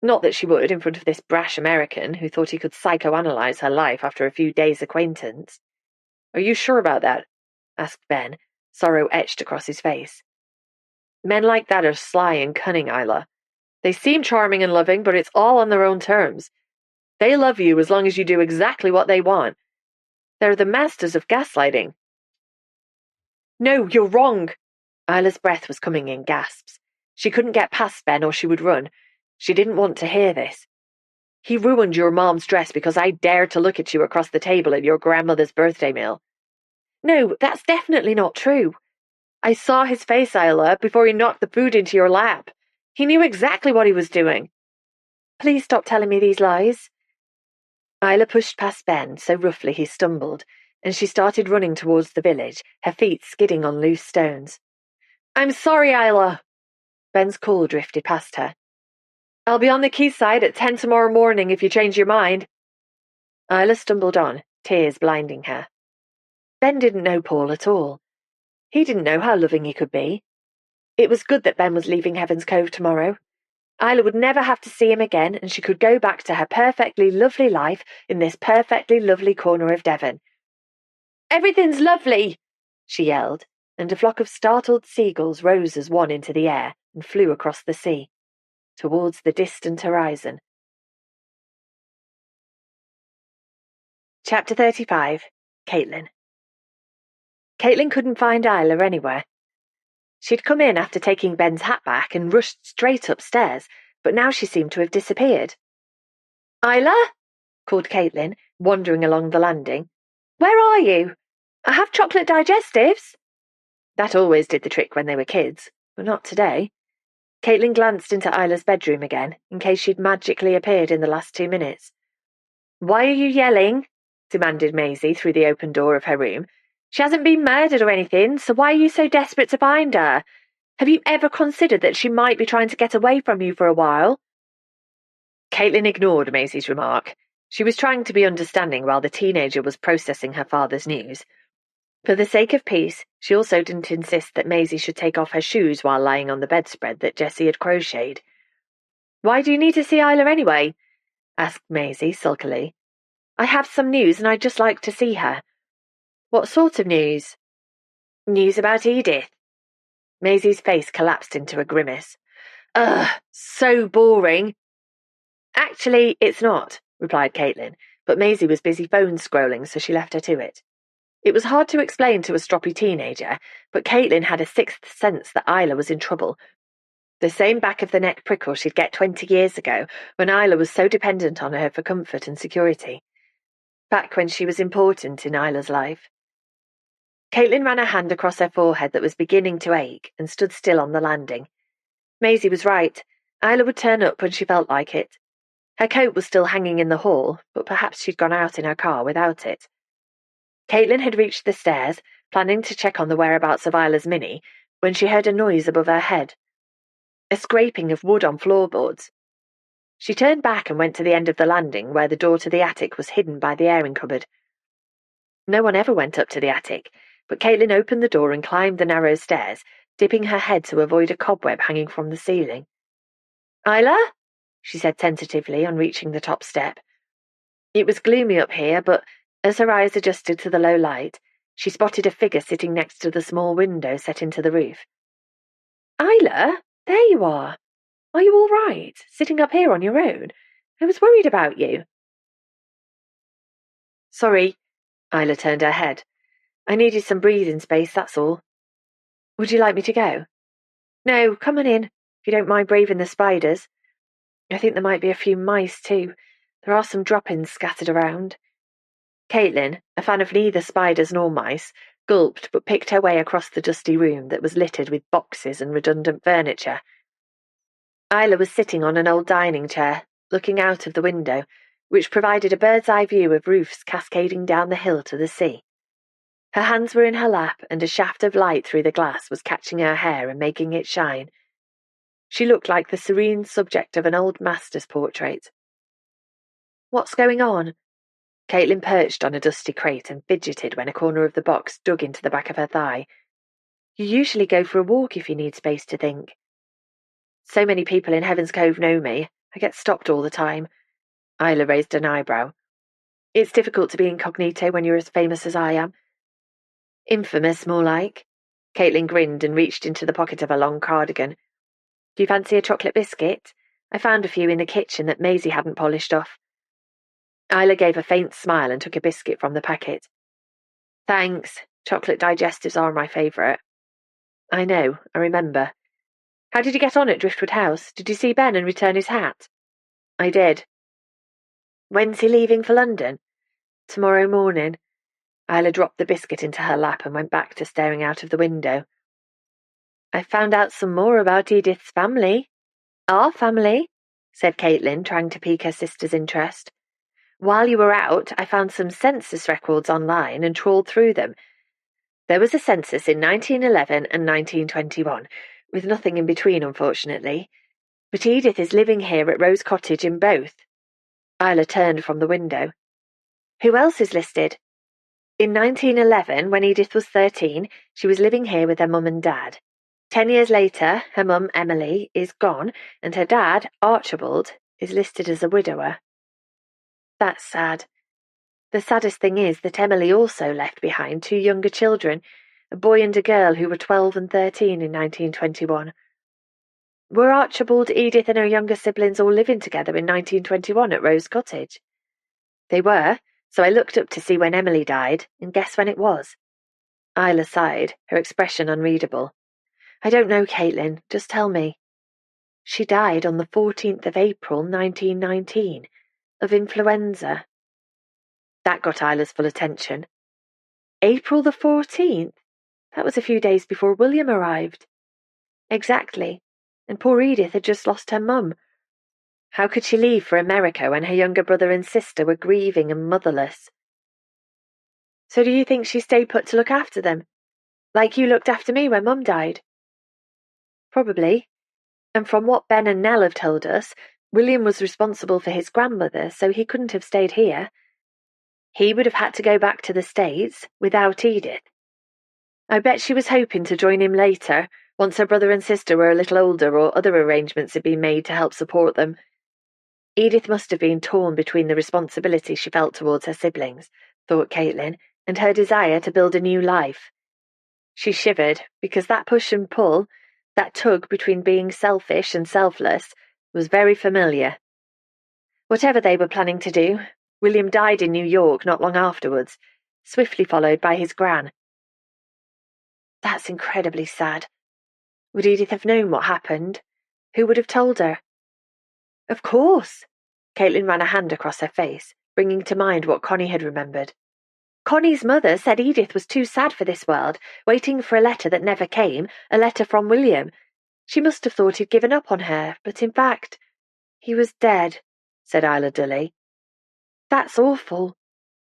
S2: Not that she would in front of this brash American who thought he could psychoanalyze her life after a few days' acquaintance. Are you sure about that? Asked Ben, sorrow etched across his face. Men like that are sly and cunning, Isla. They seem charming and loving, but it's all on their own terms. They love you as long as you do exactly what they want. They're the masters of gaslighting. No, you're wrong. Isla's breath was coming in gasps. She couldn't get past Ben or she would run. She didn't want to hear this. He ruined your mom's dress because I dared to look at you across the table at your grandmother's birthday meal. No, that's definitely not true. I saw his face, Isla, before he knocked the food into your lap. He knew exactly what he was doing. Please stop telling me these lies. Isla pushed past Ben so roughly he stumbled, and she started running towards the village, her feet skidding on loose stones. I'm sorry, Isla. Ben's call drifted past her. I'll be on the quayside at 10 tomorrow morning if you change your mind. Isla stumbled on, tears blinding her. Ben didn't know Paul at all. He didn't know how loving he could be. It was good that Ben was leaving Heaven's Cove tomorrow. Isla would never have to see him again, and she could go back to her perfectly lovely life in this perfectly lovely corner of Devon. Everything's lovely, she yelled, and a flock of startled seagulls rose as one into the air and flew across the sea, towards the distant horizon. Chapter 35. Caitlin. Caitlin couldn't find Isla anywhere. She'd come in after taking Ben's hat back and rushed straight upstairs, but now she seemed to have disappeared. Isla? Called Caitlin, wandering along the landing. Where are you? I have chocolate digestives. That always did the trick when they were kids, but not today. Caitlin glanced into Isla's bedroom again, in case she'd magically appeared in the last 2 minutes. Why are you yelling? Demanded Maisie through the open door of her room. She hasn't been murdered or anything, so why are you so desperate to find her? Have you ever considered that she might be trying to get away from you for a while? Caitlin ignored Maisie's remark. She was trying to be understanding while the teenager was processing her father's news. For the sake of peace, she also didn't insist that Maisie should take off her shoes while lying on the bedspread that Jessie had crocheted. Why do you need to see Isla anyway? Asked Maisie sulkily. I have some news and I'd just like to see her. What sort of news? News about Edith. Maisie's face collapsed into a grimace. Ugh, so boring. Actually, it's not, replied Caitlin, but Maisie was busy phone scrolling, so she left her to it. It was hard to explain to a stroppy teenager, but Caitlin had a sixth sense that Isla was in trouble.
S1: The same back of the neck prickle she'd get 20 years ago when Isla was so dependent on her for comfort and security. Back when she was important in Isla's life. Caitlin ran a hand across her forehead that was beginning to ache and stood still on the landing. Maisie was right. Isla would turn up when she felt like it. Her coat was still hanging in the hall, but perhaps she'd gone out in her car without it. Caitlin had reached the stairs, planning to check on the whereabouts of Isla's Mini, when she heard a noise above her head. A scraping of wood on floorboards. She turned back and went to the end of the landing where the door to the attic was hidden by the airing cupboard. No one ever went up to the attic, but Caitlin opened the door and climbed the narrow stairs, dipping her head to avoid a cobweb hanging from the ceiling. "Isla?" she said tentatively on reaching the top step. It was gloomy up here, but as her eyes adjusted to the low light, she spotted a figure sitting next to the small window set into the roof. "Isla, there you are. Are you all right, sitting up here on your own? I was worried about you." "Sorry," Isla turned her head. "I needed some breathing space, that's all." "Would you like me to go?" "No, come on in, if you don't mind braving the spiders. I think there might be a few mice, too. There are some droppings scattered around." Caitlin, a fan of neither spiders nor mice, gulped but picked her way across the dusty room that was littered with boxes and redundant furniture. Isla was sitting on an old dining chair, looking out of the window, which provided a bird's-eye view of roofs cascading down the hill to the sea. Her hands were in her lap, and a shaft of light through the glass was catching her hair and making it shine. She looked like the serene subject of an old master's portrait. "What's going on?" Caitlin perched on a dusty crate and fidgeted when a corner of the box dug into the back of her thigh. "You usually go for a walk if you need space to think." "So many people in Heaven's Cove know me. I get stopped all the time." Isla raised an eyebrow. "It's difficult to be incognito when you're as famous as I am." "Infamous, more like." Caitlin grinned and reached into the pocket of her long cardigan. "Do you fancy a chocolate biscuit? I found a few in the kitchen that Maisie hadn't polished off." Isla gave a faint smile and took a biscuit from the packet. "Thanks. Chocolate digestives are my favourite." "I know, I remember. How did you get on at Driftwood House? Did you see Ben and return his hat?" "I did." "When's he leaving for London?" "Tomorrow morning." Isla dropped the biscuit into her lap and went back to staring out of the window. "I found out some more about Edith's family." "Our family," said Caitlin, trying to pique her sister's interest. "While you were out, I found some census records online and trawled through them. There was a census in 1911 and 1921, with nothing in between, unfortunately. But Edith is living here at Rose Cottage in both." Isla turned from the window. "Who else is listed?" "In 1911, when Edith was 13, she was living here with her mum and dad. 10 years later, her mum, Emily, is gone, and her dad, Archibald, is listed as a widower." "That's sad. The saddest thing is that Emily also left behind 2 younger children, a boy and a girl who were 12 and 13 in 1921. Were Archibald, Edith and her younger siblings all living together in 1921 at Rose Cottage?" "They were, so I looked up to see when Emily died, and guess when it was?" Isla sighed, her expression unreadable. "I don't know, Caitlin. Just tell me." "She died on the 14th of April, 1919, of influenza." That got Isla's full attention. "April the 14th? That was a few days before William arrived." "Exactly. And poor Edith had just lost her mum. How could she leave for America when her younger brother and sister were grieving and motherless?" "So do you think she stayed put to look after them? Like you looked after me when Mum died?" "Probably. And from what Ben and Nell have told us, William was responsible for his grandmother, so he couldn't have stayed here. He would have had to go back to the States without Edith. I bet she was hoping to join him later, once her brother and sister were a little older or other arrangements had been made to help support them. Edith must have been torn between the responsibility she felt towards her siblings, thought Caitlin, and her desire to build a new life. She shivered, because that push and pull, that tug between being selfish and selfless, was very familiar. Whatever they were planning to do, William died in New York not long afterwards, swiftly followed by his gran. That's incredibly sad. Would Edith have known what happened?
S2: Who would have told her? Of course. Caitlin ran a hand across her face, bringing to mind what Connie had remembered. Connie's mother said Edith was too sad for this world, waiting for a letter that never came, a letter from William. She must have thought he'd given up on her, but in fact, he was dead, said Isla dully. That's awful.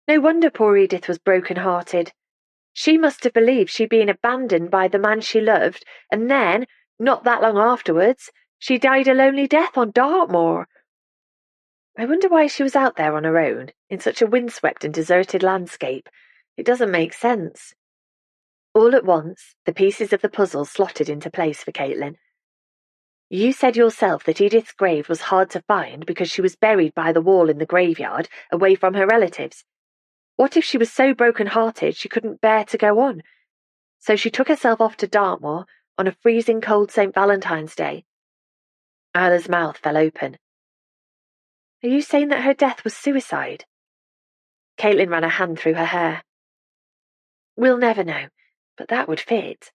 S2: No wonder poor Edith was broken-hearted. She must have believed she'd been abandoned by the man she loved, and then, not that long afterwards, she died a lonely death on Dartmoor. I wonder why she was out there on her own, in such a windswept and deserted landscape. It doesn't make sense. All at once, the pieces of the puzzle slotted into place for Caitlin. You said yourself that Edith's grave was hard to find because she was buried by the wall in the graveyard, away from her relatives. What if she was so broken-hearted she couldn't bear to go on? So she took herself off to Dartmoor on a freezing cold St. Valentine's Day. Isla's mouth fell open. Are you saying that her death was suicide? Caitlin ran a hand through her hair. We'll never know, but that would fit.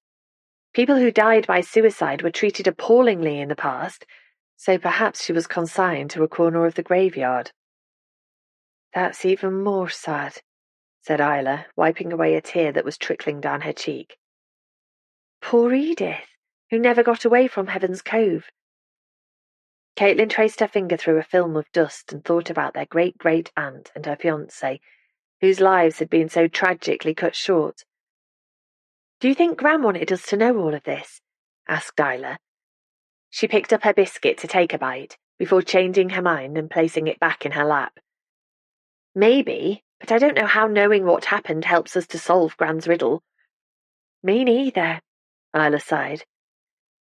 S2: People who died by suicide were treated appallingly in the past, so perhaps she was consigned to a corner of the graveyard. That's even more sad, said Isla, wiping away a tear that was trickling down her cheek. Poor Edith, who never got away from Heaven's Cove. Caitlin traced her finger through a film of dust and thought about their great-great-aunt and her fiancé, whose lives had been so tragically cut short. Do you think Gran wanted us to know all of this? Asked Isla. She picked up her biscuit to take a bite, before changing her mind and placing it back in her lap. Maybe, but I don't know how knowing what happened helps us to solve Gran's riddle. Me neither, Isla sighed.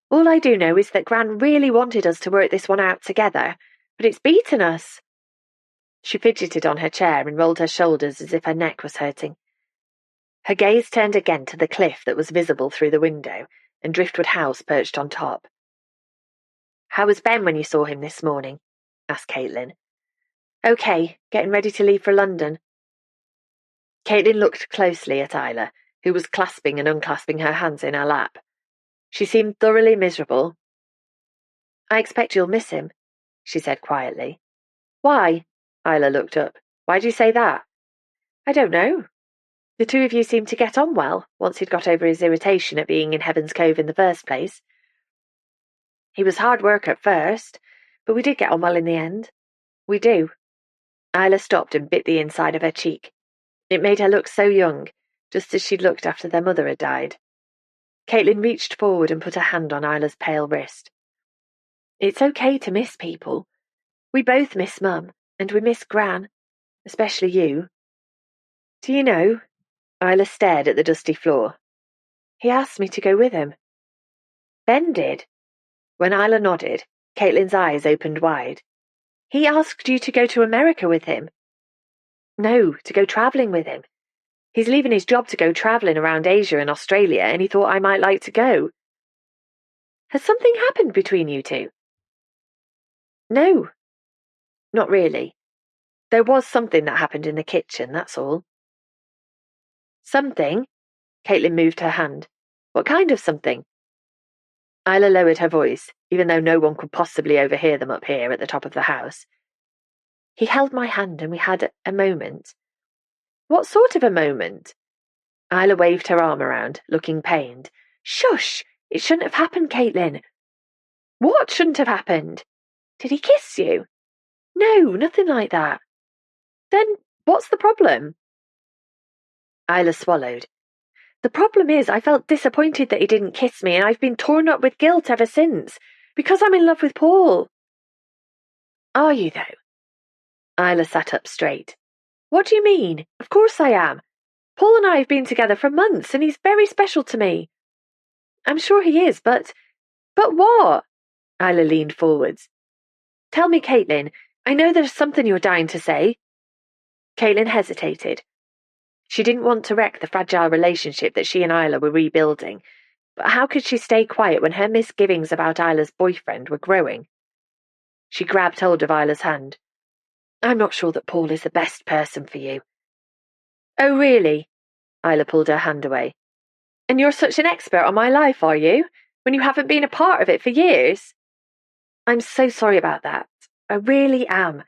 S2: All I do know is that Gran really wanted us to work this one out together, but it's beaten us. She fidgeted on her chair and rolled her shoulders as if her neck was hurting. Her gaze turned again to the cliff that was visible through the window and Driftwood House perched on top. How was Ben when you saw him this morning? Asked Caitlin. Okay, getting ready to leave for London. Caitlin looked closely at Isla, who was clasping and unclasping her hands in her lap. She seemed thoroughly miserable. I expect you'll miss him, she said quietly. Why? Isla looked up. Why do you say that? I don't know. The two of you seemed to get on well, once he'd got over his irritation at being in Heaven's Cove in the first place. He was hard work at first, but we did get on well in the end. We do. Isla stopped and bit the inside of her cheek. It made her look so young, just as she'd looked after their mother had died. Caitlin reached forward and put a hand on Isla's pale wrist. It's okay to miss people. We both miss Mum, and we miss Gran, especially you. Do you know? Isla stared at the dusty floor. He asked me to go with him. Ben did. When Isla nodded, Caitlin's eyes opened wide. He asked you to go to America with him? No, to go travelling with him. He's leaving his job to go travelling around Asia and Australia, and he thought I might like to go. Has something happened between you two? No. Not really. There was something that happened in the kitchen, that's all. Something? Caitlin moved her hand. What kind of something? Isla lowered her voice, even though no one could possibly overhear them up here at the top of the house. He held my hand and we had a moment. What sort of a moment? Isla waved her arm around, looking pained. Shush! It shouldn't have happened, Caitlin. What shouldn't have happened? Did he kiss you? No, nothing like that. Then what's the problem? Isla swallowed. The problem is I felt disappointed that he didn't kiss me, and I've been torn up with guilt ever since, because I'm in love with Paul. Are you, though? Isla sat up straight. What do you mean? Of course I am. Paul and I have been together for months, and he's very special to me. I'm sure he is, but what? Isla leaned forwards. Tell me, Caitlin, I know there's something you're dying to say. Caitlin hesitated. She didn't want to wreck the fragile relationship that she and Isla were rebuilding, but how could she stay quiet when her misgivings about Isla's boyfriend were growing? She grabbed hold of Isla's hand. I'm not sure that Paul is the best person for you. Oh, really? Isla pulled her hand away. And you're such an expert on my life, are you, when you haven't been a part of it for years? I'm so sorry about that. I really am.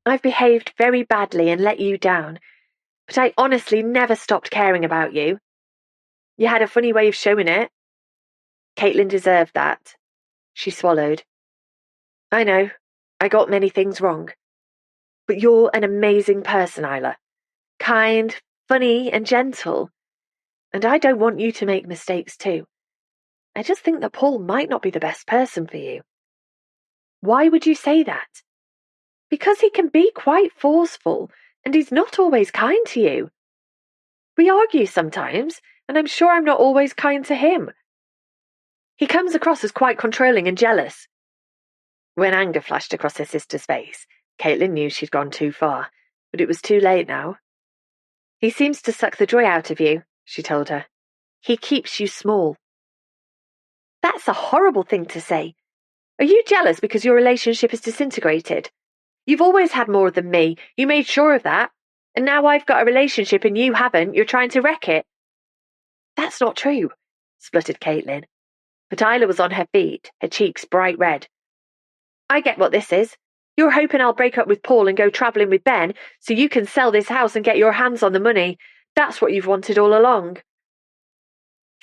S2: I've behaved very badly and let you down, but I honestly never stopped caring about you. You had a funny way of showing it. Caitlin deserved that. She swallowed. I know, I got many things wrong. But you're an amazing person, Isla. Kind, funny, and gentle. And I don't want you to make mistakes too. I just think that Paul might not be the best person for you. Why would you say that? Because he can be quite forceful, and he's not always kind to you. We argue sometimes, and I'm sure I'm not always kind to him. He comes across as quite controlling and jealous. When anger flashed across her sister's face, Caitlin knew she'd gone too far, but it was too late now. He seems to suck the joy out of you, she told her. He keeps you small. That's a horrible thing to say. Are you jealous because your relationship has disintegrated? You've always had more than me. You made sure of that. And now I've got a relationship and you haven't. You're trying to wreck it. That's not true, spluttered Caitlin. But Isla was on her feet, her cheeks bright red. I get what this is. You're hoping I'll break up with Paul and go travelling with Ben so you can sell this house and get your hands on the money. That's what you've wanted all along.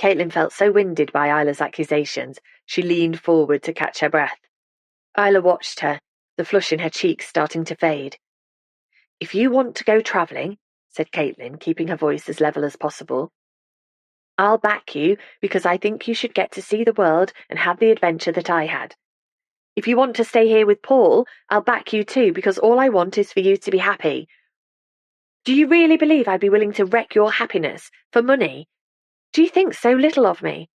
S2: Caitlin felt so winded by Isla's accusations, she leaned forward to catch her breath. Isla watched her, the flush in her cheeks starting to fade. If you want to go travelling, said Caitlin, keeping her voice as level as possible, I'll back you because I think you should get to see the world and have the adventure that I had. If you want to stay here with Paul, I'll back you too because all I want is for you to be happy. Do you really believe I'd be willing to wreck your happiness for money? Do you think so little of me?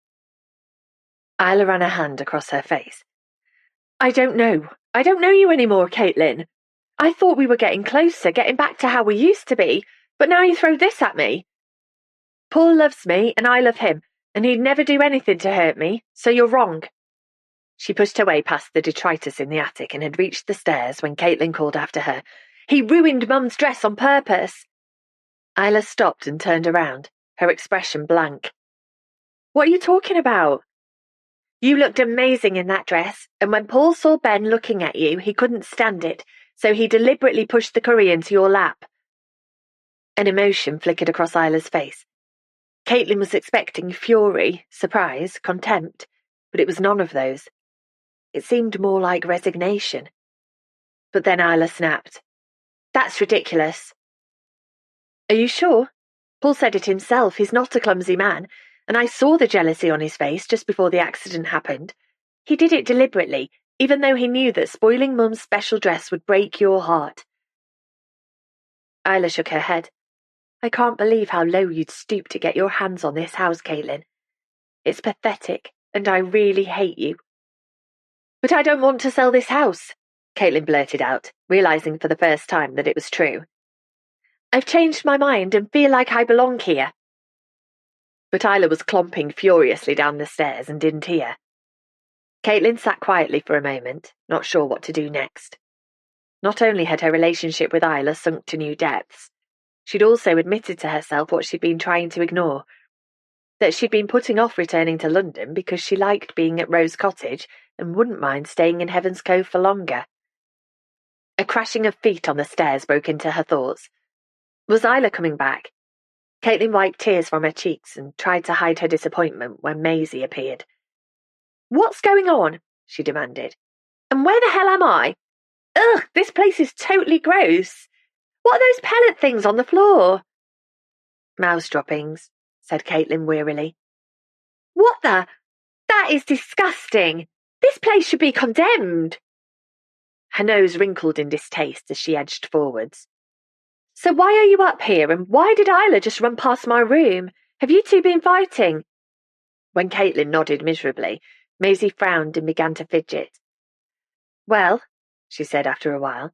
S2: Isla ran a hand across her face. I don't know. I don't know you anymore, Caitlin. I thought we were getting closer, getting back to how we used to be, but now you throw this at me. Paul loves me and I love him, and he'd never do anything to hurt me, so you're wrong. She pushed her way past the detritus in the attic and had reached the stairs when Caitlin called after her. He ruined Mum's dress on purpose. Isla stopped and turned around, her expression blank. What are you talking about? You looked amazing in that dress, and when Paul saw Ben looking at you, he couldn't stand it, so he deliberately pushed the curry into your lap. An emotion flickered across Isla's face. Caitlin was expecting fury, surprise, contempt, but it was none of those. It seemed more like resignation. But then Isla snapped. That's ridiculous. Are you sure? Paul said it himself, he's not a clumsy man, and I saw the jealousy on his face just before the accident happened. He did it deliberately, even though he knew that spoiling Mum's special dress would break your heart. Isla shook her head. I can't believe how low you'd stoop to get your hands on this house, Caitlin. It's pathetic, and I really hate you. But I don't want to sell this house, Caitlin blurted out, realising for the first time that it was true. I've changed my mind and feel like I belong here. But Isla was clomping furiously down the stairs and didn't hear. Caitlin sat quietly for a moment, not sure what to do next. Not only had her relationship with Isla sunk to new depths, she'd also admitted to herself what she'd been trying to ignore, that she'd been putting off returning to London because she liked being at Rose Cottage and wouldn't mind staying in Heaven's Cove for longer. A crashing of feet on the stairs broke into her thoughts. Was Isla coming back? Caitlin wiped tears from her cheeks and tried to hide her disappointment when Maisie appeared. What's going on? She demanded. And where the hell am I? Ugh, this place is totally gross. What are those pellet things on the floor? Mouse droppings, said Caitlin wearily. What the? That is disgusting. This place should be condemned. Her nose wrinkled in distaste as she edged forwards. So why are you up here, and why did Isla just run past my room? Have you two been fighting? When Caitlin nodded miserably, Maisie frowned and began to fidget. Well, she said after a while,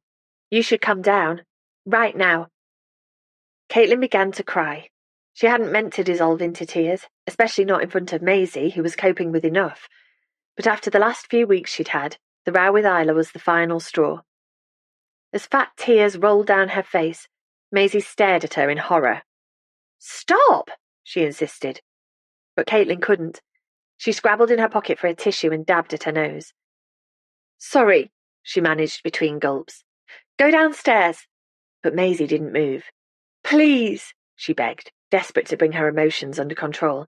S2: you should come down. Right now. Caitlin began to cry. She hadn't meant to dissolve into tears, especially not in front of Maisie, who was coping with enough. But after the last few weeks she'd had, the row with Isla was the final straw. As fat tears rolled down her face, Maisie stared at her in horror. Stop, she insisted. But Caitlin couldn't. She scrabbled in her pocket for a tissue and dabbed at her nose. Sorry, she managed between gulps. Go downstairs. But Maisie didn't move. Please, she begged, desperate to bring her emotions under control.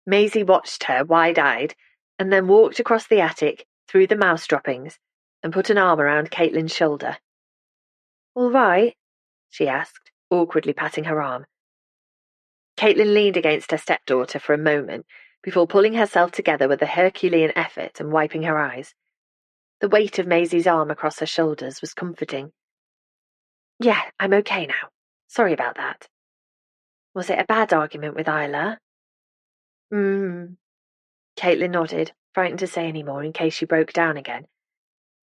S2: Maisie watched her wide-eyed and then walked across the attic, through the mouse droppings, and put an arm around Caitlin's shoulder. All right? She asked, awkwardly patting her arm. Caitlin leaned against her stepdaughter for a moment before pulling herself together with a Herculean effort and wiping her eyes. The weight of Maisie's arm across her shoulders was comforting. Yeah, I'm okay now. Sorry about that. Was it a bad argument with Isla? Caitlin nodded, frightened to say any more in case she broke down again.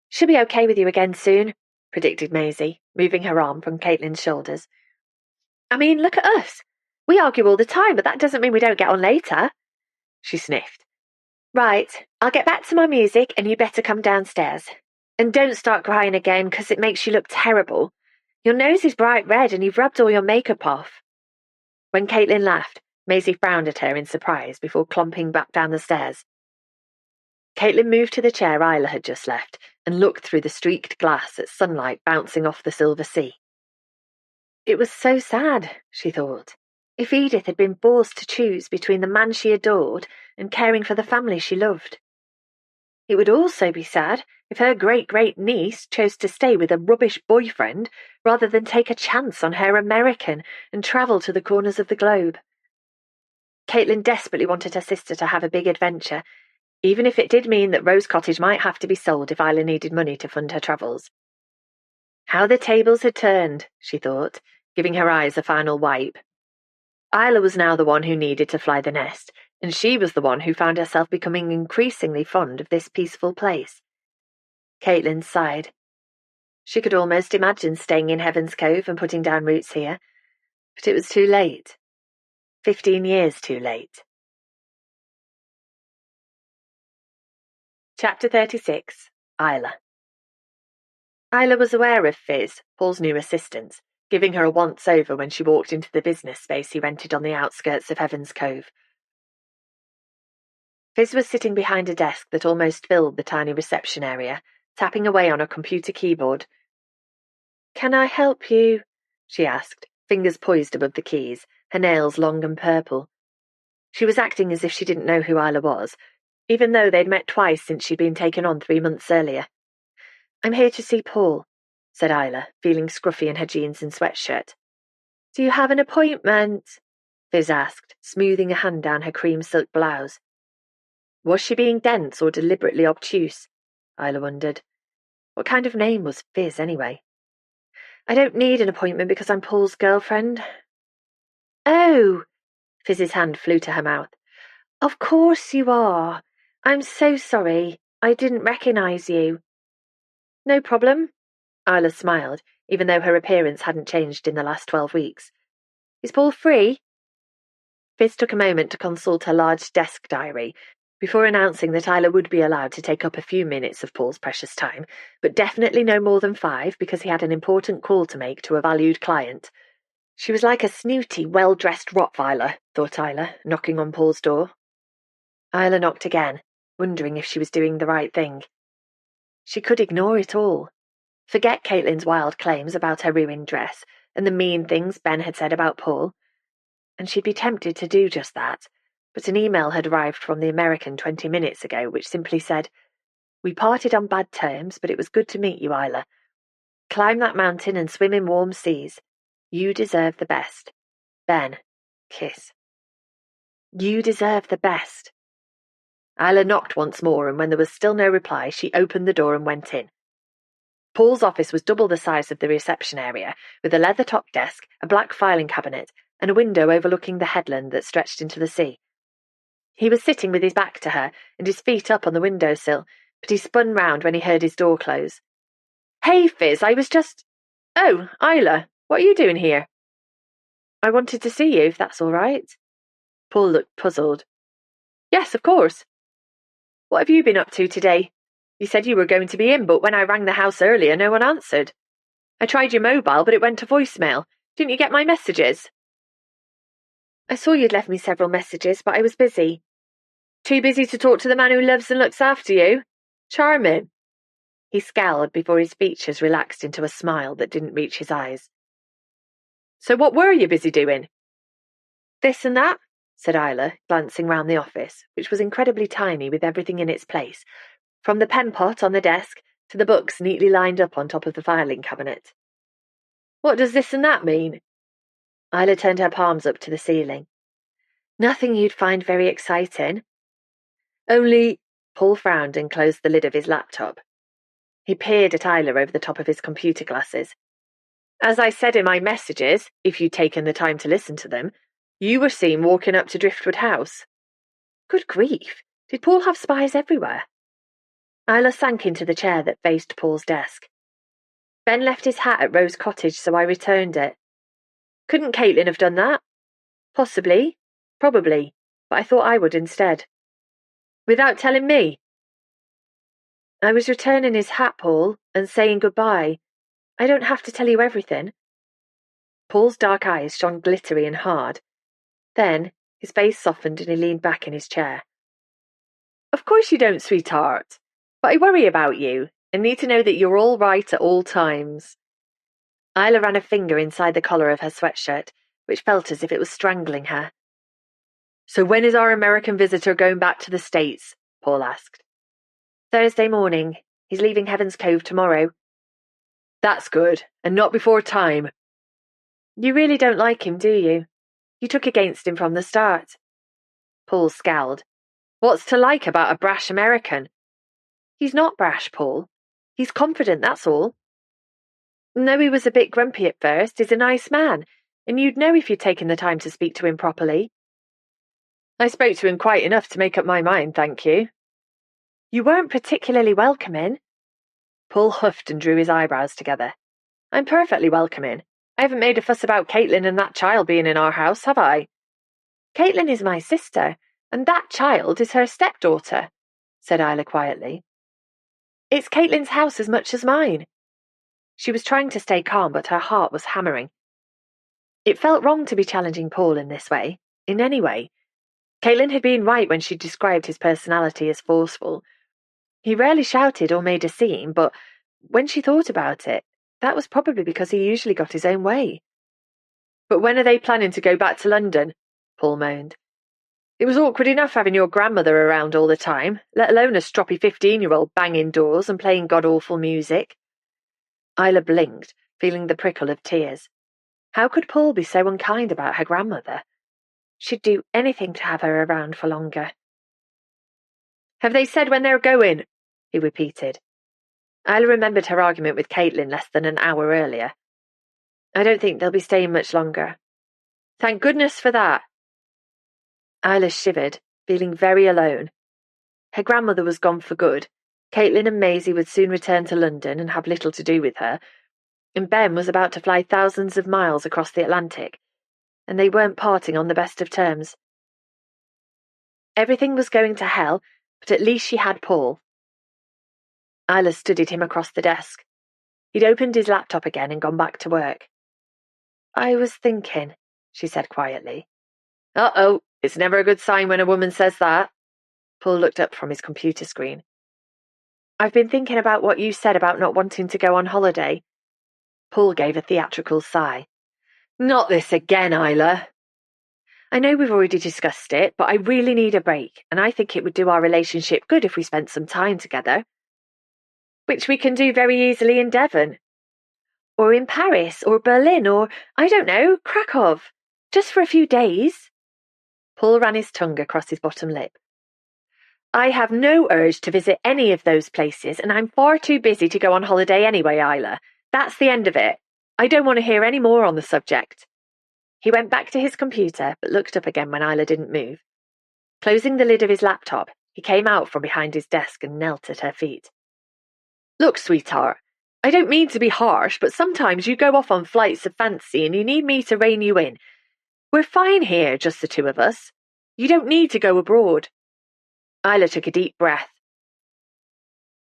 S2: She'll be okay with you again soon, predicted Maisie, moving her arm from Caitlin's shoulders. I mean, look at us. We argue all the time, but that doesn't mean we don't get on later. She sniffed. Right, I'll get back to my music and you better come downstairs. And don't start crying again, because it makes you look terrible. Your nose is bright red and you've rubbed all your makeup off. When Caitlin laughed, Maisie frowned at her in surprise before clomping back down the stairs. Caitlin moved to the chair Isla had just left and looked through the streaked glass at sunlight bouncing off the silver sea. It was so sad, she thought. If Edith had been forced to choose between the man she adored and caring for the family she loved. It would also be sad if her great-great-niece chose to stay with a rubbish boyfriend rather than take a chance on her American and travel to the corners of the globe. Caitlin desperately wanted her sister to have a big adventure, even if it did mean that Rose Cottage might have to be sold if Isla needed money to fund her travels. How the tables had turned, she thought, giving her eyes a final wipe. Isla was now the one who needed to fly the nest, and she was the one who found herself becoming increasingly fond of this peaceful place. Caitlin sighed. She could almost imagine staying in Heaven's Cove and putting down roots here, but it was too late. 15 years too late. Chapter 36. Isla. Isla was aware of Fizz, Paul's new assistant, giving her a once-over when she walked into the business space he rented on the outskirts of Heaven's Cove. Fizz was sitting behind a desk that almost filled the tiny reception area, tapping away on a computer keyboard. "Can I help you?" she asked, fingers poised above the keys, her nails long and purple. She was acting as if she didn't know who Isla was, even though they'd met twice since she'd been taken on 3 months earlier. "I'm here to see Paul," said Isla, feeling scruffy in her jeans and sweatshirt. "Do you have an appointment?" Fizz asked, smoothing a hand down her cream silk blouse. Was she being dense or deliberately obtuse? Isla wondered. What kind of name was Fizz, anyway? "I don't need an appointment because I'm Paul's girlfriend." "Oh!" Fizz's hand flew to her mouth. "Of course you are. I'm so sorry. I didn't recognize you." "No problem." Isla smiled, even though her appearance hadn't changed in the last 12 weeks. "Is Paul free?" Fizz took a moment to consult her large desk diary before announcing that Isla would be allowed to take up a few minutes of Paul's precious time, but definitely no more than 5 because he had an important call to make to a valued client. She was like a snooty, well-dressed Rottweiler, thought Isla, knocking on Paul's door. Isla knocked again, wondering if she was doing the right thing. She could ignore it all. Forget Caitlin's wild claims about her ruined dress and the mean things Ben had said about Paul. And she'd be tempted to do just that, but an email had arrived from the American 20 minutes ago which simply said, "We parted on bad terms, but it was good to meet you, Isla. Climb that mountain and swim in warm seas. You deserve the best. Ben. Kiss." You deserve the best. Isla knocked once more, and when there was still no reply, she opened the door and went in. Paul's office was double the size of the reception area, with a leather-topped desk, a black filing cabinet, and a window overlooking the headland that stretched into the sea. He was sitting with his back to her and his feet up on the windowsill, but he spun round when he heard his door close. "Hey, Fizz, I was just—" "Oh, Isla, what are you doing here?" "I wanted to see you, if that's all right." Paul looked puzzled. "Yes, of course. What have you been up to today? You said you were going to be in, but when I rang the house earlier, no one answered. I tried your mobile, but it went to voicemail. Didn't you get my messages?" "I saw you'd left me several messages, but I was busy." "Too busy to talk to the man who loves and looks after you?" Charming.
S1: He scowled before his features relaxed into a smile that didn't reach his eyes.
S2: So what were you busy doing?
S1: This and that, said Isla, glancing round the office, which was incredibly tiny with everything in its place, from the pen pot on the desk to the books neatly lined up on top of the filing cabinet.
S2: What does this and that mean?
S1: Isla turned her palms up to the ceiling. Nothing you'd find very exciting.
S2: Only...
S1: Paul frowned and closed the lid of his laptop. He peered at Isla over the top of his computer glasses. As I said in my messages, if you'd taken the time to listen to them, you were seen walking up to Driftwood House.
S2: Good grief, did Paul have spies everywhere?
S1: Isla sank into the chair that faced Paul's desk. Ben left his hat at Rose Cottage, so I returned it.
S2: Couldn't Caitlin have done that?
S1: Possibly, probably, but I thought I would instead.
S2: Without telling me?
S1: I was returning his hat, Paul, and saying goodbye. I don't have to tell you everything. Paul's dark eyes shone glittery and hard. Then his face softened and he leaned back in his chair.
S2: Of course you don't, sweetheart. But I worry about you and need to know that you're all right at all times.
S1: Isla ran a finger inside the collar of her sweatshirt, which felt as if it was strangling her.
S2: So when is our American visitor going back to the States? Paul asked.
S1: Thursday morning. He's leaving Heaven's Cove tomorrow.
S2: That's good, and not before time.
S1: You really don't like him, do you? You took against him from the start.
S2: Paul scowled. What's to like about a brash American?
S1: He's not brash, Paul. He's confident, that's all.
S2: No, he was a bit grumpy at first. He's a nice man, and you'd know if you'd taken the time to speak to him properly. I spoke to him quite enough to make up my mind, thank you.
S1: You weren't particularly welcoming.
S2: Paul huffed and drew his eyebrows together. I'm perfectly welcoming. I haven't made a fuss about Caitlin and that child being in our house, have I?
S1: Caitlin is my sister, and that child is her stepdaughter, said Isla quietly. It's Caitlin's house as much as mine. She was trying to stay calm, but her heart was hammering. It felt wrong to be challenging Paul in this way, in any way. Caitlin had been right when she described his personality as forceful. He rarely shouted or made a scene, but when she thought about it, that was probably because he usually got his own way.
S2: But when are they planning to go back to London? Paul moaned. It was awkward enough having your grandmother around all the time, let alone a stroppy 15-year-old banging doors and playing god-awful music.
S1: Isla blinked, feeling the prickle of tears. How could Paul be so unkind about her grandmother? She'd do anything to have her around for longer.
S2: Have they said when they're going? He repeated.
S1: Isla remembered her argument with Caitlin less than an hour earlier. I don't think they'll be staying much longer.
S2: Thank goodness for that.
S1: Isla shivered, feeling very alone. Her grandmother was gone for good. Caitlin and Maisie would soon return to London and have little to do with her, and Ben was about to fly thousands of miles across the Atlantic, and they weren't parting on the best of terms. Everything was going to hell, but at least she had Paul. Isla studied him across the desk. He'd opened his laptop again and gone back to work. I was thinking, she said quietly.
S2: Uh-oh, it's never a good sign when a woman says that.
S1: Paul looked up from his computer screen. I've been thinking about what you said about not wanting to go on holiday. Paul gave a theatrical sigh.
S2: Not this again, Isla.
S1: I know we've already discussed it, but I really need a break, and I think it would do our relationship good if we spent some time together.
S2: Which we can do very easily in Devon.
S1: Or in Paris, or Berlin, or, I don't know, Krakow. Just for a few days. Paul ran his tongue across his bottom lip.
S2: I have no urge to visit any of those places, and I'm far too busy to go on holiday anyway, Isla. That's the end of it. I don't want to hear any more on the subject.
S1: He went back to his computer, but looked up again when Isla didn't move. Closing the lid of his laptop, he came out from behind his desk and knelt at her feet.
S2: Look, sweetheart, I don't mean to be harsh, but sometimes you go off on flights of fancy and you need me to rein you in. We're fine here, just the two of us. You don't need to go abroad.
S1: Isla took a deep breath.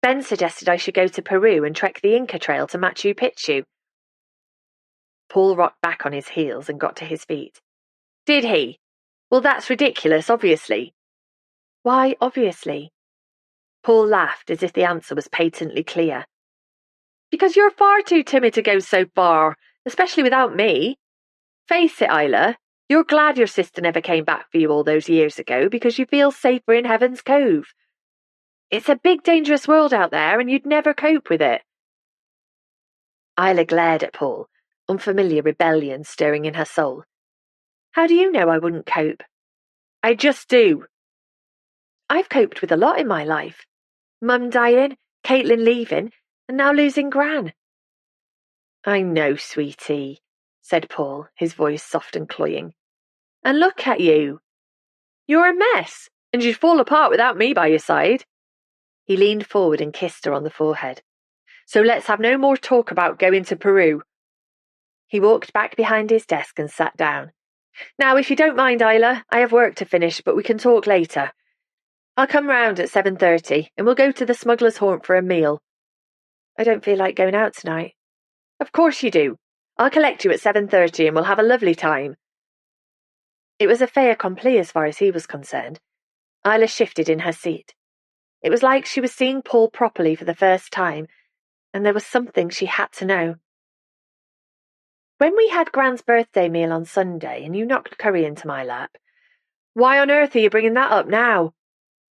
S1: Ben suggested I should go to Peru and trek the Inca Trail to Machu Picchu. Paul rocked back on his heels and got to his feet.
S2: Did he? Well, that's ridiculous, obviously.
S1: Why, obviously?
S2: Paul laughed as if the answer was patently clear. Because you're far too timid to go so far, especially without me. Face it, Isla, you're glad your sister never came back for you all those years ago because you feel safer in Heaven's Cove. It's a big, dangerous world out there, and you'd never cope with it. Isla glared at Paul, unfamiliar rebellion stirring in her soul. How do you know I wouldn't cope? I just do. I've coped with a lot in my life. Mum dying, Caitlin leaving, and now losing Gran. I know, sweetie, said Paul, his voice soft and cloying. And look at you. You're a mess, and you'd fall apart without me by your side. He leaned forward and kissed her on the forehead. So let's have no more talk about going to Peru. He walked back behind his desk and sat down. Now, if you don't mind, Isla, I have work to finish, but we can talk later. I'll come round at 7:30 and we'll go to the Smuggler's Haunt for a meal. I don't feel like going out tonight. Of course you do. I'll collect you at 7:30 and we'll have a lovely time. It was a fait accompli as far as he was concerned. Isla shifted in her seat. It was like she was seeing Paul properly for the first time, and there was something she had to know. When we had Gran's birthday meal on Sunday and you knocked curry into my lap, why on earth are you bringing that up now?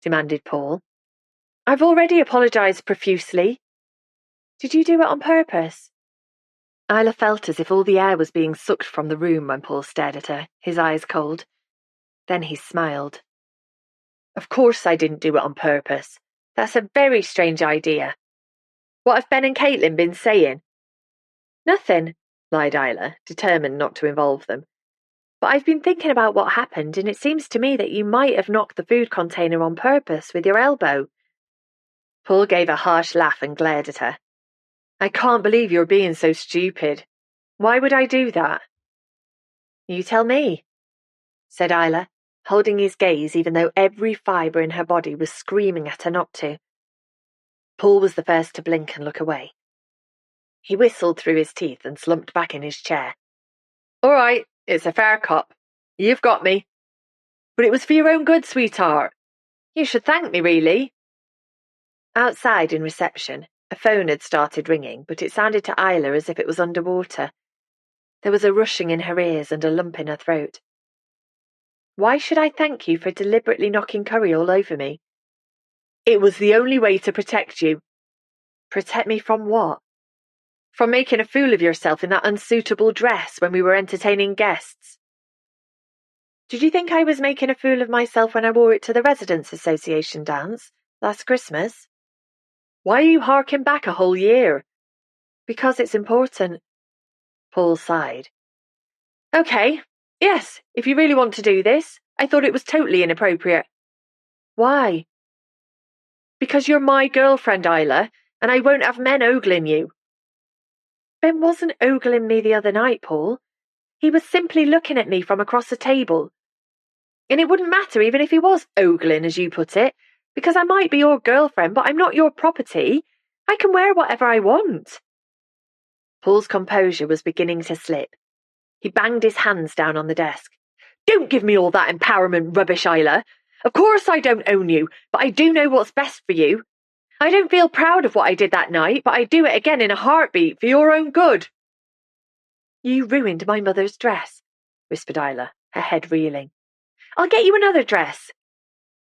S2: Demanded Paul. I've already apologised profusely. Did you do it on purpose? Isla felt as if all the air was being sucked from the room when Paul stared at her, his eyes cold. Then he smiled. Of course I didn't do it on purpose. That's a very strange idea. What have Ben and Caitlin been saying? Nothing, lied Isla, determined not to involve them. But I've been thinking about what happened, and it seems to me that you might have knocked the food container on purpose with your elbow. Paul gave a harsh laugh and glared at her. I can't believe you're being so stupid. Why would I do that? You tell me, said Isla, holding his gaze even though every fibre in her body was screaming at her not to. Paul was the first to blink and look away. He whistled through his teeth and slumped back in his chair. All right, it's a fair cop. You've got me. But it was for your own good, sweetheart. You should thank me, really. Outside in reception, a phone had started ringing, but it sounded to Isla as if it was underwater. There was a rushing in her ears and a lump in her throat. Why should I thank you for deliberately knocking curry all over me? It was the only way to protect you. Protect me from what? From making a fool of yourself in that unsuitable dress when we were entertaining guests. Did you think I was making a fool of myself when I wore it to the Residents' Association dance last Christmas? Why are you harking back a whole year? Because it's important. Paul sighed. Okay, yes, if you really want to do this, I thought it was totally inappropriate. Why? Because you're my girlfriend, Isla, and I won't have men ogling you. Ben wasn't ogling me the other night, Paul. He was simply looking at me from across the table. And it wouldn't matter even if he was ogling, as you put it, because I might be your girlfriend, but I'm not your property. I can wear whatever I want. Paul's composure was beginning to slip. He banged his hands down on the desk. Don't give me all that empowerment rubbish, Isla. Of course I don't own you, but I do know what's best for you. I don't feel proud of what I did that night, but I'd do it again in a heartbeat for your own good. You ruined my mother's dress, whispered Isla, her head reeling. I'll get you another dress.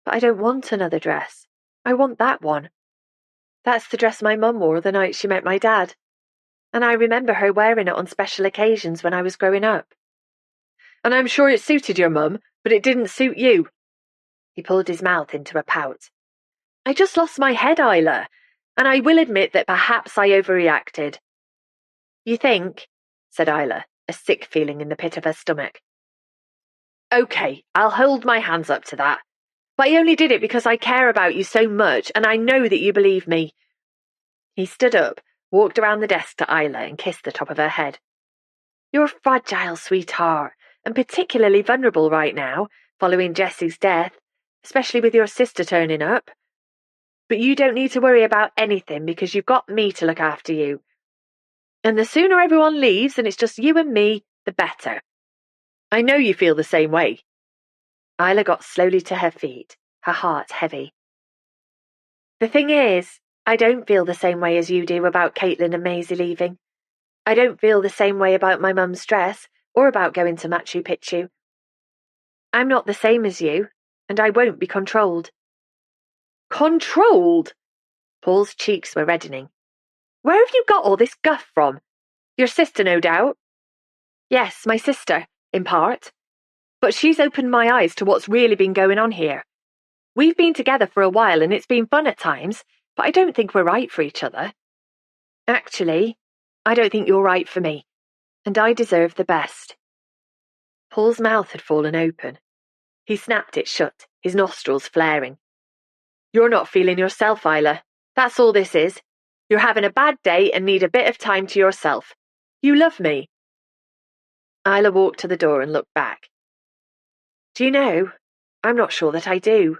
S2: But I don't want another dress. I want that one. That's the dress my mum wore the night she met my dad. And I remember her wearing it on special occasions when I was growing up. And I'm sure it suited your mum, but it didn't suit you. He pulled his mouth into a pout. I just lost my head, Isla, and I will admit that perhaps I overreacted. You think? Said Isla, a sick feeling in the pit of her stomach. Okay, I'll hold my hands up to that. But I only did it because I care about you so much, and I know that you believe me. He stood up, walked around the desk to Isla, and kissed the top of her head. You're fragile, sweetheart, and particularly vulnerable right now, following Jessie's death, especially with your sister turning up. But you don't need to worry about anything because you've got me to look after you. And the sooner everyone leaves and it's just you and me, the better. I know you feel the same way. Isla got slowly to her feet, her heart heavy. The thing is, I don't feel the same way as you do about Caitlin and Maisie leaving. I don't feel the same way about my mum's dress or about going to Machu Picchu. I'm not the same as you, and I won't be controlled. Controlled? Paul's cheeks were reddening. Where have you got all this guff from? Your sister, no doubt? Yes, my sister, in part. But she's opened my eyes to what's really been going on here. We've been together for a while and it's been fun at times, but I don't think we're right for each other. Actually, I don't think you're right for me, and I deserve the best. Paul's mouth had fallen open. He snapped it shut, his nostrils flaring. You're not feeling yourself, Isla. That's all this is. You're having a bad day and need a bit of time to yourself. You love me. Isla walked to the door and looked back. Do you know, I'm not sure that I do.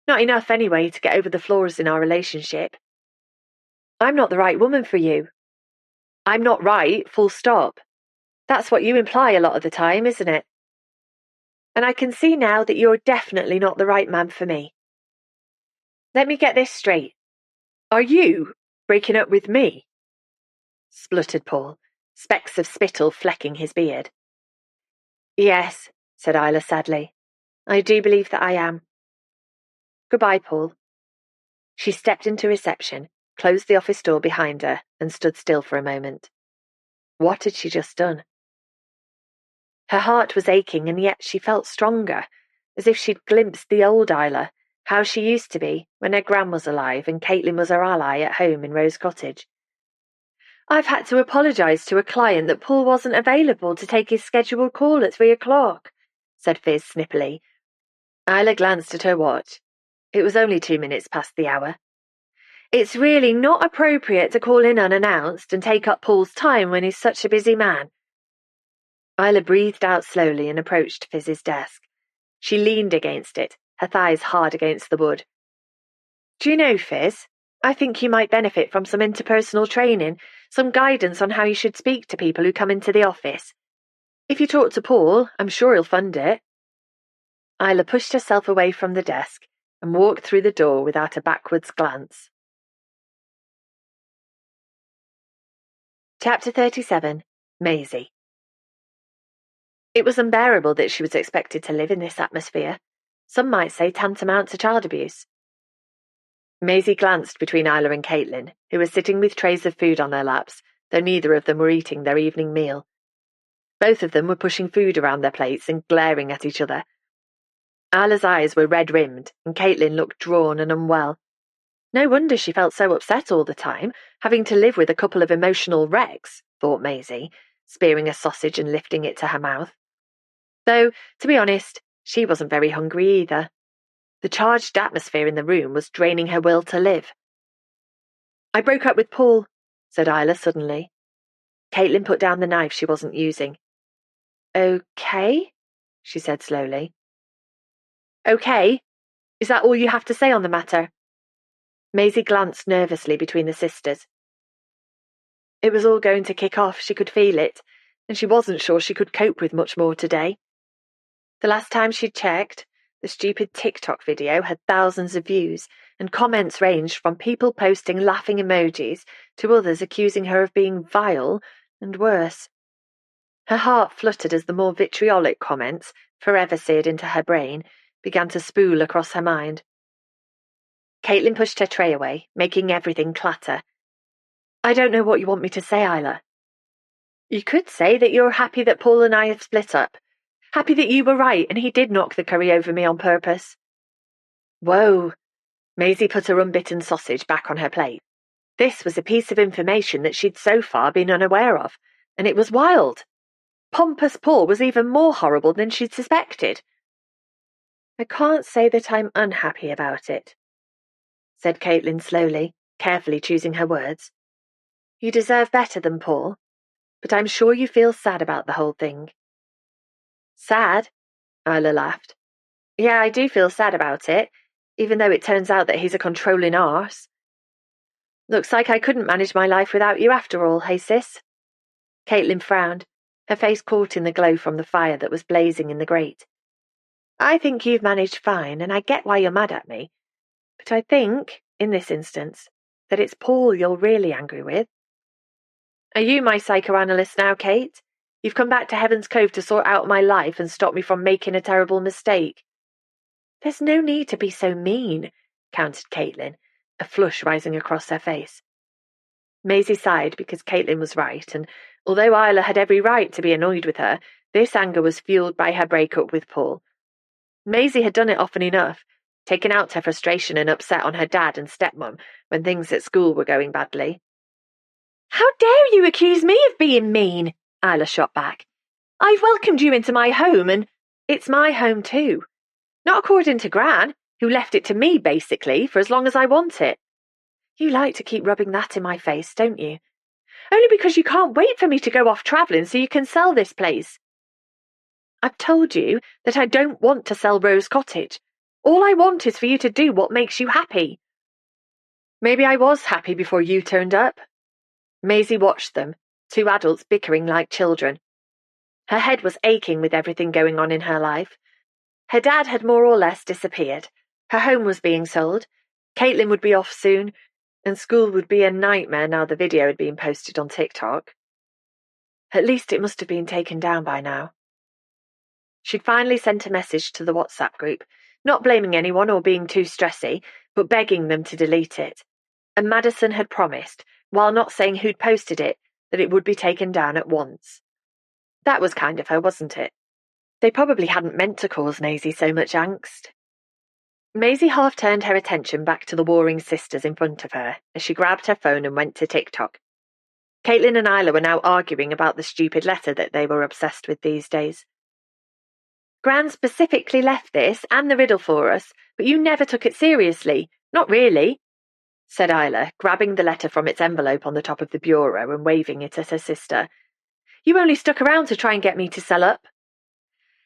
S2: Not enough anyway to get over the flaws in our relationship. I'm not the right woman for you. I'm not right, full stop. That's what you imply a lot of the time, isn't it? And I can see now that you're definitely not the right man for me. Let me get this straight. Are you breaking up with me? Spluttered Paul, specks of spittle flecking his beard. Yes, said Isla sadly. I do believe that I am. Goodbye, Paul. She stepped into reception, closed the office door behind her, and stood still for a moment. What had she just done? Her heart was aching, and yet she felt stronger, as if she'd glimpsed the old Isla, how she used to be when her gran was alive and Caitlin was her ally at home in Rose Cottage. I've had to apologise to a client that Paul wasn't available to take his scheduled call at 3 o'clock, said Fizz snippily. Isla glanced at her watch. It was only 2 minutes past the hour. It's really not appropriate to call in unannounced and take up Paul's time when he's such a busy man. Isla breathed out slowly and approached Fizz's desk. She leaned against it, her thighs hard against the wood. Do you know, Fizz, I think you might benefit from some interpersonal training, some guidance on how you should speak to people who come into the office. If you talk to Paul, I'm sure he'll fund it. Isla pushed herself away from the desk and walked through the door without a backwards glance. Chapter 37. Maisie. It was unbearable that she was expected to live in this atmosphere. Some might say tantamount to child abuse. Maisie glanced between Isla and Caitlin, who were sitting with trays of food on their laps, though neither of them were eating their evening meal. Both of them were pushing food around their plates and glaring at each other. Isla's eyes were red-rimmed, and Caitlin looked drawn and unwell. No wonder she felt so upset all the time, having to live with a couple of emotional wrecks, thought Maisie, spearing a sausage and lifting it to her mouth. Though, to be honest, she wasn't very hungry either. The charged atmosphere in the room was draining her will to live. I broke up with Paul, said Isla suddenly. Caitlin put down the knife she wasn't using. Okay, she said slowly. Okay? Is that all you have to say on the matter? Maisie glanced nervously between the sisters. It was all going to kick off, she could feel it, and she wasn't sure she could cope with much more today. The last time she'd checked, the stupid TikTok video had thousands of views, and comments ranged from people posting laughing emojis to others accusing her of being vile and worse. Her heart fluttered as the more vitriolic comments, forever seared into her brain, began to spool across her mind. Caitlin pushed her tray away, making everything clatter. I don't know what you want me to say, Isla. You could say that you're happy that Paul and I have split up. Happy that you were right and he did knock the curry over me on purpose. Whoa. Maisie put her unbitten sausage back on her plate. This was a piece of information that she'd so far been unaware of, and it was wild. Pompous Paul was even more horrible than she'd suspected. I can't say that I'm unhappy about it, said Caitlin slowly, carefully choosing her words. You deserve better than Paul, but I'm sure you feel sad about the whole thing. Sad? Isla laughed. Yeah, I do feel sad about it, even though it turns out that he's a controlling arse. Looks like I couldn't manage my life without you after all, hey sis? Caitlin frowned, her face caught in the glow from the fire that was blazing in the grate. I think you've managed fine, and I get why you're mad at me. But I think, in this instance, that it's Paul you're really angry with. Are you my psychoanalyst now, Kate? You've come back to Heaven's Cove to sort out my life and stop me from making a terrible mistake. There's no need to be so mean, countered Caitlin, a flush rising across her face. Maisie sighed because Caitlin was right, and although Isla had every right to be annoyed with her, this anger was fueled by her breakup with Paul. Maisie had done it often enough, taken out her frustration and upset on her dad and stepmom when things at school were going badly. How dare you accuse me of being mean? Isla shot back. I've welcomed you into my home, and it's my home too. Not according to Gran, who left it to me, basically, for as long as I want it. You like to keep rubbing that in my face, don't you? Only because you can't wait for me to go off travelling so you can sell this place. I've told you that I don't want to sell Rose Cottage. All I want is for you to do what makes you happy. Maybe I was happy before you turned up. Maisie watched them, two adults bickering like children. Her head was aching with everything going on in her life. Her dad had more or less disappeared. Her home was being sold. Caitlin would be off soon, and school would be a nightmare now the video had been posted on TikTok. At least it must have been taken down by now. She'd finally sent a message to the WhatsApp group, not blaming anyone or being too stressy, but begging them to delete it. And Madison had promised, while not saying who'd posted it, that it would be taken down at once. That was kind of her, wasn't it? They probably hadn't meant to cause Maisie so much angst. Maisie half turned her attention back to the warring sisters in front of her as she grabbed her phone and went to TikTok. Caitlin and Isla were now arguing about the stupid letter that they were obsessed with these days. Gran specifically left this and the riddle for us, but you never took it seriously. Not really, said Isla, grabbing the letter from its envelope on the top of the bureau and waving it at her sister. You only stuck around to try and get me to sell up.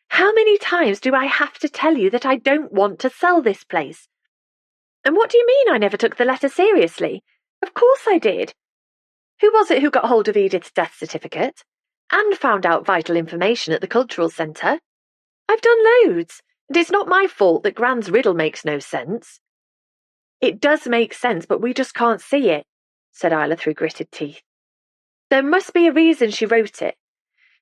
S2: How many times do I have to tell you that I don't want to sell this place? And what do you mean I never took the letter seriously? Of course I did. Who was it who got hold of Edith's death certificate? And found out vital information at the cultural centre? I've done loads, and it's not my fault that Gran's riddle makes no sense. It does make sense, but we just can't see it, said Isla through gritted teeth. There must be a reason she wrote it.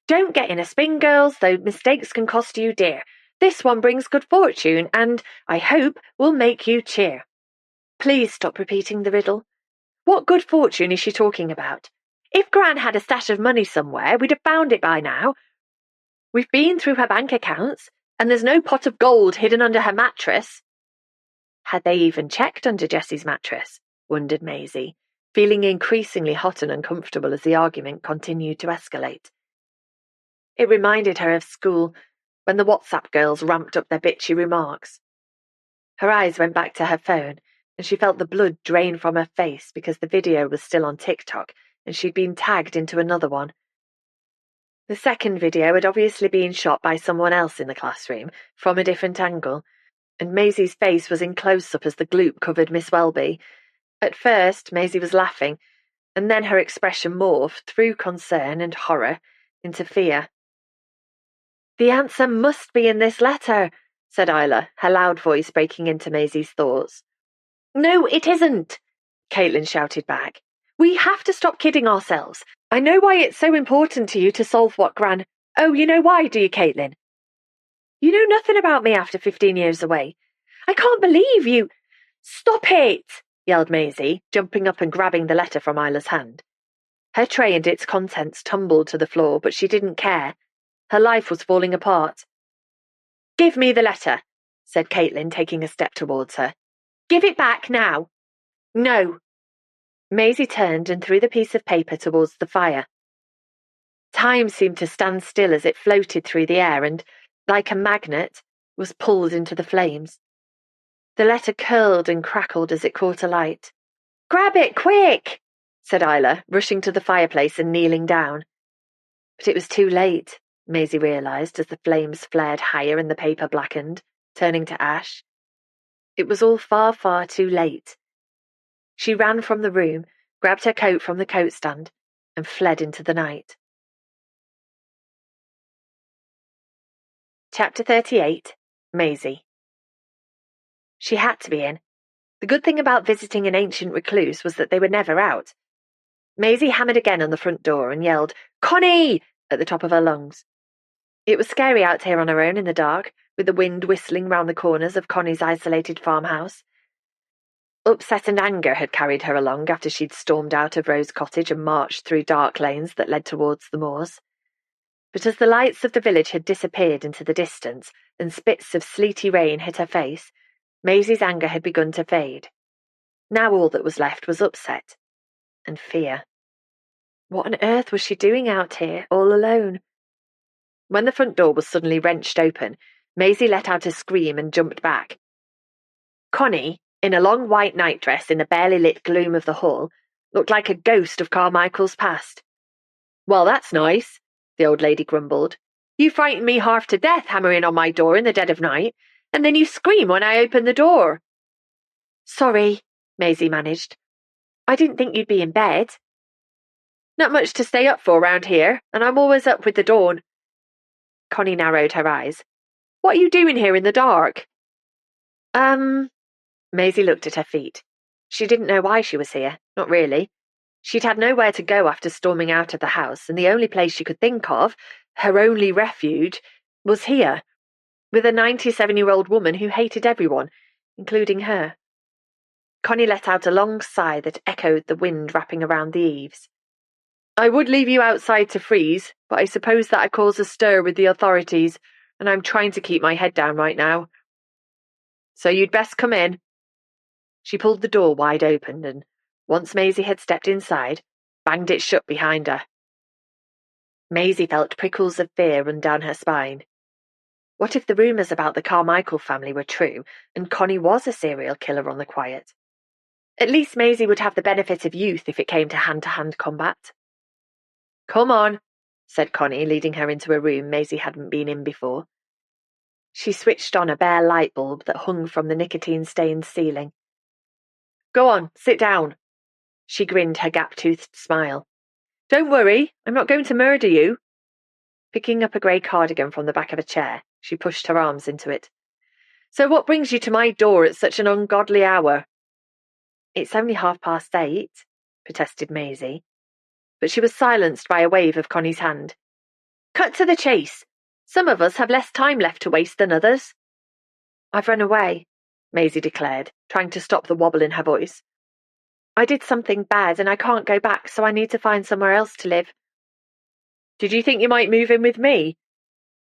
S2: Don't get in a spin, girls, though mistakes can cost you dear. This one brings good fortune, and, I hope, will make you cheer. Please stop repeating the riddle. What good fortune is she talking about? If Gran had a stash of money somewhere, we'd have found it by now. We've been through her bank accounts, and there's no pot of gold hidden under her mattress. Had they even checked under Jessie's mattress? Wondered Maisie, feeling increasingly hot and uncomfortable as the argument continued to escalate. It reminded her of school, when the WhatsApp girls ramped up their bitchy remarks. Her eyes went back to her phone, and she felt the blood drain from her face because the video was still on TikTok and she'd been tagged into another one. The second video had obviously been shot by someone else in the classroom, from a different angle, and Maisie's face was in close-up as the gloop covered Miss Welby. At first, Maisie was laughing, and then her expression morphed, through concern and horror, into fear. The answer must be in this letter, said Isla, her loud voice breaking into Maisie's thoughts. No, it isn't, Caitlin shouted back. We have to stop kidding ourselves. I know why it's so important to you to solve what Gran... Oh, you know why, do you, Caitlin? You know nothing about me after 15 years away. I can't believe you... Stop it, yelled Maisie, jumping up and grabbing the letter from Isla's hand. Her tray and its contents tumbled to the floor, but she didn't care. Her life was falling apart. Give me the letter, said Caitlin, taking a step towards her. Give it back now. No. Maisie turned and threw the piece of paper towards the fire. Time seemed to stand still as it floated through the air and, like a magnet, was pulled into the flames. The letter curled and crackled as it caught alight. Grab it, quick, said Isla, rushing to the fireplace and kneeling down. But it was too late, Maisie realised as the flames flared higher and the paper blackened, turning to ash. It was all far, far too late. She ran from the room, grabbed her coat from the coat stand, and fled into the night. Chapter 38. Maisie. She had to be in.
S1: The good thing about visiting an ancient recluse was that they were never out. Maisie hammered again on the front door and yelled, "Connie!" at the top of her lungs. It was scary out here on her own in the dark, with the wind whistling round the corners of Connie's isolated farmhouse. Upset and anger had carried her along after she'd stormed out of Rose Cottage and marched through dark lanes that led towards the moors. But as the lights of the village had disappeared into the distance and spits of sleety rain hit her face, Maisie's anger had begun to fade. Now all that was left was upset and fear. What on earth was she doing out here, all alone? When the front door was suddenly wrenched open, Maisie let out a scream and jumped back. Connie, in a long white nightdress in the barely lit gloom of the hall, looked like a ghost of Carmichael's past. "Well, that's nice," the old lady grumbled. "You frightened me half to death hammering on my door in the dead of night, and then you scream when I open the door." "Sorry," Maisie managed. "I didn't think you'd be in bed." "Not much to stay up for round here, and I'm always up with the dawn." Connie narrowed her eyes. "What are you doing here in the dark?" Maisie looked at her feet. She didn't know why she was here, not really. She'd had nowhere to go after storming out of the house, and the only place she could think of, her only refuge, was here, with a 97-year-old woman who hated everyone, including her. Connie let out a long sigh that echoed the wind wrapping around the eaves. "I would leave you outside to freeze, but I suppose that'd cause a stir with the authorities, and I'm trying to keep my head down right now. So you'd best come in." She pulled the door wide open and, once Maisie had stepped inside, banged it shut behind her. Maisie felt prickles of fear run down her spine. What if the rumours about the Carmichael family were true, and Connie was a serial killer on the quiet? At least Maisie would have the benefit of youth if it came to hand-to-hand combat. "Come on," said Connie, leading her into a room Maisie hadn't been in before. She switched on a bare light bulb that hung from the nicotine-stained ceiling. "Go on, sit down." She grinned her gap-toothed smile. "Don't worry, I'm not going to murder you." Picking up a grey cardigan from the back of a chair, she pushed her arms into it. "So what brings you to my door at such an ungodly hour?" "It's only 8:30, protested Maisie. But she was silenced by a wave of Connie's hand. "Cut to the chase. Some of us have less time left to waste than others." "I've run away," Maisie declared, trying to stop the wobble in her voice. "I did something bad and I can't go back, so I need to find somewhere else to live." "Did you think you might move in with me?"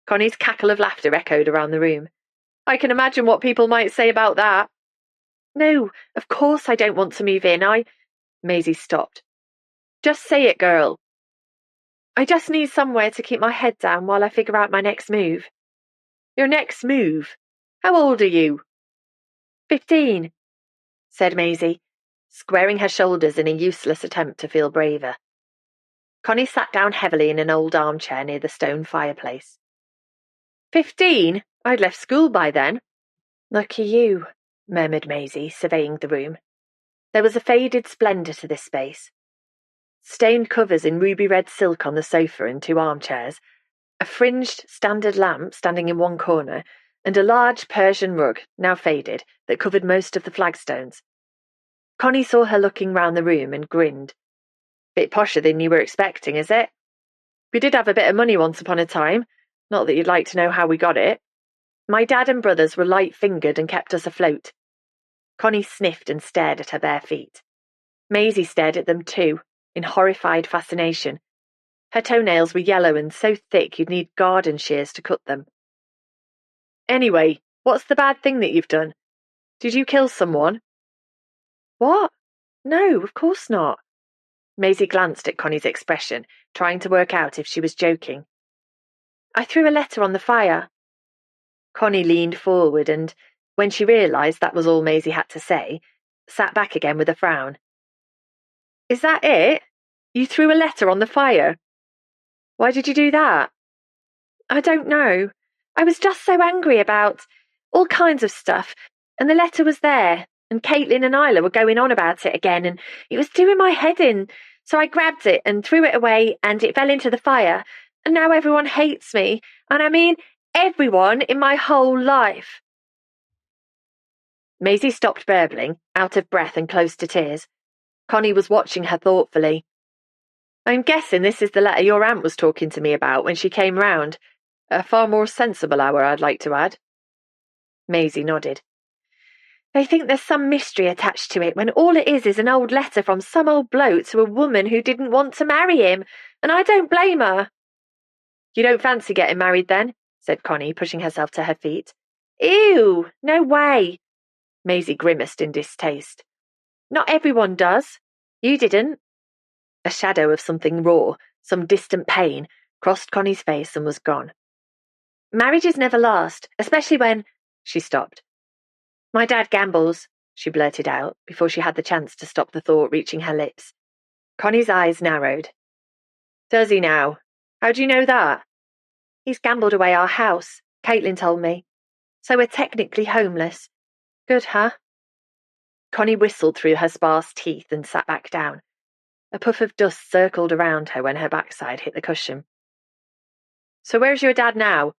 S1: Connie's cackle of laughter echoed around the room. "I can imagine what people might say about that." "No, of course I don't want to move in. Maisie stopped. "Just say it, girl." "I just need somewhere to keep my head down while I figure out my next move." "Your next move? How old are you?" 15, said Maisie, squaring her shoulders in a useless attempt to feel braver. Connie sat down heavily in an old armchair near the stone fireplace. 15? I'd left school by then." "Lucky you," murmured Maisie, surveying the room. There was a faded splendour to this space. Stained covers in ruby-red silk on the sofa and 2 armchairs, a fringed standard lamp standing in one corner, and a large Persian rug, now faded, that covered most of the flagstones. Connie saw her looking round the room and grinned. "Bit posher than you were expecting, is it? We did have a bit of money once upon a time, not that you'd like to know how we got it. My dad and brothers were light-fingered and kept us afloat." Connie sniffed and stared at her bare feet. Maisie stared at them too, in horrified fascination. Her toenails were yellow and so thick you'd need garden shears to cut them. "Anyway, what's the bad thing that you've done? Did you kill someone?" "What? No, of course not." Maisie glanced at Connie's expression, trying to work out if she was joking. "I threw a letter on the fire." Connie leaned forward and, when she realised that was all Maisie had to say, sat back again with a frown. "Is that it? You threw a letter on the fire? Why did you do that?" "I don't know. I was just so angry about all kinds of stuff, and the letter was there, and Caitlin and Isla were going on about it again, and it was doing my head in, so I grabbed it and threw it away, and it fell into the fire, and now everyone hates me, and I mean everyone in my whole life." Maisie stopped burbling, out of breath and close to tears. Connie was watching her thoughtfully. I'm guessing this is the letter your aunt was talking to me about when she came round. A far more sensible hour, I'd like to add. Maisie nodded. They think there's some mystery attached to it, when all it is an old letter from some old bloke to a woman who didn't want to marry him, and I don't blame her. You don't fancy getting married then? Said Connie, pushing herself to her feet. Ew, no way. Maisie grimaced in distaste. Not everyone does. You didn't. A shadow of something raw, some distant pain, crossed Connie's face and was gone. Marriages never last, especially when... She stopped. My dad gambles, she blurted out, before she had the chance to stop the thought reaching her lips. Connie's eyes narrowed. Does he now? How do you know that? He's gambled away our house, Caitlin told me. So we're technically homeless. Good, huh? Connie whistled through her sparse teeth and sat back down. A puff of dust circled around her when her backside hit the cushion. So where's your dad now?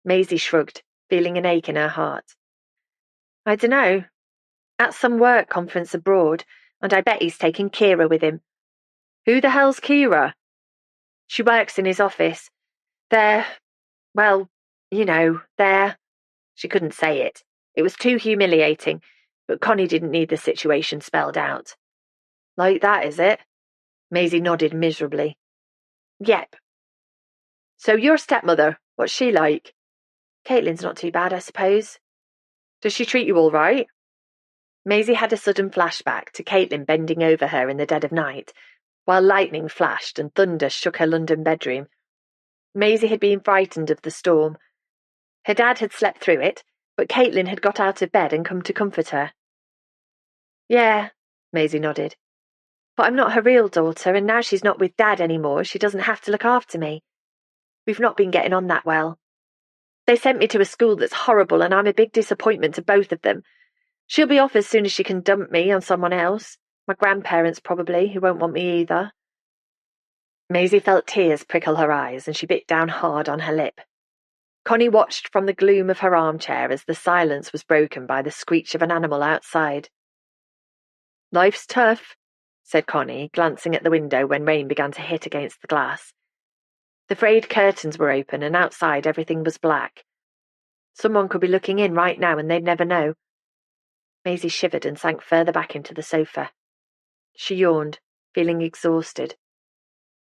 S1: Maisie shrugged, feeling an ache in her heart. I dunno. At some work conference abroad, and I bet he's taking Kira with him. Who the hell's Kira? She works in his office. They're... well, you know, they're... She couldn't say it. It was too humiliating, but Connie didn't need the situation spelled out. Like that, is it? Maisie nodded miserably. Yep. So your stepmother, what's she like? Caitlin's not too bad, I suppose. Does she treat you all right? Maisie had a sudden flashback to Caitlin bending over her in the dead of night, while lightning flashed and thunder shook her London bedroom. Maisie had been frightened of the storm. Her dad had slept through it, but Caitlin had got out of bed and come to comfort her. Yeah, Maisie nodded. But I'm not her real daughter, and now she's not with Dad anymore, she doesn't have to look after me. We've not been getting on that well. They sent me to a school that's horrible, and I'm a big disappointment to both of them. She'll be off as soon as she can dump me on someone else. My grandparents, probably, who won't want me either. Maisie felt tears prickle her eyes, and she bit down hard on her lip. Connie watched from the gloom of her armchair as the silence was broken by the screech of an animal outside. Life's tough, said Connie, glancing at the window when rain began to hit against the glass. The frayed curtains were open, and outside everything was black. Someone could be looking in right now, and they'd never know. Maisie shivered and sank further back into the sofa. She yawned, feeling exhausted.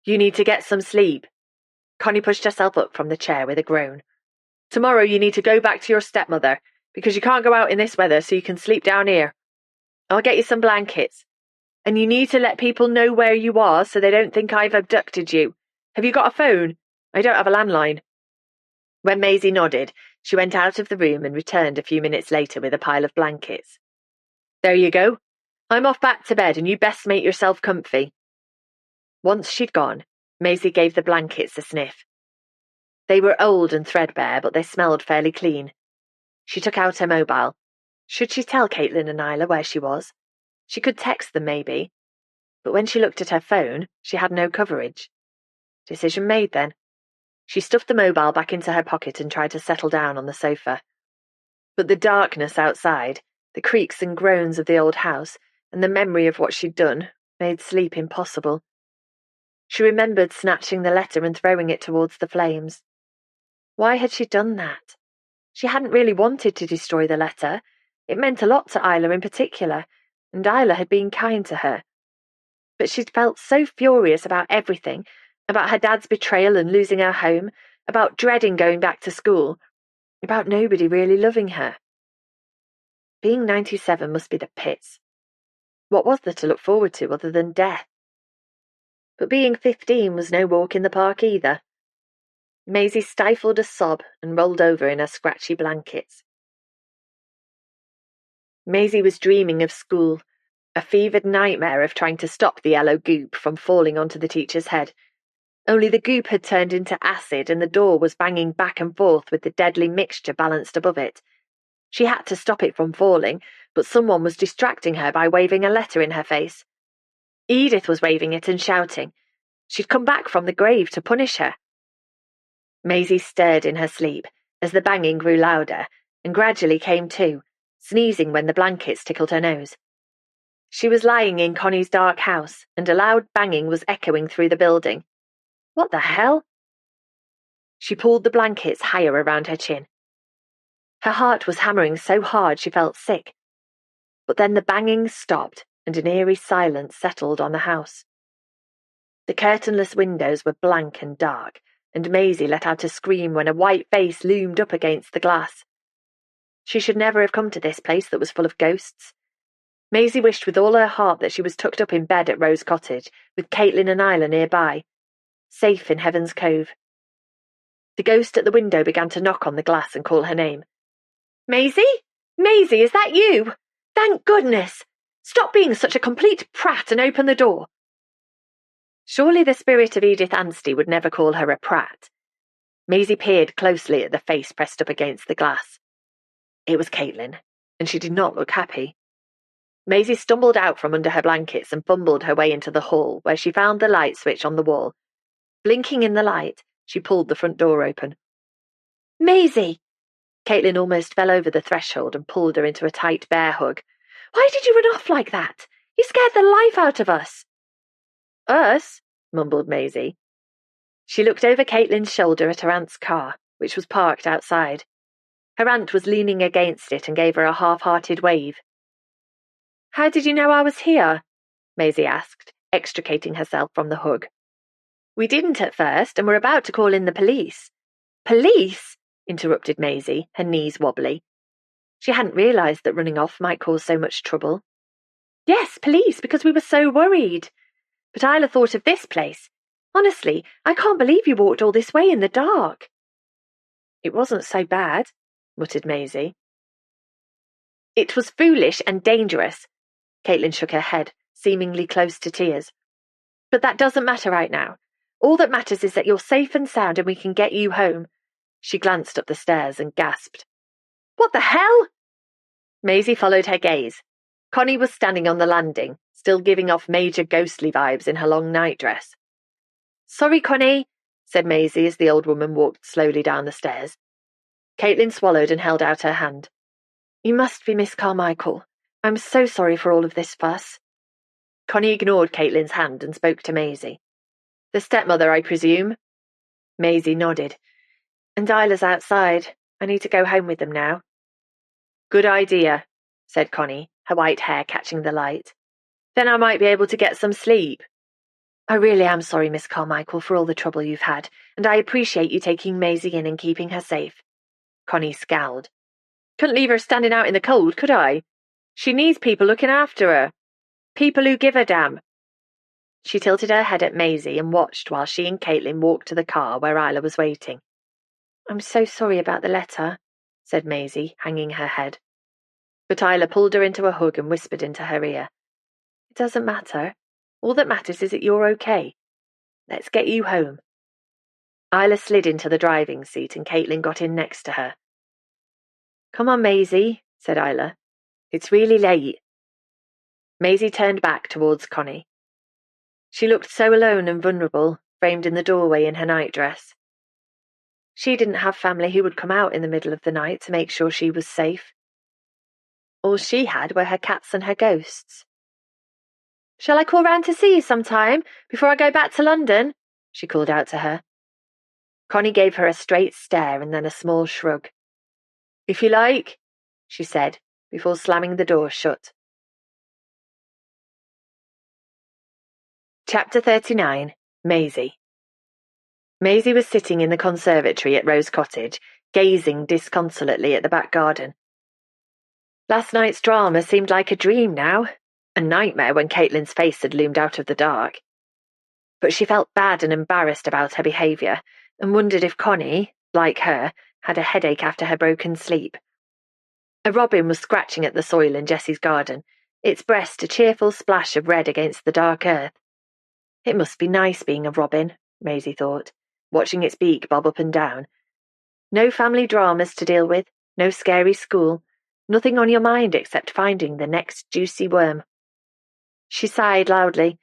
S1: You need to get some sleep. Connie pushed herself up from the chair with a groan. Tomorrow you need to go back to your stepmother, because you can't go out in this weather, so you can sleep down here. I'll get you some blankets. And you need to let people know where you are so they don't think I've abducted you. Have you got a phone? I don't have a landline. When Maisie nodded, she went out of the room and returned a few minutes later with a pile of blankets. There you go. I'm off back to bed, and you best make yourself comfy. Once she'd gone, Maisie gave the blankets a sniff. They were old and threadbare, but they smelled fairly clean. She took out her mobile. Should she tell Caitlin and Isla where she was? She could text them, maybe. But when she looked at her phone, she had no coverage. Decision made, then. She stuffed the mobile back into her pocket and tried to settle down on the sofa. But the darkness outside, the creaks and groans of the old house, and the memory of what she'd done, made sleep impossible. She remembered snatching the letter and throwing it towards the flames. Why had she done that? She hadn't really wanted to destroy the letter. It meant a lot to Isla in particular, and Isla had been kind to her. But she'd felt so furious about everything, about her dad's betrayal and losing her home, about dreading going back to school, about nobody really loving her. Being 97 must be the pits. What was there to look forward to other than death? But being 15 was no walk in the park either. Maisie stifled a sob and rolled over in her scratchy blankets. Maisie was dreaming of school, a fevered nightmare of trying to stop the yellow goop from falling onto the teacher's head. Only the goop had turned into acid, and the door was banging back and forth with the deadly mixture balanced above it. She had to stop it from falling, but someone was distracting her by waving a letter in her face. Edith was waving it and shouting. She'd come back from the grave to punish her. Maisie stirred in her sleep as the banging grew louder and gradually came to, sneezing when the blankets tickled her nose. She was lying in Connie's dark house, and a loud banging was echoing through the building. What the hell? She pulled the blankets higher around her chin. Her heart was hammering so hard she felt sick. But then the banging stopped, and an eerie silence settled on the house. The curtainless windows were blank and dark, and Maisie let out a scream when a white face loomed up against the glass. She should never have come to this place that was full of ghosts. Maisie wished with all her heart that she was tucked up in bed at Rose Cottage, with Caitlin and Isla nearby, safe in Heaven's Cove. The ghost at the window began to knock on the glass and call her name. Maisie? Maisie, is that you? Thank goodness! Stop being such a complete prat and open the door. Surely the spirit of Edith Anstey would never call her a prat. Maisie peered closely at the face pressed up against the glass. It was Caitlin, and she did not look happy. Maisie stumbled out from under her blankets and fumbled her way into the hall, where she found the light switch on the wall. Blinking in the light, she pulled the front door open. Maisie! Caitlin almost fell over the threshold and pulled her into a tight bear hug. Why did you run off like that? You scared the life out of us. Us? Mumbled Maisie. She looked over Caitlin's shoulder at her aunt's car, which was parked outside. Her aunt was leaning against it and gave her a half-hearted wave. How did you know I was here? Maisie asked, extricating herself from the hug. We didn't at first, and were about to call in the police. Police? Interrupted Maisie, her knees wobbly. She hadn't realised that running off might cause so much trouble. Yes, police, because we were so worried. But Isla thought of this place. Honestly, I can't believe you walked all this way in the dark. It wasn't so bad, muttered Maisie. It was foolish and dangerous. Caitlin shook her head, seemingly close to tears. But that doesn't matter right now. All that matters is that you're safe and sound and we can get you home. She glanced up the stairs and gasped. What the hell? Maisie followed her gaze. Connie was standing on the landing, still giving off major ghostly vibes in her long nightdress. Sorry, Connie, said Maisie as the old woman walked slowly down the stairs. Caitlin swallowed and held out her hand. You must be Miss Carmichael. I'm so sorry for all of this fuss. Connie ignored Caitlin's hand and spoke to Maisie. The stepmother, I presume? Maisie nodded. And Isla's outside. I need to go home with them now. Good idea, said Connie, her white hair catching the light. Then I might be able to get some sleep. I really am sorry, Miss Carmichael, for all the trouble you've had, and I appreciate you taking Maisie in and keeping her safe. Connie scowled. Couldn't leave her standing out in the cold, could I? She needs people looking after her. People who give a damn. She tilted her head at Maisie and watched while she and Caitlin walked to the car where Isla was waiting. I'm so sorry about the letter, said Maisie, hanging her head. But Isla pulled her into a hug and whispered into her ear. It doesn't matter. All that matters is that you're okay. Let's get you home. Isla slid into the driving seat and Caitlin got in next to her. Come on, Maisie, said Isla. It's really late. Maisie turned back towards Connie. She looked so alone and vulnerable, framed in the doorway in her nightdress. She didn't have family who would come out in the middle of the night to make sure she was safe. All she had were her cats and her ghosts. Shall I call round to see you sometime, before I go back to London? She called out to her. Connie gave her a straight stare and then a small shrug. If you like, she said, before slamming the door shut. Chapter 39. Maisie. Maisie was sitting in the conservatory at Rose Cottage, gazing disconsolately at the back garden. Last night's drama seemed like a dream now, a nightmare when Caitlin's face had loomed out of the dark. But she felt bad and embarrassed about her behaviour, and wondered if Connie, like her, had a headache after her broken sleep. A robin was scratching at the soil in Jessie's garden, its breast a cheerful splash of red against the dark earth. It must be nice being a robin, Maisie thought, watching its beak bob up and down. No family dramas to deal with, no scary school, nothing on your mind except finding the next juicy worm. She sighed loudly,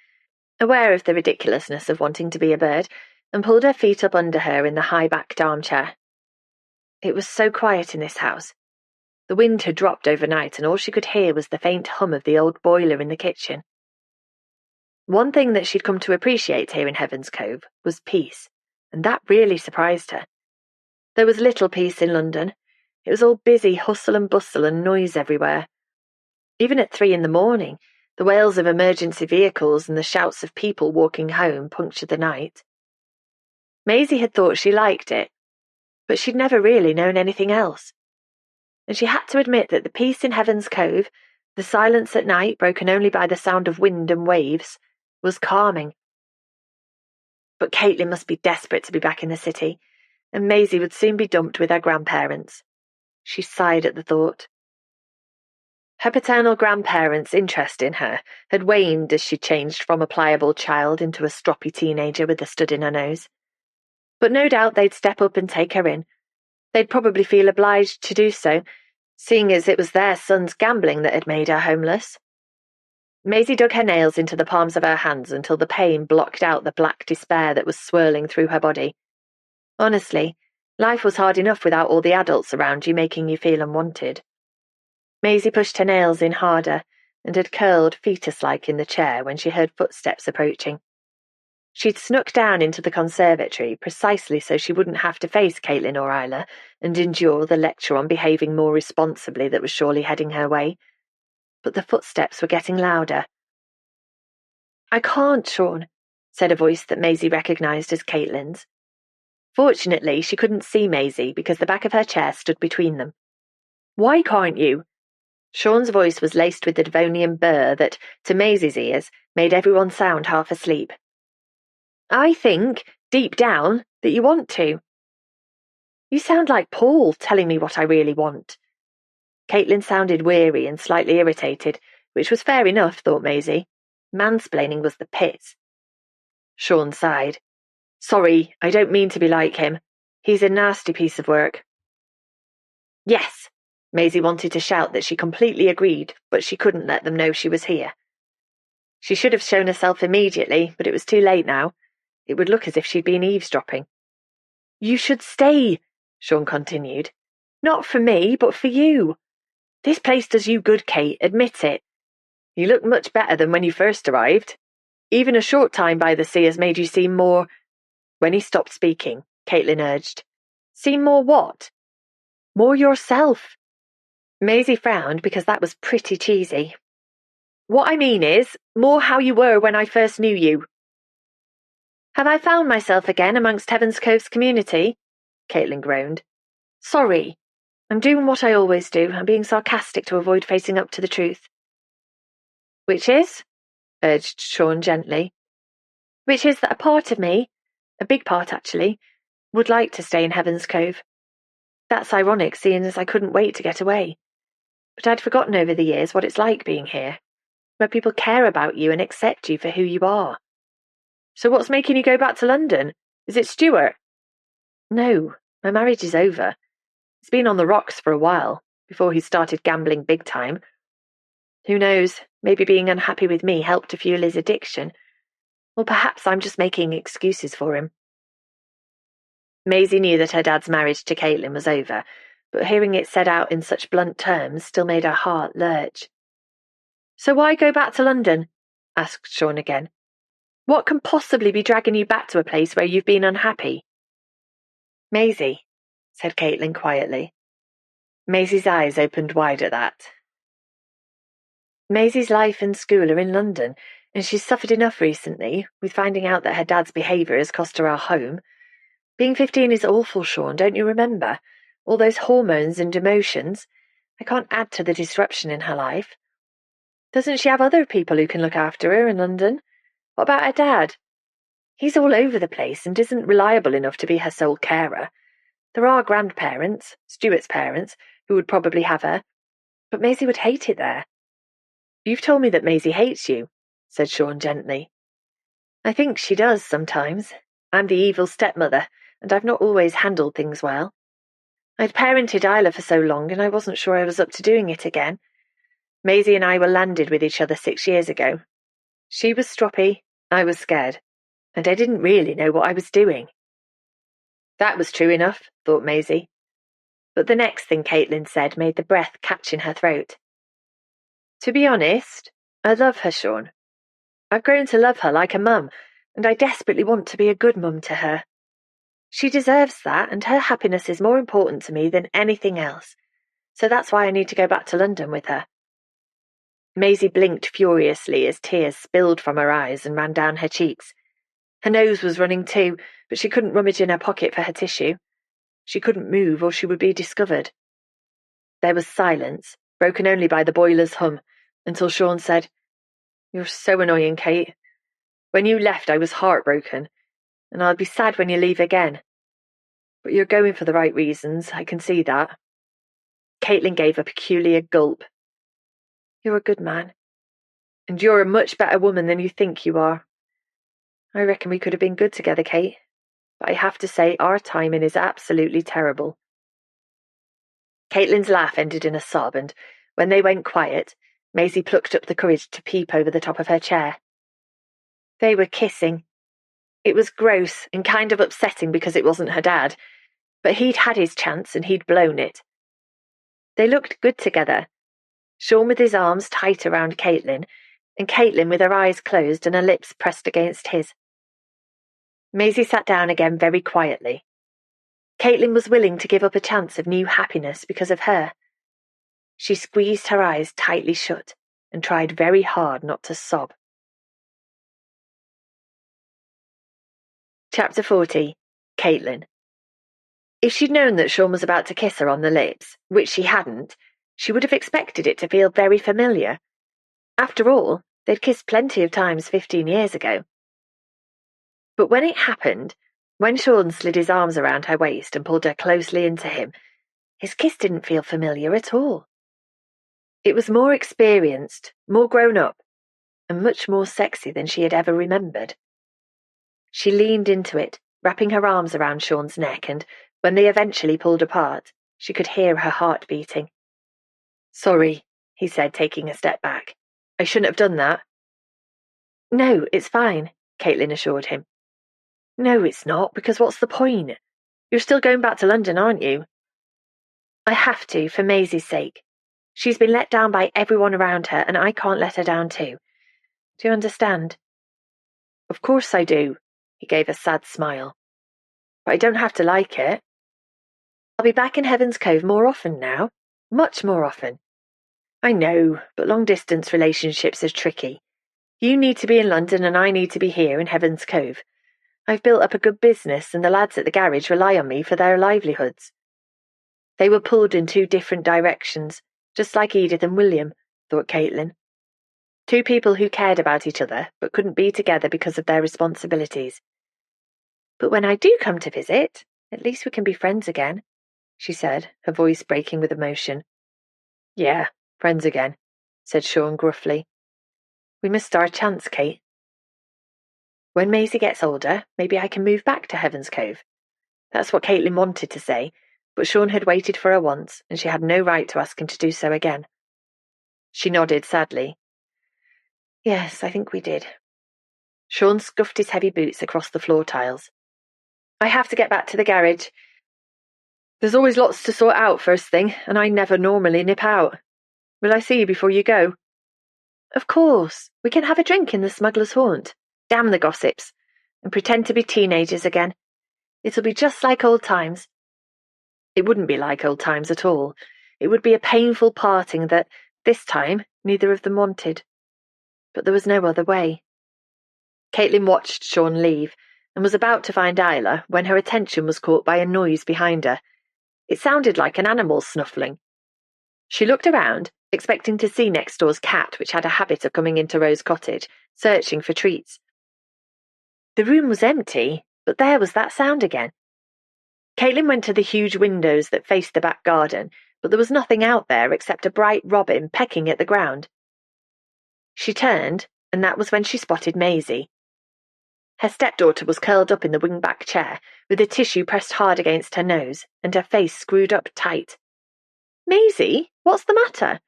S1: aware of the ridiculousness of wanting to be a bird, and pulled her feet up under her in the high-backed armchair. It was so quiet in this house.
S2: The wind had dropped overnight, and all she could hear was the faint hum of the old boiler in the kitchen. One thing that she'd come to appreciate here in Heaven's Cove was peace, and that really surprised her. There was little peace in London. It was all busy hustle and bustle and noise everywhere. Even at 3 a.m, the wails of emergency vehicles and the shouts of people walking home punctured the night. Maisie had thought she liked it, but she'd never really known anything else. And she had to admit that the peace in Heaven's Cove, the silence at night broken only by the sound of wind and waves, was calming. But Caitlin must be desperate to be back in the city, and Maisie would soon be dumped with her grandparents. She sighed at the thought. Her paternal grandparents' interest in her had waned as she changed from a pliable child into a stroppy teenager with a stud in her nose. But no doubt they'd step up and take her in. They'd probably feel obliged to do so, seeing as it was their son's gambling that had made her homeless. Maisie dug her nails into the palms of her hands until the pain blocked out the black despair that was swirling through her body. Honestly, life was hard enough without all the adults around you making you feel unwanted. Maisie pushed her nails in harder and had curled fetus-like in the chair when she heard footsteps approaching. She'd snuck down into the conservatory precisely so she wouldn't have to face Caitlin or Isla and endure the lecture on behaving more responsibly that was surely heading her way. But the footsteps were getting louder. "I can't, Sean," said a voice that Maisie recognised as Caitlin's. Fortunately, she couldn't see Maisie because the back of her chair stood between them. "Why can't you?" Sean's voice was laced with the Devonian burr that, to Maisie's ears, made everyone sound half asleep. "I think, deep down, that you want to." "You sound like Paul telling me what I really want." Caitlin sounded weary and slightly irritated, which was fair enough, thought Maisie. Mansplaining was the pits. Sean sighed. "Sorry, I don't mean to be like him. He's a nasty piece of work." "Yes," Maisie wanted to shout that she completely agreed, but she couldn't let them know she was here. She should have shown herself immediately, but it was too late now. It would look as if she'd been eavesdropping. "You should stay," Sean continued. "Not for me, but for you. This place does you good, Kate, admit it. You look much better than when you first arrived. Even a short time by the sea has made you seem more—" When he stopped speaking, Caitlin urged, "Seem more what?" "More yourself." Maisie frowned because that was pretty cheesy. "What I mean is, more how you were when I first knew you." "Have I found myself again amongst Heaven's Cove's community?" Caitlin groaned. "Sorry. I'm doing what I always do. I'm being sarcastic to avoid facing up to the truth." "Which is?" urged Sean gently. "Which is that a part of me, a big part actually, would like to stay in Heaven's Cove. That's ironic, seeing as I couldn't wait to get away. But I'd forgotten over the years what it's like being here, where people care about you and accept you for who you are." "So what's making you go back to London? Is it Stuart?" "No, my marriage is over. It's been on the rocks for a while, before he started gambling big time. Who knows, maybe being unhappy with me helped to fuel his addiction. Or perhaps I'm just making excuses for him." Maisie knew that her dad's marriage to Caitlin was over, but hearing it said out in such blunt terms still made her heart lurch. "So why go back to London?" asked Sean again. "What can possibly be dragging you back to a place where you've been unhappy?" "Maisie," said Caitlin quietly. Maisie's eyes opened wide at that. "Maisie's life and school are in London, and she's suffered enough recently, with finding out that her dad's behaviour has cost her our home. Being 15 is awful, Sean, don't you remember? All those hormones and emotions. I can't add to the disruption in her life. Doesn't she have other people who can look after her in London? What about her dad? He's all over the place and isn't reliable enough to be her sole carer. There are grandparents, Stuart's parents, who would probably have her, but Maisie would hate it there." "You've told me that Maisie hates you," said Sean gently. "I think she does sometimes. I'm the evil stepmother, and I've not always handled things well. I'd parented Isla for so long, and I wasn't sure I was up to doing it again. Maisie and I were landed with each other 6 years ago. She was stroppy, I was scared, and I didn't really know what I was doing." That was true enough, thought Maisie.
S1: but the next thing Caitlin said made the breath catch in her throat.
S2: To be honest, I love her, Sean. I've grown to love her like a mum, and I desperately want to be a good mum to her. She deserves that, and her happiness is more important to me than anything else, so that's why I need to go back to London with her.
S1: Maisie blinked furiously as tears spilled from her eyes and ran down her cheeks. Her nose was running too, but she couldn't rummage in her pocket for her tissue. She couldn't move or she would be discovered. There was silence, broken only by the boiler's hum, until Sean said, "You're so annoying, Kate. When you left, I was heartbroken, and I'll be sad when you leave again. But you're going for the right reasons, I can see that." Caitlin gave a peculiar gulp. "You're a good man. And you're a much better woman than you think you are. I reckon we could have been good together, Kate, but I have to say our timing is absolutely terrible." Caitlin's laugh ended in a sob, and when they went quiet, Maisie plucked up the courage to peep over the top of her chair. They were kissing. It was gross and kind of upsetting because it wasn't her dad, but he'd had his chance and he'd blown it. They looked good together, Sean with his arms tight around Caitlin, and Caitlin with her eyes closed and her lips pressed against his. Maisie sat down again very quietly. Caitlin was willing to give up a chance of new happiness because of her. She squeezed her eyes tightly shut and tried very hard not to sob. Chapter 40. Caitlin. If she'd known that Sean was about to kiss her on the lips, which she hadn't, she would have expected it to feel very familiar. After all, they'd kissed plenty of times 15 years ago. But when it happened, when Sean slid his arms around her waist and pulled her closely into him, his kiss didn't feel familiar at all. It was more experienced, more grown up, and much more sexy than she had ever remembered. She leaned into it, wrapping her arms around Sean's neck, and when they eventually pulled apart, she could hear her heart beating. "Sorry," he said, taking a step back. "I shouldn't have done that." "No, it's fine," Caitlin assured him. "No, it's not, because what's the point? You're still going back to London, aren't you?" "I have to, for Maisie's sake. She's been let down by everyone around her, and I can't let her down too. Do you understand?" "Of course I do," he gave a sad smile. "But I don't have to like it. I'll be back in Heaven's Cove more often now, much more often. I know, but long-distance relationships are tricky. You need to be in London and I need to be here in Heaven's Cove. I've built up a good business and the lads at the garage rely on me for their livelihoods." They were pulled in two different directions, just like Edith and William, thought Caitlin. Two people who cared about each other but couldn't be together because of their responsibilities. "But when I do come to visit, at least we can be friends again," she said, her voice breaking with emotion. "Yeah, friends again," said Sean gruffly. "We missed our chance, Kate. When Maisie gets older, maybe I can move back to Heaven's Cove." That's what Caitlin wanted to say, but Sean had waited for her once, and she had no right to ask him to do so again. She nodded sadly. "Yes, I think we did." Sean scuffed his heavy boots across the floor tiles. "I have to get back to the garage. There's always lots to sort out first thing, and I never normally nip out. Will I see you before you go?" "Of course. We can have a drink in the Smuggler's Haunt. Damn the gossips. And pretend to be teenagers again. It'll be just like old times." It wouldn't be like old times at all. It would be a painful parting that, this time, neither of them wanted. But there was no other way. Caitlin watched Sean leave, and was about to find Isla when her attention was caught by a noise behind her. It sounded like an animal snuffling. She looked around, expecting to see next door's cat, which had a habit of coming into Rose Cottage, searching for treats. The room was empty, but there was that sound again. Caitlin went to the huge windows that faced the back garden, but there was nothing out there except a bright robin pecking at the ground. She turned, and that was when she spotted Maisie. Her stepdaughter was curled up in the wing-back chair, with a tissue pressed hard against her nose, and her face screwed up tight. "Maisie, what's the matter?"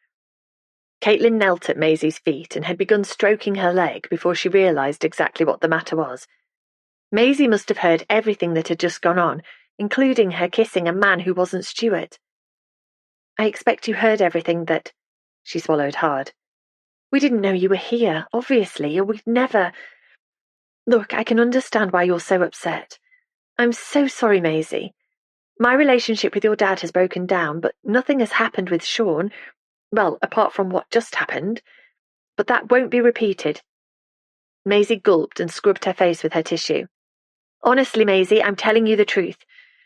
S1: Caitlin knelt at Maisie's feet and had begun stroking her leg before she realised exactly what the matter was. Maisie must have heard everything that had just gone on, including her kissing a man who wasn't Stuart.
S2: I expect you heard everything that... She swallowed hard. We didn't know you were here, obviously, or we'd never... Look, I can understand why you're so upset. I'm so sorry, Maisie. My relationship with your dad has broken down, but nothing has happened with Sean. Well, apart from what just happened. But that won't be repeated. Maisie gulped and scrubbed her face with her tissue. Honestly, Maisie, I'm telling you the truth.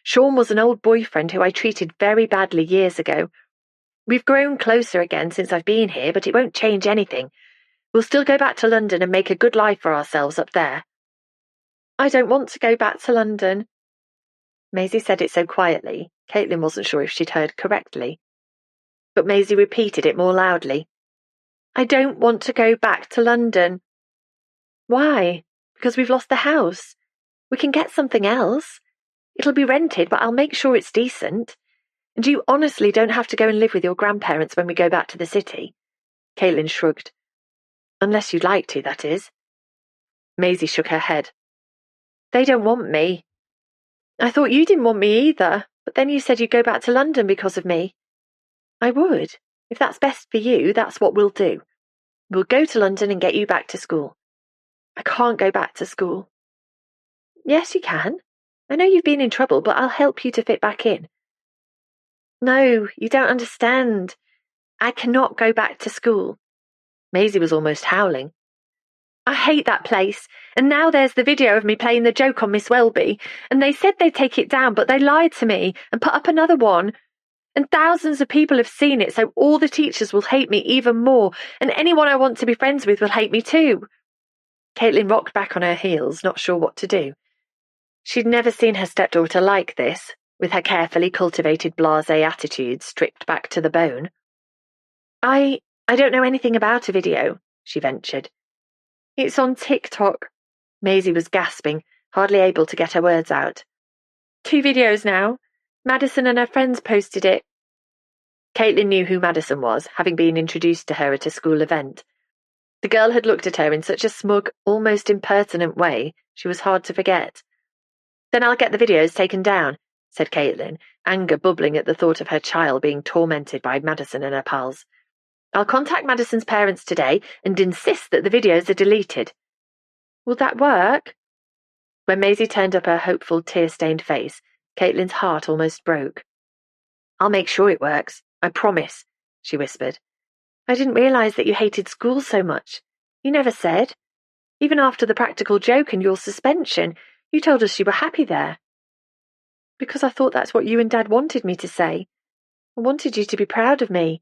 S2: Sean was an old boyfriend who I treated very badly years ago. We've grown closer again since I've been here, but it won't change anything. We'll still go back to London and make a good life for ourselves up there. I don't want to go back to London. Maisie said it so quietly, Caitlin wasn't sure if she'd heard correctly. But Maisie repeated it more loudly. I don't want to go back to London. Why? Because we've lost the house. We can get something else. It'll be rented, but I'll make sure it's decent. And you honestly don't have to go and live with your grandparents when we go back to the city. Caitlin shrugged. Unless you'd like to, that is. Maisie shook her head. They don't want me. I thought you didn't want me either, but then you said you'd go back to London because of me. I would. If that's best for you, that's what we'll do. We'll go to London and get you back to school. I can't go back to school. Yes, you can. I know you've been in trouble, but I'll help you to fit back in. No, you don't understand. I cannot go back to school. Maisie was almost howling. I hate that place, and now there's the video of me playing the joke on Miss Welby, and they said they'd take it down, but they lied to me and put up another one. And thousands of people have seen it, so all the teachers will hate me even more, and anyone I want to be friends with will hate me too. Caitlin rocked back on her heels, not sure what to do. She'd never seen her stepdaughter like this, with her carefully cultivated blasé attitude stripped back to the bone. I don't know anything about a video, she ventured. It's on TikTok. Maisie was gasping, hardly able to get her words out. 2 videos now. Madison and her friends posted it. Caitlin knew who Madison was, having been introduced to her at a school event. The girl had looked at her in such a smug, almost impertinent way, she was hard to forget. Then I'll get the videos taken down, said Caitlin, anger bubbling at the thought of her child being tormented by Madison and her pals. I'll contact Madison's parents today and insist that the videos are deleted. Will that work? When Maisie turned up her hopeful, tear-stained face, Caitlin's heart almost broke. I'll make sure it works, I promise, she whispered. I didn't realise that you hated school so much. You never said. Even after the practical joke and your suspension, you told us you were happy there. Because I thought that's what you and Dad wanted me to say. I wanted you to be proud of me.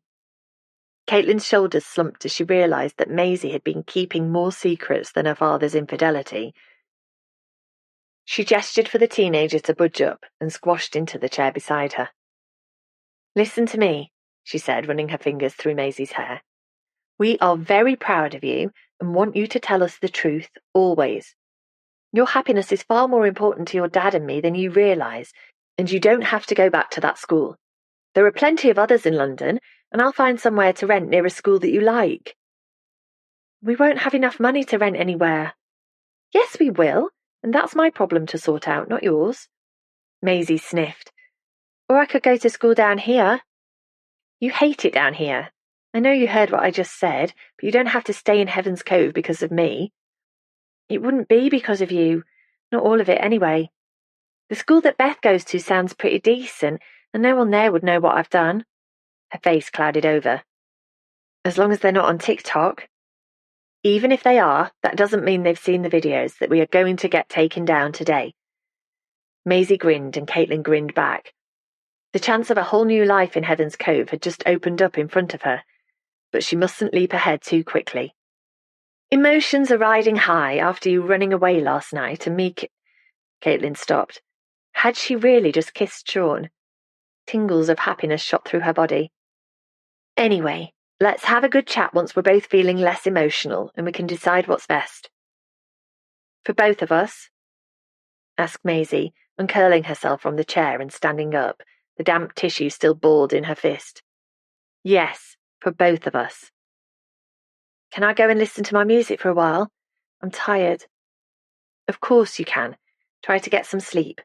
S2: Caitlin's shoulders slumped as she realised that Maisie had been keeping more secrets than her father's infidelity. She gestured for the teenager to budge up and squashed into the chair beside her. Listen to me, she said, running her fingers through Maisie's hair. We are very proud of you and want you to tell us the truth, always. Your happiness is far more important to your dad and me than you realise, and you don't have to go back to that school. There are plenty of others in London, and I'll find somewhere to rent near a school that you like. We won't have enough money to rent anywhere. Yes, we will, and that's my problem to sort out, not yours. Maisie sniffed. Or I could go to school down here. You hate it down here. I know you heard what I just said, but you don't have to stay in Heaven's Cove because of me. It wouldn't be because of you. Not all of it, anyway. The school that Beth goes to sounds pretty decent, and no one there would know what I've done. Her face clouded over. As long as they're not on TikTok. Even if they are, that doesn't mean they've seen the videos that we are going to get taken down today. Maisie grinned and Caitlin grinned back. The chance of a whole new life in Heaven's Cove had just opened up in front of her, but she mustn't leap ahead too quickly. Emotions are riding high after you running away last night and me... Caitlin stopped. Had she really just kissed Sean? Tingles of happiness shot through her body. Anyway, let's have a good chat once we're both feeling less emotional and we can decide what's best. For both of us? Asked Maisie, uncurling herself from the chair and standing up, the damp tissue still balled in her fist. Yes, for both of us. Can I go and listen to my music for a while? I'm tired. Of course you can. Try to get some sleep.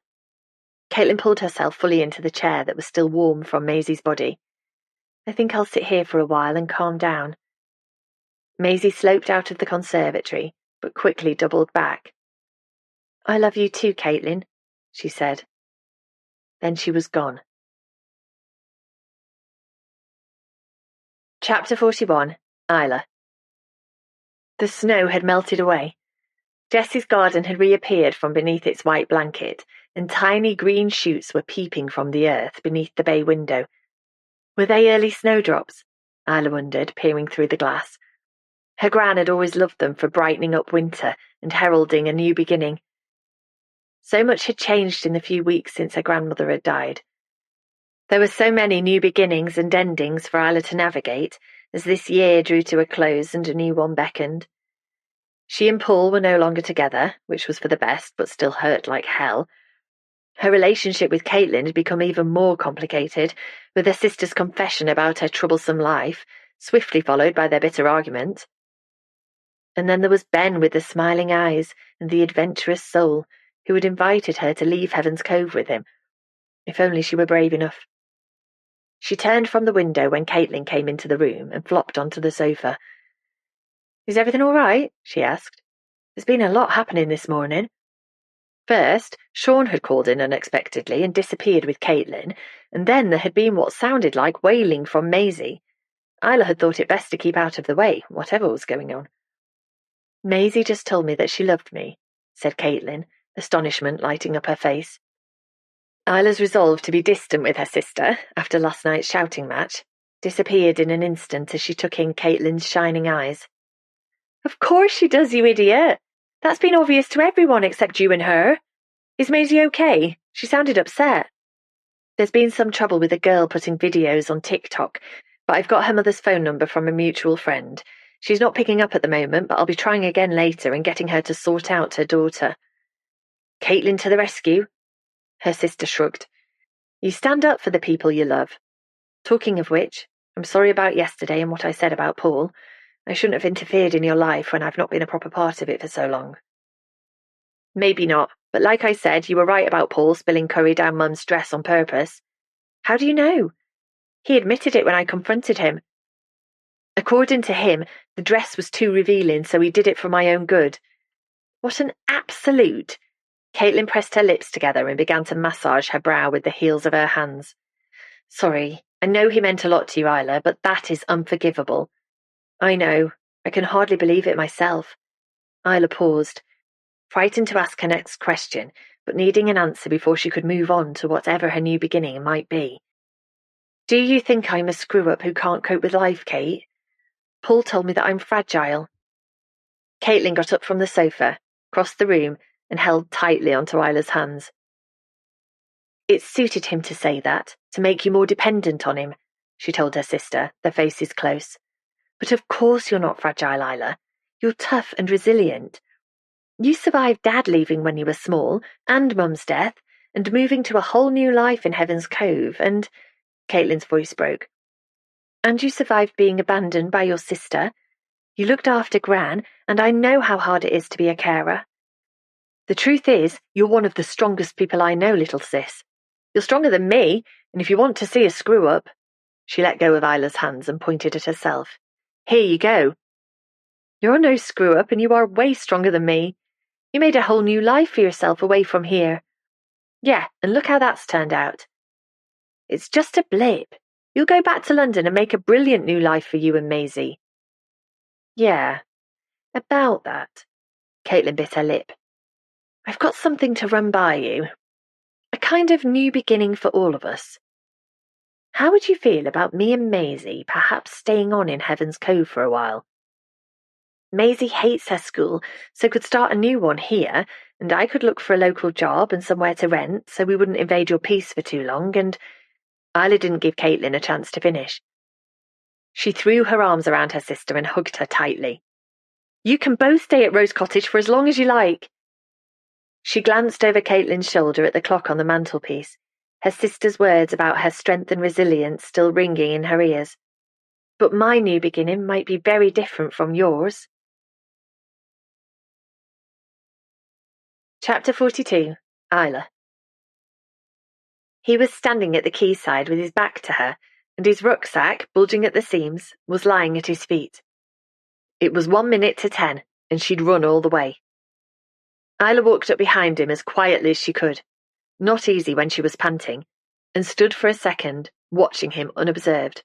S2: Caitlin pulled herself fully into the chair that was still warm from Maisie's body.
S1: I think I'll sit here for a while and calm down. Maisie sloped out of the conservatory, but quickly doubled back. I love you too, Caitlin, she said. Then she was gone. Chapter 41, Isla. The snow had melted away. Jessie's garden had reappeared from beneath its white blanket, and tiny green shoots were peeping from the earth beneath the bay window. Were they early snowdrops? Isla wondered, peering through the glass. Her gran had always loved them for brightening up winter and heralding a new beginning. So much had changed in the few weeks since her grandmother had died. There were so many new beginnings and endings for Isla to navigate as this year drew to a close and a new one beckoned. She and Paul were no longer together, which was for the best, but still hurt like hell. Her relationship with Caitlin had become even more complicated, with her sister's confession about her troublesome life, swiftly followed by their bitter argument. And then there was Ben with the smiling eyes and the adventurous soul, who had invited her to leave Heaven's Cove with him. If only she were brave enough. She turned from the window when Caitlin came into the room and flopped onto the sofa. Is everything all right? She asked. There's been a lot happening this morning. First, Sean had called in unexpectedly and disappeared with Caitlin, and then there had been what sounded like wailing from Maisie. Isla had thought it best to keep out of the way, whatever was going on. Maisie just told me that she loved me, said Caitlin, astonishment lighting up her face. Isla's resolve to be distant with her sister, after last night's shouting match, disappeared in an instant as she took in Caitlin's shining eyes. Of course she does, you idiot. That's been obvious to everyone except you and her. Is Maisie okay? She sounded upset. There's been some trouble with a girl putting videos on TikTok, but I've got her mother's phone number from a mutual friend. She's not picking up at the moment, but I'll be trying again later and getting her to sort out her daughter. Caitlin to the rescue. Her sister shrugged. You stand up for the people you love. Talking of which, I'm sorry about yesterday and what I said about Paul. I shouldn't have interfered in your life when I've not been a proper part of it for so long. Maybe not, but like I said, you were right about Paul spilling curry down Mum's dress on purpose. How do you know? He admitted it when I confronted him. According to him, the dress was too revealing, so he did it for my own good. What an absolute! Caitlin pressed her lips together and began to massage her brow with the heels of her hands. Sorry, I know he meant a lot to you, Isla, but that is unforgivable. I know. I can hardly believe it myself. Isla paused, frightened to ask her next question, but needing an answer before she could move on to whatever her new beginning might be. Do you think I'm a screw-up who can't cope with life, Kate? Paul told me that I'm fragile. Caitlin got up from the sofa, crossed the room, and held tightly onto Isla's hands. It suited him to say that, to make you more dependent on him, she told her sister, their faces close. But of course you're not fragile, Isla. You're tough and resilient. You survived Dad leaving when you were small, and Mum's death, and moving to a whole new life in Heaven's Cove, and... Caitlin's voice broke. And you survived being abandoned by your sister. You looked after Gran, and I know how hard it is to be a carer. The truth is, you're one of the strongest people I know, little sis. You're stronger than me, and if you want to see a screw-up... She let go of Isla's hands and pointed at herself. Here you go. You're no screw-up, and you are way stronger than me. You made a whole new life for yourself away from here. Yeah, and look how that's turned out. It's just a blip. You'll go back to London and make a brilliant new life for you and Maisie. Yeah, about that. Caitlin bit her lip. I've got something to run by you. A kind of new beginning for all of us. How would you feel about me and Maisie perhaps staying on in Heaven's Cove for a while? Maisie hates her school, so could start a new one here, and I could look for a local job and somewhere to rent so we wouldn't invade your peace for too long, and... Isla didn't give Caitlin a chance to finish. She threw her arms around her sister and hugged her tightly. You can both stay at Rose Cottage for as long as you like. She glanced over Caitlin's shoulder at the clock on the mantelpiece, her sister's words about her strength and resilience still ringing in her ears. But my new beginning might be very different from yours. Chapter 42, Isla. He was standing at the quayside with his back to her, and his rucksack, bulging at the seams, was lying at his feet. It was 1 minute to 10, and she'd run all the way. Isla walked up behind him as quietly as she could, not easy when she was panting, and stood for a second, watching him unobserved.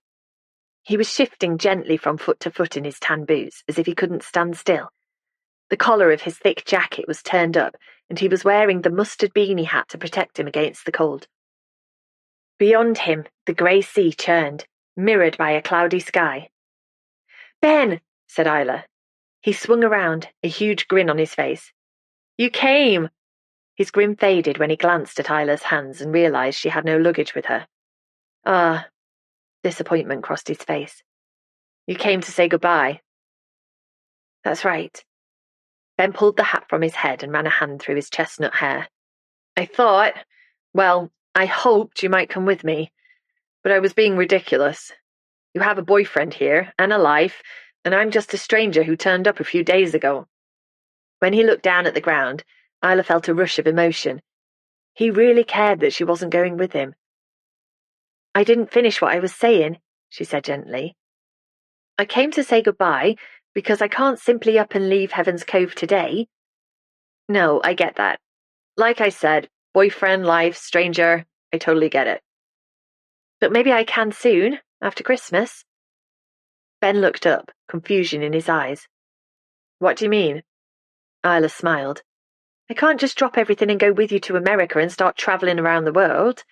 S1: He was shifting gently from foot to foot in his tan boots, as if he couldn't stand still. The collar of his thick jacket was turned up, and he was wearing the mustard beanie hat to protect him against the cold. Beyond him, the grey sea churned, mirrored by a cloudy sky. "Ben!" said Isla. He swung around, a huge grin on his face. "You came!" His grin faded when he glanced at Isla's hands and realised she had no luggage with her. "Ah." Disappointment crossed his face. "You came to say goodbye." "That's right." Ben pulled the hat from his head and ran a hand through his chestnut hair. I hoped you might come with me, but I was being ridiculous. You have a boyfriend here, and a life, and I'm just a stranger who turned up a few days ago." When he looked down at the ground, Isla felt a rush of emotion. He really cared that she wasn't going with him. "I didn't finish what I was saying," she said gently. "I came to say goodbye because I can't simply up and leave Heaven's Cove today." "No, I get that. Like I said, boyfriend, life, stranger, I totally get it. But maybe I can soon, after Christmas." Ben looked up, confusion in his eyes. "What do you mean?" Isla smiled. "I can't just drop everything and go with you to America and start travelling around the world.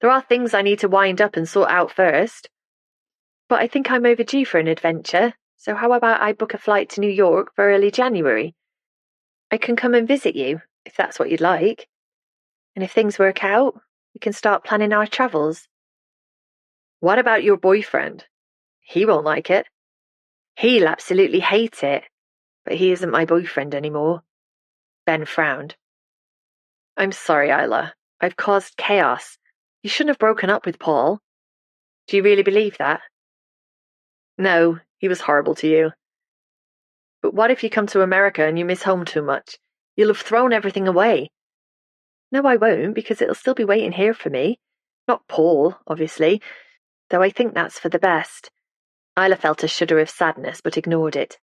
S1: There are things I need to wind up and sort out first. But I think I'm overdue for an adventure, so how about I book a flight to New York for early January? I can come and visit you, if that's what you'd like. And if things work out, we can start planning our travels." "What about your boyfriend? He won't like it." "He'll absolutely hate it, but he isn't my boyfriend anymore." Ben frowned. "I'm sorry, Isla. I've caused chaos. You shouldn't have broken up with Paul." "Do you really believe that?" "No, he was horrible to you. But what if you come to America and you miss home too much? You'll have thrown everything away." "No, I won't, because it'll still be waiting here for me. Not Paul, obviously, though I think that's for the best." Isla felt a shudder of sadness, but ignored it.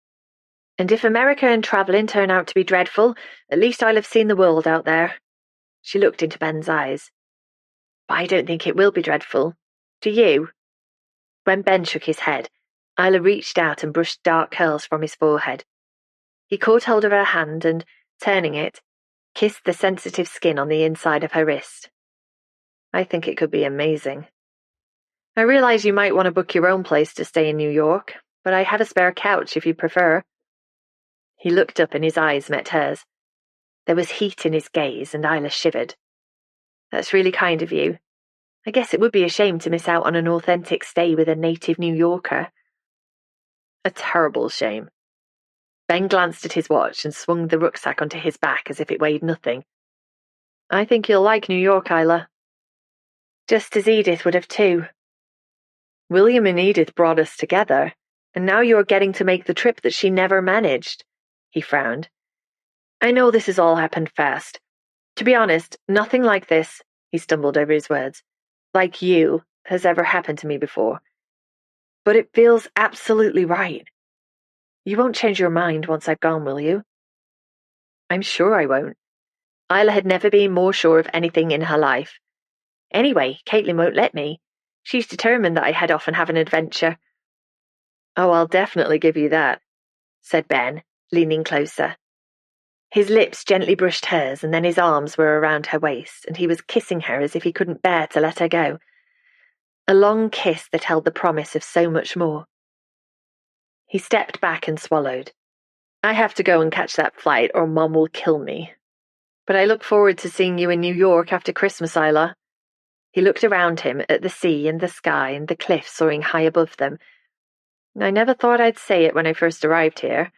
S1: "And if America and travelling turn out to be dreadful, at least I'll have seen the world out there." She looked into Ben's eyes. "But I don't think it will be dreadful. Do you?" When Ben shook his head, Isla reached out and brushed dark curls from his forehead. He caught hold of her hand and, turning it, kissed the sensitive skin on the inside of her wrist. "I think it could be amazing. I realize you might want to book your own place to stay in New York, but I have a spare couch if you prefer." He looked up and his eyes met hers. There was heat in his gaze, and Isla shivered. "That's really kind of you. I guess it would be a shame to miss out on an authentic stay with a native New Yorker." "A terrible shame." Ben glanced at his watch and swung the rucksack onto his back as if it weighed nothing. "I think you'll like New York, Isla. Just as Edith would have too. William and Edith brought us together, and now you're getting to make the trip that she never managed." He frowned. "I know this has all happened fast. To be honest, nothing like this," he stumbled over his words, "like you, has ever happened to me before. But it feels absolutely right. You won't change your mind once I've gone, will you?" "I'm sure I won't." Isla had never been more sure of anything in her life. "Anyway, Caitlin won't let me. She's determined that I head off and have an adventure." "Oh, I'll definitely give you that," said Ben, leaning closer. His lips gently brushed hers, and then his arms were around her waist, and he was kissing her as if he couldn't bear to let her go. A long kiss that held the promise of so much more. He stepped back and swallowed. "I have to go and catch that flight, or Mom will kill me. But I look forward to seeing you in New York after Christmas, Isla." He looked around him at the sea and the sky and the cliffs soaring high above them. "I never thought I'd say it when I first arrived here,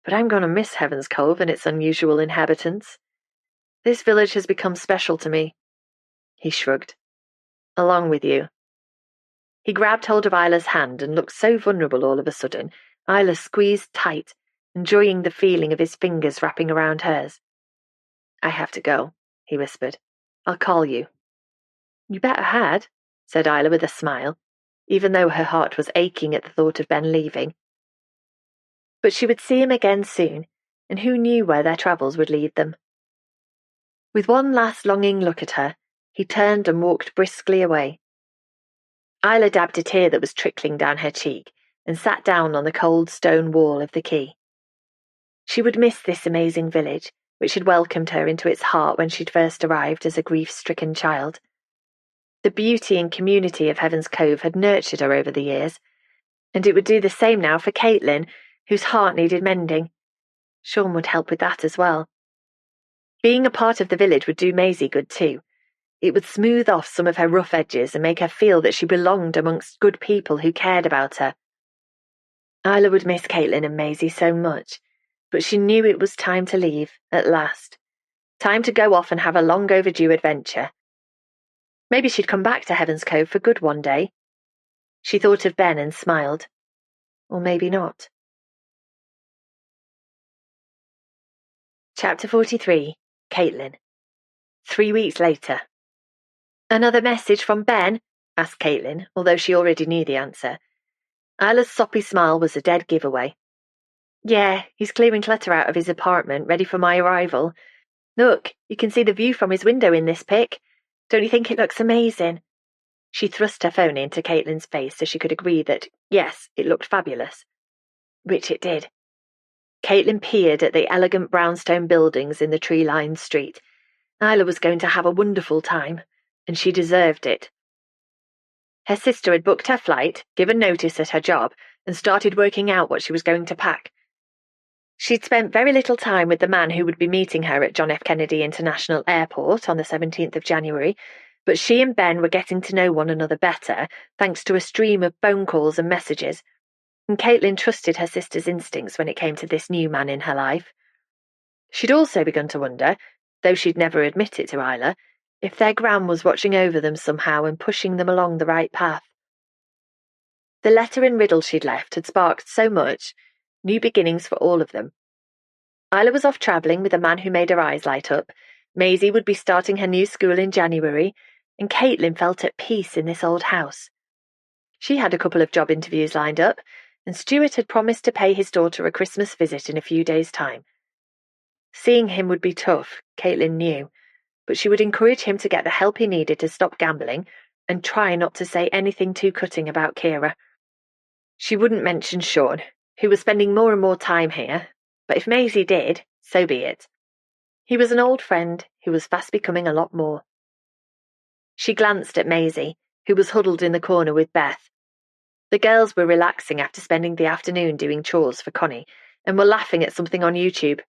S1: but I'm going to miss Heaven's Cove and its unusual inhabitants. This village has become special to me." He shrugged. "Along with you." He grabbed hold of Isla's hand and looked so vulnerable all of a sudden. Isla squeezed tight, enjoying the feeling of his fingers wrapping around hers. "I have to go," he whispered. "I'll call you." "You better had," said Isla with a smile. even though her heart was aching at the thought of Ben leaving. But she would see him again soon, and who knew where their travels would lead them. With one last longing look at her, he turned and walked briskly away. Isla dabbed a tear that was trickling down her cheek and sat down on the cold stone wall of the quay. She would miss this amazing village, which had welcomed her into its heart when she'd first arrived as a grief-stricken child. The beauty and community of Heaven's Cove had nurtured her over the years, and it would do the same now for Caitlin, whose heart needed mending. Sean would help with that as well. Being a part of the village would do Maisie good too. It would smooth off some of her rough edges and make her feel that she belonged amongst good people who cared about her. Isla would miss Caitlin and Maisie so much, but she knew it was time to leave, at last. Time to go off and have a long overdue adventure. Maybe she'd come back to Heaven's Cove for good one day. She thought of Ben and smiled. Or maybe not. Chapter 43. Caitlin. 3 weeks later. Another message from Ben? Asked Caitlin, although she already knew the answer. Isla's soppy smile was a dead giveaway. Yeah, he's clearing clutter out of his apartment, ready for my arrival. Look, you can see the view from his window in this pic. Don't you think it looks amazing? She thrust her phone into Caitlin's face so she could agree that, yes, it looked fabulous. Which it did. Caitlin peered at the elegant brownstone buildings in the tree-lined street. Isla was going to have a wonderful time, and she deserved it. Her sister had booked her flight, given notice at her job, and started working out what she was going to pack. She'd spent very little time with the man who would be meeting her at John F. Kennedy International Airport on the 17th of January, but she and Ben were getting to know one another better thanks to a stream of phone calls and messages, and Caitlin trusted her sister's instincts when it came to this new man in her life. She'd also begun to wonder, though she'd never admit it to Isla, if their Gran was watching over them somehow and pushing them along the right path. The letter and riddle she'd left had sparked so much, new beginnings for all of them. Isla was off travelling with a man who made her eyes light up, Maisie would be starting her new school in January, and Caitlin felt at peace in this old house. She had a couple of job interviews lined up, and Stuart had promised to pay his daughter a Christmas visit in a few days' time. Seeing him would be tough, Caitlin knew, but she would encourage him to get the help he needed to stop gambling and try not to say anything too cutting about Kira. She wouldn't mention Sean, who was spending more and more time here, but if Maisie did, so be it. He was an old friend who was fast becoming a lot more. She glanced at Maisie, who was huddled in the corner with Beth. The girls were relaxing after spending the afternoon doing chores for Connie, and were laughing at something on YouTube.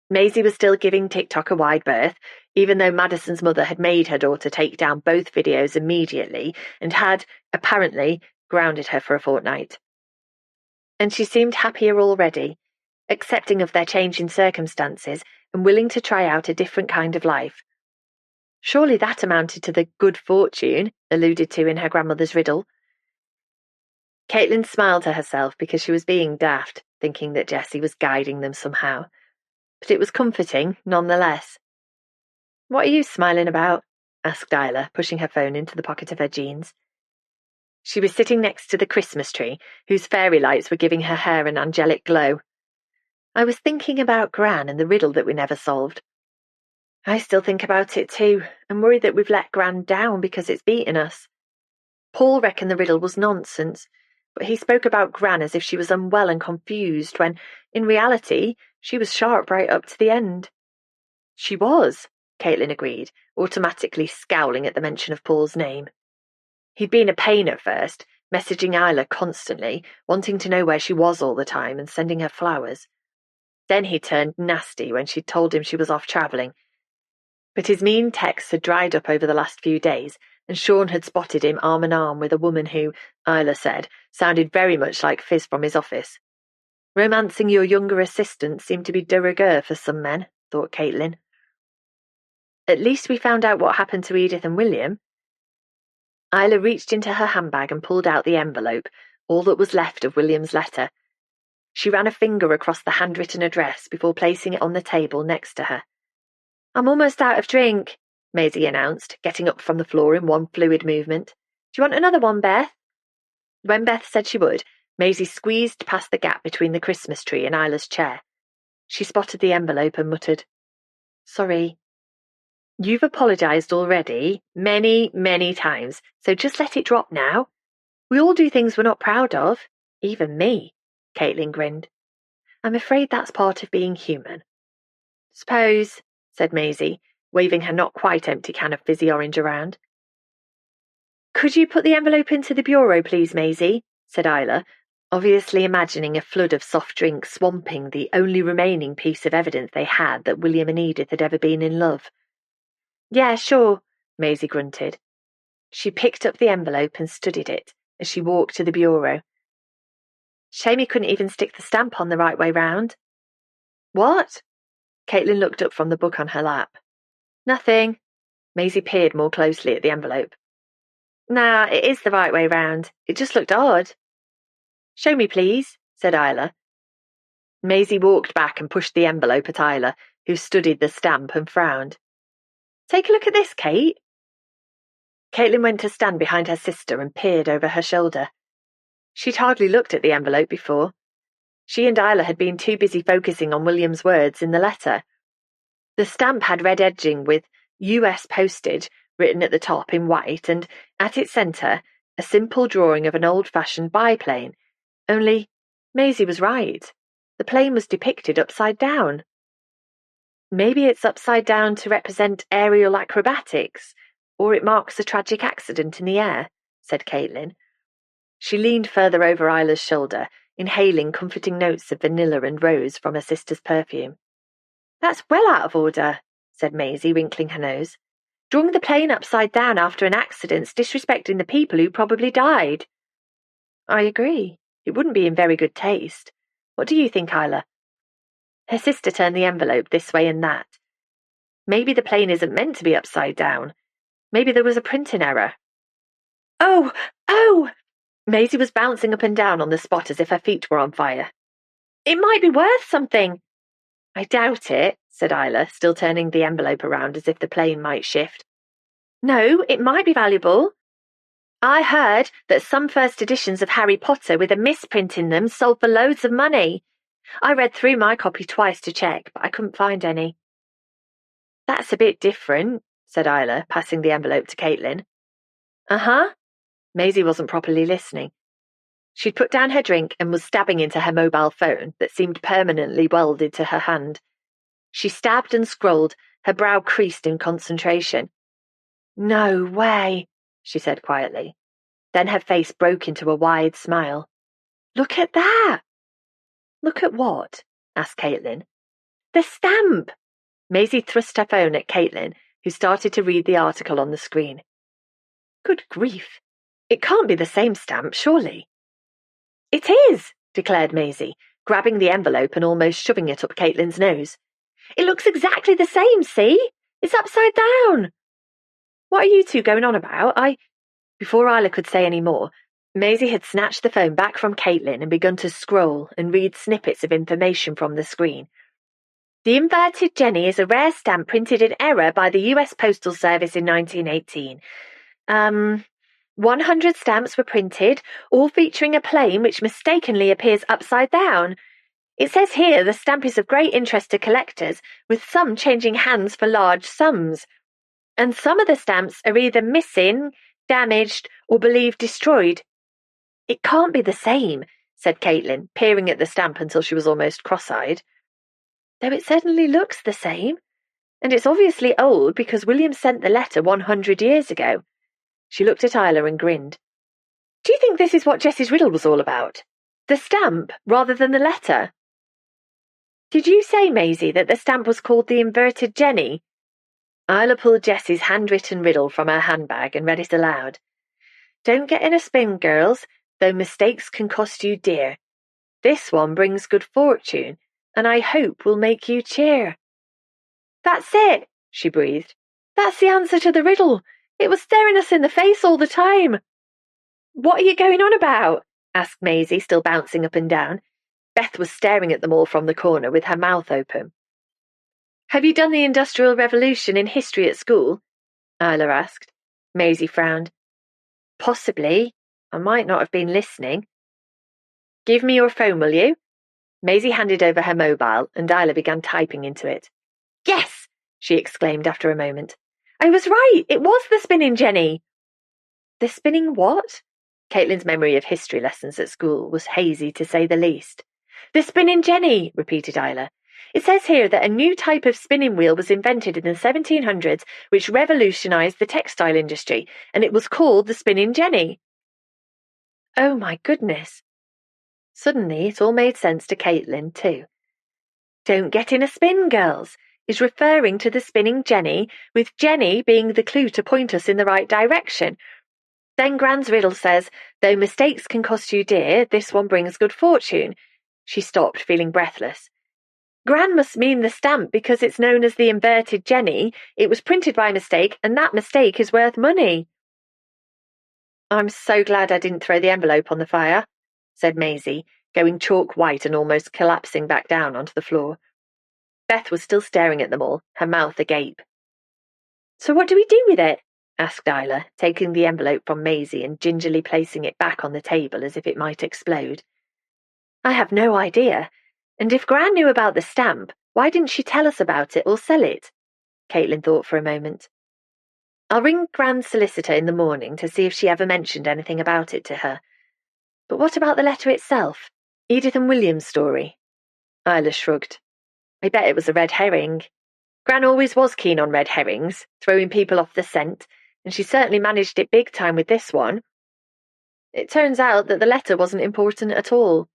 S1: Maisie was still giving TikTok a wide berth, even though Madison's mother had made her daughter take down both videos immediately and had, apparently, grounded her for a fortnight. And she seemed happier already, accepting of their changing circumstances and willing to try out a different kind of life. Surely that amounted to the good fortune alluded to in her grandmother's riddle. Caitlin smiled to herself because she was being daft, thinking that Jessie was guiding them somehow. But it was comforting, nonetheless. "What are you smiling about?" asked Isla, pushing her phone into the pocket of her jeans. She was sitting next to the Christmas tree, whose fairy lights were giving her hair an angelic glow. "I was thinking about Gran and the riddle that we never solved." "I still think about it too, and worry that we've let Gran down because it's beaten us. Paul reckoned the riddle was nonsense, but he spoke about Gran as if she was unwell and confused, when, in reality, she was sharp right up to the end." "She was," Caitlin agreed, automatically scowling at the mention of Paul's name. He'd been a pain at first, messaging Isla constantly, wanting to know where she was all the time and sending her flowers. Then he turned nasty when she'd told him she was off travelling. But his mean texts had dried up over the last few days, and Sean had spotted him arm in arm with a woman who, Isla said, sounded very much like Fizz from his office. Romancing your younger assistant seemed to be de rigueur for some men, thought Caitlin. At least we found out what happened to Edith and William. Isla reached into her handbag and pulled out the envelope, all that was left of William's letter. She ran a finger across the handwritten address before placing it on the table next to her. "I'm almost out of drink," Maisie announced, getting up from the floor in one fluid movement. "Do you want another one, Beth?" When Beth said she would, Maisie squeezed past the gap between the Christmas tree and Isla's chair. She spotted the envelope and muttered, "Sorry." "You've apologised already, many, many times, so just let it drop now. We all do things we're not proud of, even me," Caitlin grinned. "I'm afraid that's part of being human." "Suppose," said Maisie, waving her not quite empty can of fizzy orange around. "Could you put the envelope into the bureau, please, Maisie?" said Isla, obviously imagining a flood of soft drinks swamping the only remaining piece of evidence they had that William and Edith had ever been in love. "Yeah, sure," Maisie grunted. She picked up the envelope and studied it as she walked to the bureau. "Shame you couldn't even stick the stamp on the right way round." "What?" Caitlin looked up from the book on her lap. "Nothing." Maisie peered more closely at the envelope. "Nah, it is the right way round. It just looked odd." "Show me, please," said Isla. Maisie walked back and pushed the envelope at Isla, who studied the stamp and frowned. "Take a look at this, Kate." Caitlin went to stand behind her sister and peered over her shoulder. She'd hardly looked at the envelope before. She and Isla had been too busy focusing on William's words in the letter. The stamp had red edging with US postage written at the top in white, and at its centre a simple drawing of an old-fashioned biplane. Only Maisie was right. The plane was depicted upside down. "Maybe it's upside down to represent aerial acrobatics, or it marks a tragic accident in the air," said Caitlin. She leaned further over Isla's shoulder, inhaling comforting notes of vanilla and rose from her sister's perfume. "That's well out of order," said Maisie, wrinkling her nose. "Drawing the plane upside down after an accident's disrespecting the people who probably died." "I agree. It wouldn't be in very good taste. What do you think, Isla?" Her sister turned the envelope this way and that. "Maybe the plane isn't meant to be upside down. Maybe there was a printing error." "Oh! Oh!" Maisie was bouncing up and down on the spot as if her feet were on fire. "It might be worth something." "I doubt it," said Isla, still turning the envelope around as if the plane might shift. "No, it might be valuable. I heard that some first editions of Harry Potter with a misprint in them sold for loads of money. I read through my copy twice to check, but I couldn't find any." "That's a bit different," said Isla, passing the envelope to Caitlin. "Uh-huh." Maisie wasn't properly listening. She'd put down her drink and was stabbing into her mobile phone that seemed permanently welded to her hand. She stabbed and scrolled, her brow creased in concentration. "No way," she said quietly. Then her face broke into a wide smile. "Look at that!" "Look at what?" asked Caitlin. "The stamp!" Maisie thrust her phone at Caitlin, who started to read the article on the screen. "Good grief! It can't be the same stamp, surely." "It is," declared Maisie, grabbing the envelope and almost shoving it up Caitlin's nose. "It looks exactly the same, see? It's upside down." "What are you two going on about? Before Isla could say any more, Maisie had snatched the phone back from Caitlin and begun to scroll and read snippets of information from the screen. "The inverted Jenny is a rare stamp printed in error by the US Postal Service in 1918. 100 stamps were printed, all featuring a plane which mistakenly appears upside down. It says here the stamp is of great interest to collectors, with some changing hands for large sums. And some of the stamps are either missing, damaged, or believed destroyed." "It can't be the same," said Caitlin, peering at the stamp until she was almost cross-eyed. "Though it certainly looks the same. And it's obviously old because William sent the letter 100 years ago." She looked at Isla and grinned. "Do you think this is what Jessie's riddle was all about? The stamp, rather than the letter?" "Did you say, Maisie, that the stamp was called the inverted Jenny?" Isla pulled Jessie's handwritten riddle from her handbag and read it aloud. "Don't get in a spin, girls, though mistakes can cost you dear. This one brings good fortune, and I hope will make you cheer." "That's it," she breathed. "That's the answer to the riddle. It was staring us in the face all the time." "What are you going on about?" asked Maisie, still bouncing up and down. Beth was staring at them all from the corner with her mouth open. "Have you done the Industrial Revolution in history at school?" Isla asked. Maisie frowned. "Possibly. I might not have been listening. Give me your phone, will you? Maisie handed over her mobile, and Isla began typing into it. Yes! She exclaimed after a moment. I was right! It was the spinning jenny! The spinning what? Caitlin's memory of history lessons at school was hazy, to say the least. The spinning jenny, repeated Isla. It says here that a new type of spinning wheel was invented in the 1700s, which revolutionized the textile industry, and it was called the spinning jenny. Oh my goodness. Suddenly it all made sense to Caitlin, too. Don't get in a spin, girls, is referring to the spinning jenny, with jenny being the clue to point us in the right direction. Then Gran's riddle says, though mistakes can cost you dear, this one brings good fortune. She stopped, feeling breathless. Gran must mean the stamp because it's known as the inverted jenny. It was printed by mistake, and that mistake is worth money. I'm so glad I didn't throw the envelope on the fire, said Maisie, going chalk white and almost collapsing back down onto the floor. Beth was still staring at them all, her mouth agape. So what do we do with it? Asked Isla, taking the envelope from Maisie and gingerly placing it back on the table as if it might explode. I have no idea. And if Gran knew about the stamp, why didn't she tell us about it or sell it? Caitlin thought for a moment. I'll ring Gran's solicitor in the morning to see if she ever mentioned anything about it to her. But what about the letter itself? Edith and William's story? Isla shrugged. I bet it was a red herring. Gran always was keen on red herrings, throwing people off the scent, and she certainly managed it big time with this one. It turns out that the letter wasn't important at all.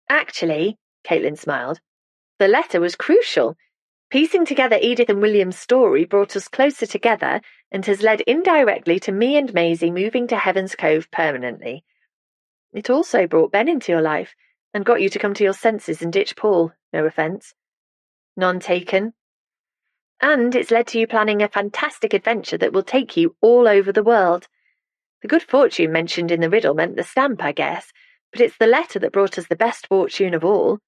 S1: Actually, Caitlin smiled, the letter was crucial. Piecing together Edith and William's story brought us closer together and has led indirectly to me and Maisie moving to Heaven's Cove permanently. It also brought Ben into your life and got you to come to your senses and ditch Paul, no offence. None taken. And it's led to you planning a fantastic adventure that will take you all over the world. The good fortune mentioned in the riddle meant the stamp, I guess, but it's the letter that brought us the best fortune of all.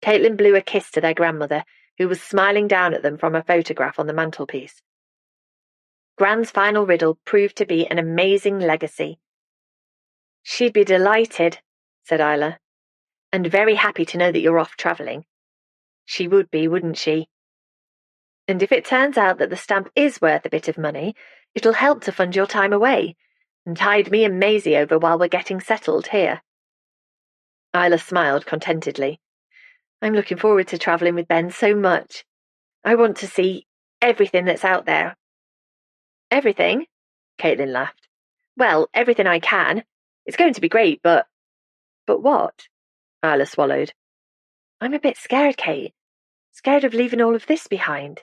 S1: Caitlin blew a kiss to their grandmother, who was smiling down at them from a photograph on the mantelpiece. Gran's final riddle proved to be an amazing legacy. She'd be delighted, said Isla, and very happy to know that you're off travelling. She would be, wouldn't she? And if it turns out that the stamp is worth a bit of money, it'll help to fund your time away, and tide me and Maisie over while we're getting settled here. Isla smiled contentedly. I'm looking forward to travelling with Ben so much. I want to see everything that's out there. Everything? Caitlin laughed. Well, everything I can. It's going to be great, but... But what? Isla swallowed. I'm a bit scared, Kate. Scared of leaving all of this behind.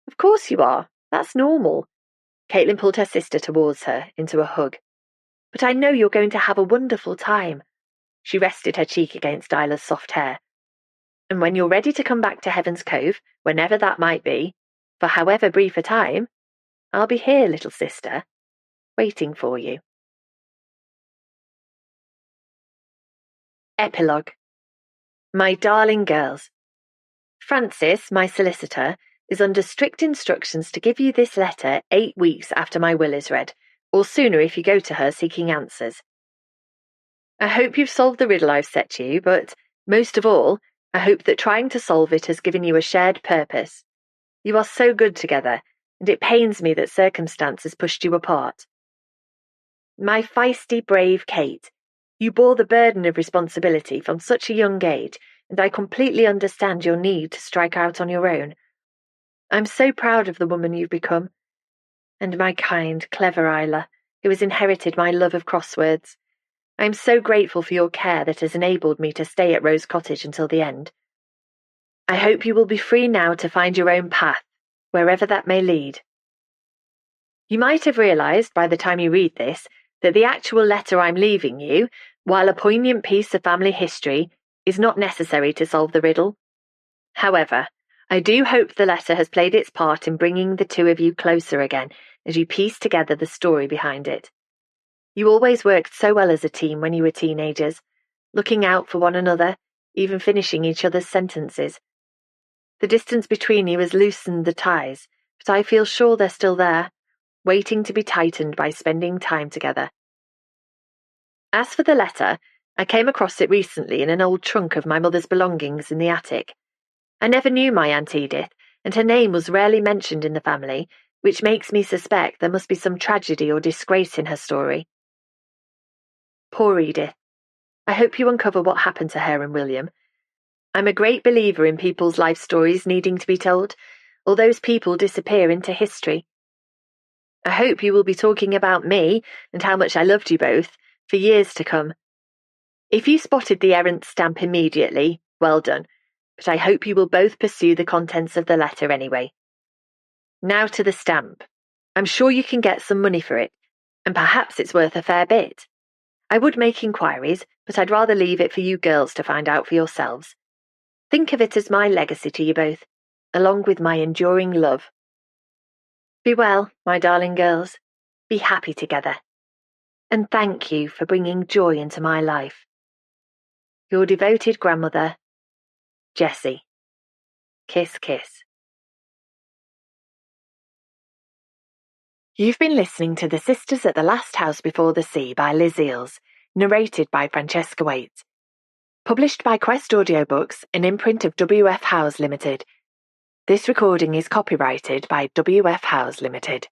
S1: Of course you are. That's normal. Caitlin pulled her sister towards her into a hug. But I know you're going to have a wonderful time. She rested her cheek against Isla's soft hair. And when you're ready to come back to Heaven's Cove, whenever that might be, for however brief a time, I'll be here, little sister, waiting for you. Epilogue. My darling girls, Francis, my solicitor, is under strict instructions to give you this letter 8 weeks after my will is read, or sooner if you go to her seeking answers. I hope you've solved the riddle I've set you, but, most of all, I hope that trying to solve it has given you a shared purpose. You are so good together, and it pains me that circumstances pushed you apart. My feisty, brave Kate, you bore the burden of responsibility from such a young age, and I completely understand your need to strike out on your own. I'm so proud of the woman you've become. And my kind, clever Isla, who has inherited my love of crosswords. I'm so grateful for your care that has enabled me to stay at Rose Cottage until the end. I hope you will be free now to find your own path, wherever that may lead. You might have realised by the time you read this that the actual letter I'm leaving you, while a poignant piece of family history, is not necessary to solve the riddle. However, I do hope the letter has played its part in bringing the two of you closer again as you piece together the story behind it. You always worked so well as a team when you were teenagers, looking out for one another, even finishing each other's sentences. The distance between you has loosened the ties, but I feel sure they're still there, waiting to be tightened by spending time together.
S2: As for the letter, I came across it recently in an old trunk of my mother's belongings in the attic. I never knew my Aunt Edith, and her name was rarely mentioned in the family, which makes me suspect there must be some tragedy or disgrace in her story. Poor Edith. I hope you uncover what happened to her and William. I'm a great believer in people's life stories needing to be told, or those people disappear into history. I hope you will be talking about me and how much I loved you both for years to come. If you spotted the errant stamp immediately, well done, but I hope you will both pursue the contents of the letter anyway. Now to the stamp. I'm sure you can get some money for it, and perhaps it's worth a fair bit. I would make inquiries, but I'd rather leave it for you girls to find out for yourselves. Think of it as my legacy to you both, along with my enduring love. Be well, my darling girls. Be happy together. And thank you for bringing joy into my life. Your devoted grandmother, Jessie. Kiss, kiss. You've been listening to The Sisters at the Last House Before the Sea by Liz Eeles, narrated by Francesca Waite. Published by Quest Audiobooks, an imprint of W.F. Howes Limited. This recording is copyrighted by W.F. Howes Limited.